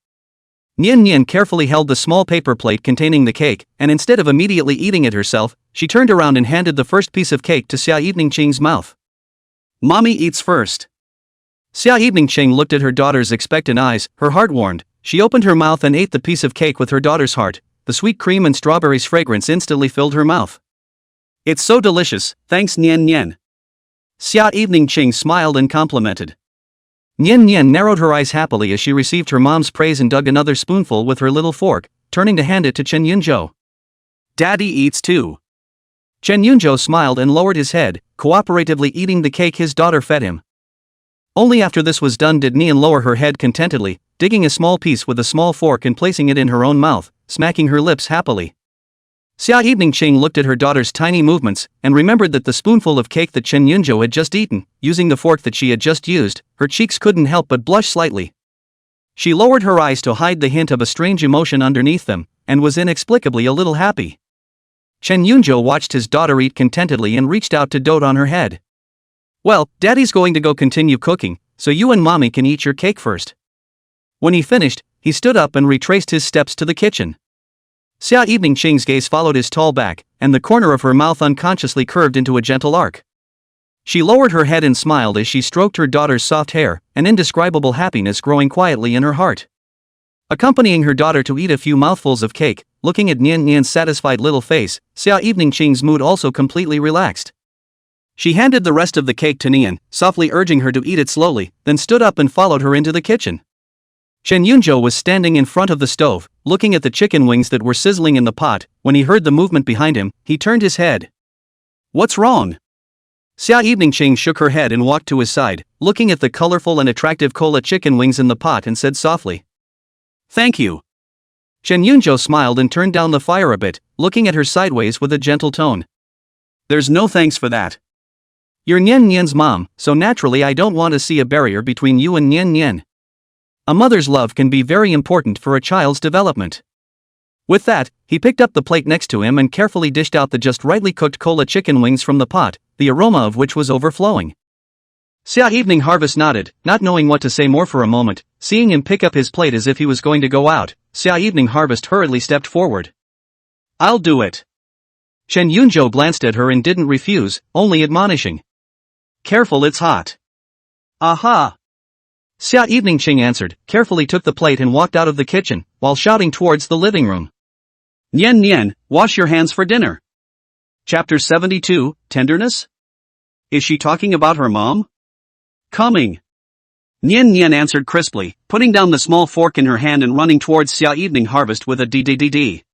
Nian Nian carefully held the small paper plate containing the cake, and instead of immediately eating it herself, she turned around and handed the first piece of cake to Xia Evening Ching's mouth. "Mommy eats first." Xia Evening Ching looked at her daughter's expectant eyes, her heart warmed. She opened her mouth and ate the piece of cake with her daughter's heart. The sweet cream and strawberries fragrance instantly filled her mouth. "It's so delicious, thanks Nian Nian." Xia Evening Ching smiled and complimented. Nian Nian narrowed her eyes happily as she received her mom's praise and dug another spoonful with her little fork, turning to hand it to Chen Yunzhou. "Daddy eats too." Chen Yunzhou smiled and lowered his head, cooperatively eating the cake his daughter fed him. Only after this was done did Nian lower her head contentedly, digging a small piece with a small fork and placing it in her own mouth, smacking her lips happily. Xia Evening Ching looked at her daughter's tiny movements, and remembered that the spoonful of cake that Chen Yunzhou had just eaten, using the fork that she had just used, her cheeks couldn't help but blush slightly. She lowered her eyes to hide the hint of a strange emotion underneath them, and was inexplicably a little happy. Chen Yunzhou watched his daughter eat contentedly and reached out to dote on her head. "Well, Daddy's going to go continue cooking, so you and Mommy can eat your cake first." When he finished, he stood up and retraced his steps to the kitchen. Xia Evening Ching's gaze followed his tall back, and the corner of her mouth unconsciously curved into a gentle arc. She lowered her head and smiled as she stroked her daughter's soft hair, an indescribable happiness growing quietly in her heart. Accompanying her daughter to eat a few mouthfuls of cake, looking at Nian Nian's satisfied little face, Xia Evening Ching's mood also completely relaxed. She handed the rest of the cake to Nian, softly urging her to eat it slowly, then stood up and followed her into the kitchen. Chen Yunzhou was standing in front of the stove, looking at the chicken wings that were sizzling in the pot. When he heard the movement behind him, he turned his head. "What's wrong?" Xia Evening Ching shook her head and walked to his side, looking at the colorful and attractive cola chicken wings in the pot, and said softly, "Thank you." Chen Yunzhou smiled and turned down the fire a bit, looking at her sideways with a gentle tone. "There's no thanks for that. You're Nian Nian's mom, so naturally I don't want to see a barrier between you and Nian Nian. A mother's love can be very important for a child's development." With that, he picked up the plate next to him and carefully dished out the just rightly cooked cola chicken wings from the pot, the aroma of which was overflowing. Xia Evening Harvest nodded, not knowing what to say more for a moment. Seeing him pick up his plate as if he was going to go out, Xia Evening Harvest hurriedly stepped forward. "I'll do it." Chen Yunzhou glanced at her and didn't refuse, only admonishing, "Careful, it's hot." "Aha!" Xia Evening Ching answered, carefully took the plate and walked out of the kitchen, while shouting towards the living room. "Nian Nian, wash your hands for dinner." Chapter 72, Tenderness? Is she talking about her mom? "Coming." Nian Nian answered crisply, putting down the small fork in her hand and running towards Xia Evening Harvest with a d-d-d-d.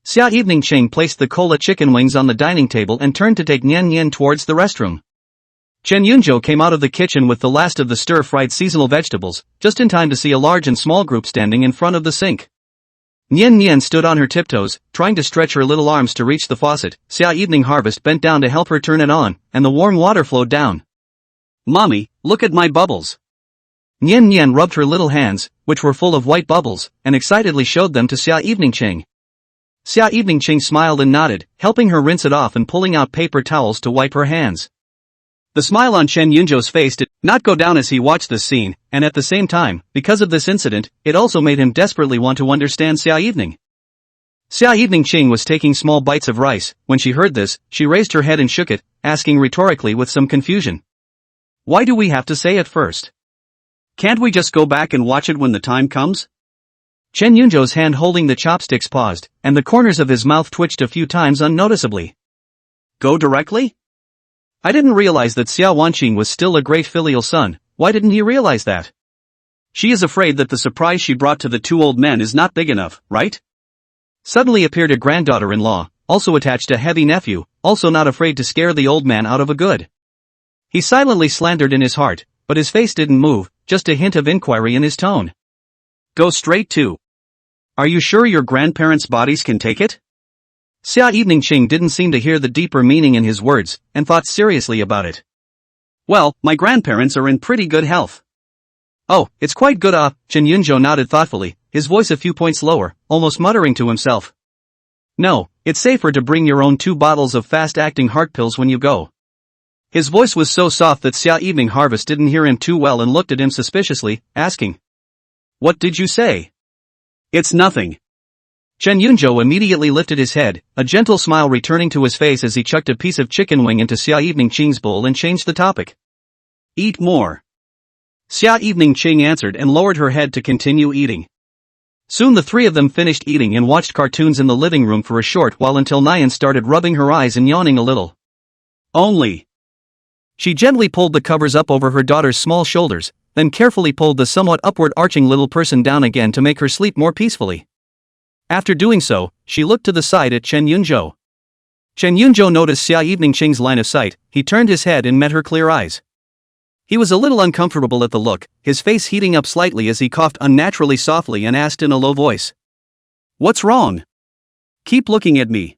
Xia Evening Ching placed the cola chicken wings on the dining table and turned to take Nian Nian towards the restroom. Chen Yunzhou came out of the kitchen with the last of the stir-fried seasonal vegetables, just in time to see a large and small group standing in front of the sink. Nian Nian stood on her tiptoes, trying to stretch her little arms to reach the faucet. Xia Evening Harvest bent down to help her turn it on, and the warm water flowed down. "Mommy, look at my bubbles." Nian Nian rubbed her little hands, which were full of white bubbles, and excitedly showed them to Xia Evening Ching. Xia Evening Ching smiled and nodded, helping her rinse it off and pulling out paper towels to wipe her hands. The smile on Chen Yunzhou's face did not go down as he watched this scene, and at the same time, because of this incident, it also made him desperately want to understand Xia Evening. Xia Evening Ching was taking small bites of rice. When she heard this, she raised her head and shook it, asking rhetorically with some confusion. Why do we have to say it first? Can't we just go back and watch it when the time comes? Chen Yunzhou's hand holding the chopsticks paused, and the corners of his mouth twitched a few times unnoticeably. Go directly? I didn't realize that Xia Wanqing was still a great filial son. Why didn't he realize that? She is afraid that the surprise she brought to the two old men is not big enough, right? Suddenly appeared a granddaughter-in-law, also attached a heavy nephew, also not afraid to scare the old man out of a good. He silently slandered in his heart, but his face didn't move, just a hint of inquiry in his tone. Go straight to. Are you sure your grandparents' bodies can take it? Xia Eveningqing didn't seem to hear the deeper meaning in his words, and thought seriously about it. Well, my grandparents are in pretty good health. Oh, it's quite good. Chen Yunzhou nodded thoughtfully, his voice a few points lower, almost muttering to himself. No, it's safer to bring your own 2 bottles of fast-acting heart pills when you go. His voice was so soft that Xia Evening Harvest didn't hear him too well and looked at him suspiciously, asking. What did you say? It's nothing. Chen Yunzhou immediately lifted his head, a gentle smile returning to his face as he chucked a piece of chicken wing into Xia Eveningqing's bowl and changed the topic. Eat more. Xia Eveningqing answered and lowered her head to continue eating. Soon the 3 of them finished eating and watched cartoons in the living room for a short while until Nyan started rubbing her eyes and yawning a little. Only. She gently pulled the covers up over her daughter's small shoulders, then carefully pulled the somewhat upward-arching little person down again to make her sleep more peacefully. After doing so, she looked to the side at Chen Yunzhou. Chen Yunzhou noticed Xia Eveningqing's line of sight. He turned his head and met her clear eyes. He was a little uncomfortable at the look, his face heating up slightly as he coughed unnaturally softly and asked in a low voice. What's wrong? Keep looking at me.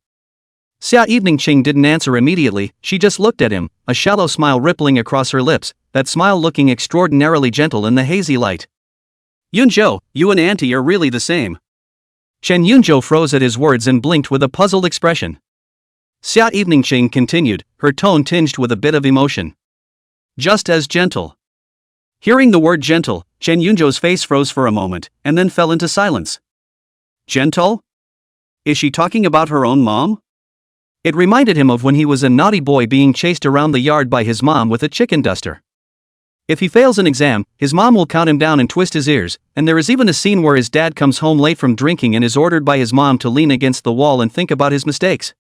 Xia Eveningqing didn't answer immediately, she just looked at him, a shallow smile rippling across her lips, that smile looking extraordinarily gentle in the hazy light. Yunzhou, you and Auntie are really the same. Chen Yunzhou froze at his words and blinked with a puzzled expression. Xia Eveningqing continued, her tone tinged with a bit of emotion. Just as gentle. Hearing the word gentle, Chen Yunzhou's face froze for a moment, and then fell into silence. Gentle? Is she talking about her own mom? It reminded him of when he was a naughty boy being chased around the yard by his mom with a chicken duster. If he fails an exam, his mom will count him down and twist his ears, and there is even a scene where his dad comes home late from drinking and is ordered by his mom to lean against the wall and think about his mistakes.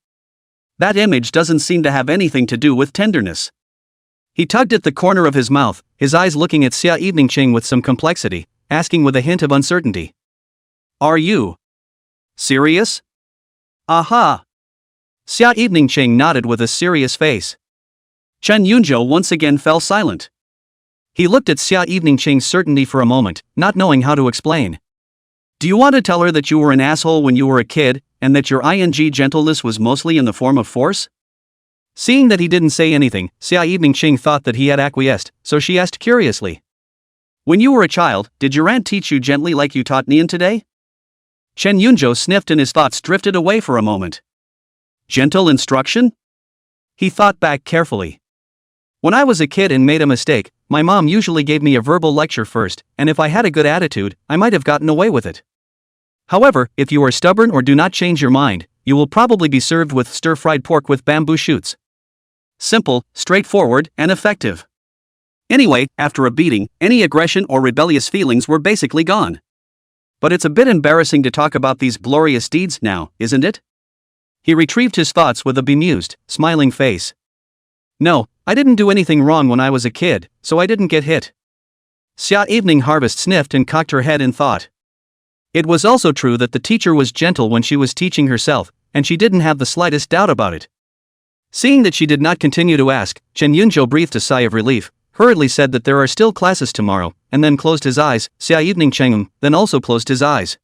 That image doesn't seem to have anything to do with tenderness. He tugged at the corner of his mouth, his eyes looking at Xia Eveningqing with some complexity, asking with a hint of uncertainty. Are you serious? Aha! Xia Eveningqing nodded with a serious face. Chen Yunzhou once again fell silent. He looked at Xia Eveningqing's certainty for a moment, not knowing how to explain. Do you want to tell her that you were an asshole when you were a kid, and that your gentleness was mostly in the form of force? Seeing that he didn't say anything, Xia Eveningqing thought that he had acquiesced, so she asked curiously. When you were a child, did your aunt teach you gently like you taught Nian today? Chen Yunzhou sniffed and his thoughts drifted away for a moment. Gentle instruction? He thought back carefully. When I was a kid and made a mistake, my mom usually gave me a verbal lecture first, and if I had a good attitude, I might have gotten away with it. However, if you are stubborn or do not change your mind, you will probably be served with stir-fried pork with bamboo shoots. Simple, straightforward, and effective. Anyway, after a beating, any aggression or rebellious feelings were basically gone. But it's a bit embarrassing to talk about these glorious deeds now, isn't it? He retrieved his thoughts with a bemused, smiling face. No, I didn't do anything wrong when I was a kid, so I didn't get hit. Xia Evening Harvest sniffed and cocked her head in thought. It was also true that the teacher was gentle when she was teaching herself, and she didn't have the slightest doubt about it. Seeing that she did not continue to ask, Chen Yunzhou breathed a sigh of relief, hurriedly said that there are still classes tomorrow, and then closed his eyes. Xia Eveningqing then also closed his eyes.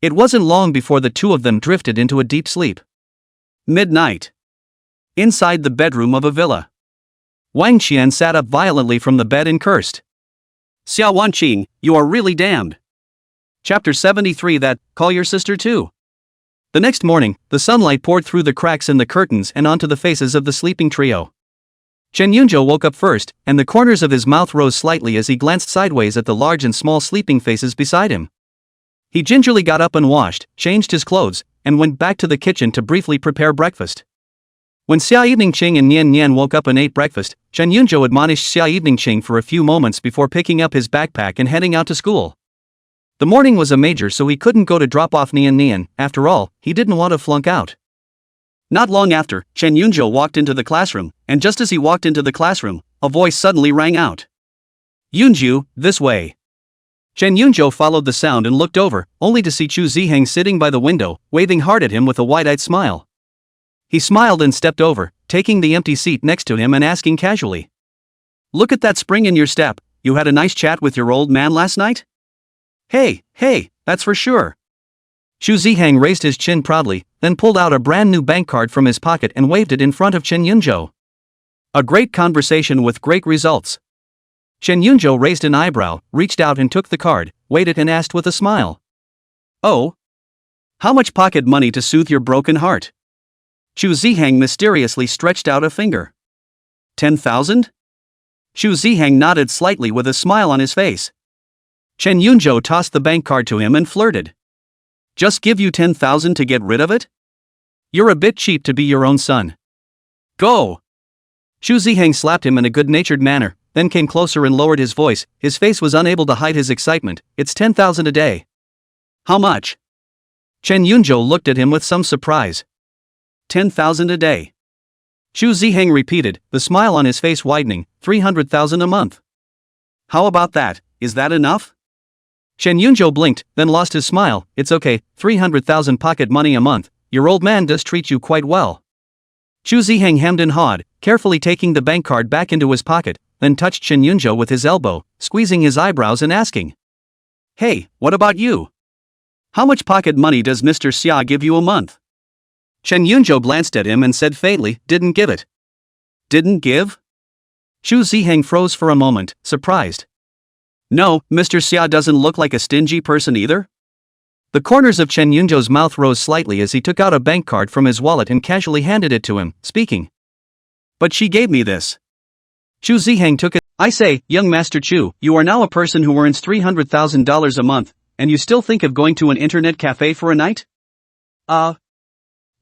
It wasn't long before the two of them drifted into a deep sleep. Midnight. Inside the bedroom of a villa. Wang Qian sat up violently from the bed and cursed. Xia Wanqing, you are really damned. Chapter 73 That, call your sister too. The next morning, the sunlight poured through the cracks in the curtains and onto the faces of the sleeping trio. Chen Yunzhou woke up first, and the corners of his mouth rose slightly as he glanced sideways at the large and small sleeping faces beside him. He gingerly got up and washed, changed his clothes, and went back to the kitchen to briefly prepare breakfast. When Xia Evening Ching and Nian Nian woke up and ate breakfast, Chen Yunzhou admonished Xia Evening Ching for a few moments before picking up his backpack and heading out to school. The morning was a major, so he couldn't go to drop off Nian Nian. After all, he didn't want to flunk out. Not long after, Chen Yunzhou walked into the classroom, and just as he walked into the classroom, a voice suddenly rang out. "Yunzhou, this way." Chen Yunzhou followed the sound and looked over, only to see Chu Ziheng sitting by the window, waving hard at him with a wide-eyed smile. He smiled and stepped over, taking the empty seat next to him and asking casually, "Look at that spring in your step. You had a nice chat with your old man last night?" Hey, that's for sure." Chu Ziheng raised his chin proudly, then pulled out a brand new bank card from his pocket and waved it in front of Chen Yunzhou. "A great conversation with great results." Chen Yunzhou raised an eyebrow, reached out and took the card, weighed it and asked with a smile, "Oh? How much pocket money to soothe your broken heart?" Chu Ziheng mysteriously stretched out a finger. 10,000? Chu Ziheng nodded slightly with a smile on his face. Chen Yunzhou tossed the bank card to him and flirted. "Just give you 10,000 to get rid of it? You're a bit cheap to be your own son. Go!" Chu Ziheng slapped him in a good-natured manner, then came closer and lowered his voice. His face was unable to hide his excitement. "It's 10,000 a day." "How much?" Chen Yunzhou looked at him with some surprise. 10,000 a day. Chu Ziheng repeated, the smile on his face widening. 300,000 a month. "How about that? Is that enough?" Chen Yunzhou blinked, then lost his smile. "It's okay, 300,000 pocket money a month. Your old man does treat you quite well." Chu Ziheng hemmed and hawed, carefully taking the bank card back into his pocket, then touched Chen Yunzhou with his elbow, squeezing his eyebrows and asking, "Hey, what about you? How much pocket money does Mr. Xia give you a month?" Chen Yunzhou glanced at him and said faintly, "Didn't give it." "Didn't give?" Chu Ziheng froze for a moment, surprised. "No, Mr. Xia doesn't look like a stingy person either." The corners of Chen Yunzhou's mouth rose slightly as he took out a bank card from his wallet and casually handed it to him, speaking. "But she gave me this." Chu Ziheng took it. "I say, young Master Chu, you are now a person who earns $300,000 a month, and you still think of going to an internet cafe for a night?"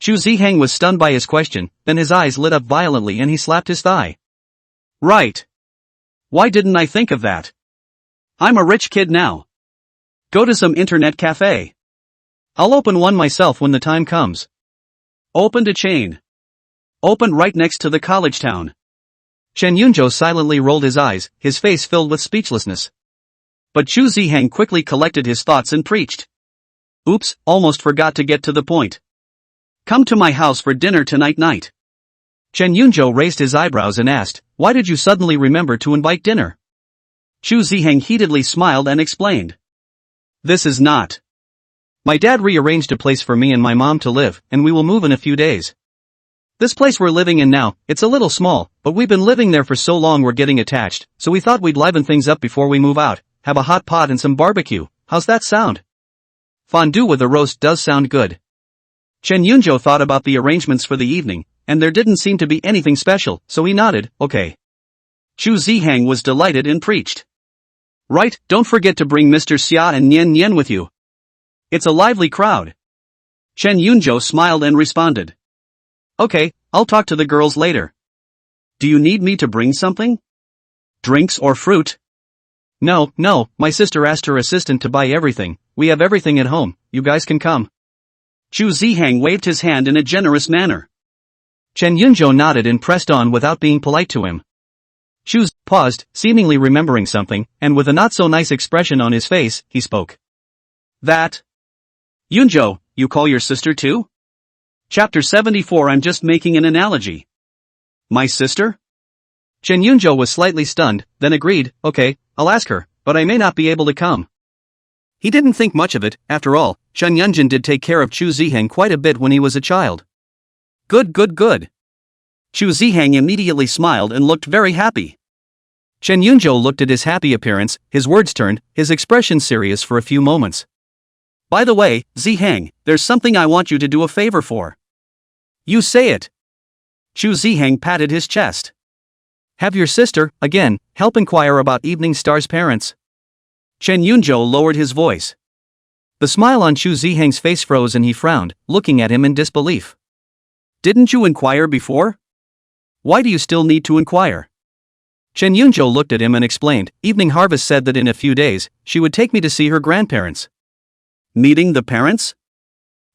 Chu Ziheng was stunned by his question, then his eyes lit up violently and he slapped his thigh. "Right. Why didn't I think of that? I'm a rich kid now. Go to some internet cafe. I'll open one myself when the time comes." "Opened a chain. Opened right next to the college town." Chen Yunzhou silently rolled his eyes, his face filled with speechlessness. But Chu Ziheng quickly collected his thoughts and preached. "Oops, almost forgot to get to the point. Come to my house for dinner tonight night." Chen Yunzhou raised his eyebrows and asked, "Why did you suddenly remember to invite dinner?" Chu Ziheng heatedly smiled and explained. "This is not. My dad rearranged a place for me and my mom to live, and we will move in a few days. This place we're living in now, it's a little small, but we've been living there for so long we're getting attached, so we thought we'd liven things up before we move out, have a hot pot and some barbecue. How's that sound?" "Fondue with a roast does sound good." Chen Yunzhou thought about the arrangements for the evening, and there didn't seem to be anything special, so he nodded, "Okay." Chu Ziheng was delighted and preached. "Right, don't forget to bring Mr. Xia and Nian Nian with you. It's a lively crowd." Chen Yunzhou smiled and responded. "Okay, I'll talk to the girls later. Do you need me to bring something? Drinks or fruit?" No, my sister asked her assistant to buy everything. We have everything at home, you guys can come." Chu Ziheng waved his hand in a generous manner. Chen Yunzhou nodded and pressed on without being polite to him. Chu paused, seemingly remembering something, and with a not-so-nice expression on his face, he spoke. "That? Yunzhou, you call your sister too?" Chapter 74. I'm just making an analogy. "My sister?" Chen Yunzhou was slightly stunned, then agreed, "Okay, I'll ask her, but I may not be able to come." He didn't think much of it. After all, Shen Yunjin did take care of Chu Ziheng quite a bit when he was a child. Good. Chu Ziheng immediately smiled and looked very happy. Chen Yunzhou looked at his happy appearance, his words turned, his expression serious for a few moments. "By the way, Ziheng, there's something I want you to do a favor for." "You say it." Chu Ziheng patted his chest. "Have your sister, again, help inquire about Evening Star's parents." Chen Yunzhou lowered his voice. The smile on Chu Ziheng's face froze and he frowned, looking at him in disbelief. Didn't you inquire before? Why do you still need to inquire? Chen Yunjo looked at him and explained, Evening Harvest said that in a few days, she would take me to see her grandparents. Meeting the parents?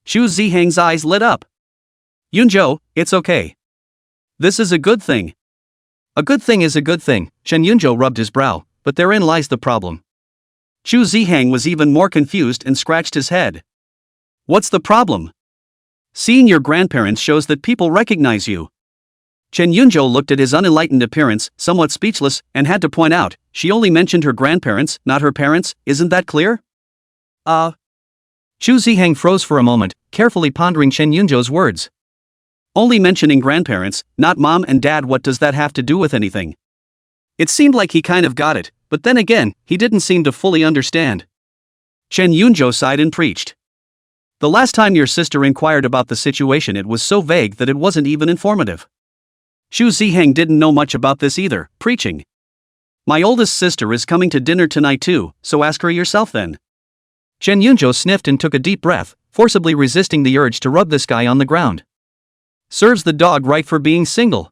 Xu Zihang's eyes lit up. Yunjo, it's okay. This is a good thing. A good thing is a good thing, Chen Yunjo rubbed his brow, but therein lies the problem. Xu Zihang was even more confused and scratched his head. What's the problem? Seeing your grandparents shows that people recognize you. Chen Yunjo looked at his unenlightened appearance, somewhat speechless, and had to point out, she only mentioned her grandparents, not her parents, isn't that clear? Xu Zihang froze for a moment, carefully pondering Chen Yunjo's words. Only mentioning grandparents, not mom and dad, what does that have to do with anything? It seemed like he kind of got it, but then again, he didn't seem to fully understand. Chen Yunjo sighed and preached. The last time your sister inquired about the situation, it was so vague that it wasn't even informative. Xu Zihang didn't know much about this either, preaching. My oldest sister is coming to dinner tonight too, so ask her yourself then. Chen Yunjo sniffed and took a deep breath, forcibly resisting the urge to rub this guy on the ground. Serves the dog right for being single.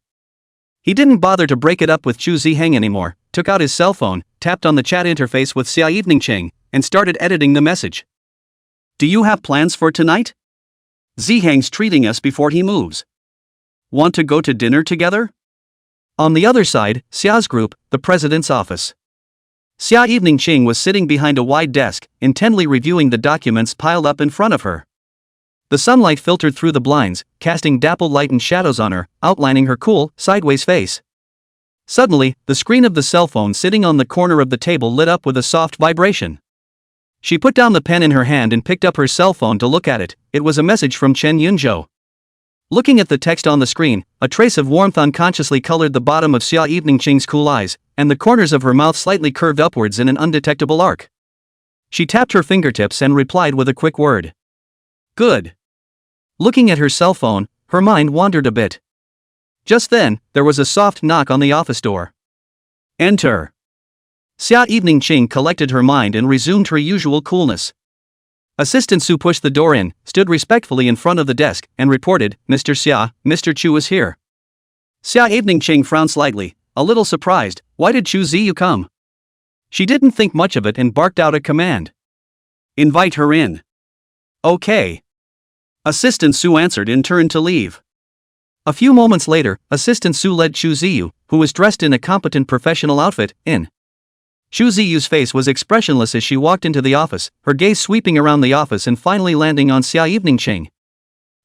He didn't bother to break it up with Xu Zihang anymore, took out his cell phone, tapped on the chat interface with Xia Evening Ching, and started editing the message. Do you have plans for tonight? Zihang's treating us before he moves. Want to go to dinner together? On the other side, Xia's group, the president's office. Xia Evening Ching was sitting behind a wide desk, intently reviewing the documents piled up in front of her. The sunlight filtered through the blinds, casting dappled light and shadows on her, outlining her cool, sideways face. Suddenly, the screen of the cell phone sitting on the corner of the table lit up with a soft vibration. She put down the pen in her hand and picked up her cell phone to look at it. It was a message from Chen Yunjo. Looking at the text on the screen, a trace of warmth unconsciously colored the bottom of Xia Evening Ching's cool eyes, and the corners of her mouth slightly curved upwards in an undetectable arc. She tapped her fingertips and replied with a quick word. Good. Looking at her cell phone, her mind wandered a bit. Just then, there was a soft knock on the office door. Enter. Xia Evening Ching collected her mind and resumed her usual coolness. Assistant Su pushed the door in, stood respectfully in front of the desk, and reported, Mr. Xia, Mr. Chu is here. Xia Evening Ching frowned slightly, a little surprised. Why did Chu Ziyu come? She didn't think much of it and barked out a command. Invite her in. Okay. Assistant Su answered and turned to leave. A few moments later, Assistant Su led Chu Ziyu, who was dressed in a competent professional outfit, in. Xu Ziyu's face was expressionless as she walked into the office, her gaze sweeping around the office and finally landing on Xia Evening Ching.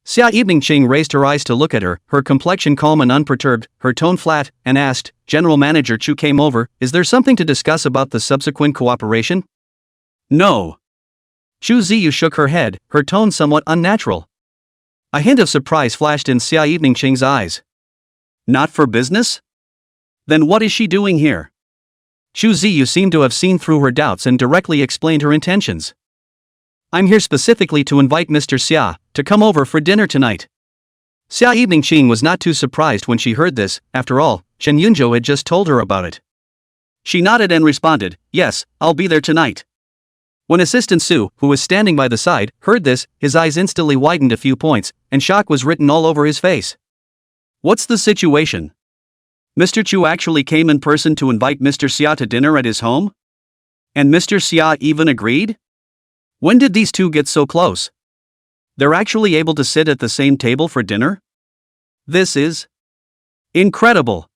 Xia Evening Ching raised her eyes to look at her complexion calm and unperturbed, her tone flat, and asked, General Manager Chu came over, is there something to discuss about the subsequent cooperation? No. Xu Ziyu shook her head, her tone somewhat unnatural. A hint of surprise flashed in Xia Evening Ching's eyes. Not for business? Then what is she doing here? Xu Ziyu seemed to have seen through her doubts and directly explained her intentions. I'm here specifically to invite Mr. Xia to come over for dinner tonight. Xia Evening Ching was not too surprised when she heard this. After all, Chen Yunjo had just told her about it. She nodded and responded, yes, I'll be there tonight. When Assistant Su, who was standing by the side, heard this, his eyes instantly widened a few points, and shock was written all over his face. What's the situation? Mr. Chu actually came in person to invite Mr. Xia to dinner at his home? And Mr. Xia even agreed? When did these two get so close? They're actually able to sit at the same table for dinner? This is incredible.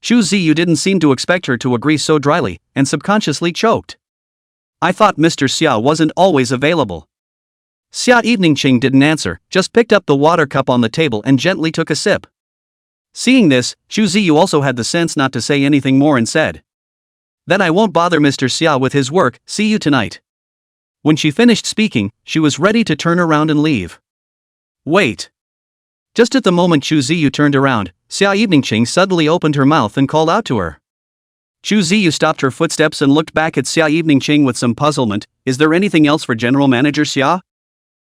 Xu Ziyu didn't seem to expect her to agree so dryly, and subconsciously choked. I thought Mr. Xia wasn't always available. Xia Evening Ching didn't answer, just picked up the water cup on the table and gently took a sip. Seeing this, Xu Ziyu also had the sense not to say anything more and said, Then I won't bother Mr. Xia with his work, see you tonight. When she finished speaking, she was ready to turn around and leave. Wait. Just at the moment Xu Ziyu turned around, Xia Evening Ching suddenly opened her mouth and called out to her. Xu Ziyu stopped her footsteps and looked back at Xia Evening Ching with some puzzlement. Is there anything else for General Manager Xia?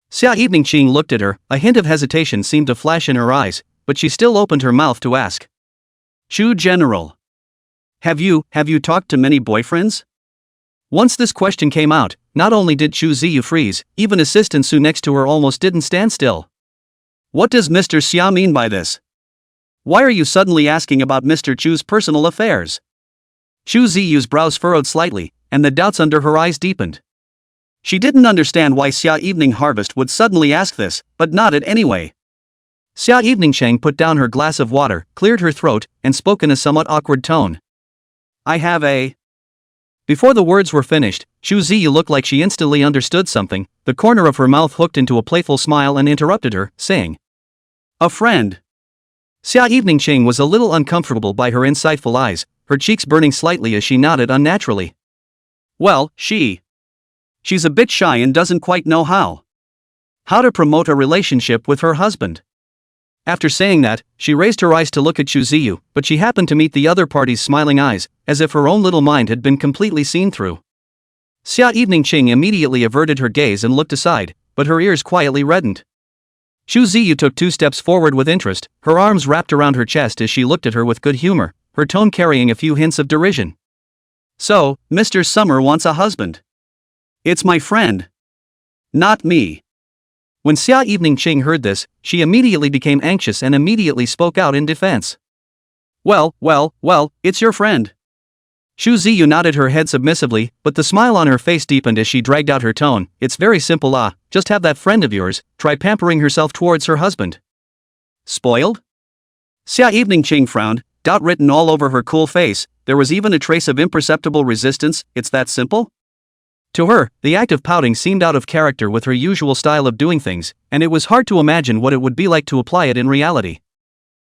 Xia Evening Ching looked at her, a hint of hesitation seemed to flash in her eyes, but she still opened her mouth to ask. Xu General. Have you talked to many boyfriends? Once this question came out, not only did Xu Ziyu freeze, even Assistant Su next to her almost didn't stand still. What does Mr. Xia mean by this? Why are you suddenly asking about Mr. Chu's personal affairs? Chu Ziyu's brows furrowed slightly, and the doubts under her eyes deepened. She didn't understand why Xia Evening Harvest would suddenly ask this, but nodded anyway. Xia Evening Cheng put down her glass of water, cleared her throat, and spoke in a somewhat awkward tone. I have a... Before the words were finished, Chu Ziyu looked like she instantly understood something. The corner of her mouth hooked into a playful smile and interrupted her, saying, a friend. Xia Evening Cheng was a little uncomfortable by her insightful eyes, her cheeks burning slightly as she nodded unnaturally. Well, she's a bit shy and doesn't quite know how to promote a relationship with her husband. After saying that, she raised her eyes to look at Chu Ziyu, but she happened to meet the other party's smiling eyes, as if her own little mind had been completely seen through. Xia Evening Cheng immediately averted her gaze and looked aside, but her ears quietly reddened. Chu Ziyu took 2 steps forward with interest, her arms wrapped around her chest as she looked at her with good humor, her tone carrying a few hints of derision. So, Mr. Summer wants a husband. It's my friend. Not me. When Xia Evening Cheng heard this, she immediately became anxious and immediately spoke out in defense. Well, it's your friend. Chu Ziyu nodded her head submissively, but the smile on her face deepened as she dragged out her tone. It's very simple, just have that friend of yours try pampering herself towards her husband. Spoiled? Xia Evening Cheng frowned, doubt written all over her cool face. There was even a trace of imperceptible resistance. It's that simple? To her, the act of pouting seemed out of character with her usual style of doing things, and it was hard to imagine what it would be like to apply it in reality.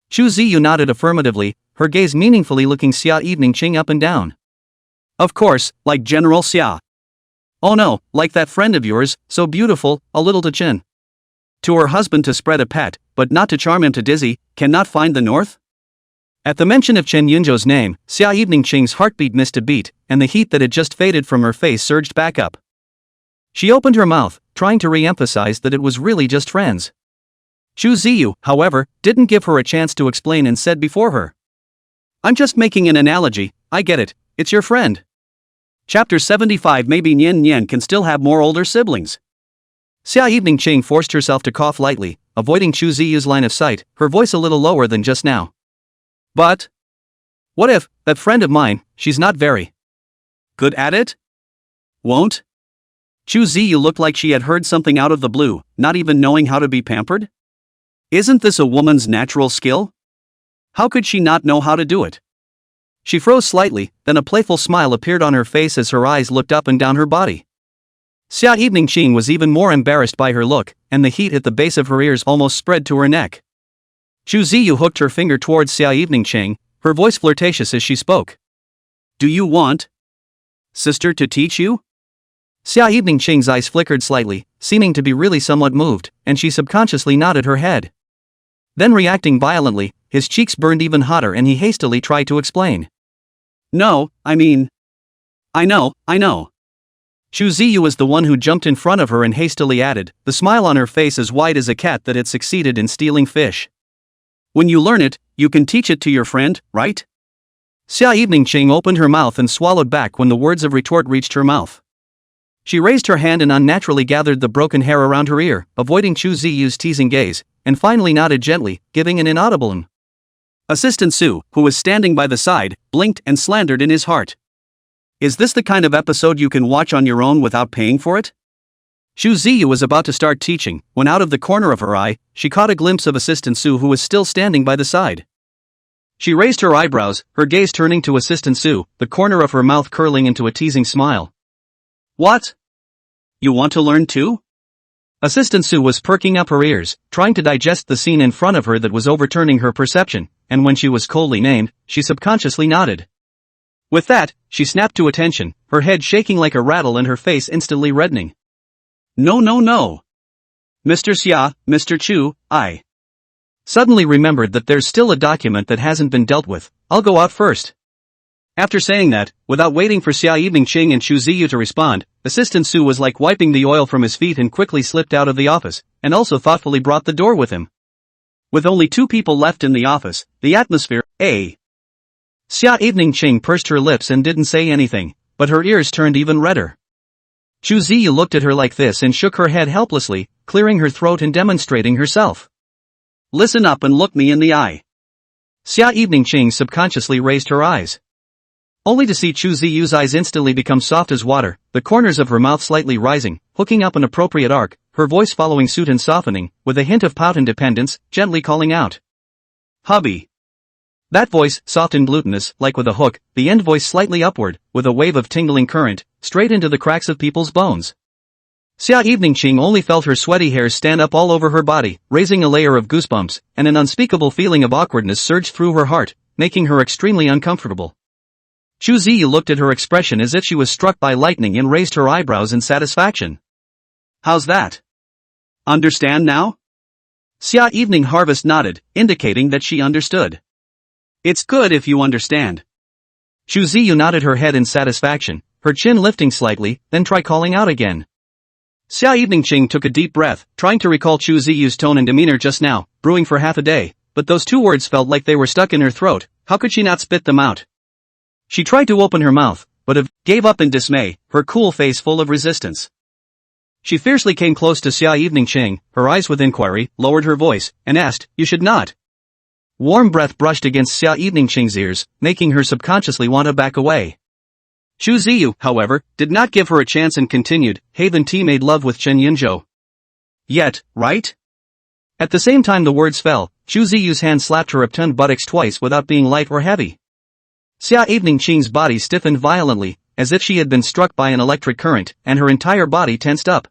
Chu Ziyu nodded affirmatively, her gaze meaningfully looking Xia Evening Cheng up and down. Of course, like General Xia. Oh no, like that friend of yours, so beautiful, a little to chin. To her husband to spread a pet, but not to charm him to dizzy, cannot find the north? At the mention of Chen Yunzhou's name, Xia Evening Cheng's heartbeat missed a beat, and the heat that had just faded from her face surged back up. She opened her mouth, trying to re-emphasize that it was really just friends. Chu Ziyu, however, didn't give her a chance to explain and said before her. I'm just making an analogy, I get it, it's your friend. Chapter 75. Maybe Nian Nian can still have more older siblings. Xia Evening Cheng forced herself to cough lightly, avoiding Chu Ziyu's line of sight, her voice a little lower than just now. But what if, that friend of mine, she's not very good at it? Won't? Chu Ziyu looked like she had heard something out of the blue, not even knowing how to be pampered? Isn't this a woman's natural skill? How could she not know how to do it? She froze slightly, then a playful smile appeared on her face as her eyes looked up and down her body. Xia Evening Cheng was even more embarrassed by her look, and the heat at the base of her ears almost spread to her neck. Chu Ziyu hooked her finger towards Xia Evening Cheng, her voice flirtatious as she spoke. Do you want sister to teach you? Xia Evening Cheng's eyes flickered slightly, seeming to be really somewhat moved, and she subconsciously nodded her head. Then reacting violently, his cheeks burned even hotter and he hastily tried to explain. No, I mean... I know. Chu Ziyu was the one who jumped in front of her and hastily added, the smile on her face as wide as a cat that had succeeded in stealing fish. When you learn it, you can teach it to your friend, right? Xia Evening Cheng opened her mouth and swallowed back when the words of retort reached her mouth. She raised her hand and unnaturally gathered the broken hair around her ear, avoiding Chu Ziyu's teasing gaze, and finally nodded gently, giving an inaudible Assistant Su, who was standing by the side, blinked and slandered in his heart. Is this the kind of episode you can watch on your own without paying for it? Chu Ziyu was about to start teaching, when out of the corner of her eye, she caught a glimpse of Assistant Su who was still standing by the side. She raised her eyebrows, her gaze turning to Assistant Su, the corner of her mouth curling into a teasing smile. What? You want to learn too? Assistant Su was perking up her ears, trying to digest the scene in front of her that was overturning her perception, and when she was coldly named, she subconsciously nodded. With that, she snapped to attention, her head shaking like a rattle and her face instantly reddening. No. Mr. Xia, Mr. Chu, I suddenly remembered that there's still a document that hasn't been dealt with. I'll go out first. After saying that, without waiting for Xia Evening Cheng and Chu Ziyu to respond, Assistant Su was like wiping the oil from his feet and quickly slipped out of the office, and also thoughtfully brought the door with him. With only 2 people left in the office, the atmosphere, Xia Evening Cheng pursed her lips and didn't say anything, but her ears turned even redder. Chu Ziyu looked at her like this and shook her head helplessly, clearing her throat and demonstrating herself. Listen up and look me in the eye. Xia Eveningqing subconsciously raised her eyes. Only to see Chu Ziyu's eyes instantly become soft as water, the corners of her mouth slightly rising, hooking up an appropriate arc, her voice following suit and softening, with a hint of pout and dependence, gently calling out. Hubby. That voice, soft and glutinous, like with a hook, the end voice slightly upward, with a wave of tingling current, straight into the cracks of people's bones. Xia Eveningqing only felt her sweaty hairs stand up all over her body, raising a layer of goosebumps, and an unspeakable feeling of awkwardness surged through her heart, making her extremely uncomfortable. Chu Ziyu looked at her expression as if she was struck by lightning and raised her eyebrows in satisfaction. How's that? Understand now? Xia Evening Harvest nodded, indicating that she understood. It's good if you understand. Chu Ziyu nodded her head in satisfaction, her chin lifting slightly, then try calling out again. Xia Eveningqing took a deep breath, trying to recall Chu Ziyu's tone and demeanor just now, brewing for half a day, but those two words felt like they were stuck in her throat. How could she not spit them out? She tried to open her mouth, but gave up in dismay, her cool face full of resistance. She fiercely came close to Xia Eveningqing, her eyes with inquiry, lowered her voice, and asked, "You should not." Warm breath brushed against Xia Eveningqing's ears, making her subconsciously want to back away. Chu Ziyu, however, did not give her a chance and continued, "Haven T made love with Chen Yunzhou. Yet, right?" At the same time the words fell, Chu Ziyu's hand slapped her upturned buttocks twice without being light or heavy. Xia Eveningqing's body stiffened violently, as if she had been struck by an electric current, and her entire body tensed up.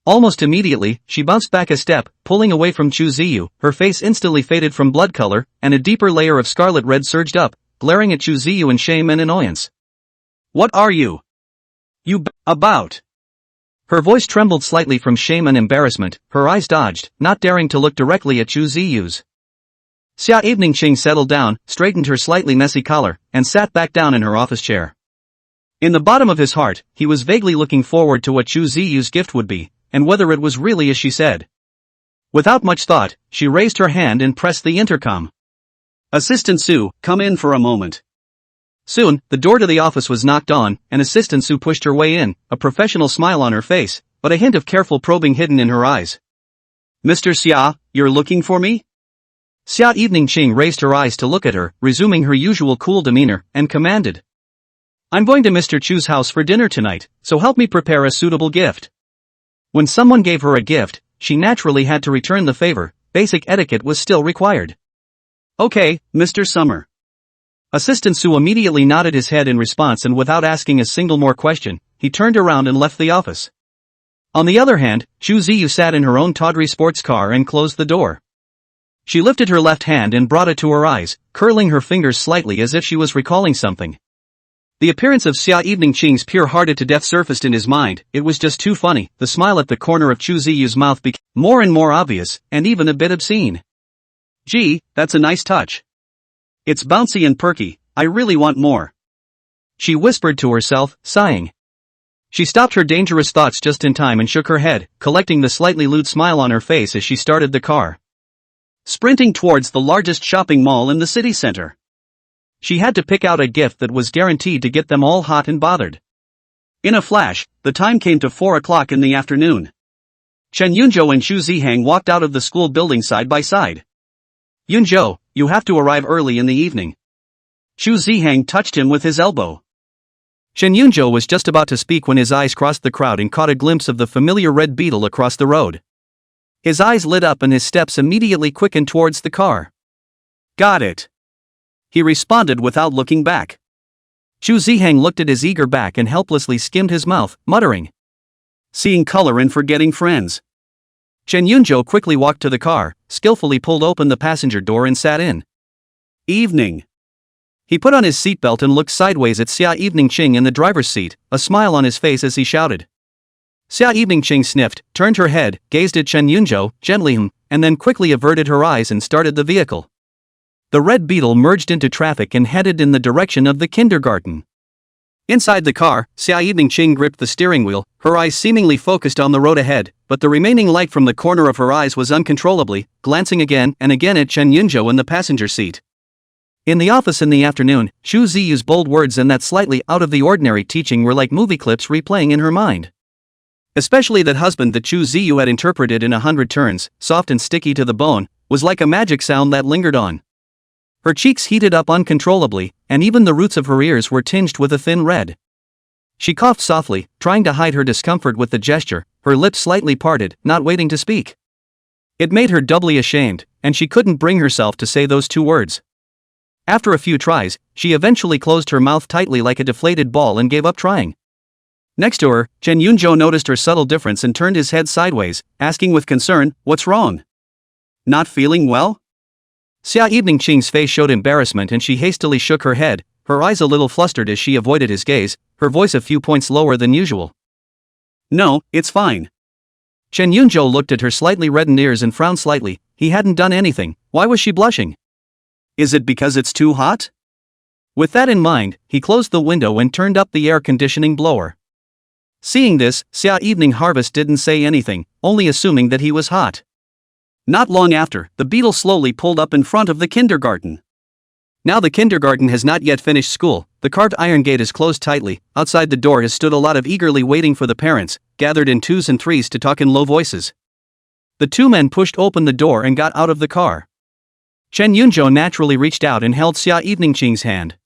Almost immediately, she bounced back a step, pulling away from Chu Ziyu, her face instantly faded from blood color, and a deeper layer of scarlet red surged up, glaring at Chu Ziyu in shame and annoyance. "What are you? About?" Her voice trembled slightly from shame and embarrassment, her eyes dodged, not daring to look directly at Chu Ziyu's. Xia Eveningqing settled down, straightened her slightly messy collar, and sat back down in her office chair. In the bottom of his heart, he was vaguely looking forward to what Chu Ziyu's gift would be, and whether it was really as she said. Without much thought, she raised her hand and pressed the intercom. "Assistant Su, come in for a moment." Soon, the door to the office was knocked on, and Assistant Su pushed her way in, a professional smile on her face, but a hint of careful probing hidden in her eyes. "Mr. Xia, you're looking for me?" Xia Eveningqing raised her eyes to look at her, resuming her usual cool demeanor, and commanded. "I'm going to Mr. Chu's house for dinner tonight, so help me prepare a suitable gift." When someone gave her a gift, she naturally had to return the favor, basic etiquette was still required. "Okay, Mr. Summer." Assistant Su immediately nodded his head in response, and without asking a single more question, he turned around and left the office. On the other hand, Chu Ziyu sat in her own tawdry sports car and closed the door. She lifted her left hand and brought it to her eyes, curling her fingers slightly as if she was recalling something. The appearance of Xia Eveningqing's pure-hearted-to-death surfaced in his mind. It was just too funny. The smile at the corner of Chu Ziyu's mouth became more and more obvious, and even a bit obscene. "Gee, that's a nice touch. It's bouncy and perky, I really want more," she whispered to herself, sighing. She stopped her dangerous thoughts just in time and shook her head, collecting the slightly lewd smile on her face as she started the car. Sprinting towards the largest shopping mall in the city center. She had to pick out a gift that was guaranteed to get them all hot and bothered. In a flash, the time came to 4 o'clock in the afternoon. Chen Yunzhou and Xu Zihang walked out of the school building side by side. "Yunzhou, you have to arrive early in the evening." Xu Zihang touched him with his elbow. Chen Yunzhou was just about to speak when his eyes crossed the crowd and caught a glimpse of the familiar red beetle across the road. His eyes lit up and his steps immediately quickened towards the car. "Got it," he responded without looking back. Xu Zihang looked at his eager back and helplessly skimmed his mouth, muttering, "Seeing color and forgetting friends." Chen Yunzhou quickly walked to the car, skillfully pulled open the passenger door and sat in. "Evening." He put on his seatbelt and looked sideways at Xia Eveningqing in the driver's seat, a smile on his face as he shouted. Xia Eveningqing sniffed, turned her head, gazed at Chen Yunzhou, gently and then quickly averted her eyes and started the vehicle. The red beetle merged into traffic and headed in the direction of the kindergarten. Inside the car, Xia Eveningqing gripped the steering wheel, her eyes seemingly focused on the road ahead, but the remaining light from the corner of her eyes was uncontrollably glancing again and again at Chen Yunzhou in the passenger seat. In the office in the afternoon, Xu Ziyu's bold words and that slightly out-of-the-ordinary teaching were like movie clips replaying in her mind. Especially that husband that Xu Ziyu had interpreted in 100 turns, soft and sticky to the bone, was like a magic sound that lingered on. Her cheeks heated up uncontrollably, and even the roots of her ears were tinged with a thin red. She coughed softly, trying to hide her discomfort with the gesture, her lips slightly parted, not waiting to speak. It made her doubly ashamed, and she couldn't bring herself to say those 2 words. After a few tries, she eventually closed her mouth tightly like a deflated ball and gave up trying. Next to her, Chen Yunjo noticed her subtle difference and turned his head sideways, asking with concern, "What's wrong? Not feeling well?" Xia Eveningqing's face showed embarrassment and she hastily shook her head, her eyes a little flustered as she avoided his gaze, her voice a few points lower than usual. "No, it's fine." Chen Yunjo looked at her slightly reddened ears and frowned slightly. He hadn't done anything. Why was she blushing? Is it because it's too hot? With that in mind, he closed the window and turned up the air conditioning blower. Seeing this, Xia Evening Harvest didn't say anything, only assuming that he was hot. Not long after, the beetle slowly pulled up in front of the kindergarten. Now the kindergarten has not yet finished school, the carved iron gate is closed tightly, outside the door has stood a lot of eagerly waiting for the parents, gathered in 2s and 3s to talk in low voices. The 2 men pushed open the door and got out of the car. Chen Yunjo naturally reached out and held Xia Eveningqing's hand.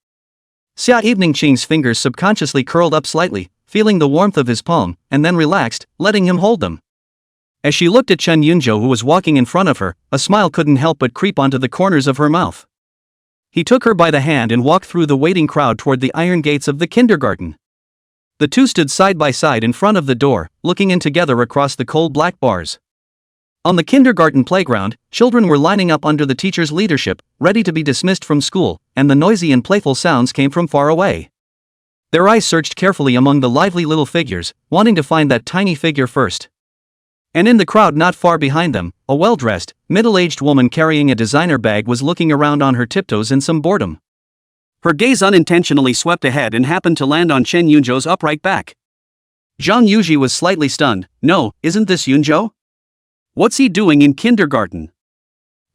Xia Eveningqing's fingers subconsciously curled up slightly, feeling the warmth of his palm, and then relaxed, letting him hold them. As she looked at Chen Yunjo who was walking in front of her, a smile couldn't help but creep onto the corners of her mouth. He took her by the hand and walked through the waiting crowd toward the iron gates of the kindergarten. The 2 stood side by side in front of the door, looking in together across the cold black bars. On the kindergarten playground, children were lining up under the teacher's leadership, ready to be dismissed from school, and the noisy and playful sounds came from far away. Their eyes searched carefully among the lively little figures, wanting to find that tiny figure first. And in the crowd not far behind them, a well-dressed, middle-aged woman carrying a designer bag was looking around on her tiptoes in some boredom. Her gaze unintentionally swept ahead and happened to land on Chen Yunjo's upright back. Zhang Yuji was slightly stunned. "No, isn't this Yunjo? What's he doing in kindergarten?"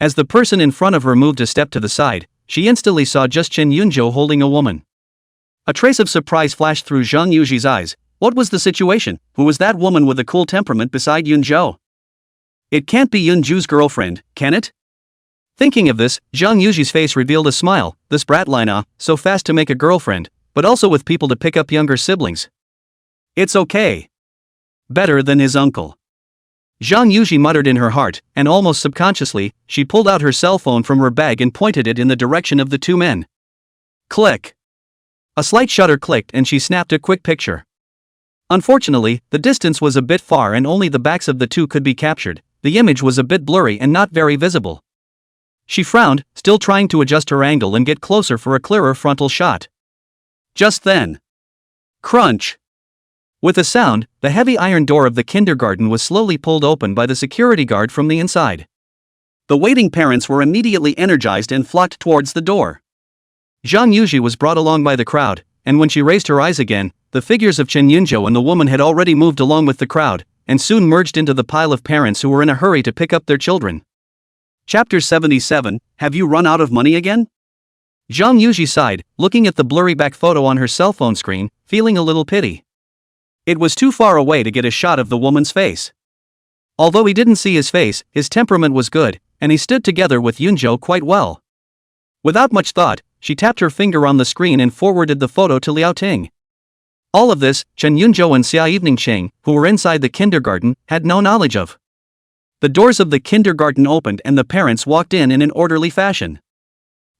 As the person in front of her moved a step to the side, she instantly saw just Chen Yunjo holding a woman. A trace of surprise flashed through Zhang Yuji's eyes. What was the situation? Who was that woman with a cool temperament beside Yunjo? It can't be Yunju's girlfriend, can it? Thinking of this, Zhang Yuji's face revealed a smile. This brat Lina, so fast to make a girlfriend, but also with people to pick up younger siblings. It's okay. Better than his uncle. Zhang Yuji muttered in her heart, and almost subconsciously, she pulled out her cell phone from her bag and pointed it in the direction of the 2 men. Click. A slight shutter clicked and she snapped a quick picture. Unfortunately, the distance was a bit far and only the backs of the 2 could be captured. The image was a bit blurry and not very visible. She frowned, still trying to adjust her angle and get closer for a clearer frontal shot. Just then. Crunch. With a sound, the heavy iron door of the kindergarten was slowly pulled open by the security guard from the inside. The waiting parents were immediately energized and flocked towards the door. Zhang Yuji was brought along by the crowd, and when she raised her eyes again, the figures of Chen Yunjo and the woman had already moved along with the crowd, and soon merged into the pile of parents who were in a hurry to pick up their children. Chapter 77, Have you run out of money again? Zhang Yuji sighed, looking at the blurry back photo on her cell phone screen, feeling a little pity. It was too far away to get a shot of the woman's face. Although he didn't see his face, his temperament was good, and he stood together with Yunjo quite well. Without much thought, she tapped her finger on the screen and forwarded the photo to Liao Ting. All of this, Chen Yunjo and Xia Eveningqing, who were inside the kindergarten, had no knowledge of. The doors of the kindergarten opened and the parents walked in an orderly fashion.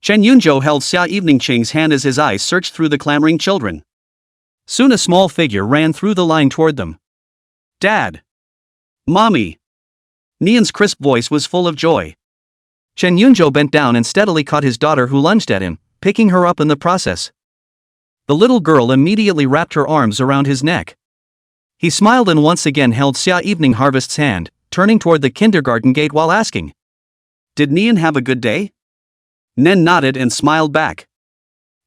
Chen Yunjo held Xia Eveningqing's hand as his eyes searched through the clamoring children. Soon a small figure ran through the line toward them. "Dad! Mommy!" Nian's crisp voice was full of joy. Chen Yunjo bent down and steadily caught his daughter who lunged at him, picking her up in the process. The little girl immediately wrapped her arms around his neck. He smiled and once again held Xia Evening Harvest's hand, turning toward the kindergarten gate while asking, "Did Nian have a good day?" Nen nodded and smiled back.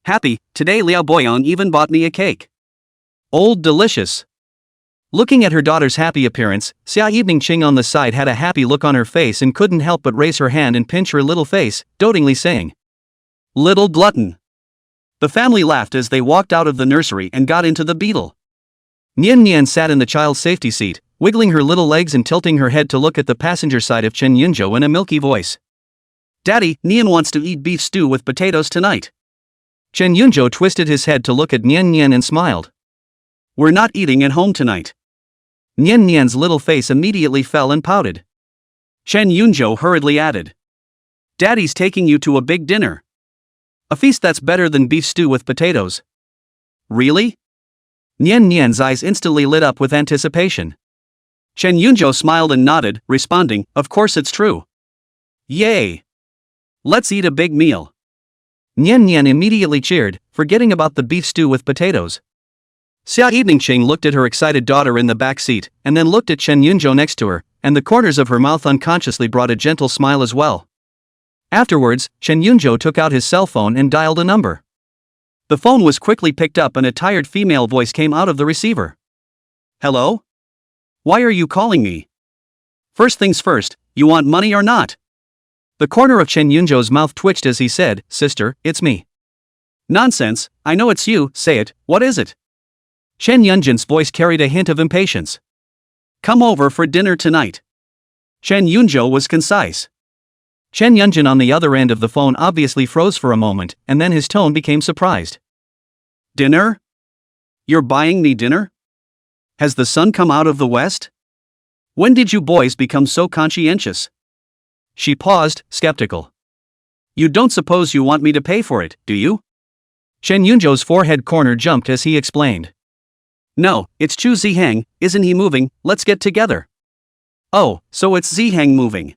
"Happy, today Liao Boyong even bought me a cake." "Old delicious." Looking at her daughter's happy appearance, Xia Eveningqing on the side had a happy look on her face and couldn't help but raise her hand and pinch her little face, dotingly saying, "Little glutton." The family laughed as they walked out of the nursery and got into the beetle. Nian sat in the child's safety seat, wiggling her little legs and tilting her head to look at the passenger side of Chen Yunjo in a milky voice. Daddy, Nian wants to eat beef stew with potatoes tonight. Chen Yunjo twisted his head to look at Nian Nian and smiled. We're not eating at home tonight. Nian Nian's little face immediately fell and pouted. Chen Yunjo hurriedly added. Daddy's taking you to a big dinner. A feast that's better than beef stew with potatoes. Really? Nian Nian's eyes instantly lit up with anticipation. Chen Yunjo smiled and nodded, responding, of course it's true. Yay! Let's eat a big meal. Nian Nian immediately cheered, forgetting about the beef stew with potatoes. Xia Eveningqing looked at her excited daughter in the back seat, and then looked at Chen Yunjo next to her, and the corners of her mouth unconsciously brought a gentle smile as well. Afterwards, Chen Yunjo took out his cell phone and dialed a number. The phone was quickly picked up and a tired female voice came out of the receiver. Hello? Why are you calling me? First things first, you want money or not? The corner of Chen Yunjo's mouth twitched as he said, Sister, it's me. Nonsense, I know it's you, say it, what is it? Chen Yunjin's voice carried a hint of impatience. Come over for dinner tonight. Chen Yunjo was concise. Chen Yunjin on the other end of the phone obviously froze for a moment, and then his tone became surprised. Dinner? You're buying me dinner? Has the sun come out of the west? When did you boys become so conscientious? She paused, skeptical. You don't suppose you want me to pay for it, do you? Chen Yunjo's forehead corner jumped as he explained. No, it's Chu Zihang, isn't he moving, let's get together. Oh, so it's Zihang moving.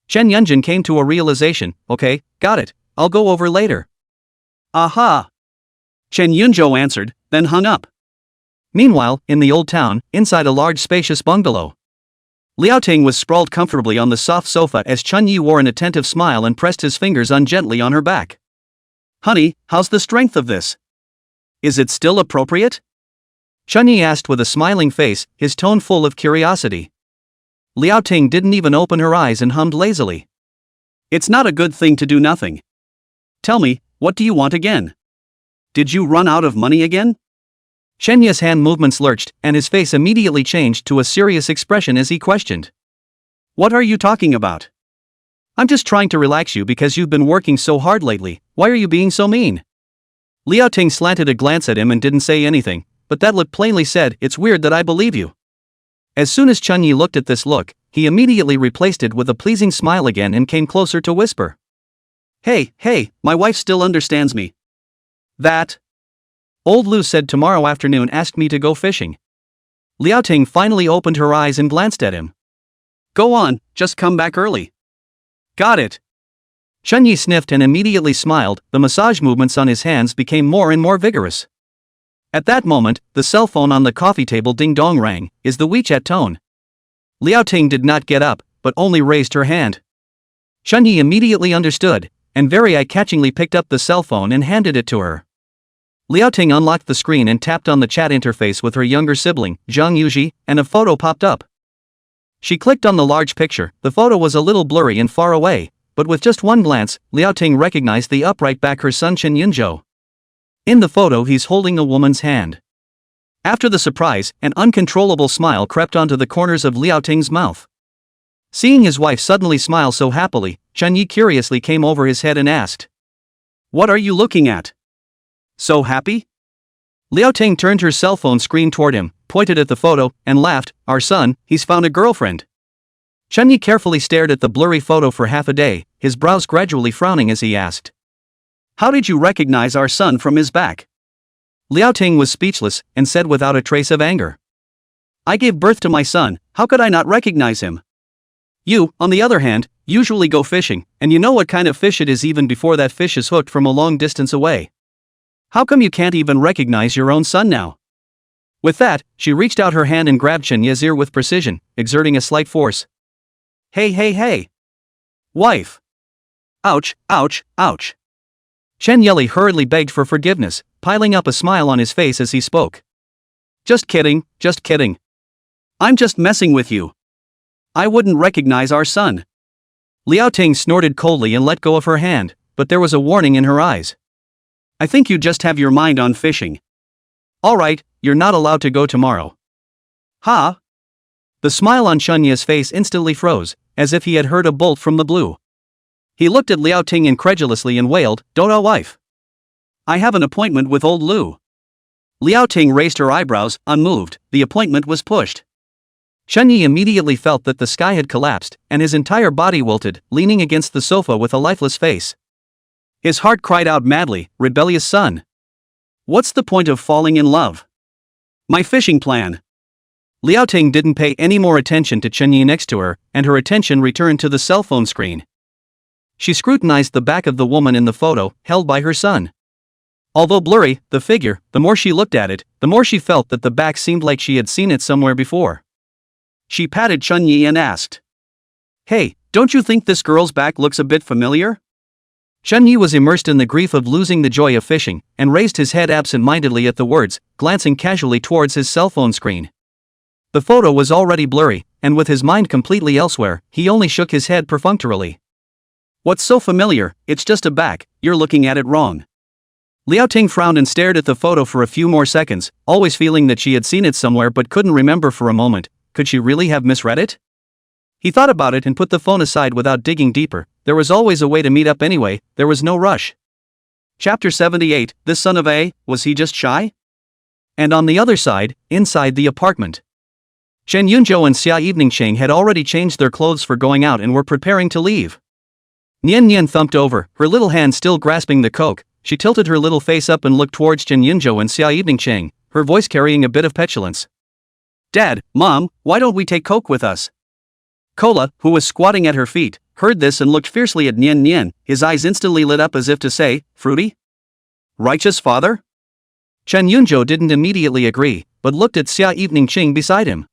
Chen Yunjin came to a realization, okay, got it, I'll go over later. Aha! Chen Yunjo answered, then hung up. Meanwhile, in the old town, inside a large spacious bungalow. Liao Ting was sprawled comfortably on the soft sofa as Chun Yi wore an attentive smile and pressed his fingers ungently on her back. Honey, how's the strength of this? Is it still appropriate? Chun Yi asked with a smiling face, his tone full of curiosity. Liao Ting didn't even open her eyes and hummed lazily. It's not a good thing to do nothing. Tell me, what do you want again? Did you run out of money again? Shen Ye's hand movements lurched, and his face immediately changed to a serious expression as he questioned. What are you talking about? I'm just trying to relax you because you've been working so hard lately, why are you being so mean? Liao Ting slanted a glance at him and didn't say anything, but that look plainly said, it's weird that I believe you. As soon as Chun Yi looked at this look, he immediately replaced it with a pleasing smile again and came closer to whisper. Hey, my wife still understands me. That? Old Lu said tomorrow afternoon asked me to go fishing. Liao Ting finally opened her eyes and glanced at him. Go on, just come back early. Got it. Chun Yi sniffed and immediately smiled, the massage movements on his hands became more and more vigorous. At that moment, the cell phone on the coffee table ding-dong rang, is the WeChat tone. Liao Ting did not get up, but only raised her hand. Chun Yi immediately understood, and very eye-catchingly picked up the cell phone and handed it to her. Liao Ting unlocked the screen and tapped on the chat interface with her younger sibling, Zhang Yuji, and a photo popped up. She clicked on the large picture. The photo was a little blurry and far away, but with just one glance, Liao Ting recognized the upright back her son Chen Yunjo. In the photo he's holding a woman's hand. After the surprise, an uncontrollable smile crept onto the corners of Liao Ting's mouth. Seeing his wife suddenly smile so happily, Chun Yi curiously came over his head and asked. What are you looking at? So happy? Liao Ting turned her cell phone screen toward him, pointed at the photo, and laughed, our son, he's found a girlfriend. Chun Yi carefully stared at the blurry photo for half a day, his brows gradually frowning as he asked. How did you recognize our son from his back? Liao Ting was speechless, and said without a trace of anger. I gave birth to my son, how could I not recognize him? You, on the other hand, usually go fishing, and you know what kind of fish it is even before that fish is hooked from a long distance away. How come you can't even recognize your own son now? With that, she reached out her hand and grabbed Chen Ye's ear with precision, exerting a slight force. Hey. Wife. Ouch. Chen Yeli hurriedly begged for forgiveness, piling up a smile on his face as he spoke. Just kidding. I'm just messing with you. I wouldn't recognize our son. Liao Ting snorted coldly and let go of her hand, but there was a warning in her eyes. I think you just have your mind on fishing. Alright, you're not allowed to go tomorrow. Huh? The smile on Chun Ye's face instantly froze, as if he had heard a bolt from the blue. He looked at Liao Ting incredulously and wailed, "Don't a wife. I have an appointment with old Lu." Liao Ting raised her eyebrows, unmoved. The appointment was pushed. Chen Yi immediately felt that the sky had collapsed, and his entire body wilted, leaning against the sofa with a lifeless face. His heart cried out madly, "Rebellious son! What's the point of falling in love? My fishing plan." Liao Ting didn't pay any more attention to Chen Yi next to her, and her attention returned to the cell phone screen. She scrutinized the back of the woman in the photo, held by her son. Although blurry, the figure, the more she looked at it, the more she felt that the back seemed like she had seen it somewhere before. She patted Chen Yi and asked, "Hey, don't you think this girl's back looks a bit familiar?" Chen Yi was immersed in the grief of losing the joy of fishing, and raised his head absent-mindedly at the words, glancing casually towards his cell phone screen. The photo was already blurry, and with his mind completely elsewhere, he only shook his head perfunctorily. "What's so familiar? It's just a back, you're looking at it wrong." Liao Ting frowned and stared at the photo for a few more seconds, always feeling that she had seen it somewhere but couldn't remember for a moment. Could she really have misread it? He thought about it and put the phone aside without digging deeper. There was always a way to meet up anyway, there was no rush. Chapter 78, This son of A, was he just shy? And on the other side, inside the apartment, Chen Yunzhou and Xia Eveningsheng had already changed their clothes for going out and were preparing to leave. Nian Nian thumped over, her little hand still grasping the coke. She tilted her little face up and looked towards Chen Yunzhou and Xia Eveningsheng, her voice carrying a bit of petulance. "Dad, Mom, why don't we take Coke with us?" Kola, who was squatting at her feet, heard this and looked fiercely at Nian Nian, his eyes instantly lit up as if to say, "Fruity? Righteous father?" Chen Yunzhou didn't immediately agree, but looked at Xia Eveningsheng beside him.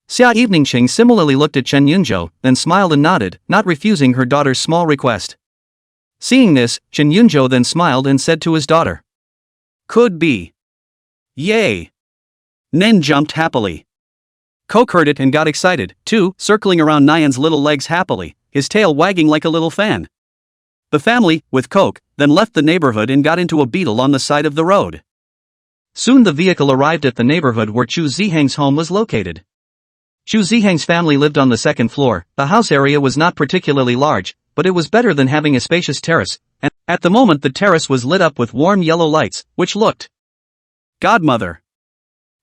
Xia Eveningsheng similarly looked at Chen Yunzhou, then smiled and nodded, not refusing her daughter's small request. Seeing this, Chen Yunzhou then smiled and said to his daughter, "Could be. Yay!" Nen jumped happily. Coke heard it and got excited, too, circling around Nian's little legs happily, his tail wagging like a little fan. The family, with Coke, then left the neighborhood and got into a beetle on the side of the road. Soon the vehicle arrived at the neighborhood where Chu Zihang's home was located. Chu Zihang's family lived on the second floor. The house area was not particularly large, but it was better than having a spacious terrace, and at the moment the terrace was lit up with warm yellow lights, which looked godmother.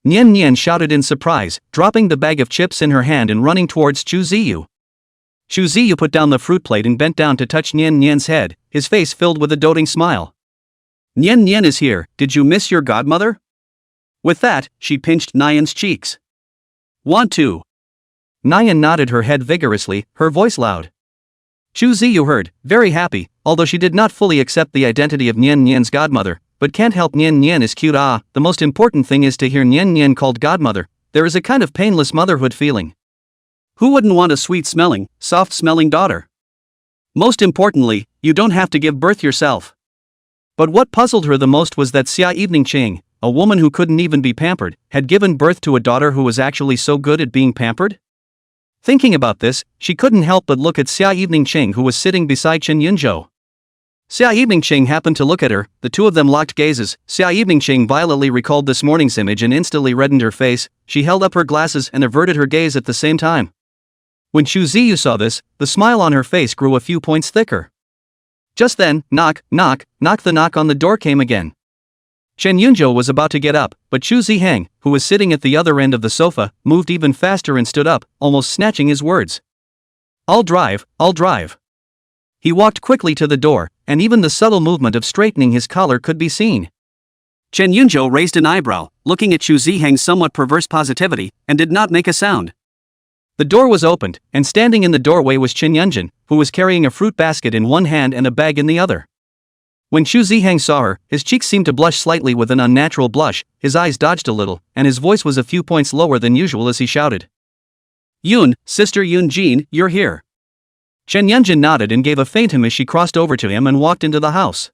Nian Nian shouted in surprise, dropping the bag of chips in her hand and running towards Chu Ziyu. Chu Ziyu put down the fruit plate and bent down to touch Nian Nian's head, his face filled with a doting smile. "Nian Nian is here, did you miss your godmother?" With that, she pinched Nian's cheeks. "Want to?" Nian nodded her head vigorously, her voice loud. Chu Ziyu heard, very happy, although she did not fully accept the identity of Nian Nian's godmother, but can't help Nian Nian is cute. The most important thing is to hear Nian Nian called godmother. There is a kind of painless motherhood feeling. Who wouldn't want a sweet-smelling, soft-smelling daughter? Most importantly, you don't have to give birth yourself. But what puzzled her the most was that Xia Eveningsheng, a woman who couldn't even be pampered, had given birth to a daughter who was actually so good at being pampered? Thinking about this, she couldn't help but look at Xia Eveningsheng, who was sitting beside Chen Yunzhou. Xia Eveningsheng happened to look at her, the two of them locked gazes. Xia Eveningsheng violently recalled this morning's image and instantly reddened her face. She held up her glasses and averted her gaze at the same time. When Chu Ziyu saw this, the smile on her face grew a few points thicker. Just then, knock, knock, knock. The knock on the door came again. Chen Yunzhou was about to get up, but Chu Zihang, who was sitting at the other end of the sofa, moved even faster and stood up, almost snatching his words. I'll drive, I'll drive." He walked quickly to the door, and even the subtle movement of straightening his collar could be seen. Chen Yunzhou raised an eyebrow, looking at Chu Zihang's somewhat perverse positivity, and did not make a sound. The door was opened, and standing in the doorway was Chen Yunjin, who was carrying a fruit basket in one hand and a bag in the other. When Chu Zihang saw her, his cheeks seemed to blush slightly with an unnatural blush, his eyes dodged a little, and his voice was a few points lower than usual as he shouted. "Yun, Sister Yun Jin, you're here." Chen Yunjin nodded and gave a faint hum as she crossed over to him and walked into the house.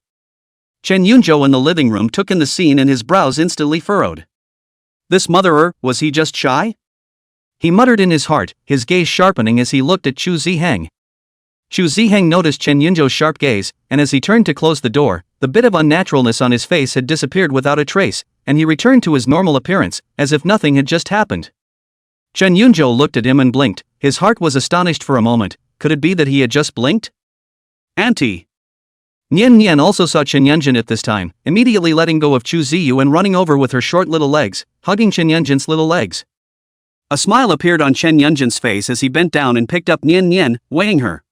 Chen Yunzhou in the living room took in the scene and his brows instantly furrowed. This motherer, was he just shy? He muttered in his heart, his gaze sharpening as he looked at Chu Zihang. Chu Zihang noticed Chen Yunzhou's sharp gaze, and as he turned to close the door, the bit of unnaturalness on his face had disappeared without a trace, and he returned to his normal appearance, as if nothing had just happened. Chen Yunzhou looked at him and blinked. His heart was astonished for a moment. Could it be that he had just blinked? Auntie. Nian Nian also saw Chen Yunjin at this time, immediately letting go of Chu Ziyu and running over with her short little legs, hugging Chen Yunjin's little legs. A smile appeared on Chen Yunjin's face as he bent down and picked up Nian Nian, weighing her.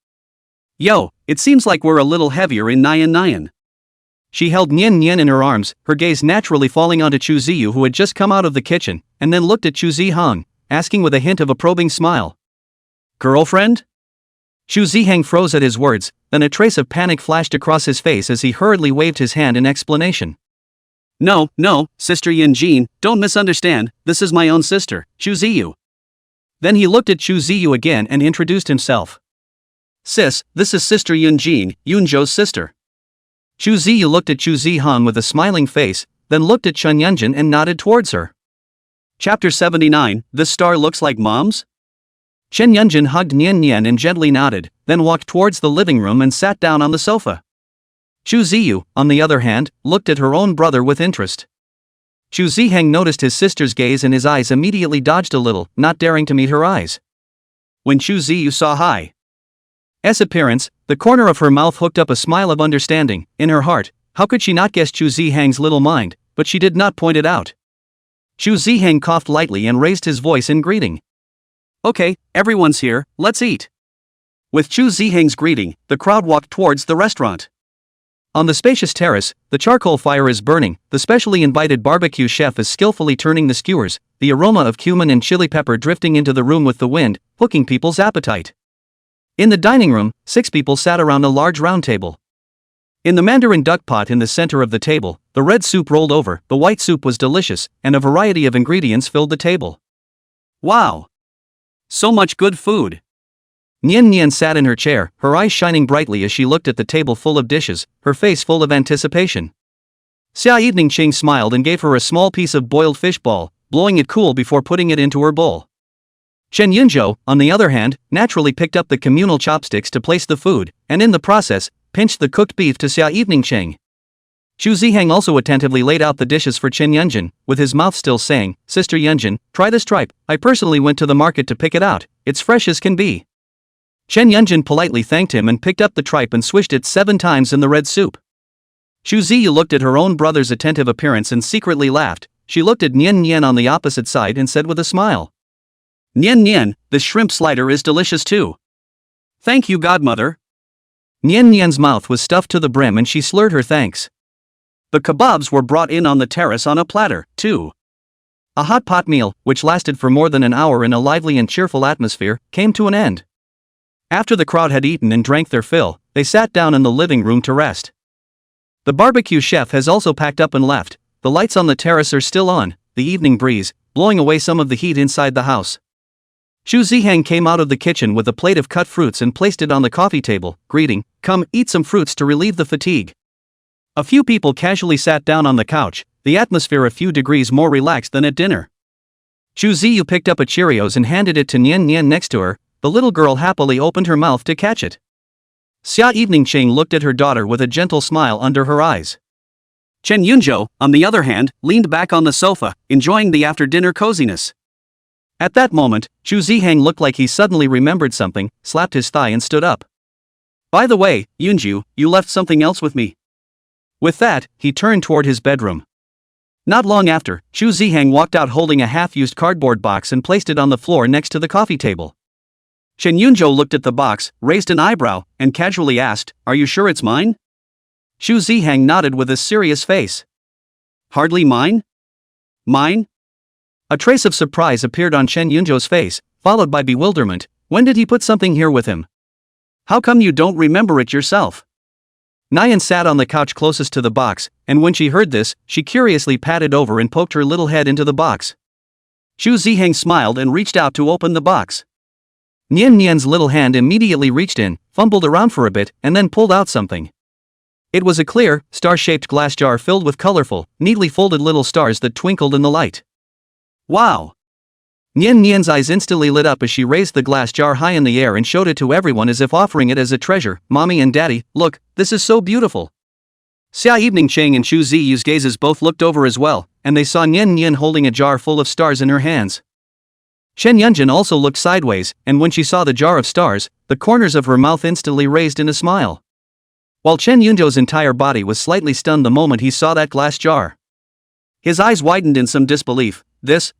Yo, it seems like we're a little heavier in Nian Nian. She held Nian Nian in her arms, her gaze naturally falling onto Chu Ziyu, who had just come out of the kitchen, and then looked at Chu Zihang, asking with a hint of a probing smile. Girlfriend? Chu Zihang froze at his words, then a trace of panic flashed across his face as he hurriedly waved his hand in explanation. No, Sister Yunjin, don't misunderstand, this is my own sister, Chu Ziyu. Then he looked at Chu Ziyu again and introduced himself. Sis, this is Sister Yunjin, Yunzhou's sister. Chu Ziyu looked at Chu Zihang with a smiling face, then looked at Chen Yunjin and nodded towards her. Chapter 79, This star looks like mom's? Chen Yunjin hugged Nian Nian and gently nodded, then walked towards the living room and sat down on the sofa. Chu Ziyu, on the other hand, looked at her own brother with interest. Chu Zihang noticed his sister's gaze and his eyes immediately dodged a little, not daring to meet her eyes. When Chu Ziyu saw Hi's appearance, the corner of her mouth hooked up a smile of understanding. In her heart, how could she not guess Chu Zihang's little mind, but she did not point it out. Chu Zihang coughed lightly and raised his voice in greeting. Okay, everyone's here, let's eat. With Chu Zihang's greeting, the crowd walked towards the restaurant. On the spacious terrace, the charcoal fire is burning, the specially invited barbecue chef is skillfully turning the skewers, the aroma of cumin and chili pepper drifting into the room with the wind, hooking people's appetite. In the dining room, 6 people sat around a large round table. In the mandarin duck pot in the center of the table, the red soup rolled over, the white soup was delicious, and a variety of ingredients filled the table. Wow! So much good food! Nian Nian sat in her chair, her eyes shining brightly as she looked at the table full of dishes, her face full of anticipation. Xia Evening Ching smiled and gave her a small piece of boiled fish ball, blowing it cool before putting it into her bowl. Chen Yunzhou, on the other hand, naturally picked up the communal chopsticks to place the food, and in the process, pinched the cooked beef to Xia Evening Ching. Chu Zihang also attentively laid out the dishes for Chen Yunjin, with his mouth still saying, Sister Yunjin, try this tripe, I personally went to the market to pick it out, it's fresh as can be. Chen Yunjin politely thanked him and picked up the tripe and swished it 7 times in the red soup. Chu Ziyu looked at her own brother's attentive appearance and secretly laughed. She looked at Nian Nian on the opposite side and said with a smile. Nian Nian, the shrimp slider is delicious too. Thank you, godmother. Nian Nian's mouth was stuffed to the brim and she slurred her thanks. The kebabs were brought in on the terrace on a platter, too. A hot pot meal, which lasted for more than an hour in a lively and cheerful atmosphere, came to an end. After the crowd had eaten and drank their fill, they sat down in the living room to rest. The barbecue chef has also packed up and left. The lights on the terrace are still on, the evening breeze, blowing away some of the heat inside the house. Chu Zihang came out of the kitchen with a plate of cut fruits and placed it on the coffee table, greeting, Come, eat some fruits to relieve the fatigue. A few people casually sat down on the couch, the atmosphere a few degrees more relaxed than at dinner. Chu Ziyu picked up a Cheerios and handed it to Nian Nian next to her. The little girl happily opened her mouth to catch it. Xia Evening Ching looked at her daughter with a gentle smile under her eyes. Chen Yunzhou, on the other hand, leaned back on the sofa, enjoying the after-dinner coziness. At that moment, Chu Zihang looked like he suddenly remembered something, slapped his thigh and stood up. By the way, Yunzhou, you left something else with me. With that, he turned toward his bedroom. Not long after, Chu Zihang walked out holding a half-used cardboard box and placed it on the floor next to the coffee table. Chen Yunzhou looked at the box, raised an eyebrow, and casually asked, Are you sure it's mine? Chu Zihang nodded with a serious face. Hardly mine? Mine? A trace of surprise appeared on Chen Yunzhou's face, followed by bewilderment. When did he put something here with him? How come you don't remember it yourself? Nian sat on the couch closest to the box, and when she heard this, she curiously patted over and poked her little head into the box. Chu Zihang smiled and reached out to open the box. Nian Nian's little hand immediately reached in, fumbled around for a bit, and then pulled out something. It was a clear, star-shaped glass jar filled with colorful, neatly folded little stars that twinkled in the light. Wow! Nian Nian's eyes instantly lit up as she raised the glass jar high in the air and showed it to everyone as if offering it as a treasure. Mommy and Daddy, look, this is so beautiful. Xia Evening Ching and Chu Ziyu's gazes both looked over as well, and they saw Nian Nian holding a jar full of stars in her hands. Chen Yunjin also looked sideways, and when she saw the jar of stars, the corners of her mouth instantly raised in a smile. while Chen Yunjo's entire body was slightly stunned the moment he saw that glass jar. His eyes widened in some disbelief.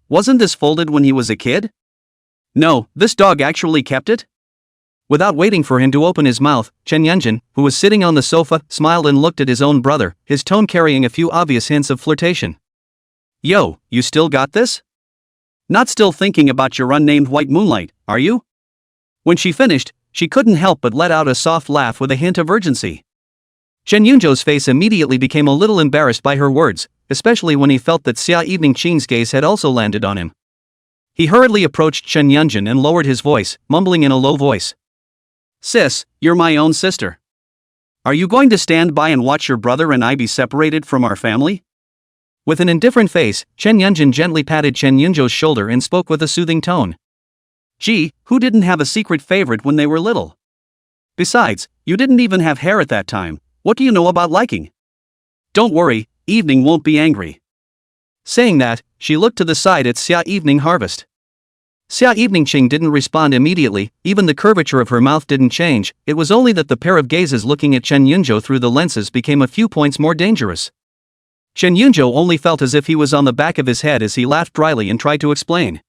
Wasn't this folded when he was a kid? No, this dog actually kept it? Without waiting for him to open his mouth, Chen Yunjin, who was sitting on the sofa, smiled and looked at his own brother, his tone carrying a few obvious hints of flirtation. Yo, you still got this? Not still thinking about your unnamed white moonlight, are you? When she finished, she couldn't help but let out a soft laugh with a hint of urgency. Chen Yunjo's face immediately became a little embarrassed by her words, especially when he felt that Xia Evening Qing's gaze had also landed on him. He hurriedly approached Chen Yunjin and lowered his voice, mumbling in a low voice. Sis, you're my own sister. Are you going to stand by and watch your brother and I be separated from our family? With an indifferent face, Chen Yunjin gently patted Chen Yunjo's shoulder and spoke with a soothing tone. Gee, who didn't have a secret favorite when they were little? Besides, you didn't even have hair at that time. What do you know about liking? Don't worry, Evening won't be angry. Saying that, she looked to the side at Xia Evening Harvest. Xia Evening Qing didn't respond immediately, even the curvature of her mouth didn't change, it was only that the pair of gazes looking at Chen Yunjo through the lenses became a few points more dangerous. Chen Yunjo only felt as if he was on the back of his head as he laughed dryly and tried to explain.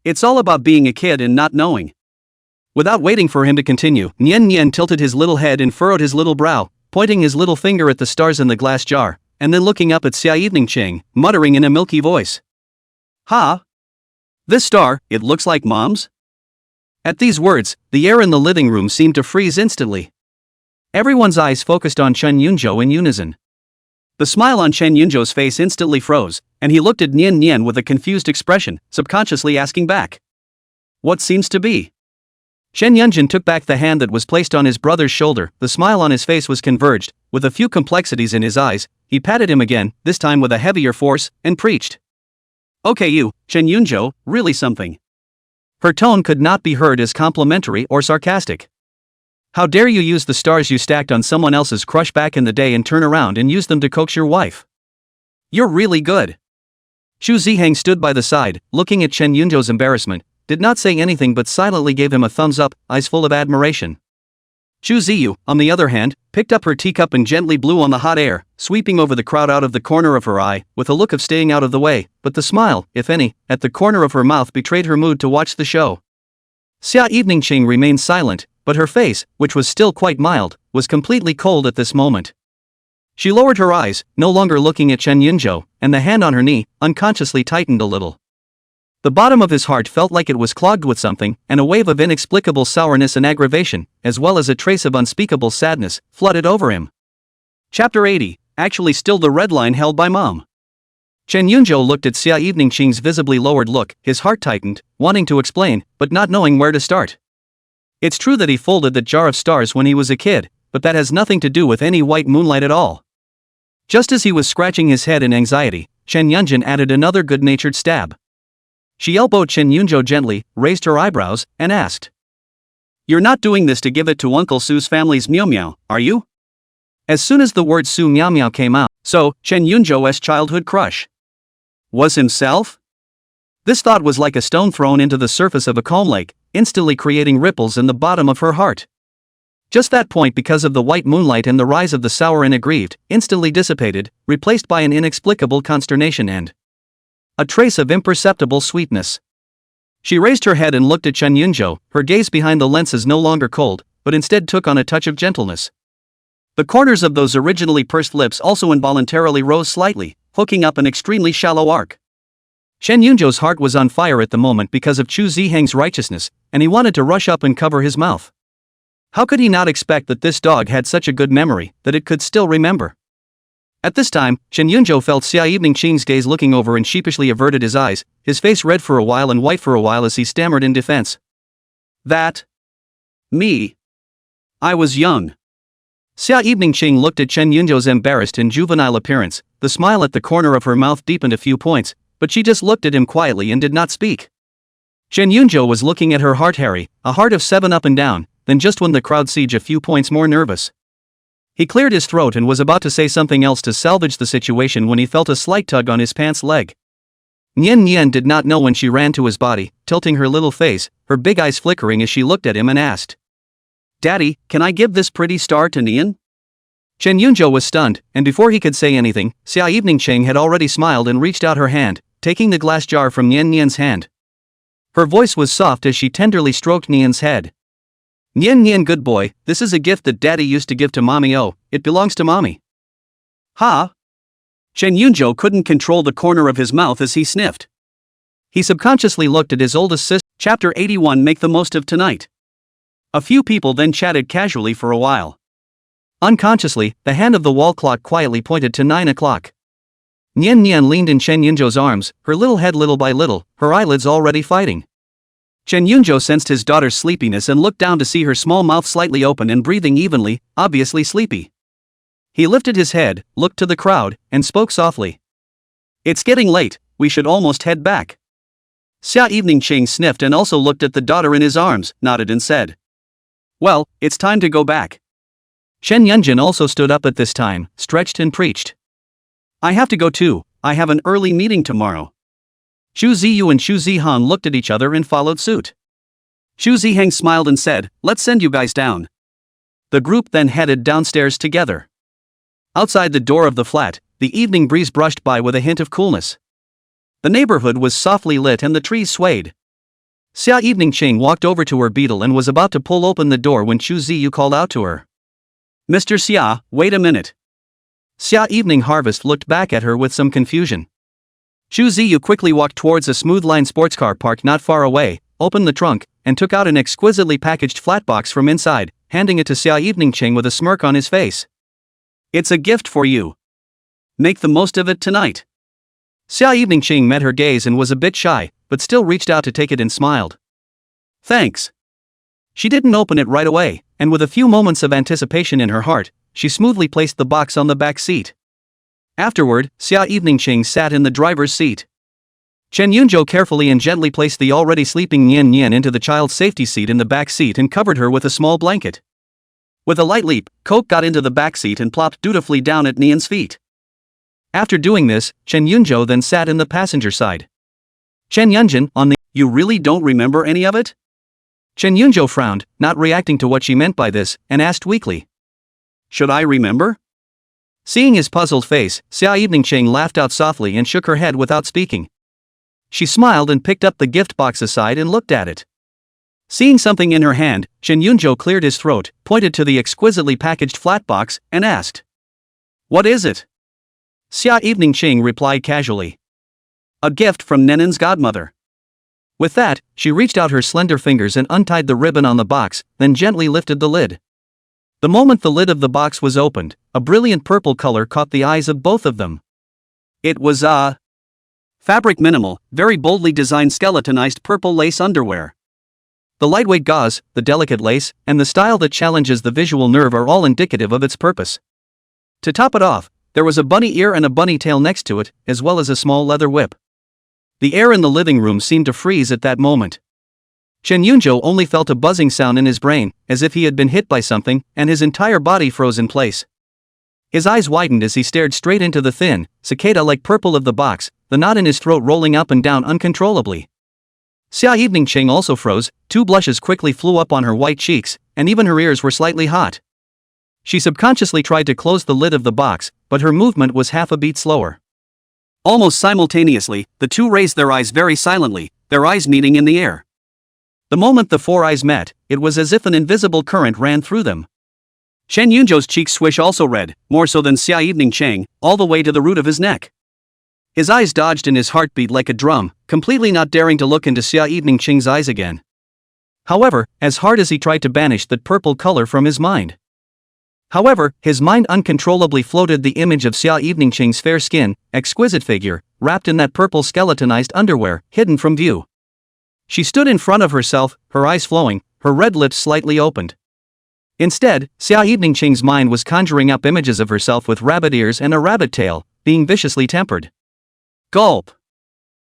It's all about being a kid and not knowing. Without waiting for him to continue, Nian Nian tilted his little head and furrowed his little brow, pointing his little finger at the stars in the glass jar, and then looking up at Xia Evening Qing, muttering in a milky voice. Ha! This star, it looks like Mom's? At these words, the air in the living room seemed to freeze instantly. Everyone's eyes focused on Chen Yunjo in unison. The smile on Chen Yunjo's face instantly froze, and he looked at Nian Nian with a confused expression, subconsciously asking back. What seems to be? Chen Yunjin took back the hand that was placed on his brother's shoulder, the smile on his face was converged, with a few complexities in his eyes, he patted him again, this time with a heavier force, and preached. Okay you, Chen Yunjo, really something. Her tone could not be heard as complimentary or sarcastic. How dare you use the stars you stacked on someone else's crush back in the day and turn around and use them to coax your wife? You're really good. Xu Zihang stood by the side, looking at Chen Yunjo's embarrassment, did not say anything but silently gave him a thumbs up, eyes full of admiration. Xu Ziyu, on the other hand, picked up her teacup and gently blew on the hot air, sweeping over the crowd out of the corner of her eye, with a look of staying out of the way, but the smile, if any, at the corner of her mouth betrayed her mood to watch the show. Xia Evening Qing remained silent, but her face, which was still quite mild, was completely cold at this moment. She lowered her eyes, no longer looking at Chen Yunjo, and the hand on her knee, unconsciously tightened a little. The bottom of his heart felt like it was clogged with something, and a wave of inexplicable sourness and aggravation, as well as a trace of unspeakable sadness, flooded over him. Chapter 80, actually still the red line held by Mom. Chen Yunjo looked at Xia Evening Qing's visibly lowered look, his heart tightened, wanting to explain, but not knowing where to start. It's true that he folded that jar of stars when he was a kid, but that has nothing to do with any white moonlight at all. Just as he was scratching his head in anxiety, Chen Yunjin added another good-natured stab. She elbowed Chen Yunjo gently, raised her eyebrows, and asked. You're not doing this to give it to Uncle Su's family's Miao Miao, are you? As soon as the word Su Miao Miao came out, so, Chen Yunjo's childhood crush was himself? This thought was like a stone thrown into the surface of a calm lake, instantly creating ripples in the bottom of her heart. Just that point, because of the white moonlight and the rise of the sour and aggrieved, instantly dissipated, replaced by an inexplicable consternation and a trace of imperceptible sweetness. She raised her head and looked at Chen Yunjo, her gaze behind the lenses no longer cold, but instead took on a touch of gentleness. The corners of those originally pursed lips also involuntarily rose slightly, hooking up an extremely shallow arc. Chen Yunjo's heart was on fire at the moment because of Xu Zihang's righteousness, and he wanted to rush up and cover his mouth. How could he not expect that this dog had such a good memory, that it could still remember? At this time, Chen Yunjo felt Xia Evening Qing's gaze looking over and sheepishly averted his eyes, his face red for a while and white for a while as he stammered in defense. Me. I was young. Xia Evening Qing looked at Chen Yunjo's embarrassed and juvenile appearance, the smile at the corner of her mouth deepened a few points, but she just looked at him quietly and did not speak. Chen Yunjo was looking at her heart hairy, a heart of 7 up and down, then just when the crowd siege a few points more nervous. He cleared his throat and was about to say something else to salvage the situation when he felt a slight tug on his pants leg. Nian Nian did not know when she ran to his body, tilting her little face, her big eyes flickering as she looked at him and asked. Daddy, can I give this pretty star to Nian? Chen Yunjo was stunned, and before he could say anything, Xia Evening Cheng had already smiled and reached out her hand, taking the glass jar from Nian Nian's hand. Her voice was soft as she tenderly stroked Nian's head. Nian Nian, good boy, this is a gift that Daddy used to give to Mommy. Oh, it belongs to Mommy. Ha! Chen Yunjo couldn't control the corner of his mouth as he sniffed. He subconsciously looked at his oldest sister. Chapter 81. Make the most of tonight. A few people then chatted casually for a while. Unconsciously, the hand of the wall clock quietly pointed to 9 o'clock. Nian Nian leaned in Chen Yunjo's arms, her little head little by little, her eyelids already fighting. Chen Yunjo sensed his daughter's sleepiness and looked down to see her small mouth slightly open and breathing evenly, obviously sleepy. He lifted his head, looked to the crowd, and spoke softly. It's getting late, we should almost head back. Xia Evening Cheng sniffed and also looked at the daughter in his arms, nodded and said, well, it's time to go back. Shen Yunjin also stood up at this time, stretched and preached. I have to go too, I have an early meeting tomorrow. Xu Ziyu and Xu Zihan looked at each other and followed suit. Xu Ziheng smiled and said, let's send you guys down. The group then headed downstairs together. Outside the door of the flat, the evening breeze brushed by with a hint of coolness. The neighborhood was softly lit and the trees swayed. Xia Evening Cheng walked over to her beetle and was about to pull open the door when Xu Ziyu called out to her. Mr. Xia, wait a minute. Xia Evening Harvest looked back at her with some confusion. Xu Ziyu quickly walked towards a smooth-lined sports car parked not far away, opened the trunk, and took out an exquisitely packaged flat box from inside, handing it to Xia Evening Cheng with a smirk on his face. It's a gift for you. Make the most of it tonight. Xia Evening Cheng met her gaze and was a bit shy, but still reached out to take it and smiled. Thanks. She didn't open it right away, and with a few moments of anticipation in her heart, she smoothly placed the box on the back seat. Afterward, Xia Evening Cheng sat in the driver's seat. Chen Yunjo carefully and gently placed the already sleeping Nian Nian into the child's safety seat in the back seat and covered her with a small blanket. With a light leap, Coke got into the back seat and plopped dutifully down at Nian's feet. After doing this, Chen Yunjo then sat in the passenger side. Chen Yunjin, on the You really don't remember any of it? Chen Yunjo frowned, not reacting to what she meant by this, and asked weakly. Should I remember? Seeing his puzzled face, Xia Evening Cheng laughed out softly and shook her head without speaking. She smiled and picked up the gift box aside and looked at it. Seeing something in her hand, Chen Yunjo cleared his throat, pointed to the exquisitely packaged flat box, and asked. What is it? Xia Evening Cheng replied casually. A gift from Nenen's godmother. With that, she reached out her slender fingers and untied the ribbon on the box, then gently lifted the lid. The moment the lid of the box was opened, a brilliant purple color caught the eyes of both of them. It was fabric minimal, very boldly designed skeletonized purple lace underwear. The lightweight gauze, the delicate lace, and the style that challenges the visual nerve are all indicative of its purpose. To top it off, there was a bunny ear and a bunny tail next to it, as well as a small leather whip. The air in the living room seemed to freeze at that moment. Chen Yunjo only felt a buzzing sound in his brain, as if he had been hit by something, and his entire body froze in place. His eyes widened as he stared straight into the thin, cicada-like purple of the box, the knot in his throat rolling up and down uncontrollably. Xia Evening Cheng also froze, 2 blushes quickly flew up on her white cheeks, and even her ears were slightly hot. She subconsciously tried to close the lid of the box, but her movement was half a beat slower. Almost simultaneously, the two raised their eyes very silently, their eyes meeting in the air. The moment the 4 eyes met, it was as if an invisible current ran through them. Chen Yunjo's cheeks swish also red, more so than Xia Evening Cheng, all the way to the root of his neck. His eyes dodged and his heart beat like a drum, completely not daring to look into Xia Evening Cheng's eyes again. However, as hard as he tried to banish that purple color from his mind. His mind uncontrollably floated the image of Xia Evening Cheng's fair skin, exquisite figure, wrapped in that purple skeletonized underwear, hidden from view. She stood in front of herself, her eyes flowing, her red lips slightly opened. Instead, Xia Evening Cheng's mind was conjuring up images of herself with rabbit ears and a rabbit tail, being viciously tempered. Gulp!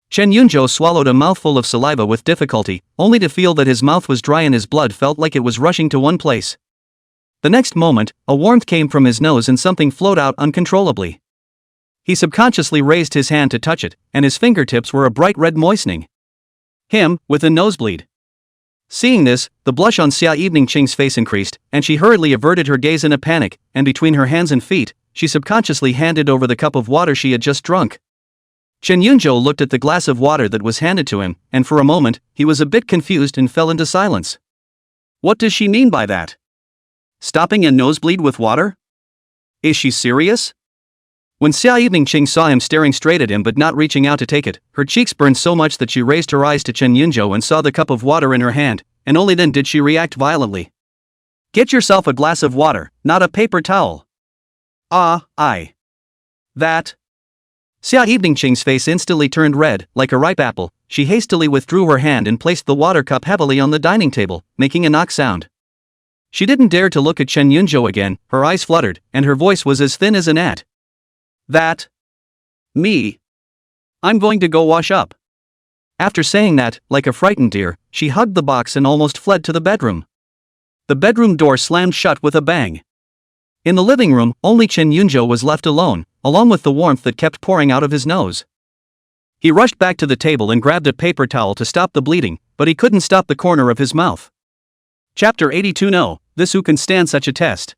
Chen Yunjo swallowed a mouthful of saliva with difficulty, only to feel that his mouth was dry and his blood felt like it was rushing to one place. The next moment, a warmth came from his nose and something flowed out uncontrollably. He subconsciously raised his hand to touch it, and his fingertips were a bright red moistening. Him, with a nosebleed. Seeing this, the blush on Xia Evening Ching's face increased, and she hurriedly averted her gaze in a panic, and between her hands and feet, she subconsciously handed over the cup of water she had just drunk. Chen Yunzhou looked at the glass of water that was handed to him, and for a moment, he was a bit confused and fell into silence. What does she mean by that? Stopping a nosebleed with water? Is she serious? When Xia Evening Ching saw him staring straight at him but not reaching out to take it, her cheeks burned so much that she raised her eyes to Chen Yunzhou and saw the cup of water in her hand, and only then did she react violently. Get yourself a glass of water, not a paper towel. That. Xia Evening Ching's face instantly turned red, like a ripe apple. She hastily withdrew her hand and placed the water cup heavily on the dining table, making a knock sound. She didn't dare to look at Chen Yunzhou again, her eyes fluttered, and her voice was as thin as a gnat. That. Me. I'm going to go wash up. After saying that, like a frightened deer, she hugged the box and almost fled to the bedroom. The bedroom door slammed shut with a bang. In the living room, only Chen Yunzhou was left alone, along with the warmth that kept pouring out of his nose. He rushed back to the table and grabbed a paper towel to stop the bleeding, but he couldn't stop the corner of his mouth. Chapter 82. No, this who can stand such a test?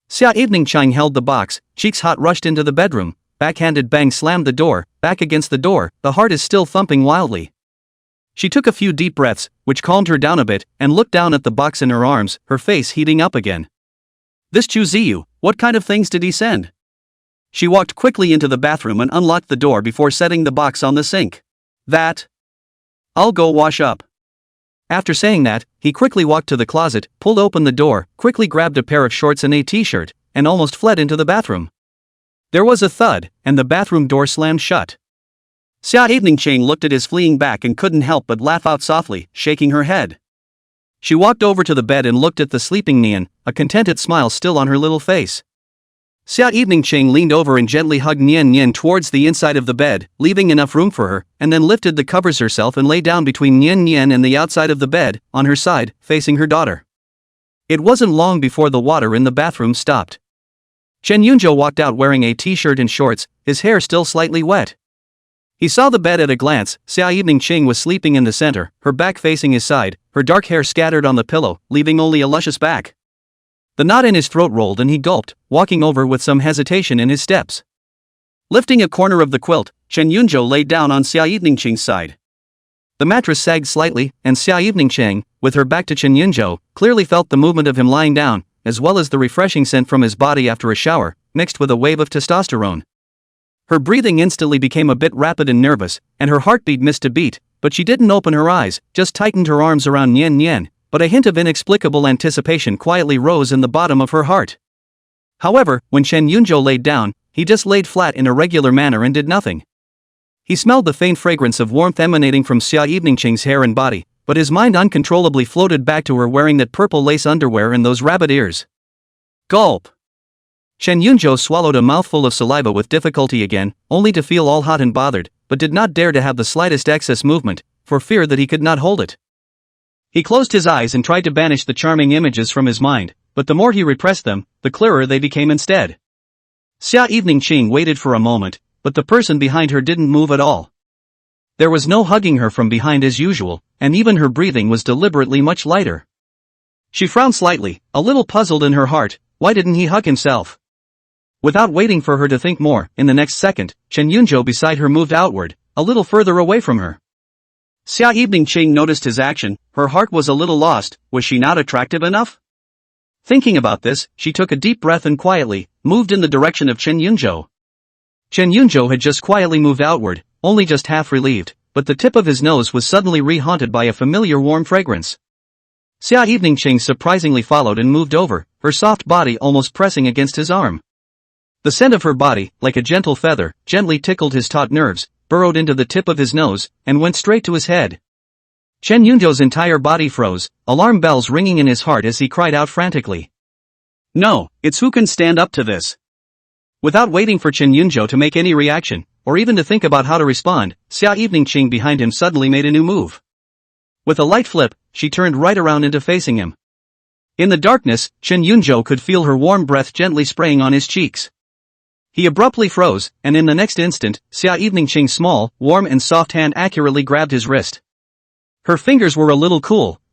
Xia Evening Ching held the box, cheeks hot, rushed into the bedroom, backhanded bang slammed the door, back against the door, the heart is still thumping wildly. She took a few deep breaths, which calmed her down a bit, and looked down at the box in her arms, her face heating up again. This Chu Ziyu, what kind of things did he send? She walked quickly into the bathroom and unlocked the door before setting the box on the sink. That. I'll go wash up. After saying that, he quickly walked to the closet, pulled open the door, quickly grabbed a pair of shorts and a t-shirt, and almost fled into the bathroom. There was a thud, and the bathroom door slammed shut. Xia Evening Ching looked at his fleeing back and couldn't help but laugh out softly, shaking her head. She walked over to the bed and looked at the sleeping Nian, a contented smile still on her little face. Xia Evening Ching leaned over and gently hugged Nian towards the inside of the bed, leaving enough room for her, and then lifted the covers herself and lay down between Nian and the outside of the bed, on her side, facing her daughter. It wasn't long before the water in the bathroom stopped. Chen Yunzhou walked out wearing a t-shirt and shorts, his hair still slightly wet. He saw the bed at a glance. Xia Evening Ching was sleeping in the center, her back facing his side, her dark hair scattered on the pillow, leaving only a luscious back. The knot in his throat rolled and he gulped, walking over with some hesitation in his steps. Lifting a corner of the quilt, Chen Yunzhou laid down on Xia Evening Ching's side. The mattress sagged slightly, and Xia Evening Ching, with her back to Chen Yunzhou, clearly felt the movement of him lying down, as well as the refreshing scent from his body after a shower, mixed with a wave of testosterone. Her breathing instantly became a bit rapid and nervous, and her heartbeat missed a beat, but she didn't open her eyes, just tightened her arms around Nian, but a hint of inexplicable anticipation quietly rose in the bottom of her heart. However, when Chen Yunzhou laid down, he just laid flat in a regular manner and did nothing. He smelled the faint fragrance of warmth emanating from Xia Evening Ching's hair and body, but his mind uncontrollably floated back to her wearing that purple lace underwear and those rabbit ears. Gulp. Chen Yunzhou swallowed a mouthful of saliva with difficulty again, only to feel all hot and bothered, but did not dare to have the slightest excess movement, for fear that he could not hold it. He closed his eyes and tried to banish the charming images from his mind, but the more he repressed them, the clearer they became instead. Xia Evening Ching waited for a moment, but the person behind her didn't move at all. There was no hugging her from behind as usual, and even her breathing was deliberately much lighter. She frowned slightly, a little puzzled in her heart. Why didn't he hug himself? Without waiting for her to think more, in the next second, Chen Yunzhou beside her moved outward, a little further away from her. Xia Evening Ching noticed his action. Her heart was a little lost. Was she not attractive enough? Thinking about this, she took a deep breath and quietly moved in the direction of Chen Yunzhou. Chen Yunzhou had just quietly moved outward, only just half relieved, but the tip of his nose was suddenly re-haunted by a familiar warm fragrance. Xia Evening Ching surprisingly followed and moved over, her soft body almost pressing against his arm. The scent of her body, like a gentle feather, gently tickled his taut nerves, burrowed into the tip of his nose, and went straight to his head. Chen Yunzhou's entire body froze, alarm bells ringing in his heart as he cried out frantically. No, it's who can stand up to this. Without waiting for Chen Yunzhou to make any reaction, or even to think about how to respond, Xia Evening Ching behind him suddenly made a new move. With a light flip, she turned right around into facing him. In the darkness, Chen Yunzhou could feel her warm breath gently spraying on his cheeks. He abruptly froze, and in the next instant, Xia Evening Ching's small, warm and soft hand accurately grabbed his wrist. Her fingers were a little cool,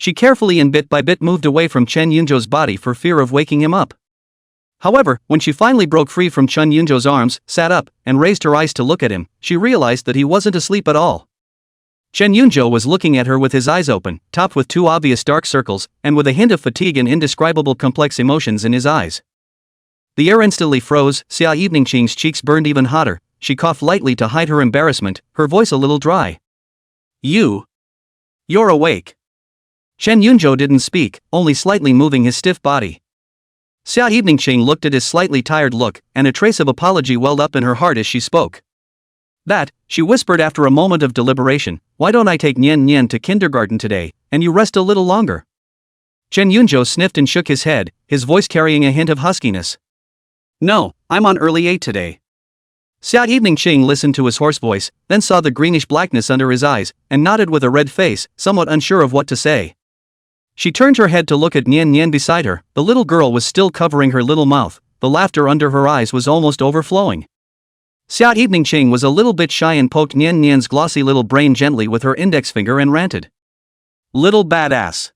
She carefully and bit by bit moved away from Chen Yunjo's body for fear of waking him up. However, when she finally broke free from Chen Yunjo's arms, sat up, and raised her eyes to look at him, she realized that he wasn't asleep at all. Chen Yunjo was looking at her with his eyes open, topped with two obvious dark circles, and with a hint of fatigue and indescribable complex emotions in his eyes. The air instantly froze. Xia Eveningqing's cheeks burned even hotter. She coughed lightly to hide her embarrassment, her voice a little dry. You're awake. Chen Yunjo didn't speak, only slightly moving his stiff body. Xia Eveningqing looked at his slightly tired look, and a trace of apology welled up in her heart as she spoke. That, she whispered after a moment of deliberation, why don't I take Nian Nian to kindergarten today, and you rest a little longer? Chen Yunjo sniffed and shook his head, his voice carrying a hint of huskiness. No, I'm on early 8 today. Xia Eveningqing listened to his hoarse voice, then saw the greenish blackness under his eyes, and nodded with a red face, somewhat unsure of what to say. She turned her head to look at Nian Nian beside her. The little girl was still covering her little mouth, the laughter under her eyes was almost overflowing. Xia Eveningqing was a little bit shy and poked Nian Nian's glossy little brain gently with her index finger and ranted. Little badass.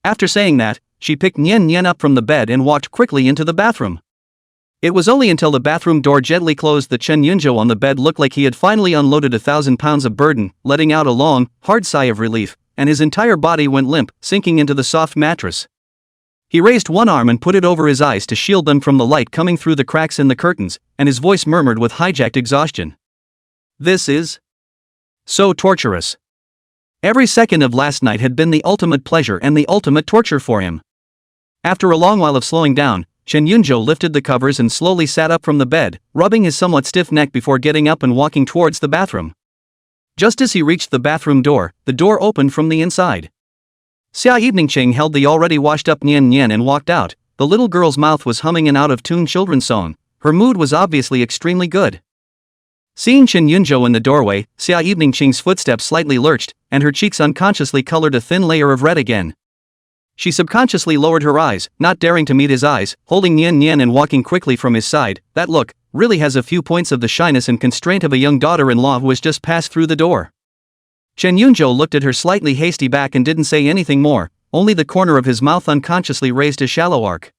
After saying that, she picked Nian Nian up from the bed and walked quickly into the bathroom. It was only until the bathroom door gently closed that Chen Yunjo on the bed looked like he had finally unloaded 1,000 pounds of burden, letting out a long, hard sigh of relief, and his entire body went limp, sinking into the soft mattress. He raised one arm and put it over his eyes to shield them from the light coming through the cracks in the curtains, and his voice murmured with hijacked exhaustion. This is so torturous. Every second of last night had been the ultimate pleasure and the ultimate torture for him. After a long while of slowing down, Chen Yunjo lifted the covers and slowly sat up from the bed, rubbing his somewhat stiff neck before getting up and walking towards the bathroom. Just as he reached the bathroom door, the door opened from the inside. Xia Eveningqing held the already washed up Nian Nian and walked out. The little girl's mouth was humming an out-of-tune children's song. Her mood was obviously extremely good. Seeing Chen Yunjo in the doorway, Xia Eveningqing's footsteps slightly lurched, and her cheeks unconsciously colored a thin layer of red again. She subconsciously lowered her eyes, not daring to meet his eyes, holding Nian Nian and walking quickly from his side. That look really has a few points of the shyness and constraint of a young daughter-in-law who has just passed through the door. Chen Yunjo looked at her slightly hasty back and didn't say anything more, only the corner of his mouth unconsciously raised a shallow arc.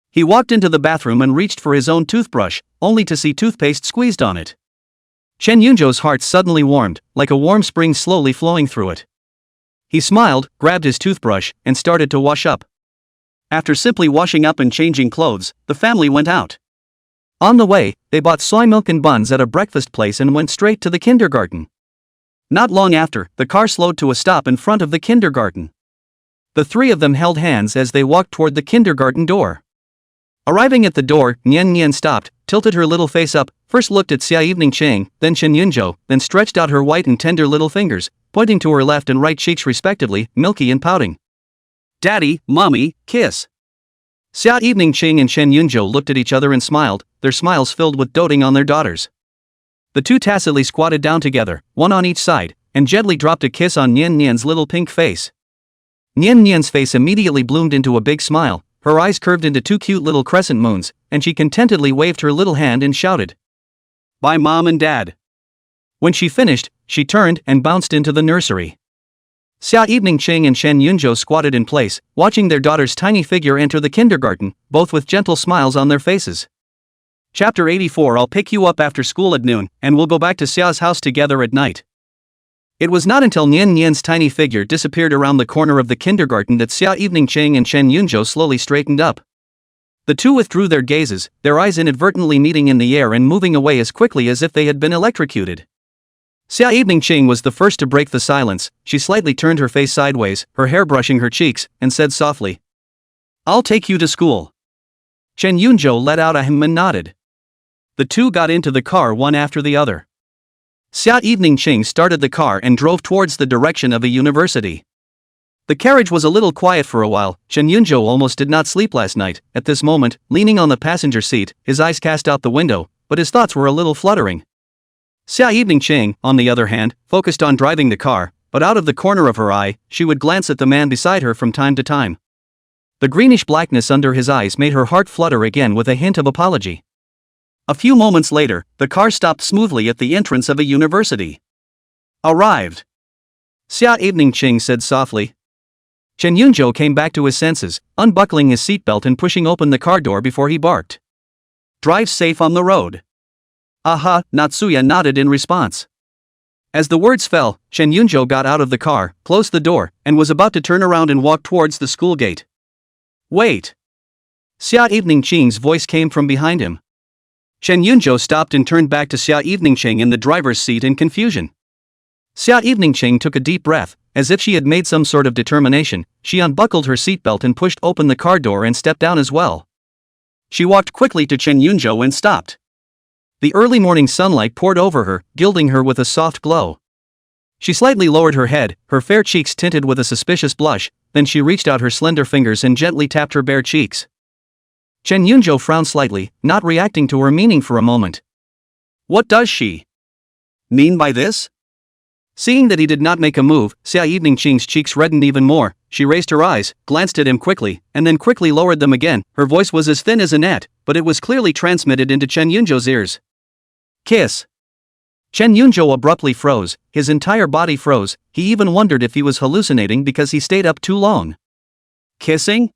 He walked into the bathroom and reached for his own toothbrush, only to see toothpaste squeezed on it. Chen Yunjo's heart suddenly warmed, like a warm spring slowly flowing through it. He smiled, grabbed his toothbrush, and started to wash up. After simply washing up and changing clothes, the family went out. On the way, they bought soy milk and buns at a breakfast place and went straight to the kindergarten. Not long after, the car slowed to a stop in front of the kindergarten. The three of them held hands as they walked toward the kindergarten door. Arriving at the door, Nian Nian stopped, tilted her little face up, first looked at Xia Eveningqing, then Chen Yunjo, then stretched out her white and tender little fingers, pointing to her left and right cheeks respectively, milky and pouting. Daddy, Mommy, kiss. Xia Eveningqing and Chen Yunjo looked at each other and smiled, their smiles filled with doting on their daughters. The two tacitly squatted down together, one on each side, and gently dropped a kiss on Nian Nian's little pink face. Nian Nian's face immediately bloomed into a big smile, her eyes curved into two cute little crescent moons, and she contentedly waved her little hand and shouted, "Bye, Mom and Dad." When she finished, she turned and bounced into the nursery. Xia Eveningqing and Chen Yunjo squatted in place, watching their daughter's tiny figure enter the kindergarten, both with gentle smiles on their faces. Chapter 84. I'll pick you up after school at noon, and we'll go back to Xia's house together at night. It was not until Nian Nian's tiny figure disappeared around the corner of the kindergarten that Xia Eveningqing and Chen Yunjo slowly straightened up. The two withdrew their gazes, their eyes inadvertently meeting in the air and moving away as quickly as if they had been electrocuted. Xia Eveningqing was the first to break the silence. She slightly turned her face sideways, her hair brushing her cheeks, and said softly, "I'll take you to school." Chen Yunjo let out a hem and nodded. The two got into the car one after the other. Xia Eveningqing started the car and drove towards the direction of a university. The carriage was a little quiet for a while. Chen Yunjo almost did not sleep last night. At this moment, leaning on the passenger seat, his eyes cast out the window, but his thoughts were a little fluttering. Xia Eveningqing, on the other hand, focused on driving the car, but out of the corner of her eye, she would glance at the man beside her from time to time. The greenish blackness under his eyes made her heart flutter again with a hint of apology. A few moments later, the car stopped smoothly at the entrance of a university. "Arrived," Xia Eveningqing said softly. Chen Yunjo came back to his senses, unbuckling his seatbelt and pushing open the car door before he barked. Drive safe on the road. Aha, Natsuya nodded in response. As the words fell, Chen Yunjo got out of the car, closed the door, and was about to turn around and walk towards the school gate. Wait. Xia Eveningqing's voice came from behind him. Chen Yunjo stopped and turned back to Xia Eveningqing in the driver's seat in confusion. Xia Eveningqing took a deep breath, as if she had made some sort of determination. She unbuckled her seatbelt and pushed open the car door and stepped down as well. She walked quickly to Chen Yunjo and stopped. The early morning sunlight poured over her, gilding her with a soft glow. She slightly lowered her head, her fair cheeks tinted with a suspicious blush, then she reached out her slender fingers and gently tapped her bare cheeks. Chen Yunjo frowned slightly, not reacting to her meaning for a moment. What does she mean by this? Seeing that he did not make a move, Xia Eveningqing's cheeks reddened even more. She raised her eyes, glanced at him quickly, and then quickly lowered them again. Her voice was as thin as a gnat, but it was clearly transmitted into Chen Yunjo's ears. Kiss. Chen Yunjo abruptly froze, his entire body froze. He even wondered if he was hallucinating because he stayed up too long. Kissing?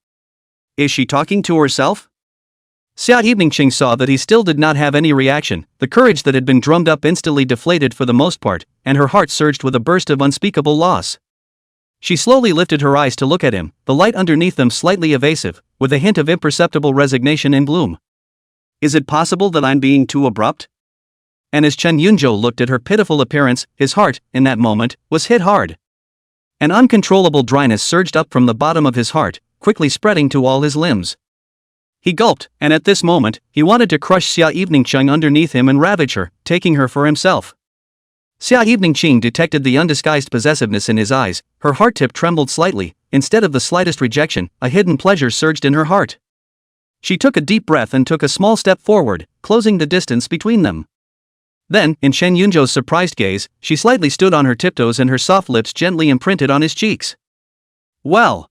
Is she talking to herself? Xia Eveningqing saw that he still did not have any reaction. The courage that had been drummed up instantly deflated for the most part, and her heart surged with a burst of unspeakable loss. She slowly lifted her eyes to look at him, the light underneath them slightly evasive, with a hint of imperceptible resignation in bloom. Is it possible that I'm being too abrupt? And as Chen Yunjo looked at her pitiful appearance, his heart, in that moment, was hit hard. An uncontrollable dryness surged up from the bottom of his heart, quickly spreading to all his limbs. He gulped, and at this moment, he wanted to crush Xia Eveningqing underneath him and ravage her, taking her for himself. Xia Eveningqing detected the undisguised possessiveness in his eyes. Her heart tip trembled slightly. Instead of the slightest rejection, a hidden pleasure surged in her heart. She took a deep breath and took a small step forward, closing the distance between them. Then, in Chen Yunjo's surprised gaze, she slightly stood on her tiptoes and her soft lips gently imprinted on his cheeks. Well.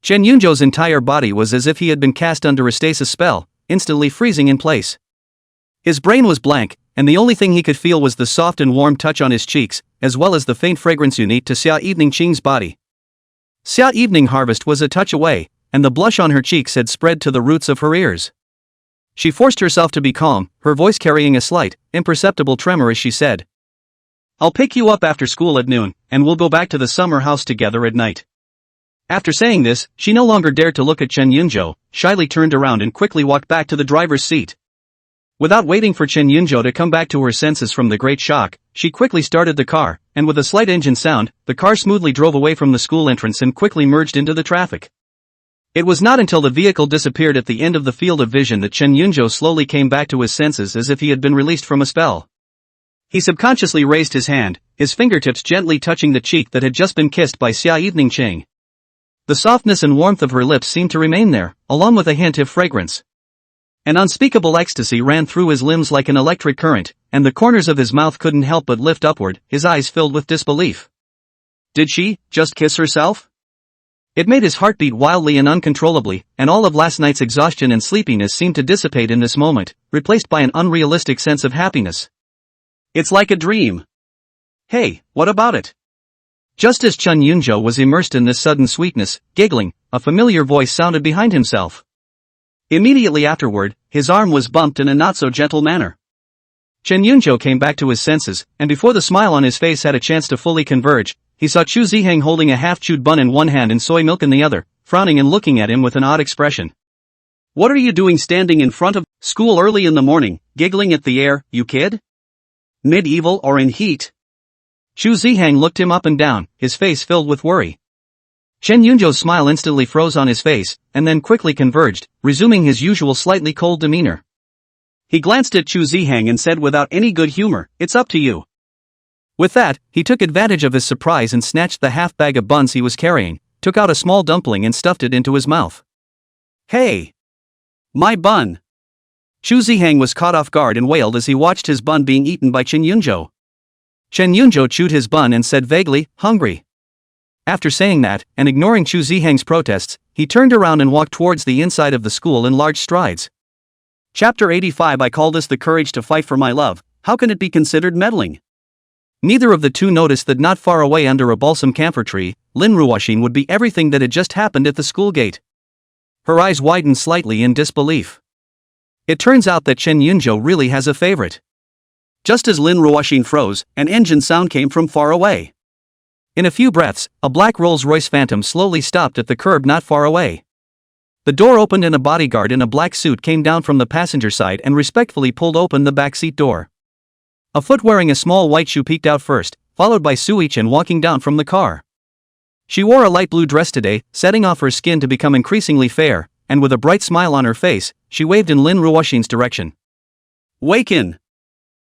Chen Yunjo's entire body was as if he had been cast under a stasis spell, instantly freezing in place. His brain was blank, and the only thing he could feel was the soft and warm touch on his cheeks, as well as the faint fragrance unique to Xia Eveningqing's body. Xia Evening Harvest was a touch away, and the blush on her cheeks had spread to the roots of her ears. She forced herself to be calm, her voice carrying a slight, imperceptible tremor as she said, I'll pick you up after school at noon, and we'll go back to the summer house together at night. After saying this, she no longer dared to look at Chen Yunjo, shyly turned around and quickly walked back to the driver's seat. Without waiting for Chen Yunjo to come back to her senses from the great shock, she quickly started the car, and with a slight engine sound, the car smoothly drove away from the school entrance and quickly merged into the traffic. It was not until the vehicle disappeared at the end of the field of vision that Chen Yunjo slowly came back to his senses as if he had been released from a spell. He subconsciously raised his hand, his fingertips gently touching the cheek that had just been kissed by Xia Eveningqing. The softness and warmth of her lips seemed to remain there, along with a hint of fragrance. An unspeakable ecstasy ran through his limbs like an electric current, and the corners of his mouth couldn't help but lift upward, his eyes filled with disbelief. Did she just kiss herself? It made his heart beat wildly and uncontrollably, and all of last night's exhaustion and sleepiness seemed to dissipate in this moment, replaced by an unrealistic sense of happiness. It's like a dream. Hey, what about it? Just as Chen Yunjo was immersed in this sudden sweetness, giggling, a familiar voice sounded behind himself. Immediately afterward, his arm was bumped in a not-so-gentle manner. Chen Yunjo came back to his senses, and before the smile on his face had a chance to fully converge, he saw Chu Ziheng holding a half-chewed bun in one hand and soy milk in the other, frowning and looking at him with an odd expression. What are you doing standing in front of school early in the morning, giggling at the air, you kid? Medieval or in heat? Chu Ziheng looked him up and down, his face filled with worry. Chen Yunjo's smile instantly froze on his face, and then quickly converged, resuming his usual slightly cold demeanor. He glanced at Chu Ziheng and said without any good humor, "It's up to you." With that, he took advantage of his surprise and snatched the half bag of buns he was carrying, took out a small dumpling and stuffed it into his mouth. Hey! My bun! Chu Ziheng was caught off guard and wailed as he watched his bun being eaten by Chen Yunjo. Chen Yunjo chewed his bun and said vaguely, "Hungry." After saying that, and ignoring Chu Ziheng's protests, he turned around and walked towards the inside of the school in large strides. Chapter 85. I call this the courage to fight for my love. How can it be considered meddling? Neither of the two noticed that not far away under a balsam camphor tree, Lin Ruoxin would be everything that had just happened at the school gate. Her eyes widened slightly in disbelief. It turns out that Chen Yunzhou really has a favorite. Just as Lin Ruoxin froze, an engine sound came from far away. In a few breaths, a black Rolls-Royce Phantom slowly stopped at the curb not far away. The door opened and a bodyguard in a black suit came down from the passenger side and respectfully pulled open the backseat door. A foot wearing a small white shoe peeked out first, followed by Su Yichen walking down from the car. She wore a light blue dress today, setting off her skin to become increasingly fair, and with a bright smile on her face, she waved in Lin Ruoxin's direction. Wake in!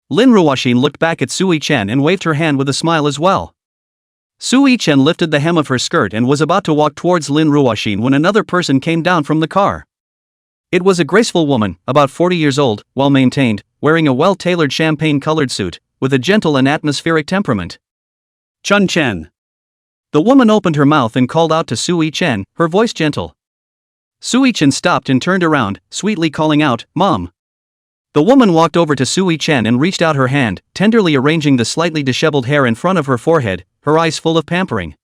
Lin Ruoxin looked back at Su Yichen and waved her hand with a smile as well. Su Yichen lifted the hem of her skirt and was about to walk towards Lin Ruoxin when another person came down from the car. It was a graceful woman, about 40 years old, well-maintained, wearing a well-tailored champagne-colored suit, with a gentle and atmospheric temperament. Chun Chen. The woman opened her mouth and called out to Su Yichen, her voice gentle. Su Yichen stopped and turned around, sweetly calling out, "Mom." The woman walked over to Su Yichen and reached out her hand, tenderly arranging the slightly disheveled hair in front of her forehead, her eyes full of pampering.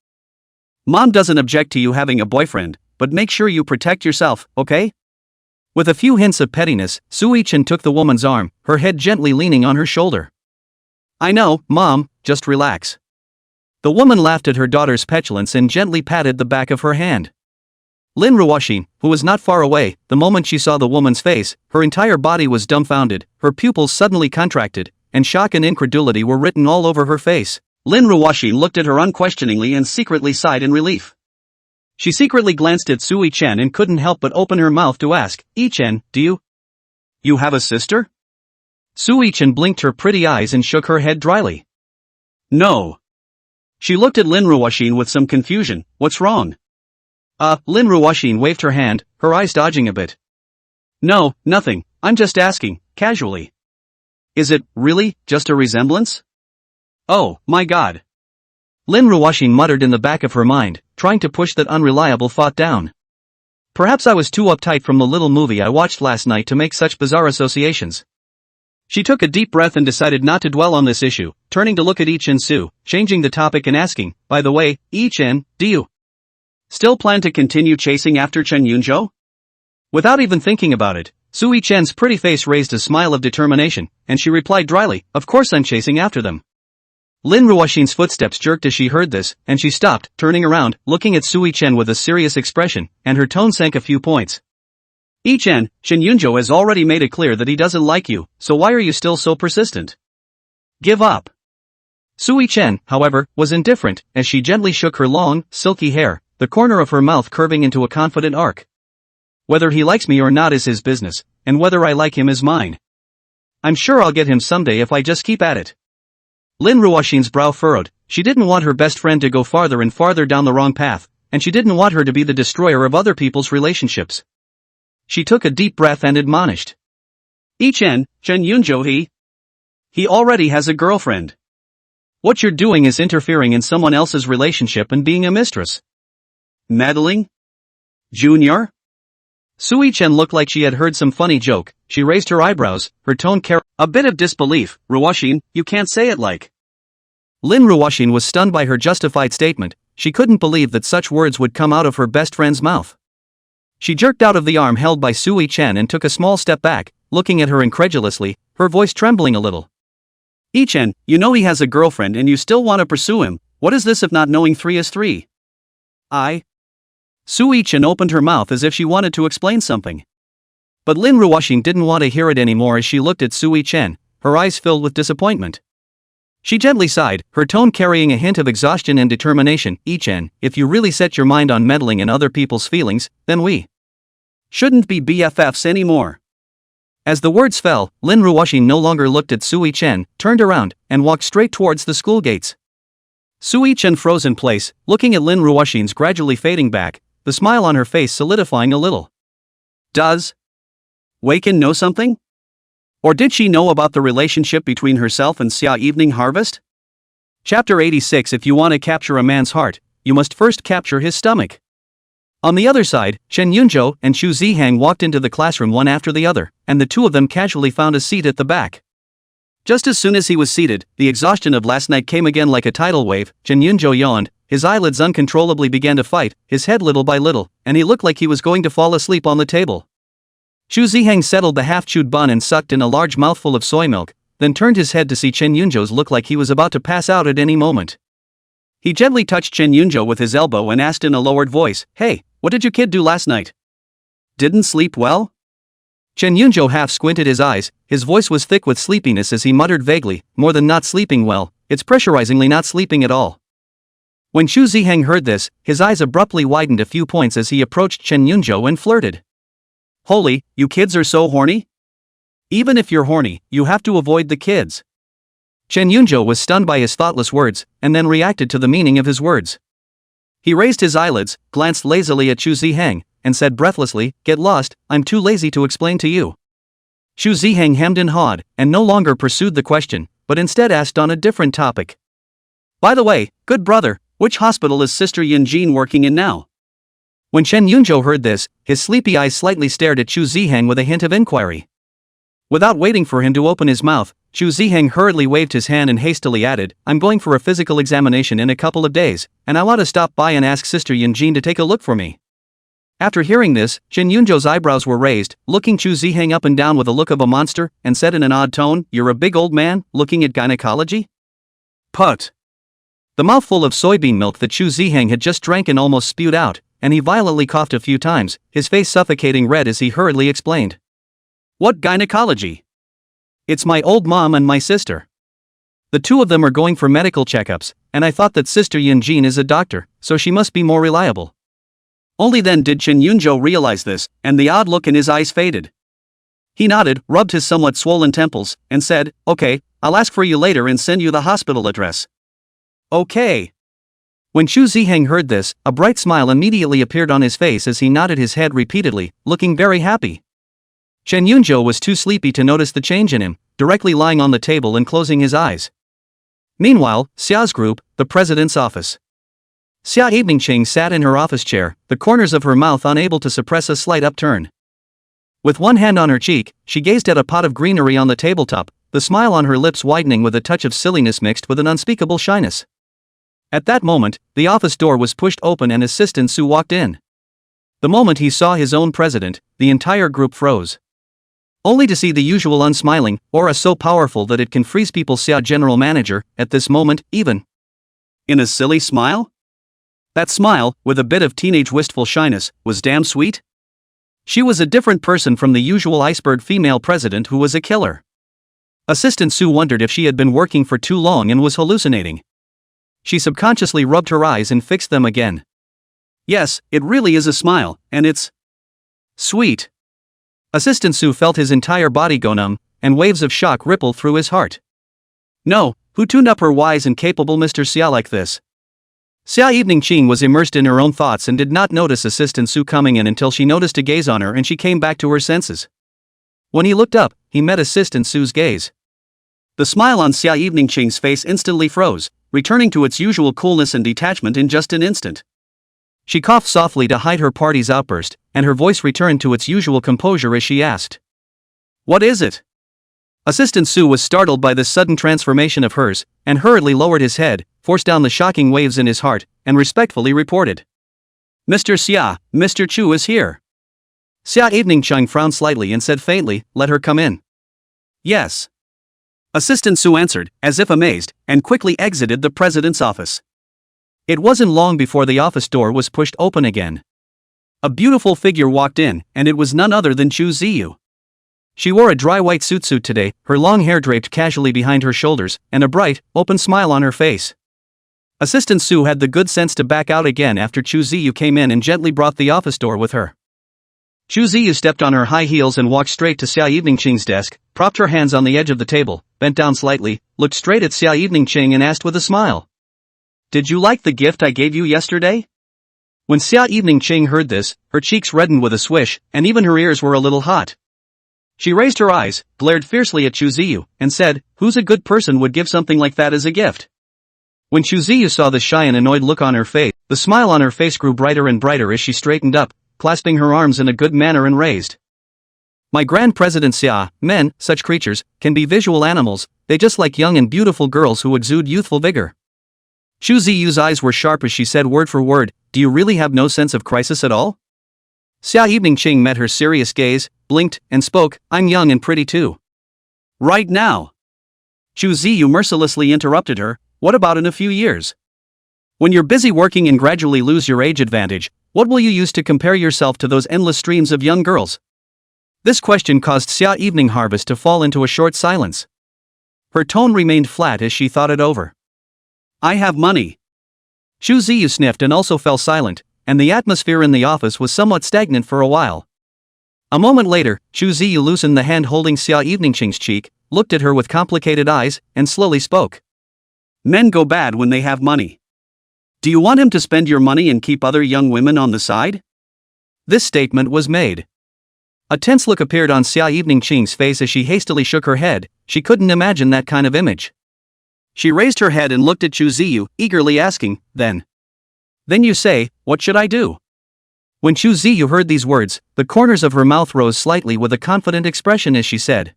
Mom doesn't object to you having a boyfriend, but make sure you protect yourself, okay? With a few hints of pettiness, Su Yichen took the woman's arm, her head gently leaning on her shoulder. I know, Mom, just relax. The woman laughed at her daughter's petulance and gently patted the back of her hand. Lin Ruoxin, who was not far away, the moment she saw the woman's face, her entire body was dumbfounded, her pupils suddenly contracted, and shock and incredulity were written all over her face. Lin Ruoxin looked at her unquestioningly and secretly sighed in relief. She secretly glanced at Su Yichen and couldn't help but open her mouth to ask, "Yichen, do you have a sister?" Su Yichen blinked her pretty eyes and shook her head dryly. No. She looked at Lin Ruoxin with some confusion. What's wrong? Lin Ruoxin waved her hand, her eyes dodging a bit. No, nothing, I'm just asking, casually. Is it, really, just a resemblance? Oh, my God. Lin Ruoxin muttered in the back of her mind, trying to push that unreliable thought down. Perhaps I was too uptight from the little movie I watched last night to make such bizarre associations. She took a deep breath and decided not to dwell on this issue, turning to look at Yichen Su, changing the topic and asking, by the way, Yichen, do you still plan to continue chasing after Chen Yunzhou? Without even thinking about it, Su Yichen's pretty face raised a smile of determination, and she replied dryly, "Of course I'm chasing after them." Lin Ruoxin's footsteps jerked as she heard this, and she stopped, turning around, looking at Su Yichen with a serious expression, and her tone sank a few points. Yichen, Chen Yunzhou has already made it clear that he doesn't like you, so why are you still so persistent? Give up. Su Yichen, however, was indifferent, as she gently shook her long, silky hair, the corner of her mouth curving into a confident arc. Whether he likes me or not is his business, and whether I like him is mine. I'm sure I'll get him someday if I just keep at it. Lin Ruoxin's brow furrowed. She didn't want her best friend to go farther and farther down the wrong path, and she didn't want her to be the destroyer of other people's relationships. She took a deep breath and admonished. Yichen, Chen Yunzhou he already has a girlfriend. What you're doing is interfering in someone else's relationship and being a mistress. Meddling? Junior? Su Yichen looked like she had heard some funny joke. She raised her eyebrows, her tone a bit of disbelief. Ruoxin, you can't say it like. Lin Ruoxin was stunned by her justified statement. She couldn't believe that such words would come out of her best friend's mouth. She jerked out of the arm held by Su Yichen and took a small step back, looking at her incredulously, her voice trembling a little. Yichen, you know he has a girlfriend and you still want to pursue him. What is this if not knowing 3 is 3? Su Yichen opened her mouth as if she wanted to explain something. But Lin Ruoxin didn't want to hear it anymore as she looked at Su Yichen, her eyes filled with disappointment. She gently sighed, her tone carrying a hint of exhaustion and determination. Yichen, if you really set your mind on meddling in other people's feelings, then we shouldn't be BFFs anymore. As the words fell, Lin Ruoxin no longer looked at Su Yichen, turned around, and walked straight towards the school gates. Su Yichen froze in place, looking at Lin Ruoxin's gradually fading back, the smile on her face solidifying a little. Does Waken know something? Or did she know about the relationship between herself and Xia Evening Harvest? Chapter 86. If you want to capture a man's heart, you must first capture his stomach. On the other side, Chen Yunzhou and Xu Zihang walked into the classroom one after the other, and the two of them casually found a seat at the back. Just as soon as he was seated, the exhaustion of last night came again like a tidal wave. Chen Yunzhou yawned, his eyelids uncontrollably began to fight, his head little by little, and he looked like he was going to fall asleep on the table. Chu Ziheng settled the half-chewed bun and sucked in a large mouthful of soy milk, then turned his head to see Chen Yunzhou's look like he was about to pass out at any moment. He gently touched Chen Yunzhou with his elbow and asked in a lowered voice, "Hey, what did your kid do last night? Didn't sleep well?" Chen Yunzhou half squinted his eyes, his voice was thick with sleepiness as he muttered vaguely, "More than not sleeping well, it's pressurizingly not sleeping at all." When Chu Ziheng heard this, his eyes abruptly widened a few points as he approached Chen Yunzhou and flirted. "Holy, you kids are so horny? Even if you're horny, you have to avoid the kids." Chen Yunzhou was stunned by his thoughtless words, and then reacted to the meaning of his words. He raised his eyelids, glanced lazily at Chu Ziheng, and said breathlessly, "Get lost, I'm too lazy to explain to you." Chu Ziheng hemmed and hawed, and no longer pursued the question, but instead asked on a different topic. "By the way, good brother, which hospital is Sister Yunjin working in now?" When Chen Yunzhou heard this, his sleepy eyes slightly stared at Chu Ziheng with a hint of inquiry. Without waiting for him to open his mouth, Chu Ziheng hurriedly waved his hand and hastily added, "I'm going for a physical examination in a couple of days, and I want to stop by and ask Sister Yunjin to take a look for me." After hearing this, Chen Yunzhou's eyebrows were raised, looking Chu Ziheng up and down with a look of a monster, and said in an odd tone, "You're a big old man, looking at gynecology?" Put. The mouthful of soybean milk that Chu Ziheng had just drank and almost spewed out, and he violently coughed a few times, his face suffocating red as he hurriedly explained. "What gynecology? It's my old mom and my sister. The two of them are going for medical checkups, and I thought that Sister Yunjin is a doctor, so she must be more reliable." Only then did Chen Yunzhou realize this, and the odd look in his eyes faded. He nodded, rubbed his somewhat swollen temples, and said, "Okay, I'll ask for you later and send you the hospital address." "Okay." When Chu Ziheng heard this, a bright smile immediately appeared on his face as he nodded his head repeatedly, looking very happy. Chen Yunzhou was too sleepy to notice the change in him, directly lying on the table and closing his eyes. Meanwhile, Xia's group, the president's office. Xia Eveningqing sat in her office chair, the corners of her mouth unable to suppress a slight upturn. With one hand on her cheek, she gazed at a pot of greenery on the tabletop, the smile on her lips widening with a touch of silliness mixed with an unspeakable shyness. At that moment, the office door was pushed open and Assistant Su walked in. The moment he saw his own president, the entire group froze. Only to see the usual unsmiling, aura so powerful that it can freeze people. Xia general manager, at this moment, even in a silly smile? That smile, with a bit of teenage wistful shyness, was damn sweet. She was a different person from the usual iceberg female president who was a killer. Assistant Su wondered if she had been working for too long and was hallucinating. She subconsciously rubbed her eyes and fixed them again. Yes, it really is a smile, and it's sweet. Assistant Su felt his entire body go numb, and waves of shock rippled through his heart. No, who tuned up her wise and capable Mr. Xia like this? Xia Eveningqing was immersed in her own thoughts and did not notice Assistant Su coming in until she noticed a gaze on her and she came back to her senses. When he looked up, he met Assistant Su's gaze. The smile on Xia Eveningqing's face instantly froze, returning to its usual coolness and detachment in just an instant. She coughed softly to hide her party's outburst, and her voice returned to its usual composure as she asked, "What is it?" Assistant Su was startled by this sudden transformation of hers, and hurriedly lowered his head, forced down the shocking waves in his heart, and respectfully reported, "Mr. Xia, Mr. Chu is here." Xia Eveningqing frowned slightly and said faintly, "Let her come in." "Yes." Assistant Su answered, as if amazed, and quickly exited the president's office. It wasn't long before the office door was pushed open again. A beautiful figure walked in, and it was none other than Chu Ziyu. She wore a dry white suit today, her long hair draped casually behind her shoulders, and a bright, open smile on her face. Assistant Su had the good sense to back out again after Chu Ziyu came in and gently brought the office door with her. Chu Ziyu stepped on her high heels and walked straight to Xia Eveningqing's desk, propped her hands on the edge of the table, bent down slightly, looked straight at Xia Eveningqing and asked with a smile, "Did you like the gift I gave you yesterday?" When Xia Eveningqing heard this, her cheeks reddened with a swish, and even her ears were a little hot. She raised her eyes, glared fiercely at Chu Ziyu, and said, "Who's a good person would give something like that as a gift?" When Chu Ziyu saw the shy and annoyed look on her face, the smile on her face grew brighter and brighter as she straightened up, clasping her arms in a good manner and raised. "My grand president Xia, men, such creatures, can be visual animals, they just like young and beautiful girls who exude youthful vigor. Shu Ziyu's eyes were sharp as she said word for word, "Do you really have no sense of crisis at all?" Xia Evening Ching met her serious gaze, blinked, and spoke, "I'm young and pretty too." Right now. Shu Ziyu mercilessly interrupted her, "What about in a few years? When you're busy working and gradually lose your age advantage, what will you use to compare yourself to those endless streams of young girls?" This question caused Xia Evening Harvest to fall into a short silence. Her tone remained flat as she thought it over. "I have money." Shu Ziyu sniffed and also fell silent, and the atmosphere in the office was somewhat stagnant for a while. A moment later, Shu Ziyu loosened the hand holding Xia Evening Ching's cheek, looked at her with complicated eyes, and slowly spoke. "Men go bad when they have money. Do you want him to spend your money and keep other young women on the side?" This statement was made. A tense look appeared on Xia Evening Ching's face as she hastily shook her head. She couldn't imagine that kind of image. She raised her head and looked at Chu Ziyu, eagerly asking, Then you say, what should I do?" When Chu Ziyu heard these words, the corners of her mouth rose slightly with a confident expression as she said,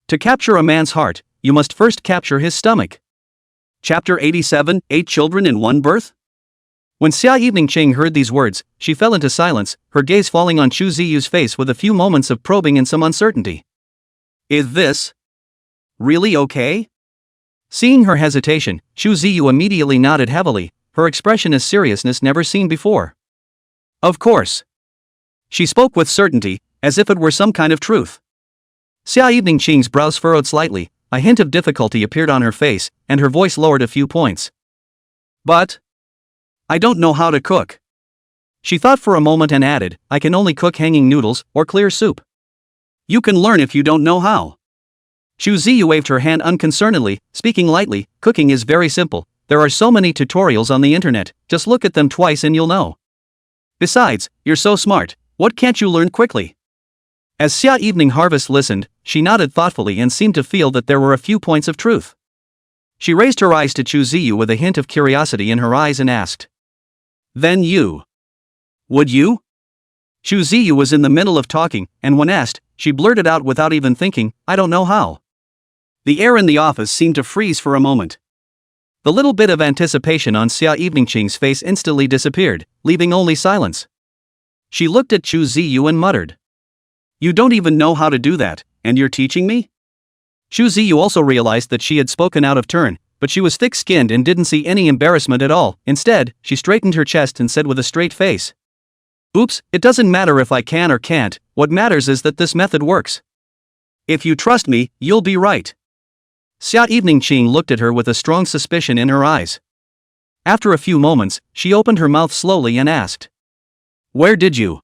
"To capture a man's heart, you must first capture his stomach." Chapter 87, 8 Children in One Birth? When Xia Evening Ching heard these words, she fell into silence, her gaze falling on Chu Ziyu's face with a few moments of probing and some uncertainty. Is this really okay? Seeing her hesitation, Chu Ziyu immediately nodded heavily, her expression as seriousness never seen before. Of course. She spoke with certainty, as if it were some kind of truth. Xia Evening Ching's brows furrowed slightly, a hint of difficulty appeared on her face, and her voice lowered a few points. "But I don't know how to cook." She thought for a moment and added, "I can only cook hanging noodles, or clear soup." "You can learn if you don't know how." Chu Ziyu waved her hand unconcernedly, speaking lightly, "Cooking is very simple. There are so many tutorials on the internet, just look at them twice and you'll know. Besides, you're so smart, what can't you learn quickly?" As Xia Evening Harvest listened, she nodded thoughtfully and seemed to feel that there were a few points of truth. She raised her eyes to Chu Ziyu with a hint of curiosity in her eyes and asked, "Then you? Would you?" Chu Ziyu was in the middle of talking, and when asked, she blurted out without even thinking, "I don't know how." The air in the office seemed to freeze for a moment. The little bit of anticipation on Xia Evening Ching's face instantly disappeared, leaving only silence. She looked at Chu Ziyu and muttered, "You don't even know how to do that, and you're teaching me?" Chu Ziyu also realized that she had spoken out of turn, but she was thick-skinned and didn't see any embarrassment at all. Instead, she straightened her chest and said with a straight face, "Oops, it doesn't matter if I can or can't, what matters is that this method works. If you trust me, you'll be right." Xia Evening Ching looked at her with a strong suspicion in her eyes. After a few moments, she opened her mouth slowly and asked, "Where did you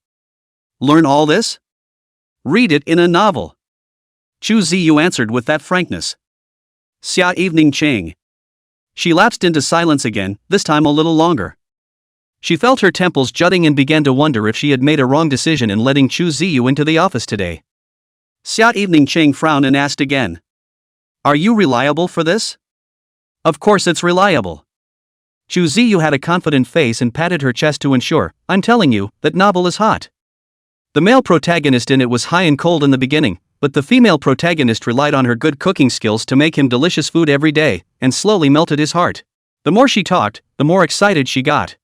learn all this?" "Read it in a novel." Chu Ziyu answered with that frankness. "Xia Evening Ching." She lapsed into silence again, this time a little longer. She felt her temples jutting and began to wonder if she had made a wrong decision in letting Chu Ziyu into the office today. Xia Evening Ching frowned and asked again, "Are you reliable for this?" "Of course it's reliable." Chu Ziyu had a confident face and patted her chest to ensure, "I'm telling you, that novel is hot." The male protagonist in it was high and cold in the beginning, but the female protagonist relied on her good cooking skills to make him delicious food every day, and slowly melted his heart. The more she talked, the more excited she got.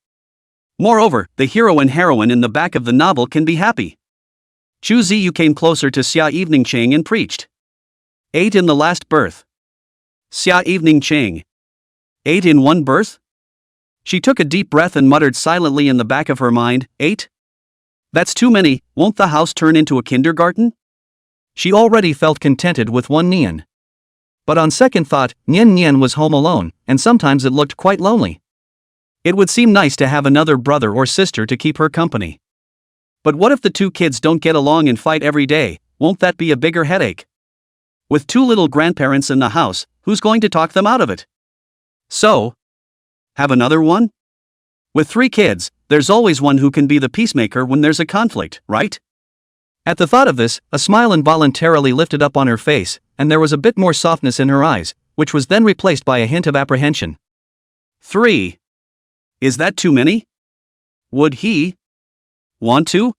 Moreover, the hero and heroine in the back of the novel can be happy. Chu Ziyu came closer to Xia Evening Ching and preached, "8 in the last birth." Xia Evening Ching. 8 in one birth? She took a deep breath and muttered silently in the back of her mind, 8? That's too many, won't the house turn into a kindergarten? She already felt contented with one Nian. But on second thought, Nian Nian was home alone, and sometimes it looked quite lonely. It would seem nice to have another brother or sister to keep her company. But what if the two kids don't get along and fight every day? Won't that be a bigger headache? With two little grandparents in the house, who's going to talk them out of it? So, have another one? With 3 kids, there's always one who can be the peacemaker when there's a conflict, right? At the thought of this, a smile involuntarily lifted up on her face, and there was a bit more softness in her eyes, which was then replaced by a hint of apprehension. 3. Is that too many? Would he want to?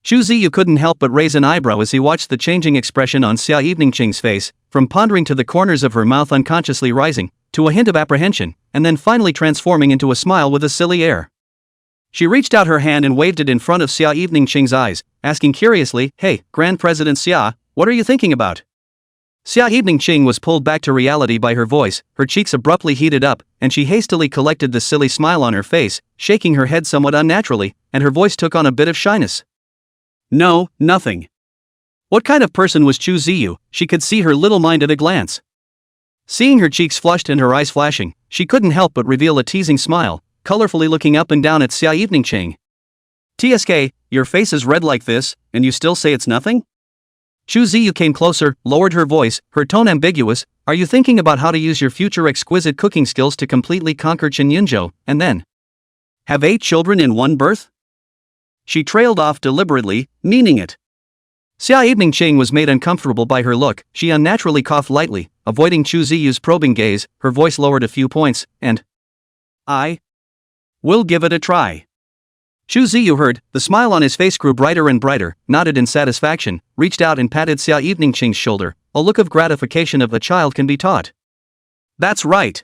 Chu Ziyu couldn't help but raise an eyebrow as he watched the changing expression on Xia Eveningqing's face, from pondering to the corners of her mouth unconsciously rising, to a hint of apprehension, and then finally transforming into a smile with a silly air. She reached out her hand and waved it in front of Xia Eveningqing's eyes, asking curiously, "Hey, Grand President Xia, what are you thinking about?" Xia Eveningqing was pulled back to reality by her voice, her cheeks abruptly heated up, and she hastily collected the silly smile on her face, shaking her head somewhat unnaturally, and her voice took on a bit of shyness. No, nothing. What kind of person was Chu Ziyu? She could see her little mind at a glance. Seeing her cheeks flushed and her eyes flashing, she couldn't help but reveal a teasing smile, colorfully looking up and down at Xia Eveningqing. "TSK, your face is red like this, and you still say it's nothing?" Chu Ziyu came closer, lowered her voice, her tone ambiguous. "Are you thinking about how to use your future exquisite cooking skills to completely conquer Chen Yunzhou, and then have 8 children in one birth?" She trailed off deliberately, meaning it. Xia Eveningqing was made uncomfortable by her look. She unnaturally coughed lightly, avoiding Chu Ziyu's probing gaze, her voice lowered a few points, and "I will give it a try." Chu Ziyu heard, the smile on his face grew brighter and brighter, nodded in satisfaction, reached out and patted Xia Eveningqing's shoulder, a look of gratification of a child can be taught. "That's right.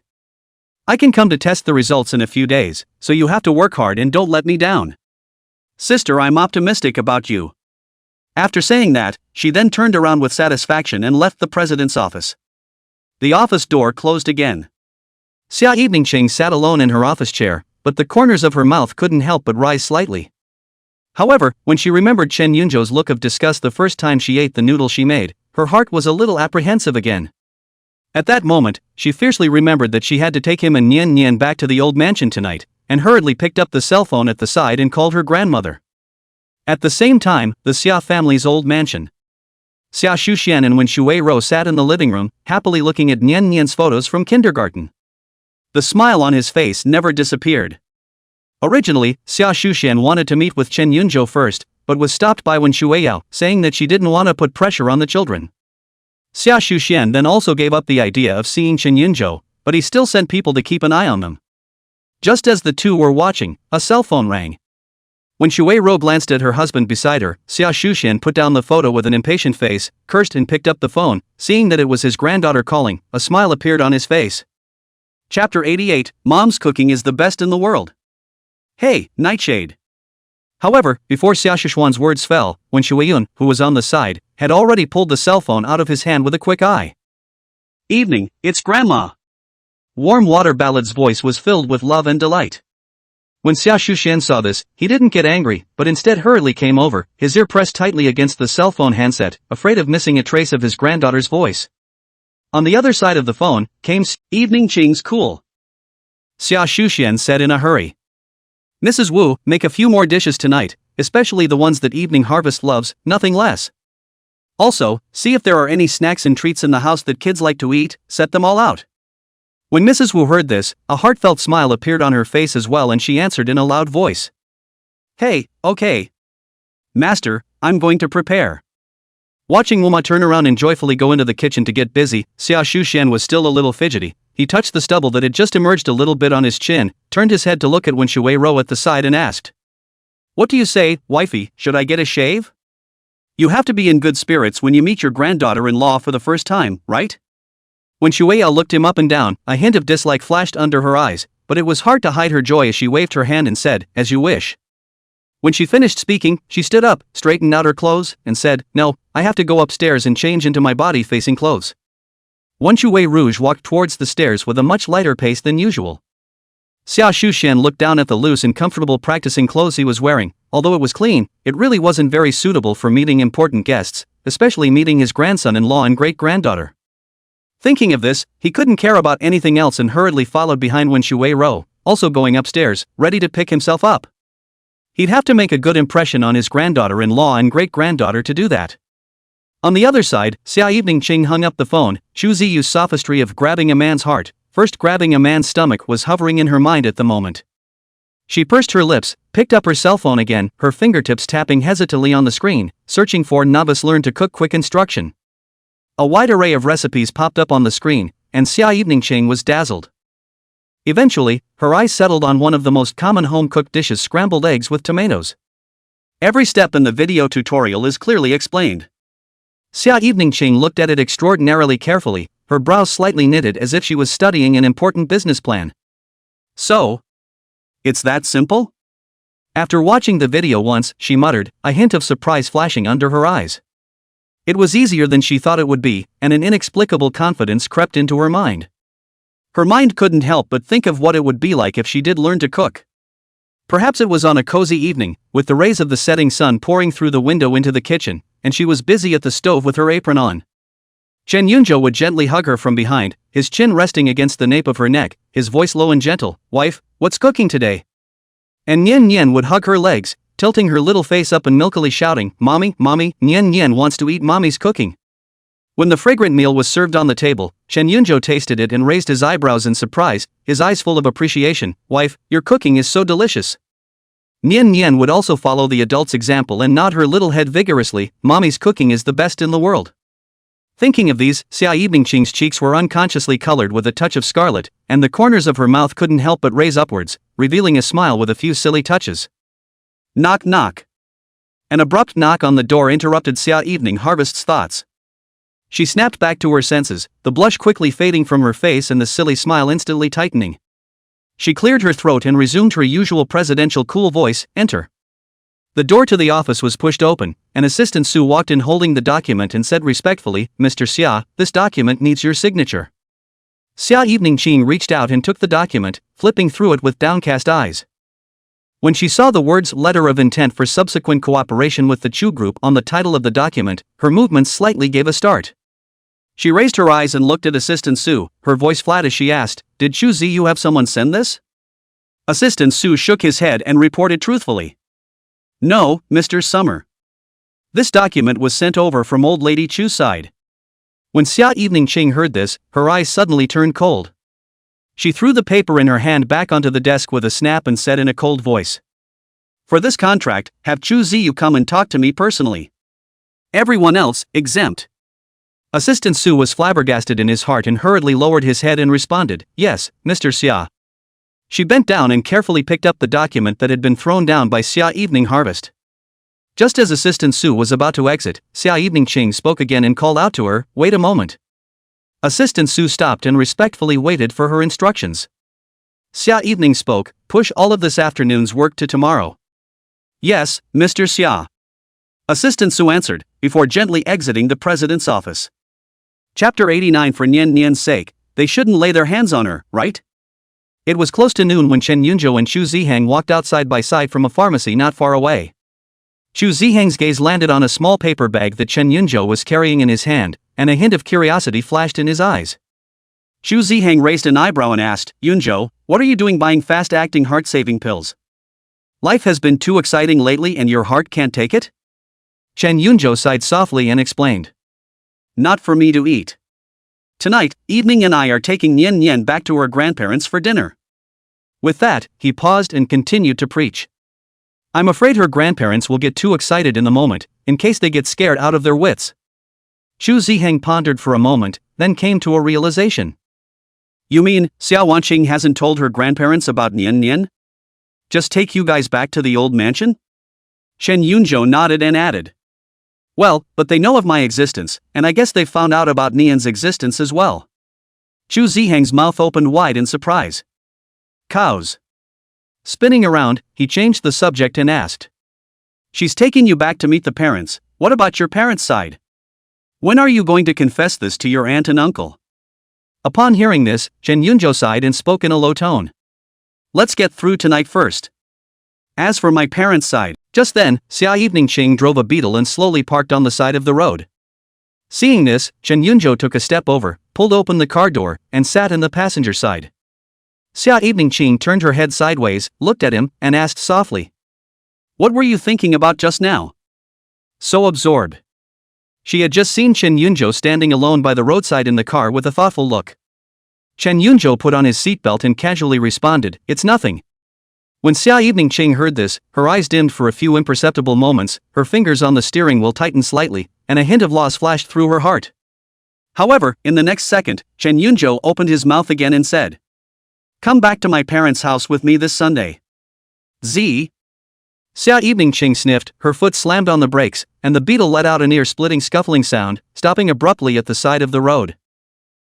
I can come to test the results in a few days, so you have to work hard and don't let me down. Sister, I'm optimistic about you." After saying that, she then turned around with satisfaction and left the president's office. The office door closed again. Xia Eveningqing sat alone in her office chair, but the corners of her mouth couldn't help but rise slightly. However, when she remembered Chen Yunzhou's look of disgust the first time she ate the noodle she made, her heart was a little apprehensive again. At that moment, she fiercely remembered that she had to take him and Nian Nian back to the old mansion tonight, and hurriedly picked up the cell phone at the side and called her grandmother. At the same time, the Xia family's old mansion. Xia Shuxian and Wen Shuai-ro sat in the living room, happily looking at Nian Nian's photos from kindergarten. The smile on his face never disappeared. Originally, Xia Shuxian wanted to meet with Chen Yunzhou first, but was stopped by Wen Shuai-yao, saying that she didn't want to put pressure on the children. Xia Shuxian then also gave up the idea of seeing Chen Yunzhou, but he still sent people to keep an eye on them. Just as the two were watching, a cell phone rang. When Shuai-ro glanced at her husband beside her, Xia Shuxian put down the photo with an impatient face, cursed and picked up the phone. Seeing that it was his granddaughter calling, a smile appeared on his face. Chapter 88, Mom's cooking is the best in the world. "Hey, Nightshade." However, before Xia Shuxian's words fell, Wen Shuai-yun, who was on the side, had already pulled the cell phone out of his hand with a quick eye. "Evening, it's Grandma." Warm Water Ballad's voice was filled with love and delight. When Xia Shuxian saw this, he didn't get angry, but instead hurriedly came over, his ear pressed tightly against the cell phone handset, afraid of missing a trace of his granddaughter's voice. On the other side of the phone, came "Eveningqing's cool," Xia Shuxian said in a hurry. "Mrs. Wu, make a few more dishes tonight, especially the ones that Evening Harvest loves, nothing less. Also, see if there are any snacks and treats in the house that kids like to eat, set them all out." When Mrs. Wu heard this, a heartfelt smile appeared on her face as well, and she answered in a loud voice. "Hey, okay. Master, I'm going to prepare." Watching Wuma turn around and joyfully go into the kitchen to get busy, Xia Shuxian was still a little fidgety. He touched the stubble that had just emerged a little bit on his chin, turned his head to look at Wen Shuai-ro at the side and asked, "What do you say, wifey, should I get a shave?" You have to be in good spirits when you meet your granddaughter-in-law for the first time, right? When Shuai-yao looked him up and down, a hint of dislike flashed under her eyes, but it was hard to hide her joy as she waved her hand and said, "As you wish." When she finished speaking, she stood up, straightened out her clothes, and said, "No, I have to go upstairs and change into my body-facing clothes." Wen Shuai-rouge walked towards the stairs with a much lighter pace than usual. Xia Shuxian looked down at the loose and comfortable practicing clothes he was wearing. Although it was clean, it really wasn't very suitable for meeting important guests, especially meeting his grandson-in-law and great-granddaughter. Thinking of this, he couldn't care about anything else and hurriedly followed behind Wen Shuai-ro, also going upstairs, ready to pick himself up. He'd have to make a good impression on his granddaughter-in-law and great-granddaughter to do that. On the other side, Xia Eveningqing hung up the phone. Chu Ziyu's sophistry of grabbing a man's heart, first grabbing a man's stomach, was hovering in her mind at the moment. She pursed her lips, picked up her cell phone again, her fingertips tapping hesitantly on the screen, searching for "Novice Learn to Cook Quick Instruction." A wide array of recipes popped up on the screen, and Xia Eveningqing was dazzled. Eventually, her eyes settled on one of the most common home-cooked dishes, scrambled eggs with tomatoes. Every step in the video tutorial is clearly explained. Xia Eveningqing looked at it extraordinarily carefully, her brows slightly knitted as if she was studying an important business plan. So? It's that simple? After watching the video once, she muttered, a hint of surprise flashing under her eyes. It was easier than she thought it would be, and an inexplicable confidence crept into her mind. Her mind couldn't help but think of what it would be like if she did learn to cook. Perhaps it was on a cozy evening, with the rays of the setting sun pouring through the window into the kitchen, and she was busy at the stove with her apron on. Chen Yunzhou would gently hug her from behind, his chin resting against the nape of her neck, his voice low and gentle, "Wife, what's cooking today?" And Nian Nian would hug her legs, tilting her little face up and milkily shouting, "Mommy, Mommy, Nian Nian wants to eat Mommy's cooking." When the fragrant meal was served on the table, Chen Yunzhou tasted it and raised his eyebrows in surprise, his eyes full of appreciation. "Wife, your cooking is so delicious." Nian Nian would also follow the adult's example and nod her little head vigorously. "Mommy's cooking is the best in the world." Thinking of these, Xia Eveningqing's cheeks were unconsciously colored with a touch of scarlet, and the corners of her mouth couldn't help but raise upwards, revealing a smile with a few silly touches. Knock knock. An abrupt knock on the door interrupted Xia Evening Harvest's thoughts. She snapped back to her senses, the blush quickly fading from her face and the silly smile instantly tightening. She cleared her throat and resumed her usual presidential cool voice, "Enter." The door to the office was pushed open, and Assistant Su walked in holding the document and said respectfully, "Mr. Xia, this document needs your signature." Xia Eveningqing reached out and took the document, flipping through it with downcast eyes. When she saw the words "Letter of Intent for Subsequent Cooperation with the Chu Group" on the title of the document, her movements slightly gave a start. She raised her eyes and looked at Assistant Su, her voice flat as she asked, "Did Chu Ziyu have someone send this?" Assistant Su shook his head and reported truthfully. "No, Mr. Summer. This document was sent over from Old Lady Chu's side." When Xia Eveningqing heard this, her eyes suddenly turned cold. She threw the paper in her hand back onto the desk with a snap and said in a cold voice, "For this contract, have Chu Ziyu come and talk to me personally. Everyone else, exempt." Assistant Su was flabbergasted in his heart and hurriedly lowered his head and responded, "Yes, Mr. Xia." She bent down and carefully picked up the document that had been thrown down by Xia Evening Harvest. Just as Assistant Su was about to exit, Xia Eveningqing spoke again and called out to her, "Wait a moment." Assistant Su stopped and respectfully waited for her instructions. Xia Evening spoke, "Push all of this afternoon's work to tomorrow." "Yes, Mr. Xia." Assistant Su answered, before gently exiting the president's office. Chapter 89. For Nian Nian's sake, they shouldn't lay their hands on her, right? It was close to noon when Chen Yunzhou and Chu Zihang walked out side by side from a pharmacy not far away. Chu Zihang's gaze landed on a small paper bag that Chen Yunzhou was carrying in his hand, and a hint of curiosity flashed in his eyes. Chu Zihang raised an eyebrow and asked, "Yunzhou, what are you doing buying fast-acting heart-saving pills? Life has been too exciting lately and your heart can't take it?" Chen Yunzhou sighed softly and explained, "Not for me to eat. Tonight, Evening and I are taking Nian Nian back to her grandparents for dinner." With that, he paused and continued to preach. "I'm afraid her grandparents will get too excited in the moment, in case they get scared out of their wits." Chu Zihang pondered for a moment, then came to a realization. "You mean, Xia Wanqing hasn't told her grandparents about Nian Nian? Just take you guys back to the old mansion?" Chen Yunzhou nodded and added, "Well, but they know of my existence, and I guess they've found out about Nian's existence as well." Chu Zihang's mouth opened wide in surprise. "Cows." Spinning around, he changed the subject and asked, "She's taking you back to meet the parents, what about your parents' side? When are you going to confess this to your aunt and uncle?" Upon hearing this, Chen Yunzhou sighed and spoke in a low tone. "Let's get through tonight first. As for my parents' side..." Just then, Xia Eveningqing drove a beetle and slowly parked on the side of the road. Seeing this, Chen Yunzhou took a step over, pulled open the car door, and sat in the passenger side. Xia Eveningqing turned her head sideways, looked at him, and asked softly, "What were you thinking about just now?" So absorbed. She had just seen Chen Yunzhou standing alone by the roadside in the car with a thoughtful look. Chen Yunzhou put on his seatbelt and casually responded, "It's nothing." When Xia Eveningqing heard this, her eyes dimmed for a few imperceptible moments, her fingers on the steering wheel tightened slightly, and a hint of loss flashed through her heart. However, in the next second, Chen Yunzhou opened his mouth again and said, "Come back to my parents' house with me this Sunday." Z. Xia Eveningqing sniffed, her foot slammed on the brakes, and the beetle let out an ear-splitting scuffling sound, stopping abruptly at the side of the road.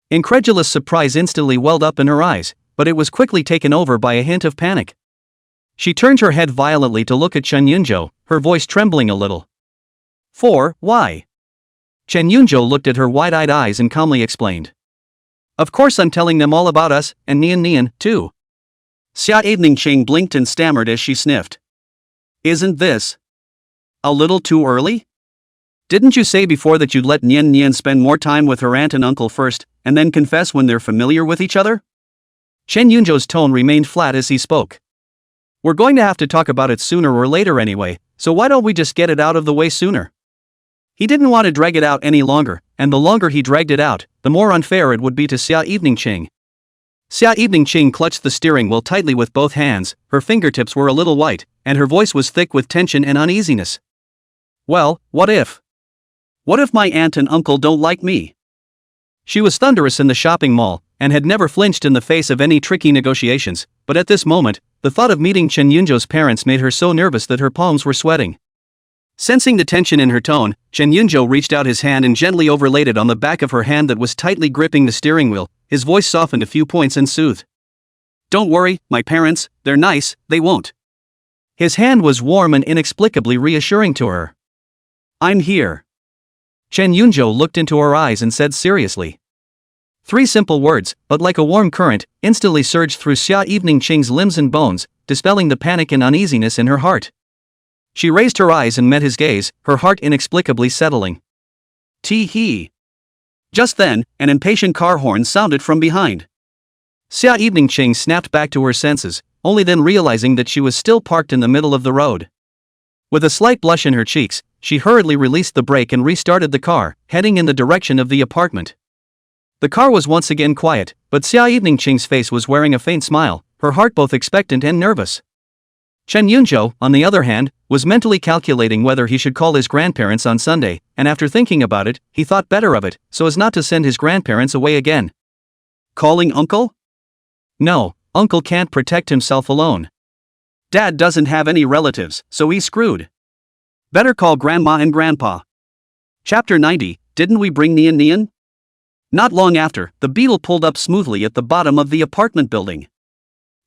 Incredulous surprise instantly welled up in her eyes, but it was quickly taken over by a hint of panic. She turned her head violently to look at Chen Yunzhou, her voice trembling a little. Why? Chen Yunzhou looked at her wide-eyed eyes and calmly explained. Of course I'm telling them all about us, and Nian, too. Xia Eveningqing blinked and stammered as she sniffed. Isn't this a little too early? Didn't you say before that you'd let Nian spend more time with her aunt and uncle first, and then confess when they're familiar with each other? Chen Yunzhou's tone remained flat as he spoke. We're going to have to talk about it sooner or later anyway, so why don't we just get it out of the way sooner? He didn't want to drag it out any longer, and the longer he dragged it out, the more unfair it would be to Xia Eveningqing. Xia Eveningqing clutched the steering wheel tightly with both hands, her fingertips were a little white, and her voice was thick with tension and uneasiness. Well, what if? What if my aunt and uncle don't like me? She was thunderous in the shopping mall, and had never flinched in the face of any tricky negotiations, but at this moment, the thought of meeting Chen Yunzhou's parents made her so nervous that her palms were sweating. Sensing the tension in her tone, Chen Yunzhou reached out his hand and gently overlaid it on the back of her hand that was tightly gripping the steering wheel. His voice softened a few points and soothed. Don't worry, my parents, they're nice, they won't. His hand was warm and inexplicably reassuring to her. I'm here. Chen Yunzhou looked into her eyes and said seriously. 3 simple words, but like a warm current, instantly surged through Xia Eveningqing's limbs and bones, dispelling the panic and uneasiness in her heart. She raised her eyes and met his gaze, her heart inexplicably settling. Tee-hee. Just then, an impatient car horn sounded from behind. Xia Eveningqing snapped back to her senses, only then realizing that she was still parked in the middle of the road. With a slight blush in her cheeks, she hurriedly released the brake and restarted the car, heading in the direction of the apartment. The car was once again quiet, but Xia Eveningqing's face was wearing a faint smile, her heart both expectant and nervous. Chen Yunzhou, on the other hand, was mentally calculating whether he should call his grandparents on Sunday, and after thinking about it, he thought better of it, so as not to send his grandparents away again. Calling uncle? No, uncle can't protect himself alone. Dad doesn't have any relatives, so he's screwed. Better call grandma and grandpa. Chapter 90, Didn't we bring Nian? Not long after, the beetle pulled up smoothly at the bottom of the apartment building.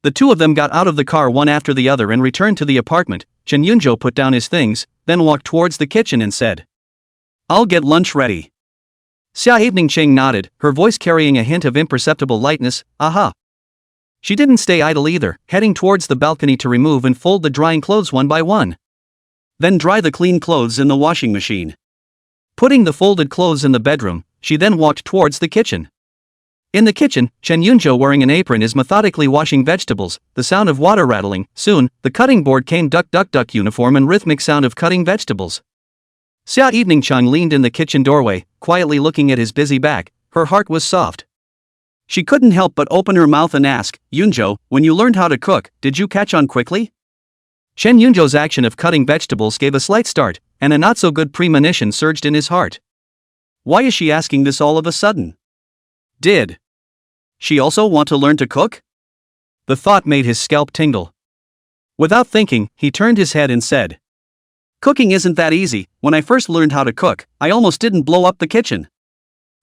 The two of them got out of the car one after the other and returned to the apartment. Chen Yunzhou put down his things, then walked towards the kitchen and said, I'll get lunch ready. Xia Eveningqing nodded, her voice carrying a hint of imperceptible lightness. Aha. She didn't stay idle either, heading towards the balcony to remove and fold the drying clothes one by one. Then dry the clean clothes in the washing machine. Putting the folded clothes in the bedroom, she then walked towards the kitchen. In the kitchen, Chen Yunzhou wearing an apron is methodically washing vegetables, the sound of water rattling. Soon, the cutting board came duck uniform and rhythmic sound of cutting vegetables. Xia Eveningqing leaned in the kitchen doorway, quietly looking at his busy back. Her heart was soft. She couldn't help but open her mouth and ask, Yunzhou, when you learned how to cook, did you catch on quickly? Chen Yunzhou's action of cutting vegetables gave a slight start, and a not-so-good premonition surged in his heart. Why is she asking this all of a sudden? Did she also want to learn to cook? The thought made his scalp tingle. Without thinking, he turned his head and said, Cooking isn't that easy. When I first learned how to cook, I almost didn't blow up the kitchen.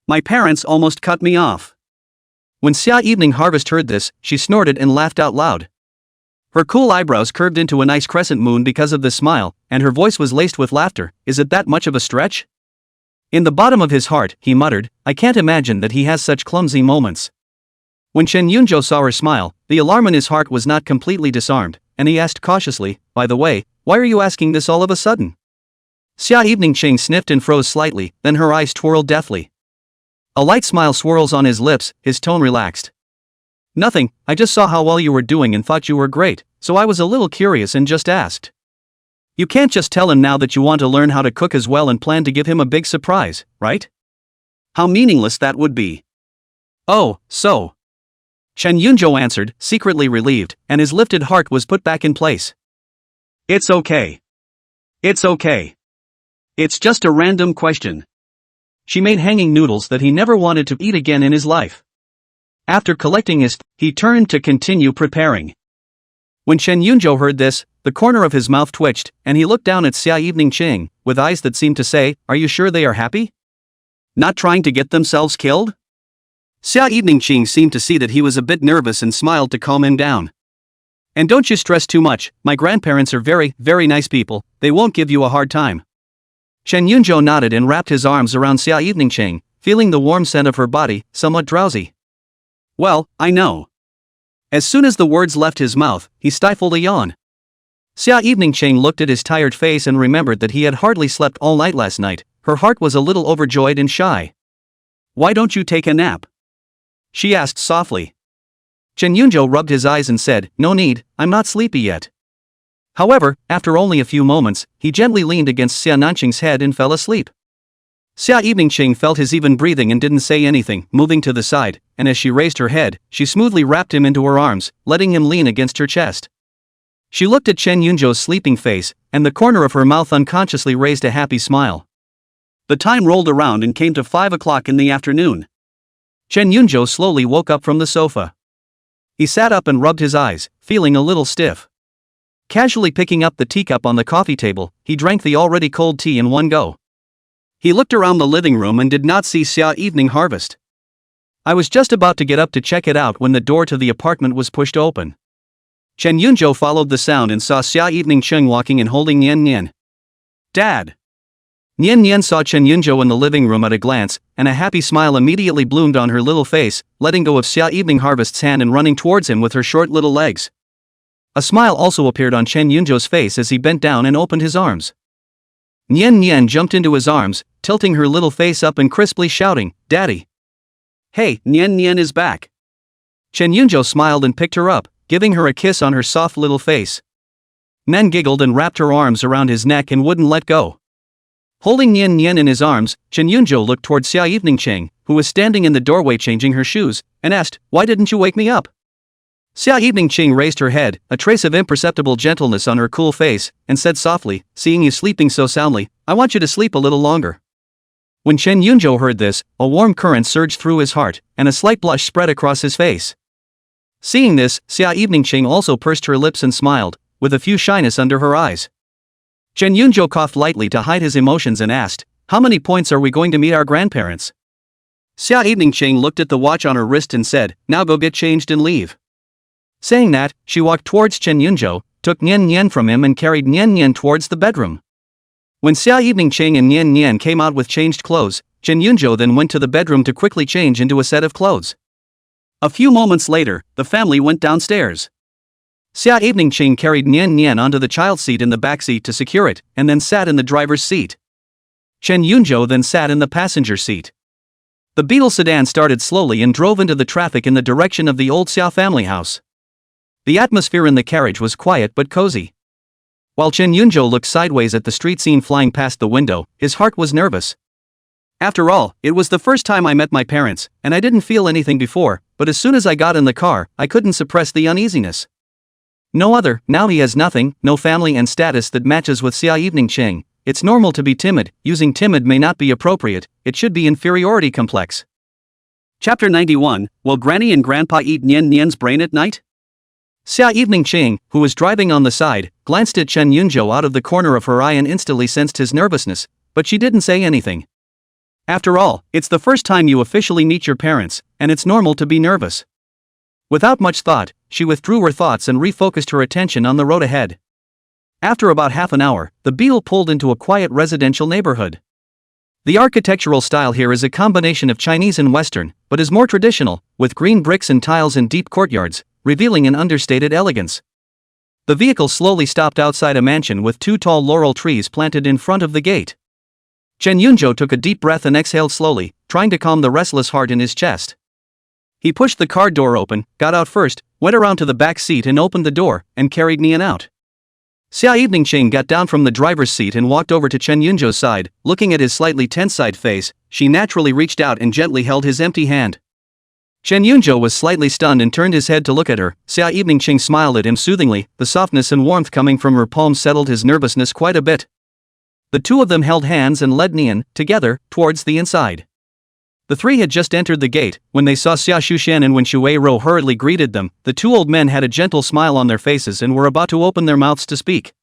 My parents almost cut me off. When Xia Evening Harvest heard this, she snorted and laughed out loud. Her cool eyebrows curved into a nice crescent moon because of this smile, and her voice was laced with laughter. Is it that much of a stretch? In the bottom of his heart, he muttered, I can't imagine that he has such clumsy moments. When Chen Yunzhou saw her smile, the alarm in his heart was not completely disarmed, and he asked cautiously, By the way, why are you asking this all of a sudden? Xia Eveningqing sniffed and froze slightly, then her eyes twirled deftly. A light smile swirls on his lips, his tone relaxed. Nothing, I just saw how well you were doing and thought you were great, so I was a little curious and just asked. You can't just tell him now that you want to learn how to cook as well and plan to give him a big surprise, right? How meaningless that would be. Oh, so. Chen Yunzhou answered, secretly relieved, and his lifted heart was put back in place. It's okay. It's okay. It's just a random question. She made hanging noodles that he never wanted to eat again in his life. After collecting his, he turned to continue preparing. When Chen Yunjo heard this, the corner of his mouth twitched, and he looked down at Xia Evening Ching, with eyes that seemed to say, "Are you sure they are happy? Not trying to get themselves killed?" Xia Evening Ching seemed to see that he was a bit nervous and smiled to calm him down. "And don't you stress too much, my grandparents are very, very nice people, they won't give you a hard time." Chen Yunjo nodded and wrapped his arms around Xia Evening Ching, feeling the warm scent of her body, somewhat drowsy. "Well, I know." As soon as the words left his mouth, he stifled a yawn. Xia Evening Ching looked at his tired face and remembered that he had hardly slept all night last night. Her heart was a little overjoyed and shy. "Why don't you take a nap?" she asked softly. Chen Yunjo rubbed his eyes and said, "No need, I'm not sleepy yet." However, after only a few moments, he gently leaned against Xia Nanqing's head and fell asleep. Xia Evening Ching felt his even breathing and didn't say anything, moving to the side, and as she raised her head, she smoothly wrapped him into her arms, letting him lean against her chest. She looked at Chen Yunjo's sleeping face, and the corner of her mouth unconsciously raised a happy smile. The time rolled around and came to 5 o'clock in the afternoon. Chen Yunjo slowly woke up from the sofa. He sat up and rubbed his eyes, feeling a little stiff. Casually picking up the teacup on the coffee table, he drank the already cold tea in one go. He looked around the living room and did not see Xia Evening Harvest. I was just about to get up to check it out when the door to the apartment was pushed open. Chen Yunjo followed the sound and saw Xia Evening Cheng walking and holding Nian Nian. "Dad!" Nian Nian saw Chen Yunjo in the living room at a glance, and a happy smile immediately bloomed on her little face, letting go of Xia Evening Harvest's hand and running towards him with her short little legs. A smile also appeared on Chen Yunjo's face as he bent down and opened his arms. Nian Nian jumped into his arms, tilting her little face up and crisply shouting, "Daddy!" "Hey, Nian Nian is back!" Chen Yunjo smiled and picked her up, giving her a kiss on her soft little face. Nian giggled and wrapped her arms around his neck and wouldn't let go. Holding Nian Nian in his arms, Chen Yunjo looked toward Xia Evening Cheng, who was standing in the doorway changing her shoes, and asked, "Why didn't you wake me up?" Xia Evening Cheng raised her head, a trace of imperceptible gentleness on her cool face, and said softly, "Seeing you sleeping so soundly, I want you to sleep a little longer." When Chen Yunjo heard this, a warm current surged through his heart, and a slight blush spread across his face. Seeing this, Xia Evening Cheng also pursed her lips and smiled, with a few shyness under her eyes. Chen Yunjo coughed lightly to hide his emotions and asked, "How many points are we going to meet our grandparents?" Xia Evening Cheng looked at the watch on her wrist and said, "Now go get changed and leave." Saying that, she walked towards Chen Yunjo, took Nian Nian from him and carried Nian Nian towards the bedroom. When Xia Evening Cheng and Nian Nian came out with changed clothes, Chen Yunjo then went to the bedroom to quickly change into a set of clothes. A few moments later, the family went downstairs. Xia Evening Cheng carried Nian Nian onto the child seat in the back seat to secure it, and then sat in the driver's seat. Chen Yunjo then sat in the passenger seat. The Beetle sedan started slowly and drove into the traffic in the direction of the old Xia family house. The atmosphere in the carriage was quiet but cozy. While Chen Yunjo looked sideways at the street scene flying past the window, his heart was nervous. After all, it was the first time I met my parents, and I didn't feel anything before, but as soon as I got in the car, I couldn't suppress the uneasiness. Now he has nothing, no family and status that matches with Xia Evening Cheng. It's normal to be timid, using timid may not be appropriate, it should be inferiority complex. Chapter 91, Will Granny and Grandpa eat Nian Nian's brain at night? Xia Evening Cheng, who was driving on the side, glanced at Chen Yunjo out of the corner of her eye and instantly sensed his nervousness, but she didn't say anything. After all, it's the first time you officially meet your parents, and it's normal to be nervous. Without much thought, she withdrew her thoughts and refocused her attention on the road ahead. After about half an hour, the Beetle pulled into a quiet residential neighborhood. The architectural style here is a combination of Chinese and Western, but is more traditional, with green bricks and tiles and deep courtyards, revealing an understated elegance. The vehicle slowly stopped outside a mansion with two tall laurel trees planted in front of the gate. Chen Yunjo took a deep breath and exhaled slowly, trying to calm the restless heart in his chest. He pushed the car door open, got out first, went around to the back seat and opened the door, and carried Nian out. Xia Evening Cheng got down from the driver's seat and walked over to Chen Yunjo's side. Looking at his slightly tense-eyed face, she naturally reached out and gently held his empty hand. Chen Yunjo was slightly stunned and turned his head to look at her. Xia Evening Cheng smiled at him soothingly, the softness and warmth coming from her palm settled his nervousness quite a bit. The two of them held hands and led Nian, together, towards the inside. The three had just entered the gate when they saw Xia Shushan and when Shui Ro hurriedly greeted them. The two old men had a gentle smile on their faces and were about to open their mouths to speak.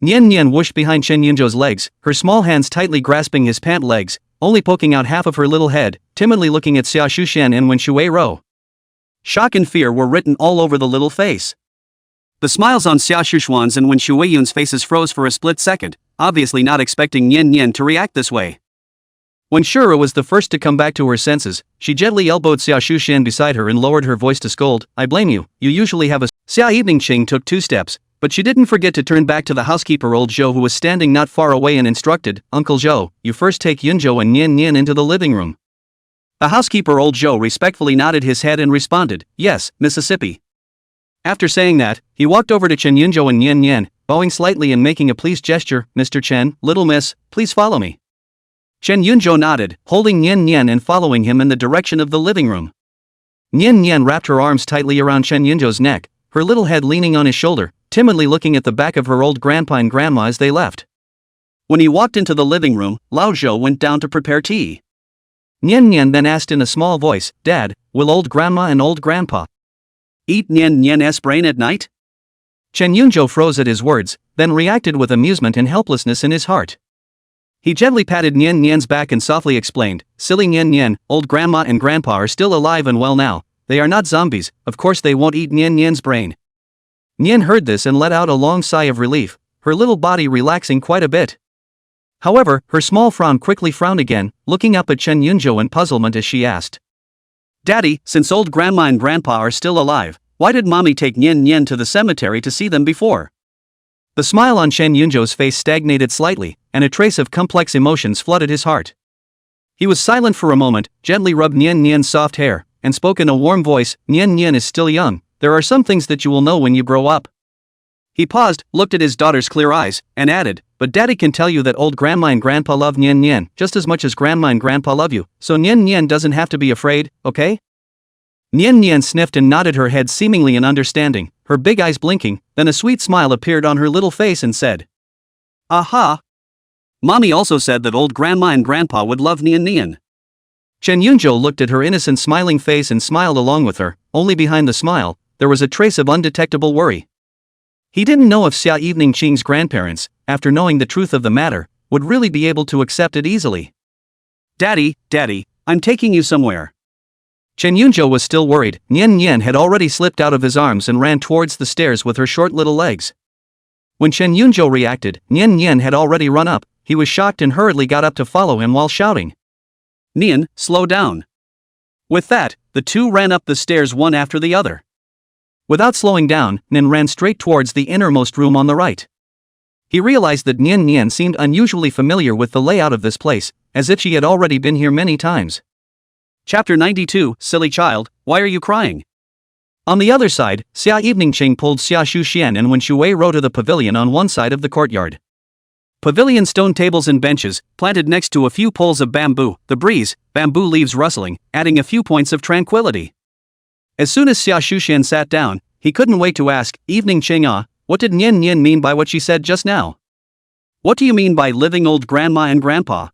Nian Nian whooshed behind Chen Yunzhou's legs, her small hands tightly grasping his pant legs, only poking out half of her little head, timidly looking at Xia Shushan and when Shui Ro. Shock and fear were written all over the little face. The smiles on Xia Shushuan's and Wen Shuiyun's faces froze for a split second, obviously not expecting Nian Nian to react this way. When Shura was the first to come back to her senses, she gently elbowed Xia Shushan beside her and lowered her voice to scold, "I blame you, you usually have a..." Xia Evening Qing took 2 steps, but she didn't forget to turn back to the housekeeper old Zhou who was standing not far away and instructed, "Uncle Zhou, you first take Yunzhou and Nian Nian into the living room." The housekeeper old Zhou respectfully nodded his head and responded, "Yes, Mississippi." After saying that, he walked over to Chen Yunzhou and Nian Nian, bowing slightly and making a pleased gesture, "Mr. Chen, little miss, please follow me." Chen Yunzhou nodded, holding Nian Nian and following him in the direction of the living room. Nian Nian wrapped her arms tightly around Chen Yunzhou's neck, her little head leaning on his shoulder, timidly looking at the back of her old grandpa and grandma as they left. When he walked into the living room, Lao Zhou went down to prepare tea. Nian Nian then asked in a small voice, "Dad, will old grandma and old grandpa eat Nian Nian's brain at night?" Chen Yunzhou froze at his words, then reacted with amusement and helplessness in his heart. He gently patted Nian Nian's back and softly explained, "Silly Nian Nian, old grandma and grandpa are still alive and well now, they are not zombies, of course they won't eat Nian Nian's brain." Nian heard this and let out a long sigh of relief, her little body relaxing quite a bit. However, her small frown quickly frowned again, looking up at Chen Yunzhou in puzzlement as she asked, "Daddy, since old grandma and grandpa are still alive, why did mommy take Nian Nian to the cemetery to see them before?" The smile on Chen Yunzhou's face stagnated slightly, and a trace of complex emotions flooded his heart. He was silent for a moment, gently rubbed Nian Nian's soft hair, and spoke in a warm voice, "Nian Nian is still young, there are some things that you will know when you grow up." He paused, looked at his daughter's clear eyes, and added, "But Daddy can tell you that old grandma and grandpa love Nian Nian just as much as grandma and grandpa love you, so Nian Nian doesn't have to be afraid, okay?" Nian Nian sniffed and nodded her head seemingly in understanding, her big eyes blinking, then a sweet smile appeared on her little face and said, "Aha! Mommy also said that old grandma and grandpa would love Nian Nian." Chen Yunzhou looked at her innocent smiling face and smiled along with her, only behind the smile, there was a trace of undetectable worry. He didn't know if Xia Evening Qing's grandparents, after knowing the truth of the matter, would really be able to accept it easily. Daddy, I'm taking you somewhere." Chen Yunzhou was still worried. Nian Nian had already slipped out of his arms and ran towards the stairs with her short little legs. When Chen Yunzhou reacted, Nian Nian had already run up, he was shocked and hurriedly got up to follow him while shouting, "Nian, slow down." With that, the two ran up the stairs one after the other. Without slowing down, Nian ran straight towards the innermost room on the right. He realized that Nian Nian seemed unusually familiar with the layout of this place, as if she had already been here many times. Chapter 92, Silly Child, Why Are You Crying? On the other side, Xia Evening Qing pulled Xia Shushan and Wen Shui Ro to the pavilion on one side of the courtyard. Pavilion stone tables and benches, planted next to a few poles of bamboo, the breeze, bamboo leaves rustling, adding a few points of tranquility. As soon as Xia Shushan sat down, he couldn't wait to ask, "Evening Qing, what did Nian Nian mean by what she said just now? What do you mean by living old grandma and grandpa?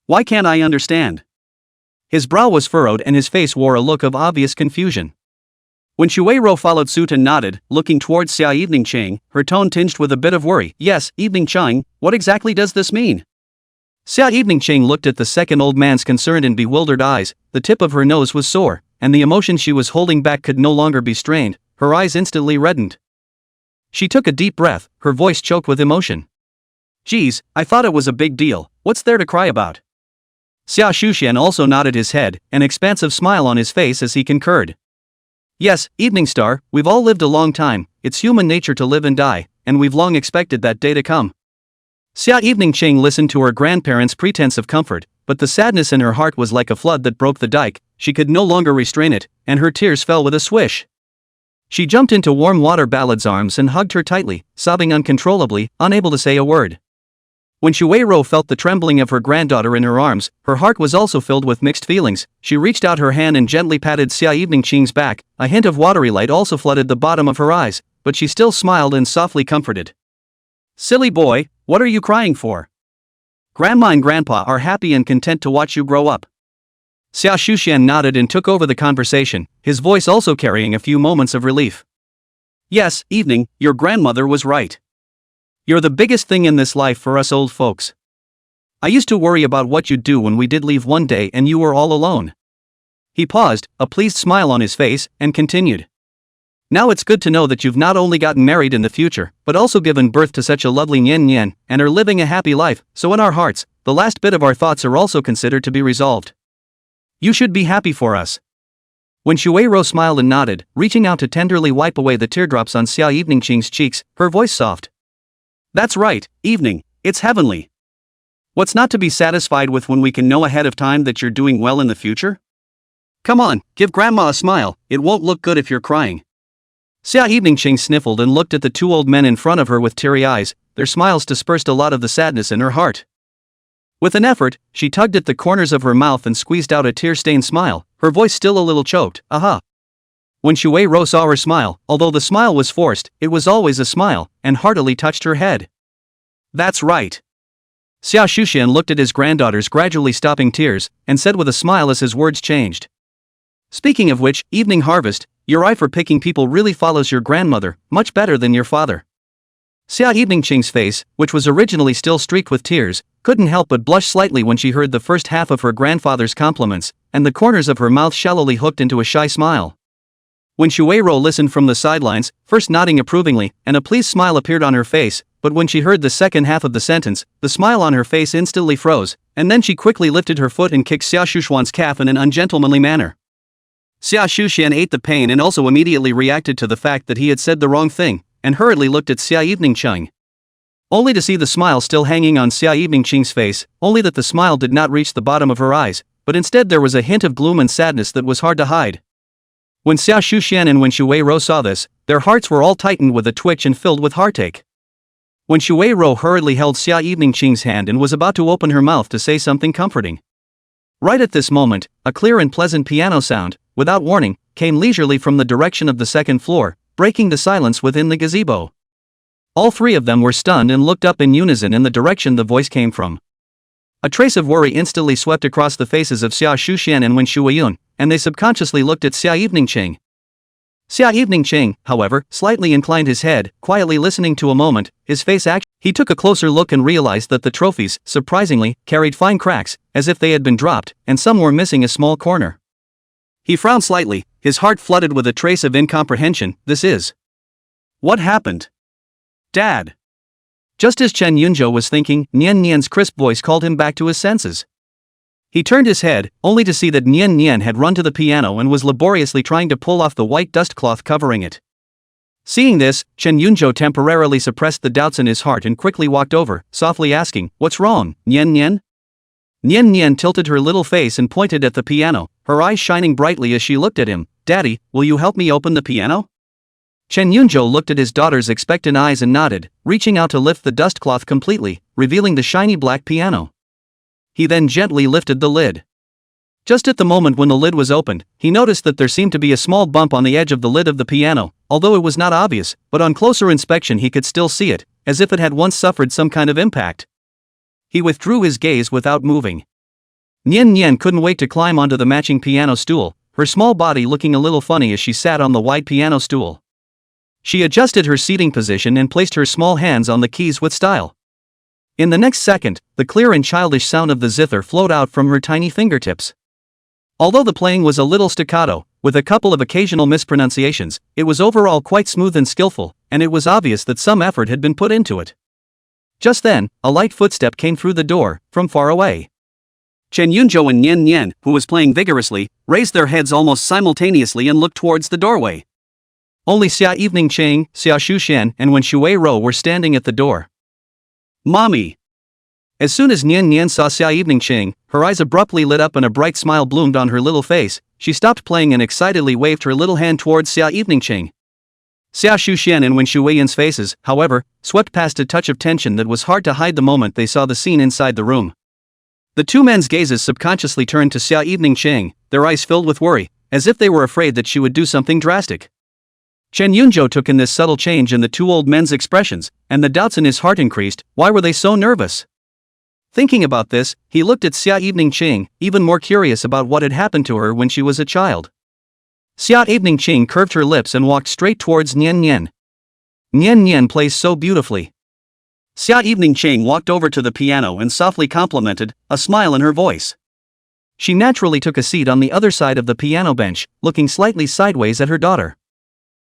Why can't I understand?" His brow was furrowed and his face wore a look of obvious confusion. When Shui Ro followed suit and nodded, looking towards Xia Evening Qing, her tone tinged with a bit of worry. "Yes, Evening Qing, what exactly does this mean?" Xia Evening Qing looked at the second old man's concerned and bewildered eyes, the tip of her nose was sore, and the emotion she was holding back could no longer be strained, her eyes instantly reddened. She took a deep breath, her voice choked with emotion. "Geez, I thought it was a big deal, what's there to cry about?" Xia Shushan also nodded his head, an expansive smile on his face as he concurred. "Yes, Evening Star, we've all lived a long time, it's human nature to live and die, and we've long expected that day to come." Xia Evening Qing listened to her grandparents' pretense of comfort, but the sadness in her heart was like a flood that broke the dike, she could no longer restrain it, and her tears fell with a swish. She jumped into warm water Ballad's arms and hugged her tightly, sobbing uncontrollably, unable to say a word. When Shui Ro felt the trembling of her granddaughter in her arms, her heart was also filled with mixed feelings. She reached out her hand and gently patted Xia Evening Qing's back, a hint of watery light also flooded the bottom of her eyes, but she still smiled and softly comforted. "Silly boy, what are you crying for? Grandma and grandpa are happy and content to watch you grow up. Xia Shushan nodded and took over the conversation, his voice also carrying a few moments of relief. Yes, evening, your grandmother was right. You're the biggest thing in this life for us old folks. I used to worry about what you'd do when we did leave one day and you were all alone. He paused, a pleased smile on his face, and continued. Now it's good to know that you've not only gotten married in the future, but also given birth to such a lovely Nian Nian, and are living a happy life, so in our hearts, the last bit of our thoughts are also considered to be resolved. You should be happy for us. When Shuei-ro smiled and nodded, reaching out to tenderly wipe away the teardrops on Xia Eveningqing's cheeks, her voice soft. That's right, evening, it's heavenly. What's not to be satisfied with when we can know ahead of time that you're doing well in the future? Come on, give grandma a smile, it won't look good if you're crying. Xia Eveningqing sniffled and looked at the two old men in front of her with teary eyes, their smiles dispersed a lot of the sadness in her heart. With an effort, she tugged at the corners of her mouth and squeezed out a tear-stained smile, her voice still a little choked, aha. When Shuei-ro saw her smile, although the smile was forced, it was always a smile, and heartily touched her head. That's right. Xia Shushan looked at his granddaughters gradually stopping tears, and said with a smile as his words changed. Speaking of which, Evening Harvest, your eye for picking people really follows your grandmother, much better than your father. Xia Eveningqing's face, which was originally still streaked with tears, couldn't help but blush slightly when she heard the first half of her grandfather's compliments, and the corners of her mouth shallowly hooked into a shy smile. When Shuei-ro listened from the sidelines, first nodding approvingly, and a pleased smile appeared on her face, but when she heard the second half of the sentence, the smile on her face instantly froze, and then she quickly lifted her foot and kicked Xia Shushuan's calf in an ungentlemanly manner. Xia Shushan ate the pain and also immediately reacted to the fact that he had said the wrong thing, and hurriedly looked at Xia Eveningqing. Only to see the smile still hanging on Xia Eveningqing's face, only that the smile did not reach the bottom of her eyes, but instead there was a hint of gloom and sadness that was hard to hide. When Xia Shushan and when Shuei-ro saw this, their hearts were all tightened with a twitch and filled with heartache. When Shuei-ro hurriedly held Xia Eveningqing's hand and was about to open her mouth to say something comforting. Right at this moment, a clear and pleasant piano sound, without warning, came leisurely from the direction of the second floor, breaking the silence within the gazebo. All three of them were stunned and looked up in unison in the direction the voice came from. A trace of worry instantly swept across the faces of Xia Shushan and Wen Shuiyun, and they subconsciously looked at Xia Eveningqing. Xia Eveningqing, however, slightly inclined his head, quietly listening to a moment, his face he took a closer look and realized that the trophies, surprisingly, carried fine cracks, as if they had been dropped, and some were missing a small corner. He frowned slightly, his heart flooded with a trace of incomprehension. This is. What happened? Dad. Just as Chen Yunzhou was thinking, Nian Nian's crisp voice called him back to his senses. He turned his head, only to see that Nian Nian had run to the piano and was laboriously trying to pull off the white dust cloth covering it. Seeing this, Chen Yunzhou temporarily suppressed the doubts in his heart and quickly walked over, softly asking, "What's wrong, Nian Nian?" Nian Nian tilted her little face and pointed at the piano, her eyes shining brightly as she looked at him. "Daddy, will you help me open the piano?" Chen Yunzhou looked at his daughter's expectant eyes and nodded, reaching out to lift the dust cloth completely, revealing the shiny black piano. He then gently lifted the lid. Just at the moment when the lid was opened, he noticed that there seemed to be a small bump on the edge of the lid of the piano, although it was not obvious, but on closer inspection he could still see it, as if it had once suffered some kind of impact. He withdrew his gaze without moving. Nian Nian couldn't wait to climb onto the matching piano stool, her small body looking a little funny as she sat on the wide piano stool. She adjusted her seating position and placed her small hands on the keys with style. In the next second, the clear and childish sound of the zither flowed out from her tiny fingertips. Although the playing was a little staccato, with a couple of occasional mispronunciations, it was overall quite smooth and skillful, and it was obvious that some effort had been put into it. Just then, a light footstep came through the door, from far away. Chen Yunzhou and Nian Nian, who was playing vigorously, raised their heads almost simultaneously and looked towards the doorway. Only Xia Eveningqing, Xia Shushan, and Wen Shuei-ro were standing at the door. "Mommy!" As soon as Nian Nian saw Xia Eveningqing, her eyes abruptly lit up and a bright smile bloomed on her little face. She stopped playing and excitedly waved her little hand towards Xia Eveningqing. Xia Shushan and Wen Shuiyun's faces, however, swept past a touch of tension that was hard to hide the moment they saw the scene inside the room. The two men's gazes subconsciously turned to Xia Eveningqing, their eyes filled with worry, as if they were afraid that she would do something drastic. Chen Yunzhou took in this subtle change in the two old men's expressions, and the doubts in his heart increased. Why were they so nervous? Thinking about this, he looked at Xia Evening Ching, even more curious about what had happened to her when she was a child. Xia Evening Ching curved her lips and walked straight towards Nian Nian. Nian Nian plays so beautifully. Xia Evening Ching walked over to the piano and softly complimented, a smile in her voice. She naturally took a seat on the other side of the piano bench, looking slightly sideways at her daughter.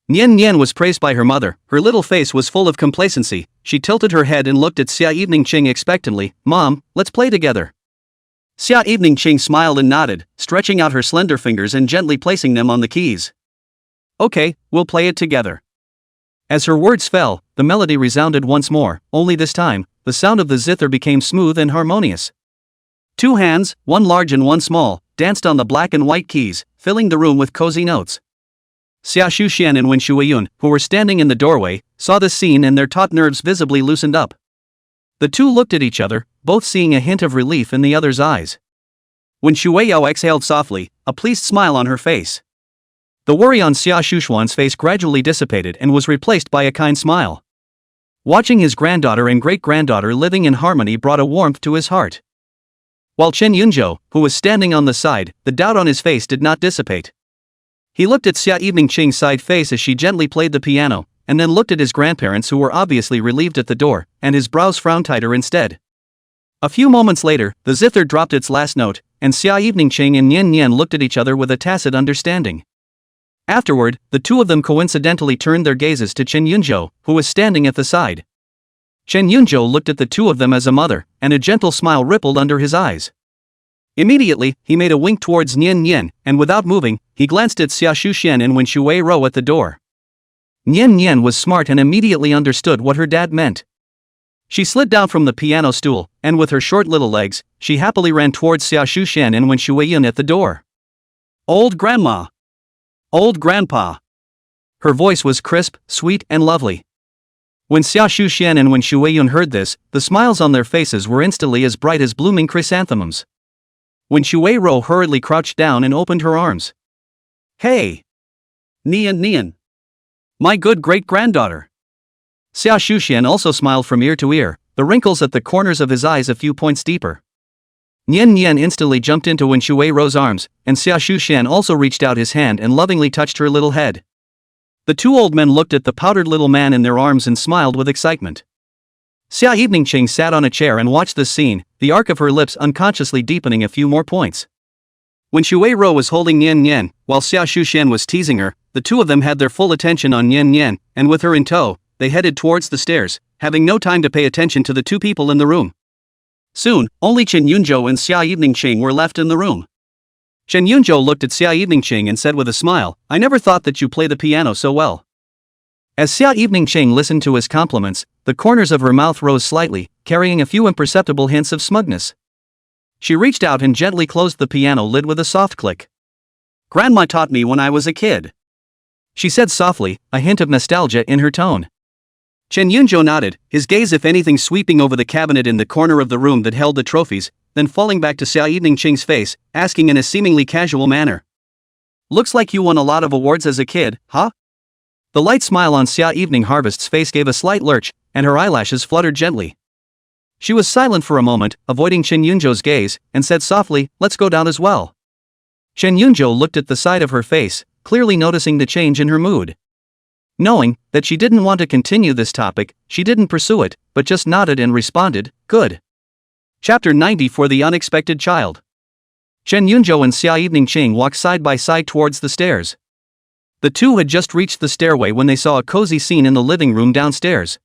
Nian Nian was praised by her mother, her little face was full of complacency. She tilted her head and looked at Xia Evening Ching expectantly. Mom, let's play together. Xia Evening Ching smiled and nodded, stretching out her slender fingers and gently placing them on the keys. Okay, we'll play it together. As her words fell, the melody resounded once more, only this time, the sound of the zither became smooth and harmonious. Two hands, one large and one small, danced on the black and white keys, filling the room with cozy notes. Xia Shuxian and Wen Shuiyun, who were standing in the doorway, saw this scene and their taut nerves visibly loosened up. The two looked at each other, both seeing a hint of relief in the other's eyes. Wen Shuiyao exhaled softly, a pleased smile on her face. The worry on Xia Shuxuan's face gradually dissipated and was replaced by a kind smile. Watching his granddaughter and great-granddaughter living in harmony brought a warmth to his heart. While Chen Yunzhou, who was standing on the side, the doubt on his face did not dissipate. He looked at Xia Evening Ching's side face as she gently played the piano, and then looked at his grandparents who were obviously relieved at the door, and his brows frowned tighter instead. A few moments later, the zither dropped its last note, and Xia Evening Ching and Nian Nian looked at each other with a tacit understanding. Afterward, the two of them coincidentally turned their gazes to Chen Yunzhou, who was standing at the side. Chen Yunzhou looked at the two of them as a mother, and a gentle smile rippled under his eyes. Immediately, he made a wink towards Nian Nian, and without moving, he glanced at Xia Shuxian and Wen Shuiro at the door. Nian Nian was smart and immediately understood what her dad meant. She slid down from the piano stool, and with her short little legs, she happily ran towards Xia Shuxian and Wen Shuiyun at the door. Old grandma. Old grandpa. Her voice was crisp, sweet, and lovely. When Xia Shuxian and Wen Shuiyun heard this, the smiles on their faces were instantly as bright as blooming chrysanthemums. Wen Shuiro hurriedly crouched down and opened her arms. Hey! Nian Nian. My good great-granddaughter. Xia Shuxian also smiled from ear to ear, the wrinkles at the corners of his eyes a few points deeper. Nian Nian instantly jumped into Wen Shuiro's arms, and Xia Shuxian also reached out his hand and lovingly touched her little head. The two old men looked at the powdered little man in their arms and smiled with excitement. Xia Evening Ching sat on a chair and watched this scene, the arc of her lips unconsciously deepening a few more points. When Shuiro was holding Nian Nian, while Xia Shuxian was teasing her, the two of them had their full attention on Nian Nian, and with her in tow, they headed towards the stairs, having no time to pay attention to the two people in the room. Soon, only Chen Yunzhou and Xia Evening Ching were left in the room. Chen Yunzhou looked at Xia Evening Ching and said with a smile, I never thought that you play the piano so well. As Xia Evening Ching listened to his compliments, the corners of her mouth rose slightly, carrying a few imperceptible hints of smugness. She reached out and gently closed the piano lid with a soft click. Grandma taught me when I was a kid. She said softly, a hint of nostalgia in her tone. Chen Yunzhou nodded, his gaze if anything sweeping over the cabinet in the corner of the room that held the trophies, then falling back to Xia Evening Ching's face, asking in a seemingly casual manner. Looks like you won a lot of awards as a kid, huh? The light smile on Xia Evening Harvest's face gave a slight lurch, and her eyelashes fluttered gently. She was silent for a moment, avoiding Chen Yunzhou's gaze, and said softly, let's go down as well. Chen Yunzhou looked at the side of her face, clearly noticing the change in her mood. Knowing that she didn't want to continue this topic, she didn't pursue it, but just nodded and responded, good. Chapter 90 for the Unexpected Child. Chen Yunzhou and Xia Evening Ching walked side by side towards the stairs. The two had just reached the stairway when they saw a cozy scene in the living room downstairs.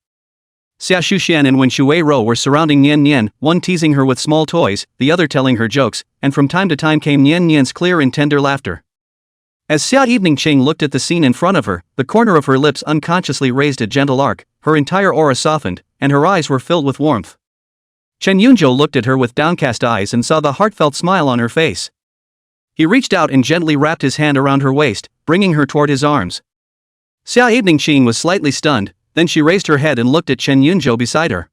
Xia Shuxian and Wen Shuiro were surrounding Nian Nian, one teasing her with small toys, the other telling her jokes, and from time to time came Nian Nian's clear and tender laughter. As Xia Evening Ching looked at the scene in front of her, the corner of her lips unconsciously raised a gentle arc, her entire aura softened, and her eyes were filled with warmth. Chen Yunzhou looked at her with downcast eyes and saw the heartfelt smile on her face. He reached out and gently wrapped his hand around her waist, bringing her toward his arms. Xia Evening Ching was slightly stunned, then she raised her head and looked at Chen Yunzhou beside her.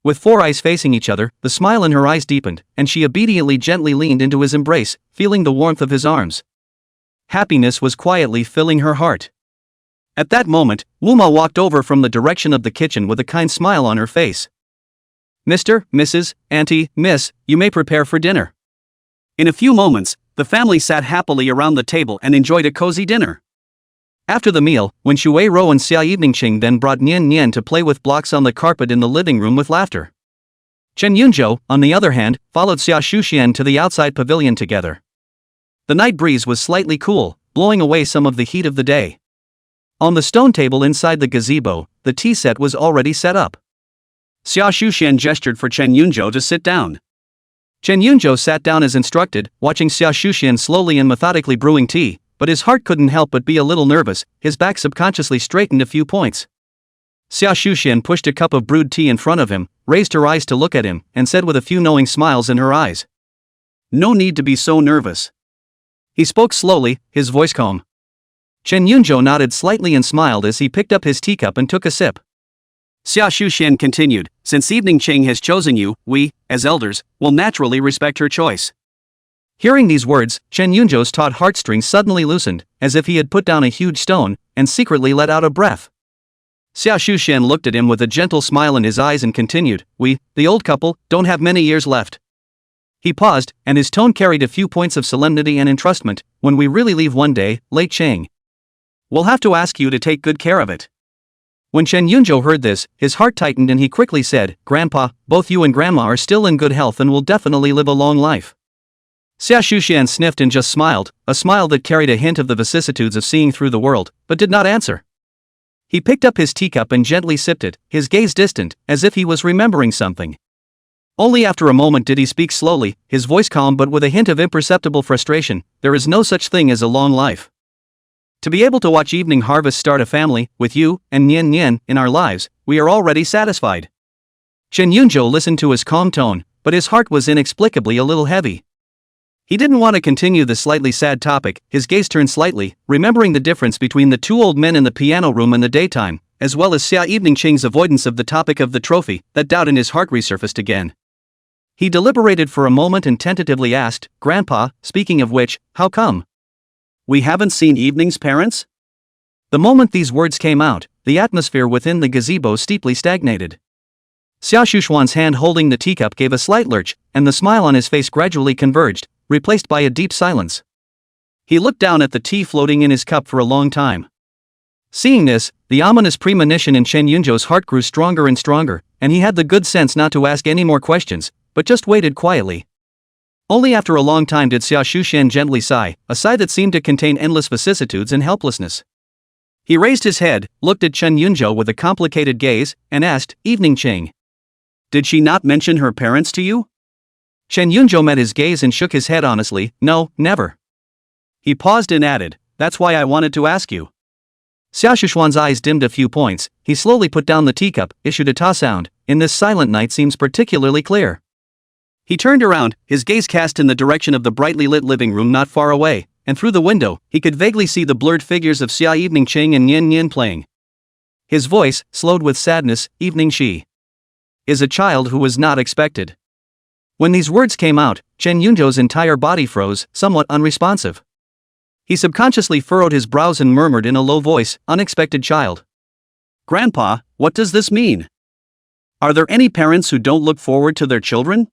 With four eyes facing each other, the smile in her eyes deepened, and she obediently gently leaned into his embrace, feeling the warmth of his arms. Happiness was quietly filling her heart. At that moment, Wuma walked over from the direction of the kitchen with a kind smile on her face. Mr., Mrs., Auntie, Miss, you may prepare for dinner. In a few moments, the family sat happily around the table and enjoyed a cozy dinner. After the meal, when Shui Ro and Xia Eveningqing then brought Nian Nian to play with blocks on the carpet in the living room with laughter. Chen Yunzhou, on the other hand, followed Xia Shuxian to the outside pavilion together. The night breeze was slightly cool, blowing away some of the heat of the day. On the stone table inside the gazebo, the tea set was already set up. Xia Shuxian gestured for Chen Yunzhou to sit down. Chen Yunzhou sat down as instructed, watching Xia Shuxian slowly and methodically brewing tea, but his heart couldn't help but be a little nervous. His back subconsciously straightened a few points. Xia Shuxian pushed a cup of brewed tea in front of him, raised her eyes to look at him, and said with a few knowing smiles in her eyes, "No need to be so nervous." He spoke slowly, his voice calm. Chen Yunzhou nodded slightly and smiled as he picked up his teacup and took a sip. Xia Shuxian continued, "Since Eveningqing has chosen you, we, as elders, will naturally respect her choice." Hearing these words, Chen Yunzhou's taut heartstrings suddenly loosened, as if he had put down a huge stone, and secretly let out a breath. Xia Shuxian looked at him with a gentle smile in his eyes and continued, "We, the old couple, don't have many years left." He paused, and his tone carried a few points of solemnity and entrustment. "When we really leave one day, late Chang, we'll have to ask you to take good care of it." When Chen Yunzhou heard this, his heart tightened and he quickly said, "Grandpa, both you and Grandma are still in good health and will definitely live a long life." Xia Shuxian sniffed and just smiled, a smile that carried a hint of the vicissitudes of seeing through the world, but did not answer. He picked up his teacup and gently sipped it, his gaze distant, as if he was remembering something. Only after a moment did he speak slowly, his voice calm but with a hint of imperceptible frustration. "There is no such thing as a long life. To be able to watch Evening Harvest start a family, with you and Nian Nian in our lives, we are already satisfied." Chen Yunzhou listened to his calm tone, but his heart was inexplicably a little heavy. He didn't want to continue the slightly sad topic. His gaze turned slightly, remembering the difference between the two old men in the piano room in the daytime, as well as Xia Eveningqing's avoidance of the topic of the trophy. That doubt in his heart resurfaced again. He deliberated for a moment and tentatively asked, "Grandpa, speaking of which, how come we haven't seen Evening's parents?" The moment these words came out, the atmosphere within the gazebo steeply stagnated. Xia Shuxuan's hand holding the teacup gave a slight lurch, and the smile on his face gradually converged, replaced by a deep silence. He looked down at the tea floating in his cup for a long time. Seeing this, the ominous premonition in Chen Yunzhou's heart grew stronger and stronger, and he had the good sense not to ask any more questions, but just waited quietly. Only after a long time did Xia Shuxian gently sigh, a sigh that seemed to contain endless vicissitudes and helplessness. He raised his head, looked at Chen Yunzhou with a complicated gaze, and asked, "Eveningqing, did she not mention her parents to you?" Chen Yunzhou met his gaze and shook his head honestly, "No, never." He paused and added, "That's why I wanted to ask you." Xia Shuxuan's eyes dimmed a few points. He slowly put down the teacup, issued a ta sound. "In this silent night seems particularly clear." He turned around, his gaze cast in the direction of the brightly lit living room not far away, and through the window, he could vaguely see the blurred figures of Xia Eveningqing and Nian Nian playing. His voice, slowed with sadness, "Evening she is a child who was not expected." When these words came out, Chen Yunzhou's entire body froze, somewhat unresponsive. He subconsciously furrowed his brows and murmured in a low voice, "Unexpected child." "Grandpa, what does this mean? Are there any parents who don't look forward to their children?"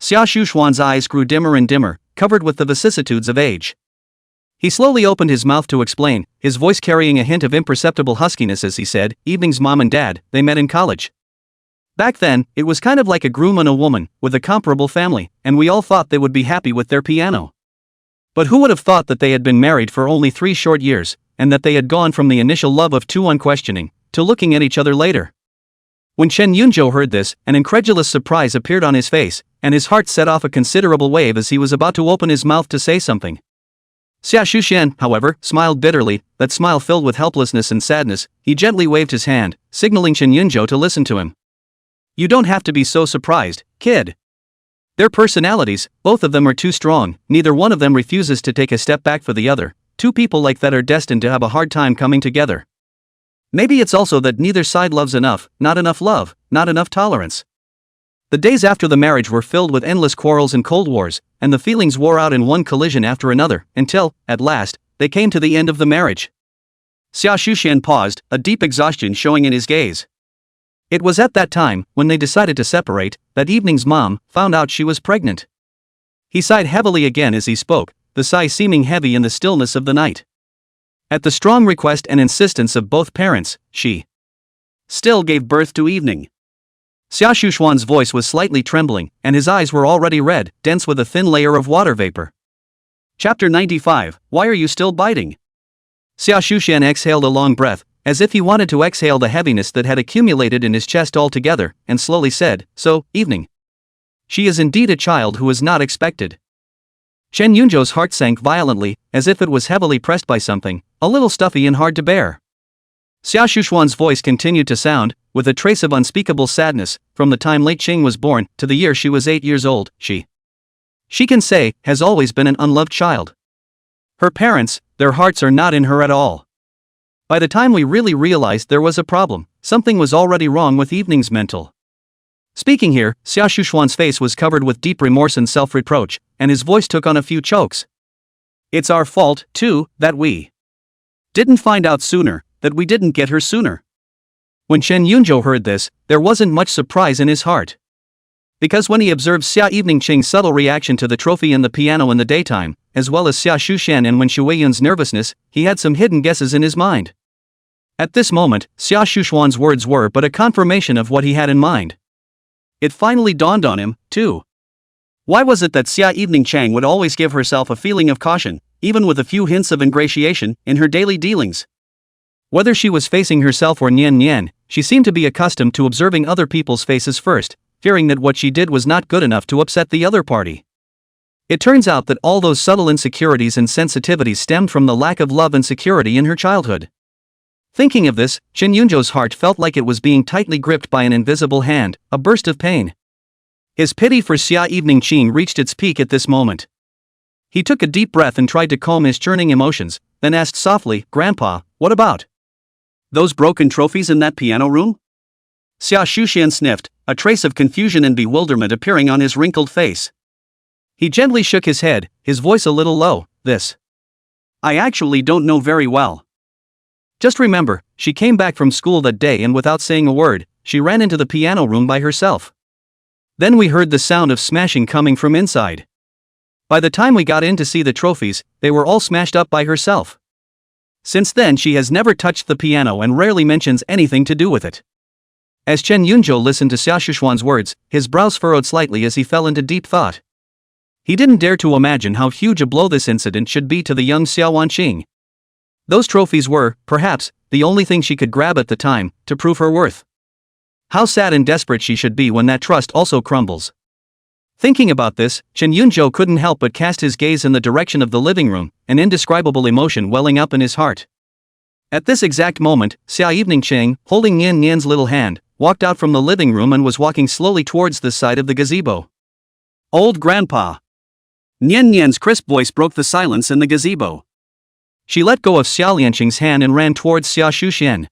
Xia Shuxuan's eyes grew dimmer and dimmer, covered with the vicissitudes of age. He slowly opened his mouth to explain, his voice carrying a hint of imperceptible huskiness as he said, "Evening's mom and dad, they met in college. Back then, it was kind of like a groom and a woman, with a comparable family, and we all thought they would be happy with their piano. But who would have thought that they had been married for only 3 short years, and that they had gone from the initial love of 2 unquestioning, to looking at each other later?" When Chen Yunzhou heard this, an incredulous surprise appeared on his face, and his heart set off a considerable wave as he was about to open his mouth to say something. Xia Shuxian, however, smiled bitterly, that smile filled with helplessness and sadness. He gently waved his hand, signaling Chen Yunzhou to listen to him. "You don't have to be so surprised, kid. Their personalities, both of them are too strong, neither one of them refuses to take a step back for the other. 2 people like that are destined to have a hard time coming together. Maybe it's also that neither side loves enough, not enough love, not enough tolerance." The days after the marriage were filled with endless quarrels and cold wars, and the feelings wore out in one collision after another, until, at last, they came to the end of the marriage. Xia Shuxian paused, a deep exhaustion showing in his gaze. It was at that time, when they decided to separate, that Evening's mom found out she was pregnant. He sighed heavily again as he spoke, the sigh seeming heavy in the stillness of the night. At the strong request and insistence of both parents, she still gave birth to Evening. Xia Shushuan's voice was slightly trembling, and his eyes were already red, dense with a thin layer of water vapor. Chapter 95, Why are you still biting? Xia Shushuan exhaled a long breath, as if he wanted to exhale the heaviness that had accumulated in his chest altogether, and slowly said, So, Evening. She is indeed a child who is not expected. Chen Yunzhou's heart sank violently, as if it was heavily pressed by something, a little stuffy and hard to bear. Xia Shushuan's voice continued to sound, with a trace of unspeakable sadness, from the time Lei Qing was born, to the year she was 8 years old, she can say, has always been an unloved child. Her parents, their hearts are not in her at all. By the time we really realized there was a problem, something was already wrong with Evening's mental. Speaking here, Xia Shushuan's face was covered with deep remorse and self-reproach, and his voice took on a few chokes. It's our fault, too, that we didn't find out sooner, that we didn't get her sooner. When Chen Yunzhou heard this, there wasn't much surprise in his heart. Because when he observed Xia Evening Qing's subtle reaction to the trophy and the piano in the daytime, as well as Xia Shushan and Wen Shuiyun's nervousness, he had some hidden guesses in his mind. At this moment, Xia Shushuan's words were but a confirmation of what he had in mind. It finally dawned on him, too. Why was it that Xia Evening Chang would always give herself a feeling of caution, even with a few hints of ingratiation, in her daily dealings? Whether she was facing herself or Nian Nian, she seemed to be accustomed to observing other people's faces first, fearing that what she did was not good enough to upset the other party. It turns out that all those subtle insecurities and sensitivities stemmed from the lack of love and security in her childhood. Thinking of this, Chen Yunzhou's heart felt like it was being tightly gripped by an invisible hand, a burst of pain. His pity for Xia Evening Qing reached its peak at this moment. He took a deep breath and tried to calm his churning emotions, then asked softly, Grandpa, what about those broken trophies in that piano room? Xia Shushan sniffed, a trace of confusion and bewilderment appearing on his wrinkled face. He gently shook his head, his voice a little low, I actually don't know very well. Just remember, she came back from school that day and without saying a word, she ran into the piano room by herself. Then we heard the sound of smashing coming from inside. By the time we got in to see the trophies, they were all smashed up by herself. Since then she has never touched the piano and rarely mentions anything to do with it. As Chen Yunzhou listened to Xia Shushuan's words, his brows furrowed slightly as he fell into deep thought. He didn't dare to imagine how huge a blow this incident should be to the young Xia Wanqing. Those trophies were, perhaps, the only thing she could grab at the time, to prove her worth. How sad and desperate she should be when that trust also crumbles. Thinking about this, Chen Yunzhou couldn't help but cast his gaze in the direction of the living room, an indescribable emotion welling up in his heart. At this exact moment, Xia Evening Qing, holding Nian Nian's little hand, walked out from the living room and was walking slowly towards the side of the gazebo. Old Grandpa. Nian Nian's crisp voice broke the silence in the gazebo. She let go of Xia Lianqing's hand and ran towards Xia Shushan.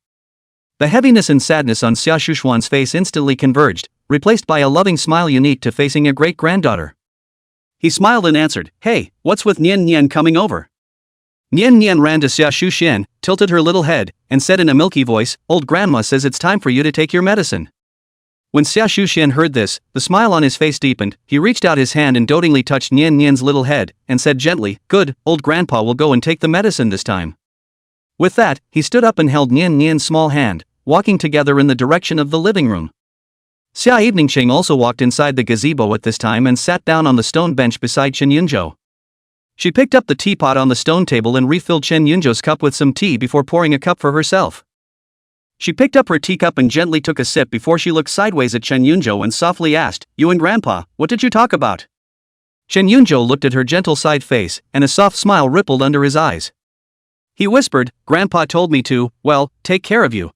The heaviness and sadness on Xia Shushuan's face instantly converged, replaced by a loving smile unique to facing a great-granddaughter. He smiled and answered, Hey, what's with Nian Nian coming over? Nian Nian ran to Xia Shushan, tilted her little head, and said in a milky voice, Old Grandma says it's time for you to take your medicine. When Xia Shushan heard this, the smile on his face deepened. He reached out his hand and dotingly touched Nian Nian's little head, and said gently, Good, old Grandpa will go and take the medicine this time. With that, he stood up and held Nian Nian's small hand, walking together in the direction of the living room. Xia Evening Qing also walked inside the gazebo at this time and sat down on the stone bench beside Chen Yunzhou. She picked up the teapot on the stone table and refilled Chen Yunzhou's cup with some tea before pouring a cup for herself. She picked up her teacup and gently took a sip before she looked sideways at Chen Yunzhou and softly asked, You and Grandpa, what did you talk about? Chen Yunzhou looked at her gentle side face, and a soft smile rippled under his eyes. He whispered, Grandpa told me to, well, take care of you.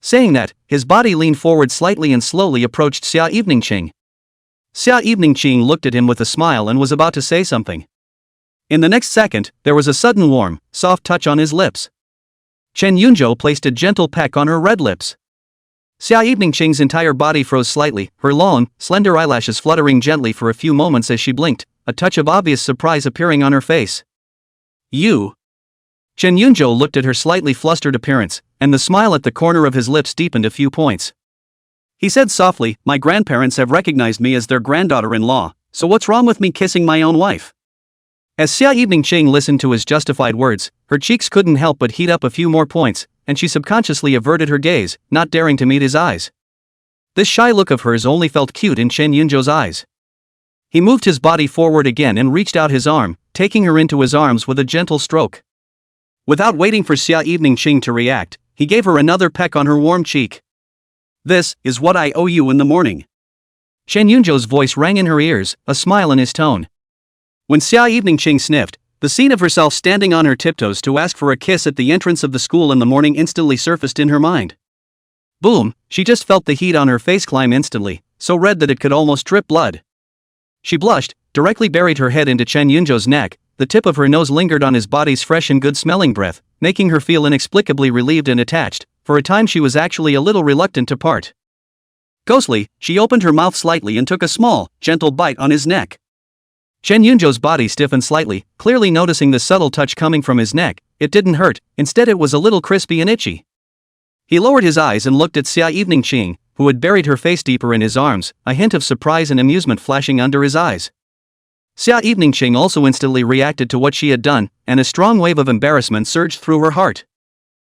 Saying that, his body leaned forward slightly and slowly approached Xia Evening Qing. Xia Evening Qing looked at him with a smile and was about to say something. In the next second, there was a sudden warm, soft touch on his lips. Chen Yunzhou placed a gentle peck on her red lips. Xia Evening Qing's entire body froze slightly, her long, slender eyelashes fluttering gently for a few moments as she blinked, a touch of obvious surprise appearing on her face. You. Chen Yunzhou looked at her slightly flustered appearance, and the smile at the corner of his lips deepened a few points. He said softly, "My grandparents have recognized me as their granddaughter-in-law, so what's wrong with me kissing my own wife?" As Xia Evening Ching listened to his justified words, her cheeks couldn't help but heat up a few more points, and she subconsciously averted her gaze, not daring to meet his eyes. This shy look of hers only felt cute in Chen Yunzhou's eyes. He moved his body forward again and reached out his arm, taking her into his arms with a gentle stroke. Without waiting for Xia Evening Ching to react, he gave her another peck on her warm cheek. "This is what I owe you in the morning." Chen Yunzhou's voice rang in her ears, a smile in his tone. When Xia Evening Ching sniffed, the scene of herself standing on her tiptoes to ask for a kiss at the entrance of the school in the morning instantly surfaced in her mind. Boom, she just felt the heat on her face climb instantly, so red that it could almost drip blood. She blushed, directly buried her head into Chen Yunzhou's neck, the tip of her nose lingered on his body's fresh and good-smelling breath, making her feel inexplicably relieved and attached. For a time she was actually a little reluctant to part. Ghostly, she opened her mouth slightly and took a small, gentle bite on his neck. Chen Yunzhou's body stiffened slightly, clearly noticing the subtle touch coming from his neck. It didn't hurt, instead it was a little crispy and itchy. He lowered his eyes and looked at Xia Evening Ching, who had buried her face deeper in his arms, a hint of surprise and amusement flashing under his eyes. Xia Evening Ching also instantly reacted to what she had done, and a strong wave of embarrassment surged through her heart.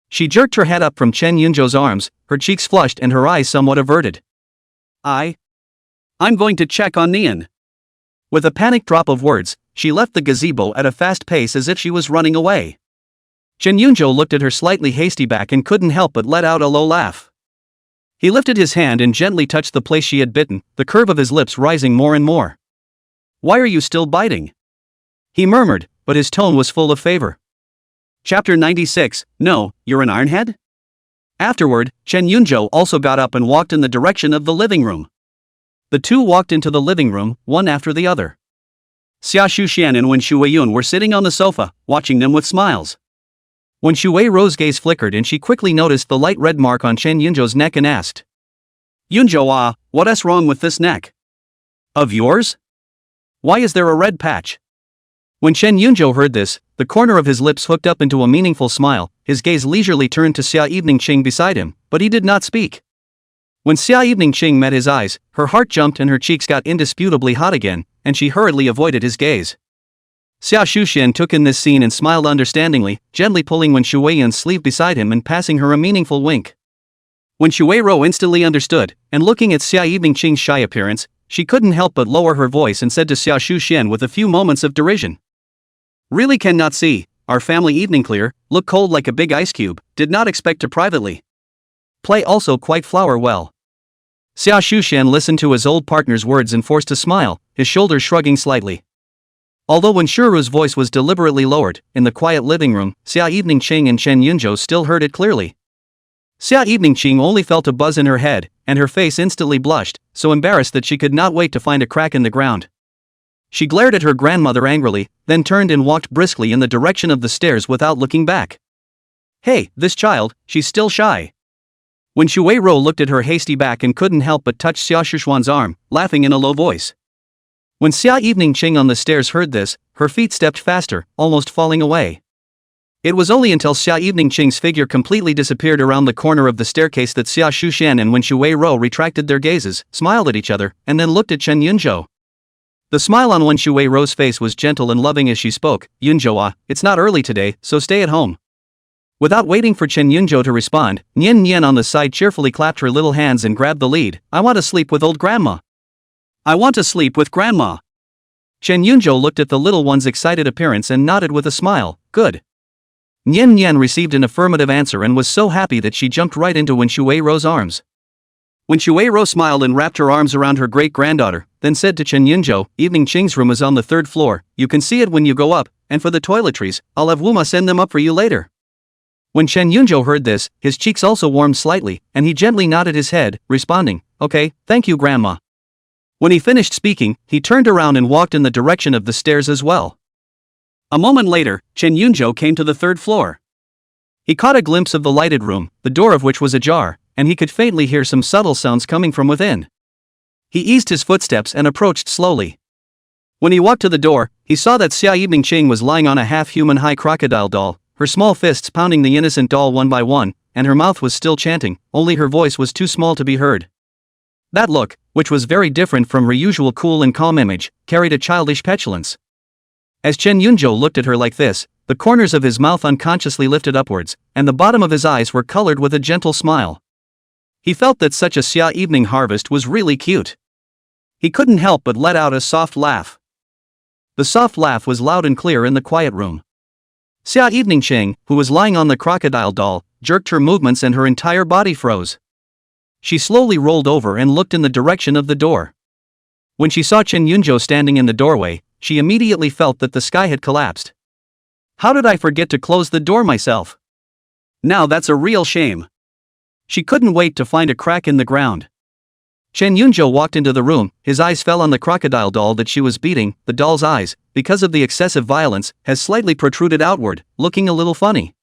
She jerked her head up from Chen Yunzhou's arms, her cheeks flushed and her eyes somewhat averted. I'm going to check on Nian." With a panicked drop of words, she left the gazebo at a fast pace as if she was running away. Chen Yunzhou looked at her slightly hasty back and couldn't help but let out a low laugh. He lifted his hand and gently touched the place she had bitten, the curve of his lips rising more and more. "Why are you still biting?" he murmured, but his tone was full of favor. Chapter 96, No, You're an Ironhead? Afterward, Chen Yunzhou also got up and walked in the direction of the living room. The two walked into the living room, one after the other. Xia Shuxian and Wen Shuiyun were sitting on the sofa, watching them with smiles. Wen Shuiro's gaze flickered and she quickly noticed the light red mark on Chen Yunzhou's neck and asked, "Yunzhou, what's wrong with this neck? Of yours? Why is there a red patch?" When Chen Yunzhou heard this, the corner of his lips hooked up into a meaningful smile, his gaze leisurely turned to Xia Evening Ching beside him, but he did not speak. When Xia Evening Ching met his eyes, her heart jumped and her cheeks got indisputably hot again, and she hurriedly avoided his gaze. Xia Shuxian took in this scene and smiled understandingly, gently pulling Wen Shuiyun's sleeve beside him and passing her a meaningful wink. Wen Shuiro instantly understood, and looking at Xia Evening Ching's shy appearance, she couldn't help but lower her voice and said to Xia Shuxian with a few moments of derision, "Really cannot see, our family evening clear, look cold like a big ice cube, did not expect to privately play also quite flower well." Xia Shuxian listened to his old partner's words and forced a smile, his shoulders shrugging slightly. Although Wen Shuru's voice was deliberately lowered, in the quiet living room, Xia Evening Ching and Chen Yunzhou still heard it clearly. Xia Evening Ching only felt a buzz in her head, and her face instantly blushed, so embarrassed that she could not wait to find a crack in the ground. She glared at her grandmother angrily, then turned and walked briskly in the direction of the stairs without looking back. "Hey, this child, she's still shy." When Shuiro looked at her hasty back and couldn't help but touch Xia Shuxuan's arm, laughing in a low voice. When Xia Evening Ching on the stairs heard this, her feet stepped faster, almost falling away. It was only until Xia Evening Ching's figure completely disappeared around the corner of the staircase that Xia Shuxian and Wen Shuiro retracted their gazes, smiled at each other, and then looked at Chen Yunzhou. The smile on Wen Shuiro's face was gentle and loving as she spoke, "Yunzhou, it's not early today, so stay at home." Without waiting for Chen Yunzhou to respond, Nian Nian on the side cheerfully clapped her little hands and grabbed the lead. "I want to sleep with old grandma." "I want to sleep with grandma." Chen Yunzhou looked at the little one's excited appearance and nodded with a smile, "Good." Nian Nian received an affirmative answer and was so happy that she jumped right into Wen Shuiro's arms. Wen Shuiro smiled and wrapped her arms around her great-granddaughter, then said to Chen Yunzhou, "Evening Ching's room is on the 3rd floor, you can see it when you go up, and for the toiletries, I'll have Wuma send them up for you later." When Chen Yunzhou heard this, his cheeks also warmed slightly, and he gently nodded his head, responding, "Okay, thank you grandma." When he finished speaking, he turned around and walked in the direction of the stairs as well. A moment later, Chen Yunzhou came to the 3rd floor. He caught a glimpse of the lighted room, the door of which was ajar, and he could faintly hear some subtle sounds coming from within. He eased his footsteps and approached slowly. When he walked to the door, he saw that Xia Evening Ching was lying on a half-human high crocodile doll, her small fists pounding the innocent doll one by one, and her mouth was still chanting, only her voice was too small to be heard. That look, which was very different from her usual cool and calm image, carried a childish petulance. As Chen Yunjo looked at her like this, the corners of his mouth unconsciously lifted upwards, and the bottom of his eyes were colored with a gentle smile. He felt that such a xia evening harvest was really cute. He couldn't help but let out a soft laugh. The soft laugh was loud and clear in the quiet room. Xia Evening Ching, who was lying on the crocodile doll, jerked her movements and her entire body froze. She slowly rolled over and looked in the direction of the door. When she saw Chen Yunjo standing in the doorway, she immediately felt that the sky had collapsed. How did I forget to close the door myself? Now that's a real shame. She couldn't wait to find a crack in the ground. Chen Yunjo walked into the room, his eyes fell on the crocodile doll that she was beating. The doll's eyes, because of the excessive violence, has slightly protruded outward, looking a little funny.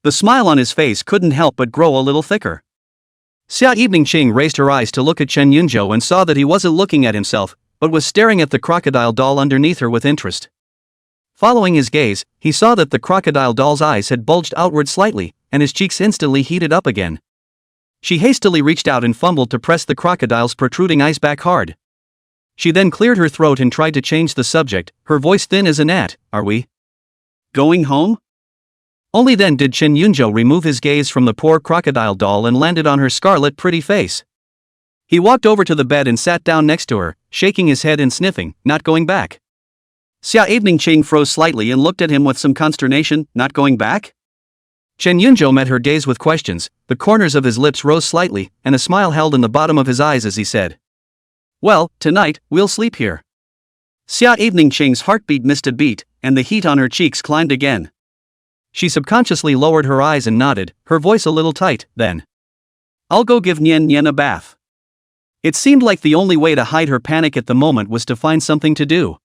The smile on his face couldn't help but grow a little thicker. Xia Evening Ching raised her eyes to look at Chen Yunjo and saw that he wasn't looking at himself, but was staring at the crocodile doll underneath her with interest. Following his gaze, he saw that the crocodile doll's eyes had bulged outward slightly, and his cheeks instantly heated up again. She hastily reached out and fumbled to press the crocodile's protruding eyes back hard. She then cleared her throat and tried to change the subject, her voice thin as a gnat. Are we going home? Only then did Chen Yunjo remove his gaze from the poor crocodile doll and landed on her scarlet pretty face. He walked over to the bed and sat down next to her, shaking his head and sniffing, not going back. Xia Evening Ching froze slightly and looked at him with some consternation. Not going back? Chen Yunjo met her gaze with questions, the corners of his lips rose slightly, and a smile held in the bottom of his eyes as he said, well, tonight, we'll sleep here. Xia Evening Ching's heartbeat missed a beat, and the heat on her cheeks climbed again. She subconsciously lowered her eyes and nodded, her voice a little tight. Then, I'll go give Nian Nian a bath. It seemed like the only way to hide her panic at the moment was to find something to do.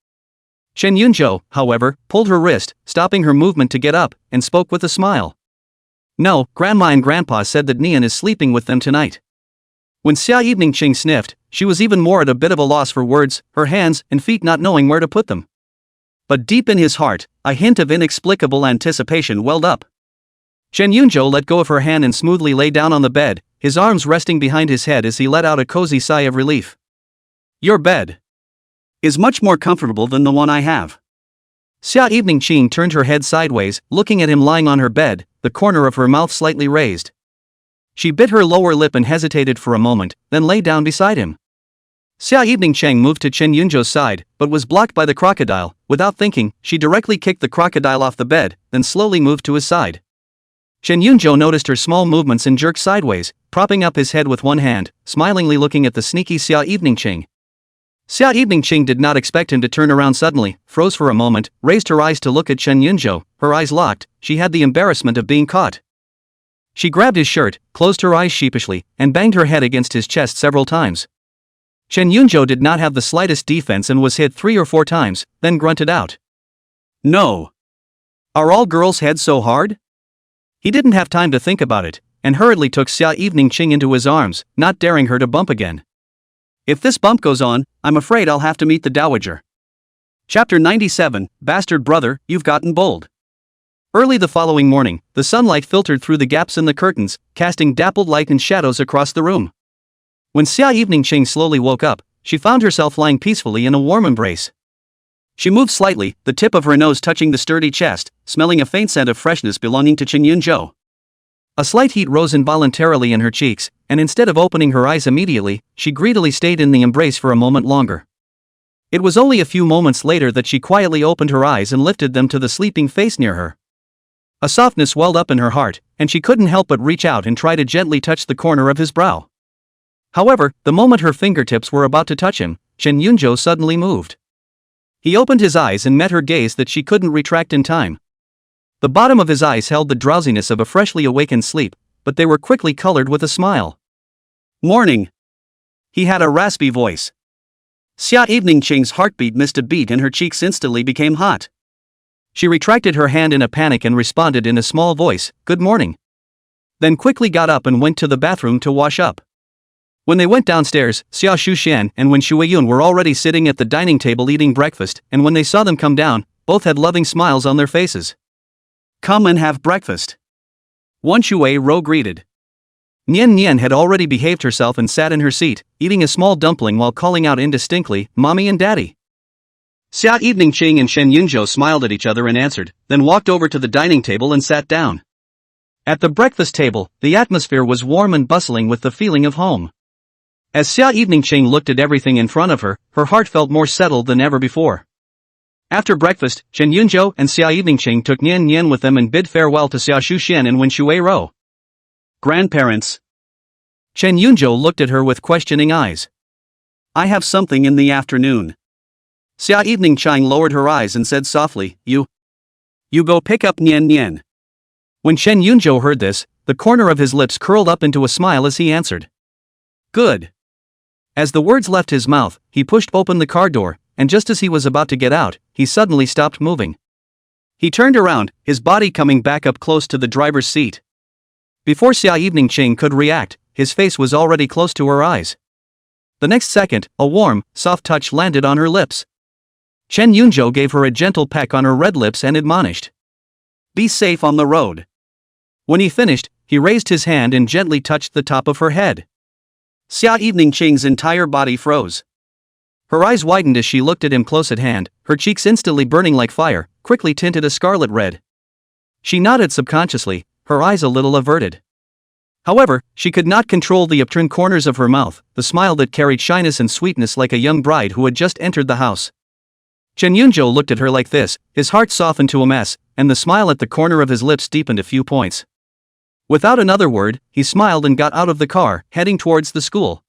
Chen Yunjo, however, pulled her wrist, stopping her movement to get up, and spoke with a smile. No, Grandma and Grandpa said that Nian is sleeping with them tonight. When Xia Evening Ching sniffed, she was even more at a bit of a loss for words, her hands and feet not knowing where to put them. But deep in his heart, a hint of inexplicable anticipation welled up. Chen Yunjo let go of her hand and smoothly lay down on the bed, his arms resting behind his head as he let out a cozy sigh of relief. Your bed is much more comfortable than the one I have. Xia Evening Ching turned her head sideways, looking at him lying on her bed, the corner of her mouth slightly raised. She bit her lower lip and hesitated for a moment, then lay down beside him. Xia Evening Cheng moved to Chen Yunjo's side, but was blocked by the crocodile. Without thinking, she directly kicked the crocodile off the bed, then slowly moved to his side. Chen Yunjo noticed her small movements and jerked sideways, propping up his head with one hand, smilingly looking at the sneaky Xia Evening Cheng. Xia Evening Ching did not expect him to turn around suddenly, froze for a moment, raised her eyes to look at Chen Yunjo, her eyes locked. She had the embarrassment of being caught. She grabbed his shirt, closed her eyes sheepishly, and banged her head against his chest several times. Chen Yunjo did not have the slightest defense and was hit 3 or 4 times, then grunted out. No. Are all girls' heads so hard? He didn't have time to think about it, and hurriedly took Xia Evening Ching into his arms, not daring her to bump again. If this bump goes on, I'm afraid I'll have to meet the dowager. Chapter 97, Bastard Brother, You've Gotten Bold. Early the following morning, the sunlight filtered through the gaps in the curtains, casting dappled light and shadows across the room. When Xia Evening Ching slowly woke up, she found herself lying peacefully in a warm embrace. She moved slightly, the tip of her nose touching the sturdy chest, smelling a faint scent of freshness belonging to Chen Yunjo. A slight heat rose involuntarily in her cheeks, and instead of opening her eyes immediately, she greedily stayed in the embrace for a moment longer. It was only a few moments later that she quietly opened her eyes and lifted them to the sleeping face near her. A softness welled up in her heart, and she couldn't help but reach out and try to gently touch the corner of his brow. However, the moment her fingertips were about to touch him, Chen Yunjo suddenly moved. He opened his eyes and met her gaze that she couldn't retract in time. The bottom of his eyes held the drowsiness of a freshly awakened sleep, but they were quickly colored with a smile. Morning. He had a raspy voice. Xia Evening Ching's heartbeat missed a beat and her cheeks instantly became hot. She retracted her hand in a panic and responded in a small voice, Good morning. Then quickly got up and went to the bathroom to wash up. When they went downstairs, Xia Shuxian and Wen Shuiyun were already sitting at the dining table eating breakfast, and when they saw them come down, both had loving smiles on their faces. Come and have breakfast. Wen Shuiru greeted. Nian Nian had already behaved herself and sat in her seat, eating a small dumpling while calling out indistinctly, "Mommy and Daddy." Xia Evening Ching and Shen Yunzhou smiled at each other and answered, then walked over to the dining table and sat down. At the breakfast table, the atmosphere was warm and bustling with the feeling of home. As Xia Evening Ching looked at everything in front of her, her heart felt more settled than ever before. After breakfast, Shen Yunzhou and Xia Evening Ching took Nian Nian with them and bid farewell to Xia Shuxian and Wen Shuiro. Grandparents. Shen Yunzhou looked at her with questioning eyes. I have something in the afternoon. Xia Evening Ching lowered her eyes and said softly, You go pick up Nian Nian. When Shen Yunzhou heard this, the corner of his lips curled up into a smile as he answered. Good. As the words left his mouth, he pushed open the car door, and just as he was about to get out, he suddenly stopped moving. He turned around, his body coming back up close to the driver's seat. Before Xia Evening Ching could react, his face was already close to her eyes. The next second, a warm, soft touch landed on her lips. Shen Yunzhou gave her a gentle peck on her red lips and admonished. Be safe on the road. When he finished, he raised his hand and gently touched the top of her head. Xia Evening Ching's entire body froze. Her eyes widened as she looked at him close at hand, her cheeks instantly burning like fire, quickly tinted a scarlet red. She nodded subconsciously, her eyes a little averted. However, she could not control the upturned corners of her mouth, the smile that carried shyness and sweetness like a young bride who had just entered the house. Shen Yunzhou looked at her like this, his heart softened to a mess, and the smile at the corner of his lips deepened a few points. Without another word, he smiled and got out of the car, heading towards the school.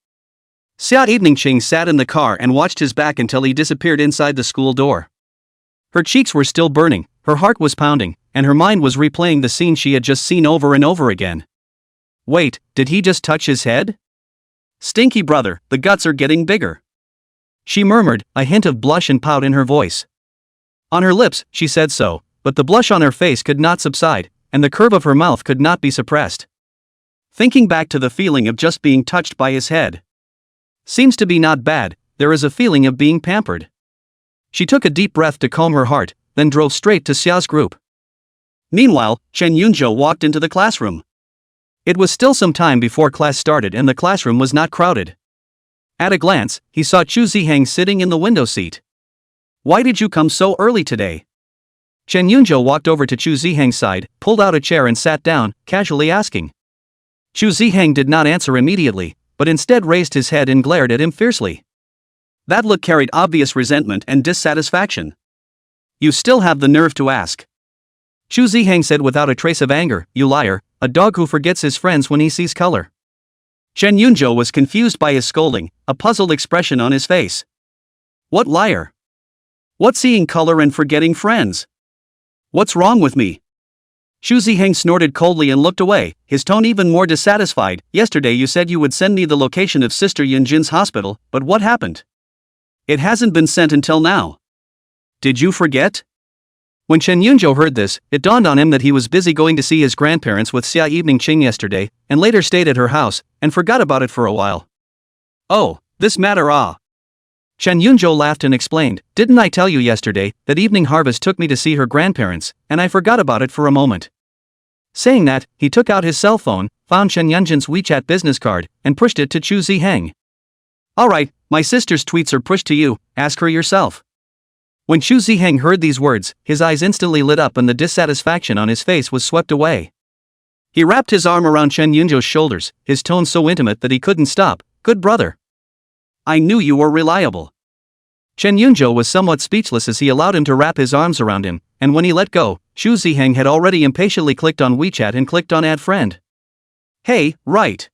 Xia Evening Ching sat in the car and watched his back until he disappeared inside the school door. Her cheeks were still burning, her heart was pounding, and her mind was replaying the scene she had just seen over and over again. Wait, did he just touch his head? Stinky brother, the guts are getting bigger. She murmured, a hint of blush and pout in her voice. On her lips, she said so, but the blush on her face could not subside, and the curve of her mouth could not be suppressed. Thinking back to the feeling of just being touched by his head. Seems to be not bad, there is a feeling of being pampered. She took a deep breath to calm her heart, then drove straight to Xia's group. Meanwhile, Shen Yunzhou walked into the classroom. It was still some time before class started and the classroom was not crowded. At a glance, he saw Chu Ziheng sitting in the window seat. Why did you come so early today? Shen Yunzhou walked over to Chu Ziheng's side, pulled out a chair and sat down, casually asking. Chu Ziheng did not answer immediately, but instead raised his head and glared at him fiercely. That look carried obvious resentment and dissatisfaction. You still have the nerve to ask. Chu Ziheng said without a trace of anger, You liar, a dog who forgets his friends when he sees color. Shen Yunzhou was confused by his scolding, a puzzled expression on his face. What liar? What's seeing color and forgetting friends? What's wrong with me? Chu Ziheng snorted coldly and looked away, his tone even more dissatisfied. Yesterday you said you would send me the location of Sister Yunjin's hospital, but what happened? It hasn't been sent until now. Did you forget? When Shen Yunzhou heard this, it dawned on him that he was busy going to see his grandparents with Xia Evening Ching yesterday, and later stayed at her house, and forgot about it for a while. Oh, this matter Shen Yunzhou laughed and explained, Didn't I tell you yesterday that Evening Harvest took me to see her grandparents, and I forgot about it for a moment. Saying that, he took out his cell phone, found Shen Yunjin's WeChat business card, and pushed it to Chu Ziheng. Alright, my sister's tweets are pushed to you, ask her yourself. When Chu Ziheng heard these words, his eyes instantly lit up and the dissatisfaction on his face was swept away. He wrapped his arm around Shen Yunzhou's shoulders, his tone so intimate that he couldn't stop. Good brother. I knew you were reliable. Shen Yunzhou was somewhat speechless as he allowed him to wrap his arms around him, and when he let go, Chu Ziheng had already impatiently clicked on WeChat and clicked on Add Friend. Hey, right.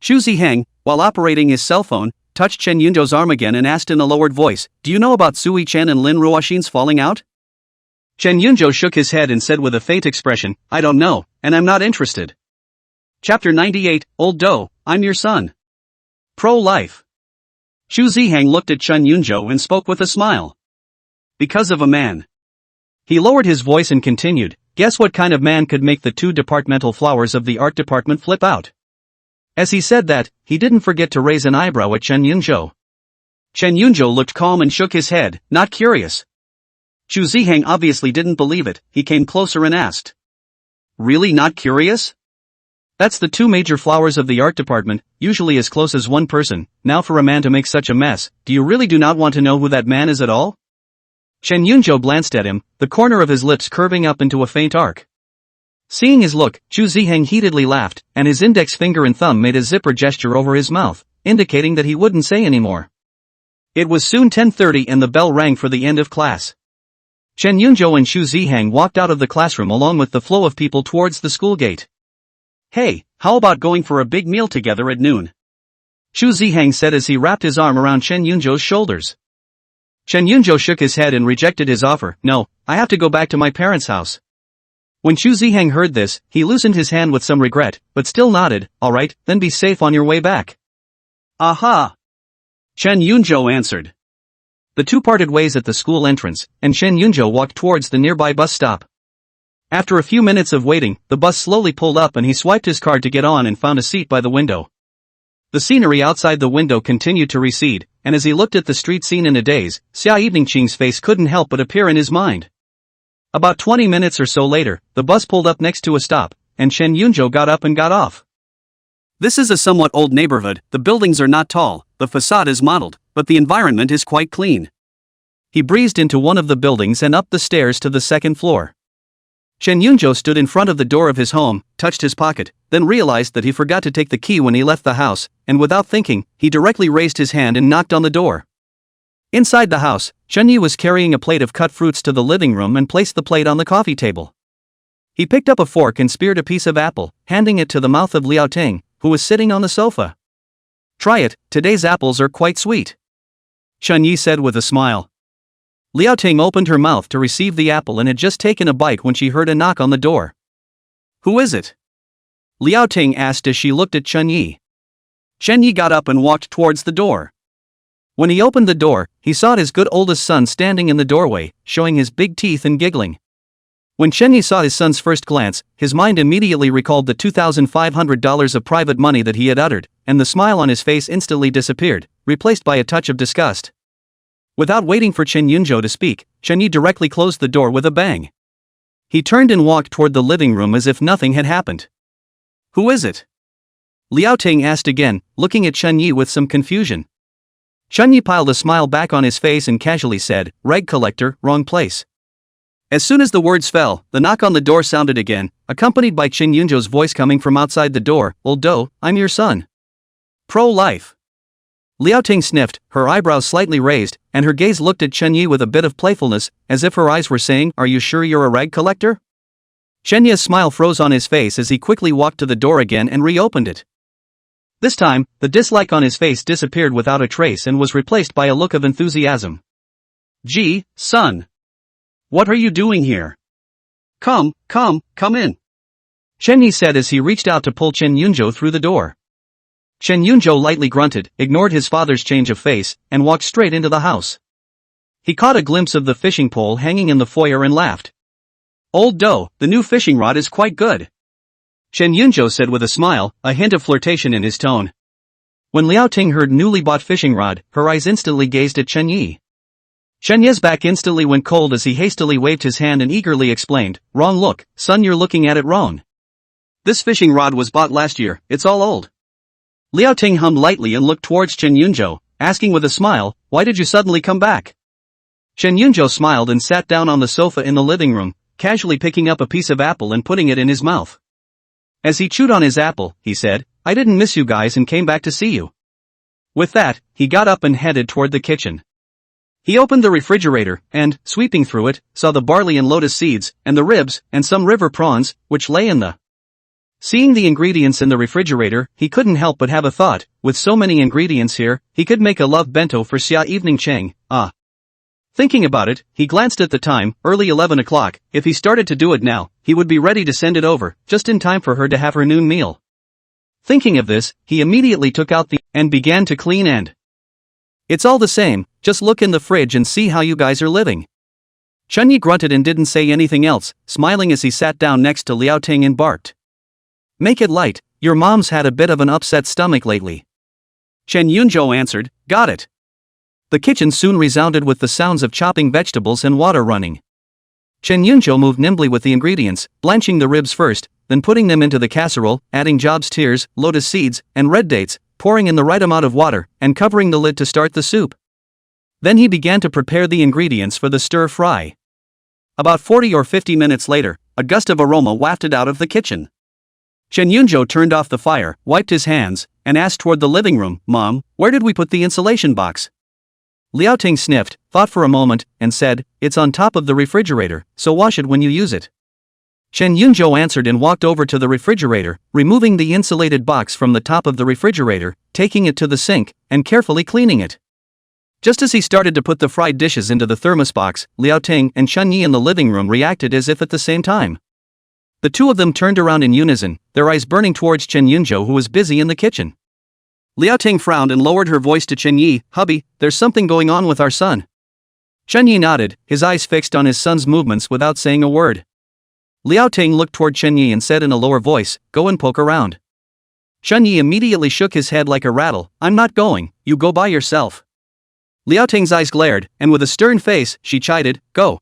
Chu Ziheng, while operating his cell phone, touched Shen Yunzhou's arm again and asked in a lowered voice, Do you know about Sui Chen and Lin Ruoxin's falling out? Shen Yunzhou shook his head and said with a faint expression, I don't know, and I'm not interested. Chapter 98, Old Doe, I'm your son. Pro-life. Chu Ziheng looked at Shen Yunzhou and spoke with a smile. Because of a man. He lowered his voice and continued, Guess what kind of man could make the two departmental flowers of the art department flip out? As he said that, he didn't forget to raise an eyebrow at Shen Yunzhou. Shen Yunzhou looked calm and shook his head, not curious. Chu Ziheng obviously didn't believe it, he came closer and asked. Really not curious? That's the two major flowers of the art department, usually as close as one person. Now for a man to make such a mess, do you really do not want to know who that man is at all? Chen Yunzhou glanced at him, the corner of his lips curving up into a faint arc. Seeing his look, Chu Ziheng heatedly laughed, and his index finger and thumb made a zipper gesture over his mouth, indicating that he wouldn't say anymore. It was soon 10:30 and the bell rang for the end of class. Chen Yunzhou and Chu Ziheng walked out of the classroom along with the flow of people towards the school gate. Hey, how about going for a big meal together at noon? Chu Ziheng said as he wrapped his arm around Chen Yunzhou's shoulders. Chen Yunzhou shook his head and rejected his offer. No, I have to go back to my parents' house. When Chu Ziheng heard this, he loosened his hand with some regret, but still nodded. Alright, then be safe on your way back. Aha! Chen Yunzhou answered. The two parted ways at the school entrance, and Chen Yunzhou walked towards the nearby bus stop. After a few minutes of waiting, the bus slowly pulled up and he swiped his card to get on and found a seat by the window. The scenery outside the window continued to recede, and as he looked at the street scene in a daze, Xia Eveningqing's face couldn't help but appear in his mind. About 20 minutes or so later, the bus pulled up next to a stop, and Chen Yunzhou got up and got off. This is a somewhat old neighborhood, the buildings are not tall, the facade is modeled, but the environment is quite clean. He breezed into one of the buildings and up the stairs to the second floor. Chen Yunzhou stood in front of the door of his home, touched his pocket, then realized that he forgot to take the key when he left the house, and without thinking, he directly raised his hand and knocked on the door. Inside the house, Chen Yi was carrying a plate of cut fruits to the living room and placed the plate on the coffee table. He picked up a fork and speared a piece of apple, handing it to the mouth of Liao Ting, who was sitting on the sofa. Try it, today's apples are quite sweet. Chen Yi said with a smile. Liao Ting opened her mouth to receive the apple and had just taken a bite when she heard a knock on the door. Who is it? Liao Ting asked as she looked at Chen Yi. Chen Yi got up and walked towards the door. When he opened the door, he saw his good oldest son standing in the doorway, showing his big teeth and giggling. When Chen Yi saw his son's first glance, his mind immediately recalled the $2,500 of private money that he had uttered, and the smile on his face instantly disappeared, replaced by a touch of disgust. Without waiting for Chen Yunzhou to speak, Chen Yi directly closed the door with a bang. He turned and walked toward the living room as if nothing had happened. Who is it? Liao Ting asked again, looking at Chen Yi with some confusion. Chen Yi piled a smile back on his face and casually said, Rag collector, wrong place. As soon as the words fell, the knock on the door sounded again, accompanied by Chen Yunzhou's voice coming from outside the door. Old doe, I'm your son. Pro-life. Liao Ting sniffed, her eyebrows slightly raised, and her gaze looked at Chen Yi with a bit of playfulness, as if her eyes were saying, Are you sure you're a rag collector? Chen Yi's smile froze on his face as he quickly walked to the door again and reopened it. This time, the dislike on his face disappeared without a trace and was replaced by a look of enthusiasm. Gee, son. What are you doing here? Come in. Chen Yi said as he reached out to pull Chen Yunzhou through the door. Chen Yunzhou lightly grunted, ignored his father's change of face, and walked straight into the house. He caught a glimpse of the fishing pole hanging in the foyer and laughed. Old doe, the new fishing rod is quite good. Chen Yunzhou said with a smile, a hint of flirtation in his tone. When Liao Ting heard newly bought fishing rod, her eyes instantly gazed at Chen Yi. Chen Yi's back instantly went cold as he hastily waved his hand and eagerly explained, Wrong look, son, you're looking at it wrong. This fishing rod was bought last year, it's all old. Liao Ting hummed lightly and looked towards Chen Yunzhou, asking with a smile, Why did you suddenly come back? Chen Yunzhou smiled and sat down on the sofa in the living room, casually picking up a piece of apple and putting it in his mouth. As he chewed on his apple, he said, I didn't miss you guys and came back to see you. With that, he got up and headed toward the kitchen. He opened the refrigerator, and, sweeping through it, saw the barley and lotus seeds, and the ribs, and some river prawns, which lay in the. Seeing the ingredients in the refrigerator, he couldn't help but have a thought, with so many ingredients here, he could make a love bento for Xia Eveningqing, Thinking about it, he glanced at the time, early 11 o'clock, if he started to do it now, he would be ready to send it over, just in time for her to have her noon meal. Thinking of this, he immediately took out and began to clean and. It's all the same, just look in the fridge and see how you guys are living. Chen Yi grunted and didn't say anything else, smiling as he sat down next to Liao Ting and barked. Make it light, your mom's had a bit of an upset stomach lately. Chen Yunzhou answered, Got it. The kitchen soon resounded with the sounds of chopping vegetables and water running. Chen Yunzhou moved nimbly with the ingredients, blanching the ribs first, then putting them into the casserole, adding jobs tears, lotus seeds, and red dates, pouring in the right amount of water, and covering the lid to start the soup. Then he began to prepare the ingredients for the stir-fry. About 40 or 50 minutes later, a gust of aroma wafted out of the kitchen. Chen Yunzhou turned off the fire, wiped his hands, and asked toward the living room, "Mom, where did we put the insulation box?" Liao Ting sniffed, thought for a moment, and said, "It's on top of the refrigerator, so wash it when you use it." Chen Yunzhou answered and walked over to the refrigerator, removing the insulated box from the top of the refrigerator, taking it to the sink, and carefully cleaning it. Just as he started to put the fried dishes into the thermos box, Liao Ting and Chun Yi in the living room reacted as if at the same time. The two of them turned around in unison, their eyes burning towards Chen Yunzhou, who was busy in the kitchen. Liao Ting frowned and lowered her voice to Chen Yi, "Hubby, there's something going on with our son." Chen Yi nodded, his eyes fixed on his son's movements without saying a word. Liao Ting looked toward Chen Yi and said in a lower voice, "Go and poke around." Chen Yi immediately shook his head like a rattle, "I'm not going, you go by yourself." Liao Ting's eyes glared, and with a stern face, she chided, "Go."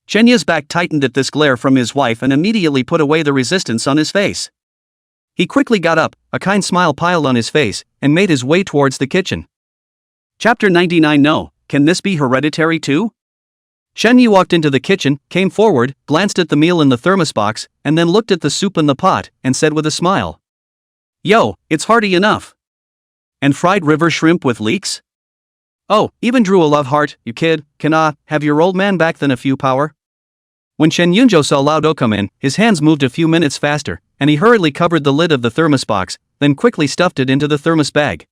Chen Yi's back tightened at this glare from his wife and immediately put away the resistance on his face. He quickly got up, a kind smile piled on his face, and made his way towards the kitchen. Chapter 99. No, can this be hereditary too? Chen Yi walked into the kitchen, came forward, glanced at the meal in the thermos box, and then looked at the soup in the pot, and said with a smile, "Yo, it's hearty enough. And fried river shrimp with leeks? Oh, even drew a love heart, you kid, can have your old man back than a few power?" When Chen Yunzhou saw Lao Do come in, his hands moved a few minutes faster, and he hurriedly covered the lid of the thermos box, then quickly stuffed it into the thermos bag.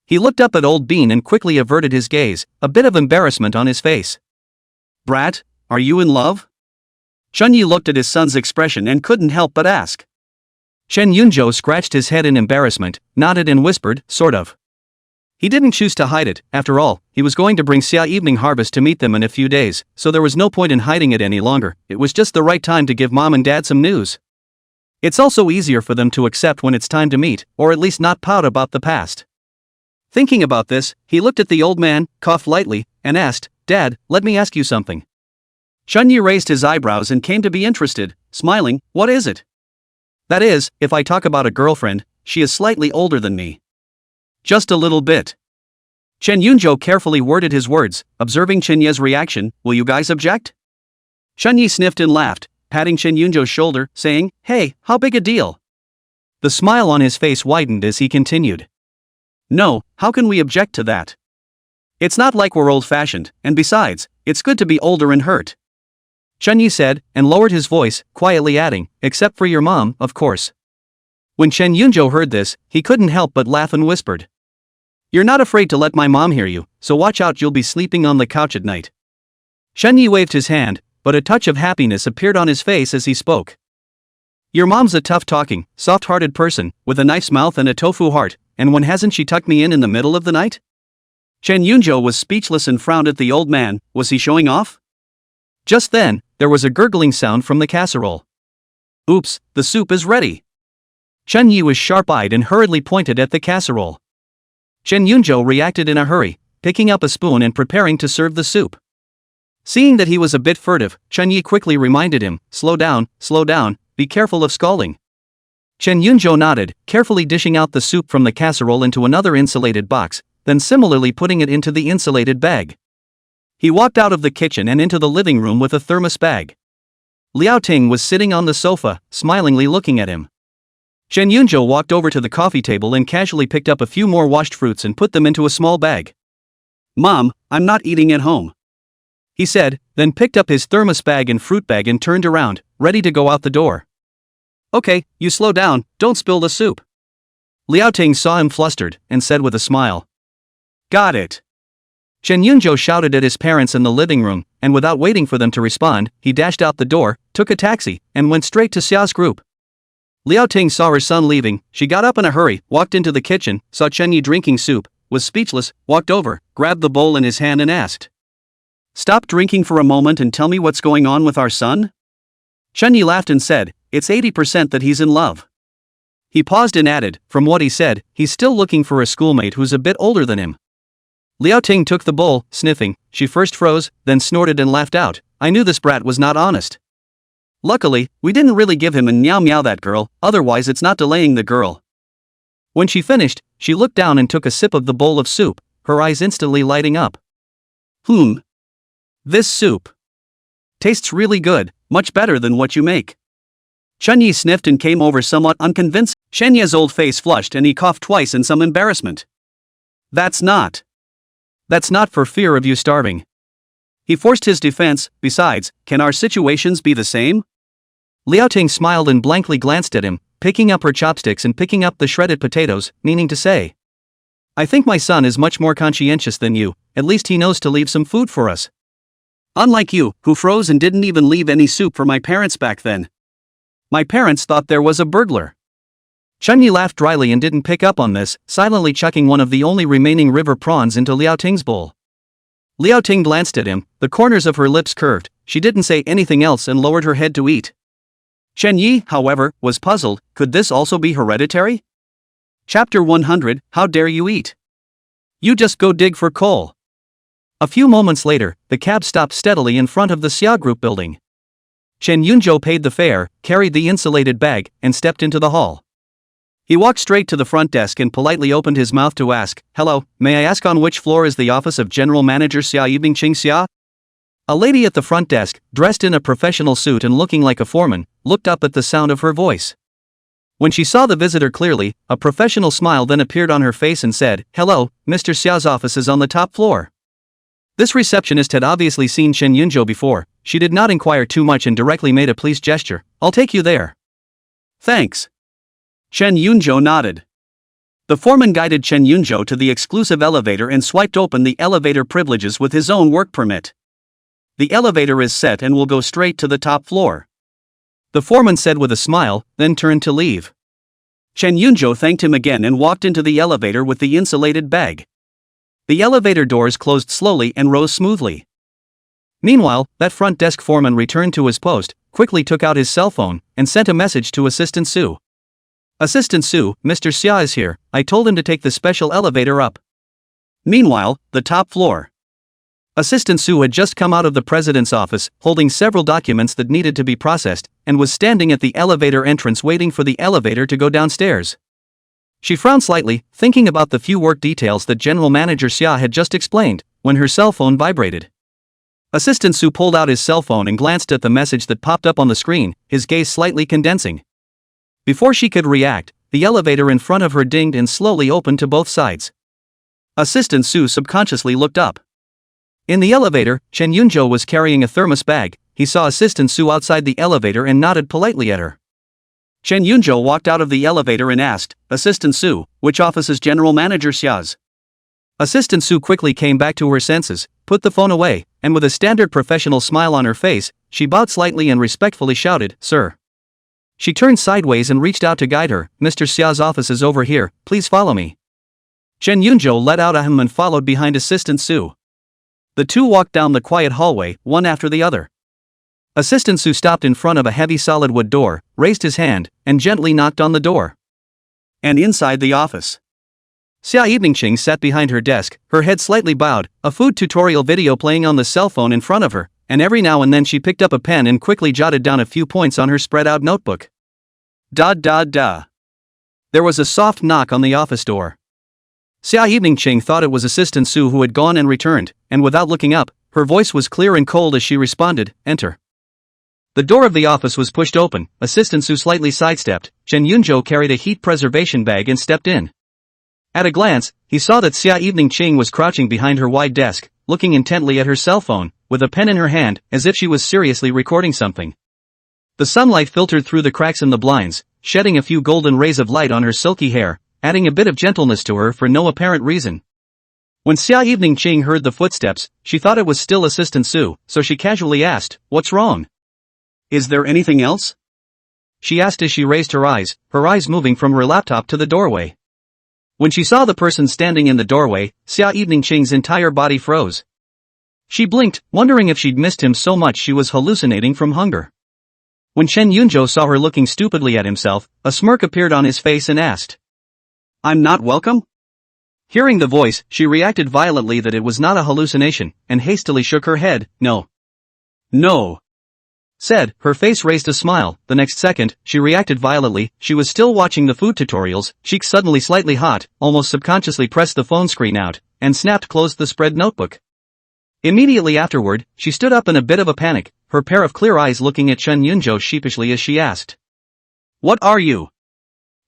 He looked up at Old Bean and quickly averted his gaze, a bit of embarrassment on his face. "Brat, are you in love?" Chun Yi looked at his son's expression and couldn't help but ask. Chen Yunzhou scratched his head in embarrassment, nodded and whispered, "Sort of." He didn't choose to hide it, after all, he was going to bring Xia Evening Harvest to meet them in a few days, so there was no point in hiding it any longer, it was just the right time to give mom and dad some news. It's also easier for them to accept when it's time to meet, or at least not pout about the past. Thinking about this, he looked at the old man, coughed lightly, and asked, "Dad, let me ask you something." Chun Yi raised his eyebrows and came to be interested, smiling, "What is it?" "That is, if I talk about a girlfriend, she is slightly older than me." "Just a little bit." Chen Yunzhou carefully worded his words, observing Chen Yi's reaction, "Will you guys object?" Chun Yi sniffed and laughed, patting Chen Yunzhou's shoulder, saying, "Hey, how big a deal?" The smile on his face widened as he continued. "No, how can we object to that? It's not like we're old-fashioned, and besides, it's good to be older and hurt." Chun Yi said, and lowered his voice, quietly adding, "Except for your mom, of course." When Chen Yunzhou heard this, he couldn't help but laugh and whispered, "You're not afraid to let my mom hear you, so watch out, you'll be sleeping on the couch at night." Chen Yi waved his hand, but a touch of happiness appeared on his face as he spoke. "Your mom's a tough-talking, soft-hearted person, with a nice mouth and a tofu heart, and when hasn't she tucked me in the middle of the night?" Chen Yunzhou was speechless and frowned at the old man, was he showing off? Just then, there was a gurgling sound from the casserole. "Oops, the soup is ready." Chen Yi was sharp-eyed and hurriedly pointed at the casserole. Chen Yunzhou reacted in a hurry, picking up a spoon and preparing to serve the soup. Seeing that he was a bit furtive, Chen Yi quickly reminded him, slow down, be careful of scalding." Chen Yunzhou nodded, carefully dishing out the soup from the casserole into another insulated box, then similarly putting it into the insulated bag. He walked out of the kitchen and into the living room with a thermos bag. Liao Ting was sitting on the sofa, smilingly looking at him. Chen Yunzhou walked over to the coffee table and casually picked up a few more washed fruits and put them into a small bag. "Mom, I'm not eating at home," he said, then picked up his thermos bag and fruit bag and turned around, ready to go out the door. "Okay, you slow down, don't spill the soup." Liao Ting saw him flustered, and said with a smile, "Got it." Chen Yunzhou shouted at his parents in the living room, and without waiting for them to respond, he dashed out the door, took a taxi, and went straight to Xia's group. Liao Ting saw her son leaving, she got up in a hurry, walked into the kitchen, saw Chen Yi drinking soup, was speechless, walked over, grabbed the bowl in his hand and asked, "Stop drinking for a moment and tell me what's going on with our son?" Chen Yi laughed and said, "It's 80% that he's in love." He paused and added, "From what he said, he's still looking for a schoolmate who's a bit older than him." Liao Ting took the bowl, sniffing, she first froze, then snorted and laughed out, "I knew this brat was not honest." Luckily, we didn't really give him a meow meow that girl, otherwise it's not delaying the girl. When she finished, she looked down and took a sip of the bowl of soup, her eyes instantly lighting up. This soup tastes really good, much better than what you make. Chunyi sniffed and came over somewhat unconvinced. Shenya's old face flushed and he coughed twice in some embarrassment. That's not for fear of you starving. He forced his defense. Besides, can our situations be the same? Liao Ting smiled and blankly glanced at him, picking up her chopsticks and picking up the shredded potatoes, meaning to say, I think my son is much more conscientious than you, at least he knows to leave some food for us. Unlike you, who froze and didn't even leave any soup for my parents back then. My parents thought there was a burglar. Chunyi laughed dryly and didn't pick up on this, silently chucking one of the only remaining river prawns into Liao Ting's bowl. Liao Ting glanced at him, the corners of her lips curved, she didn't say anything else and lowered her head to eat. Shen Yi, however, was puzzled. Could this also be hereditary? Chapter 100, How dare you eat? You just go dig for coal. A few moments later, the cab stopped steadily in front of the Xia Group building. Chen Yunzhou paid the fare, carried the insulated bag, and stepped into the hall. He walked straight to the front desk and politely opened his mouth to ask, Hello, may I ask on which floor is the office of General Manager Xia Yibingqing Xia? A lady at the front desk, dressed in a professional suit and looking like a foreman, looked up at the sound of her voice. When she saw the visitor clearly, a professional smile then appeared on her face and said, Hello, Mr. Xiao's office is on the top floor. This receptionist had obviously seen Chen Yunzhou before. She did not inquire too much and directly made a pleased gesture. I'll take you there. Thanks. Chen Yunzhou nodded. The foreman guided Chen Yunzhou to the exclusive elevator and swiped open the elevator privileges with his own work permit. The elevator is set and will go straight to the top floor. The foreman said with a smile, then turned to leave. Chen Yunzhou thanked him again and walked into the elevator with the insulated bag. The elevator doors closed slowly and rose smoothly. Meanwhile, that front desk foreman returned to his post, quickly took out his cell phone, and sent a message to Assistant Su. Assistant Su, Mr. Xia is here, I told him to take the special elevator up. Meanwhile, the top floor. Assistant Su had just come out of the president's office, holding several documents that needed to be processed, and was standing at the elevator entrance waiting for the elevator to go downstairs. She frowned slightly, thinking about the few work details that General Manager Xia had just explained, when her cell phone vibrated. Assistant Su pulled out his cell phone and glanced at the message that popped up on the screen, his gaze slightly condensing. Before she could react, the elevator in front of her dinged and slowly opened to both sides. Assistant Su subconsciously looked up. In the elevator, Chen Yunzhou was carrying a thermos bag. He saw Assistant Su outside the elevator and nodded politely at her. Chen Yunzhou walked out of the elevator and asked, Assistant Su, which office is General Manager Xia's? Assistant Su quickly came back to her senses, put the phone away, and with a standard professional smile on her face, she bowed slightly and respectfully shouted, Sir. She turned sideways and reached out to guide her. Mr. Xia's office is over here, please follow me. Chen Yunzhou let out a hum and followed behind Assistant Su. The two walked down the quiet hallway, one after the other. Assistant Su stopped in front of a heavy solid wood door, raised his hand, and gently knocked on the door. And inside the office, Xia Yibingqing sat behind her desk, her head slightly bowed, a food tutorial video playing on the cell phone in front of her, and every now and then she picked up a pen and quickly jotted down a few points on her spread-out notebook. Da da da. There was a soft knock on the office door. Xia Yibingqing thought it was Assistant Su who had gone and returned, and without looking up, her voice was clear and cold as she responded, Enter. The door of the office was pushed open, Assistant Su slightly sidestepped, Chen Yunzhou carried a heat preservation bag and stepped in. At a glance, he saw that Xia Yibingqing was crouching behind her wide desk, looking intently at her cell phone, with a pen in her hand, as if she was seriously recording something. The sunlight filtered through the cracks in the blinds, shedding a few golden rays of light on her silky hair, adding a bit of gentleness to her for no apparent reason. When Xia Yibingqing heard the footsteps, she thought it was still Assistant Su, so she casually asked, What's wrong? Is there anything else? She asked as she raised her eyes moving from her laptop to the doorway. When she saw the person standing in the doorway, Xia Yibingqing's entire body froze. She blinked, wondering if she'd missed him so much she was hallucinating from hunger. When Chen Yunzhou saw her looking stupidly at himself, a smirk appeared on his face and asked, I'm not welcome? Hearing the voice, she reacted violently that it was not a hallucination, and hastily shook her head, No. No. said. Her face raised a smile. The next second, she reacted violently. She was still watching the food tutorials, cheeks suddenly slightly hot, almost subconsciously pressed the phone screen out, and snapped closed the spread notebook. Immediately afterward, she stood up in a bit of a panic, her pair of clear eyes looking at Chen Yunjo sheepishly as she asked, "What are you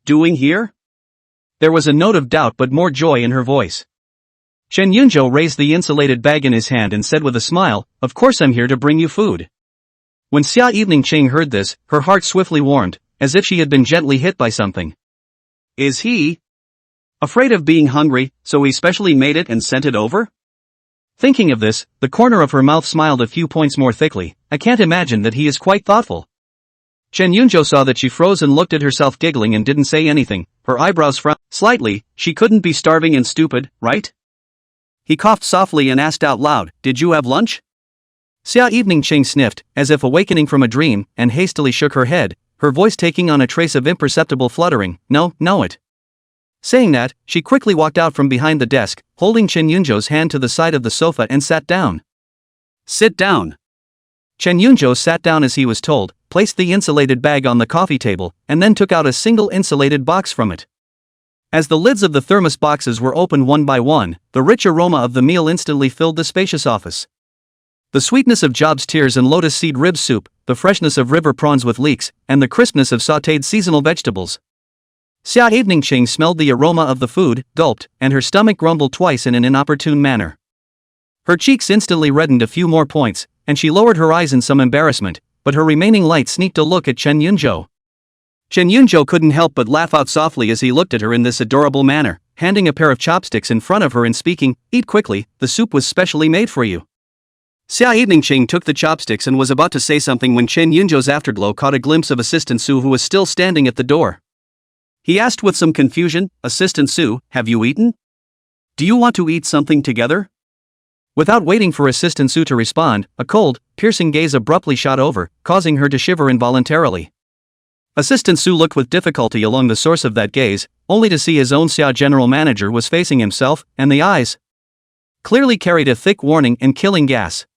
doing here?" There was a note of doubt but more joy in her voice. Chen Yunjo raised the insulated bag in his hand and said with a smile, "Of course I'm here to bring you food." When Xia Evening Ching heard this, her heart swiftly warmed, as if she had been gently hit by something. Is he afraid of being hungry, so he specially made it and sent it over? Thinking of this, the corner of her mouth smiled a few points more thickly. I can't imagine that he is quite thoughtful. Chen Yunjo saw that she froze and looked at herself giggling and didn't say anything. Her eyebrows frowned slightly. She couldn't be starving and stupid, right? He coughed softly and asked out loud, "Did you have lunch?" Xia Evening Ching sniffed, as if awakening from a dream, and hastily shook her head, her voice taking on a trace of imperceptible fluttering. No, it. Saying that, she quickly walked out from behind the desk, holding Chen Yunjo's hand to the side of the sofa and sat down. Sit down. Chen Yunjo sat down as he was told, placed the insulated bag on the coffee table, and then took out a single insulated box from it. As the lids of the thermos boxes were opened one by one, the rich aroma of the meal instantly filled the spacious office. The sweetness of Job's tears and lotus seed rib soup, the freshness of river prawns with leeks, and the crispness of sautéed seasonal vegetables. Xia Evening Ching smelled the aroma of the food, gulped, and her stomach grumbled twice in an inopportune manner. Her cheeks instantly reddened a few more points, and she lowered her eyes in some embarrassment, but her remaining light sneaked a look at Chen Yunjo. Chen Yunjo couldn't help but laugh out softly as he looked at her in this adorable manner, handing a pair of chopsticks in front of her and speaking, "Eat quickly, the soup was specially made for you." Xia Evening Ching took the chopsticks and was about to say something when Chen Yunjo's afterglow caught a glimpse of Assistant Su, who was still standing at the door. He asked with some confusion, "Assistant Su, have you eaten? Do you want to eat something together?" Without waiting for Assistant Su to respond, a cold, piercing gaze abruptly shot over, causing her to shiver involuntarily. Assistant Su looked with difficulty along the source of that gaze, only to see his own Xia general manager was facing himself, and the eyes clearly carried a thick warning and killing gas.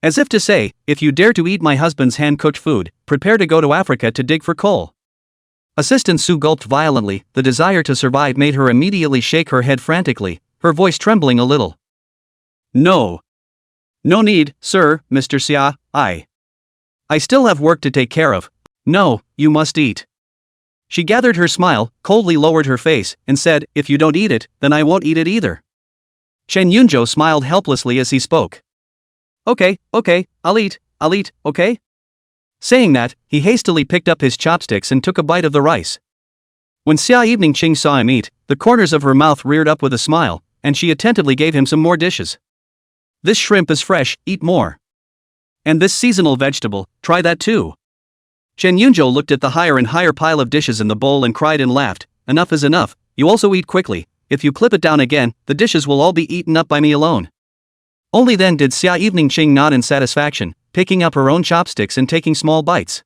As if to say, if you dare to eat my husband's hand-cooked food, prepare to go to Africa to dig for coal. Assistant Su gulped violently, the desire to survive made her immediately shake her head frantically, her voice trembling a little. No need, sir, Mr. Xia, I still have work to take care of. No, you must eat. She gathered her smile, coldly lowered her face, and said, "If you don't eat it, then I won't eat it either." Chen Yunjo smiled helplessly as he spoke. Okay, I'll eat, okay? Saying that, he hastily picked up his chopsticks and took a bite of the rice. When Xia Evening Ching saw him eat, the corners of her mouth reared up with a smile, and she attentively gave him some more dishes. This shrimp is fresh, eat more. And this seasonal vegetable, try that too. Chen Yunjo looked at the higher and higher pile of dishes in the bowl and cried and laughed, "Enough is enough, you also eat quickly, if you clip it down again, the dishes will all be eaten up by me alone." Only then did Xia Evening Ching nod in satisfaction, picking up her own chopsticks and taking small bites.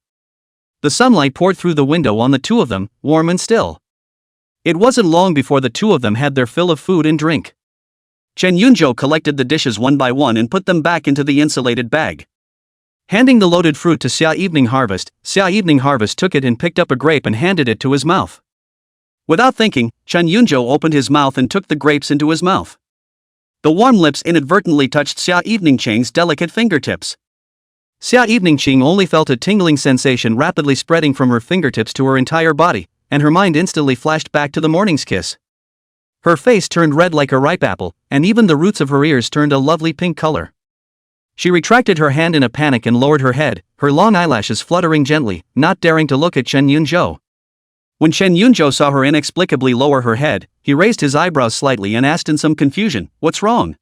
The sunlight poured through the window on the two of them, warm and still. It wasn't long before the two of them had their fill of food and drink. Chen Yunjo collected the dishes one by one and put them back into the insulated bag. Handing the loaded fruit to Xia Evening Harvest took it and picked up a grape and handed it to his mouth. Without thinking, Chen Yunjo opened his mouth and took the grapes into his mouth. The warm lips inadvertently touched Xia Evening Ching's delicate fingertips. Xia Evening Ching only felt a tingling sensation rapidly spreading from her fingertips to her entire body, and her mind instantly flashed back to the morning's kiss. Her face turned red like a ripe apple, and even the roots of her ears turned a lovely pink color. She retracted her hand in a panic and lowered her head, her long eyelashes fluttering gently, not daring to look at Chen Yunjo. When Chen Yunjo saw her inexplicably lower her head, he raised his eyebrows slightly and asked in some confusion, "What's wrong?"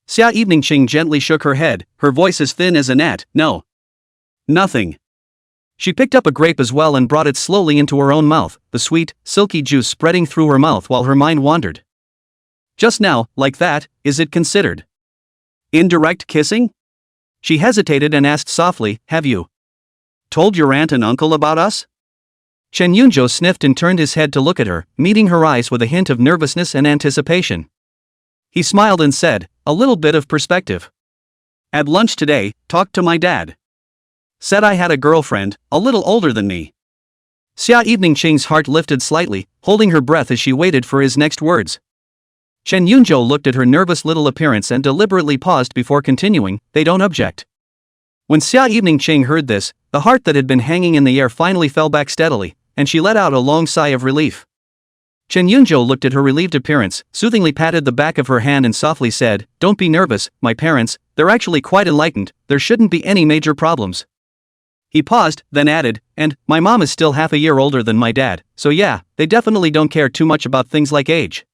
Xia Evening Ching gently shook her head, her voice as thin as a gnat, "No. Nothing." She picked up a grape as well and brought it slowly into her own mouth, the sweet, silky juice spreading through her mouth while her mind wandered. "Just now, like that, is it considered indirect kissing?" She hesitated and asked softly, "Have you told your aunt and uncle about us?" Chen Yunjo sniffed and turned his head to look at her, meeting her eyes with a hint of nervousness and anticipation. He smiled and said, "A little bit of perspective. At lunch today, talked to my dad. Said I had a girlfriend, a little older than me. Xia Evening Ching's heart lifted slightly, holding her breath as she waited for his next words. Chen Yunzhou looked at her nervous little appearance and deliberately paused before continuing, "They don't object." When Xia Evening Ching heard this, the heart that had been hanging in the air finally fell back steadily, and she let out a long sigh of relief. Chen Yunzhou looked at her relieved appearance, soothingly patted the back of her hand and softly said, "Don't be nervous, my parents, they're actually quite enlightened, there shouldn't be any major problems." He paused, then added, "And, my mom is still half a year older than my dad, so yeah, they definitely don't care too much about things like age."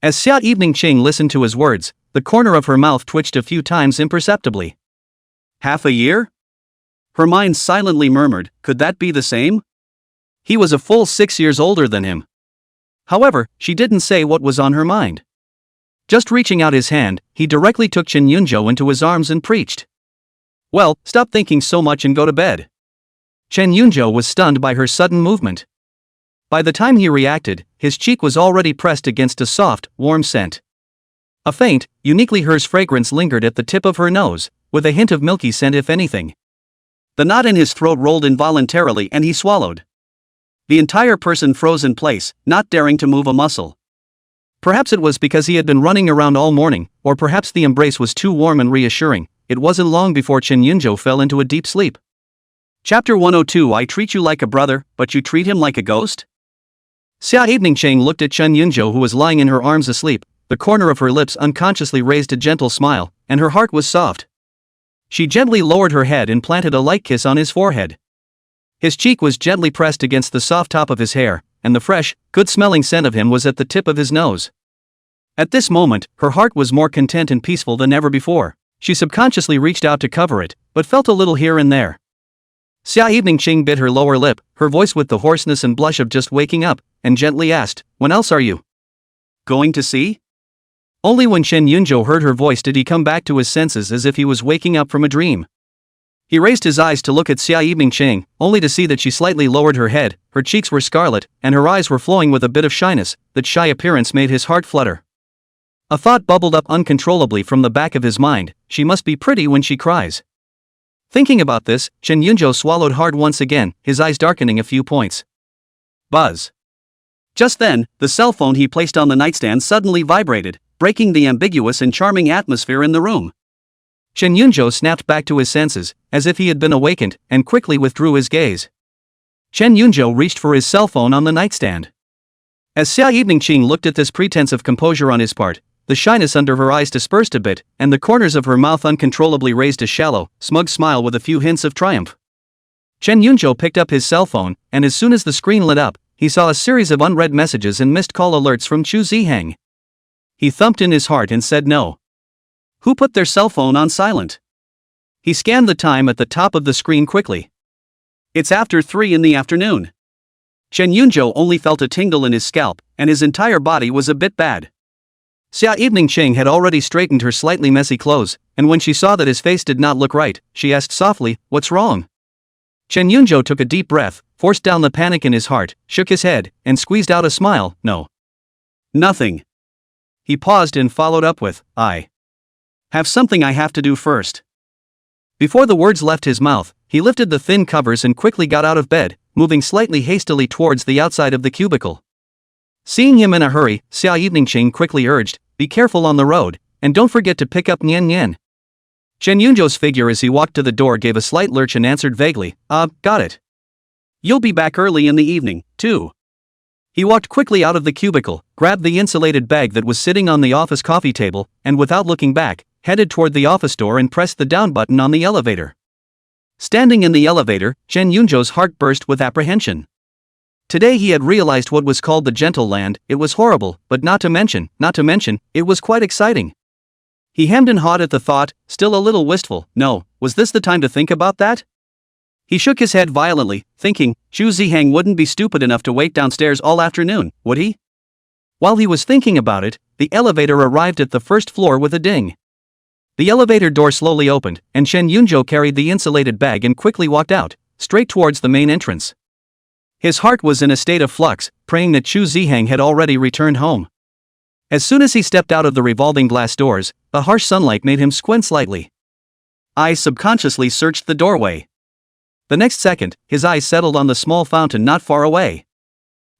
As Xia Evening Ching listened to his words, the corner of her mouth twitched a few times imperceptibly. Half a year? Her mind silently murmured, could that be the same? He was a full 6 years older than him. However, she didn't say what was on her mind. Just reaching out his hand, he directly took Chen Yunzhou into his arms and preached. "Well, stop thinking so much and go to bed." Chen Yunzhou was stunned by her sudden movement. By the time he reacted, his cheek was already pressed against a soft, warm scent. A faint, uniquely hers fragrance lingered at the tip of her nose, with a hint of milky scent if anything. The knot in his throat rolled involuntarily and he swallowed. The entire person froze in place, not daring to move a muscle. Perhaps it was because he had been running around all morning, or perhaps the embrace was too warm and reassuring. It wasn't long before Chen Yunzhou fell into a deep sleep. Chapter 102 I treat you like a brother, but you treat him like a ghost? Xia Evening Ching looked at Chen Yunzhou who was lying in her arms asleep, the corner of her lips unconsciously raised a gentle smile, and her heart was soft. She gently lowered her head and planted a light kiss on his forehead. His cheek was gently pressed against the soft top of his hair, and the fresh, good-smelling scent of him was at the tip of his nose. At this moment, her heart was more content and peaceful than ever before. She subconsciously reached out to cover it, but felt a little here and there. Xia Evening Ching bit her lower lip, her voice with the hoarseness and blush of just waking up, and gently asked, "When else are you going to see?" Only when Chen Yunzhou heard her voice did he come back to his senses as if he was waking up from a dream. He raised his eyes to look at Xia Evening Ching, only to see that she slightly lowered her head, her cheeks were scarlet, and her eyes were flowing with a bit of shyness. That shy appearance made his heart flutter. A thought bubbled up uncontrollably from the back of his mind, she must be pretty when she cries. Thinking about this, Chen Yunzhou swallowed hard once again, his eyes darkening a few points. Buzz. Just then, the cell phone he placed on the nightstand suddenly vibrated, breaking the ambiguous and charming atmosphere in the room. Chen Yunzhou snapped back to his senses, as if he had been awakened, and quickly withdrew his gaze. Chen Yunzhou reached for his cell phone on the nightstand. As Xia Evening Ching looked at this pretense of composure on his part, the shyness under her eyes dispersed a bit, and the corners of her mouth uncontrollably raised a shallow, smug smile with a few hints of triumph. Chen Yunzhou picked up his cell phone, and as soon as the screen lit up, he saw a series of unread messages and missed call alerts from Chu Zihang. He thumped in his heart and said no. Who put their cell phone on silent? He scanned the time at the top of the screen quickly. It's after 3 in the afternoon. Chen Yunzhou only felt a tingle in his scalp, and his entire body was a bit bad. Xia Evening Ching had already straightened her slightly messy clothes, and when she saw that his face did not look right, she asked softly, "What's wrong?" Chen Yunzhou took a deep breath, forced down the panic in his heart, shook his head, and squeezed out a smile. "No. Nothing." He paused and followed up with, "I have something I have to do first." Before the words left his mouth, he lifted the thin covers and quickly got out of bed, moving slightly hastily towards the outside of the cubicle. Seeing him in a hurry, Xia Evening Ching quickly urged, "Be careful on the road, and don't forget to pick up Nian Nian." Chen Yunzhou's figure as he walked to the door gave a slight lurch and answered vaguely, Got it. You'll be back early in the evening, too." He walked quickly out of the cubicle, grabbed the insulated bag that was sitting on the office coffee table, and without looking back, headed toward the office door and pressed the down button on the elevator. Standing in the elevator, Chen Yunzhou's heart burst with apprehension. Today he had realized what was called the gentle land. It was horrible, but not to mention, it was quite exciting. He hemmed and hawed at the thought, still a little wistful. No, was this the time to think about that? He shook his head violently, thinking, Chu Zihang wouldn't be stupid enough to wait downstairs all afternoon, would he? While he was thinking about it, the elevator arrived at the first floor with a ding. The elevator door slowly opened, and Chen Yunzhou carried the insulated bag and quickly walked out, straight towards the main entrance. His heart was in a state of flux, praying that Chu Zihang had already returned home. As soon as he stepped out of the revolving glass doors, the harsh sunlight made him squint slightly. Eyes subconsciously searched the doorway. The next second, his eyes settled on the small fountain not far away.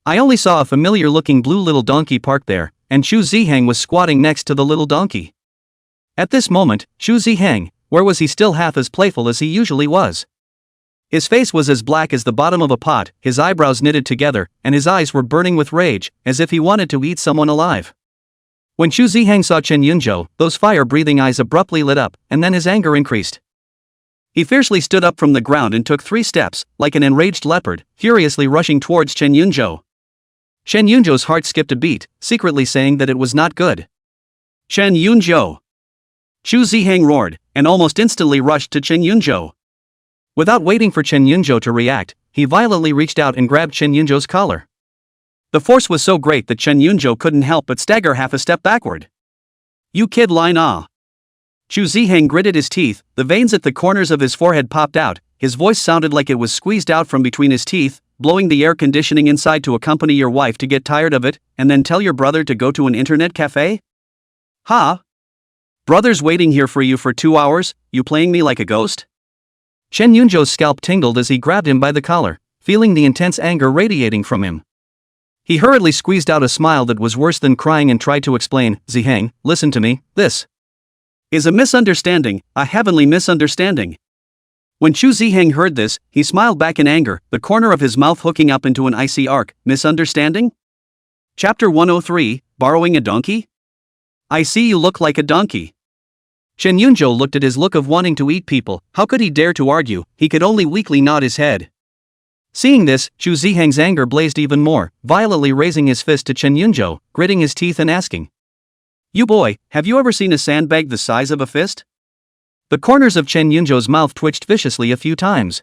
I only saw a familiar-looking blue little donkey parked there, and Chu Ziheng was squatting next to the little donkey. At this moment, Chu Ziheng, where was he, still half as playful as he usually was? His face was as black as the bottom of a pot, his eyebrows knitted together, and his eyes were burning with rage, as if he wanted to eat someone alive. When Chu Ziheng saw Chen Yunzhou, those fire-breathing eyes abruptly lit up, and then his anger increased. He fiercely stood up from the ground and took 3 steps, like an enraged leopard, furiously rushing towards Chen Yunzhou. Chen Yunzhou's heart skipped a beat, secretly saying that it was not good. Chen Yunzhou! Chu Ziheng roared, and almost instantly rushed to Chen Yunzhou. Without waiting for Chen Yunzhou to react, he violently reached out and grabbed Chen Yunzhou's collar. The force was so great that Chen Yunzhou couldn't help but stagger half a step backward. You kid line ah! Chu Ziheng gritted his teeth, the veins at the corners of his forehead popped out, his voice sounded like it was squeezed out from between his teeth, blowing the air conditioning inside to accompany your wife to get tired of it, and then tell your brother to go to an internet cafe? Ha! Brother's waiting here for you for 2 hours, you playing me like a ghost? Chen Yunzhou's scalp tingled as he grabbed him by the collar, feeling the intense anger radiating from him. He hurriedly squeezed out a smile that was worse than crying and tried to explain, Ziheng, listen to me, this is a misunderstanding, a heavenly misunderstanding. When Chu Ziheng heard this, he smiled back in anger, the corner of his mouth hooking up into an icy arc. Misunderstanding? Chapter 103, Borrowing a Donkey? I see you look like a donkey. Chen Yunzhou looked at his look of wanting to eat people. How could he dare to argue? He could only weakly nod his head. Seeing this, Chu Ziheng's anger blazed even more, violently raising his fist to Chen Yunzhou, gritting his teeth and asking, You boy, have you ever seen a sandbag the size of a fist? The corners of Chen Yunzhou's mouth twitched viciously a few times.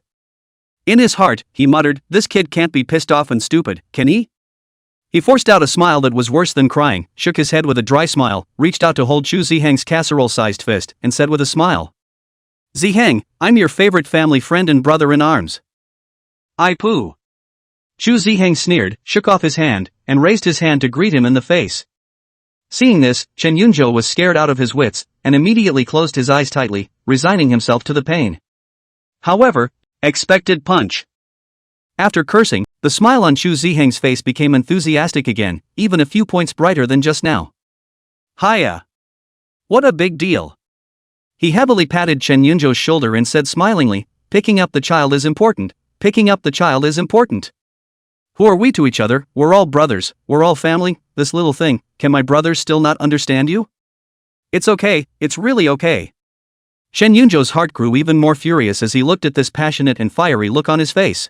In his heart, he muttered, This kid can't be pissed off and stupid, can he? He forced out a smile that was worse than crying, shook his head with a dry smile, reached out to hold Chu Ziheng's casserole-sized fist, and said with a smile, Ziheng, I'm your favorite family friend and brother in arms. I poo. Chu Ziheng sneered, shook off his hand, and raised his hand to greet him in the face. Seeing this, Chen Yunzhou was scared out of his wits, and immediately closed his eyes tightly, resigning himself to the pain. However, expected punch. After cursing, the smile on Chu Ziheng's face became enthusiastic again, even a few points brighter than just now. Hiya! What a big deal. He heavily patted Chen Yunzhou's shoulder and said smilingly, Picking up the child is important. Picking up the child is important. Who are we to each other? We're all brothers, we're all family, this little thing, can my brother still not understand you? It's okay, it's really okay. Chen Yunzhou's heart grew even more furious as he looked at this passionate and fiery look on his face.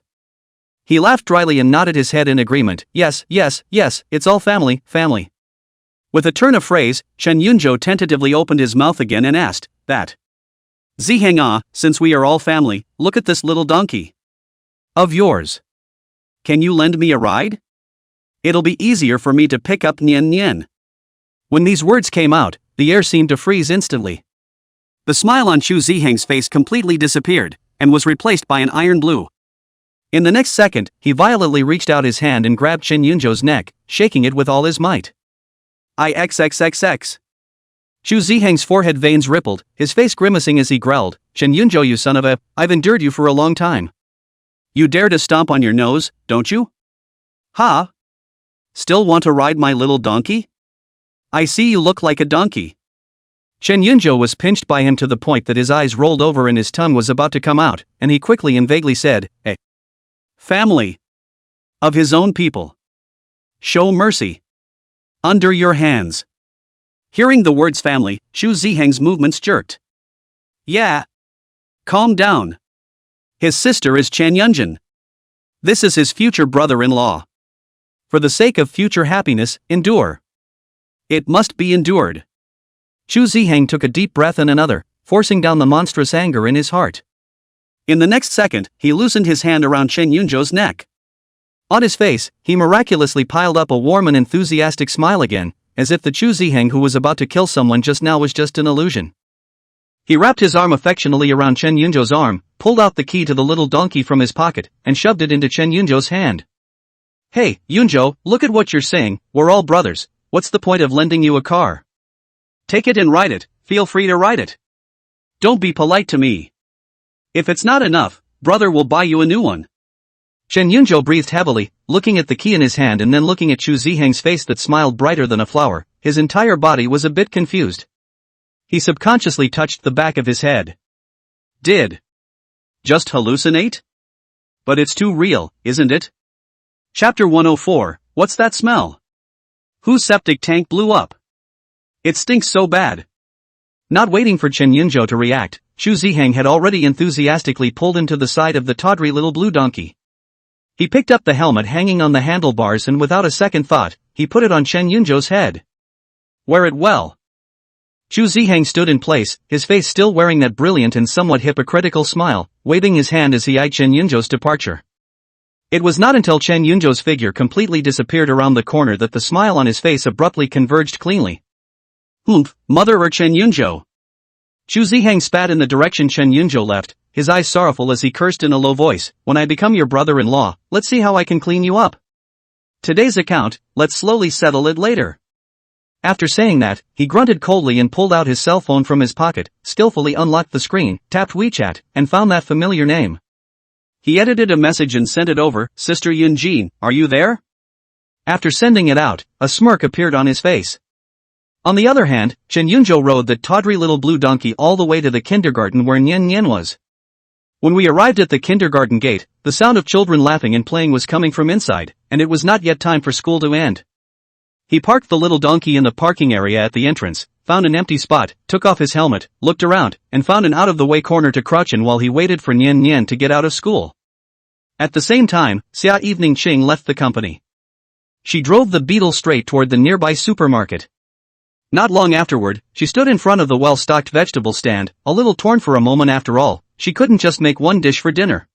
He laughed dryly and nodded his head in agreement, yes, yes, yes, it's all family, family. With a turn of phrase, Chen Yunzhou tentatively opened his mouth again and asked, That Ziheng ah, since we are all family, look at this little donkey. Of yours. Can you lend me a ride? It'll be easier for me to pick up Nian Nian. When these words came out, the air seemed to freeze instantly. The smile on Chu Ziheng's face completely disappeared, and was replaced by an iron blue. In the next second, he violently reached out his hand and grabbed Chen Yunzhou's neck, shaking it with all his might. XXXX. Chu Ziheng's forehead veins rippled, his face grimacing as he growled, Chen Yunzhou, you son of a, I've endured you for a long time. You dare to stomp on your nose, don't you? Ha! Still want to ride my little donkey? I see you look like a donkey. Chen Yunzhou was pinched by him to the point that his eyes rolled over and his tongue was about to come out, and he quickly and vaguely said, Family. Of his own people. Show mercy. Under your hands. Hearing the words family, Chu Ziheng's movements jerked. Yeah. Calm down. His sister is Chen Yunjin. This is his future brother-in-law. For the sake of future happiness, endure. It must be endured. Chu Ziheng took a deep breath and another, forcing down the monstrous anger in his heart. In the next second, he loosened his hand around Chen Yunzhou's neck. On his face, he miraculously piled up a warm and enthusiastic smile again, as if the Chu Ziheng who was about to kill someone just now was just an illusion. He wrapped his arm affectionately around Chen Yunzhou's arm, pulled out the key to the little donkey from his pocket, and shoved it into Chen Yunzhou's hand. Hey, Yunzhou, look at what you're saying, we're all brothers, what's the point of lending you a car? Take it and ride it, feel free to ride it. Don't be polite to me. If it's not enough, Brother will buy you a new one. Chen Yunzhou breathed heavily, looking at the key in his hand and then looking at Chu Ziheng's face that smiled brighter than a flower. His entire body was a bit confused. He subconsciously touched the back of his head. Did just hallucinate? But it's too real, isn't it? Chapter 104, What's that smell? Whose septic tank blew up? It stinks so bad. Not waiting for Chen Yunzhou to react, Chu Ziheng had already enthusiastically pulled him to the side of the tawdry little blue donkey. He picked up the helmet hanging on the handlebars and without a second thought, he put it on Chen Yunzhou's head. Wear it well. Chu Ziheng stood in place, his face still wearing that brilliant and somewhat hypocritical smile, waving his hand as he eyed Chen Yunzhou's departure. It was not until Chen Yunzhou's figure completely disappeared around the corner that the smile on his face abruptly converged cleanly. Mother or Chen Yunzhou? Chu Ziheng spat in the direction Chen Yunzhou left, his eyes sorrowful as he cursed in a low voice, "When I become your brother-in-law, let's see how I can clean you up. Today's account, let's slowly settle it later." After saying that, he grunted coldly and pulled out his cell phone from his pocket, skillfully unlocked the screen, tapped WeChat, and found that familiar name. He edited a message and sent it over, "Sister Yunjin, are you there?" After sending it out, a smirk appeared on his face. On the other hand, Chen Yunzhou rode the tawdry little blue donkey all the way to the kindergarten where Nian Nian was. When we arrived at the kindergarten gate, the sound of children laughing and playing was coming from inside, and it was not yet time for school to end. He parked the little donkey in the parking area at the entrance, found an empty spot, took off his helmet, looked around, and found an out-of-the-way corner to crouch in while he waited for Nian Nian to get out of school. At the same time, Xia Evening Qing left the company. She drove the beetle straight toward the nearby supermarket. Not long afterward, she stood in front of the well-stocked vegetable stand, a little torn for a moment after all. She couldn't just make one dish for dinner.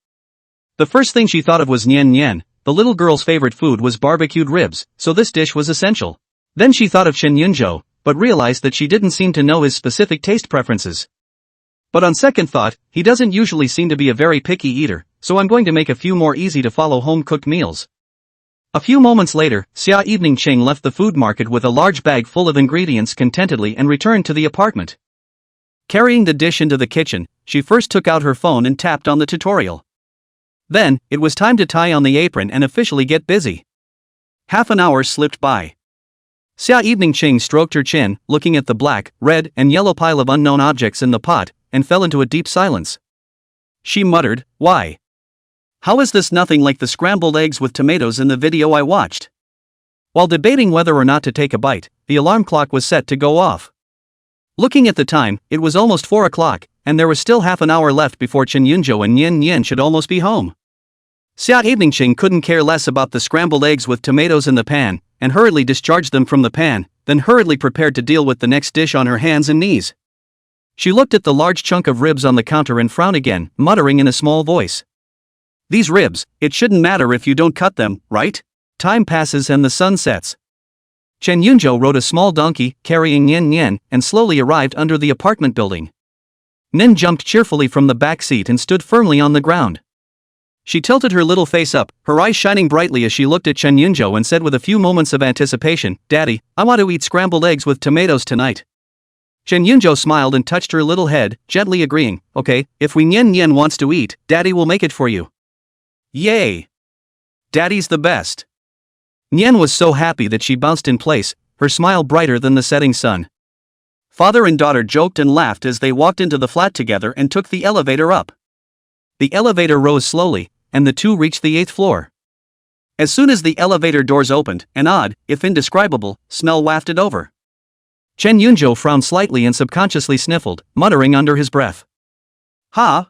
The first thing she thought of was Nian Nian. The little girl's favorite food was barbecued ribs, so this dish was essential. Then she thought of Chen Yunzhou, but realized that she didn't seem to know his specific taste preferences. But on second thought, he doesn't usually seem to be a very picky eater, so I'm going to make a few more easy-to-follow home-cooked meals. A few moments later, Xia Evening Qing left the food market with a large bag full of ingredients contentedly and returned to the apartment. Carrying the dish into the kitchen, she first took out her phone and tapped on the tutorial. Then, it was time to tie on the apron and officially get busy. Half an hour slipped by. Xia Evening Qing stroked her chin, looking at the black, red, and yellow pile of unknown objects in the pot, and fell into a deep silence. She muttered, "Why? How is this nothing like the scrambled eggs with tomatoes in the video I watched?" While debating whether or not to take a bite, the alarm clock was set to go off. Looking at the time, it was almost 4 o'clock, and there was still half an hour left before Chen Yunzhou and Nian Nian should almost be home. Xia Eveningqing couldn't care less about the scrambled eggs with tomatoes in the pan, and hurriedly discharged them from the pan, then hurriedly prepared to deal with the next dish on her hands and knees. She looked at the large chunk of ribs on the counter and frowned again, muttering in a small voice. "These ribs, it shouldn't matter if you don't cut them, right? Time passes and the sun sets." Chen Yunzhou rode a small donkey, carrying Nian Nian, and slowly arrived under the apartment building. Nin jumped cheerfully from the back seat and stood firmly on the ground. She tilted her little face up, her eyes shining brightly as she looked at Chen Yunzhou and said with a few moments of anticipation, "Daddy, I want to eat scrambled eggs with tomatoes tonight." Chen Yunzhou smiled and touched her little head, gently agreeing, "Okay, if we Nian Nian wants to eat, Daddy will make it for you." Yay! Daddy's the best. Nian was so happy that she bounced in place, her smile brighter than the setting sun. Father and daughter joked and laughed as they walked into the flat together and took the elevator up. The elevator rose slowly, and the two reached the 8th floor. As soon as the elevator doors opened, an odd, if indescribable, smell wafted over. Chen Yunzhou frowned slightly and subconsciously sniffled, muttering under his breath. "Ha!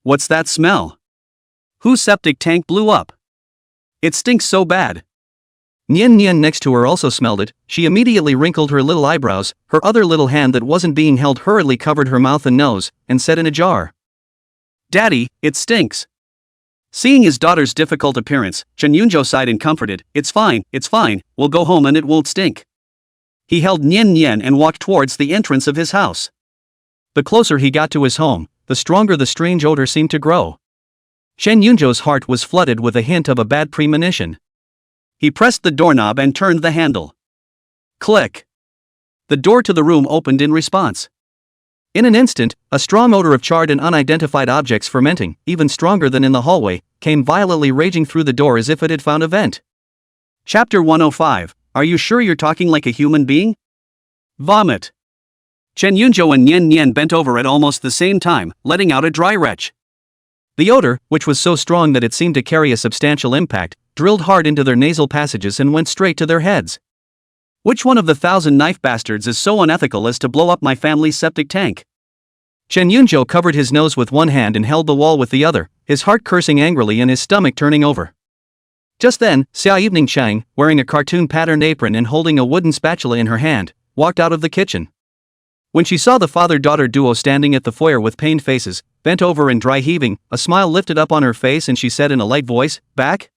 What's that smell? Whose septic tank blew up? It stinks so bad." Nian Nian next to her also smelled it. She immediately wrinkled her little eyebrows, her other little hand that wasn't being held hurriedly covered her mouth and nose, and said in a jar, "Daddy, it stinks." Seeing his daughter's difficult appearance, Chen Yunzhou sighed and comforted, it's fine, we'll go home and it won't stink." He held Nian Nian and walked towards the entrance of his house. The closer he got to his home, the stronger the strange odor seemed to grow. Chen Yunzhou's heart was flooded with a hint of a bad premonition. He pressed the doorknob and turned the handle. Click. The door to the room opened in response. In an instant, a strong odor of charred and unidentified objects fermenting, even stronger than in the hallway, came violently raging through the door as if it had found a vent. Chapter 105. Are you sure you're talking like a human being? Vomit. Chen Yunzhou and Nian Nian bent over at almost the same time, letting out a dry retch. The odor, which was so strong that it seemed to carry a substantial impact, drilled hard into their nasal passages and went straight to their heads. Which one of the 1,000 knife bastards is so unethical as to blow up my family's septic tank? Chen Yunzhou covered his nose with one hand and held the wall with the other, his heart cursing angrily and his stomach turning over. Just then, Xia Evening Chang, wearing a cartoon-patterned apron and holding a wooden spatula in her hand, walked out of the kitchen. When she saw the father-daughter duo standing at the foyer with pained faces, bent over and dry heaving, a smile lifted up on her face and she said in a light voice, "Back?"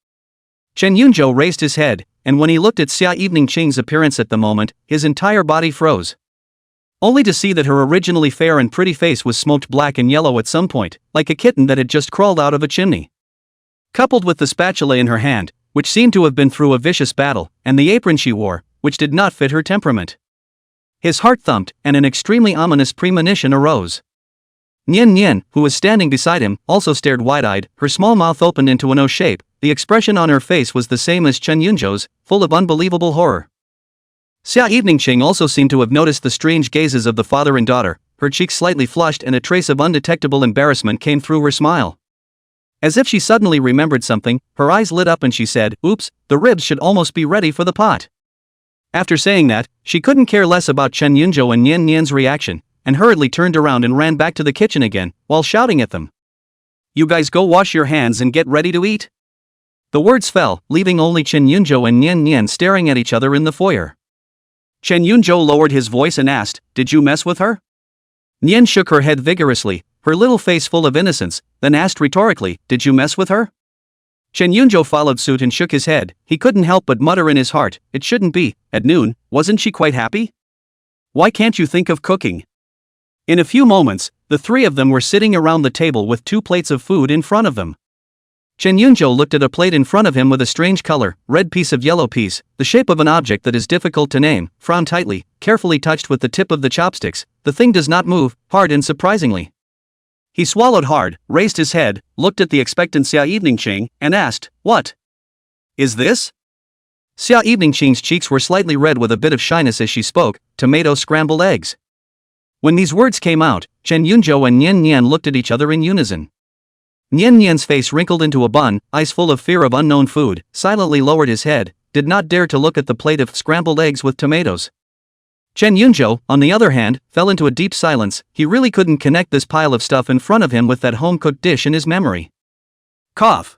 Chen Yunzhou raised his head, and when he looked at Xia Evening Ching's appearance at the moment, his entire body froze. Only to see that her originally fair and pretty face was smoked black and yellow at some point, like a kitten that had just crawled out of a chimney. Coupled with the spatula in her hand, which seemed to have been through a vicious battle, and the apron she wore, which did not fit her temperament. His heart thumped, and an extremely ominous premonition arose. Nian Nian, who was standing beside him, also stared wide-eyed, her small mouth opened into an O shape. The expression on her face was the same as Chen Yunzhou's, full of unbelievable horror. Xia Evening Ching also seemed to have noticed the strange gazes of the father and daughter, her cheeks slightly flushed and a trace of undetectable embarrassment came through her smile. As if she suddenly remembered something, her eyes lit up and she said, "Oops, the ribs should almost be ready for the pot." After saying that, she couldn't care less about Chen Yunzhou and Nian Nian's reaction, and hurriedly turned around and ran back to the kitchen again, while shouting at them. "You guys go wash your hands and get ready to eat." The words fell, leaving only Chen Yunzhou and Nian Nian staring at each other in the foyer. Chen Yunzhou lowered his voice and asked, "Did you mess with her?" Nian shook her head vigorously, her little face full of innocence, then asked rhetorically, "Did you mess with her?" Chen Yunzhou followed suit and shook his head. He couldn't help but mutter in his heart, "It shouldn't be. At noon, wasn't she quite happy? Why can't you think of cooking?" In a few moments, the three of them were sitting around the table with 2 plates of food in front of them. Chen Yunzhou looked at a plate in front of him with a strange color, red piece of yellow piece, the shape of an object that is difficult to name, frowned tightly, carefully touched with the tip of the chopsticks. The thing does not move, hard and surprisingly. He swallowed hard, raised his head, looked at the expectant Xia Evening Ching, and asked, "What is this?" Xia Evening Ching's cheeks were slightly red with a bit of shyness as she spoke, "Tomato scrambled eggs." When these words came out, Chen Yunzhou and Nian Nian looked at each other in unison. Nian Nian's face wrinkled into a bun, eyes full of fear of unknown food, silently lowered his head, did not dare to look at the plate of scrambled eggs with tomatoes. Chen Yunzhou, on the other hand, fell into a deep silence. He really couldn't connect this pile of stuff in front of him with that home-cooked dish in his memory. Cough.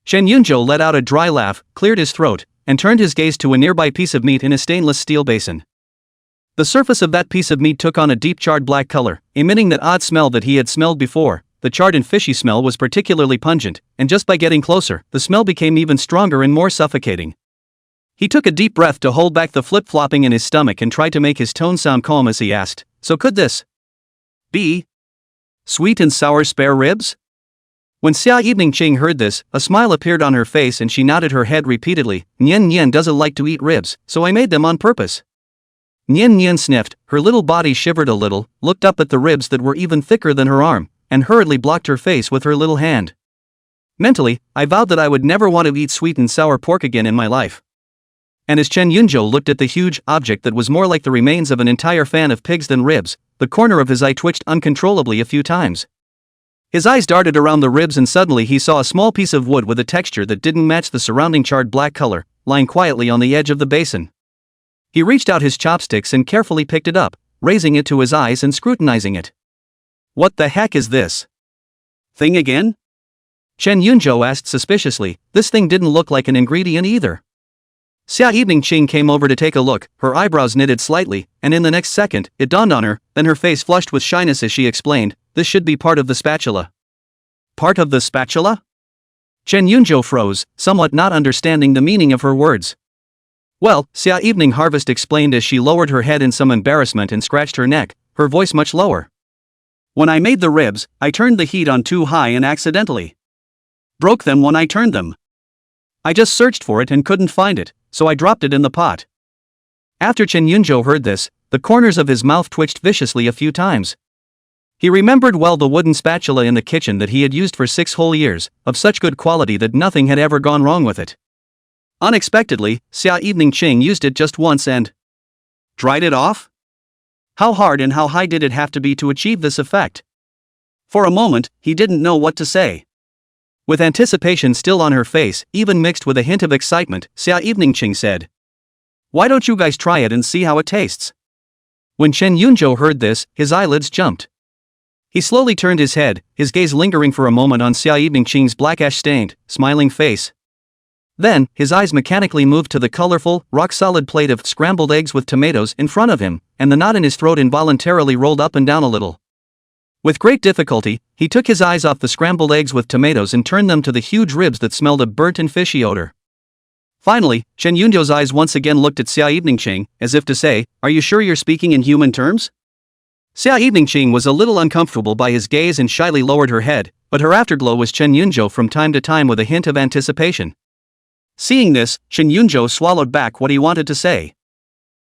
Chen Yunzhou let out a dry laugh, cleared his throat, and turned his gaze to a nearby piece of meat in a stainless steel basin. The surface of that piece of meat took on a deep charred black color, emitting that odd smell that he had smelled before. The charred and fishy smell was particularly pungent, and just by getting closer, the smell became even stronger and more suffocating. He took a deep breath to hold back the flip-flopping in his stomach and tried to make his tone sound calm as he asked, "So could this be sweet and sour spare ribs?" When Xia Evening Ching heard this, a smile appeared on her face and she nodded her head repeatedly. "Nian Nian doesn't like to eat ribs, so I made them on purpose." Nian Nian sniffed, her little body shivered a little, looked up at the ribs that were even thicker than her arm, and hurriedly blocked her face with her little hand. Mentally, I vowed that I would never want to eat sweet and sour pork again in my life. And as Chen Yunzhou looked at the huge object that was more like the remains of an entire fan of pigs than ribs, the corner of his eye twitched uncontrollably a few times. His eyes darted around the ribs and suddenly he saw a small piece of wood with a texture that didn't match the surrounding charred black color, lying quietly on the edge of the basin. He reached out his chopsticks and carefully picked it up, raising it to his eyes and scrutinizing it. "What the heck is this thing again?" Chen Yunzhou asked suspiciously. This thing didn't look like an ingredient either. Xia Evening Ching came over to take a look, her eyebrows knitted slightly, and in the next second, it dawned on her, then her face flushed with shyness as she explained, "This should be part of the spatula." "Part of the spatula?" Chen Yunzhou froze, somewhat not understanding the meaning of her words. "Well," Xia Evening Harvest explained as she lowered her head in some embarrassment and scratched her neck, her voice much lower. "When I made the ribs, I turned the heat on too high and accidentally broke them when I turned them. I just searched for it and couldn't find it, so I dropped it in the pot." After Chen Yunzhou heard this, the corners of his mouth twitched viciously a few times. He remembered well the wooden spatula in the kitchen that he had used for 6 whole years, of such good quality that nothing had ever gone wrong with it. Unexpectedly, Xia Evening Ching used it just once and dried it off? How hard and how high did it have to be to achieve this effect? For a moment, he didn't know what to say. With anticipation still on her face, even mixed with a hint of excitement, Xia Evening Ching said, "Why don't you guys try it and see how it tastes?" When Chen Yunzhou heard this, his eyelids jumped. He slowly turned his head, his gaze lingering for a moment on Xia Evening Ching's black ash-stained, smiling face. Then, his eyes mechanically moved to the colorful, rock-solid plate of scrambled eggs with tomatoes in front of him, and the knot in his throat involuntarily rolled up and down a little. With great difficulty, he took his eyes off the scrambled eggs with tomatoes and turned them to the huge ribs that smelled of burnt and fishy odor. Finally, Chen Yunzhou's eyes once again looked at Xia Evening Ching, as if to say, "Are you sure you're speaking in human terms?" Xia Evening Ching was a little uncomfortable by his gaze and shyly lowered her head, but her afterglow was Chen Yunzhou from time to time with a hint of anticipation. Seeing this, Chen Yunzhou swallowed back what he wanted to say.